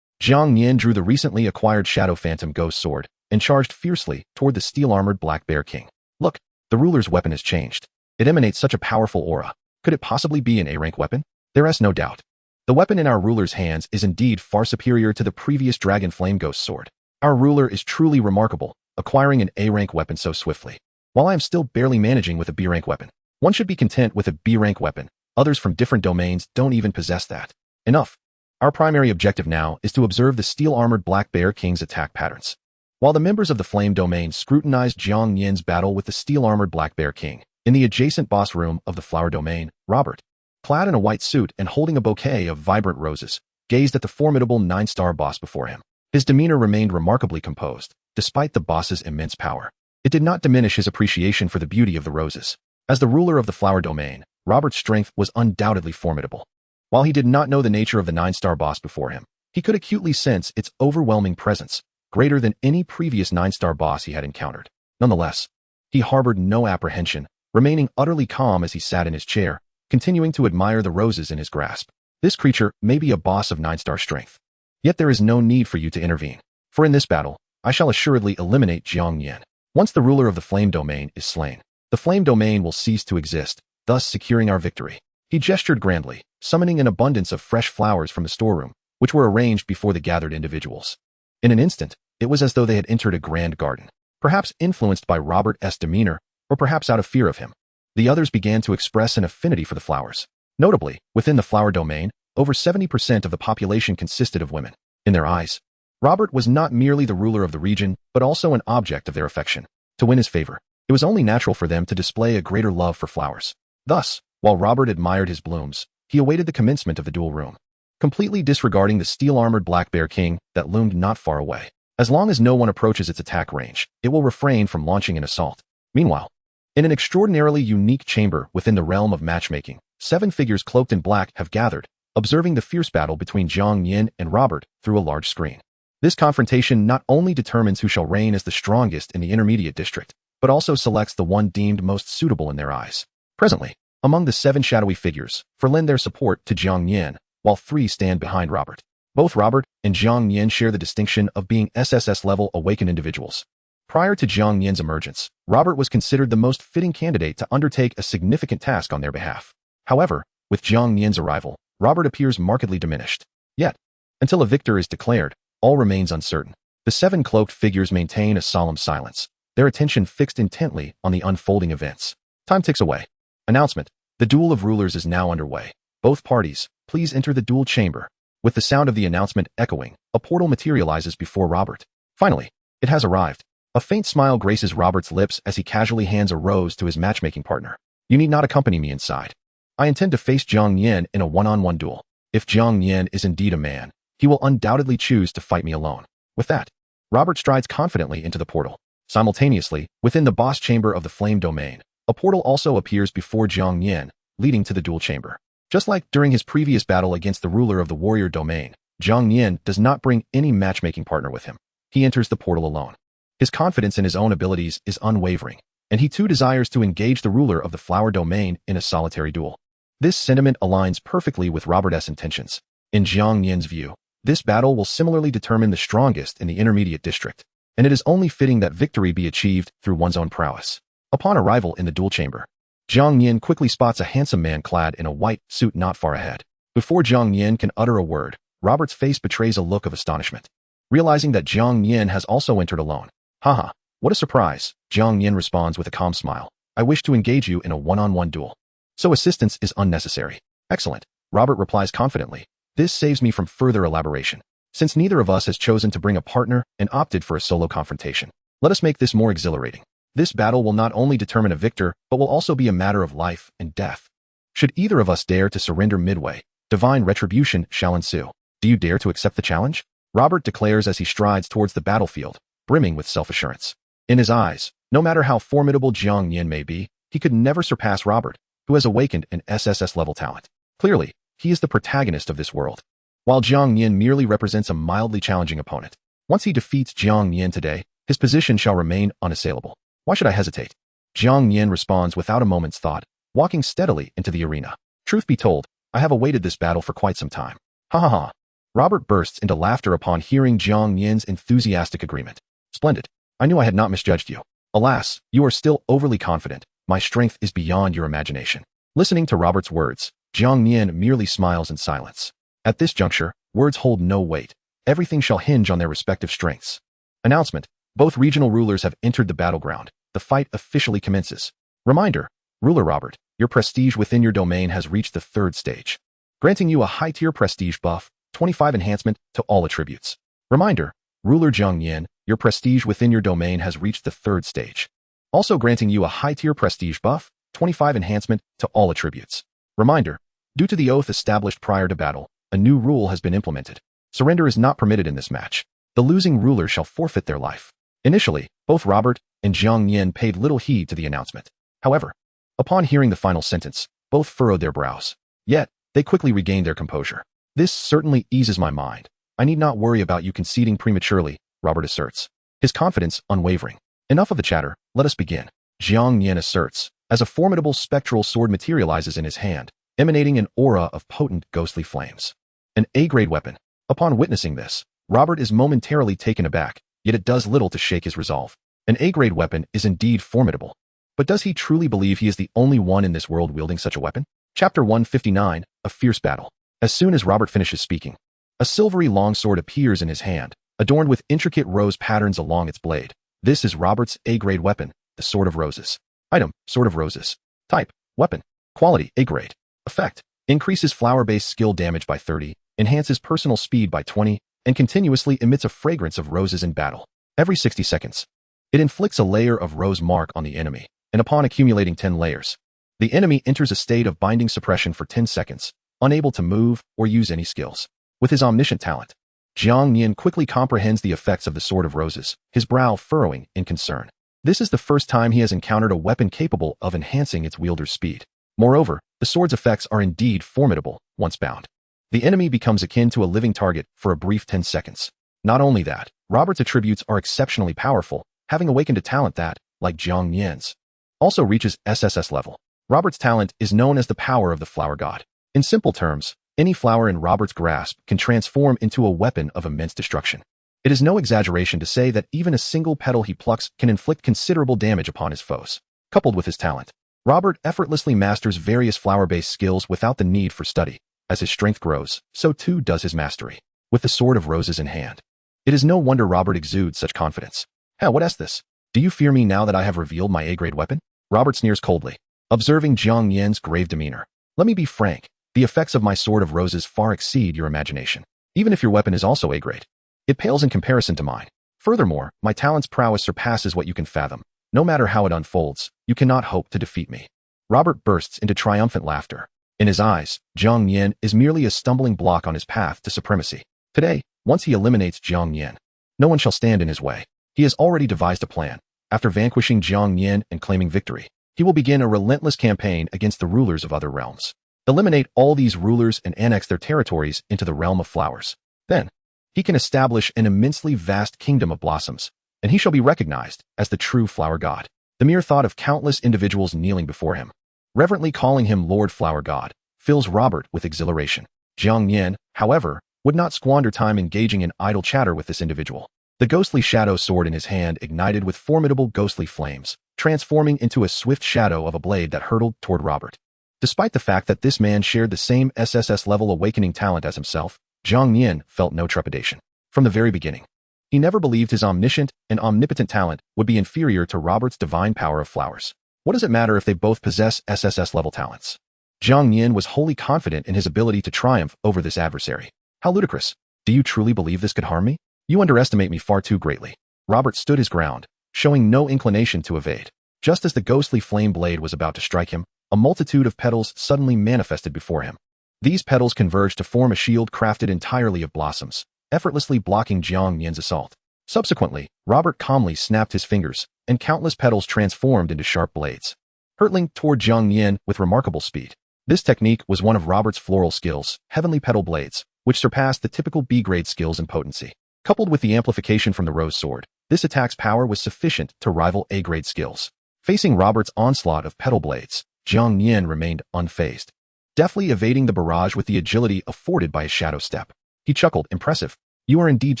Jiang Nian drew the recently acquired Shadow Phantom Ghost Sword and charged fiercely toward the steel-armored Black Bear King. Look, the ruler's weapon has changed. It emanates such a powerful aura. Could it possibly be an A-rank weapon? There is no doubt. The weapon in our ruler's hands is indeed far superior to the previous Dragon Flame Ghost Sword. Our ruler is truly remarkable, acquiring an A-rank weapon so swiftly. While I am still barely managing with a B-rank weapon, one should be content with a B-rank weapon. Others from different domains don't even possess that. Enough. Our primary objective now is to observe the steel-armored Black Bear King's attack patterns. While the members of the Flame Domain scrutinized Jiang Nian's battle with the steel-armored Black Bear King, in the adjacent boss room of the Flower Domain, Robert, clad in a white suit and holding a bouquet of vibrant roses, gazed at the formidable 9-star boss before him. His demeanor remained remarkably composed, despite the boss's immense power. It did not diminish his appreciation for the beauty of the roses. As the ruler of the Flower Domain, Robert's strength was undoubtedly formidable. While he did not know the nature of the 9-star boss before him, he could acutely sense its overwhelming presence, greater than any previous 9-star boss he had encountered. Nonetheless, he harbored no apprehension, remaining utterly calm as he sat in his chair, continuing to admire the roses in his grasp. This creature may be a boss of 9-star strength. Yet there is no need for you to intervene, for in this battle, I shall assuredly eliminate Jiang Nian. Once the ruler of the Flame Domain is slain, the Flame Domain will cease to exist, thus securing our victory. He gestured grandly, summoning an abundance of fresh flowers from the storeroom, which were arranged before the gathered individuals. In an instant, it was as though they had entered a grand garden. Perhaps influenced by Robert's demeanor, or perhaps out of fear of him, the others began to express an affinity for the flowers. Notably, within the Flower Domain, over 70% of the population consisted of women. In their eyes, Robert was not merely the ruler of the region, but also an object of their affection. To win his favor, it was only natural for them to display a greater love for flowers. Thus, while Robert admired his blooms, he awaited the commencement of the duel room, completely disregarding the steel-armored Black Bear King that loomed not far away. As long as no one approaches its attack range, it will refrain from launching an assault. Meanwhile, in an extraordinarily unique chamber within the realm of matchmaking, 7 figures cloaked in black have gathered, observing the fierce battle between Jiang Nian and Robert through a large screen. This confrontation not only determines who shall reign as the strongest in the intermediate district, but also selects the one deemed most suitable in their eyes. Presently, among the 7 shadowy figures, lend their support to Jiang Nian, while 3 stand behind Robert. Both Robert and Jiang Nian share the distinction of being SSS-level awakened individuals. Prior to Jiang Nian's emergence, Robert was considered the most fitting candidate to undertake a significant task on their behalf. However, with Jiang Nian's arrival, Robert appears markedly diminished. Yet, until a victor is declared, all remains uncertain. The 7 cloaked figures maintain a solemn silence, their attention fixed intently on the unfolding events. Time ticks away. Announcement: the Duel of Rulers is now underway. Both parties, please enter the duel chamber. With the sound of the announcement echoing, a portal materializes before Robert. Finally, it has arrived. A faint smile graces Robert's lips as he casually hands a rose to his matchmaking partner. You need not accompany me inside. I intend to face Jiang Nian in a one-on-one duel. If Jiang Nian is indeed a man, he will undoubtedly choose to fight me alone. With that, Robert strides confidently into the portal. Simultaneously, within the boss chamber of the Flame Domain, a portal also appears before Jiang Nian, leading to the duel chamber. Just like during his previous battle against the ruler of the Warrior Domain, Jiang Nian does not bring any matchmaking partner with him. He enters the portal alone. His confidence in his own abilities is unwavering, and he too desires to engage the ruler of the Flower Domain in a solitary duel. This sentiment aligns perfectly with Robert's intentions. In Jiang Nian's view, this battle will similarly determine the strongest in the intermediate district, and it is only fitting that victory be achieved through one's own prowess. Upon arrival in the duel chamber, Jiang Nian quickly spots a handsome man clad in a white suit not far ahead. Before Jiang Nian can utter a word, Robert's face betrays a look of astonishment. Realizing that Jiang Nian has also entered alone. Haha, what a surprise, Jiang Nian responds with a calm smile. I wish to engage you in a one-on-one duel. So assistance is unnecessary. Excellent, Robert replies confidently. This saves me from further elaboration. Since neither of us has chosen to bring a partner and opted for a solo confrontation, let us make this more exhilarating. This battle will not only determine a victor, but will also be a matter of life and death. Should either of us dare to surrender midway, divine retribution shall ensue. Do you dare to accept the challenge? Robert declares as he strides towards the battlefield, brimming with self-assurance. In his eyes, no matter how formidable Jiang Nian may be, he could never surpass Robert, who has awakened an SSS-level talent. Clearly, he is the protagonist of this world, while Jiang Nian merely represents a mildly challenging opponent. Once he defeats Jiang Nian today, his position shall remain unassailable. Why should I hesitate? Jiang Nian responds without a moment's thought, walking steadily into the arena. Truth be told, I have awaited this battle for quite some time. Ha ha ha. Robert bursts into laughter upon hearing Jiang Nian's enthusiastic agreement. Splendid. I knew I had not misjudged you. Alas, you are still overly confident. My strength is beyond your imagination. Listening to Robert's words, Jiang Nian merely smiles in silence. At this juncture, words hold no weight. Everything shall hinge on their respective strengths. Announcement. Both regional rulers have entered the battleground. The fight officially commences. Reminder. Ruler Robert, your prestige within your domain has reached the 3rd stage, granting you a high-tier prestige buff, 25 enhancement to all attributes. Reminder. Ruler Jiang Nian, your prestige within your domain has reached the 3rd stage, also granting you a high-tier prestige buff, 25 enhancement to all attributes. Reminder. Due to the oath established prior to battle, a new rule has been implemented. Surrender is not permitted in this match. The losing ruler shall forfeit their life. Initially, both Robert and Jiang Nian paid little heed to the announcement. However, upon hearing the final sentence, both furrowed their brows. Yet, they quickly regained their composure. This certainly eases my mind. I need not worry about you conceding prematurely, Robert asserts, his confidence unwavering. Enough of the chatter, let us begin. Jiang Nian asserts, as a formidable spectral sword materializes in his hand, emanating an aura of potent ghostly flames. An A-grade weapon. Upon witnessing this, Robert is momentarily taken aback, yet it does little to shake his resolve. An A-grade weapon is indeed formidable. But does he truly believe he is the only one in this world wielding such a weapon? Chapter 159, A Fierce Battle. As soon as Robert finishes speaking, a silvery longsword appears in his hand, adorned with intricate rose patterns along its blade. This is Robert's A-grade weapon, the Sword of Roses. Item, Sword of Roses. Type, weapon. Quality, A-grade. Effect, increases flower-based skill damage by 30, enhances personal speed by 20, and continuously emits a fragrance of roses in battle. Every 60 seconds, it inflicts a layer of rose mark on the enemy, and upon accumulating 10 layers, the enemy enters a state of binding suppression for 10 seconds, unable to move or use any skills. With his omniscient talent, Jiang Nian quickly comprehends the effects of the Sword of Roses, his brow furrowing in concern. This is the first time he has encountered a weapon capable of enhancing its wielder's speed. Moreover, the sword's effects are indeed formidable, once bound. The enemy becomes akin to a living target for a brief 10 seconds. Not only that, Robert's attributes are exceptionally powerful, having awakened a talent that, like Jiang Nian's, also reaches SSS level. Robert's talent is known as the power of the flower god. In simple terms, any flower in Robert's grasp can transform into a weapon of immense destruction. It is no exaggeration to say that even a single petal he plucks can inflict considerable damage upon his foes. Coupled with his talent, Robert effortlessly masters various flower-based skills without the need for study. As his strength grows, so too does his mastery. With the Sword of Roses in hand, it is no wonder Robert exudes such confidence. What is this? Do you fear me now that I have revealed my A-grade weapon? Robert sneers coldly, observing Jiang Nian's grave demeanor. Let me be frank, the effects of my Sword of Roses far exceed your imagination. Even if your weapon is also A-grade, it pales in comparison to mine. Furthermore, my talent's prowess surpasses what you can fathom. No matter how it unfolds, you cannot hope to defeat me. Robert bursts into triumphant laughter. In his eyes, Jiang Nian is merely a stumbling block on his path to supremacy. Today, once he eliminates Jiang Nian, no one shall stand in his way. He has already devised a plan. After vanquishing Jiang Nian and claiming victory, he will begin a relentless campaign against the rulers of other realms. Eliminate all these rulers and annex their territories into the realm of flowers. Then, he can establish an immensely vast kingdom of blossoms, and he shall be recognized as the true flower god. The mere thought of countless individuals kneeling before him, reverently calling him Lord Flower God, fills Robert with exhilaration. Jiang Nian, however, would not squander time engaging in idle chatter with this individual. The ghostly shadow sword in his hand ignited with formidable ghostly flames, transforming into a swift shadow of a blade that hurtled toward Robert. Despite the fact that this man shared the same SSS-level awakening talent as himself, Jiang Nian felt no trepidation. From the very beginning, he never believed his omniscient and omnipotent talent would be inferior to Robert's divine power of flowers. What does it matter if they both possess SSS-level talents? Jiang Nian was wholly confident in his ability to triumph over this adversary. How ludicrous! Do you truly believe this could harm me? You underestimate me far too greatly. Robert stood his ground, showing no inclination to evade. Just as the ghostly flame blade was about to strike him, a multitude of petals suddenly manifested before him. These petals converged to form a shield crafted entirely of blossoms, effortlessly blocking Jiang Nian's assault. Subsequently, Robert calmly snapped his fingers, and countless petals transformed into sharp blades, hurtling toward Jiang Nian with remarkable speed. This technique was one of Robert's floral skills, heavenly petal blades, which surpassed the typical B-grade skills in potency. Coupled with the amplification from the rose sword, this attack's power was sufficient to rival A-grade skills. Facing Robert's onslaught of petal blades, Jiang Nian remained unfazed, deftly evading the barrage with the agility afforded by his shadow step. He chuckled, "Impressive. You are indeed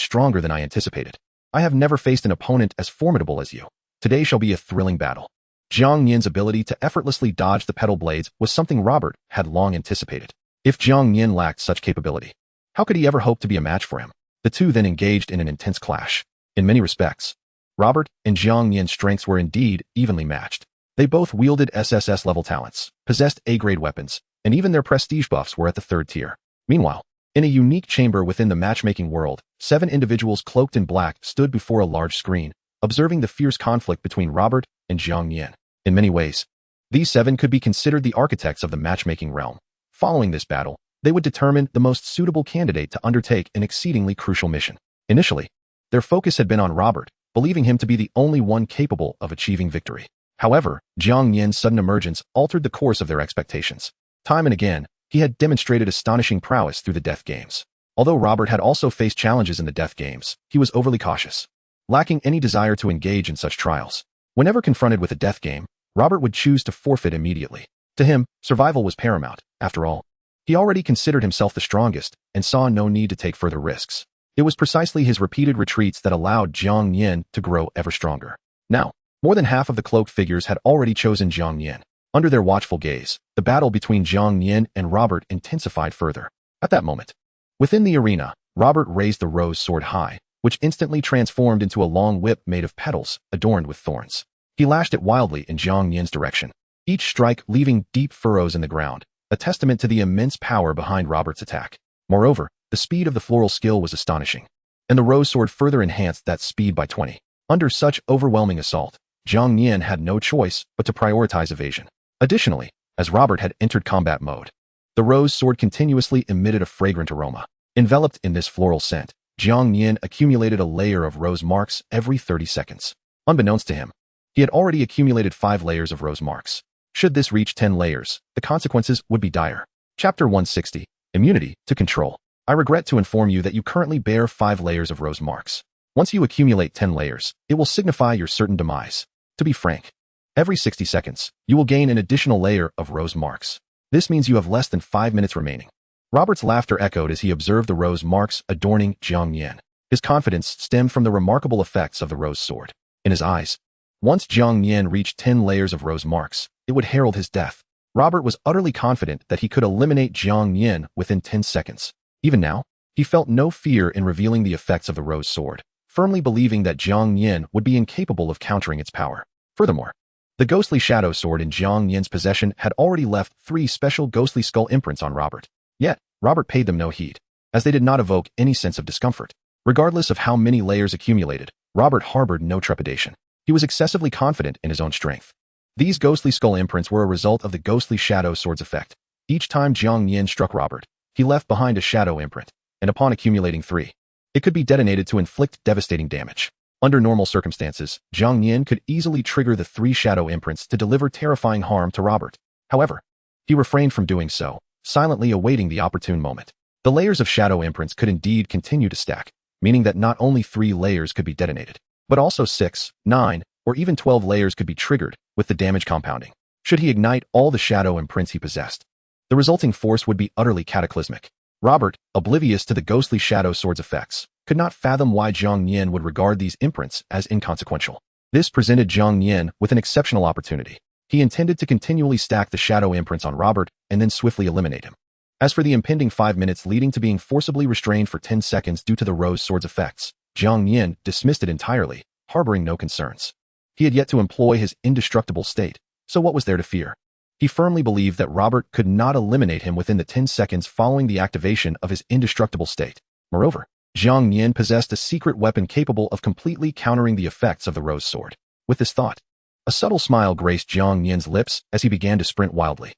stronger than I anticipated. I have never faced an opponent as formidable as you. Today shall be a thrilling battle." Jiang Nian's ability to effortlessly dodge the petal blades was something Robert had long anticipated. If Jiang Nian lacked such capability, how could he ever hope to be a match for him? The two then engaged in an intense clash. In many respects, Robert and Jiang Nian's strengths were indeed evenly matched. They both wielded SSS-level talents, possessed A-grade weapons, and even their prestige buffs were at the third tier. Meanwhile, in a unique chamber within the matchmaking world, 7 individuals cloaked in black stood before a large screen, observing the fierce conflict between Robert and Jiang Nian. In many ways, these 7 could be considered the architects of the matchmaking realm. Following this battle, they would determine the most suitable candidate to undertake an exceedingly crucial mission. Initially, their focus had been on Robert, believing him to be the only one capable of achieving victory. However, Jiang Nian's sudden emergence altered the course of their expectations. Time and again, he had demonstrated astonishing prowess through the death games. Although Robert had also faced challenges in the death games, he was overly cautious, lacking any desire to engage in such trials. Whenever confronted with a death game, Robert would choose to forfeit immediately. To him, survival was paramount. After all, he already considered himself the strongest and saw no need to take further risks. It was precisely his repeated retreats that allowed Jiang Nian to grow ever stronger. Now, more than half of the cloaked figures had already chosen Jiang Nian. Under their watchful gaze, the battle between Jiang Nian and Robert intensified further. At that moment, within the arena, Robert raised the rose sword high, which instantly transformed into a long whip made of petals adorned with thorns. He lashed it wildly in Jiang Nian's direction, each strike leaving deep furrows in the ground, a testament to the immense power behind Robert's attack. Moreover, the speed of the floral skill was astonishing, and the rose sword further enhanced that speed by 20. Under such overwhelming assault, Jiang Nian had no choice but to prioritize evasion. Additionally, as Robert had entered combat mode, the rose sword continuously emitted a fragrant aroma. Enveloped in this floral scent, Jiang Nian accumulated a layer of rose marks every 30 seconds. Unbeknownst to him, he had already accumulated 5 layers of rose marks. Should this reach 10 layers, the consequences would be dire. Chapter 160, Immunity to Control. I regret to inform you that you currently bear 5 layers of rose marks. Once you accumulate 10 layers, it will signify your certain demise. To be frank, every 60 seconds, you will gain an additional layer of rose marks. This means you have less than 5 minutes remaining. Robert's laughter echoed as he observed the rose marks adorning Jiang Nian. His confidence stemmed from the remarkable effects of the rose sword. In his eyes, once Jiang Nian reached 10 layers of rose marks, it would herald his death. Robert was utterly confident that he could eliminate Jiang Nian within 10 seconds. Even now, he felt no fear in revealing the effects of the rose sword, firmly believing that Jiang Nian would be incapable of countering its power. Furthermore, the ghostly shadow sword in Jiang Nian's possession had already left 3 special ghostly skull imprints on Robert. Yet, Robert paid them no heed, as they did not evoke any sense of discomfort. Regardless of how many layers accumulated, Robert harbored no trepidation. He was excessively confident in his own strength. These ghostly skull imprints were a result of the ghostly shadow sword's effect. Each time Jiang Nian struck Robert, he left behind a shadow imprint, and upon accumulating 3, it could be detonated to inflict devastating damage. Under normal circumstances, Jiang Nian could easily trigger the 3 shadow imprints to deliver terrifying harm to Robert. However, he refrained from doing so, silently awaiting the opportune moment. The layers of shadow imprints could indeed continue to stack, meaning that not only 3 layers could be detonated, but also 6, 9, or even 12 layers could be triggered, with the damage compounding. Should he ignite all the shadow imprints he possessed, The resulting force would be utterly cataclysmic. Robert, oblivious to the ghostly shadow sword's effects, could not fathom why Jiang Nian would regard these imprints as inconsequential. This presented Jiang Nian with an exceptional opportunity. He intended to continually stack the shadow imprints on Robert and then swiftly eliminate him. As for the impending 5 minutes leading to being forcibly restrained for 10 seconds due to the rose sword's effects, Jiang Nian dismissed it entirely, harboring no concerns. He had yet to employ his indestructible state, so what was there to fear? He firmly believed that Robert could not eliminate him within the 10 seconds following the activation of his indestructible state. Moreover, Jiang Nian possessed a secret weapon capable of completely countering the effects of the rose sword. With this thought, a subtle smile graced Jiang Nian's lips as he began to sprint wildly.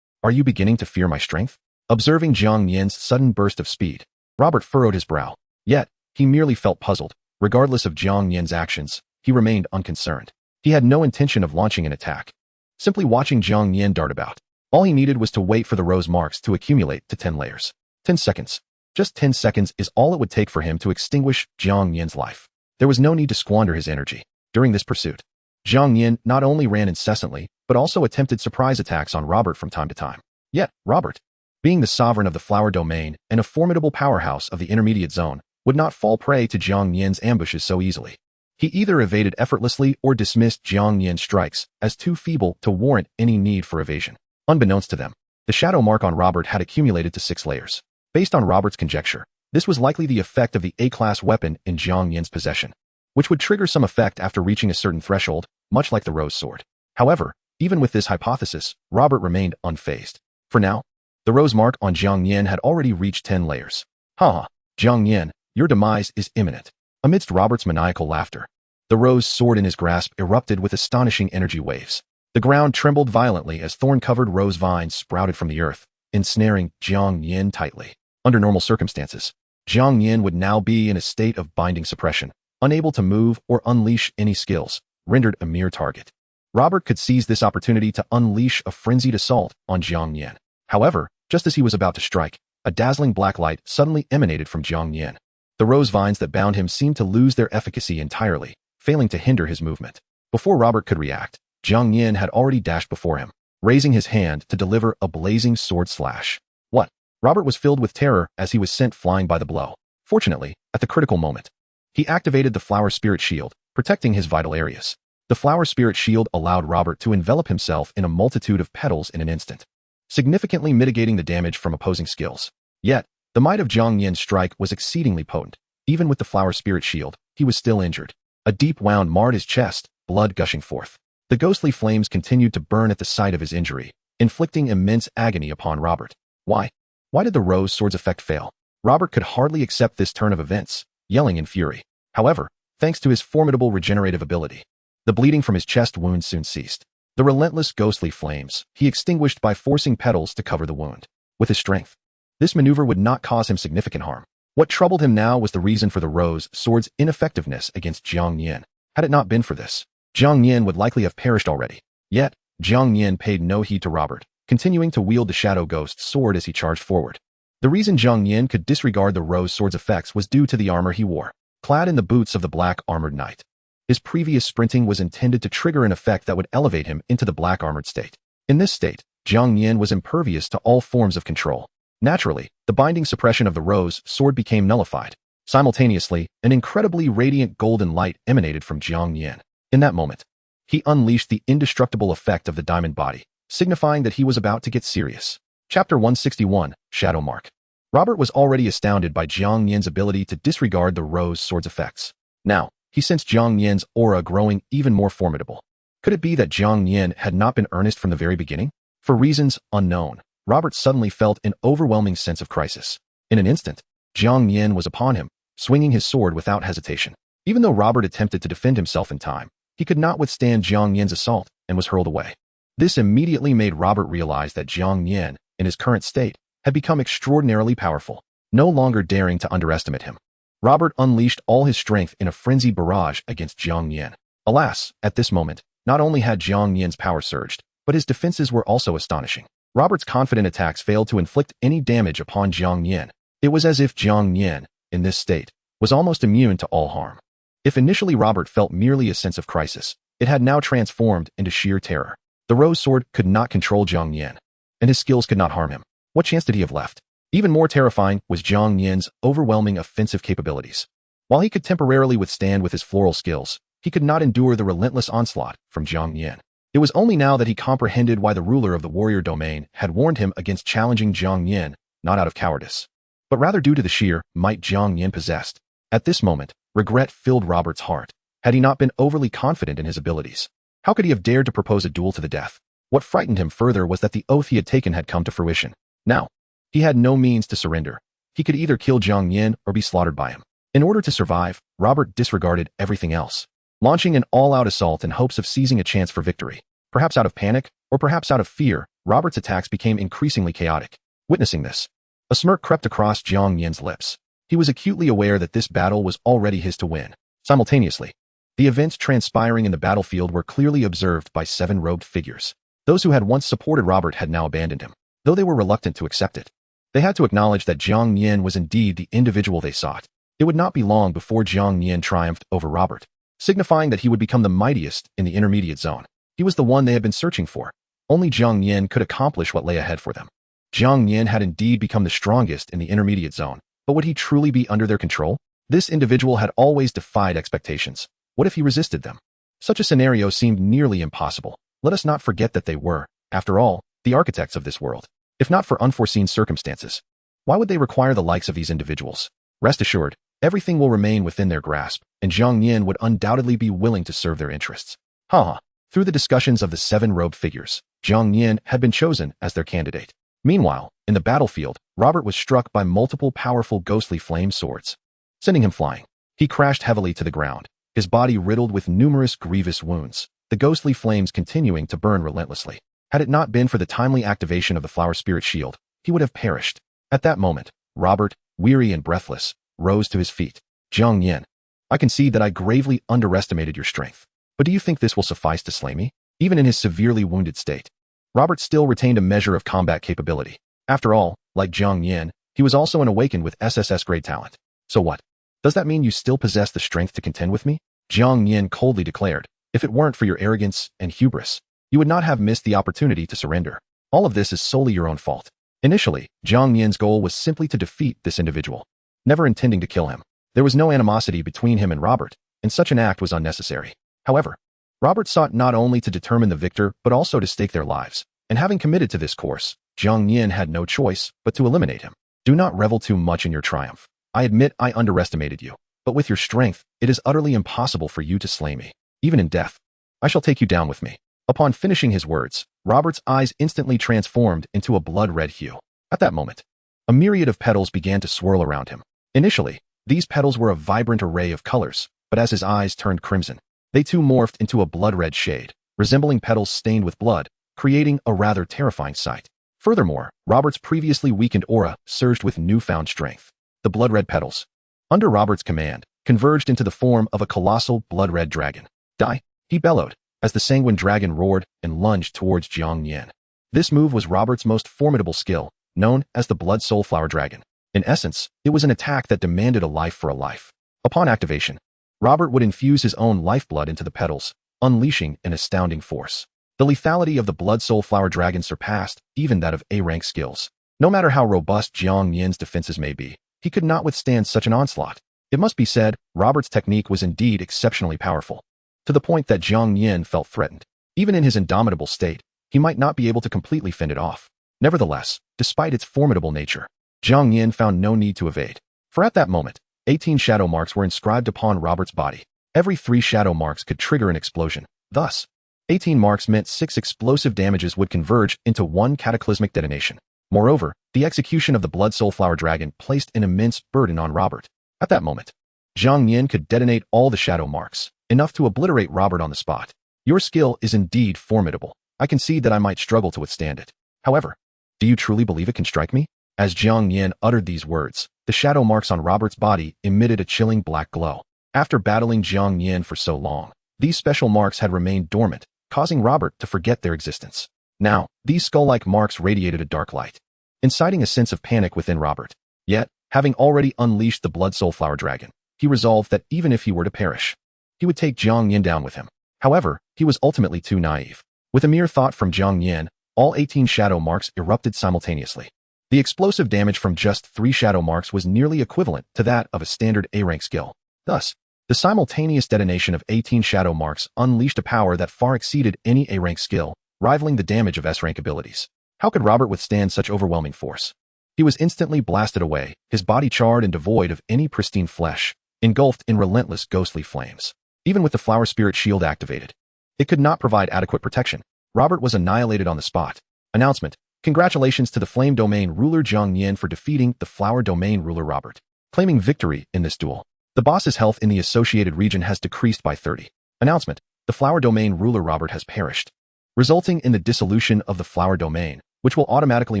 Are you beginning to fear my strength? Observing Jiang Nian's sudden burst of speed, Robert furrowed his brow. Yet, he merely felt puzzled. Regardless of Jiang Nian's actions, he remained unconcerned. He had no intention of launching an attack. Simply watching Jiang Nian dart about. All he needed was to wait for the rose marks to accumulate to 10 layers. 10 seconds. Just 10 seconds is all it would take for him to extinguish Jiang Nian's life. There was no need to squander his energy. During this pursuit, Jiang Nian not only ran incessantly, but also attempted surprise attacks on Robert from time to time. Yet, Robert, being the sovereign of the flower domain and a formidable powerhouse of the intermediate zone, would not fall prey to Jiang Nian's ambushes so easily. He either evaded effortlessly or dismissed Jiang Nian's strikes as too feeble to warrant any need for evasion. Unbeknownst to them, the shadow mark on Robert had accumulated to 6 layers. Based on Robert's conjecture, this was likely the effect of the A-class weapon in Jiang Nian's possession, which would trigger some effect after reaching a certain threshold, much like the rose sword. However, even with this hypothesis, Robert remained unfazed. For now, the rose mark on Jiang Nian had already reached 10 layers. Jiang Nian, your demise is imminent. Amidst Robert's maniacal laughter, the rose sword in his grasp erupted with astonishing energy waves. The ground trembled violently as thorn-covered rose vines sprouted from the earth, ensnaring Jiang Nian tightly. Under normal circumstances, Jiang Nian would now be in a state of binding suppression, unable to move or unleash any skills, rendered a mere target. Robert could seize this opportunity to unleash a frenzied assault on Jiang Nian. However, just as he was about to strike, a dazzling black light suddenly emanated from Jiang Nian. The rose vines that bound him seemed to lose their efficacy entirely, failing to hinder his movement. Before Robert could react, Jiang Nian had already dashed before him, raising his hand to deliver a blazing sword slash. What? Robert was filled with terror as he was sent flying by the blow. Fortunately, at the critical moment, he activated the flower spirit shield, protecting his vital areas. The flower spirit shield allowed Robert to envelop himself in a multitude of petals in an instant, significantly mitigating the damage from opposing skills. Yet, the might of Jiang Nian's strike was exceedingly potent. Even with the flower spirit shield, he was still injured. A deep wound marred his chest, blood gushing forth. The ghostly flames continued to burn at the sight of his injury, inflicting immense agony upon Robert. Why? Why did the rose sword's effect fail? Robert could hardly accept this turn of events, yelling in fury. However, thanks to his formidable regenerative ability, the bleeding from his chest wound soon ceased. The relentless ghostly flames he extinguished by forcing petals to cover the wound. With his strength, this maneuver would not cause him significant harm. What troubled him now was the reason for the rose sword's ineffectiveness against Jiang Nian. Had it not been for this, Jiang Nian would likely have perished already. Yet, Jiang Nian paid no heed to Robert, continuing to wield the shadow ghost sword as he charged forward. The reason Jiang Nian could disregard the rose sword's effects was due to the armor he wore, clad in the boots of the black armored knight. His previous sprinting was intended to trigger an effect that would elevate him into the black armored state. In this state, Jiang Nian was impervious to all forms of control. Naturally, the binding suppression of the rose sword became nullified. Simultaneously, an incredibly radiant golden light emanated from Jiang Nian. In that moment, he unleashed the indestructible effect of the diamond body, signifying that he was about to get serious. Chapter 161, Shadow Mark. Robert was already astounded by Jiang Nian's ability to disregard the rose sword's effects. Now, he sensed Jiang Nian's aura growing even more formidable. Could it be that Jiang Nian had not been earnest from the very beginning? For reasons unknown, Robert suddenly felt an overwhelming sense of crisis. In an instant, Jiang Nian was upon him, swinging his sword without hesitation. Even though Robert attempted to defend himself in time, he could not withstand Jiang Nian's assault and was hurled away. This immediately made Robert realize that Jiang Nian, in his current state, had become extraordinarily powerful, no longer daring to underestimate him. Robert unleashed all his strength in a frenzied barrage against Jiang Nian. Alas, at this moment, not only had Jiang Nian's power surged, but his defenses were also astonishing. Robert's confident attacks failed to inflict any damage upon Jiang Nian. It was as if Jiang Nian, in this state, was almost immune to all harm. If initially Robert felt merely a sense of crisis, it had now transformed into sheer terror. The rose sword could not control Jiang Nian. and his skills could not harm him. What chance did he have left? Even more terrifying was Jiang Nian's overwhelming offensive capabilities. While he could temporarily withstand with his floral skills, he could not endure the relentless onslaught from Jiang Nian. It was only now that he comprehended why the ruler of the warrior domain had warned him against challenging Jiang Nian, not out of cowardice, but rather due to the sheer might Jiang Nian possessed. At this moment, regret filled Robert's heart. Had he not been overly confident in his abilities? How could he have dared to propose a duel to the death? What frightened him further was that the oath he had taken had come to fruition. Now, he had no means to surrender. He could either kill Jiang Nian or be slaughtered by him. In order to survive, Robert disregarded everything else, launching an all-out assault in hopes of seizing a chance for victory. Perhaps out of panic, or perhaps out of fear, Robert's attacks became increasingly chaotic. Witnessing this, a smirk crept across Jiang Nian's lips. He was acutely aware that this battle was already his to win. Simultaneously, the events transpiring in the battlefield were clearly observed by 7 robed figures. Those who had once supported Robert had now abandoned him, though they were reluctant to accept it. They had to acknowledge that Jiang Nian was indeed the individual they sought. It would not be long before Jiang Nian triumphed over Robert, signifying that he would become the mightiest in the intermediate zone. He was the one they had been searching for. Only Jiang Nian could accomplish what lay ahead for them. Jiang Nian had indeed become the strongest in the intermediate zone, but would he truly be under their control? This individual had always defied expectations. What if he resisted them? Such a scenario seemed nearly impossible. Let us not forget that they were, after all, the architects of this world. If not for unforeseen circumstances, why would they require the likes of these individuals? Rest assured, everything will remain within their grasp, and Jiang Nian would undoubtedly be willing to serve their interests. Through the discussions of the 7 robed figures, Jiang Nian had been chosen as their candidate. Meanwhile, in the battlefield, Robert was struck by multiple powerful ghostly flame swords, sending him flying. He crashed heavily to the ground, his body riddled with numerous grievous wounds, the ghostly flames continuing to burn relentlessly. Had it not been for the timely activation of the flower spirit shield, he would have perished. At that moment, Robert, weary and breathless, rose to his feet. Jiang Nian, I concede that I gravely underestimated your strength. But do you think this will suffice to slay me? Even in his severely wounded state, Robert still retained a measure of combat capability. After all, like Jiang Nian, he was also an awakened with SSS-grade talent. So what? Does that mean you still possess the strength to contend with me? Jiang Nian coldly declared, if it weren't for your arrogance and hubris, you would not have missed the opportunity to surrender. All of this is solely your own fault. Initially, Jiang Nian's goal was simply to defeat this individual, never intending to kill him. There was no animosity between him and Robert, and such an act was unnecessary. However, Robert sought not only to determine the victor but also to stake their lives, and having committed to this course, Jiang Nian had no choice but to eliminate him. Do not revel too much in your triumph. I admit I underestimated you, but with your strength, it is utterly impossible for you to slay me. Even in death, I shall take you down with me. Upon finishing his words, Robert's eyes instantly transformed into a blood-red hue. At that moment, a myriad of petals began to swirl around him. Initially, these petals were a vibrant array of colors, but as his eyes turned crimson, they too morphed into a blood-red shade, resembling petals stained with blood, creating a rather terrifying sight. Furthermore, Robert's previously weakened aura surged with newfound strength. The blood-red petals, under Robert's command, converged into the form of a colossal blood-red dragon. Die, he bellowed, as the sanguine dragon roared and lunged towards Jiang Nian. This move was Robert's most formidable skill, known as the Blood Soul Flower Dragon. In essence, it was an attack that demanded a life for a life. Upon activation, Robert would infuse his own lifeblood into the petals, unleashing an astounding force. The lethality of the Blood Soul Flower Dragon surpassed even that of A-rank skills. No matter how robust Jiang Nian's defenses may be, he could not withstand such an onslaught. It must be said, Robert's technique was indeed exceptionally powerful, to the point that Jiang Nian felt threatened. Even in his indomitable state, he might not be able to completely fend it off. Nevertheless, despite its formidable nature, Jiang Nian found no need to evade. For at that moment, 18 shadow marks were inscribed upon Robert's body. Every 3 shadow marks could trigger an explosion. Thus, 18 marks meant 6 explosive damages would converge into 1 cataclysmic detonation. Moreover, the execution of the Blood Soul Flower Dragon placed an immense burden on Robert. At that moment, Jiang Nian could detonate all the shadow marks, enough to obliterate Robert on the spot. Your skill is indeed formidable. I concede that I might struggle to withstand it. However, do you truly believe it can strike me? As Jiang Nian uttered these words, the shadow marks on Robert's body emitted a chilling black glow. After battling Jiang Nian for so long, these special marks had remained dormant, causing Robert to forget their existence. Now, these skull-like marks radiated a dark light, inciting a sense of panic within Robert. Yet, having already unleashed the Blood Soul Flower Dragon, he resolved that even if he were to perish, he would take Jiang Nian down with him. However, he was ultimately too naive. With a mere thought from Jiang Nian, All 18 shadow marks erupted simultaneously. The explosive damage from just 3 shadow marks was nearly equivalent to that of a standard A-rank skill. Thus, the simultaneous detonation of 18 shadow marks unleashed a power that far exceeded any A-rank skill, rivaling the damage of S-rank abilities. How could Robert withstand such overwhelming force? He was instantly blasted away, his body charred and devoid of any pristine flesh, engulfed in relentless ghostly flames. Even with the flower spirit shield activated, it could not provide adequate protection. Robert was annihilated on the spot. Announcement: congratulations to the Flame Domain ruler Jiang Nian for defeating the Flower Domain ruler Robert. Claiming victory in this duel. The boss's health in the associated region has decreased by 30. Announcement: the Flower Domain ruler Robert has perished, resulting in the dissolution of the Flower Domain, which will automatically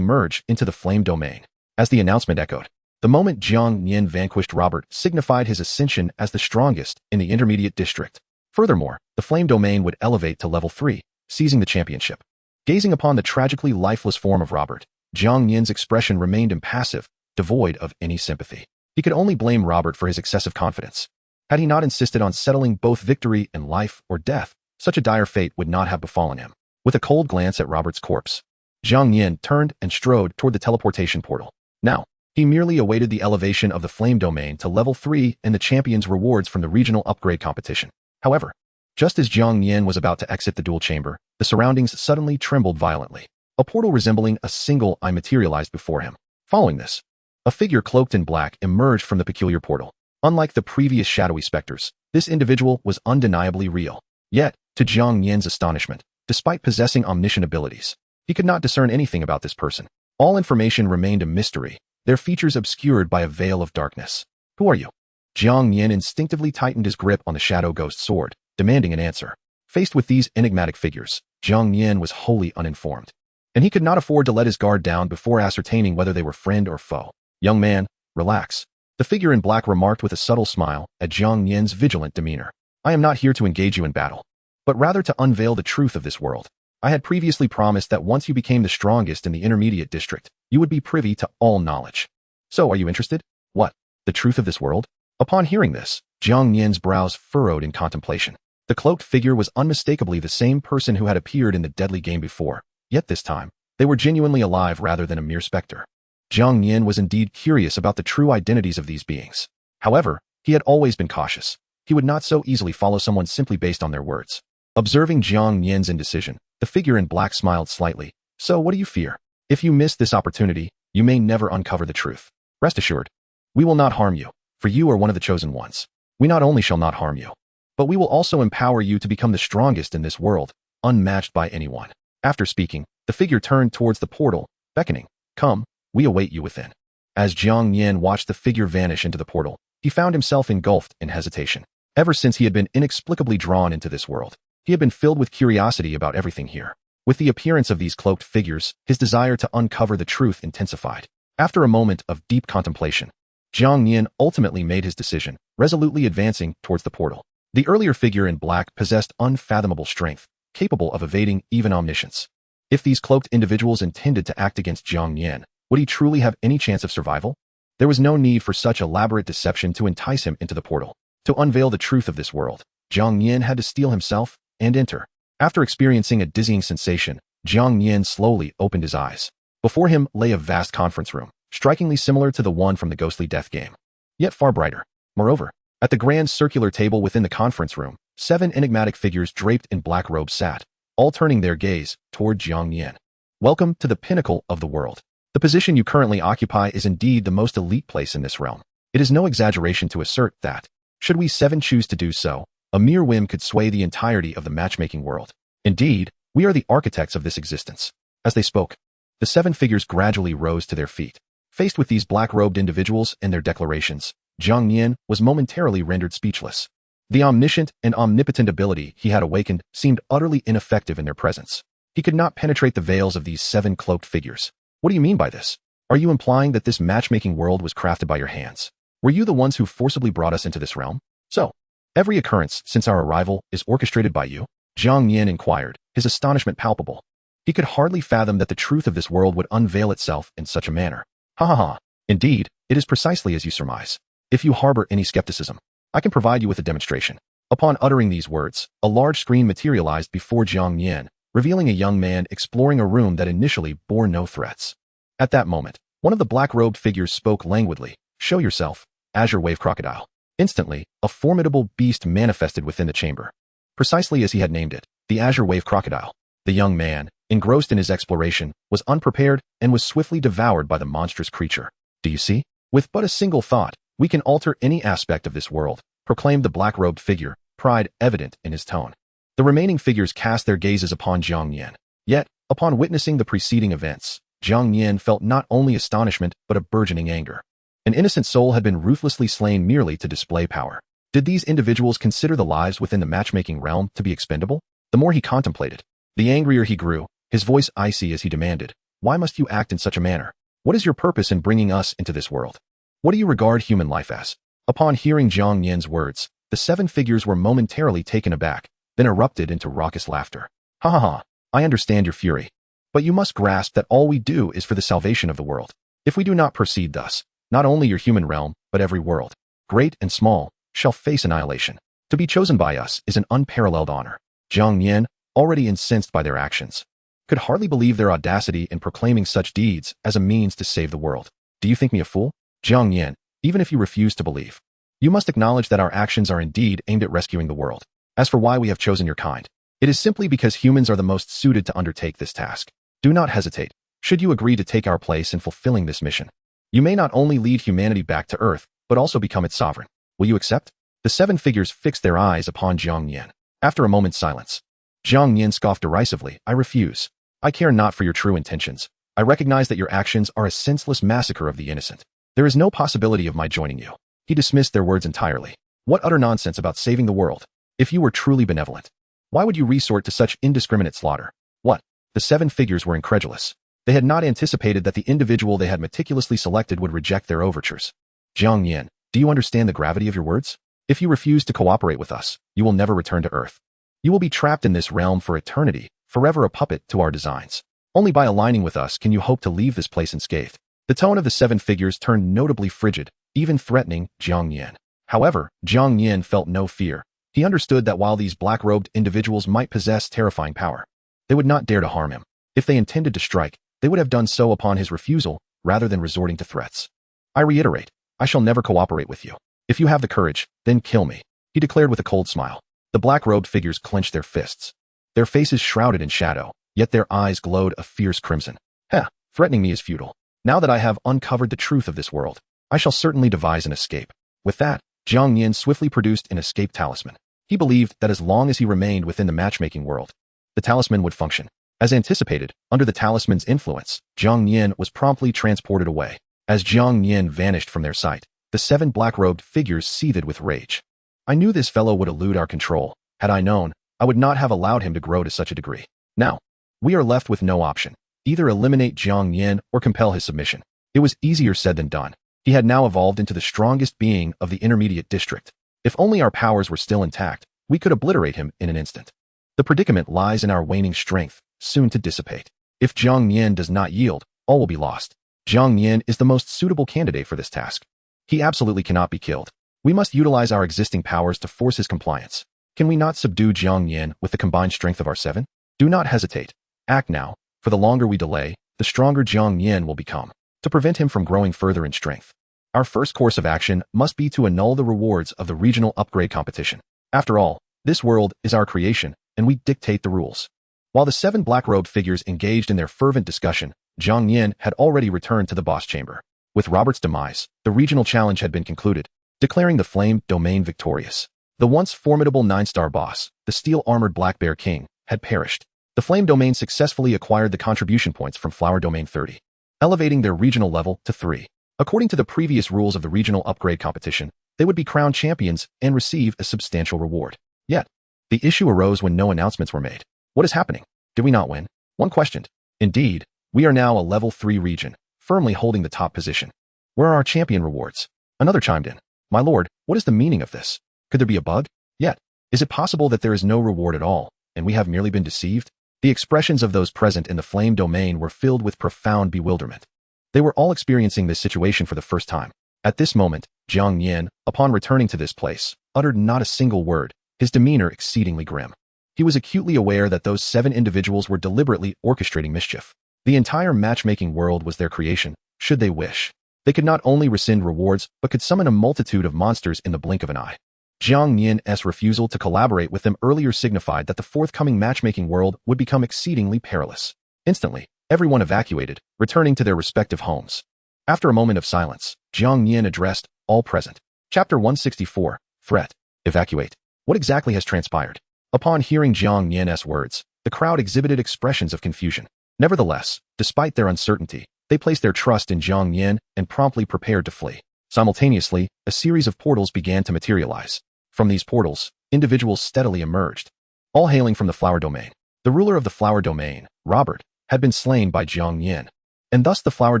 merge into the Flame Domain. As the announcement echoed, the moment Jiang Nian vanquished Robert signified his ascension as the strongest in the intermediate district. Furthermore, the Flame Domain would elevate to level 3, seizing the championship. Gazing upon the tragically lifeless form of Robert, Jiang Nian's expression remained impassive, devoid of any sympathy. He could only blame Robert for his excessive confidence. Had he not insisted on settling both victory and life or death, such a dire fate would not have befallen him. With a cold glance at Robert's corpse, Jiang Nian turned and strode toward the teleportation portal. Now, he merely awaited the elevation of the Flame Domain to level 3 and the champion's rewards from the regional upgrade competition. However, just as Jiang Nian was about to exit the duel chamber, the surroundings suddenly trembled violently. A portal resembling a single eye materialized before him. Following this, a figure cloaked in black emerged from the peculiar portal. Unlike the previous shadowy specters, this individual was undeniably real. Yet, to Jiang Nian's astonishment, despite possessing omniscient abilities, he could not discern anything about this person. All information remained a mystery, their features obscured by a veil of darkness. Who are you? Jiang Nian instinctively tightened his grip on the shadow ghost sword, demanding an answer. Faced with these enigmatic figures, Jiang Nian was wholly uninformed, and he could not afford to let his guard down before ascertaining whether they were friend or foe. Young man, relax. The figure in black remarked with a subtle smile at Jiang Nian's vigilant demeanor. I am not here to engage you in battle, but rather to unveil the truth of this world. I had previously promised that once you became the strongest in the intermediate district, you would be privy to all knowledge. So are you interested? What? The truth of this world? Upon hearing this, Jiang Nian's brows furrowed in contemplation. The cloaked figure was unmistakably the same person who had appeared in the deadly game before, yet this time, they were genuinely alive rather than a mere specter. Jiang Nian was indeed curious about the true identities of these beings. However, he had always been cautious. He would not so easily follow someone simply based on their words. Observing Jiang Nian's indecision, the figure in black smiled slightly. So what do you fear? If you miss this opportunity, you may never uncover the truth. Rest assured, we will not harm you, for you are one of the chosen ones. We not only shall not harm you, but we will also empower you to become the strongest in this world, unmatched by anyone. After speaking, the figure turned towards the portal, beckoning. Come, we await you within. As Jiang Nian watched the figure vanish into the portal, he found himself engulfed in hesitation. Ever since he had been inexplicably drawn into this world, he had been filled with curiosity about everything here. With the appearance of these cloaked figures, his desire to uncover the truth intensified. After a moment of deep contemplation, Jiang Nian ultimately made his decision, resolutely advancing towards the portal. The earlier figure in black possessed unfathomable strength, capable of evading even omniscience. If these cloaked individuals intended to act against Jiang Nian, would he truly have any chance of survival? There was no need for such elaborate deception to entice him into the portal. To unveil the truth of this world, Jiang Nian had to steel himself and enter. After experiencing a dizzying sensation, Jiang Nian slowly opened his eyes. Before him lay a vast conference room, strikingly similar to the one from the ghostly death game, yet far brighter. Moreover, at the grand circular table within the conference room, 7 enigmatic figures draped in black robes sat, all turning their gaze toward Jiang Nian. Welcome to the pinnacle of the world. The position you currently occupy is indeed the most elite place in this realm. It is no exaggeration to assert that, should we 7 choose to do so, a mere whim could sway the entirety of the matchmaking world. Indeed, we are the architects of this existence. As they spoke, the 7 figures gradually rose to their feet. Faced with these black-robed individuals and their declarations, Jiang Nian was momentarily rendered speechless. The omniscient and omnipotent ability he had awakened seemed utterly ineffective in their presence. He could not penetrate the veils of these 7 cloaked figures. What do you mean by this? Are you implying that this matchmaking world was crafted by your hands? Were you the ones who forcibly brought us into this realm? So, every occurrence since our arrival is orchestrated by you? Jiang Nian inquired, his astonishment palpable. He could hardly fathom that the truth of this world would unveil itself in such a manner. Ha ha ha. Indeed, it is precisely as you surmise. If you harbor any skepticism, I can provide you with a demonstration. Upon uttering these words, a large screen materialized before Jiang Nian, revealing a young man exploring a room that initially bore no threats. At that moment, one of the black-robed figures spoke languidly. "Show yourself, Azure Wave Crocodile." Instantly, a formidable beast manifested within the chamber. Precisely as he had named it, the Azure Wave Crocodile. The young man, engrossed in his exploration, was unprepared and was swiftly devoured by the monstrous creature. "Do you see? With but a single thought, we can alter any aspect of this world," proclaimed the black-robed figure, pride evident in his tone. The remaining figures cast their gazes upon Jiang Nian. Yet, upon witnessing the preceding events, Jiang Nian felt not only astonishment but a burgeoning anger. An innocent soul had been ruthlessly slain merely to display power. Did these individuals consider the lives within the matchmaking realm to be expendable? The more he contemplated, the angrier he grew, his voice icy as he demanded, "Why must you act in such a manner? What is your purpose in bringing us into this world? What do you regard human life as?" Upon hearing Jiang Nian's words, the 7 figures were momentarily taken aback, then erupted into raucous laughter. "Ha ha ha, I understand your fury. But you must grasp that all we do is for the salvation of the world. If we do not proceed thus, not only your human realm, but every world, great and small, shall face annihilation. To be chosen by us is an unparalleled honor." Jiang Nian, already incensed by their actions, could hardly believe their audacity in proclaiming such deeds as a means to save the world. "Do you think me a fool? Jiang Nian, even if you refuse to believe, you must acknowledge that our actions are indeed aimed at rescuing the world. As for why we have chosen your kind, it is simply because humans are the most suited to undertake this task. Do not hesitate, should you agree to take our place in fulfilling this mission. You may not only lead humanity back to Earth, but also become its sovereign. Will you accept?" The 7 figures fixed their eyes upon Jiang Nian. After a moment's silence, Jiang Nian scoffed derisively, "I refuse. I care not for your true intentions. I recognize that your actions are a senseless massacre of the innocent. There is no possibility of my joining you." He dismissed their words entirely. What utter nonsense about saving the world. If you were truly benevolent, why would you resort to such indiscriminate slaughter? What? The 7 figures were incredulous. They had not anticipated that the individual they had meticulously selected would reject their overtures. "Jiang Nian, do you understand the gravity of your words? If you refuse to cooperate with us, you will never return to Earth. You will be trapped in this realm for eternity, forever a puppet to our designs. Only by aligning with us can you hope to leave this place unscathed." The tone of the 7 figures turned notably frigid, even threatening Jiang Nian. However, Jiang Nian felt no fear. He understood that while these black-robed individuals might possess terrifying power, they would not dare to harm him. If they intended to strike, they would have done so upon his refusal, rather than resorting to threats. "I reiterate, I shall never cooperate with you. If you have the courage, then kill me," he declared with a cold smile. The black-robed figures clenched their fists. Their faces shrouded in shadow, yet their eyes glowed a fierce crimson. "Heh, threatening me is futile. Now that I have uncovered the truth of this world, I shall certainly devise an escape." With that, Jiang Nian swiftly produced an escape talisman. He believed that as long as he remained within the matchmaking world, the talisman would function. As anticipated, under the talisman's influence, Jiang Nian was promptly transported away. As Jiang Nian vanished from their sight, the 7 black-robed figures seethed with rage. "I knew this fellow would elude our control. Had I known, I would not have allowed him to grow to such a degree. Now, we are left with no option. Either eliminate Jiang Nian or compel his submission." It was easier said than done. He had now evolved into the strongest being of the intermediate district. If only our powers were still intact, we could obliterate him in an instant. The predicament lies in our waning strength, soon to dissipate. If Jiang Nian does not yield, all will be lost. Jiang Nian is the most suitable candidate for this task. He absolutely cannot be killed. We must utilize our existing powers to force his compliance. Can we not subdue Jiang Nian with the combined strength of our 7? Do not hesitate. Act now, for the longer we delay, the stronger Jiang Nian will become, to prevent him from growing further in strength. Our first course of action must be to annul the rewards of the regional upgrade competition. After all, this world is our creation, and we dictate the rules. While the 7 black-robed figures engaged in their fervent discussion, Jiang Nian had already returned to the boss chamber. With Robert's demise, the regional challenge had been concluded, declaring the Flame Domain victorious. The once formidable 9-star boss, the steel-armored Black Bear King, had perished. The Flame Domain successfully acquired the contribution points from Flower Domain 30, elevating their regional level to 3. According to the previous rules of the regional upgrade competition, they would be crowned champions and receive a substantial reward. Yet, the issue arose when no announcements were made. What is happening? Did we not win? One questioned. Indeed, we are now a level 3 region, firmly holding the top position. Where are our champion rewards? Another chimed in. My lord, what is the meaning of this? Could there be a bug? Yet, is it possible that there is no reward at all, and we have merely been deceived? The expressions of those present in the Flame Domain were filled with profound bewilderment. They were all experiencing this situation for the first time. At this moment, Jiang Nian, upon returning to this place, uttered not a single word, his demeanor exceedingly grim. He was acutely aware that those 7 individuals were deliberately orchestrating mischief. The entire matchmaking world was their creation, should they wish. They could not only rescind rewards, but could summon a multitude of monsters in the blink of an eye. Jiang Nian's refusal to collaborate with them earlier signified that the forthcoming matchmaking world would become exceedingly perilous. Instantly, everyone evacuated, returning to their respective homes. After a moment of silence, Jiang Nian addressed all present. Chapter 164, Threat. Evacuate. What exactly has transpired? Upon hearing Jiang Nian's words, the crowd exhibited expressions of confusion. Nevertheless, despite their uncertainty, they placed their trust in Jiang Nian and promptly prepared to flee. Simultaneously, a series of portals began to materialize. From these portals, individuals steadily emerged, all hailing from the flower domain. The ruler of the flower domain, Robert, had been slain by Jiang Nian, and thus the flower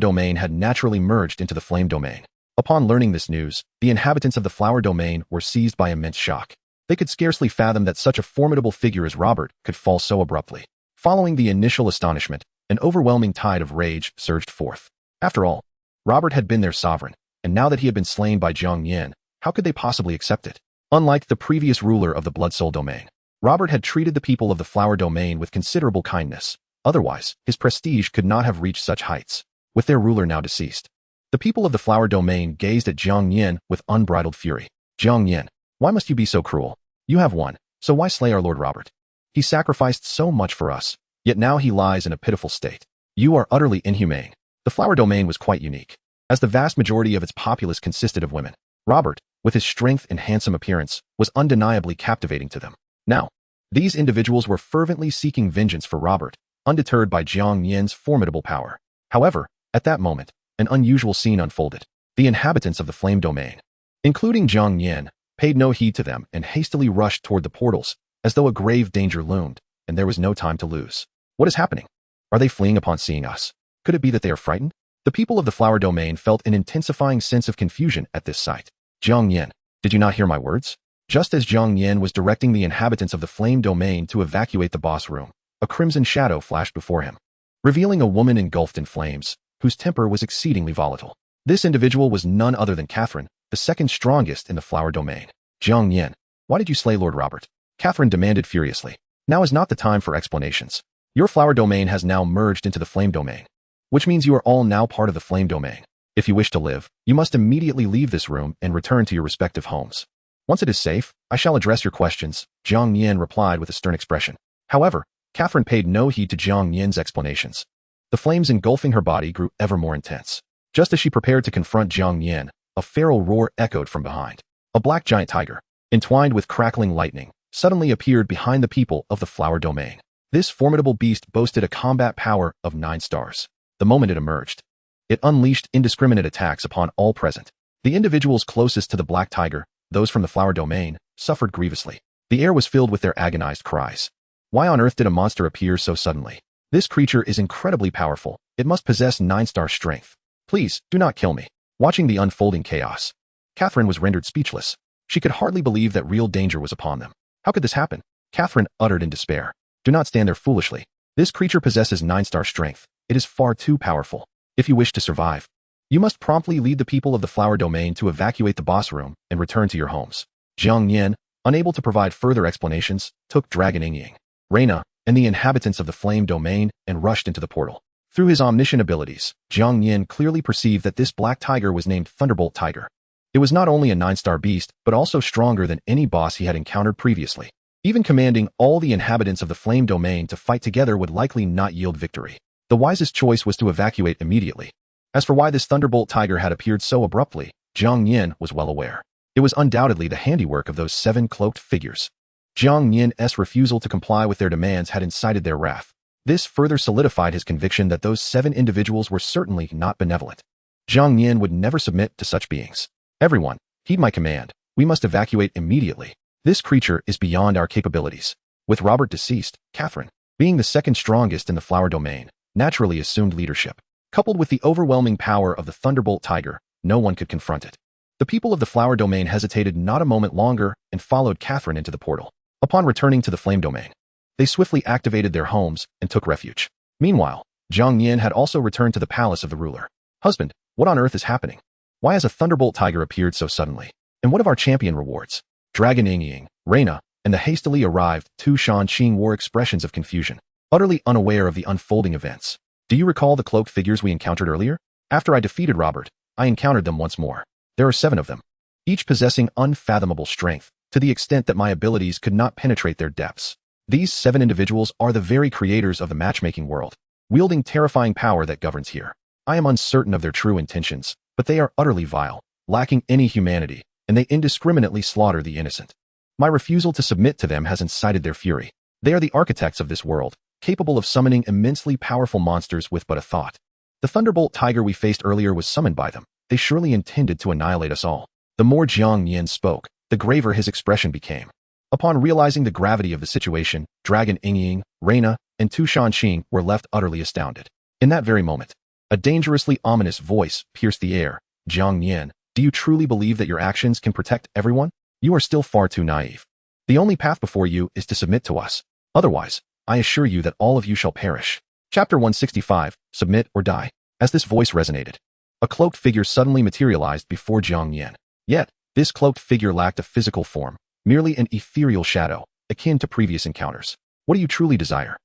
domain had naturally merged into the flame domain. Upon learning this news, the inhabitants of the flower domain were seized by immense shock. They could scarcely fathom that such a formidable figure as Robert could fall so abruptly. Following the initial astonishment, an overwhelming tide of rage surged forth. After all, Robert had been their sovereign, and now that he had been slain by Jiang Nian, how could they possibly accept it? Unlike the previous ruler of the blood soul domain, Robert had treated the people of the flower domain with considerable kindness. Otherwise, his prestige could not have reached such heights. With their ruler now deceased, the people of the flower domain gazed at Jiang Nian with unbridled fury. Jiang Nian, why must you be so cruel? You have won, so why slay our Lord Robert? He sacrificed so much for us, yet now he lies in a pitiful state. You are utterly inhumane. The flower domain was quite unique, as the vast majority of its populace consisted of women. Robert, with his strength and handsome appearance, was undeniably captivating to them. Now, these individuals were fervently seeking vengeance for Robert, undeterred by Jiang Nian's formidable power. However, at that moment, an unusual scene unfolded. The inhabitants of the flame domain, including Jiang Nian, paid no heed to them and hastily rushed toward the portals, as though a grave danger loomed, and there was no time to lose. What is happening? Are they fleeing upon seeing us? Could it be that they are frightened? The people of the flower domain felt an intensifying sense of confusion at this sight. Jiang Nian, did you not hear my words? Just as Jiang Nian was directing the inhabitants of the flame domain to evacuate the boss room, a crimson shadow flashed before him, revealing a woman engulfed in flames, whose temper was exceedingly volatile. This individual was none other than Catherine, the second strongest in the flower domain. Jiang Nian, why did you slay Lord Robert? Catherine demanded furiously. Now is not the time for explanations. Your flower domain has now merged into the flame domain, which means you are all now part of the flame domain. If you wish to live, you must immediately leave this room and return to your respective homes. Once it is safe, I shall address your questions, Jiang Nian replied with a stern expression. However, Catherine paid no heed to Jiang Nian's explanations. The flames engulfing her body grew ever more intense. Just as she prepared to confront Jiang Nian, a feral roar echoed from behind. A black giant tiger, entwined with crackling lightning, suddenly appeared behind the people of the flower domain. This formidable beast boasted a combat power of 9 stars. The moment it emerged, it unleashed indiscriminate attacks upon all present. The individuals closest to the black tiger, those from the flower domain, suffered grievously. The air was filled with their agonized cries. Why on earth did a monster appear so suddenly? This creature is incredibly powerful. It must possess 9-star strength. Please, do not kill me. Watching the unfolding chaos, Catherine was rendered speechless. She could hardly believe that real danger was upon them. How could this happen? Catherine uttered in despair. Do not stand there foolishly. This creature possesses 9-star strength. It is far too powerful. If you wish to survive, you must promptly lead the people of the flower domain to evacuate the boss room and return to your homes. Jiang Nian, unable to provide further explanations, took Dragon Ying, Reina, and the inhabitants of the flame domain and rushed into the portal. Through his omniscient abilities, Jiang Nian clearly perceived that this black tiger was named Thunderbolt Tiger. It was not only a 9-star beast, but also stronger than any boss he had encountered previously. Even commanding all the inhabitants of the flame domain to fight together would likely not yield victory. The wisest choice was to evacuate immediately. As for why this Thunderbolt Tiger had appeared so abruptly, Jiang Nian was well aware. It was undoubtedly the handiwork of those 7 cloaked figures. Jiang Nian's refusal to comply with their demands had incited their wrath. This further solidified his conviction that those 7 individuals were certainly not benevolent. Jiang Nian would never submit to such beings. Everyone, heed my command. We must evacuate immediately. This creature is beyond our capabilities. With Robert deceased, Catherine, being the second strongest in the flower domain, naturally assumed leadership. Coupled with the overwhelming power of the Thunderbolt Tiger, no one could confront it. The people of the flower domain hesitated not a moment longer and followed Catherine into the portal. Upon returning to the flame domain, they swiftly activated their homes and took refuge. Meanwhile, Jiang Nian had also returned to the palace of the ruler. Husband, what on earth is happening? Why has a Thunderbolt Tiger appeared so suddenly? And what of our champion rewards? Dragon Ying, Reina, and the hastily arrived Tu Shanqing wore expressions of confusion, utterly unaware of the unfolding events. Do you recall the cloaked figures we encountered earlier? After I defeated Robert, I encountered them once more. There are 7 of them, each possessing unfathomable strength, to the extent that my abilities could not penetrate their depths. These 7 individuals are the very creators of the matchmaking world, wielding terrifying power that governs here. I am uncertain of their true intentions, but they are utterly vile, lacking any humanity, and they indiscriminately slaughter the innocent. My refusal to submit to them has incited their fury. They are the architects of this world, capable of summoning immensely powerful monsters with but a thought. The thunderbolt tiger we faced earlier was summoned by them. They surely intended to annihilate us all. The more Jiang Nian spoke, the graver his expression became. Upon realizing the gravity of the situation, Dragon Yingying, Reina, and Tu Shanqing were left utterly astounded. In that very moment, a dangerously ominous voice pierced the air. Jiang Nian, do you truly believe that your actions can protect everyone? You are still far too naive. The only path before you is to submit to us. Otherwise, I assure you that all of you shall perish. Chapter 165, Submit or Die. As this voice resonated, a cloaked figure suddenly materialized before Jiang Nian. Yet, this cloaked figure lacked a physical form, merely an ethereal shadow, akin to previous encounters. What do you truly desire?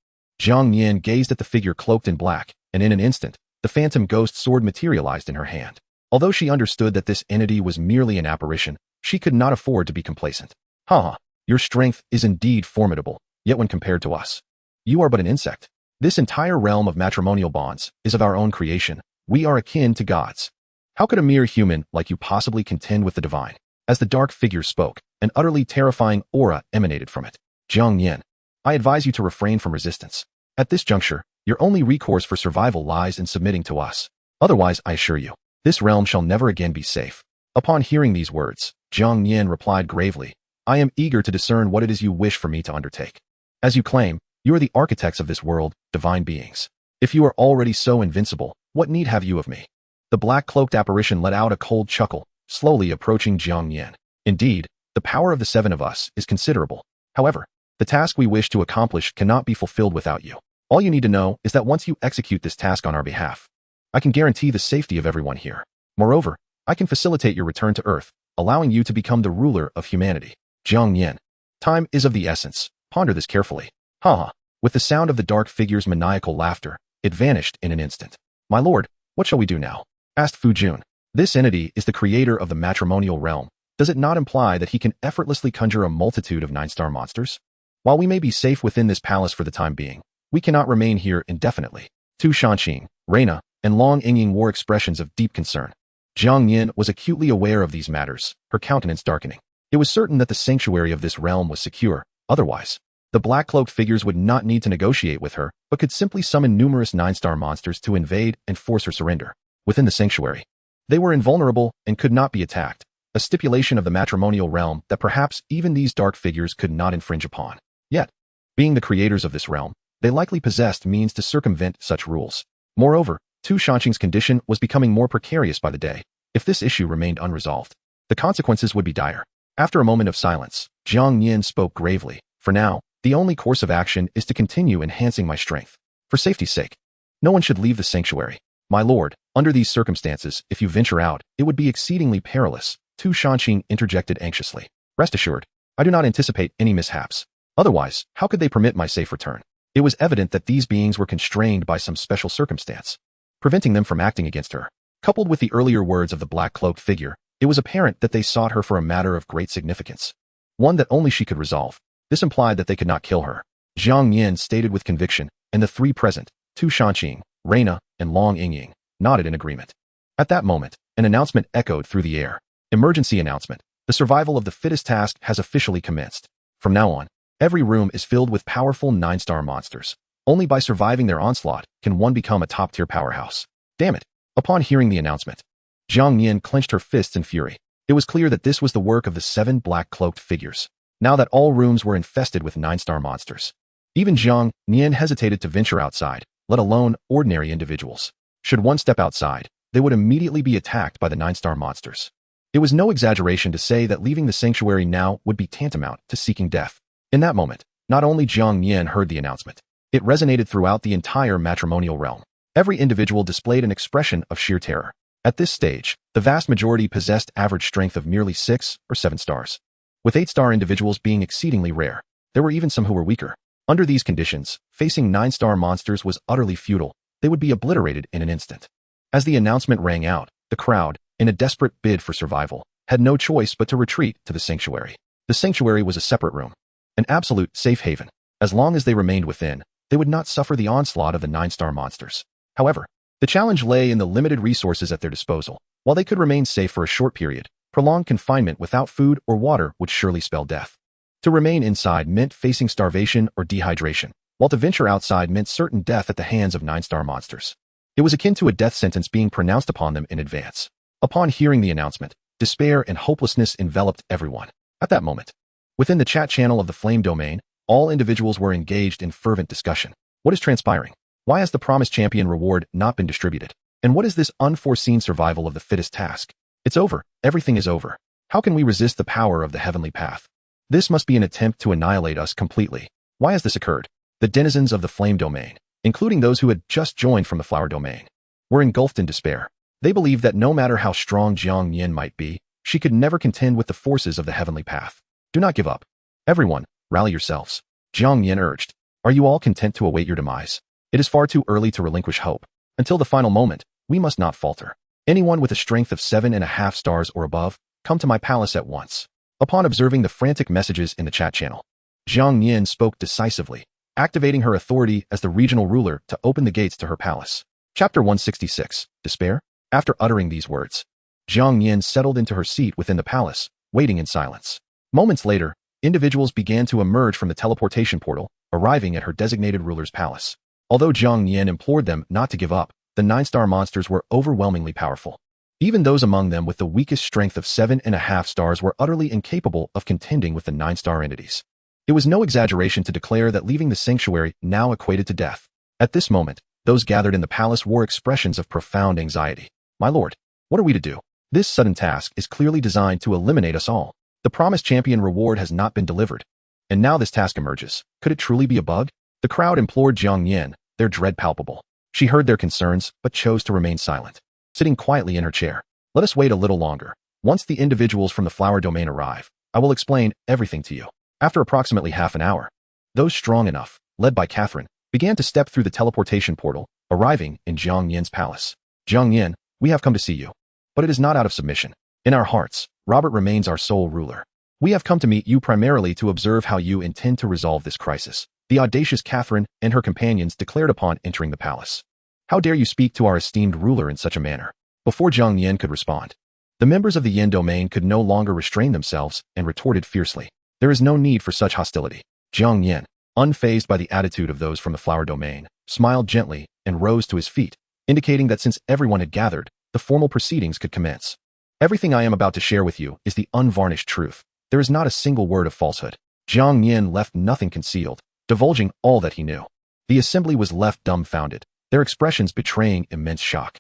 Jiang Nian gazed at the figure cloaked in black, and in an instant, the phantom ghost sword materialized in her hand. Although she understood that this entity was merely an apparition, she could not afford to be complacent. Your strength is indeed formidable, yet when compared to us, you are but an insect. This entire realm of matrimonial bonds is of our own creation. We are akin to gods. How could a mere human like you possibly contend with the divine? As the dark figure spoke, an utterly terrifying aura emanated from it. Jiang Nian, I advise you to refrain from resistance. At this juncture, your only recourse for survival lies in submitting to us. Otherwise, I assure you, this realm shall never again be safe. Upon hearing these words, Jiang Nian replied gravely, I am eager to discern what it is you wish for me to undertake. As you claim, you are the architects of this world, divine beings. If you are already so invincible, what need have you of me? The black-cloaked apparition let out a cold chuckle, slowly approaching Jiang Nian. Indeed, the power of the 7 of us is considerable. However, the task we wish to accomplish cannot be fulfilled without you. All you need to know is that once you execute this task on our behalf, I can guarantee the safety of everyone here. Moreover, I can facilitate your return to Earth, allowing you to become the ruler of humanity. Jiang Nian, time is of the essence. Ponder this carefully. With the sound of the dark figure's maniacal laughter, it vanished in an instant. My lord, what shall we do now? Asked Fu Jun. This entity is the creator of the matrimonial realm. Does it not imply that he can effortlessly conjure a multitude of 9-star monsters? While we may be safe within this palace for the time being, we cannot remain here indefinitely. Tu Shanqing, Reina, and Long Yingying wore expressions of deep concern. Jiang Nian was acutely aware of these matters, her countenance darkening. It was certain that the sanctuary of this realm was secure. Otherwise, the black-cloaked figures would not need to negotiate with her, but could simply summon numerous 9-star monsters to invade and force her surrender. Within the sanctuary, they were invulnerable and could not be attacked, a stipulation of the matrimonial realm that perhaps even these dark figures could not infringe upon. Yet, being the creators of this realm, they likely possessed means to circumvent such rules. Moreover, Tu Shanqing's condition was becoming more precarious by the day. If this issue remained unresolved, the consequences would be dire. After a moment of silence, Jiang Nian spoke gravely. For now, the only course of action is to continue enhancing my strength. For safety's sake, no one should leave the sanctuary. My lord, under these circumstances, if you venture out, it would be exceedingly perilous. Tu Shanqing interjected anxiously. Rest assured, I do not anticipate any mishaps. Otherwise, how could they permit my safe return? It was evident that these beings were constrained by some special circumstance, preventing them from acting against her. Coupled with the earlier words of the black-cloaked figure, it was apparent that they sought her for a matter of great significance, one that only she could resolve. This implied that they could not kill her. Jiang Nian stated with conviction, and the 3 present, Tu Shanqing, Reina, and Long Yingying, nodded in agreement. At that moment, an announcement echoed through the air. Emergency announcement. The survival of the fittest task has officially commenced. From now on, every room is filled with powerful 9-star monsters. Only by surviving their onslaught can one become a top-tier powerhouse. Damn it. Upon hearing the announcement, Jiang Nian clenched her fists in fury. It was clear that this was the work of the 7 black-cloaked figures. Now that all rooms were infested with 9-star monsters, even Jiang Nian hesitated to venture outside, let alone ordinary individuals. Should one step outside, they would immediately be attacked by the 9-star monsters. It was no exaggeration to say that leaving the sanctuary now would be tantamount to seeking death. In that moment, not only Jiang Nian heard the announcement, it resonated throughout the entire matrimonial realm. Every individual displayed an expression of sheer terror. At this stage, the vast majority possessed average strength of merely 6 or 7 stars. with 8-star individuals being exceedingly rare. There were even some who were weaker. Under these conditions, facing 9-star monsters was utterly futile. They would be obliterated in an instant. As the announcement rang out, the crowd, in a desperate bid for survival, had no choice but to retreat to the sanctuary. The sanctuary was a separate room, an absolute safe haven. As long as they remained within, they would not suffer the onslaught of the 9-star monsters. However, the challenge lay in the limited resources at their disposal. While they could remain safe for a short period, prolonged confinement without food or water would surely spell death. To remain inside meant facing starvation or dehydration, while to venture outside meant certain death at the hands of 9-star monsters. It was akin to a death sentence being pronounced upon them in advance. Upon hearing the announcement, despair and hopelessness enveloped everyone. At that moment, within the chat channel of the Flame domain, all individuals were engaged in fervent discussion. What is transpiring? Why has the promised champion reward not been distributed? And what is this unforeseen survival of the fittest task? It's over. Everything is over. How can we resist the power of the heavenly path? This must be an attempt to annihilate us completely. Why has this occurred? The denizens of the Flame domain, including those who had just joined from the Flower domain, were engulfed in despair. They believed that no matter how strong Jiang Nian might be, she could never contend with the forces of the heavenly path. Do not give up. Everyone, rally yourselves. Jiang Nian urged. Are you all content to await your demise? It is far too early to relinquish hope. Until the final moment, we must not falter. Anyone with a strength of 7.5 stars or above, come to my palace at once. Upon observing the frantic messages in the chat channel, Jiang Nian spoke decisively, activating her authority as the regional ruler to open the gates to her palace. Chapter 166, Despair? After uttering these words, Jiang Nian settled into her seat within the palace, waiting in silence. Moments later, individuals began to emerge from the teleportation portal, arriving at her designated ruler's palace. Although Jiang Nian implored them not to give up, the 9-star monsters were overwhelmingly powerful. Even those among them with the weakest strength of 7.5 stars were utterly incapable of contending with the 9-star entities. It was no exaggeration to declare that leaving the sanctuary now equated to death. At this moment, those gathered in the palace wore expressions of profound anxiety. My lord, what are we to do? This sudden task is clearly designed to eliminate us all. The promised champion reward has not been delivered. And now this task emerges. Could it truly be a bug? The crowd implored Jiang Nian, their dread palpable. She heard their concerns, but chose to remain silent, sitting quietly in her chair. Let us wait a little longer. Once the individuals from the Flower domain arrive, I will explain everything to you. After approximately half an hour, those strong enough, led by Catherine, began to step through the teleportation portal, arriving in Jiang Nian's palace. Jiang Nian, we have come to see you. But it is not out of submission. In our hearts, Robert remains our sole ruler. We have come to meet you primarily to observe how you intend to resolve this crisis, the audacious Catherine and her companions declared upon entering the palace. How dare you speak to our esteemed ruler in such a manner? Before Jiang Nian could respond, the members of the Yin domain could no longer restrain themselves and retorted fiercely. There is no need for such hostility. Jiang Nian, unfazed by the attitude of those from the Flower domain, smiled gently and rose to his feet, indicating that since everyone had gathered, the formal proceedings could commence. Everything I am about to share with you is the unvarnished truth. There is not a single word of falsehood. Jiang Nian left nothing concealed, divulging all that he knew. The assembly was left dumbfounded, their expressions betraying immense shock.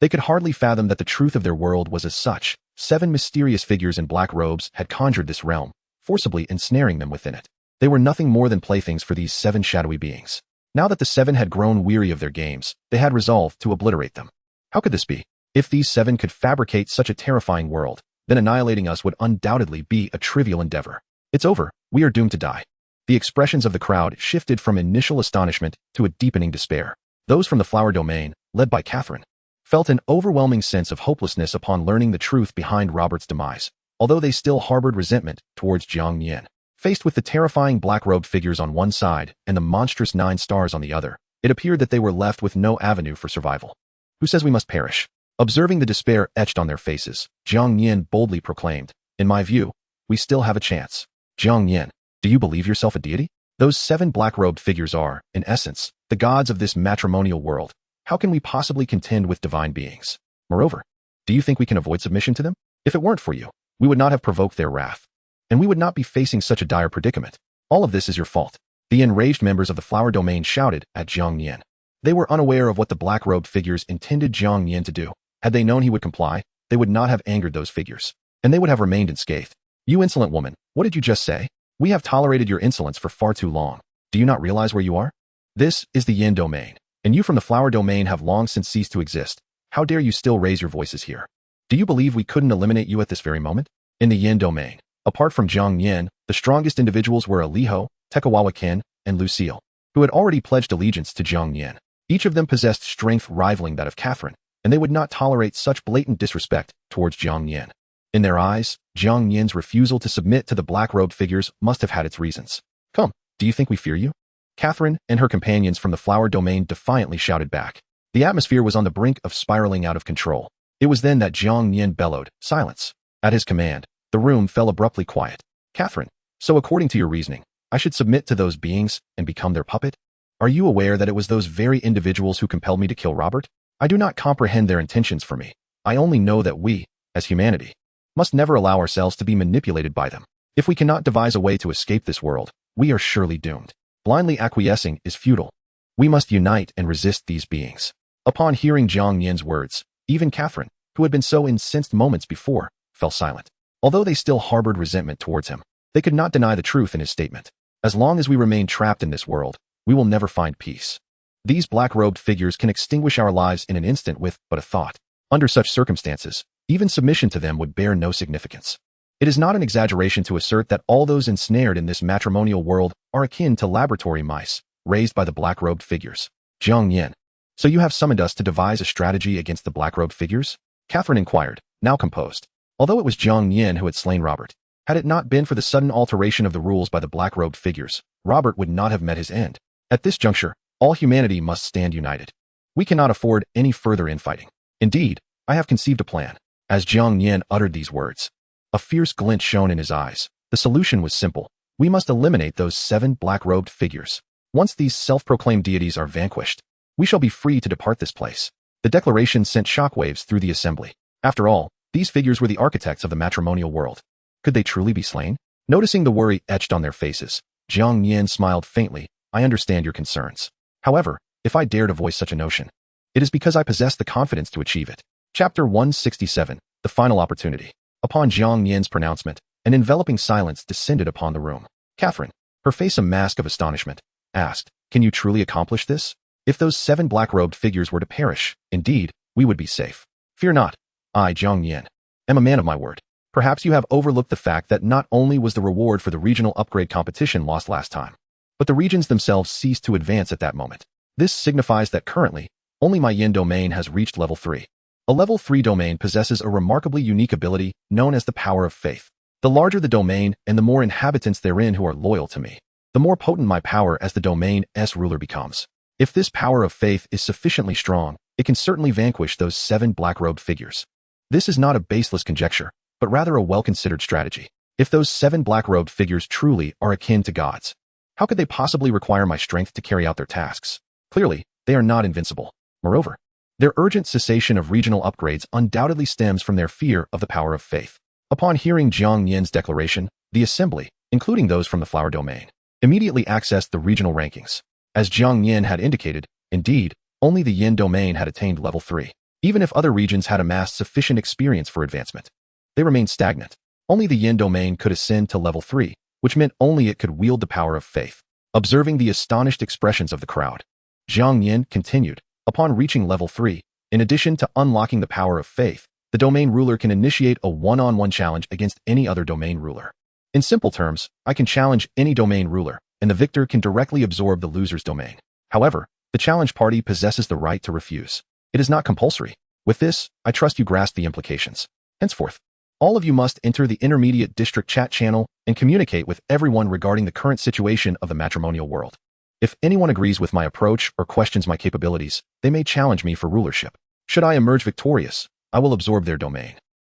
They could hardly fathom that the truth of their world was as such. 7 mysterious figures in black robes had conjured this realm, forcibly ensnaring them within it. They were nothing more than playthings for these 7 shadowy beings. Now that the 7 had grown weary of their games, they had resolved to obliterate them. How could this be? If these 7 could fabricate such a terrifying world, then annihilating us would undoubtedly be a trivial endeavor. It's over. We are doomed to die. The expressions of the crowd shifted from initial astonishment to a deepening despair. Those from the Flower domain, led by Catherine, felt an overwhelming sense of hopelessness upon learning the truth behind Robert's demise, although they still harbored resentment towards Jiang Nian. Faced with the terrifying black-robed figures on one side and the monstrous 9 stars on the other, it appeared that they were left with no avenue for survival. Who says we must perish? Observing the despair etched on their faces, Jiang Nian boldly proclaimed, in my view, we still have a chance. Jiang Nian, do you believe yourself a deity? Those 7 black-robed figures are, in essence, the gods of this matrimonial world. How can we possibly contend with divine beings? Moreover, do you think we can avoid submission to them? If it weren't for you, we would not have provoked their wrath, and we would not be facing such a dire predicament. All of this is your fault. The enraged members of the Flower domain shouted at Jiang Nian. They were unaware of what the black-robed figures intended Jiang Nian to do. Had they known he would comply, they would not have angered those figures, and they would have remained unscathed. You insolent woman, what did you just say? We have tolerated your insolence for far too long. Do you not realize where you are? This is the Yin domain, and you from the Flower domain have long since ceased to exist. How dare you still raise your voices here? Do you believe we couldn't eliminate you at this very moment? In the Yin domain, Apart from Jiang Nian, the strongest individuals were Aliho, Tekawawa-kin, and Lucille, who had already pledged allegiance to Jiang Nian. Each of them possessed strength rivaling that of Catherine, and they would not tolerate such blatant disrespect towards Jiang Nian. In their eyes, Jiang Nian's refusal to submit to the black-robed figures must have had its reasons. "Come, do you think we fear you?" Catherine and her companions from the flower domain defiantly shouted back. The atmosphere was on the brink of spiraling out of control. It was then that Jiang Nian bellowed, "Silence." At his command, the room fell abruptly quiet. "Catherine, so according to your reasoning, I should submit to those beings and become their puppet? Are you aware that it was those very individuals who compelled me to kill Robert? I do not comprehend their intentions for me. I only know that we, as humanity, must never allow ourselves to be manipulated by them. If we cannot devise a way to escape this world, we are surely doomed. Blindly acquiescing is futile. We must unite and resist these beings." Upon hearing Jiang Nian's words, even Catherine, who had been so incensed moments before, fell silent. Although they still harbored resentment towards him, they could not deny the truth in his statement. As long as we remain trapped in this world, we will never find peace. These black-robed figures can extinguish our lives in an instant with but a thought. Under such circumstances, even submission to them would bear no significance. It is not an exaggeration to assert that all those ensnared in this matrimonial world are akin to laboratory mice, raised by the black-robed figures. Jiang Nian, so you have summoned us to devise a strategy against the black-robed figures? Catherine inquired, now composed. Although it was Jiang Nian who had slain Robert, had it not been for the sudden alteration of the rules by the black-robed figures, Robert would not have met his end. At this juncture, all humanity must stand united. We cannot afford any further infighting. Indeed, I have conceived a plan. As Jiang Nian uttered these words, a fierce glint shone in his eyes. The solution was simple. We must eliminate those 7 black-robed figures. Once these self-proclaimed deities are vanquished, we shall be free to depart this place. The declaration sent shockwaves through the assembly. After all, these figures were the architects of the matrimonial world. Could they truly be slain? Noticing the worry etched on their faces, Jiang Nian smiled faintly. "I understand your concerns. However, if I dare to voice such a notion, it is because I possess the confidence to achieve it." Chapter 167, The Final Opportunity. Upon Jiang Nian's pronouncement, an enveloping silence descended upon the room. Catherine, her face a mask of astonishment, asked, "Can you truly accomplish this? If those 7 black-robed figures were to perish, indeed, we would be safe." "Fear not. I, Jiang Nian, am a man of my word. Perhaps you have overlooked the fact that not only was the reward for the regional upgrade competition lost last time, but the regions themselves ceased to advance at that moment. This signifies that currently, only my yin domain has reached level 3. A level 3 domain possesses a remarkably unique ability known as the power of faith. The larger the domain and the more inhabitants therein who are loyal to me, the more potent my power as the domain's ruler becomes. If this power of faith is sufficiently strong, it can certainly vanquish those 7 black-robed figures. This is not a baseless conjecture, but rather a well-considered strategy. If those 7 black-robed figures truly are akin to gods, how could they possibly require my strength to carry out their tasks? Clearly, they are not invincible. Moreover, their urgent cessation of regional upgrades undoubtedly stems from their fear of the power of faith. Upon hearing Jiang Nian's declaration, the assembly, including those from the flower domain, immediately accessed the regional rankings. As Jiang Nian had indicated, indeed, only the yin domain had attained level 3. Even if other regions had amassed sufficient experience for advancement, they remained stagnant. Only the yin domain could ascend to level 3, which meant only it could wield the power of faith. Observing the astonished expressions of the crowd, Jiang Nian continued, upon reaching level 3, in addition to unlocking the power of faith, the domain ruler can initiate a one-on-one challenge against any other domain ruler. In simple terms, I can challenge any domain ruler, and the victor can directly absorb the loser's domain. However, the challenge party possesses the right to refuse. It is not compulsory. With this, I trust you grasp the implications. Henceforth, all of you must enter the intermediate district chat channel and communicate with everyone regarding the current situation of the matrimonial world. If anyone agrees with my approach or questions my capabilities, they may challenge me for rulership. Should I emerge victorious, I will absorb their domain,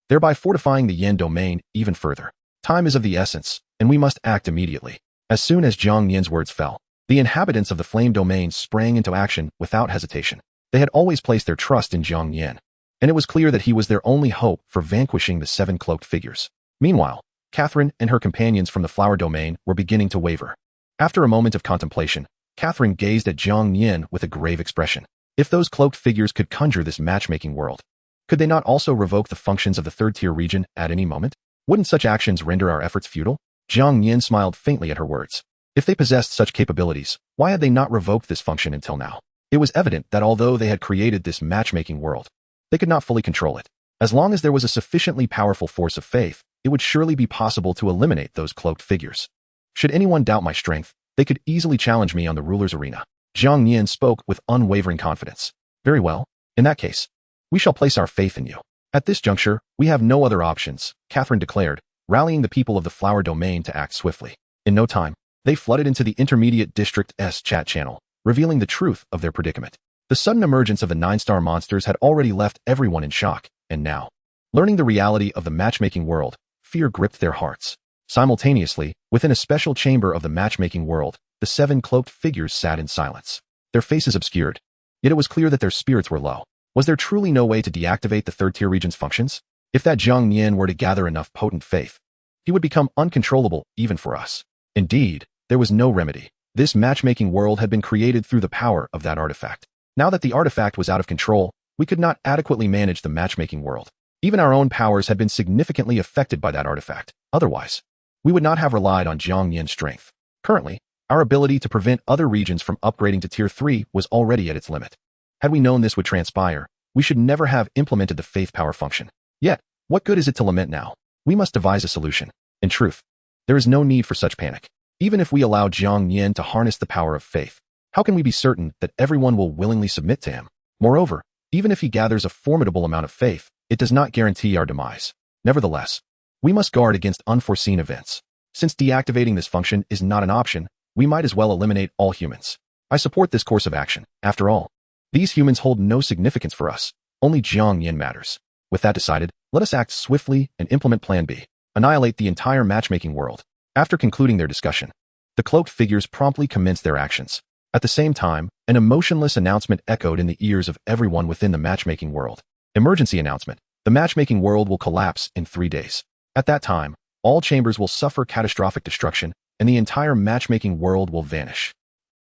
thereby fortifying the yin domain even further. Time is of the essence, and we must act immediately. As soon as Jiang Nian's words fell, the inhabitants of the flame domain sprang into action without hesitation. They had always placed their trust in Jiang Nian, and it was clear that he was their only hope for vanquishing the 7 cloaked figures. Meanwhile, Catherine and her companions from the flower domain were beginning to waver. After a moment of contemplation, Catherine gazed at Jiang Nian with a grave expression. If those cloaked figures could conjure this matchmaking world, could they not also revoke the functions of the 3rd-tier region at any moment? Wouldn't such actions render our efforts futile? Jiang Nian smiled faintly at her words. If they possessed such capabilities, why had they not revoked this function until now? It was evident that although they had created this matchmaking world, they could not fully control it. As long as there was a sufficiently powerful force of faith, it would surely be possible to eliminate those cloaked figures. Should anyone doubt my strength, they could easily challenge me on the ruler's arena. Jiang Nian spoke with unwavering confidence. Very well. In that case, we shall place our faith in you. At this juncture, we have no other options, Catherine declared, rallying the people of the flower domain to act swiftly. In no time, they flooded into the Intermediate District's chat channel, revealing the truth of their predicament. The sudden emergence of the 9-star monsters had already left everyone in shock, and now, learning the reality of the matchmaking world, fear gripped their hearts. Simultaneously, within a special chamber of the matchmaking world, the 7 cloaked figures sat in silence, their faces obscured. Yet it was clear that their spirits were low. Was there truly no way to deactivate the third-tier region's functions? If that Jiang Nian were to gather enough potent faith, he would become uncontrollable even for us. Indeed, there was no remedy. This matchmaking world had been created through the power of that artifact. Now that the artifact was out of control, we could not adequately manage the matchmaking world. Even our own powers had been significantly affected by that artifact. Otherwise, we would not have relied on Jiang Nian's strength. Currently, our ability to prevent other regions from upgrading to Tier 3 was already at its limit. Had we known this would transpire, we should never have implemented the faith power function. Yet, what good is it to lament now? We must devise a solution. In truth, there is no need for such panic. Even if we allow Jiang Nian to harness the power of faith, how can we be certain that everyone will willingly submit to him? Moreover, even if he gathers a formidable amount of faith, it does not guarantee our demise. Nevertheless, we must guard against unforeseen events. Since deactivating this function is not an option, we might as well eliminate all humans. I support this course of action. After all, these humans hold no significance for us. Only Jiang Nian matters. With that decided, let us act swiftly and implement Plan B. Annihilate the entire matchmaking world. After concluding their discussion, the cloaked figures promptly commenced their actions. At the same time, an emotionless announcement echoed in the ears of everyone within the matchmaking world. Emergency announcement. The matchmaking world will collapse in 3 days. At that time, all chambers will suffer catastrophic destruction, and the entire matchmaking world will vanish.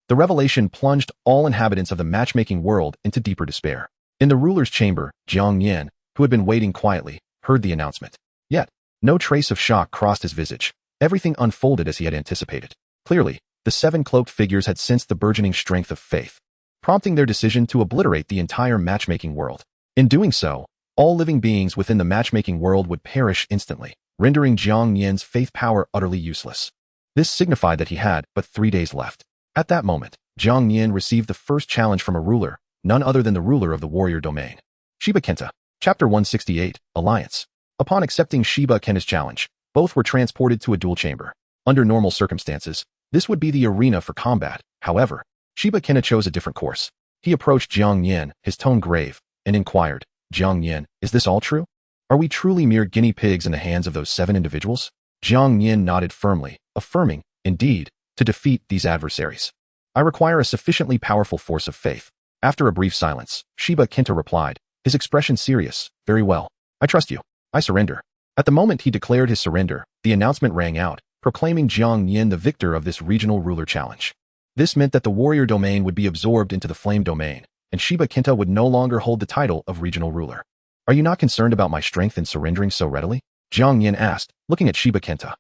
The revelation plunged all inhabitants of the matchmaking world into deeper despair. In the ruler's chamber, Jiang Nian, who had been waiting quietly, heard the announcement. Yet, no trace of shock crossed his visage. Everything unfolded as he had anticipated. Clearly, the 7 cloaked figures had sensed the burgeoning strength of faith, prompting their decision to obliterate the entire matchmaking world. In doing so, all living beings within the matchmaking world would perish instantly, rendering Jiang Nian's faith power utterly useless. This signified that he had but 3 days left. At that moment, Jiang Nian received the first challenge from a ruler, none other than the ruler of the warrior domain. Shiba Kenta, Chapter 168, Alliance. Upon accepting Shiba Kenta's challenge, both were transported to a duel chamber. Under normal circumstances, this would be the arena for combat. However, Shiba Kenta chose a different course. He approached Jiang Nian, his tone grave, and inquired, Jiang Nian, is this all true? Are we truly mere guinea pigs in the hands of those 7 individuals? Jiang Nian nodded firmly, affirming, indeed, to defeat these adversaries, I require a sufficiently powerful force of faith. After a brief silence, Shiba Kenta replied, his expression serious, very well. I trust you. I surrender. At the moment he declared his surrender, the announcement rang out, proclaiming Jiang Nian the victor of this regional ruler challenge. This meant that the warrior domain would be absorbed into the flame domain, and Shiba Kenta would no longer hold the title of regional ruler. Are you not concerned about my strength in surrendering so readily? Jiang Nian asked, looking at Shiba Kenta.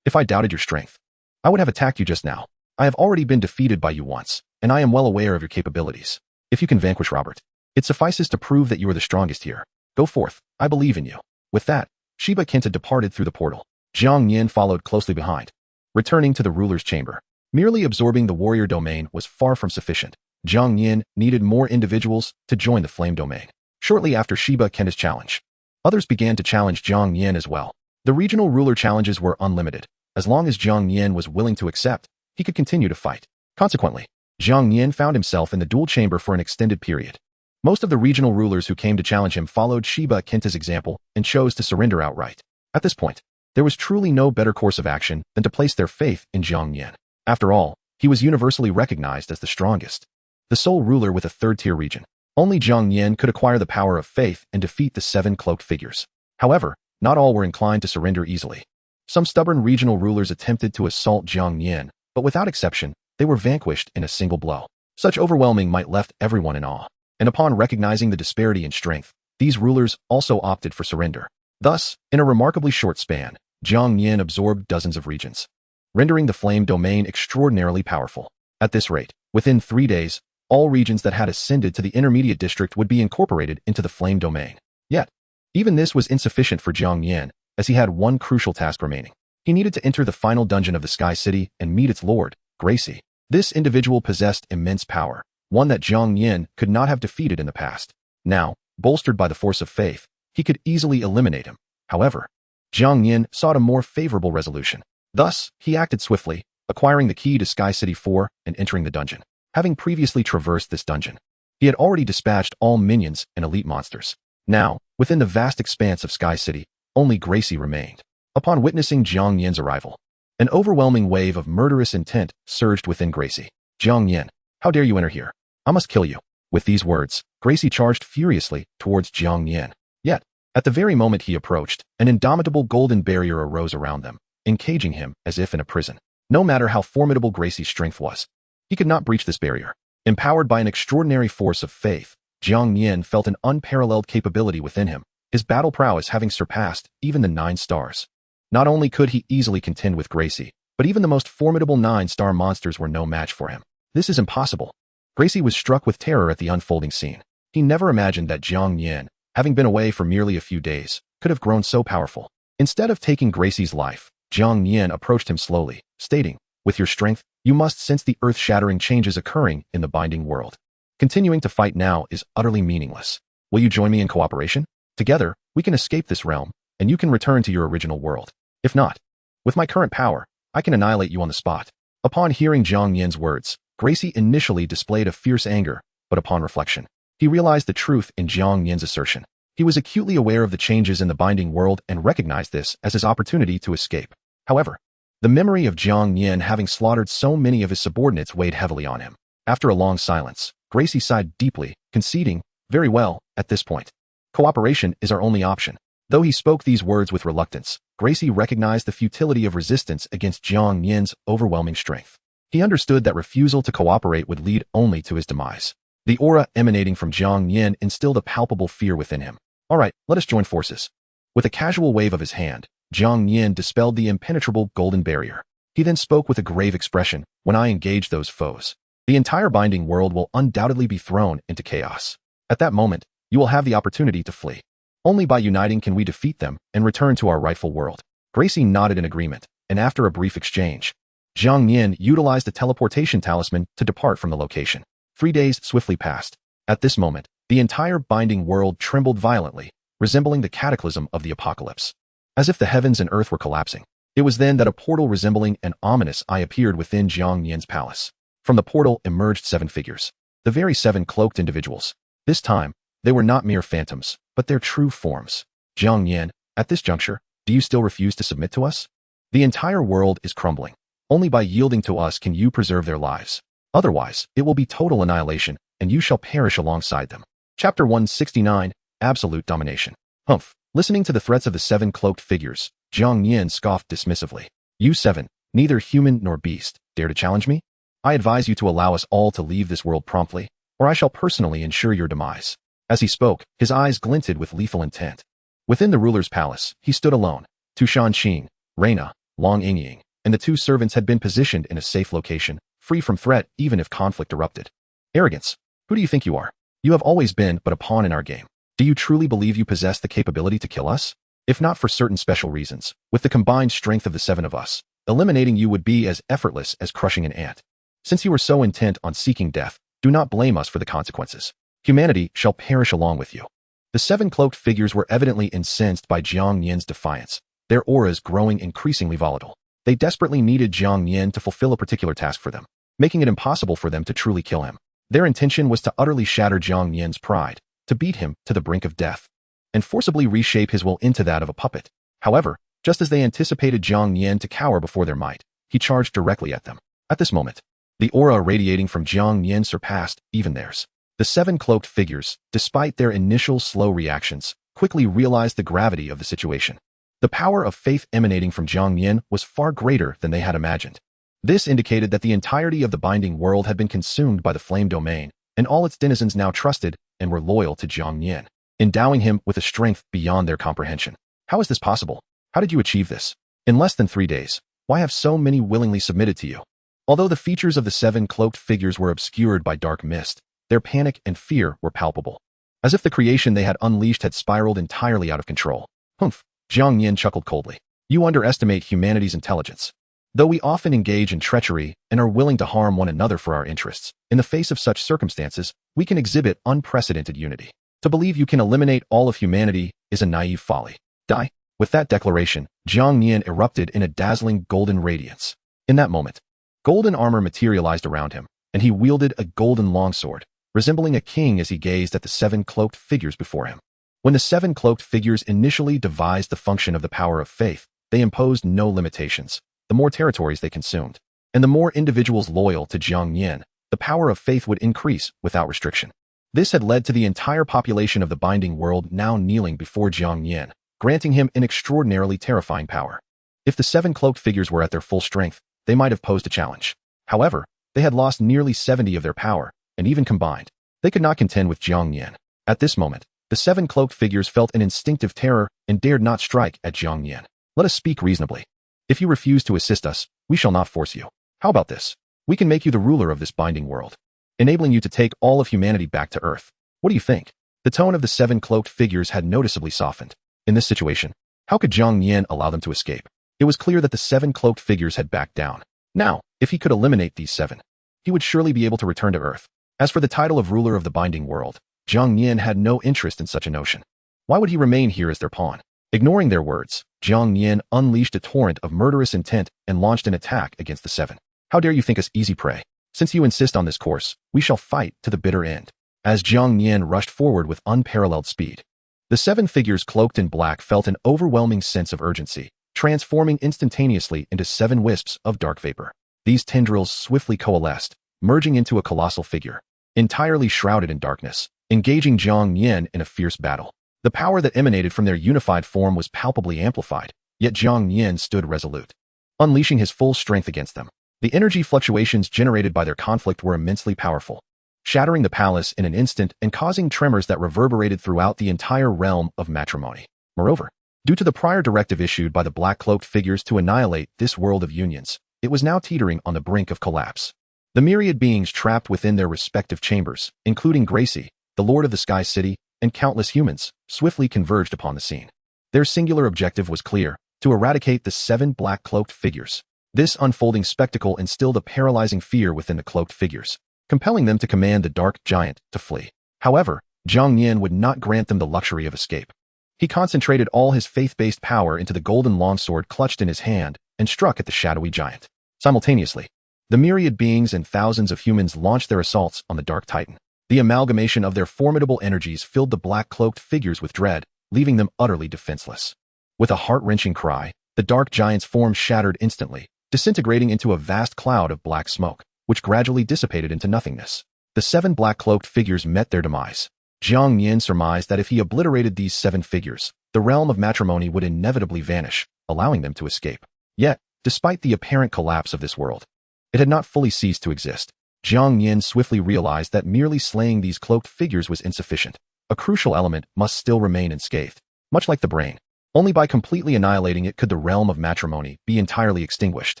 If I doubted your strength, I would have attacked you just now. I have already been defeated by you once, and I am well aware of your capabilities. If you can vanquish Robert, it suffices to prove that you are the strongest here. Go forth, I believe in you. With that, Shiba Kenta departed through the portal. Jiang Nian followed closely behind. Returning to the ruler's chamber, merely absorbing the warrior domain was far from sufficient. Jiang Nian needed more individuals to join the flame domain. Shortly after Shiba Kenta's challenge, others began to challenge Jiang Nian as well. The regional ruler challenges were unlimited. As long as Jiang Nian was willing to accept, he could continue to fight. Consequently, Jiang Nian found himself in the duel chamber for an extended period. Most of the regional rulers who came to challenge him followed Shiba Kenta's example and chose to surrender outright. At this point, there was truly no better course of action than to place their faith in Jiang Nian. After all, he was universally recognized as the strongest, the sole ruler with a third-tier region. Only Jiang Nian could acquire the power of faith and defeat the 7 cloaked figures. However, not all were inclined to surrender easily. Some stubborn regional rulers attempted to assault Jiang Nian, but without exception, they were vanquished in a single blow. Such overwhelming might left everyone in awe. And upon recognizing the disparity in strength, these rulers also opted for surrender. Thus, in a remarkably short span, Jiang Nian absorbed dozens of regions, rendering the flame domain extraordinarily powerful. At this rate, within 3 days, all regions that had ascended to the intermediate district would be incorporated into the flame domain. Yet, even this was insufficient for Jiang Nian, as he had one crucial task remaining. He needed to enter the final dungeon of the Sky City and meet its lord, Gracie. This individual possessed immense power, one that Jiang Nian could not have defeated in the past. Now, bolstered by the force of faith, he could easily eliminate him. However, Jiang Nian sought a more favorable resolution. Thus, he acted swiftly, acquiring the key to Sky City 4 and entering the dungeon. Having previously traversed this dungeon, he had already dispatched all minions and elite monsters. Now, within the vast expanse of Sky City, only Gracie remained. Upon witnessing Jiang Nian's arrival, an overwhelming wave of murderous intent surged within Gracie. Jiang Nian, how dare you enter here? I must kill you. With these words, Gracie charged furiously towards Jiang Nian. Yet, at the very moment he approached, an indomitable golden barrier arose around them, encaging him as if in a prison. No matter how formidable Gracie's strength was, he could not breach this barrier. Empowered by an extraordinary force of faith, Jiang Nian felt an unparalleled capability within him, his battle prowess having surpassed even the 9 stars. Not only could he easily contend with Gracie, but even the most formidable 9-star monsters were no match for him. This is impossible. Gracie was struck with terror at the unfolding scene. He never imagined that Jiang Nian, having been away for merely a few days, could have grown so powerful. Instead of taking Gracie's life, Jiang Nian approached him slowly, stating, "With your strength, you must sense the earth-shattering changes occurring in the binding world. Continuing to fight now is utterly meaningless. Will you join me in cooperation? Together, we can escape this realm, and you can return to your original world. If not, with my current power, I can annihilate you on the spot." Upon hearing Jiang Nian's words, Gracie initially displayed a fierce anger, but upon reflection, he realized the truth in Jiang Nian's assertion. He was acutely aware of the changes in the binding world and recognized this as his opportunity to escape. However, the memory of Jiang Nian having slaughtered so many of his subordinates weighed heavily on him. After a long silence, Gracie sighed deeply, conceding, "Very well, at this point, cooperation is our only option." Though he spoke these words with reluctance, Gracie recognized the futility of resistance against Jiang Nian's overwhelming strength. He understood that refusal to cooperate would lead only to his demise. The aura emanating from Jiang Nian instilled a palpable fear within him. "All right, let us join forces." With a casual wave of his hand, Jiang Nian dispelled the impenetrable golden barrier. He then spoke with a grave expression, "When I engage those foes, the entire binding world will undoubtedly be thrown into chaos. At that moment, you will have the opportunity to flee. Only by uniting can we defeat them and return to our rightful world." Gracie nodded in agreement, and after a brief exchange, Jiang Nian utilized the teleportation talisman to depart from the location. 3 days swiftly passed. At this moment, the entire binding world trembled violently, resembling the cataclysm of the apocalypse. As if the heavens and earth were collapsing. It was then that a portal resembling an ominous eye appeared within Jiang Nian's palace. From the portal emerged 7 figures, the very 7 cloaked individuals. This time, they were not mere phantoms, but their true forms. "Jiang Nian, at this juncture, do you still refuse to submit to us? The entire world is crumbling. Only by yielding to us can you preserve their lives. Otherwise, it will be total annihilation, and you shall perish alongside them." Chapter 169, Absolute Domination. Humph. Listening to the threats of the 7 cloaked figures, Jiang Nian scoffed dismissively. "You 7, neither human nor beast, dare to challenge me? I advise you to allow us all to leave this world promptly, or I shall personally ensure your demise." As he spoke, his eyes glinted with lethal intent. Within the ruler's palace, he stood alone. Tu Shanqing, Reina, Long Yingying, and the 2 servants had been positioned in a safe location, free from threat even if conflict erupted. "Arrogance. Who do you think you are? You have always been but a pawn in our game. Do you truly believe you possess the capability to kill us? If not for certain special reasons, with the combined strength of the 7 of us, eliminating you would be as effortless as crushing an ant. Since you are so intent on seeking death, do not blame us for the consequences. Humanity shall perish along with you." The 7 cloaked figures were evidently incensed by Jiang Nian's defiance, their auras growing increasingly volatile. They desperately needed Jiang Nian to fulfill a particular task for them, making it impossible for them to truly kill him. Their intention was to utterly shatter Jiang Nian's pride, to beat him to the brink of death, and forcibly reshape his will into that of a puppet. However, just as they anticipated Jiang Nian to cower before their might, he charged directly at them. At this moment, the aura radiating from Jiang Nian surpassed even theirs. The 7 cloaked figures, despite their initial slow reactions, quickly realized the gravity of the situation. The power of faith emanating from Jiang Nian was far greater than they had imagined. This indicated that the entirety of the binding world had been consumed by the flame domain, and all its denizens now trusted and were loyal to Jiang Nian, endowing him with a strength beyond their comprehension. How is this possible? How did you achieve this? In less than 3 days, why have so many willingly submitted to you? Although the features of the 7 cloaked figures were obscured by dark mist, their panic and fear were palpable, as if the creation they had unleashed had spiraled entirely out of control. "Humph, Jiang Nian chuckled coldly. You underestimate humanity's intelligence. Though we often engage in treachery and are willing to harm one another for our interests, in the face of such circumstances, we can exhibit unprecedented unity. To believe you can eliminate all of humanity is a naive folly. Die. With that declaration, Jiang Nian erupted in a dazzling golden radiance. In that moment, golden armor materialized around him, and he wielded a golden longsword, resembling a king as he gazed at the 7 cloaked figures before him. When the 7 cloaked figures initially devised the function of the power of faith, they imposed no limitations. The more territories they consumed, and the more individuals loyal to Jiang Nian, the power of faith would increase without restriction. This had led to the entire population of the binding world now kneeling before Jiang Nian, granting him an extraordinarily terrifying power. If the 7 cloaked figures were at their full strength, they might have posed a challenge. However, they had lost nearly 70 of their power, and even combined, they could not contend with Jiang Nian. At this moment, the 7 cloaked figures felt an instinctive terror and dared not strike at Jiang Nian. Let us speak reasonably. If you refuse to assist us, we shall not force you. How about this? We can make you the ruler of this binding world, enabling you to take all of humanity back to Earth. What do you think? The tone of the 7 cloaked figures had noticeably softened. In this situation, how could Jiang Nian allow them to escape? It was clear that the 7 cloaked figures had backed down. Now, if he could eliminate these 7, he would surely be able to return to Earth. As for the title of ruler of the binding world, Jiang Nian had no interest in such a notion. Why would he remain here as their pawn? Ignoring their words, Jiang Nian unleashed a torrent of murderous intent and launched an attack against the 7. How dare you think us easy prey? Since you insist on this course, we shall fight to the bitter end. As Jiang Nian rushed forward with unparalleled speed, the 7 figures cloaked in black felt an overwhelming sense of urgency, transforming instantaneously into 7 wisps of dark vapor. These tendrils swiftly coalesced, merging into a colossal figure, entirely shrouded in darkness, engaging Jiang Nian in a fierce battle. The power that emanated from their unified form was palpably amplified, yet Jiang Nian stood resolute, unleashing his full strength against them. The energy fluctuations generated by their conflict were immensely powerful, shattering the palace in an instant and causing tremors that reverberated throughout the entire realm of matrimony. Moreover, due to the prior directive issued by the black-cloaked figures to annihilate this world of unions, it was now teetering on the brink of collapse. The myriad beings trapped within their respective chambers, including Gracie, the Lord of the Sky City, and countless humans, swiftly converged upon the scene. Their singular objective was clear: to eradicate the 7 black-cloaked figures. This unfolding spectacle instilled a paralyzing fear within the cloaked figures, compelling them to command the dark giant to flee. However, Jiang Nian would not grant them the luxury of escape. He concentrated all his faith-based power into the golden longsword clutched in his hand and struck at the shadowy giant. Simultaneously, the myriad beings and thousands of humans launched their assaults on the dark titan. The amalgamation of their formidable energies filled the black-cloaked figures with dread, leaving them utterly defenseless. With a heart-wrenching cry, the dark giant's form shattered instantly, disintegrating into a vast cloud of black smoke, which gradually dissipated into nothingness. The 7 black-cloaked figures met their demise. Jiang Nian surmised that if he obliterated these 7 figures, the realm of matrimony would inevitably vanish, allowing them to escape. Yet, despite the apparent collapse of this world, it had not fully ceased to exist. Jiang Nian swiftly realized that merely slaying these cloaked figures was insufficient. A crucial element must still remain unscathed. Much like the brain, only by completely annihilating it could the realm of matrimony be entirely extinguished.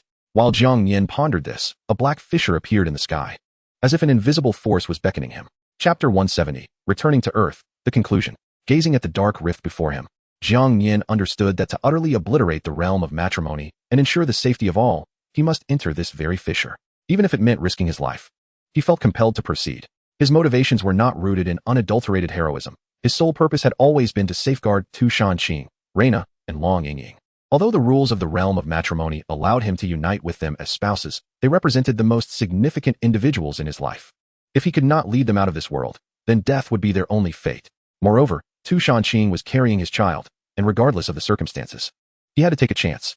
While Jiang Nian pondered this, a black fissure appeared in the sky, as if an invisible force was beckoning him. Chapter 170, Returning to Earth, the conclusion. Gazing at the dark rift before him, Jiang Nian understood that to utterly obliterate the realm of matrimony and ensure the safety of all, he must enter this very fissure, even if it meant risking his life. He felt compelled to proceed. His motivations were not rooted in unadulterated heroism. His sole purpose had always been to safeguard Tu Shanqing, Reina, and Long Yingying. Although the rules of the realm of matrimony allowed him to unite with them as spouses, they represented the most significant individuals in his life. If he could not lead them out of this world, then death would be their only fate. Moreover, Tu Shanqing was carrying his child, and regardless of the circumstances, he had to take a chance.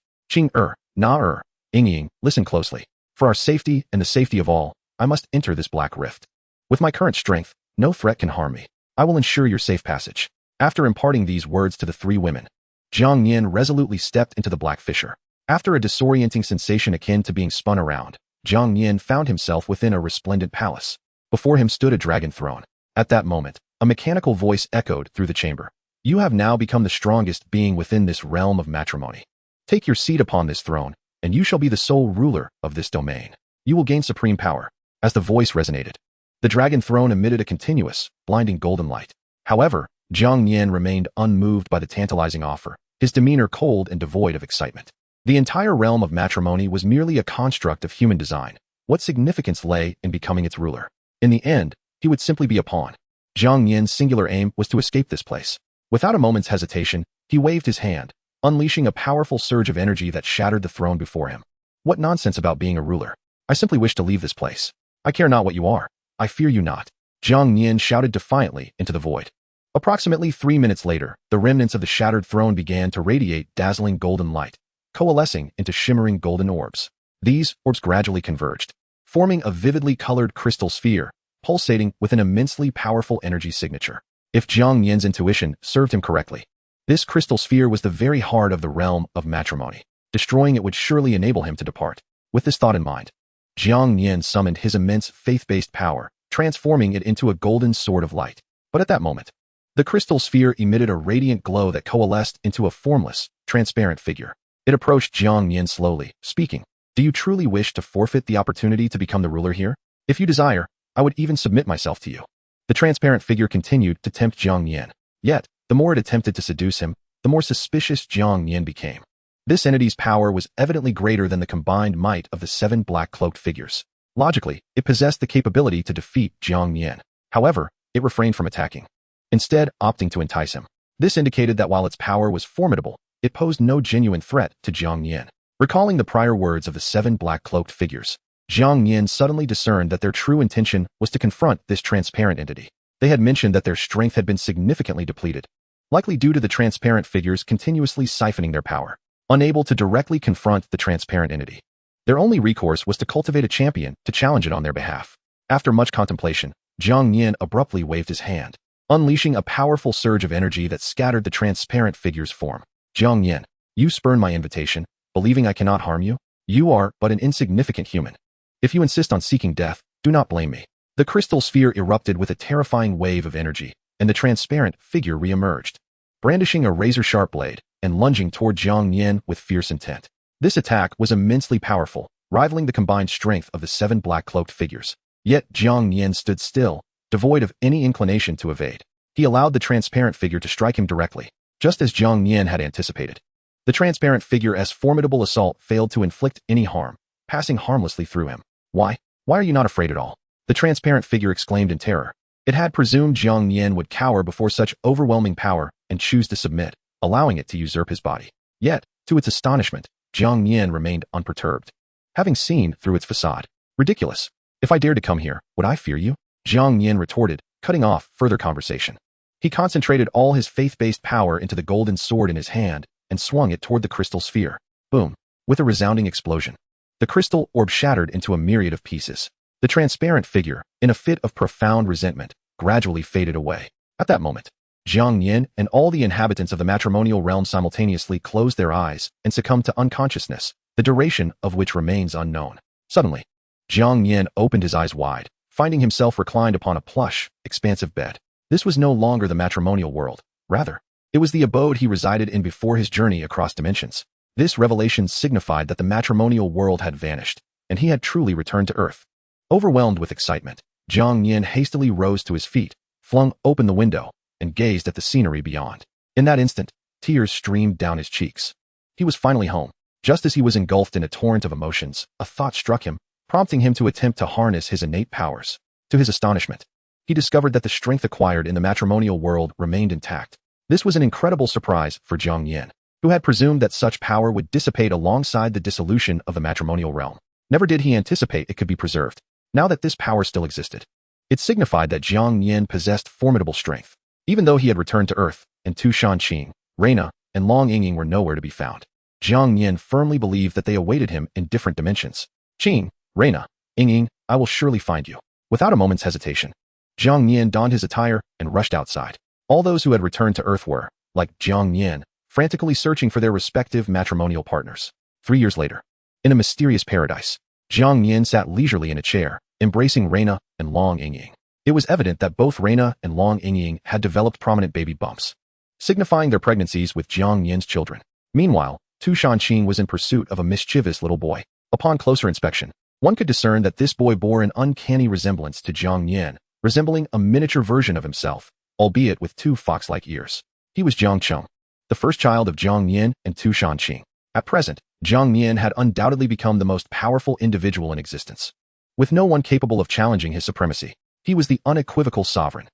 Yingying, listen closely. For our safety and the safety of all, I must enter this black rift. With my current strength, no threat can harm me. I will ensure your safe passage. After imparting these words to the 3 women, Jiang Nian resolutely stepped into the black fissure. After a disorienting sensation akin to being spun around, Jiang Nian found himself within a resplendent palace. Before him stood a dragon throne. At that moment, a mechanical voice echoed through the chamber. You have now become the strongest being within this realm of matrimony. Take your seat upon this throne, and you shall be the sole ruler of this domain. You will gain supreme power. As the voice resonated, the dragon throne emitted a continuous, blinding golden light. However, Jiang Nian remained unmoved by the tantalizing offer. his demeanor cold and devoid of excitement. The entire realm of matrimony was merely a construct of human design. What significance lay in becoming its ruler? In the end, he would simply be a pawn. Jiang Nian's singular aim was to escape this place. Without a moment's hesitation, he waved his hand, unleashing a powerful surge of energy that shattered the throne before him. What nonsense about being a ruler. I simply wish to leave this place. I care not what you are. I fear you not. Jiang Nian shouted defiantly into the void. Approximately 3 minutes later, the remnants of the shattered throne began to radiate dazzling golden light, coalescing into shimmering golden orbs. These orbs gradually converged, forming a vividly colored crystal sphere, pulsating with an immensely powerful energy signature. If Jiang Nian's intuition served him correctly, this crystal sphere was the very heart of the realm of matrimony. Destroying it would surely enable him to depart. With this thought in mind, Jiang Nian summoned his immense faith-based power, transforming it into a golden sword of light. But at that moment, the crystal sphere emitted a radiant glow that coalesced into a formless, transparent figure. It approached Jiang Nian slowly, speaking, "Do you truly wish to forfeit the opportunity to become the ruler here? If you desire, I would even submit myself to you." The transparent figure continued to tempt Jiang Nian. Yet, the more it attempted to seduce him, the more suspicious Jiang Nian became. This entity's power was evidently greater than the combined might of the 7 black-cloaked figures. Logically, it possessed the capability to defeat Jiang Nian. However, it refrained from attacking, instead opting to entice him. This indicated that while its power was formidable, it posed no genuine threat to Jiang Nian. Recalling the prior words of the 7 black-cloaked figures, Jiang Nian suddenly discerned that their true intention was to confront this transparent entity. They had mentioned that their strength had been significantly depleted, likely due to the transparent figures continuously siphoning their power. Unable to directly confront the transparent entity, their only recourse was to cultivate a champion to challenge it on their behalf. After much contemplation, Jiang Nian abruptly waved his hand, unleashing a powerful surge of energy that scattered the transparent figure's form. "Jiang Nian, you spurn my invitation, believing I cannot harm you? You are but an insignificant human. If you insist on seeking death, do not blame me." The crystal sphere erupted with a terrifying wave of energy, and the transparent figure re-emerged, brandishing a razor-sharp blade and lunging toward Jiang Nian with fierce intent. This attack was immensely powerful, rivaling the combined strength of the 7 black-cloaked figures. Yet Jiang Nian stood still, devoid of any inclination to evade. He allowed the transparent figure to strike him directly, just as Jiang Nian had anticipated. The transparent figure's formidable assault failed to inflict any harm, passing harmlessly through him. Why are you not afraid at all?" the transparent figure exclaimed in terror. It had presumed Jiang Nian would cower before such overwhelming power and choose to submit, allowing it to usurp his body. Yet, to its astonishment, Jiang Nian remained unperturbed, having seen through its facade. "Ridiculous. If I dared to come here, would I fear you?" Jiang Nian retorted, cutting off further conversation. He concentrated all his faith-based power into the golden sword in his hand and swung it toward the crystal sphere. Boom! With a resounding explosion, the crystal orb shattered into a myriad of pieces. The transparent figure, in a fit of profound resentment, gradually faded away. At that moment, Jiang Nian and all the inhabitants of the matrimonial realm simultaneously closed their eyes and succumbed to unconsciousness, the duration of which remains unknown. Suddenly, Jiang Nian opened his eyes wide, finding himself reclined upon a plush, expansive bed. This was no longer the matrimonial world. Rather, it was the abode he resided in before his journey across dimensions. This revelation signified that the matrimonial world had vanished, and he had truly returned to Earth. Overwhelmed with excitement, Jiang Nian hastily rose to his feet, flung open the window, and gazed at the scenery beyond. In that instant, tears streamed down his cheeks. He was finally home. Just as he was engulfed in a torrent of emotions, a thought struck him, prompting him to attempt to harness his innate powers. To his astonishment, he discovered that the strength acquired in the matrimonial world remained intact. This was an incredible surprise for Jiang Nian, who had presumed that such power would dissipate alongside the dissolution of the matrimonial realm. Never did he anticipate it could be preserved. Now that this power still existed, it signified that Jiang Nian possessed formidable strength. Even though he had returned to Earth, and Tu Shanqing, Reina, and Long Yingying were nowhere to be found, Jiang Nian firmly believed that they awaited him in different dimensions. "Qing, Reina, Yingying, I will surely find you." Without a moment's hesitation, Jiang Nian donned his attire and rushed outside. All those who had returned to Earth were, like Jiang Nian, frantically searching for their respective matrimonial partners. 3 years later, in a mysterious paradise, Jiang Nian sat leisurely in a chair, embracing Reina and Long Yingying. It was evident that both Reina and Long Yingying had developed prominent baby bumps, signifying their pregnancies with Jiang Nian's children. Meanwhile, Tu Shanqing was in pursuit of a mischievous little boy. Upon closer inspection, one could discern that this boy bore an uncanny resemblance to Jiang Nian, resembling a miniature version of himself, albeit with 2 fox-like ears. He was Jiang Cheng, the first child of Jiang Nian and Tu Shanqing. At present, Jiang Nian had undoubtedly become the most powerful individual in existence. With no one capable of challenging his supremacy, he was the unequivocal sovereign,